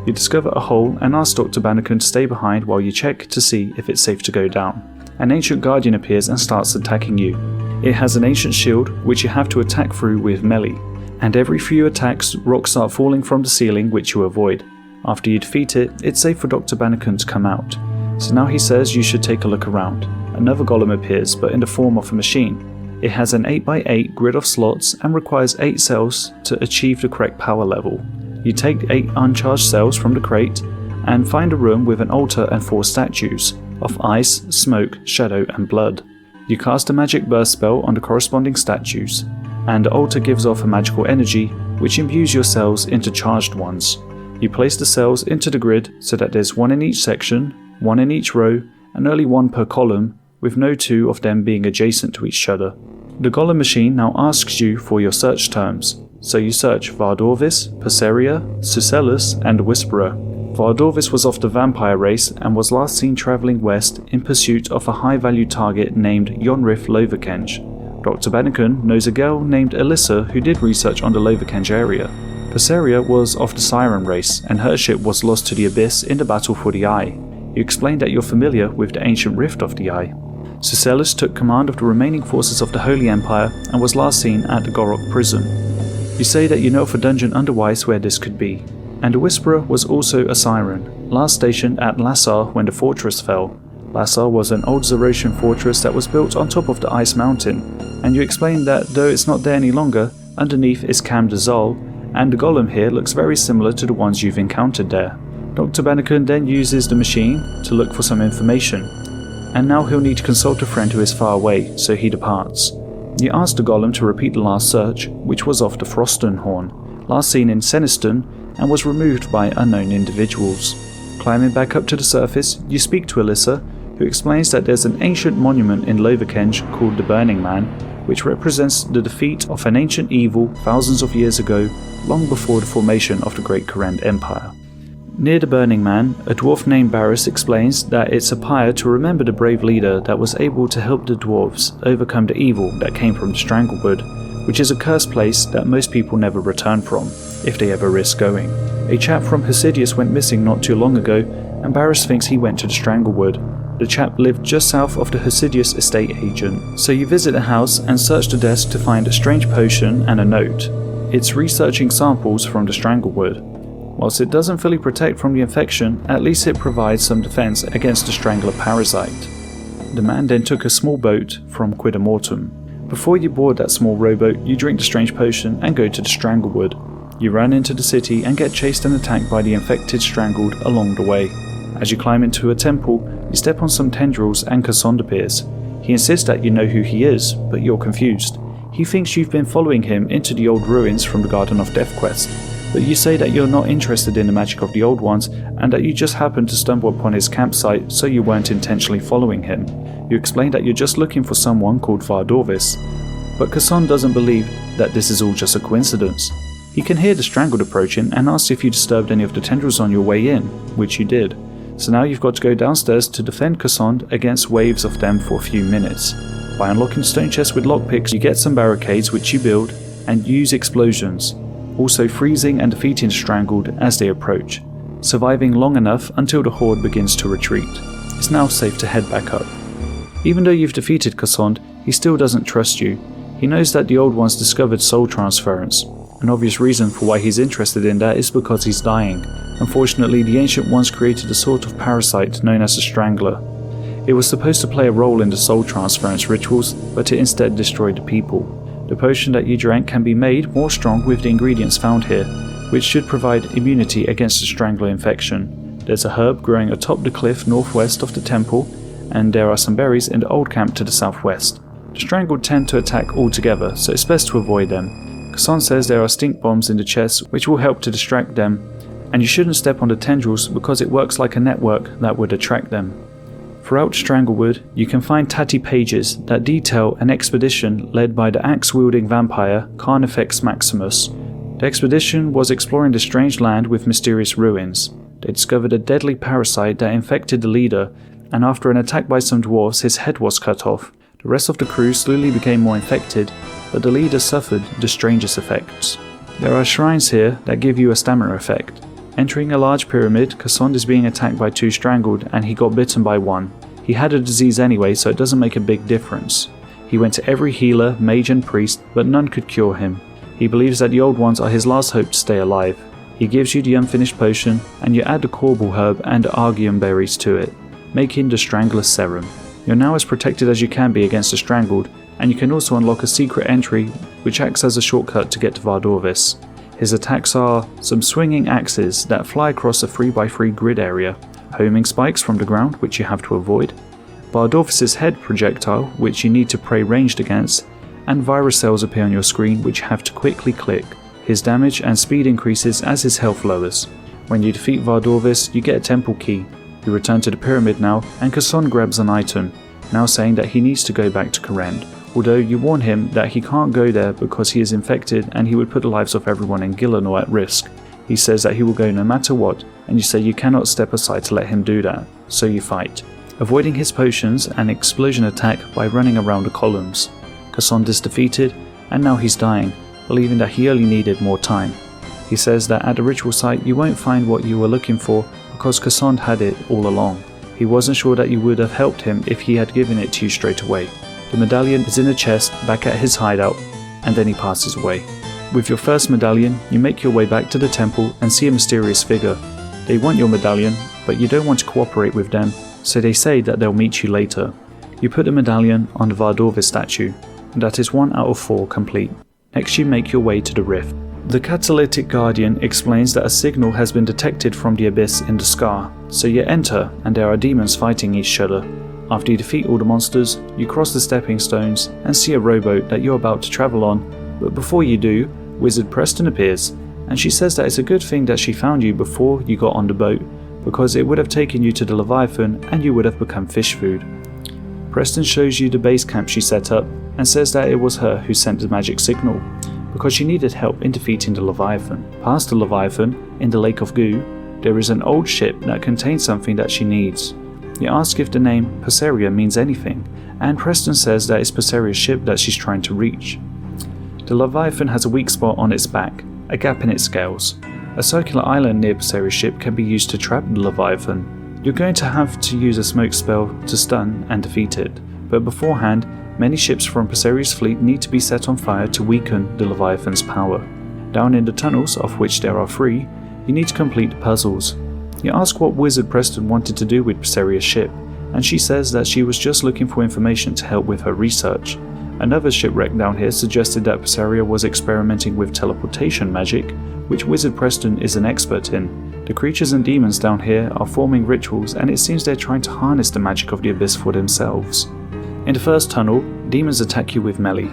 You discover a hole and ask Dr. Banneken to stay behind while you check to see if it's safe to go down. An ancient guardian appears and starts attacking you. It has an ancient shield which you have to attack through with melee, and every few attacks rocks start falling from the ceiling which you avoid. After you defeat it, it's safe for Dr. Banneken to come out. So now he says you should take a look around. Another golem appears, but in the form of a machine. It has an 8x8 grid of slots and requires 8 cells to achieve the correct power level. You take 8 uncharged cells from the crate and find a room with an altar and 4 statues of ice, smoke, shadow and blood. You cast a magic burst spell on the corresponding statues, and the altar gives off a magical energy which imbues your cells into charged ones. You place the cells into the grid so that there's 1 in each section, 1 in each row, and only 1 per column, with no 2 of them being adjacent to each other. The golem machine now asks you for your search terms, so you search Vardorvis, Perseria, Sucellus, and Whisperer. Vardorvis was of the vampire race and was last seen travelling west in pursuit of a high-value target named Yonrith Lovakenge. Dr. Banneken knows a girl named Alyssa who did research on the Lovakenge area. Perseria was of the Siren race, and her ship was lost to the Abyss in the battle for the Eye. You explain that you're familiar with the ancient rift of the Eye. Sucellus took command of the remaining forces of the Holy Empire and was last seen at the Gorok prison. You say that you know of a dungeon under Weiss where this could be. And the Whisperer was also a Siren, last stationed at Lassar when the fortress fell. Lassar was an old Zeroshan fortress that was built on top of the Ice Mountain, and you explain that though it's not there any longer, underneath is Cam de Zal, and the golem here looks very similar to the ones you've encountered there. Dr. Banneken then uses the machine to look for some information, and now he'll need to consult a friend who is far away, so he departs. You ask the golem to repeat the last search, which was of the Frostenhorn, last seen in Seniston, and was removed by unknown individuals. Climbing back up to the surface, you speak to Alyssa, who explains that there's an ancient monument in Lovakenge called the Burning Man, which represents the defeat of an ancient evil thousands of years ago, long before the formation of the Great Kurend Empire. Near the Burning Man, a dwarf named Barris explains that it's a pyre to remember the brave leader that was able to help the dwarves overcome the evil that came from the Stranglewood, which is a cursed place that most people never return from, if they ever risk going. A chap from Hasidius went missing not too long ago, and Barris thinks he went to the Stranglewood. The chap lived just south of the Hasidius estate agent, so you visit the house and search the desk to find a strange potion and a note. It's researching samples from the Stranglewood. Whilst it doesn't fully protect from the infection, at least it provides some defense against the Strangler parasite. The man then took a small boat from Quidamortum. Before you board that small rowboat, you drink the strange potion and go to the Stranglewood. You run into the city and get chased and attacked by the infected Strangled along the way. As you climb into a temple, you step on some tendrils and Cassandre appears. He insists that you know who he is, but you're confused. He thinks you've been following him into the old ruins from the Garden of Death quest, but you say that you're not interested in the magic of the old ones and that you just happened to stumble upon his campsite, so you weren't intentionally following him. You explain that you're just looking for someone called Vardorvis, but Cassandre doesn't believe that this is all just a coincidence. He can hear the Strangled approaching and asks if you disturbed any of the tendrils on your way in, which you did. So now you've got to go downstairs to defend Cassandre against waves of them for a few minutes. By unlocking stone chests with lockpicks, you get some barricades which you build and use explosions, also freezing and defeating the Strangled as they approach, surviving long enough until the horde begins to retreat. It's now safe to head back up. Even though you've defeated Cassandre, he still doesn't trust you. He knows that the old ones discovered soul transference. An obvious reason for why he's interested in that is because he's dying. Unfortunately, the ancient ones created a sort of parasite known as the Strangler. It was supposed to play a role in the soul transference rituals, but it instead destroyed the people. The potion that you drank can be made more strong with the ingredients found here, which should provide immunity against the Strangler infection. There's a herb growing atop the cliff northwest of the temple, and there are some berries in the old camp to the southwest. The Strangled tend to attack all together, so it's best to avoid them. Cassandre says there are stink bombs in the chests which will help to distract them, and you shouldn't step on the tendrils because it works like a network that would attract them. Throughout Stranglewood, you can find tatty pages that detail an expedition led by the axe-wielding vampire Carnifex Maximus. The expedition was exploring the strange land with mysterious ruins. They discovered a deadly parasite that infected the leader, and after an attack by some dwarves, his head was cut off. The rest of the crew slowly became more infected, but the leader suffered the strangest effects. There are shrines here that give you a stamina effect. Entering a large pyramid, Cassandre is being attacked by two Strangled and he got bitten by one. He had a disease anyway, so it doesn't make a big difference. He went to every healer, mage and priest, but none could cure him. He believes that the old ones are his last hope to stay alive. He gives you the unfinished potion, and you add the Corbel herb and the Argium berries to it, making the Strangler's Serum. You're now as protected as you can be against the Strangled, and you can also unlock a secret entry which acts as a shortcut to get to Vardorvis. His attacks are some swinging axes that fly across a 3x3 grid area, homing spikes from the ground which you have to avoid, Vardorvis' head projectile which you need to pray ranged against, and virus cells appear on your screen which you have to quickly click. His damage and speed increases as his health lowers. When you defeat Vardorvis, you get a temple key. You return to the pyramid now, and Cassandre grabs an item, now saying that he needs to go back to Corrend, although you warn him that he can't go there because he is infected and he would put the lives of everyone in Gillinor at risk. He says that he will go no matter what, and you say you cannot step aside to let him do that, so you fight, avoiding his potions and explosion attack by running around the columns. Cassandre is defeated, and now he's dying, believing that he only needed more time. He says that at the ritual site you won't find what you were looking for because Cassandre had it all along. He wasn't sure that you would have helped him if he had given it to you straight away. The medallion is in a chest back at his hideout, and then he passes away. With your first medallion, you make your way back to the temple and see a mysterious figure. They want your medallion, but you don't want to cooperate with them, so they say that they'll meet you later. You put the medallion on the Vardorvis statue, and that is 1 out of 4 complete. Next you make your way to the rift. The Catalytic Guardian explains that a signal has been detected from the abyss in the scar, so you enter and there are demons fighting each other. After you defeat all the monsters, you cross the stepping stones and see a rowboat that you're about to travel on, but before you do, Wizard Preston appears, and she says that it's a good thing that she found you before you got on the boat, because it would have taken you to the Leviathan and you would have become fish food. Preston shows you the base camp she set up and says that it was her who sent the magic signal, because she needed help in defeating the Leviathan. Past the Leviathan, in the Lake of Goo, there is an old ship that contains something that she needs. You ask if the name Perseria means anything, and Preston says that it's Perseria's ship that she's trying to reach. The Leviathan has a weak spot on its back, a gap in its scales. A circular island near Perseria's ship can be used to trap the Leviathan. You're going to have to use a smoke spell to stun and defeat it, but beforehand, many ships from Perseria's fleet need to be set on fire to weaken the Leviathan's power. Down in the tunnels, of which there are 3, you need to complete the puzzles. You ask what Wizard Preston wanted to do with Perseria's ship, and she says that she was just looking for information to help with her research. Another shipwreck down here suggested that Presaria was experimenting with teleportation magic, which Wizard Preston is an expert in. The creatures and demons down here are forming rituals, and it seems they're trying to harness the magic of the abyss for themselves. In the first tunnel, demons attack you with melee.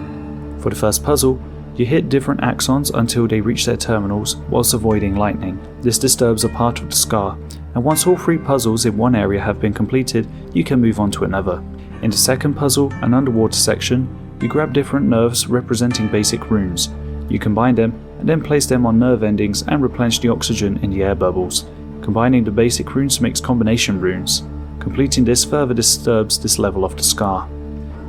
For the first puzzle, you hit different axons until they reach their terminals whilst avoiding lightning. This disturbs a part of the scar, and once all 3 puzzles in one area have been completed, you can move on to another. In the second puzzle, an underwater section, you grab different nerves representing basic runes. You combine them and then place them on nerve endings and replenish the oxygen in the air bubbles. Combining the basic runes makes combination runes. Completing this further disturbs this level of the scar.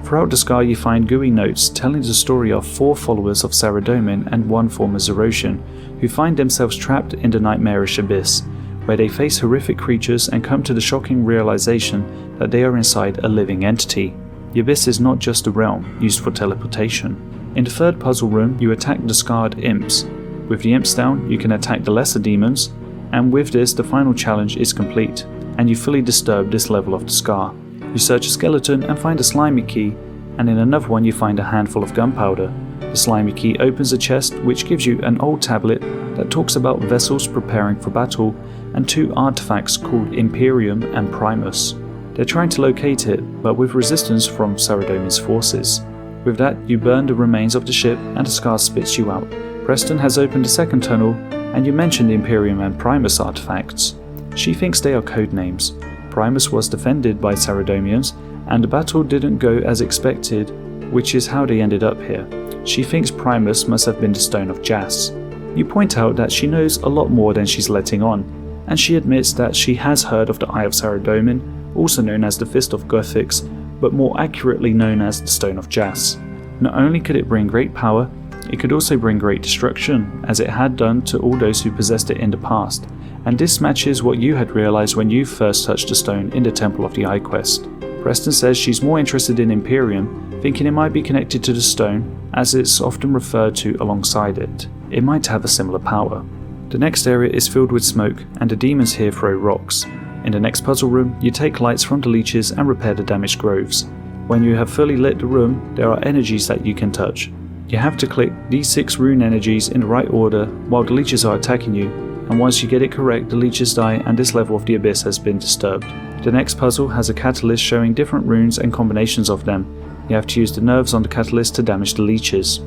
Throughout the scar you find gooey notes telling the story of 4 followers of Saradomin and 1 former Zeroshian, who find themselves trapped in the nightmarish abyss, where they face horrific creatures and come to the shocking realization that they are inside a living entity. The abyss is not just a realm used for teleportation. In the third puzzle room you attack the scarred imps. With the imps down you can attack the lesser demons, and with this the final challenge is complete, and you fully disturb this level of the scar. You search a skeleton and find a slimy key, and in another one you find a handful of gunpowder. The slimy key opens a chest which gives you an old tablet that talks about vessels preparing for battle and 2 artifacts called Imperium and Primus. They're trying to locate it, but with resistance from Saradomin's forces. With that, you burn the remains of the ship and the scar spits you out. Preston has opened the second tunnel, and you mentioned the Imperium and Primus artifacts. She thinks they are codenames. Primus was defended by Saradomians, and the battle didn't go as expected, which is how they ended up here. She thinks Primus must have been the Stone of Jas. You point out that she knows a lot more than she's letting on, and she admits that she has heard of the Eye of Saradomin, also known as the Fist of Guthix, but more accurately known as the Stone of Jas. Not only could it bring great power, it could also bring great destruction, as it had done to all those who possessed it in the past, and this matches what you had realised when you first touched the stone in the Temple of the Eye quest. Preston says she's more interested in Imperium, thinking it might be connected to the stone, as it's often referred to alongside it. It might have a similar power. The next area is filled with smoke, and the demons here throw rocks. In the next puzzle room, you take lights from the leeches and repair the damaged groves. When you have fully lit the room, there are energies that you can touch. You have to click these 6 rune energies in the right order while the leeches are attacking you, and once you get it correct, the leeches die and this level of the abyss has been disturbed. The next puzzle has a catalyst showing different runes and combinations of them. You have to use the nerves on the catalyst to damage the leeches.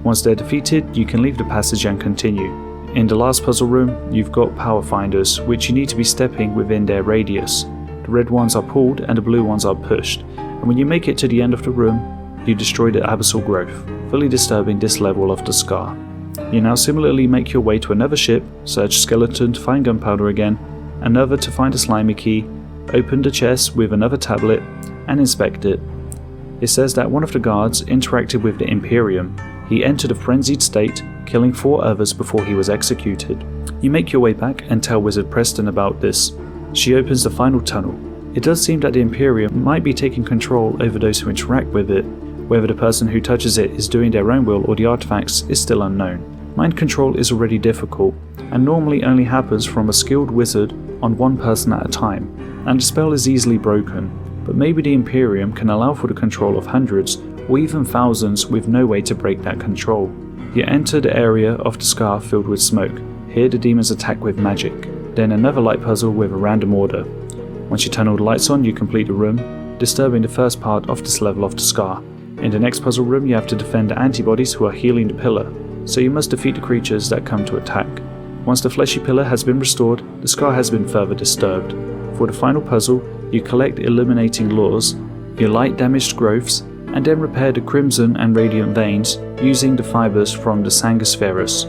Once they're defeated, you can leave the passage and continue. In the last puzzle room, you've got power finders, which you need to be stepping within their radius. The red ones are pulled and the blue ones are pushed, and when you make it to the end of the room, you destroy the abyssal growth, fully disturbing this level of the scar. You now similarly make your way to another ship, search skeleton to find gunpowder again, another to find a slimy key, open the chest with another tablet, and inspect it. It says that one of the guards interacted with the Imperium. He entered a frenzied state, killing 4 others before he was executed. You make your way back and tell Wizard Preston about this. She opens the final tunnel. It does seem that the Imperium might be taking control over those who interact with it. Whether the person who touches it is doing their own will or the artifacts is still unknown. Mind control is already difficult, and normally only happens from a skilled wizard on one person at a time, and the spell is easily broken, but maybe the Imperium can allow for the control of hundreds or even thousands with no way to break that control. You enter the area of the scar filled with smoke. Here the demons attack with magic, then another light puzzle with a random order. Once you turn all the lights on, you complete the room, disturbing the first part of this level of the scar. In the next puzzle room you have to defend the antibodies who are healing the pillar, so you must defeat the creatures that come to attack. Once the fleshy pillar has been restored, the scar has been further disturbed. For the final puzzle, you collect illuminating lures, you light damaged growths, and then repair the crimson and radiant veins using the fibers from the Sanguspherus.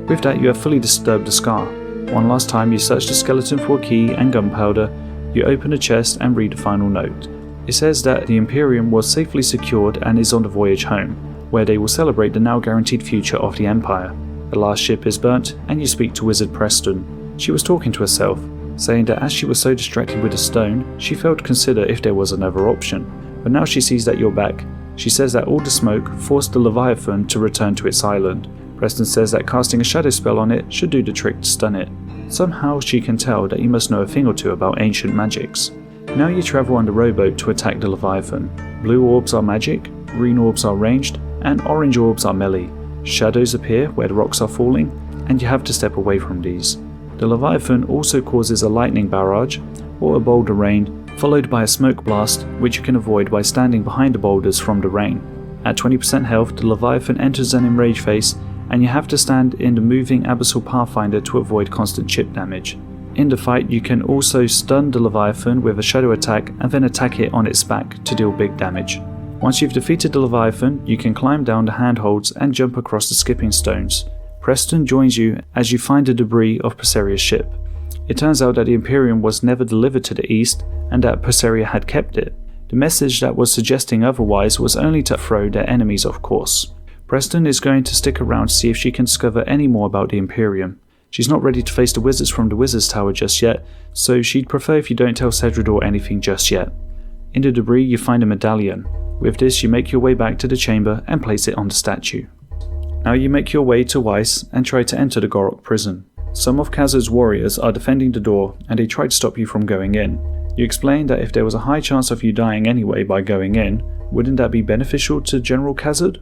With that you have fully disturbed the scar. One last time you search the skeleton for a key and gunpowder, you open the chest and read the final note. It says that the Imperium was safely secured and is on the voyage home, where they will celebrate the now guaranteed future of the Empire. The last ship is burnt, and you speak to Wizard Preston. She was talking to herself, saying that as she was so distracted with the stone, she failed to consider if there was another option. But now she sees that you're back. She says that all the smoke forced the Leviathan to return to its island. Preston says that casting a shadow spell on it should do the trick to stun it. Somehow she can tell that you must know a thing or two about ancient magics. Now you travel on the rowboat to attack the Leviathan. Blue orbs are magic, green orbs are ranged, and orange orbs are melee. Shadows appear where the rocks are falling, and you have to step away from these. The Leviathan also causes a lightning barrage, or a boulder rain, followed by a smoke blast, which you can avoid by standing behind the boulders from the rain. At 20% health, the Leviathan enters an enrage phase, and you have to stand in the moving Abyssal Pathfinder to avoid constant chip damage. In the fight, you can also stun the Leviathan with a shadow attack and then attack it on its back to deal big damage. Once you've defeated the Leviathan, you can climb down the handholds and jump across the skipping stones. Preston joins you as you find the debris of Perseria's ship. It turns out that the Imperium was never delivered to the east and that Perseria had kept it. The message that was suggesting otherwise was only to throw their enemies off course. Preston is going to stick around to see if she can discover any more about the Imperium. She's not ready to face the wizards from the Wizard's Tower just yet, so she'd prefer if you don't tell Cedrador anything just yet. In the debris you find a medallion. With this you make your way back to the chamber and place it on the statue. Now you make your way to Weiss and try to enter the Gorok prison. Some of Khazad's warriors are defending the door and they try to stop you from going in. You explain that if there was a high chance of you dying anyway by going in, wouldn't that be beneficial to General Khazad?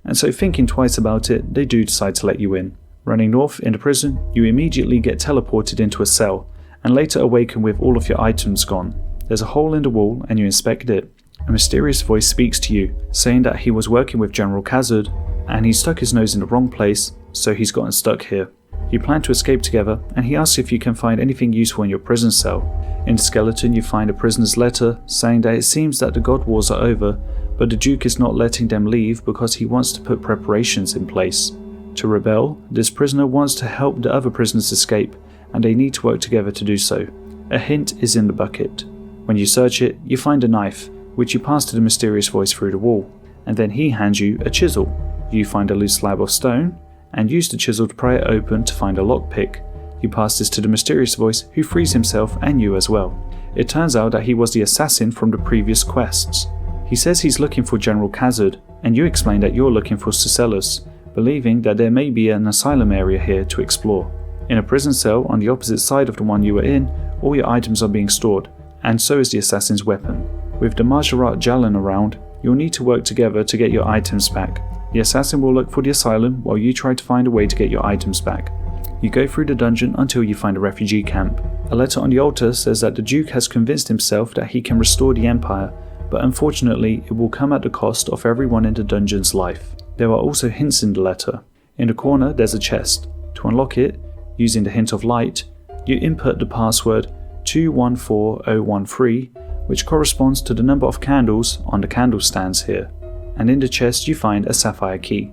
And so thinking twice about it, they do decide to let you in. Running north in the prison, you immediately get teleported into a cell, and later awaken with all of your items gone. There's a hole in the wall and you inspect it. A mysterious voice speaks to you, saying that he was working with General Khazad, and he stuck his nose in the wrong place, so he's gotten stuck here. You plan to escape together, and he asks if you can find anything useful in your prison cell. In the skeleton you find a prisoner's letter, saying that it seems that the God Wars are over, but the Duke is not letting them leave because he wants to put preparations in place. To rebel, this prisoner wants to help the other prisoners escape, and they need to work together to do so. A hint is in the bucket. When you search it, you find a knife, which you pass to the mysterious voice through the wall, and then he hands you a chisel. You find a loose slab of stone, and use the chisel to pry it open to find a lockpick. You pass this to the mysterious voice, who frees himself and you as well. It turns out that he was the assassin from the previous quests. He says he's looking for General Khazad, and you explain that you're looking for Sucellus, believing that there may be an asylum area here to explore. In a prison cell on the opposite side of the one you were in, all your items are being stored, and so is the assassin's weapon. With the Majorat Jalan around, you'll need to work together to get your items back. The assassin will look for the asylum while you try to find a way to get your items back. You go through the dungeon until you find a refugee camp. A letter on the altar says that the Duke has convinced himself that he can restore the Empire, but unfortunately it will come at the cost of everyone in the dungeon's life. There are also hints in the letter. In the corner there's a chest. To unlock it, using the hint of light, you input the password 214013, which corresponds to the number of candles on the candle stands here. And in the chest you find a sapphire key.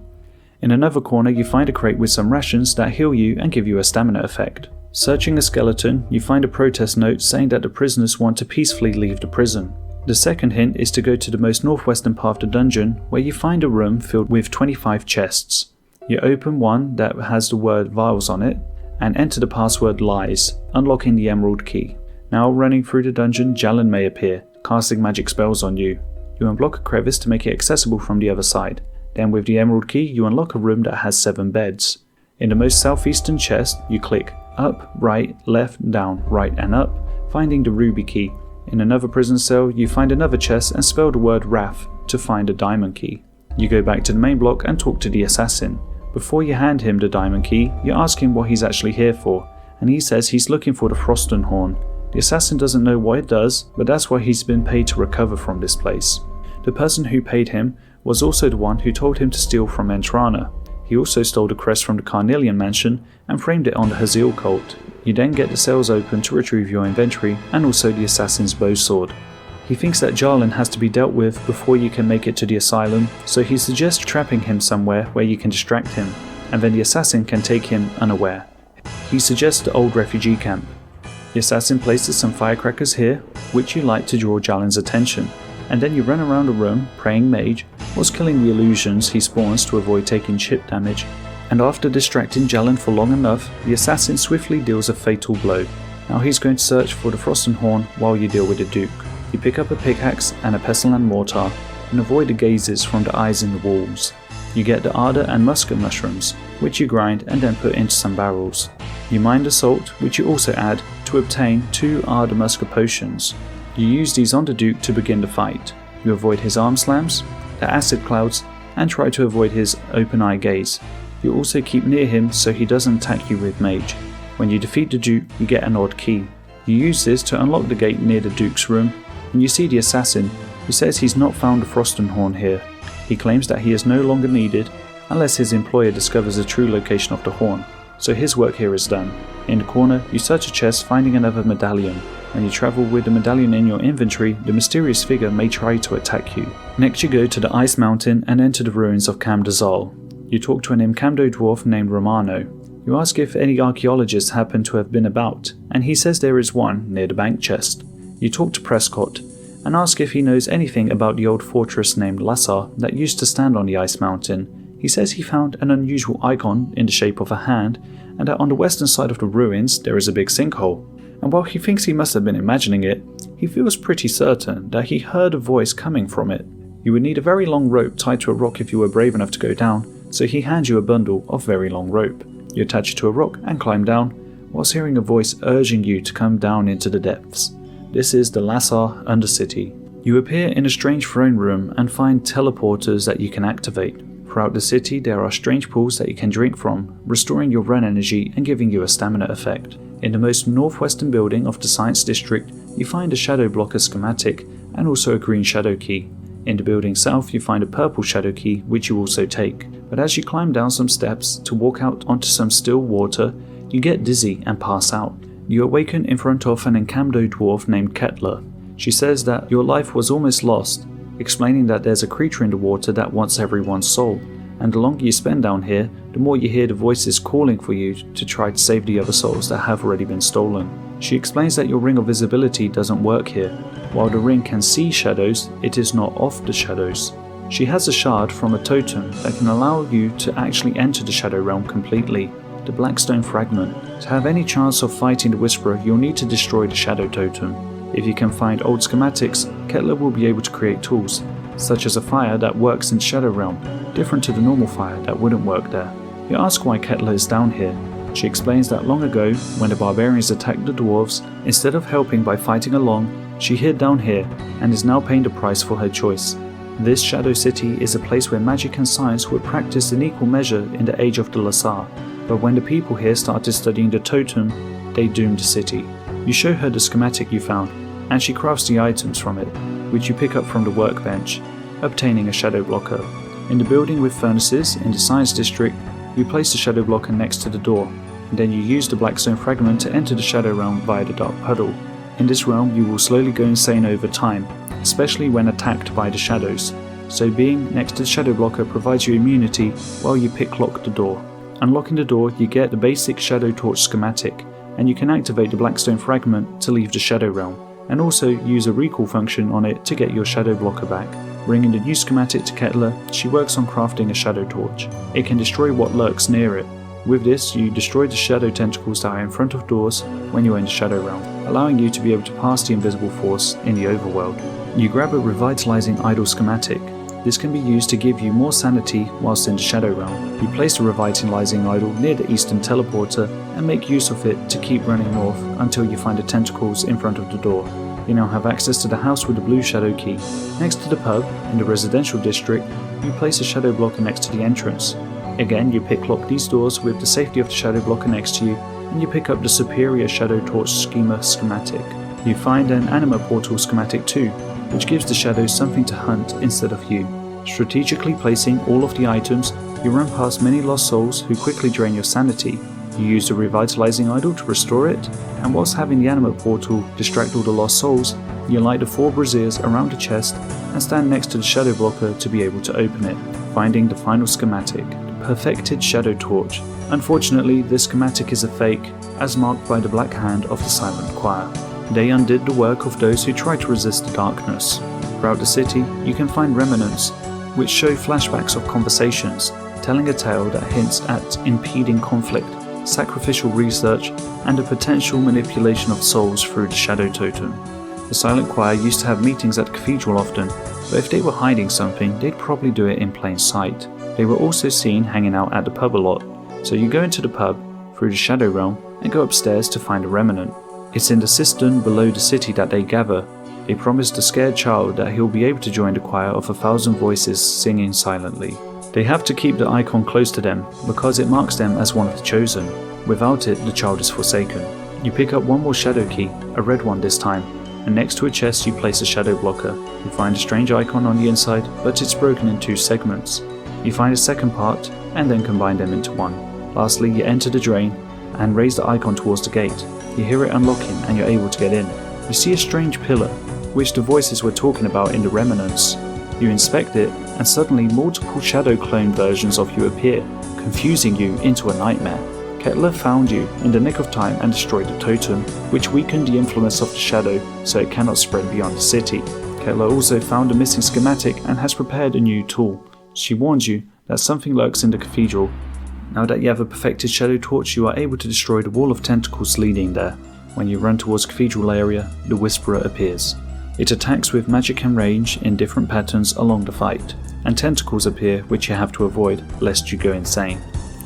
In another corner you find a crate with some rations that heal you and give you a stamina effect. Searching a skeleton, you find a protest note saying that the prisoners want to peacefully leave the prison. The second hint is to go to the most northwestern part of the dungeon, where you find a room filled with 25 chests. You open one that has the word vials on it, and enter the password lies, unlocking the emerald key. Now running through the dungeon, Jalan may appear, casting magic spells on you. You unblock a crevice to make it accessible from the other side. Then with the emerald key you unlock a room that has 7 beds. In the most southeastern chest you click up, right, left, down, right and up, finding the ruby key. In another prison cell you find another chest and spell the word Wrath to find a diamond key. You go back to the main block and talk to the assassin. Before you hand him the diamond key, you ask him what he's actually here for, and he says he's looking for the Frostenhorn. The assassin doesn't know what it does, but that's why he's been paid to recover from this place. The person who paid him was also the one who told him to steal from Entrana. He also stole the crest from the Carnelian mansion and framed it on the Hazeel Cult. You then get the cells open to retrieve your inventory and also the assassin's bowsword. He thinks that Jalan has to be dealt with before you can make it to the asylum, so he suggests trapping him somewhere where you can distract him, and then the assassin can take him unaware. He suggests the old refugee camp. The assassin places some firecrackers here, which you light to draw Jalan's attention, and then you run around the room, praying mage, whilst killing the illusions he spawns to avoid taking chip damage. And after distracting Jalan for long enough, the assassin swiftly deals a fatal blow. Now he's going to search for the Frostenhorn while you deal with the Duke. You pick up a pickaxe and a pestle and mortar, and avoid the gazes from the eyes in the walls. You get the Ardor and Musket mushrooms, which you grind and then put into some barrels. You mine the salt, which you also add, to obtain 2 Ardor Musket potions. You use these on the Duke to begin the fight. You avoid his arm slams, the acid clouds, and try to avoid his open eye gaze. You also keep near him so he doesn't attack you with mage. When you defeat the Duke, you get an odd key. You use this to unlock the gate near the Duke's room, and you see the assassin, who says he's not found a Frostenhorn here. He claims that he is no longer needed unless his employer discovers the true location of the horn, so his work here is done. In the corner, you search a chest finding another medallion. When you travel with the medallion in your inventory, the mysterious figure may try to attack you. Next you go to the Ice Mountain and enter the ruins of Camdazal. You talk to an Imcamdo dwarf named Romano. You ask if any archaeologists happen to have been about, and he says there is one near the bank chest. You talk to Prescott and ask if he knows anything about the old fortress named Lassar that used to stand on the Ice Mountain. He says he found an unusual icon in the shape of a hand, and that on the western side of the ruins there is a big sinkhole. And while he thinks he must have been imagining it, he feels pretty certain that he heard a voice coming from it. You would need a very long rope tied to a rock if you were brave enough to go down, so he hands you a bundle of very long rope. You attach it to a rock and climb down, whilst hearing a voice urging you to come down into the depths. This is the Lassar Undercity. You appear in a strange throne room and find teleporters that you can activate. Throughout the city there are strange pools that you can drink from, restoring your run energy and giving you a stamina effect. In the most northwestern building of the Science District, you find a Shadow Blocker schematic and also a green shadow key. In the building south you find a purple shadow key which you also take, but as you climb down some steps to walk out onto some still water, you get dizzy and pass out. You awaken in front of an Enkamdo dwarf named Kettler. She says that your life was almost lost, explaining that there's a creature in the water that wants everyone's soul, and the longer you spend down here, the more you hear the voices calling for you to try to save the other souls that have already been stolen. She explains that your ring of visibility doesn't work here. While the ring can see shadows, it is not of the shadows. She has a shard from a totem that can allow you to actually enter the Shadow Realm completely, the Blackstone Fragment. To have any chance of fighting the Whisperer, you'll need to destroy the Shadow Totem. If you can find old schematics, Kettler will be able to create tools, such as a fire that works in Shadow Realm, different to the normal fire that wouldn't work there. You ask why Kettler is down here. She explains that long ago, when the barbarians attacked the dwarves, instead of helping by fighting along, she hid down here and is now paying the price for her choice. This Shadow City is a place where magic and science were practiced in equal measure in the age of the Lassar, but when the people here started studying the totem, they doomed the city. You show her the schematic you found, and she crafts the items from it, which you pick up from the workbench, obtaining a shadow blocker. In the building with furnaces in the Science District, you place the shadow blocker next to the door, and then you use the Blackstone Fragment to enter the Shadow Realm via the Dark Puddle. In this realm you will slowly go insane over time, especially when attacked by the shadows, so being next to the shadow blocker provides you immunity while you picklock the door. Unlocking the door you get the basic Shadow Torch schematic, and you can activate the Blackstone Fragment to leave the Shadow Realm, and also use a recall function on it to get your shadow blocker back. Bringing the new schematic to Kettler, she works on crafting a shadow torch. It can destroy what lurks near it. With this, you destroy the shadow tentacles that are in front of doors when you are in the Shadow Realm, allowing you to be able to pass the invisible force in the overworld. You grab a revitalizing idol schematic. This can be used to give you more sanity whilst in the Shadow Realm. You place the revitalizing idol near the eastern teleporter and make use of it to keep running north until you find the tentacles in front of the door. You now have access to the house with the blue shadow key. Next to the pub, in the residential district, you place a shadow blocker next to the entrance. Again, you picklock these doors with the safety of the shadow blocker next to you, and you pick up the superior shadow torch schema schematic. You find an anima portal schematic too, which gives the shadows something to hunt instead of you. Strategically placing all of the items, you run past many lost souls who quickly drain your sanity. You use the revitalizing idol to restore it, and whilst having the anima portal distract all the lost souls, you light the 4 braziers around the chest and stand next to the shadow blocker to be able to open it, finding the final schematic, the perfected shadow torch. Unfortunately, this schematic is a fake, as marked by the black hand of the silent choir. They undid the work of those who tried to resist the darkness. Throughout the city, you can find remnants, which show flashbacks of conversations, telling a tale that hints at impeding conflict, sacrificial research, and the potential manipulation of souls through the Shadow Totem. The Silent Choir used to have meetings at the cathedral often, but if they were hiding something, they'd probably do it in plain sight. They were also seen hanging out at the pub a lot, so you go into the pub, through the Shadow Realm, and go upstairs to find a remnant. It's in the cistern below the city that they gather. They promise the scared child that he'll be able to join the choir of 1,000 voices singing silently. They have to keep the icon close to them because it marks them as one of the chosen. Without it, the child is forsaken. You pick up one more shadow key, a red one this time, and next to a chest you place a shadow blocker. You find a strange icon on the inside, but it's broken in 2 segments. You find a second part, and then combine them into one. Lastly, you enter the drain, and raise the icon towards the gate. You hear it unlocking, and you're able to get in. You see a strange pillar, which the voices were talking about in the remnants. You inspect it, and suddenly multiple shadow clone versions of you appear, confusing you into a nightmare. Kettler found you in the nick of time and destroyed the totem, which weakened the influence of the shadow so it cannot spread beyond the city. Kettler also found a missing schematic and has prepared a new tool. She warns you that something lurks in the cathedral. Now that you have a perfected shadow torch, you are able to destroy the wall of tentacles leading there. When you run towards the cathedral area, the Whisperer appears. It attacks with magic and range in different patterns along the fight, and tentacles appear which you have to avoid lest you go insane.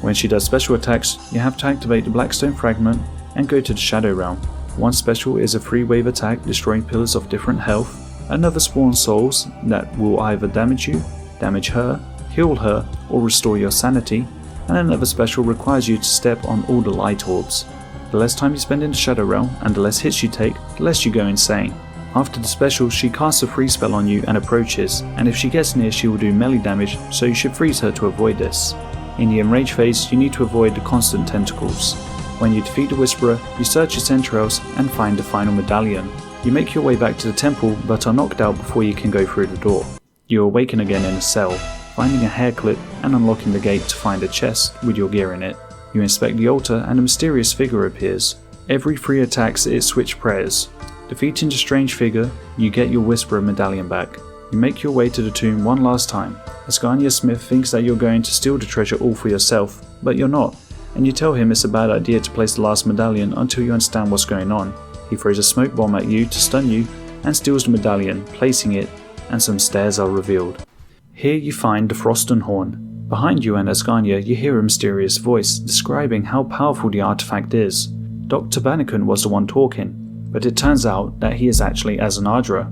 When she does special attacks, you have to activate the Blackstone Fragment and go to the Shadow Realm. One special is a free wave attack destroying pillars of different health, another spawns souls that will either damage you, damage her, heal her, or restore your sanity, and another special requires you to step on all the light orbs. The less time you spend in the Shadow Realm and the less hits you take, the less you go insane. After the special, she casts a free spell on you and approaches, and if she gets near she will do melee damage, so you should freeze her to avoid this. In the enrage phase, you need to avoid the constant tentacles. When you defeat the Whisperer, you search its entrails and find the final medallion. You make your way back to the temple but are knocked out before you can go through the door. You awaken again in a cell, finding a hair clip and unlocking the gate to find a chest with your gear in it. You inspect the altar and a mysterious figure appears. Every 3 attacks it switch prayers. Defeating the strange figure, you get your Whisperer medallion back. You make your way to the tomb one last time. Ascania Smith thinks that you're going to steal the treasure all for yourself, but you're not, and you tell him it's a bad idea to place the last medallion until you understand what's going on. He throws a smoke bomb at you to stun you and steals the medallion, placing it, and some stairs are revealed. Here you find the Frosten Horn. Behind you and Ascania you hear a mysterious voice describing how powerful the artifact is. Dr. Banniken was the one talking, but it turns out that he is actually Azanadra.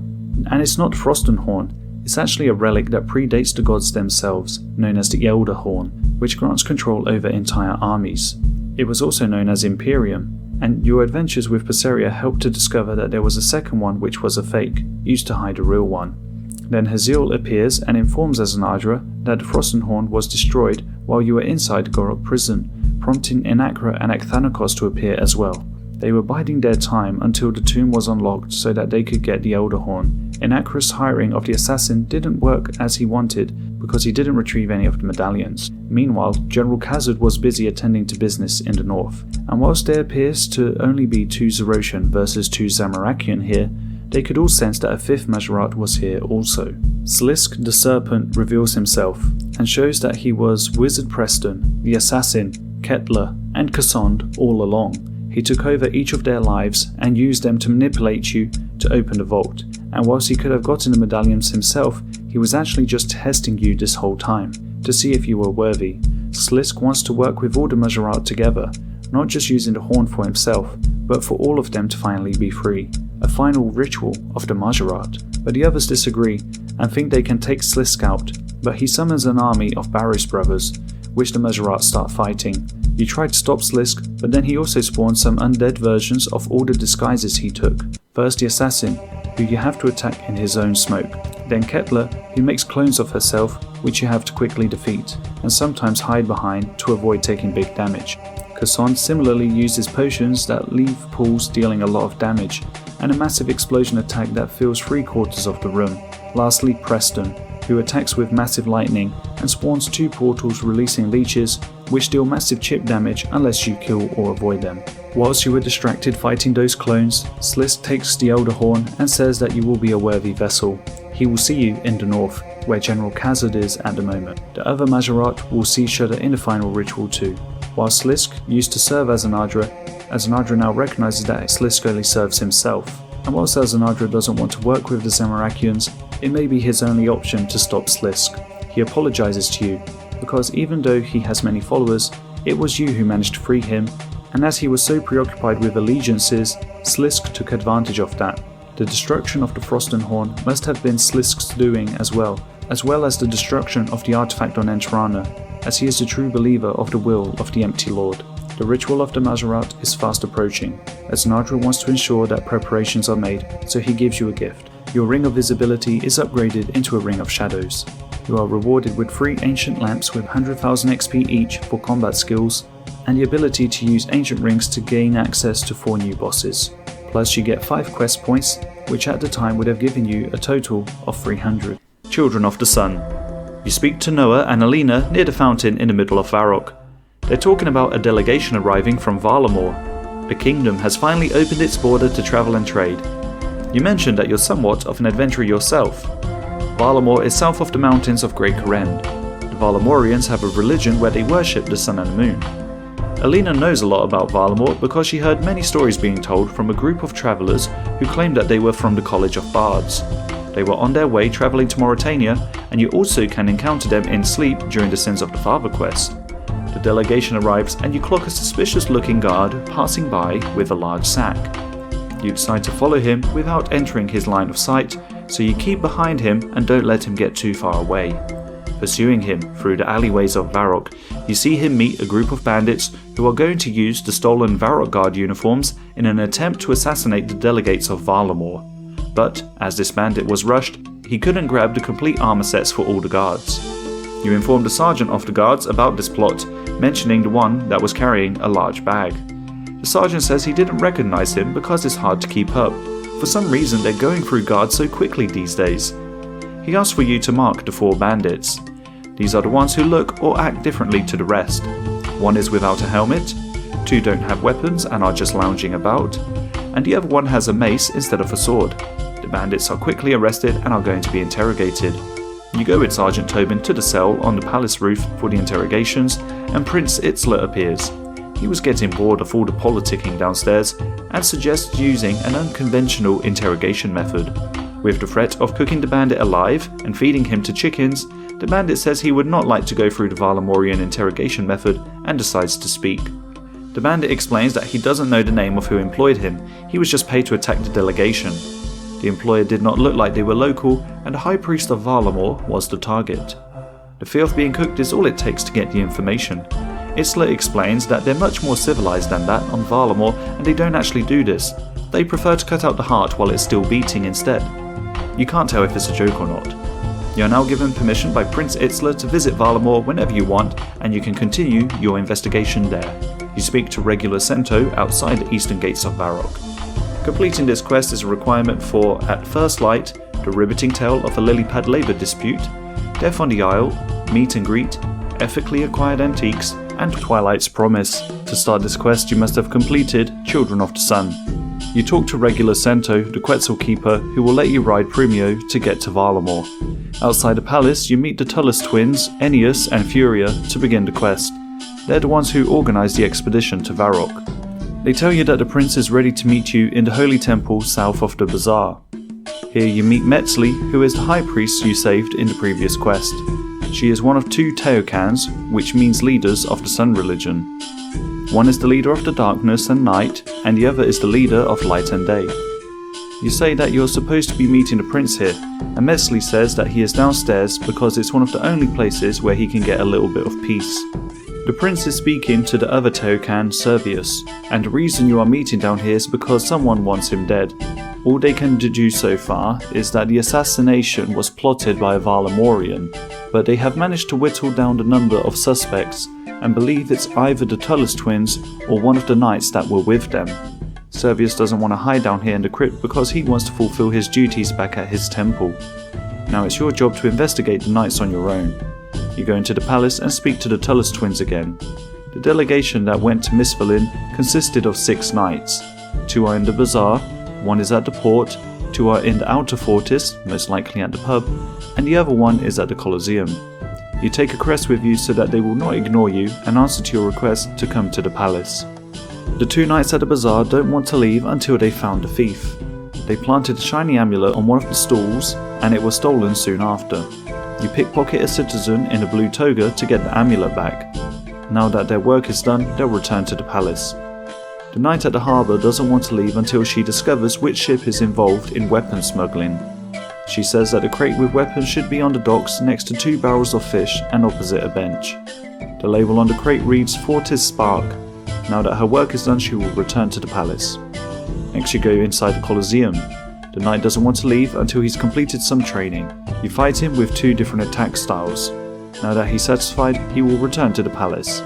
And it's not Frosten Horn, it's actually a relic that predates the gods themselves, known as the Elder Horn, which grants control over entire armies. It was also known as Imperium, and your adventures with Perseria helped to discover that there was a second one which was a fake, used to hide a real one. Then Hazeel appears and informs Azanadra that the Frosten Horn was destroyed while you were inside Gorok prison, prompting Inakra and Ekthanakos to appear as well. They were biding their time until the tomb was unlocked so that they could get the Elder Horn. Inakra's hiring of the assassin didn't work as he wanted because he didn't retrieve any of the medallions. Meanwhile, General Khazad was busy attending to business in the north, and whilst there appears to only be 2 Zeroshan versus 2 Zamorakian here, they could all sense that a 5th Majorat was here also. Slisk the Serpent reveals himself and shows that he was Wizard Preston, the assassin, Kettler, and Cassandre all along. He took over each of their lives and used them to manipulate you to open the vault, and whilst he could have gotten the medallions himself, he was actually just testing you this whole time, to see if you were worthy. Slisk wants to work with all the Majorat together, not just using the horn for himself, but for all of them to finally be free. A final ritual of the Majorat. But the others disagree, and think they can take Slisk out, but he summons an army of Barrows brothers, which the Majorat start fighting. You try to stop Slisk, but then he also spawns some undead versions of all the disguises he took. First the assassin, who you have to attack in his own smoke. Then Kettler, who makes clones of herself, which you have to quickly defeat, and sometimes hide behind to avoid taking big damage. Cassandre similarly uses potions that leave pools dealing a lot of damage, and a massive explosion attack that fills 3/4 of the room. Lastly Preston, who attacks with massive lightning and spawns 2 portals releasing leeches, which deal massive chip damage unless you kill or avoid them. Whilst you were distracted fighting those clones, Slisk takes the Elder Horn and says that you will be a worthy vessel. He will see you in the north, where General Khazad is at the moment. The other Majorat will see Shudder in the final ritual too. While Slisk used to serve Azanadra now recognises that Slisk only serves himself. And whilst Azanadra doesn't want to work with the Zamorakians, it may be his only option to stop Slisk. He apologises to you, because even though he has many followers, it was you who managed to free him, and as he was so preoccupied with allegiances, Slisk took advantage of that. The The destruction of the Frostenhorn must have been Slisk's doing as well as the destruction of the artifact on Entrana, as he is a true believer of the will of the Empty Lord. The ritual of the Majorat is fast approaching, as Nadra wants to ensure that preparations are made, so he gives you a gift. Your Ring of Visibility is upgraded into a Ring of Shadows. You are rewarded with 3 Ancient Lamps with 100,000 XP each for combat skills, and the ability to use Ancient Rings to gain access to 4 new bosses. Plus you get 5 quest points, which at the time would have given you a total of 300. Children of the Sun. You speak to Noah and Alina near the fountain in the middle of Varrock. They're talking about a delegation arriving from Varlamore. The kingdom has finally opened its border to travel and trade. You mentioned that you're somewhat of an adventurer yourself. Varlamore is south of the mountains of Great Korend. The Varlamorians have a religion where they worship the sun and the moon. Alina knows a lot about Varlamore because she heard many stories being told from a group of travellers who claimed that they were from the College of Bards. They were on their way travelling to Mauritania, and you also can encounter them in sleep during the Sins of the Father quest. The delegation arrives and you clock a suspicious looking guard passing by with a large sack. You decide to follow him without entering his line of sight, so you keep behind him and don't let him get too far away. Pursuing him through the alleyways of Varrock, you see him meet a group of bandits who are going to use the stolen Varrock Guard uniforms in an attempt to assassinate the delegates of Varlamore. But, as this bandit was rushed, he couldn't grab the complete armor sets for all the guards. You inform the sergeant of the guards about this plot, mentioning the one that was carrying a large bag. The sergeant says he didn't recognize him because it's hard to keep up. For some reason they're going through guards so quickly these days. He asks for you to mark the 4 bandits. These are the ones who look or act differently to the rest. 1 is without a helmet, 2 don't have weapons and are just lounging about, and the other one has a mace instead of a sword. The bandits are quickly arrested and are going to be interrogated. You go with Sergeant Tobin to the cell on the palace roof for the interrogations, and Prince Itzler appears. He was getting bored of all the politicking downstairs and suggests using an unconventional interrogation method. With the threat of cooking the bandit alive and feeding him to chickens, the bandit says he would not like to go through the Varlamorian interrogation method and decides to speak. The bandit explains that he doesn't know the name of who employed him, he was just paid to attack the delegation. The employer did not look like they were local, and the High Priest of Varlamore was the target. The fear of being cooked is all it takes to get the information. Itzler explains that they're much more civilized than that on Varlamore, and they don't actually do this. They prefer to cut out the heart while it's still beating instead. You can't tell if it's a joke or not. You are now given permission by Prince Itzler to visit Varlamore whenever you want, and you can continue your investigation there. You speak to regular Cento outside the eastern gates of Varrock. Completing this quest is a requirement for At First Light, The Riveting Tale of a Lilypad Labour Dispute, Death on the Isle, Meet and Greet, Ethically Acquired Antiques, and Twilight's Promise. To start this quest you must have completed Children of the Sun. You talk to regular Cento, the Quetzal Keeper, who will let you ride Primio to get to Varlamore. Outside the palace you meet the Tullus twins, Ennius and Furia, to begin the quest. They're the ones who organised the expedition to Varrock. They tell you that the prince is ready to meet you in the Holy Temple south of the Bazaar. Here you meet Metzli, who is the high priest you saved in the previous quest. She is one of 2 Teokans, which means leaders of the Sun religion. One is the leader of the darkness and night, and the other is the leader of light and day. You say that you're supposed to be meeting the prince here, and Metzli says that he is downstairs because it's one of the only places where he can get a little bit of peace. The prince is speaking to the other Teokan, Servius, and the reason you are meeting down here is because someone wants him dead. All they can deduce so far is that the assassination was plotted by a Varlamorian, but they have managed to whittle down the number of suspects and believe it's either the Tullus twins or one of the knights that were with them. Servius doesn't want to hide down here in the crypt because he wants to fulfill his duties back at his temple. Now it's your job to investigate the knights on your own. You go into the palace and speak to the Tullus twins again. The delegation that went to Misthalin consisted of 6 knights. 2 are in the bazaar, 1 is at the port, 2 are in the outer fortress, most likely at the pub, and the other one is at the Colosseum. You take a crest with you so that they will not ignore you and answer to your request to come to the palace. The 2 knights at the bazaar don't want to leave until they found the thief. They planted a shiny amulet on one of the stalls and it was stolen soon after. You pickpocket a citizen in a blue toga to get the amulet back. Now that their work is done, they'll return to the palace. The knight at the harbour doesn't want to leave until she discovers which ship is involved in weapon smuggling. She says that the crate with weapons should be on the docks next to 2 barrels of fish and opposite a bench. The label on the crate reads Fortis Spark. Now that her work is done, she will return to the palace. Next you go inside the Colosseum. The knight doesn't want to leave until he's completed some training. You fight him with 2 different attack styles. Now that he's satisfied, he will return to the palace.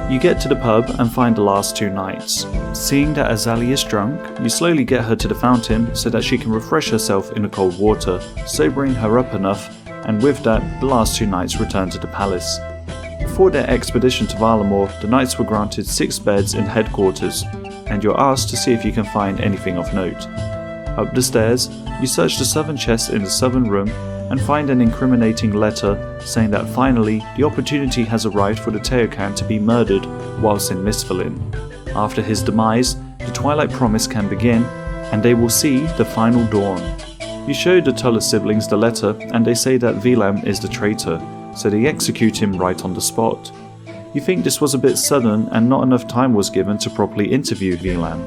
You get to the pub and find the last 2 knights. Seeing that Azali is drunk, you slowly get her to the fountain so that she can refresh herself in the cold water, sobering her up enough, and with that, the last 2 knights return to the palace. Before their expedition to Valamor, the knights were granted 6 beds in headquarters, and you're asked to see if you can find anything of note. Up the stairs, you search the southern chest in the southern room and find an incriminating letter saying that finally the opportunity has arrived for the Teokan to be murdered whilst in Misthalin. After his demise, the Twilight Promise can begin and they will see the final dawn. You show the Tuller siblings the letter and they say that Vilam is the traitor, so they execute him right on the spot. You think this was a bit sudden and not enough time was given to properly interview Vilam.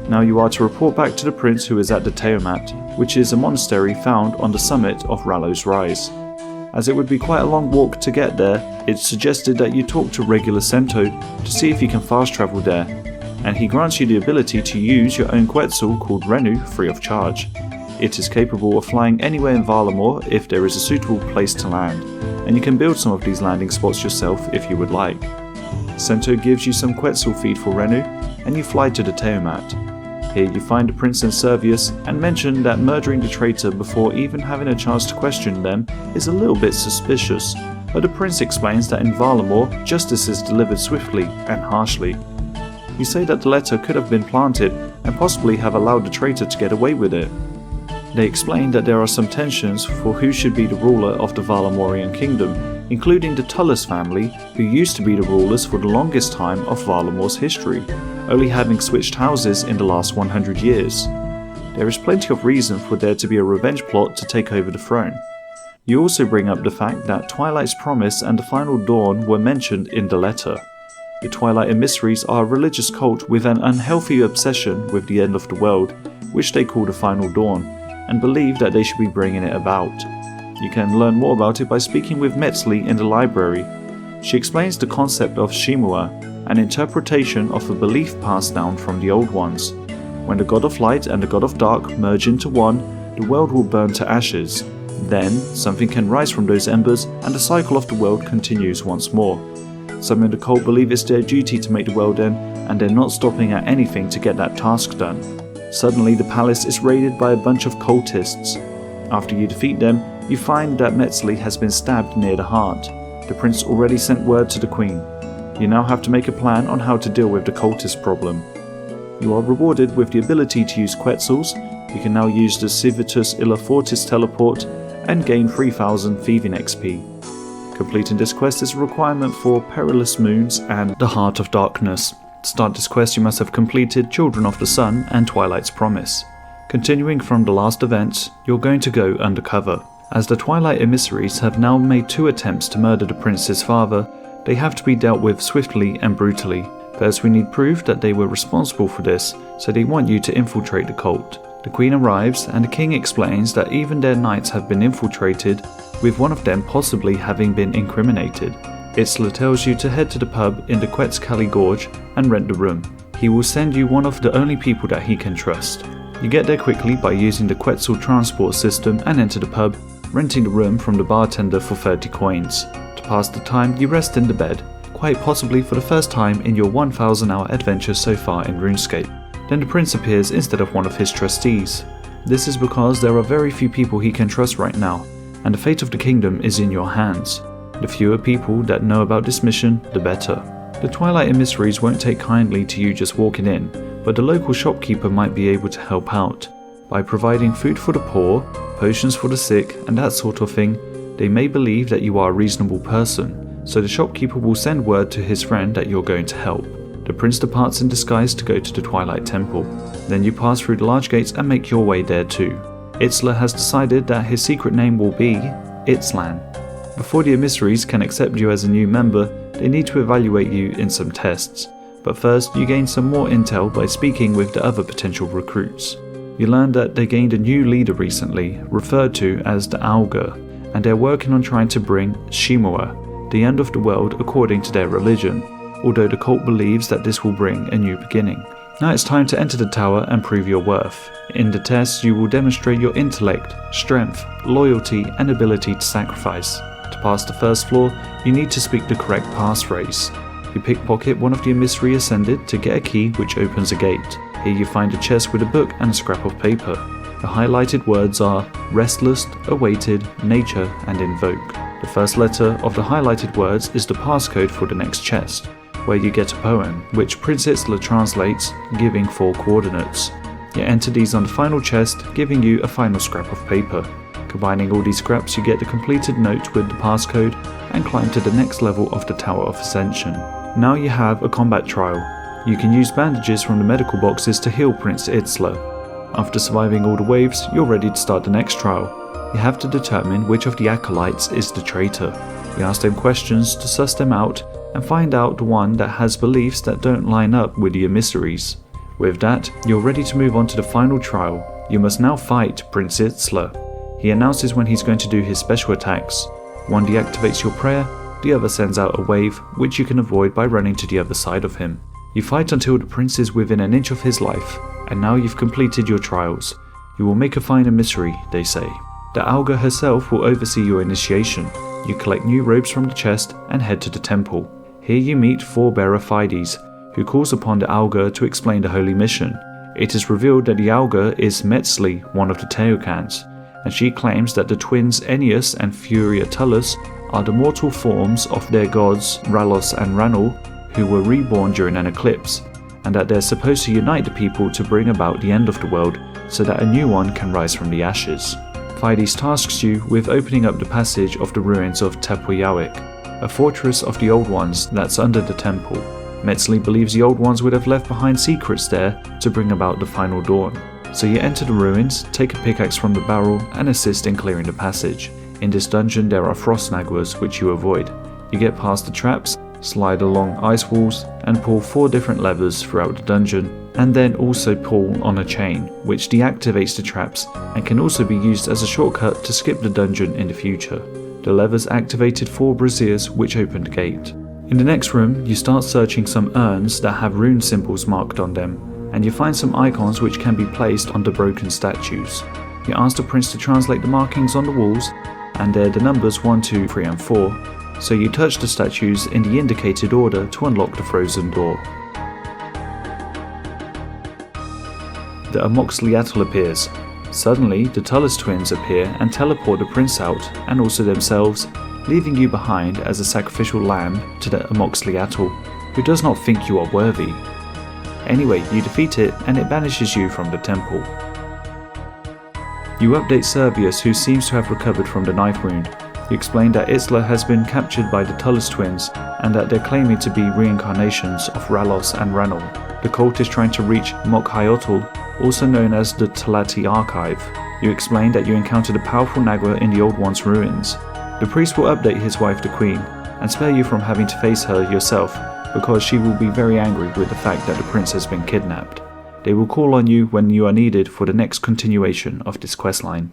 Now you are to report back to the prince who is at the Teomat, which is a monastery found on the summit of Rallo's Rise. As it would be quite a long walk to get there, it's suggested that you talk to regular Cento to see if you can fast travel there, and he grants you the ability to use your own Quetzal called Renu free of charge. It is capable of flying anywhere in Valamor if there is a suitable place to land, and you can build some of these landing spots yourself if you would like. Cento gives you some Quetzal feed for Renu, and you fly to the Teomat. Here you find the prince and Servius and mention that murdering the traitor before even having a chance to question them is a little bit suspicious, but the prince explains that in Valamor, justice is delivered swiftly and harshly. You say that the letter could have been planted and possibly have allowed the traitor to get away with it. They explain that there are some tensions for who should be the ruler of the Valamorian kingdom, including the Tullus family, who used to be the rulers for the longest time of Valamor's history, only having switched houses in the last 100 years. There is plenty of reason for there to be a revenge plot to take over the throne. You also bring up the fact that Twilight's Promise and the Final Dawn were mentioned in the letter. The Twilight Emissaries are a religious cult with an unhealthy obsession with the end of the world, which they call the Final Dawn, and believe that they should be bringing it about. You can learn more about it by speaking with Metzli in the library. She explains the concept of Shimua, an interpretation of a belief passed down from the old ones. When the god of light and the god of dark merge into one, the world will burn to ashes. Then, something can rise from those embers and the cycle of the world continues once more. Some in the cult believe it's their duty to make the world end, and they're not stopping at anything to get that task done. Suddenly the palace is raided by a bunch of cultists. After you defeat them, you find that Metzli has been stabbed near the heart. The prince already sent word to the queen. You now have to make a plan on how to deal with the cultist problem. You are rewarded with the ability to use Quetzals. You can now use the Civitas Illa Fortis teleport and gain 3000 thieving XP. Completing this quest is a requirement for Perilous Moons and the Heart of Darkness. To start this quest you must have completed Children of the Sun and Twilight's Promise. Continuing from the last events, you're going to go undercover. As the Twilight Emissaries have now made 2 attempts to murder the prince's father, they have to be dealt with swiftly and brutally. First we need proof that they were responsible for this, so they want you to infiltrate the cult. The queen arrives and the king explains that even their knights have been infiltrated, with one of them possibly having been incriminated. Itzler tells you to head to the pub in the Quetzcali Gorge and rent the room. He will send you one of the only people that he can trust. You get there quickly by using the Quetzal transport system and enter the pub, renting the room from the bartender for 30 coins. To pass the time, you rest in the bed, quite possibly for the first time in your 1000-hour adventure so far in RuneScape. Then the prince appears instead of one of his trustees. This is because there are very few people he can trust right now, and the fate of the kingdom is in your hands. The fewer people that know about this mission, the better. The Twilight Emissaries won't take kindly to you just walking in, but the local shopkeeper might be able to help out. By providing food for the poor, potions for the sick, and that sort of thing, they may believe that you are a reasonable person, so the shopkeeper will send word to his friend that you're going to help. The prince departs in disguise to go to the Twilight Temple. Then you pass through the large gates and make your way there too. Itzler has decided that his secret name will be Itzlan. Before the emissaries can accept you as a new member, they need to evaluate you in some tests. But first, you gain some more intel by speaking with the other potential recruits. You learn that they gained a new leader recently, referred to as the Augur, and they're working on trying to bring Shearer, the end of the world according to their religion, although the cult believes that this will bring a new beginning. Now it's time to enter the tower and prove your worth. In the test, you will demonstrate your intellect, strength, loyalty, and ability to sacrifice. To pass the first floor, you need to speak the correct passphrase. You pickpocket one of the emissary ascended to get a key which opens a gate. Here you find a chest with a book and a scrap of paper. The highlighted words are Restless, Awaited, Nature, and Invoke. The first letter of the highlighted words is the passcode for the next chest, where you get a poem, which Prince Itzler translates, giving 4 coordinates. You enter these on the final chest, giving you a final scrap of paper. Combining all these scraps, you get the completed note with the passcode and climb to the next level of the Tower of Ascension. Now you have a combat trial. You can use bandages from the medical boxes to heal Prince Itzler. After surviving all the waves, you're ready to start the next trial. You have to determine which of the acolytes is the traitor. You ask them questions to suss them out and find out the one that has beliefs that don't line up with the emissaries. With that, you're ready to move on to the final trial. You must now fight Prince Itzler. He announces when he's going to do his special attacks. One deactivates your prayer, the other sends out a wave, which you can avoid by running to the other side of him. You fight until the prince is within an inch of his life, and now you've completed your trials. You will make a fine emissary, they say. The Augur herself will oversee your initiation. You collect new robes from the chest and head to the temple. Here you meet Forebearer Fides, who calls upon the Augur to explain the holy mission. It is revealed that the Augur is Misthalin, one of the Teocans, and she claims that the twins Ennius and Furia Tullus are the mortal forms of their gods Ralos and Ranul, who were reborn during an eclipse, and that they're supposed to unite the people to bring about the end of the world so that a new one can rise from the ashes. Fides tasks you with opening up the passage of the ruins of Tepoyawik, a fortress of the Old Ones that's under the temple. Misthalin believes the Old Ones would have left behind secrets there to bring about the final dawn. So you enter the ruins, take a pickaxe from the barrel and assist in clearing the passage. In this dungeon there are frost naguas which you avoid. You get past the traps, slide along ice walls and pull 4 different levers throughout the dungeon, and then also pull on a chain which deactivates the traps and can also be used as a shortcut to skip the dungeon in the future. The levers activated 4 braziers which open the gate. In the next room you start searching some urns that have rune symbols marked on them, and you find some icons which can be placed on the broken statues. You ask the prince to translate the markings on the walls, and they're the numbers 1, 2, 3 and 4, so you touch the statues in the indicated order to unlock the frozen door. The Amoxliatl appears. Suddenly, the Tullus twins appear and teleport the prince out, and also themselves, leaving you behind as a sacrificial lamb to the Amoxliatl, who does not think you are worthy. Anyway, you defeat it and it banishes you from the temple. You update Servius, who seems to have recovered from the knife wound. You explain that Itzler has been captured by the Tullus twins and that they're claiming to be reincarnations of Ralos and Ranul. The cult is trying to reach Mokhayotl, also known as the Talati Archive. You explain that you encountered a powerful Nagua in the Old One's ruins. The priest will update his wife the Queen and spare you from having to face her yourself, because she will be very angry with the fact that the prince has been kidnapped. They will call on you when you are needed for the next continuation of this questline.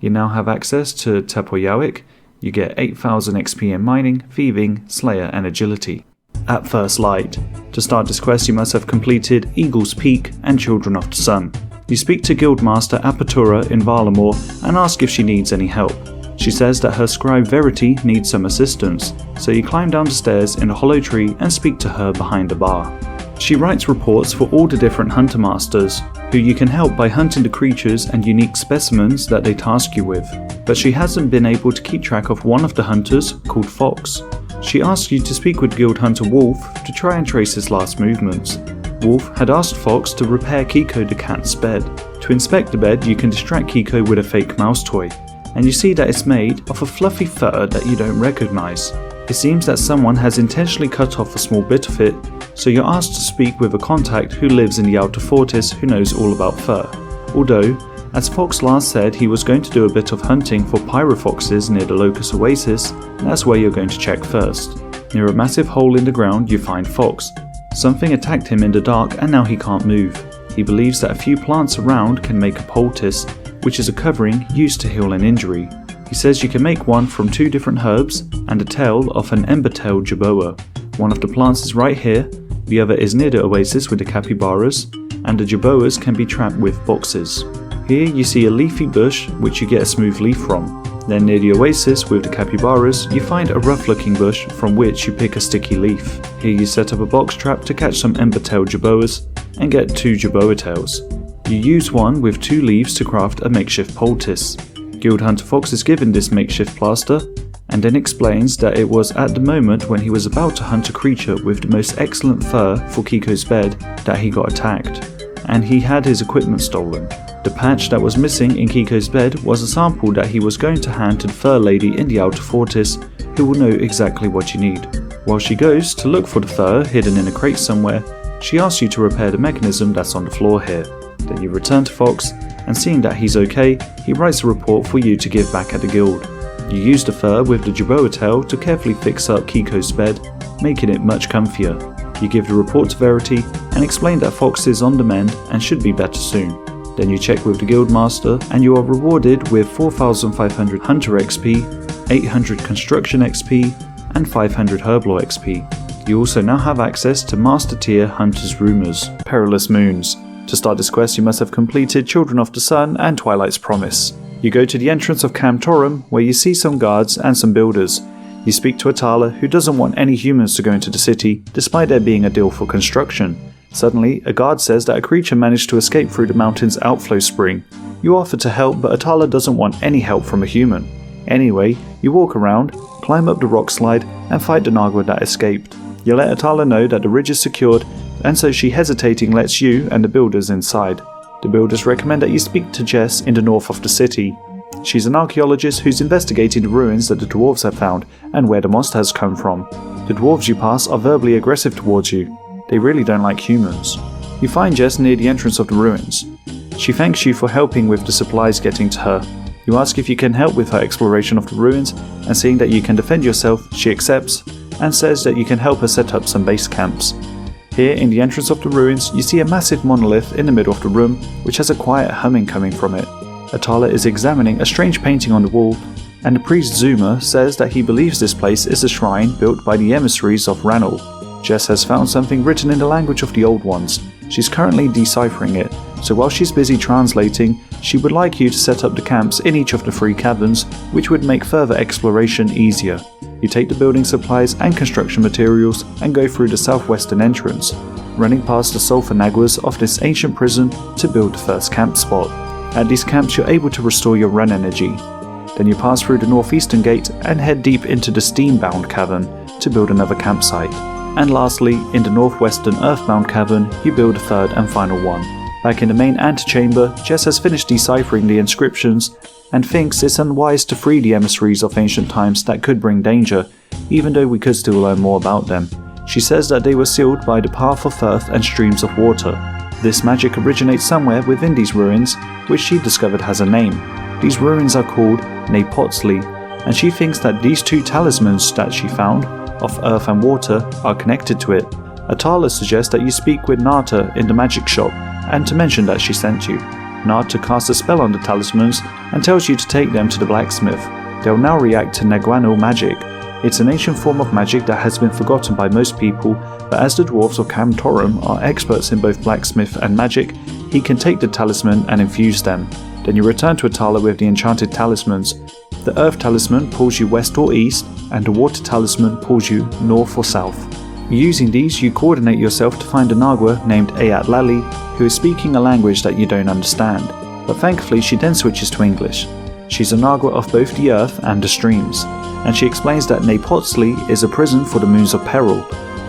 You now have access to Tepoyawik. You get 8,000 XP in mining, thieving, slayer and agility. At first light. To start this quest you must have completed Eagle's Peak and Children of the Sun. You speak to Guildmaster Apatura in Valamore and ask if she needs any help. She says that her scribe Verity needs some assistance, so you climb down the stairs in a hollow tree and speak to her behind a bar. She writes reports for all the different hunter masters, who you can help by hunting the creatures and unique specimens that they task you with, but she hasn't been able to keep track of one of the hunters, called Fox. She asks you to speak with Guild Hunter Wolf to try and trace his last movements. Wolf had asked Fox to repair Kiko the cat's bed. To inspect the bed you can distract Kiko with a fake mouse toy, and you see that it's made of a fluffy fur that you don't recognize. It seems that someone has intentionally cut off a small bit of it, so you're asked to speak with a contact who lives in the Outer Fortis who knows all about fur. Although, as Fox last said he was going to do a bit of hunting for pyrofoxes near the Locust Oasis, that's where you're going to check first. Near a massive hole in the ground you find Fox. Something attacked him in the dark and now he can't move. He believes that a few plants around can make a poultice, which is a covering used to heal an injury. He says you can make one from 2 different herbs and a tail of an ember-tailed jerboa. One of the plants is right here, the other is near the oasis with the capybaras, and the jerboas can be trapped with boxes. Here you see a leafy bush which you get a smooth leaf from. Then near the oasis with the capybaras, you find a rough looking bush from which you pick a sticky leaf. Here you set up a box trap to catch some ember-tailed jerboas and get 2 jerboa tails. You use one with 2 leaves to craft a makeshift poultice. Guild Hunter Fox is given this makeshift plaster and then explains that it was at the moment when he was about to hunt a creature with the most excellent fur for Kiko's bed that he got attacked, and he had his equipment stolen. The patch that was missing in Kiko's bed was a sample that he was going to hand to the fur lady in the outer fortress, who will know exactly what you need. While she goes to look for the fur hidden in a crate somewhere, she asks you to repair the mechanism that's on the floor here. Then you return to Fox, and seeing that he's okay, he writes a report for you to give back at the guild. You use the fur with the jerboa tail to carefully fix up Kiko's bed, making it much comfier. You give the report to Verity and explain that Fox is on the mend and should be better soon. Then you check with the guildmaster and you are rewarded with 4,500 Hunter XP, 800 Construction XP and 500 Herblore XP. You also now have access to Master Tier Hunter's Rumours, Perilous Moons. To start this quest you must have completed Children of the Sun and Twilight's Promise. You go to the entrance of Cam Torum where you see some guards and some builders. You speak to Atala, who doesn't want any humans to go into the city despite there being a deal for construction. Suddenly, a guard says that a creature managed to escape through the mountain's outflow spring. You offer to help, but Atala doesn't want any help from a human. Anyway, you walk around, climb up the rock slide, and fight the Nagua that escaped. You let Atala know that the ridge is secured, and so she hesitating lets you and the builders inside. The builders recommend that you speak to Jess in the north of the city. She's an archaeologist who's investigating the ruins that the dwarves have found and where the monster has come from. The dwarves you pass are verbally aggressive towards you. They really don't like humans. You find Jess near the entrance of the ruins. She thanks you for helping with the supplies getting to her. You ask if you can help with her exploration of the ruins, and seeing that you can defend yourself, she accepts and says that you can help her set up some base camps. Here in the entrance of the ruins, you see a massive monolith in the middle of the room, which has a quiet humming coming from it. Atala is examining a strange painting on the wall, and the priest Zuma says that he believes this place is a shrine built by the emissaries of Ranul. Jess has found something written in the language of the Old Ones. She's currently deciphering it, so while she's busy translating, she would like you to set up the camps in each of the 3 caverns, which would make further exploration easier. You take the building supplies and construction materials and go through the southwestern entrance, running past the sulfur naguas of this ancient prison to build the first camp spot. At these camps you're able to restore your run energy. Then you pass through the northeastern gate and head deep into the steam-bound cavern to build another campsite. And lastly, in the northwestern earthbound cavern, you build a third and final one. Back in the main antechamber, Jess has finished deciphering the inscriptions and thinks it's unwise to free the emissaries of ancient times that could bring danger, even though we could still learn more about them. She says that they were sealed by the path of earth and streams of water. This magic originates somewhere within these ruins, which she discovered has a name. These ruins are called Napotzli, and she thinks that these 2 talismans that she found, of earth and water, are connected to it. Atala suggests that you speak with Nata in the magic shop, and to mention that she sent you. Nata casts a spell on the talismans and tells you to take them to the blacksmith. They'll now react to Naguanal magic. It's an ancient form of magic that has been forgotten by most people, but as the dwarves of Cam Torum are experts in both blacksmith and magic, he can take the talisman and infuse them. Then you return to Atala with the enchanted talismans. The earth talisman pulls you west or east, and the water talisman pulls you north or south. Using these, you coordinate yourself to find a Nagua named Ayat Lali, who is speaking a language that you don't understand, but thankfully she then switches to English. She's a Nagua of both the earth and the streams, and she explains that Napotzli is a prison for the Moons of Peril,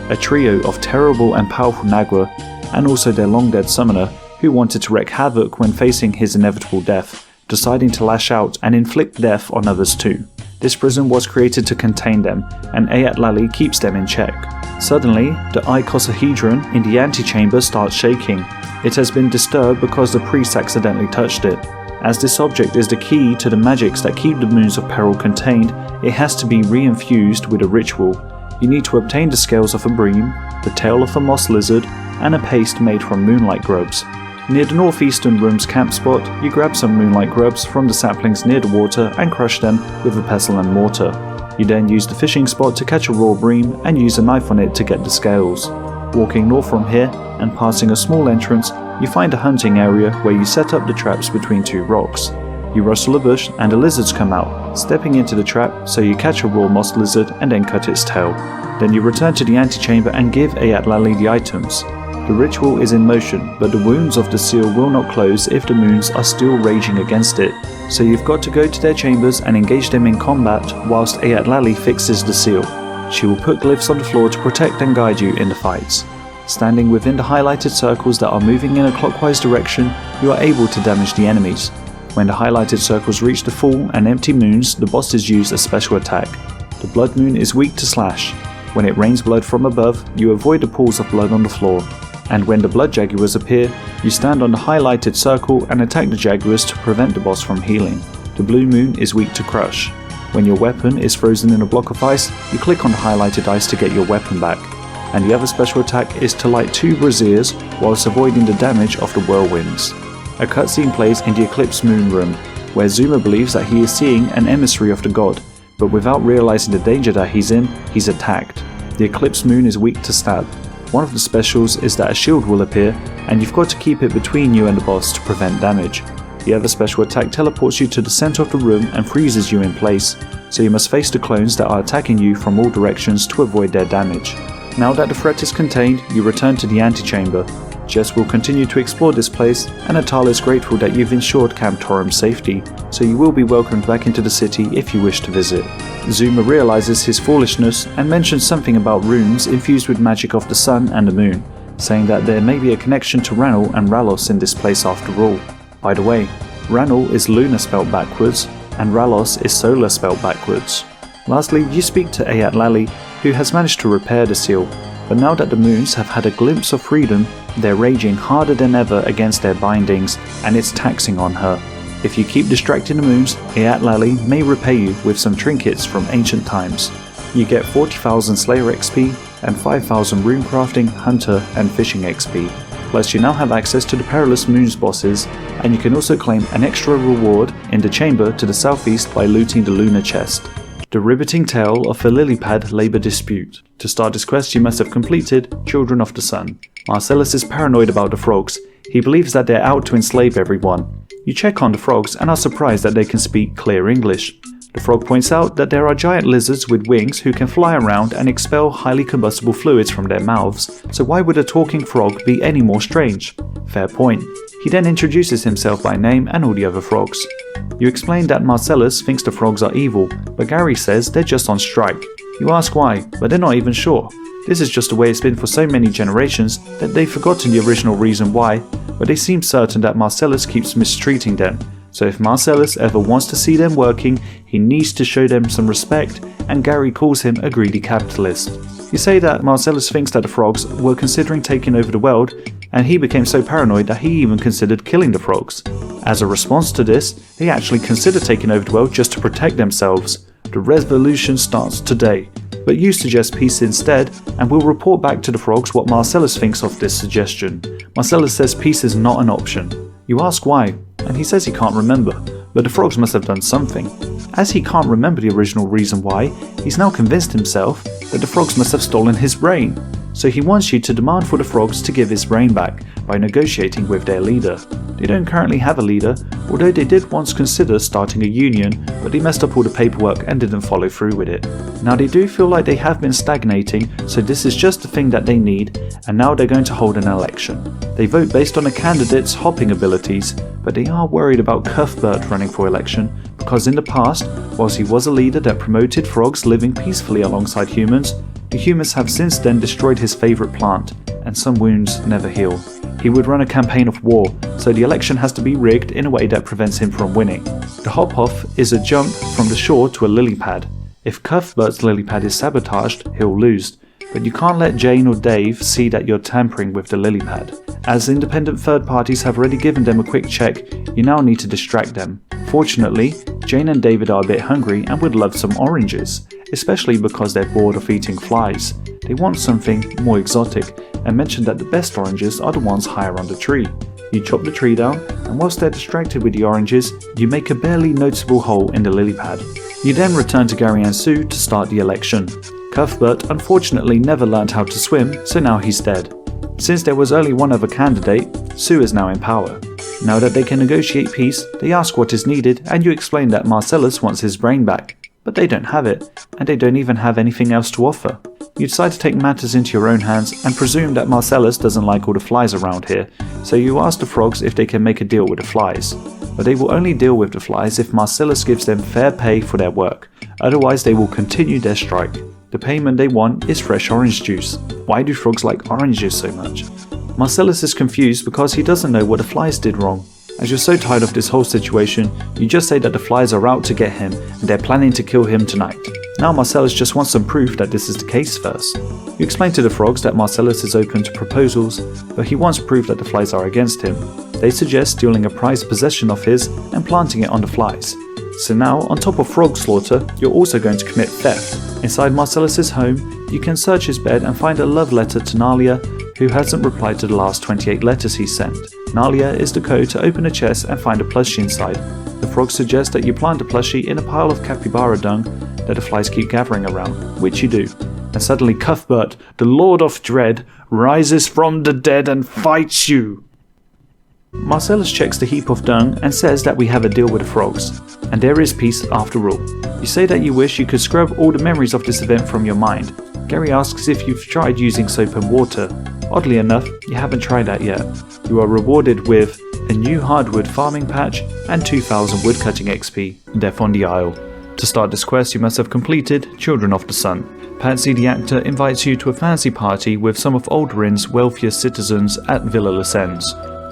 a trio of terrible and powerful Nagua, and also their long-dead summoner, who wanted to wreak havoc when facing his inevitable death, deciding to lash out and inflict death on others too. This prison was created to contain them, and Ayat Lali keeps them in check. Suddenly, the icosahedron in the antechamber starts shaking. It has been disturbed because the priest accidentally touched it. As this object is the key to the magics that keep the Moons of Peril contained, it has to be reinfused with a ritual. you need to obtain the scales of a bream, the tail of a moss lizard, and a paste made from moonlight grubs. Near the northeastern room's camp spot, you grab some moonlight grubs from the saplings near the water and crush them with a pestle and mortar. You then use the fishing spot to catch a raw bream and use a knife on it to get the scales. Walking north from here and passing a small entrance, you find a hunting area where you set up the traps between two rocks. You rustle a bush and the lizards come out, stepping into the trap, so you catch a raw moss lizard and then cut its tail. Then you return to the antechamber and give Ayatlali the items. The ritual is in motion, but the wounds of the seal will not close if the moons are still raging against it, so you've got to go to their chambers and engage them in combat whilst Ayatlali fixes the seal. She will put glyphs on the floor to protect and guide you in the fights. Standing within the highlighted circles that are moving in a clockwise direction, you are able to damage the enemies. When the highlighted circles reach the full and empty moons, the bosses use a special attack. The blood moon is weak to slash. When it rains blood from above, you avoid the pools of blood on the floor. And when the blood jaguars appear, you stand on the highlighted circle and attack the jaguars to prevent the boss from healing. The blue moon is weak to crush. When your weapon is frozen in a block of ice, you click on the highlighted ice to get your weapon back. And the other special attack is to light 2 braziers whilst avoiding the damage of the whirlwinds. A cutscene plays in the Eclipse Moon Room, where Zuma believes that he is seeing an emissary of the god, but without realizing the danger that he's in, he's attacked. The Eclipse Moon is weak to stab. One of the specials is that a shield will appear, and you've got to keep it between you and the boss to prevent damage. The other special attack teleports you to the center of the room and freezes you in place, so you must face the clones that are attacking you from all directions to avoid their damage. Now that the threat is contained, you return to the antechamber. Jess will continue to explore this place, and Atala is grateful that you've ensured Camp Torum's safety, so you will be welcomed back into the city if you wish to visit. Zuma realizes his foolishness and mentions something about runes infused with magic of the sun and the moon, saying that there may be a connection to Ranul and Ralos in this place after all. By the way, Ranul is lunar spelled backwards, and Ralos is solar spelled backwards. Lastly, you speak to Ayatlali, who has managed to repair the seal, but now that the moons have had a glimpse of freedom, they're raging harder than ever against their bindings, and it's taxing on her. If you keep distracting the moons, Ayatlali may repay you with some trinkets from ancient times. You get 40,000 Slayer XP and 5,000 runecrafting, hunter and fishing XP. Plus you now have access to the Perilous Moons bosses, and you can also claim an extra reward in the chamber to the southeast by looting the lunar chest. The riveting tale of the Lilypad Labour Dispute. To start this quest you must have completed Children of the Sun. Marcellus is paranoid about the frogs. He believes that they're out to enslave everyone. You check on the frogs and are surprised that they can speak clear English. The frog points out that there are giant lizards with wings who can fly around and expel highly combustible fluids from their mouths, so why would a talking frog be any more strange? Fair point. He then introduces himself by name and all the other frogs. You explain that Marcellus thinks the frogs are evil, but Gary says they're just on strike. You ask why, but they're not even sure. This is just the way it's been for so many generations that they've forgotten the original reason why, but they seem certain that Marcellus keeps mistreating them. So if Marcellus ever wants to see them working, he needs to show them some respect, and Gary calls him a greedy capitalist. You say that Marcellus thinks that the frogs were considering taking over the world, and he became so paranoid that he even considered killing the frogs. As a response to this, they actually consider taking over the world just to protect themselves. The revolution starts today, but you suggest peace instead, and we'll report back to the frogs what Marcellus thinks of this suggestion. Marcellus says peace is not an option. You ask why, and he says he can't remember, but the frogs must have done something. As he can't remember the original reason why, he's now convinced himself that the frogs must have stolen his brain. So he wants you to demand for the frogs to give his brain back by negotiating with their leader. They don't currently have a leader, although they did once consider starting a union, but they messed up all the paperwork and didn't follow through with it. Now they do feel like they have been stagnating, so this is just the thing that they need, and now they're going to hold an election. They vote based on a candidate's hopping abilities, but they are worried about Cuthbert running for election, because in the past, whilst he was a leader that promoted frogs living peacefully alongside humans, the humans have since then destroyed his favourite plant, and some wounds never heal. He would run a campaign of war, so the election has to be rigged in a way that prevents him from winning. The hop-off is a jump from the shore to a lily pad. If Cuthbert's lily pad is sabotaged, he'll lose, but you can't let Jane or Dave see that you're tampering with the lily pad. As independent third parties have already given them a quick check, you now need to distract them. Fortunately, Jane and David are a bit hungry and would love some oranges. especially because they're bored of eating flies. They want something more exotic, and mention that the best oranges are the ones higher on the tree. You chop the tree down, and whilst they're distracted with the oranges, you make a barely noticeable hole in the lily pad. You then return to Gary and Sue to start the election. Cuthbert unfortunately never learned how to swim, so now he's dead. Since there was only one other candidate, Sue is now in power. Now that they can negotiate peace, they ask what is needed, and you explain that Marcellus wants his brain back. But they don't have it, and they don't even have anything else to offer. You decide to take matters into your own hands and presume that Marcellus doesn't like all the flies around here, so you ask the frogs if they can make a deal with the flies. But they will only deal with the flies if Marcellus gives them fair pay for their work, otherwise they will continue their strike. The payment they want is fresh orange juice. Why do frogs like oranges so much? Marcellus is confused because he doesn't know what the flies did wrong. As you're so tired of this whole situation, you just say that the flies are out to get him and they're planning to kill him tonight. Now Marcellus just wants some proof that this is the case first. You explain to the frogs that Marcellus is open to proposals, but he wants proof that the flies are against him. They suggest stealing a prized possession of his and planting it on the flies. So now, on top of frog slaughter, you're also going to commit theft. Inside Marcellus's home, you can search his bed and find a love letter to Nalia, who hasn't replied to the last 28 letters he sent. Nalia is the code to open a chest and find a plushie inside. The frogs suggest that you plant the plushie in a pile of capybara dung that the flies keep gathering around, which you do. And suddenly Cuthbert, the Lord of Dread, rises from the dead and fights you. Marcellus checks the heap of dung and says that we have a deal with the frogs, and there is peace after all. You say that you wish you could scrub all the memories of this event from your mind. Gary asks if you've tried using soap and water. Oddly enough, you haven't tried that yet. You are rewarded with a new hardwood farming patch and 2000 woodcutting XP, Death on the Isle. To start this quest you must have completed Children of the Sun. Patsy the actor invites you to a fancy party with some of Aldrin's wealthiest citizens at Villa Lesens.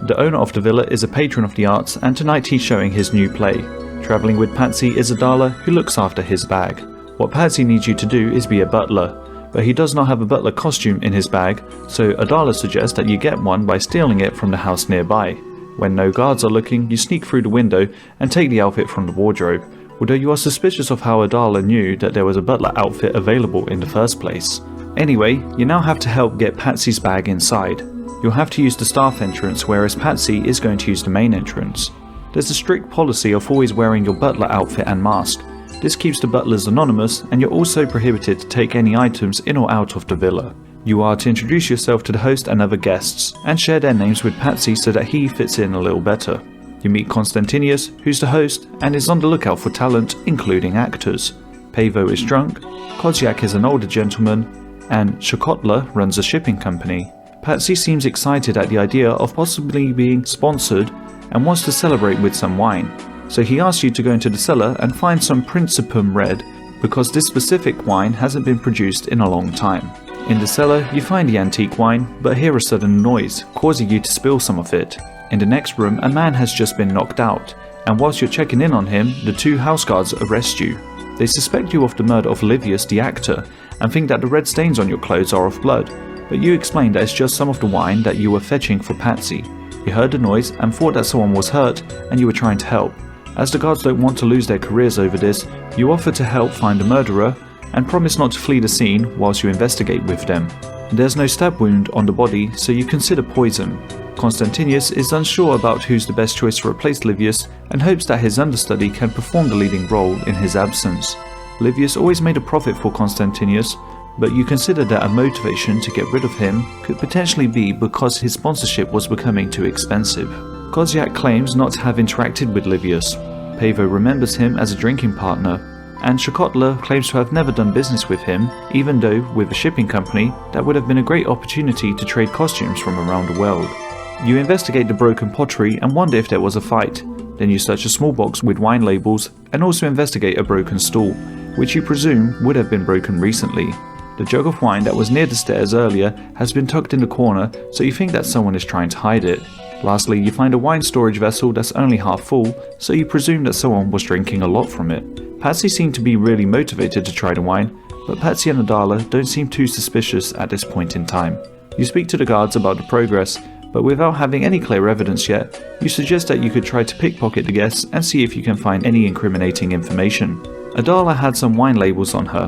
The owner of the villa is a patron of the arts, and tonight he's showing his new play. Travelling with Patsy is Adala, who looks after his bag. What Patsy needs you to do is be a butler, but he does not have a butler costume in his bag, so Adala suggests that you get one by stealing it from the house nearby. When no guards are looking, you sneak through the window and take the outfit from the wardrobe, although you are suspicious of how Adala knew that there was a butler outfit available in the first place. Anyway, you now have to help get Patsy's bag inside. You'll have to use the staff entrance, whereas Patsy is going to use the main entrance. There's a strict policy of always wearing your butler outfit and mask. This keeps the butlers anonymous, and you're also prohibited to take any items in or out of the villa. You are to introduce yourself to the host and other guests, and share their names with Patsy so that he fits in a little better. You meet Constantinius, who's the host, and is on the lookout for talent, including actors. Pavo is drunk, Koziak is an older gentleman, and Shokotla runs a shipping company. Patsy seems excited at the idea of possibly being sponsored and wants to celebrate with some wine. So he asks you to go into the cellar and find some Principum Red, because this specific wine hasn't been produced in a long time. In the cellar, you find the antique wine, but hear a sudden noise, causing you to spill some of it. In the next room, a man has just been knocked out, and whilst you're checking in on him, the two house guards arrest you. They suspect you of the murder of Livius the actor, and think that the red stains on your clothes are of blood, but you explain that it's just some of the wine that you were fetching for Patsy. You heard the noise and thought that someone was hurt, and you were trying to help. As the guards don't want to lose their careers over this, you offer to help find the murderer, and promise not to flee the scene whilst you investigate with them. There's no stab wound on the body, so you consider poison. Constantinius is unsure about who's the best choice to replace Livius, and hopes that his understudy can perform the leading role in his absence. Livius always made a profit for Constantinius, but you consider that a motivation to get rid of him could potentially be because his sponsorship was becoming too expensive. Koziak claims not to have interacted with Livius. Pavo remembers him as a drinking partner, and Shokotla claims to have never done business with him, even though with a shipping company that would have been a great opportunity to trade costumes from around the world. You investigate the broken pottery and wonder if there was a fight. Then you search a small box with wine labels and also investigate a broken stool, which you presume would have been broken recently. The jug of wine that was near the stairs earlier has been tucked in the corner, so you think that someone is trying to hide it. Lastly, you find a wine storage vessel that's only half full, so you presume that someone was drinking a lot from it. Patsy seemed to be really motivated to try the wine, but Patsy and Adala don't seem too suspicious at this point in time. You speak to the guards about the progress, but without having any clear evidence yet, you suggest that you could try to pickpocket the guests and see if you can find any incriminating information. Adala had some wine labels on her.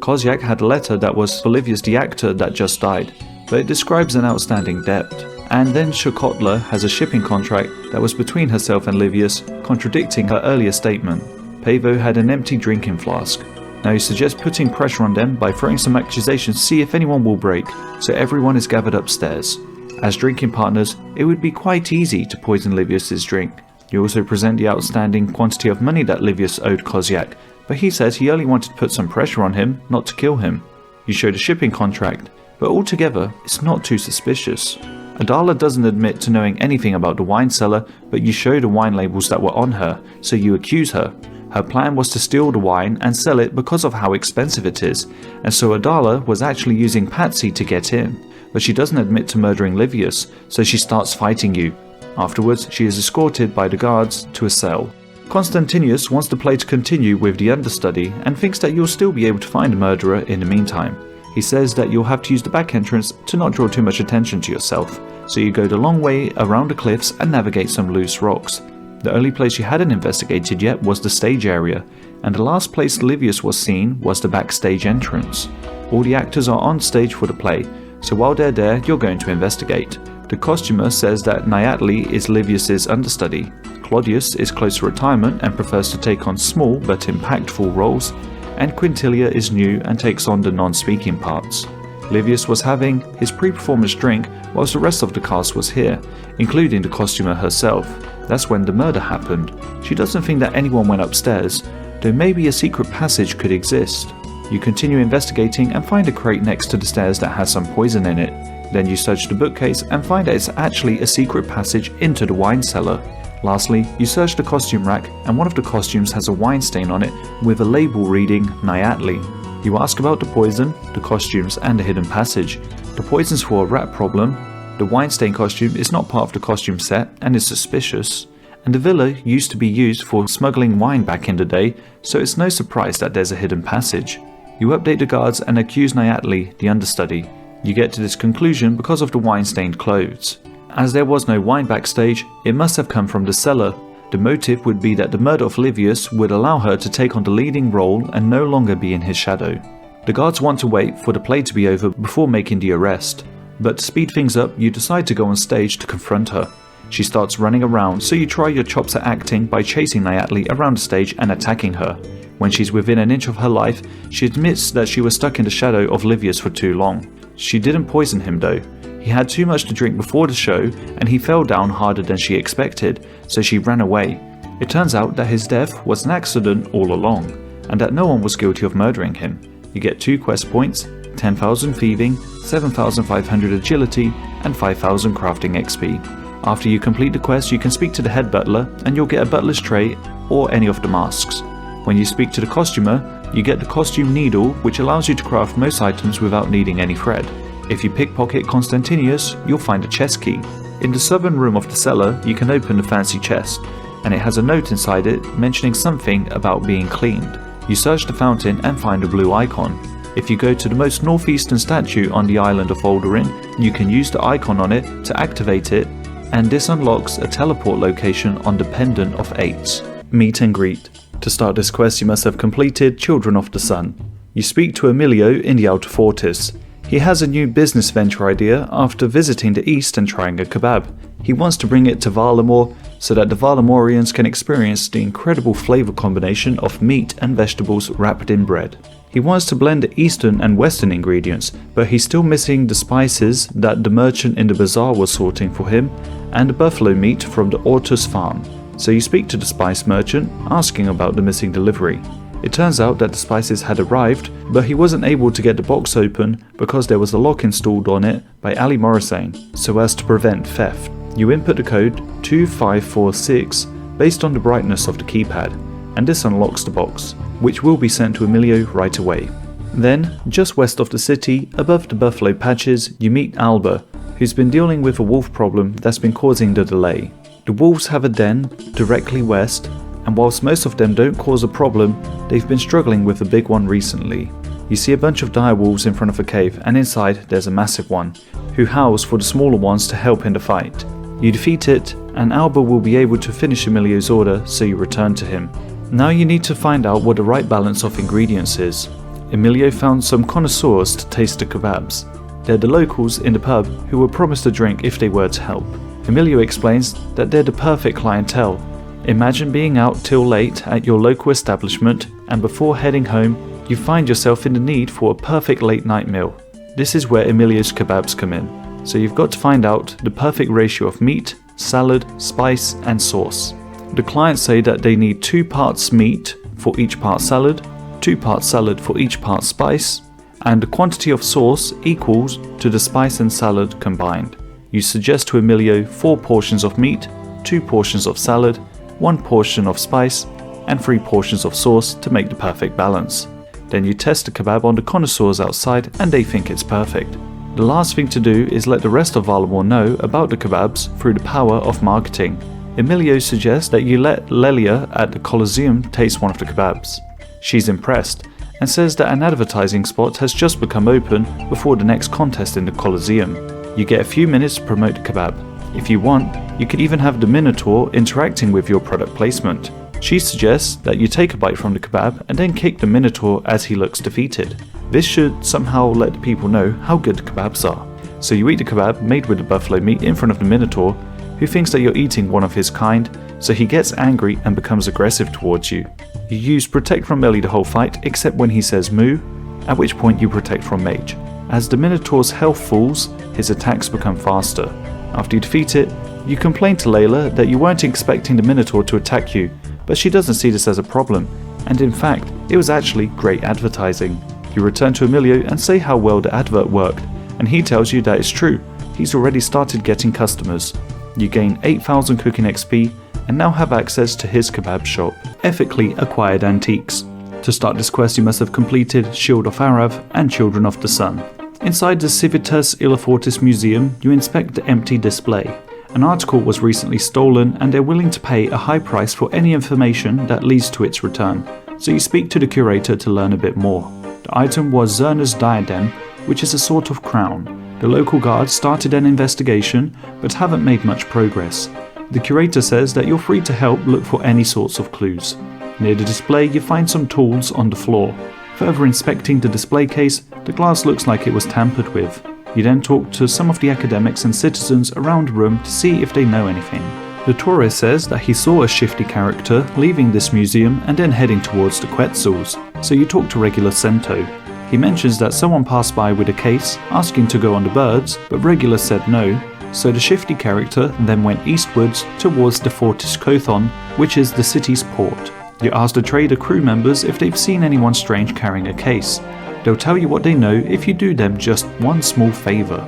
Kozyak had a letter that was for Livius the actor that just died, but it describes an outstanding debt. And then Shukotla has a shipping contract that was between herself and Livius, contradicting her earlier statement. Pavo had an empty drinking flask. Now he suggests putting pressure on them by throwing some accusations to see if anyone will break, so everyone is gathered upstairs. As drinking partners, it would be quite easy to poison Livius's drink. You also present the outstanding quantity of money that Livius owed Kozyak, but he says he only wanted to put some pressure on him, not to kill him. You show the shipping contract, but altogether, it's not too suspicious. Adala doesn't admit to knowing anything about the wine cellar, but you show the wine labels that were on her, so you accuse her. Her plan was to steal the wine and sell it because of how expensive it is, and so Adala was actually using Patsy to get in. But she doesn't admit to murdering Livius, so she starts fighting you. Afterwards, she is escorted by the guards to a cell. Constantinius wants the play to continue with the understudy and thinks that you'll still be able to find a murderer in the meantime. He says that you'll have to use the back entrance to not draw too much attention to yourself, so you go the long way around the cliffs and navigate some loose rocks. The only place you hadn't investigated yet was the stage area, and the last place Livius was seen was the backstage entrance. All the actors are on stage for the play, so while they're there, you're going to investigate. The costumer says that Nyatli is Livius's understudy. Claudius is close to retirement and prefers to take on small but impactful roles, and Quintilia is new and takes on the non-speaking parts. Livius was having his pre-performance drink whilst the rest of the cast was here, including the costumer herself. That's when the murder happened. She doesn't think that anyone went upstairs, though maybe a secret passage could exist. You continue investigating and find a crate next to the stairs that has some poison in it. Then you search the bookcase and find that it's actually a secret passage into the wine cellar. Lastly, you search the costume rack and one of the costumes has a wine stain on it with a label reading Nyatli. You ask about the poison, the costumes and the hidden passage. The poison's for a rat problem, the wine stain costume is not part of the costume set and is suspicious, and the villa used to be used for smuggling wine back in the day, so it's no surprise that there's a hidden passage. You update the guards and accuse Nyatli, the understudy. You get to this conclusion because of the wine-stained clothes. As there was no wine backstage, it must have come from the cellar. The motive would be that the murder of Livius would allow her to take on the leading role and no longer be in his shadow. The guards want to wait for the play to be over before making the arrest, but to speed things up, you decide to go on stage to confront her. She starts running around, so you try your chops at acting by chasing Nyatli around the stage and attacking her. When she's within an inch of her life, she admits that she was stuck in the shadow of Livius for too long. She didn't poison him though. He had too much to drink before the show and he fell down harder than she expected, so she ran away. It turns out that his death was an accident all along, and that no one was guilty of murdering him. You get 2 quest points, 10,000 thieving, 7,500 agility, and 5,000 crafting XP. After you complete the quest, you can speak to the head butler and you'll get a butler's tray or any of the masks. When you speak to the costumer, you get the costume needle, which allows you to craft most items without needing any thread. If you pickpocket Constantinius, you'll find a chest key. In the southern room of the cellar, you can open the fancy chest, and it has a note inside it mentioning something about being cleaned. You search the fountain and find a blue icon. If you go to the most northeastern statue on the island of Alderin, you can use the icon on it to activate it, and this unlocks a teleport location on the Pendant of Eights. Meet and greet. To start this quest, you must have completed Children of the Sun. You speak to Emilio in the Outer Fortis. He has a new business venture idea after visiting the east and trying a kebab. He wants to bring it to Valamor so that the Valamorians can experience the incredible flavor combination of meat and vegetables wrapped in bread. He wants to blend the eastern and western ingredients, but he's still missing the spices that the merchant in the bazaar was sorting for him and the buffalo meat from the Ortus farm. So you speak to the spice merchant, asking about the missing delivery. It turns out that the spices had arrived, but he wasn't able to get the box open because there was a lock installed on it by Ali Morrisane, so as to prevent theft. You input the code 2546 based on the brightness of the keypad, and this unlocks the box, which will be sent to Emilio right away. Then, just west of the city, above the buffalo patches, you meet Alba, who's been dealing with a wolf problem that's been causing the delay. The wolves have a den directly west, and whilst most of them don't cause a problem, they've been struggling with a big one recently. You see a bunch of dire wolves in front of a cave, and inside there's a massive one, who howls for the smaller ones to help in the fight. You defeat it, and Alba will be able to finish Emilio's order, so you return to him. Now you need to find out what the right balance of ingredients is. Emilio found some connoisseurs to taste the kebabs. They're the locals in the pub who were promised a drink if they were to help. Emilio explains that they're the perfect clientele. Imagine being out till late at your local establishment, and before heading home, you find yourself in the need for a perfect late night meal. This is where Emilio's kebabs come in. So you've got to find out the perfect ratio of meat, salad, spice and sauce. The clients say that they need 2 parts meat for each part salad, 2 parts salad for each part spice, and the quantity of sauce equals to the spice and salad combined. You suggest to Emilio 4 portions of meat, 2 portions of salad, 1 portion of spice, and 3 portions of sauce to make the perfect balance. Then you test the kebab on the connoisseurs outside and they think it's perfect. The last thing to do is let the rest of Valamor know about the kebabs through the power of marketing. Emilio suggests that you let Lelia at the Colosseum taste one of the kebabs. She's impressed and says that an advertising spot has just become open before the next contest in the Colosseum. You get a few minutes to promote the kebab. If you want, you could even have the Minotaur interacting with your product placement. She suggests that you take a bite from the kebab and then kick the Minotaur as he looks defeated. This should somehow let the people know how good the kebabs are. So you eat the kebab made with the buffalo meat in front of the Minotaur, who thinks that you're eating one of his kind, so he gets angry and becomes aggressive towards you. You use Protect from Melee the whole fight except when he says moo, at which point you protect from Mage. As the Minotaur's health falls, his attacks become faster. After you defeat it, you complain to Layla that you weren't expecting the Minotaur to attack you, but she doesn't see this as a problem, and in fact, it was actually great advertising. You return to Emilio and say how well the advert worked, and he tells you that it's true, he's already started getting customers. You gain 8,000 cooking XP and now have access to his kebab shop. Ethically acquired antiques. To start this quest you must have completed Shield of Arrav and Children of the Sun. Inside the Civitas Illifortis Museum you inspect the empty display. An article was recently stolen and they're willing to pay a high price for any information that leads to its return, so you speak to the curator to learn a bit more. The item was Zerna's diadem, which is a sort of crown. The local guards started an investigation but haven't made much progress. The curator says that you're free to help look for any sorts of clues. Near the display you find some tools on the floor. Further inspecting the display case, the glass looks like it was tampered with. You then talk to some of the academics and citizens around the room to see if they know anything. The tourist says that he saw a shifty character leaving this museum and then heading towards the Quetzals, so you talk to Regulus Cento. He mentions that someone passed by with a case asking to go on the birds, but Regulus said no, so the shifty character then went eastwards towards the Fortis Kothon, which is the city's port. You ask the trader crew members if they've seen anyone strange carrying a case. They'll tell you what they know if you do them just one small favour.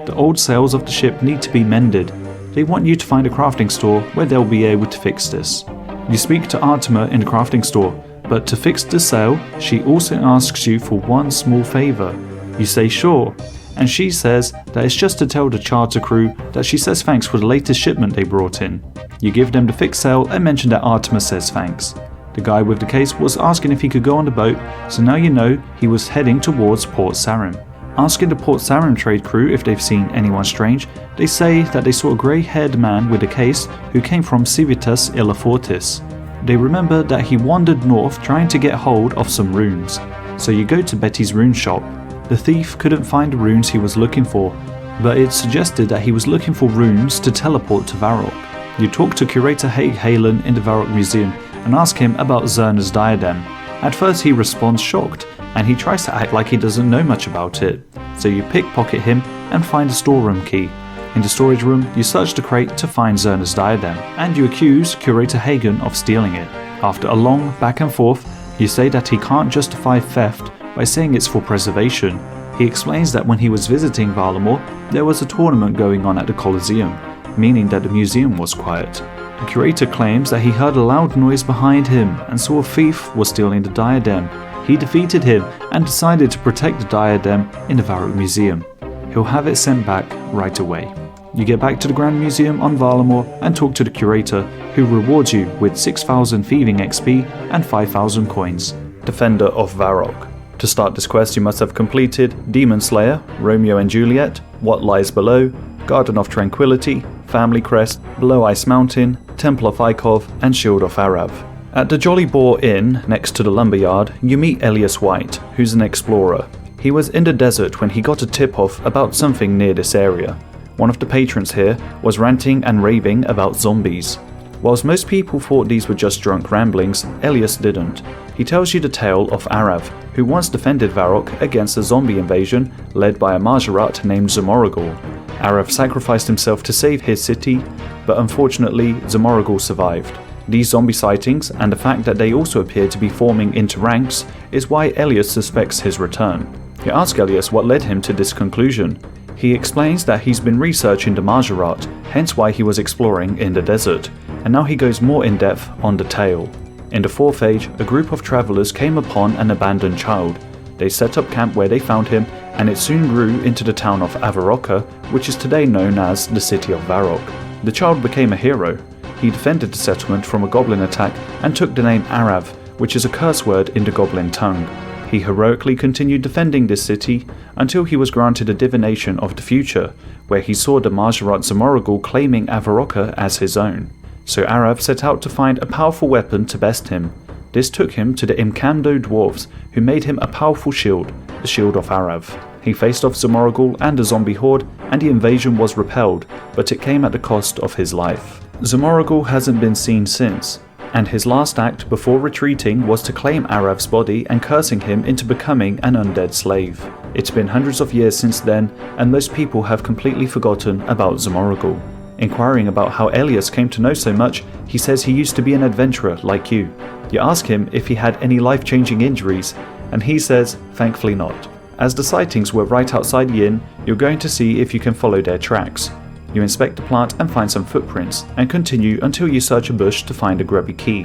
The old sails of the ship need to be mended. They want you to find a crafting store where they'll be able to fix this. You speak to Artima in the crafting store, but to fix the sail, she also asks you for one small favour. You say sure, and she says that it's just to tell the charter crew that she says thanks for the latest shipment they brought in. You give them the fixed sail and mention that Artima says thanks. The guy with the case was asking if he could go on the boat, so now you know he was heading towards Port Sarim. Asking the Port Sarim trade crew if they've seen anyone strange, they say that they saw a grey-haired man with a case who came from Civitas Illifortis. They remember that he wandered north trying to get hold of some runes, so you go to Betty's rune shop. The thief couldn't find the runes he was looking for, but it suggested that he was looking for runes to teleport to Varrock. You talk to Curator Haig Halen in the Varrock Museum and ask him about Zerna's diadem. At first he responds shocked, and he tries to act like he doesn't know much about it, so you pickpocket him and find a storeroom key. In the storage room, you search the crate to find Zerna's diadem, and you accuse Curator Hagen of stealing it. After a long back and forth, you say that he can't justify theft by saying it's for preservation. He explains that when he was visiting Valamor, there was a tournament going on at the Colosseum, meaning that the museum was quiet. The curator claims that he heard a loud noise behind him and saw a thief was stealing the diadem. He defeated him and decided to protect the diadem in the Varrock Museum. He'll have it sent back right away. You get back to the Grand Museum on Valamor and talk to the curator, who rewards you with 6,000 thieving XP and 5,000 coins. Defender of Varrock. To start this quest you must have completed Demon Slayer, Romeo and Juliet, What Lies Below, Garden of Tranquility, Family Crest, Below Ice Mountain, Temple of Ikov and Shield of Arrav. At the Jolly Boar Inn, next to the lumberyard, you meet Elias White, who's an explorer. He was in the desert when he got a tip-off about something near this area. One of the patrons here was ranting and raving about zombies. Whilst most people thought these were just drunk ramblings, Elias didn't. He tells you the tale of Arrav, who once defended Varrock against a zombie invasion led by a Majorat named Zamoragul. Arrav sacrificed himself to save his city, but unfortunately Zamoragul survived. These zombie sightings, and the fact that they also appear to be forming into ranks, is why Elias suspects his return. You ask Elias what led him to this conclusion. He explains that he's been researching the Majorat, hence why he was exploring in the desert, and now he goes more in depth on the tale. In the 4th age, a group of travellers came upon an abandoned child. They set up camp where they found him, and it soon grew into the town of Avaroka, which is today known as the city of Varrock. The child became a hero. He defended the settlement from a goblin attack and took the name Arrav, which is a curse word in the goblin tongue. He heroically continued defending this city until he was granted a divination of the future, where he saw the Majorat Zamoragul claiming Avaroka as his own. So Arrav set out to find a powerful weapon to best him. This took him to the Imcamdo dwarves, who made him a powerful shield, the Shield of Arrav. He faced off Zamoragul and the zombie horde, and the invasion was repelled, but it came at the cost of his life. Zamoragul hasn't been seen since, and his last act before retreating was to claim Arrav's body and cursing him into becoming an undead slave. It's been hundreds of years since then, and most people have completely forgotten about Zamoragul. Inquiring about how Elias came to know so much, he says he used to be an adventurer like you. You ask him if he had any life-changing injuries, and he says, thankfully not. As the sightings were right outside the inn, you're going to see if you can follow their tracks. You inspect the plant and find some footprints, and continue until you search a bush to find a grubby key.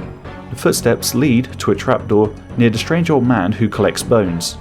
The footsteps lead to a trapdoor near the strange old man who collects bones.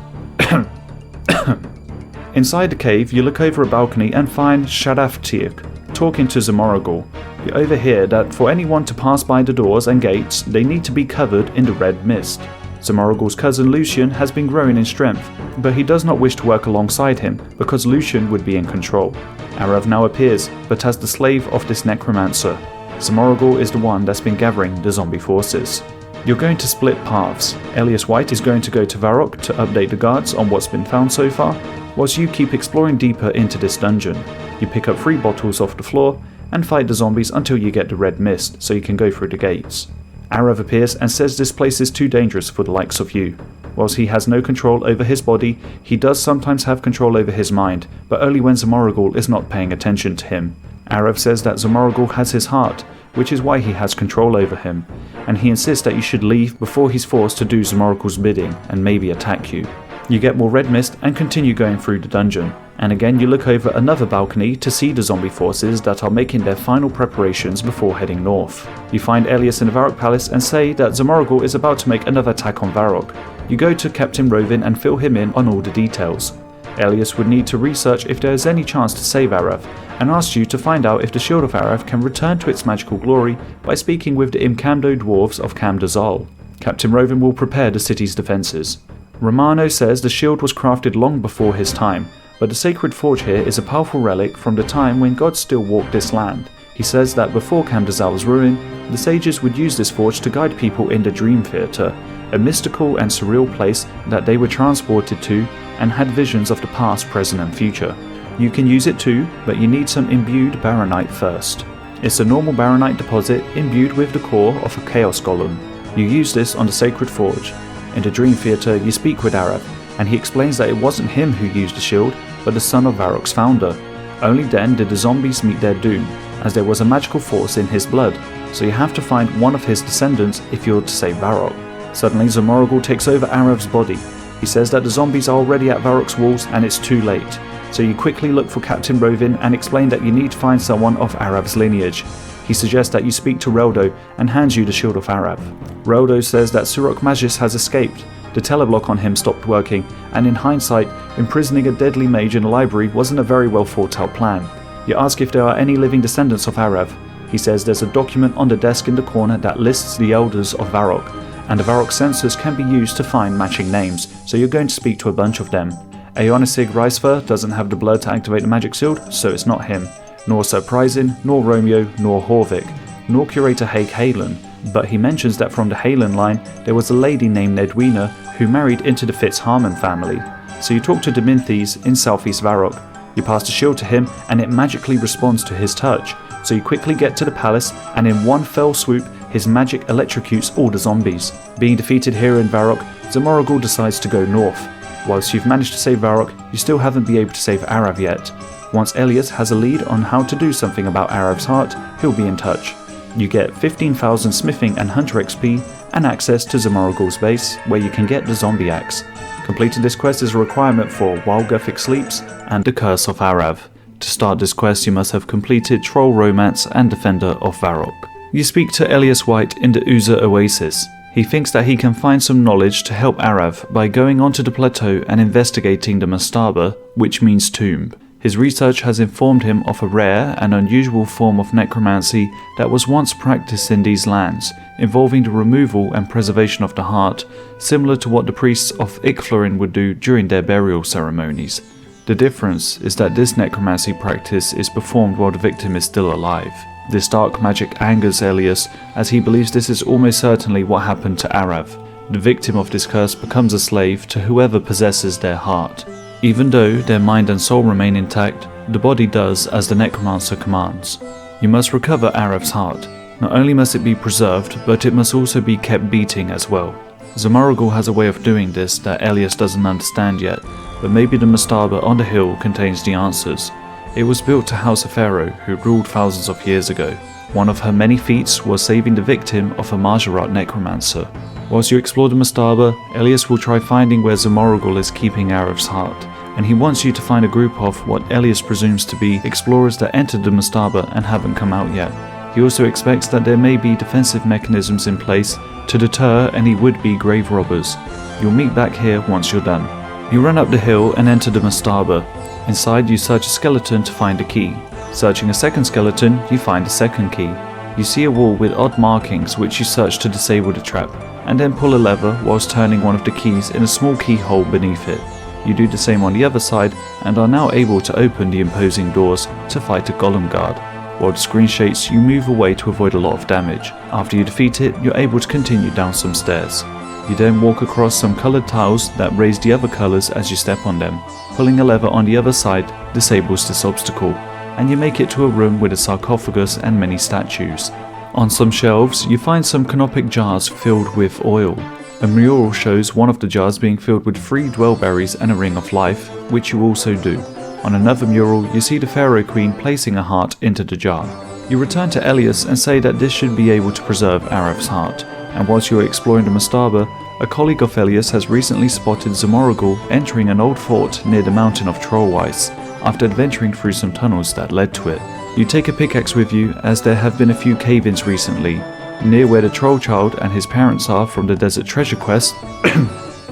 Inside the cave, you look over a balcony and find Shadaftiak talking to Zamoragul. You overhear that for anyone to pass by the doors and gates, they need to be covered in the red mist. Zamoragul's cousin Lucian has been growing in strength, but he does not wish to work alongside him because Lucian would be in control. Arrav now appears, but as the slave of this necromancer. Zamoragul is the one that's been gathering the zombie forces. You're going to split paths. Elias White is going to go to Varrock to update the guards on what's been found so far, whilst you keep exploring deeper into this dungeon. You pick up 3 bottles off the floor and fight the zombies until you get the red mist so you can go through the gates. Arrav appears and says this place is too dangerous for the likes of you. Whilst he has no control over his body, he does sometimes have control over his mind, but only when Zamoragul is not paying attention to him. Arrav says that Zamoragul has his heart, which is why he has control over him, and he insists that you should leave before he's forced to do Zamoragul's bidding and maybe attack you. You get more red mist and continue going through the dungeon, and again you look over another balcony to see the zombie forces that are making their final preparations before heading north. You find Elias in the Varrock Palace and say that Zamoragul is about to make another attack on Varrock. You go to Captain Rovin and fill him in on all the details. Elias would need to research if there is any chance to save Arrav, and asks you to find out if the Shield of Arrav can return to its magical glory by speaking with the Imcamdo dwarves of Camdazal. Captain Rovin will prepare the city's defences. Romano says the shield was crafted long before his time, but the sacred forge here is a powerful relic from the time when gods still walked this land. He says that before Camdazal's ruin, the sages would use this forge to guide people in the Dream Theatre, a mystical and surreal place that they were transported to and had visions of the past, present and future. You can use it too, but you need some imbued baronite first. It's a normal baronite deposit imbued with the core of a chaos golem. You use this on the sacred forge. In the Dream Theatre, you speak with Arrav, and he explains that it wasn't him who used the shield, but the son of Varrock's founder. Only then did the zombies meet their doom, as there was a magical force in his blood, so you have to find one of his descendants if you're to save Varrock. Suddenly Zamoragul takes over Arrav's body. He says that the zombies are already at Varrock's walls and it's too late, so you quickly look for Captain Rovin and explain that you need to find someone of Arrav's lineage. He suggests that you speak to Reldo and hands you the Shield of Arrav. Reldo says that Surok Magis has escaped. The teleblock on him stopped working, and in hindsight, imprisoning a deadly mage in a library wasn't a very well thought out plan. You ask if there are any living descendants of Arrav. He says there's a document on the desk in the corner that lists the elders of Varrock, and the Varrock census can be used to find matching names, so you're going to speak to a bunch of them. Aonisig Reisfer doesn't have the blood to activate the magic shield, so it's not him. Nor Sir Prizin, nor Romeo, nor Horvik, nor Curator Haig Halen, but he mentions that from the Halen line there was a lady named Nedwina who married into the Fitzharmon family. So you talk to Deminthes in southeast Varrock. You pass the shield to him and it magically responds to his touch. So you quickly get to the palace and in one fell swoop his magic electrocutes all the zombies. Being defeated here in Varrock, Zamoragul decides to go north. Whilst you've managed to save Varrock, you still haven't been able to save Arrav yet. Once Elias has a lead on how to do something about Arrav's heart, he'll be in touch. You get 15,000 smithing and hunter XP and access to Zamoragul's base, where you can get the zombie axe. Completing this quest is a requirement for While Gothic Sleeps and the Curse of Arrav. To start this quest you must have completed Troll Romance and Defender of Varrock. You speak to Elias White in the Uza Oasis. He thinks that he can find some knowledge to help Arrav by going onto the plateau and investigating the Mastaba, which means tomb. His research has informed him of a rare and unusual form of necromancy that was once practiced in these lands, involving the removal and preservation of the heart, similar to what the priests of Icflorin would do during their burial ceremonies. The difference is that this necromancy practice is performed while the victim is still alive. This dark magic angers Elias, as he believes this is almost certainly what happened to Arrav. The victim of this curse becomes a slave to whoever possesses their heart. Even though their mind and soul remain intact, the body does as the necromancer commands. You must recover Arrav's heart. Not only must it be preserved, but it must also be kept beating as well. Zamoragul has a way of doing this that Elias doesn't understand yet, but maybe the Mastaba on the hill contains the answers. It was built to house a pharaoh who ruled thousands of years ago. One of her many feats was saving the victim of a Majorat necromancer. Whilst you explore the Mastaba, Elias will try finding where Zamoragul is keeping Arrav's heart, and he wants you to find a group of what Elias presumes to be explorers that entered the Mastaba and haven't come out yet. He also expects that there may be defensive mechanisms in place to deter any would-be grave robbers. You'll meet back here once you're done. You run up the hill and enter the Mastaba. Inside you search a skeleton to find a key. Searching a second skeleton, you find a second key. You see a wall with odd markings which you search to disable the trap, and then pull a lever whilst turning one of the keys in a small keyhole beneath it. You do the same on the other side and are now able to open the imposing doors to fight a golem guard. While the screen shakes, you move away to avoid a lot of damage. After you defeat it, you're able to continue down some stairs. You then walk across some coloured tiles that raise the other colours as you step on them. Pulling a lever on the other side disables this obstacle, and you make it to a room with a sarcophagus and many statues. On some shelves, you find some canopic jars filled with oil. A mural shows one of the jars being filled with 3 dwellberries and a ring of life, which you also do. On another mural, you see the Pharaoh Queen placing a heart into the jar. You return to Elias and say that this should be able to preserve Arrav's heart. And whilst you are exploring the Mastaba, a colleague of Elias has recently spotted Zamoragul entering an old fort near the mountain of Trollweiss, after adventuring through some tunnels that led to it. You take a pickaxe with you, as there have been a few cave-ins recently. Near where the Troll Child and his parents are from the Desert Treasure Quest,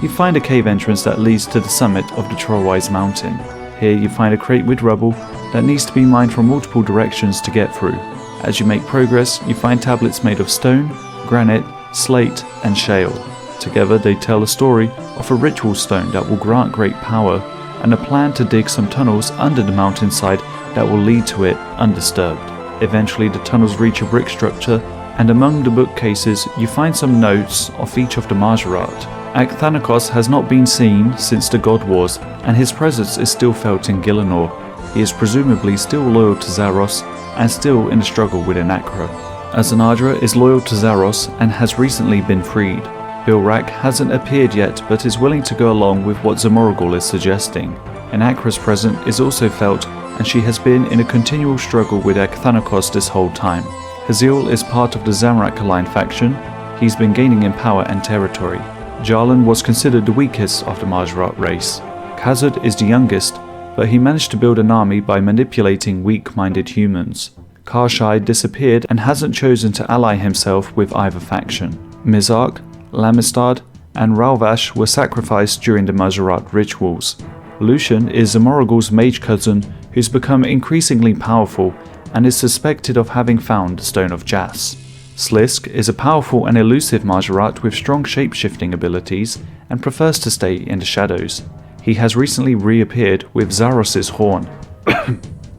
you find a cave entrance that leads to the summit of the Trollweiss mountain. Here you find a crate with rubble that needs to be mined from multiple directions to get through. As you make progress, you find tablets made of stone, granite, slate and shale. Together they tell a story of a ritual stone that will grant great power, and a plan to dig some tunnels under the mountainside that will lead to it undisturbed. Eventually the tunnels reach a brick structure, and among the bookcases you find some notes of each of the Majorat. Akthanakos has not been seen since the God Wars, and his presence is still felt in Gielinor. He is presumably still loyal to Zaros, and still in a struggle with Enakra. Azanadra is loyal to Zaros and has recently been freed. Bilrak hasn't appeared yet but is willing to go along with what Zamoragul is suggesting. Enakra's presence is also felt, and she has been in a continual struggle with Akthanakos this whole time. Hazeel is part of the Zamrak-aligned faction. He's been gaining in power and territory. Jarlan was considered the weakest of the Majorat race. Khazad is the youngest, but he managed to build an army by manipulating weak-minded humans. Karshai disappeared and hasn't chosen to ally himself with either faction. Mizark, Lamistad, and Ralvash were sacrificed during the Majorat rituals. Lucian is Zamoragul's mage cousin who's become increasingly powerful and is suspected of having found the Stone of Jas. Slisk is a powerful and elusive Majorat with strong shape-shifting abilities and prefers to stay in the shadows. He has recently reappeared with Zaros' horn.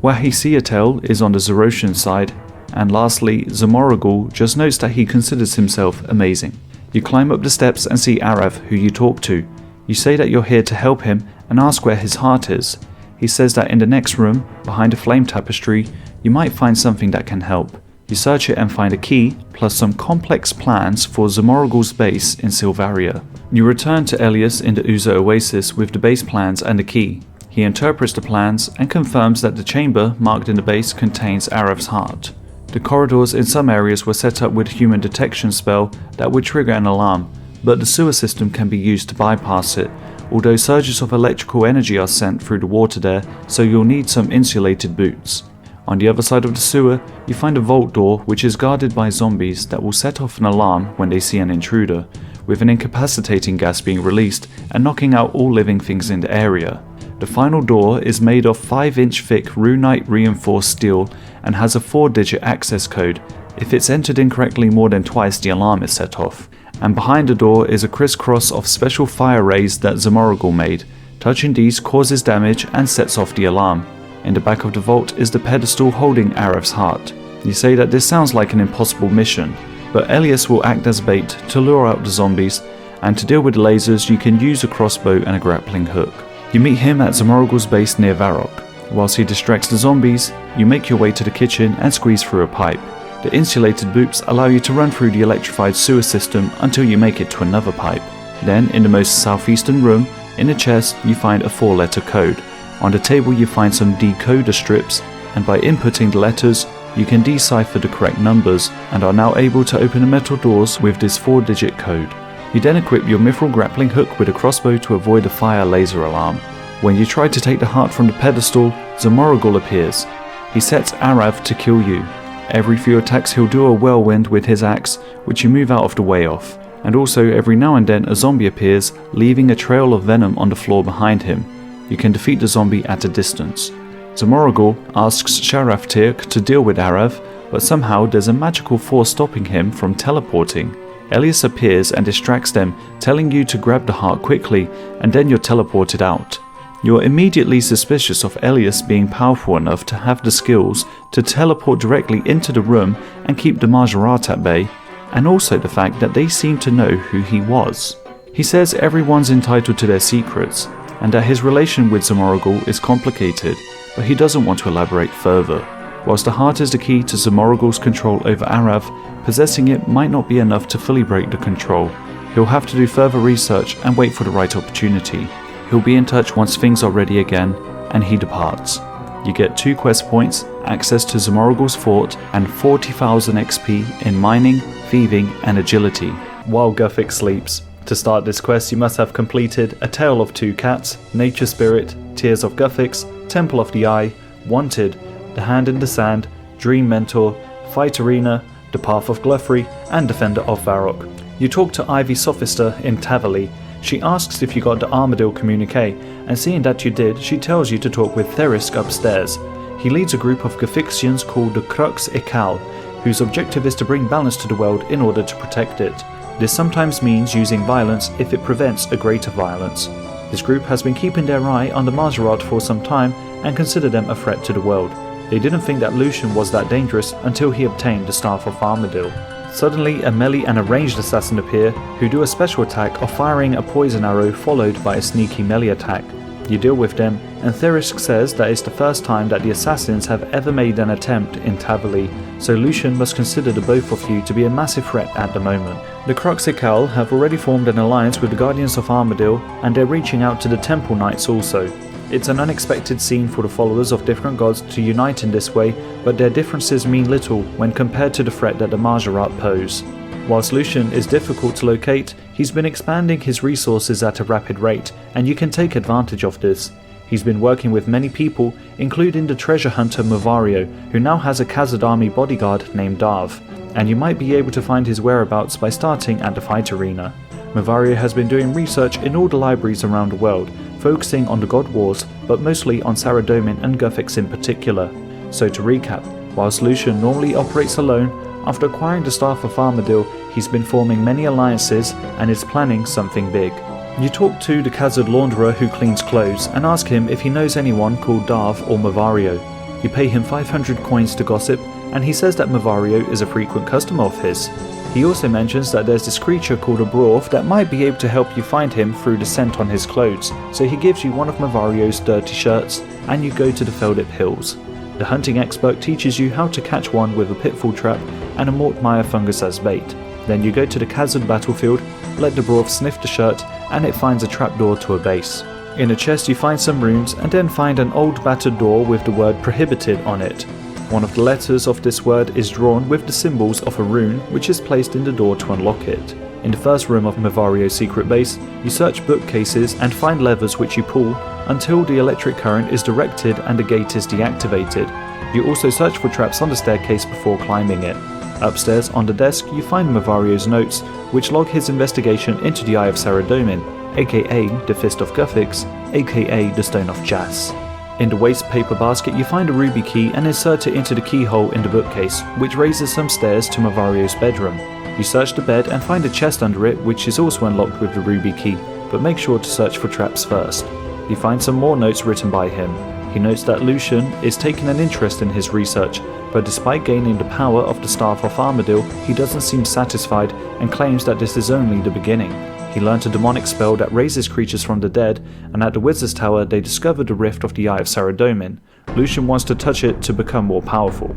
Wahisiatel is on the Zerosian side, And lastly, Zamoragul just notes that he considers himself amazing. You climb up the steps and see Arrav, who you talk to. You say that you're here to help him and ask where his heart is. He says that in the next room, behind a flame tapestry, you might find something that can help. You search it and find a key, plus some complex plans for Zamoragul's base in Silvaria. You return to Elias in the Uzo Oasis with the base plans and the key. He interprets the plans and confirms that the chamber marked in the base contains Arav's heart. The corridors in some areas were set up with a human detection spell that would trigger an alarm, but the sewer system can be used to bypass it, although surges of electrical energy are sent through the water there, so you'll need some insulated boots. On the other side of the sewer, you find a vault door which is guarded by zombies that will set off an alarm when they see an intruder, with an incapacitating gas being released and knocking out all living things in the area. The final door is made of 5-inch thick runite reinforced steel and has a 4-digit access code. If it's entered incorrectly more than twice, the alarm is set off. And behind the door is a crisscross of special fire rays that Zamoragul made. Touching these causes damage and sets off the alarm. In the back of the vault is the pedestal holding Arav's heart. You say that this sounds like an impossible mission, but Elias will act as bait to lure out the zombies, and to deal with the lasers you can use a crossbow and a grappling hook. You meet him at Zamoragul's base near Varrock. Whilst he distracts the zombies, you make your way to the kitchen and squeeze through a pipe. The insulated boots allow you to run through the electrified sewer system until you make it to another pipe. Then, in the most southeastern room, in a chest you find a 4-letter code. On the table you find some decoder strips, and by inputting the letters, you can decipher the correct numbers and are now able to open the metal doors with this 4-digit code. You then equip your mithril grappling hook with a crossbow to avoid a fire laser alarm. When you try to take the heart from the pedestal, Zamoragul appears. He sets Arrav to kill you. Every few attacks he'll do a whirlwind with his axe, which you move out of the way of. And also every now and then a zombie appears, leaving a trail of venom on the floor behind him. You can defeat the zombie at a distance. Zamoragul asks Sharaftirk to deal with Arrav, but somehow there's a magical force stopping him from teleporting. Elias appears and distracts them, telling you to grab the heart quickly, and then you're teleported out. You're immediately suspicious of Elias being powerful enough to have the skills to teleport directly into the room and keep the Majorat at bay, and also the fact that they seem to know who he was. He says everyone's entitled to their secrets, and that his relation with Zamoragul is complicated, but he doesn't want to elaborate further. Whilst the heart is the key to Zamoragul's control over Arrav, possessing it might not be enough to fully break the control. He'll have to do further research and wait for the right opportunity. He'll be in touch once things are ready again, and he departs. You get 2 quest points, access to Zamoragul's fort, and 40,000 XP in mining, thieving, and agility. While Guthix sleeps. To start this quest you must have completed A Tale of Two Cats, Nature Spirit, Tears of Guthix, Temple of the Eye, Wanted, The Hand in the Sand, Dream Mentor, Fight Arena, The Path of Gluffrey, and Defender of Varrock. You talk to Ivy Sophister in Tavali. She asks if you got the Armadillo communique, and seeing that you did, she tells you to talk with Therisk upstairs. He leads a group of Guthixians called the Crux Ikal, whose objective is to bring balance to the world in order to protect it. This sometimes means using violence if it prevents a greater violence. This group has been keeping their eye on the Majorat for some time and consider them a threat to the world. They didn't think that Lucian was that dangerous until he obtained the Staff of Armadillo. Suddenly, a melee and a ranged assassin appear, who do a special attack of firing a poison arrow followed by a sneaky melee attack. You deal with them, and Therisk says that it's the first time that the assassins have ever made an attempt in Tavali, so Lucian must consider the both of you to be a massive threat at the moment. The Cruxikal have already formed an alliance with the Guardians of Armadillo, and they're reaching out to the Temple Knights also. It's an unexpected scene for the followers of different gods to unite in this way, but their differences mean little when compared to the threat that the Majorat pose. Whilst Lucian is difficult to locate, he's been expanding his resources at a rapid rate, and you can take advantage of this. He's been working with many people, including the treasure hunter Mavario, who now has a Khazad army bodyguard named Darv, and you might be able to find his whereabouts by starting at the fight arena. Mavario has been doing research in all the libraries around the world, focusing on the God Wars, but mostly on Saradomin and Guthix in particular. So to recap, whilst Lucian normally operates alone, after acquiring the Staff of Armadillo, he's been forming many alliances and is planning something big. You talk to the Khazad launderer who cleans clothes and ask him if he knows anyone called Darv or Mavario. You pay him 500 coins to gossip, and he says that Mavario is a frequent customer of his. He also mentions that there's this creature called a Brorv that might be able to help you find him through the scent on his clothes, so he gives you one of Mavario's dirty shirts, and you go to the Feldip Hills. The hunting expert teaches you how to catch one with a pitfall trap and a Mortmire fungus as bait. Then you go to the Khazad battlefield, let the Brorv sniff the shirt, and it finds a trapdoor to a base. In a chest you find some runes, and then find an old battered door with the word prohibited on it. One of the letters of this word is drawn with the symbols of a rune, which is placed in the door to unlock it. In the first room of Mavario's secret base, you search bookcases and find levers which you pull until the electric current is directed and the gate is deactivated. You also search for traps on the staircase before climbing it. Upstairs on the desk you find Mavario's notes, which log his investigation into the Eye of Saradomin, aka the Fist of Guthix, aka the Stone of Jas. In the waste paper basket you find a ruby key and insert it into the keyhole in the bookcase, which raises some stairs to Mavario's bedroom. You search the bed and find a chest under it, which is also unlocked with the ruby key, but make sure to search for traps first. You find some more notes written by him. He notes that Lucian is taking an interest in his research, but despite gaining the power of the Staff of Armadil, he doesn't seem satisfied and claims that this is only the beginning. He learnt a demonic spell that raises creatures from the dead, and at the Wizard's Tower they discovered the rift of the Eye of Saradomin. Lucian wants to touch it to become more powerful.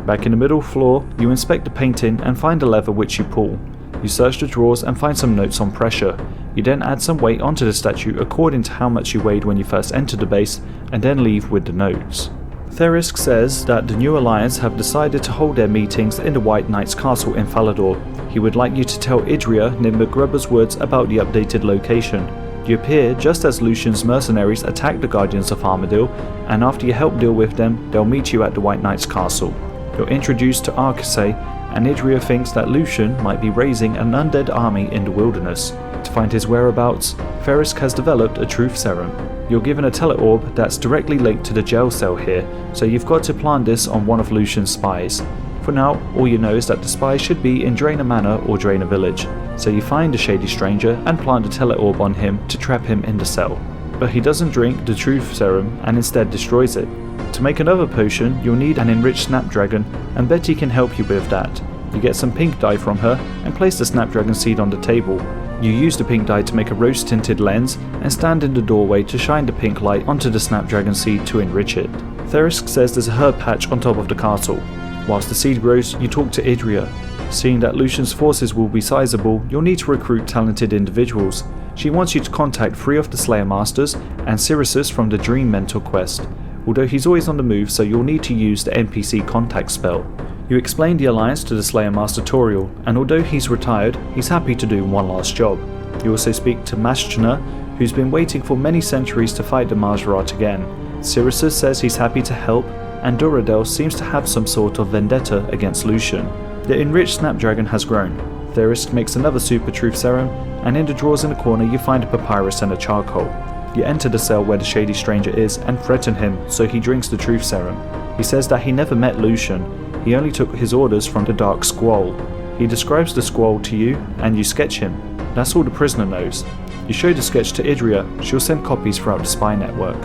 Back in the middle floor, you inspect the painting and find a lever which you pull. You search the drawers and find some notes on pressure. You then add some weight onto the statue according to how much you weighed when you first entered the base, and then leave with the notes. Therisk says that the New Alliance have decided to hold their meetings in the White Knight's castle in Falador. He would like you to tell Idria near McGrubber's Woods about the updated location. You appear just as Lucian's mercenaries attack the Guardians of Armadil, and after you help deal with them, they'll meet you at the White Knight's castle. You're introduced to Arcasay, and Idria thinks that Lucian might be raising an undead army in the wilderness. To find his whereabouts, Therisk has developed a truth serum. You're given a teleorb that's directly linked to the jail cell here, so you've got to plant this on one of Lucian's spies. For now, all you know is that the spy should be in Draenor Manor or Draenor Village, so you find the shady stranger and plant a teleorb on him to trap him in the cell. But he doesn't drink the truth serum and instead destroys it. To make another potion, you'll need an enriched snapdragon, and Betty can help you with that. You get some pink dye from her and place the snapdragon seed on the table. You use the pink dye to make a rose-tinted lens and stand in the doorway to shine the pink light onto the snapdragon seed to enrich it. Therisk says there's a herb patch on top of the castle. Whilst the seed grows, you talk to Idria. Seeing that Lucian's forces will be sizable, you'll need to recruit talented individuals. She wants you to contact 3 of the Slayer Masters and Syrisus from the Dream Mentor quest, although he's always on the move, so you'll need to use the NPC contact spell. You explain the alliance to the Slayer Master Toriel, and although he's retired, he's happy to do one last job. You also speak to Maschner, who's been waiting for many centuries to fight the Mazharat again. Syrisus says he's happy to help, and Duradel seems to have some sort of vendetta against Lucian. The enriched snapdragon has grown. Therisk makes another super truth serum, and in the drawers in the corner you find a papyrus and a charcoal. You enter the cell where the shady stranger is and threaten him, so he drinks the truth serum. He says that he never met Lucian, he only took his orders from the Dark Squall. He describes the Squall to you, and you sketch him. That's all the prisoner knows. You show the sketch to Idria, she'll send copies throughout the spy network.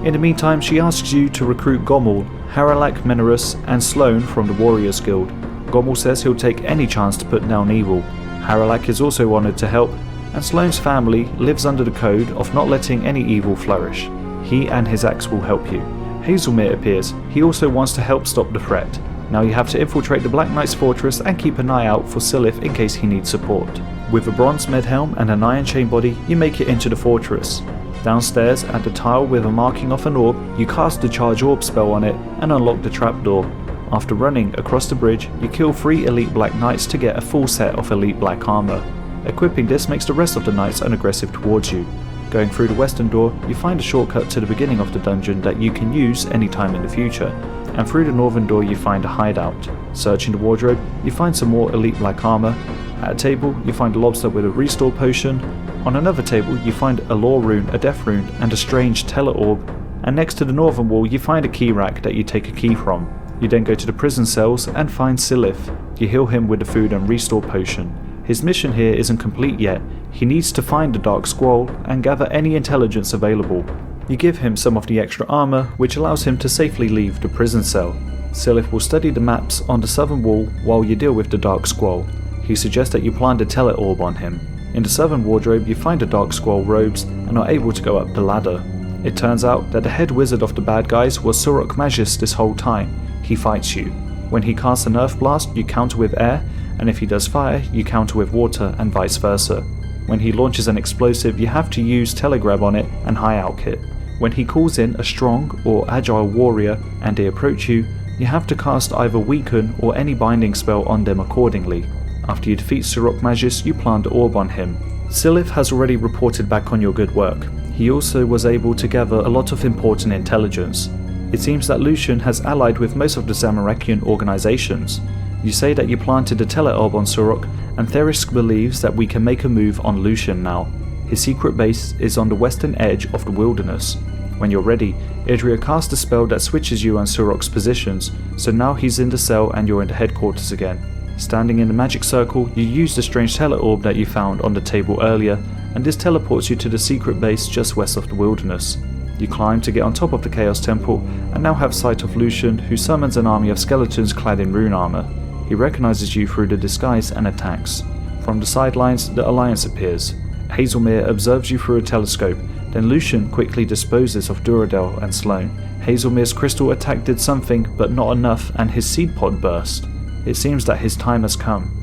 In the meantime, she asks you to recruit Gommel, Haralak Menarus, and Sloane from the Warriors Guild. Gommel says he'll take any chance to put down evil. Haralak is also honoured to help, and Sloane's family lives under the code of not letting any evil flourish. He and his axe will help you. Hazelmere appears. He also wants to help stop the threat. Now you have to infiltrate the Black Knight's fortress and keep an eye out for Silith in case he needs support. With a bronze medhelm and an iron chain body, you make it into the fortress. Downstairs, at the tile with a marking of an orb, you cast the Charge Orb spell on it and unlock the trapdoor. After running across the bridge, you kill 3 elite Black Knights to get a full set of elite black armor. Equipping this makes the rest of the knights unaggressive towards you. Going through the western door, you find a shortcut to the beginning of the dungeon that you can use anytime in the future, and through the northern door you find a hideout. Searching the wardrobe, you find some more elite black armor. At a table, you find a lobster with a restore potion. On another table, you find a lore rune, a death rune, and a strange teleorb. And next to the northern wall, you find a key rack that you take a key from. You then go to the prison cells and find Silith. You heal him with the food and restore potion. His mission here isn't complete yet. He needs to find the Dark Squall and gather any intelligence available. You give him some of the extra armor, which allows him to safely leave the prison cell. Silith will study the maps on the southern wall while you deal with the Dark Scroll. He suggests that you plant a Teller Orb on him. In the southern wardrobe you find the Dark Scroll robes and are able to go up the ladder. It turns out that the head wizard of the bad guys was Suruk Magis this whole time. He fights you. When he casts an Earth Blast, you counter with air, and if he does fire, you counter with water, and vice versa. When he launches an explosive, you have to use Telegrab on it and High Out Kit. When he calls in a strong or agile warrior and they approach you, you have to cast either Weaken or any binding spell on them accordingly. After you defeat Suruk Magis, you plant the orb on him. Silith has already reported back on your good work. He also was able to gather a lot of important intelligence. It seems that Lucian has allied with most of the Zamorakian organizations. You say that you planted a Tele-Orb on Suruk, and Therisk believes that we can make a move on Lucian now. His secret base is on the western edge of the wilderness. When you're ready, Idria casts a spell that switches you and Suruk's positions, so now he's in the cell and you're in the headquarters again. Standing in the magic circle, you use the strange Tele-Orb that you found on the table earlier, and this teleports you to the secret base just west of the wilderness. You climb to get on top of the Chaos Temple, and now have sight of Lucian, who summons an army of skeletons clad in rune armor. He recognizes you through the disguise and attacks. From the sidelines, the Alliance appears. Hazelmere observes you through a telescope, then Lucian quickly disposes of Duradel and Sloane. Hazelmere's crystal attack did something, but not enough, and his seed pod burst. It seems that his time has come.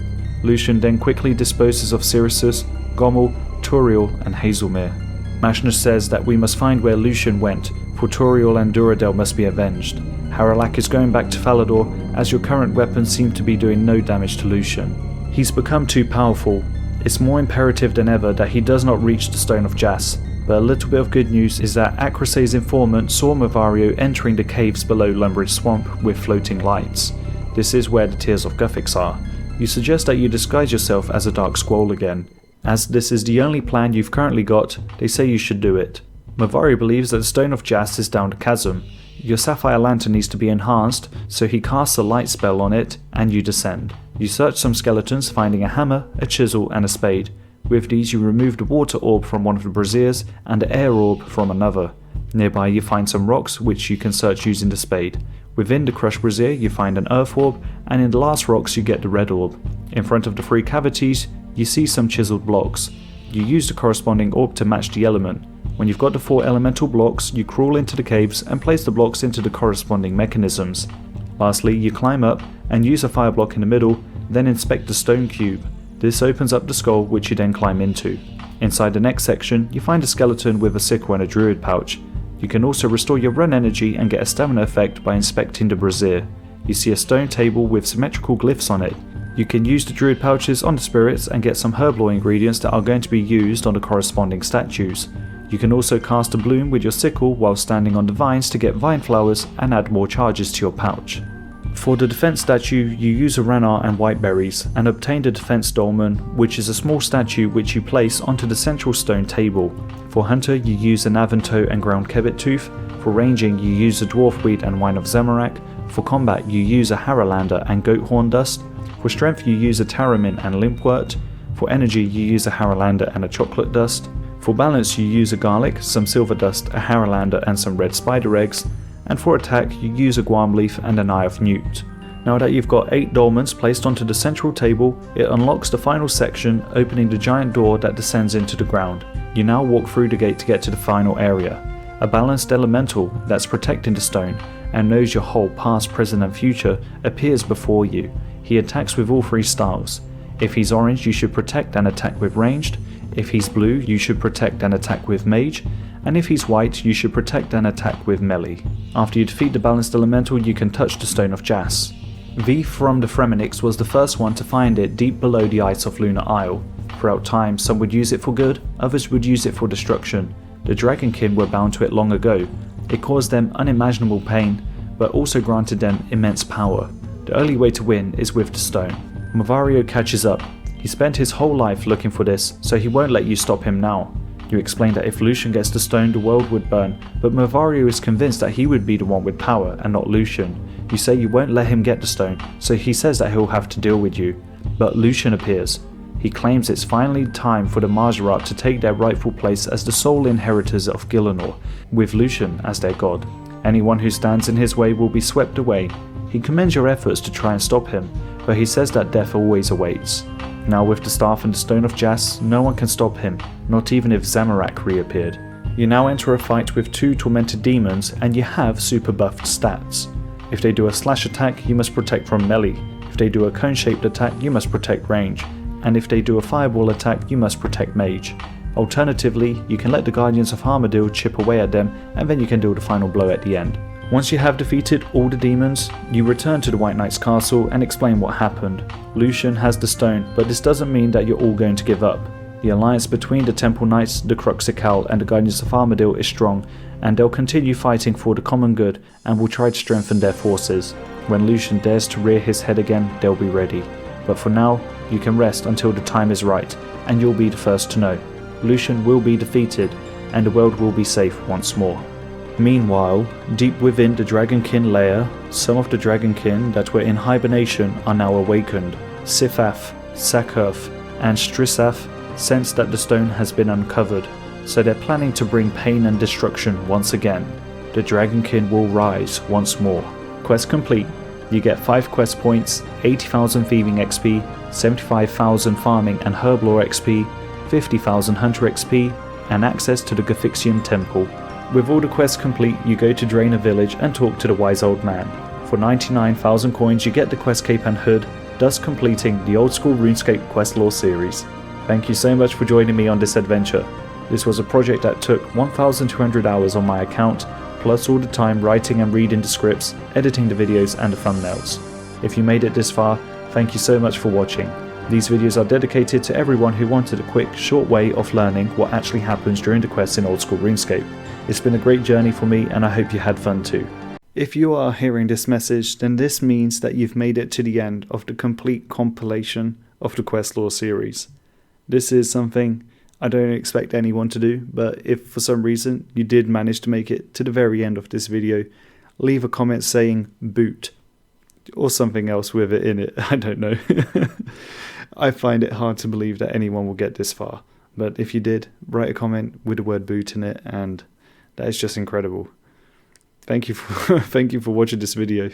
Lucian then quickly disposes of Sirius, Gommel, Turiel, and Hazelmere. Mashna says that we must find where Lucian went, for Turiel and Duradel must be avenged. Haralak is going back to Falador, as your current weapons seem to be doing no damage to Lucian. He's become too powerful. It's more imperative than ever that he does not reach the Stone of Jas, but a little bit of good news is that Akrasay's informant saw Mavario entering the caves below Lumbridge Swamp with floating lights. This is where the Tears of Guthix are. You suggest that you disguise yourself as a Dark Scroll again. As this is the only plan you've currently got, they say you should do it. Mavario believes that the Stone of Jas is down the chasm. Your Sapphire Lantern needs to be enhanced, so he casts a light spell on it, and you descend. You search some skeletons, finding a hammer, a chisel, and a spade. With these you remove the water orb from one of the braziers, and the air orb from another. Nearby you find some rocks, which you can search using the spade. Within the crushed brazier you find an earth orb, and in the last rocks you get the red orb. In front of the 3 cavities, you see some chiseled blocks. You use the corresponding orb to match the element. When you've got the 4 elemental blocks, you crawl into the caves and place the blocks into the corresponding mechanisms. Lastly, you climb up and use a fire block in the middle, then inspect the stone cube. This opens up the skull, which you then climb into. Inside the next section, you find a skeleton with a sickle and a druid pouch. You can also restore your run energy and get a stamina effect by inspecting the brazier. You see a stone table with symmetrical glyphs on it. You can use the druid pouches on the spirits and get some herb lore ingredients that are going to be used on the corresponding statues. You can also cast a bloom with your sickle while standing on the vines to get vine flowers and add more charges to your pouch. For the defense statue, you use a Ranar and white berries and obtain the defense dolmen, which is a small statue which you place onto the central stone table. For hunter, you use an Avanto and ground kebbit tooth. For ranging, you use a dwarf weed and wine of Zamorak. For combat, you use a Haralander and goat horn dust. For strength, you use a Taramin and limpwort. For energy, you use a Haralander and a chocolate dust. For balance, you use a garlic, some silver dust, a Haralander and some red spider eggs. And for attack, you use a Guam leaf and an Eye of Newt. Now that you've got 8 dolmens placed onto the central table, it unlocks the final section, opening the giant door that descends into the ground. You now walk through the gate to get to the final area. A balanced elemental that's protecting the stone and knows your whole past, present and future appears before you. He attacks with all 3 styles. If he's orange, you should protect and attack with ranged. If he's blue, you should protect and attack with mage. And if he's white, you should protect and attack with melee. After you defeat the balanced elemental, you can touch the Stone of Jas. V from the Fremenniks was the first one to find it deep below the ice of Lunar Isle. Throughout time, some would use it for good, others would use it for destruction. The Dragonkin were bound to it long ago. It caused them unimaginable pain, but also granted them immense power. The only way to win is with the stone. Mavario catches up. He spent his whole life looking for this, so he won't let you stop him now. You explain that if Lucian gets the stone, the world would burn, but Mavario is convinced that he would be the one with power and not Lucian. You say you won't let him get the stone, so he says that he'll have to deal with you. But Lucian appears. He claims it's finally time for the Marjarat to take their rightful place as the sole inheritors of Gielinor, with Lucian as their god. Anyone who stands in his way will be swept away. He commends your efforts to try and stop him, but he says that death always awaits. Now with the staff and the Stone of Jas, no one can stop him, not even if Zamorak reappeared. You now enter a fight with 2 tormented demons and you have super buffed stats. If they do a slash attack, you must protect from melee. If they do a cone-shaped attack, you must protect range. And if they do a fireball attack, you must protect mage. Alternatively, you can let the Guardians of Armadyl chip away at them and then you can deal the final blow at the end. Once you have defeated all the demons, you return to the White Knight's castle and explain what happened. Lucian has the stone, but this doesn't mean that you're all going to give up. The alliance between the Temple Knights, the Cruxic Owl and the Guardians of Armadyl is strong, and they'll continue fighting for the common good and will try to strengthen their forces. When Lucian dares to rear his head again, they'll be ready. But for now, you can rest until the time is right, and you'll be the first to know. Lucian will be defeated, and the world will be safe once more. Meanwhile, deep within the Dragonkin lair, some of the Dragonkin that were in hibernation are now awakened. Sifaf, Sakurf, and Strisaf sense that the stone has been uncovered, so they're planning to bring pain and destruction once again. The Dragonkin will rise once more. Quest complete. You get 5 quest points, 80,000 thieving XP, 75,000 farming and herblore XP, 50,000 hunter XP, and access to the Gathixium Temple. With all the quests complete, you go to Draenor Village and talk to the wise old man. For 99,000 coins you get the quest cape and hood, thus completing the old school RuneScape quest lore series. Thank you so much for joining me on this adventure. This was a project that took 1,200 hours on my account, plus all the time writing and reading the scripts, editing the videos and the thumbnails. If you made it this far, thank you so much for watching. These videos are dedicated to everyone who wanted a quick, short way of learning what actually happens during the quests in old school RuneScape. It's been a great journey for me and I hope you had fun too. If you are hearing this message, then this means that you've made it to the end of the complete compilation of the quest lore series. This is something I don't expect anyone to do, but if for some reason you did manage to make it to the very end of this video, leave a comment saying boot or something else with it in it. I don't know. I find it hard to believe that anyone will get this far, but if you did, write a comment with the word boot in it, and that is just incredible. Thank you for watching this video.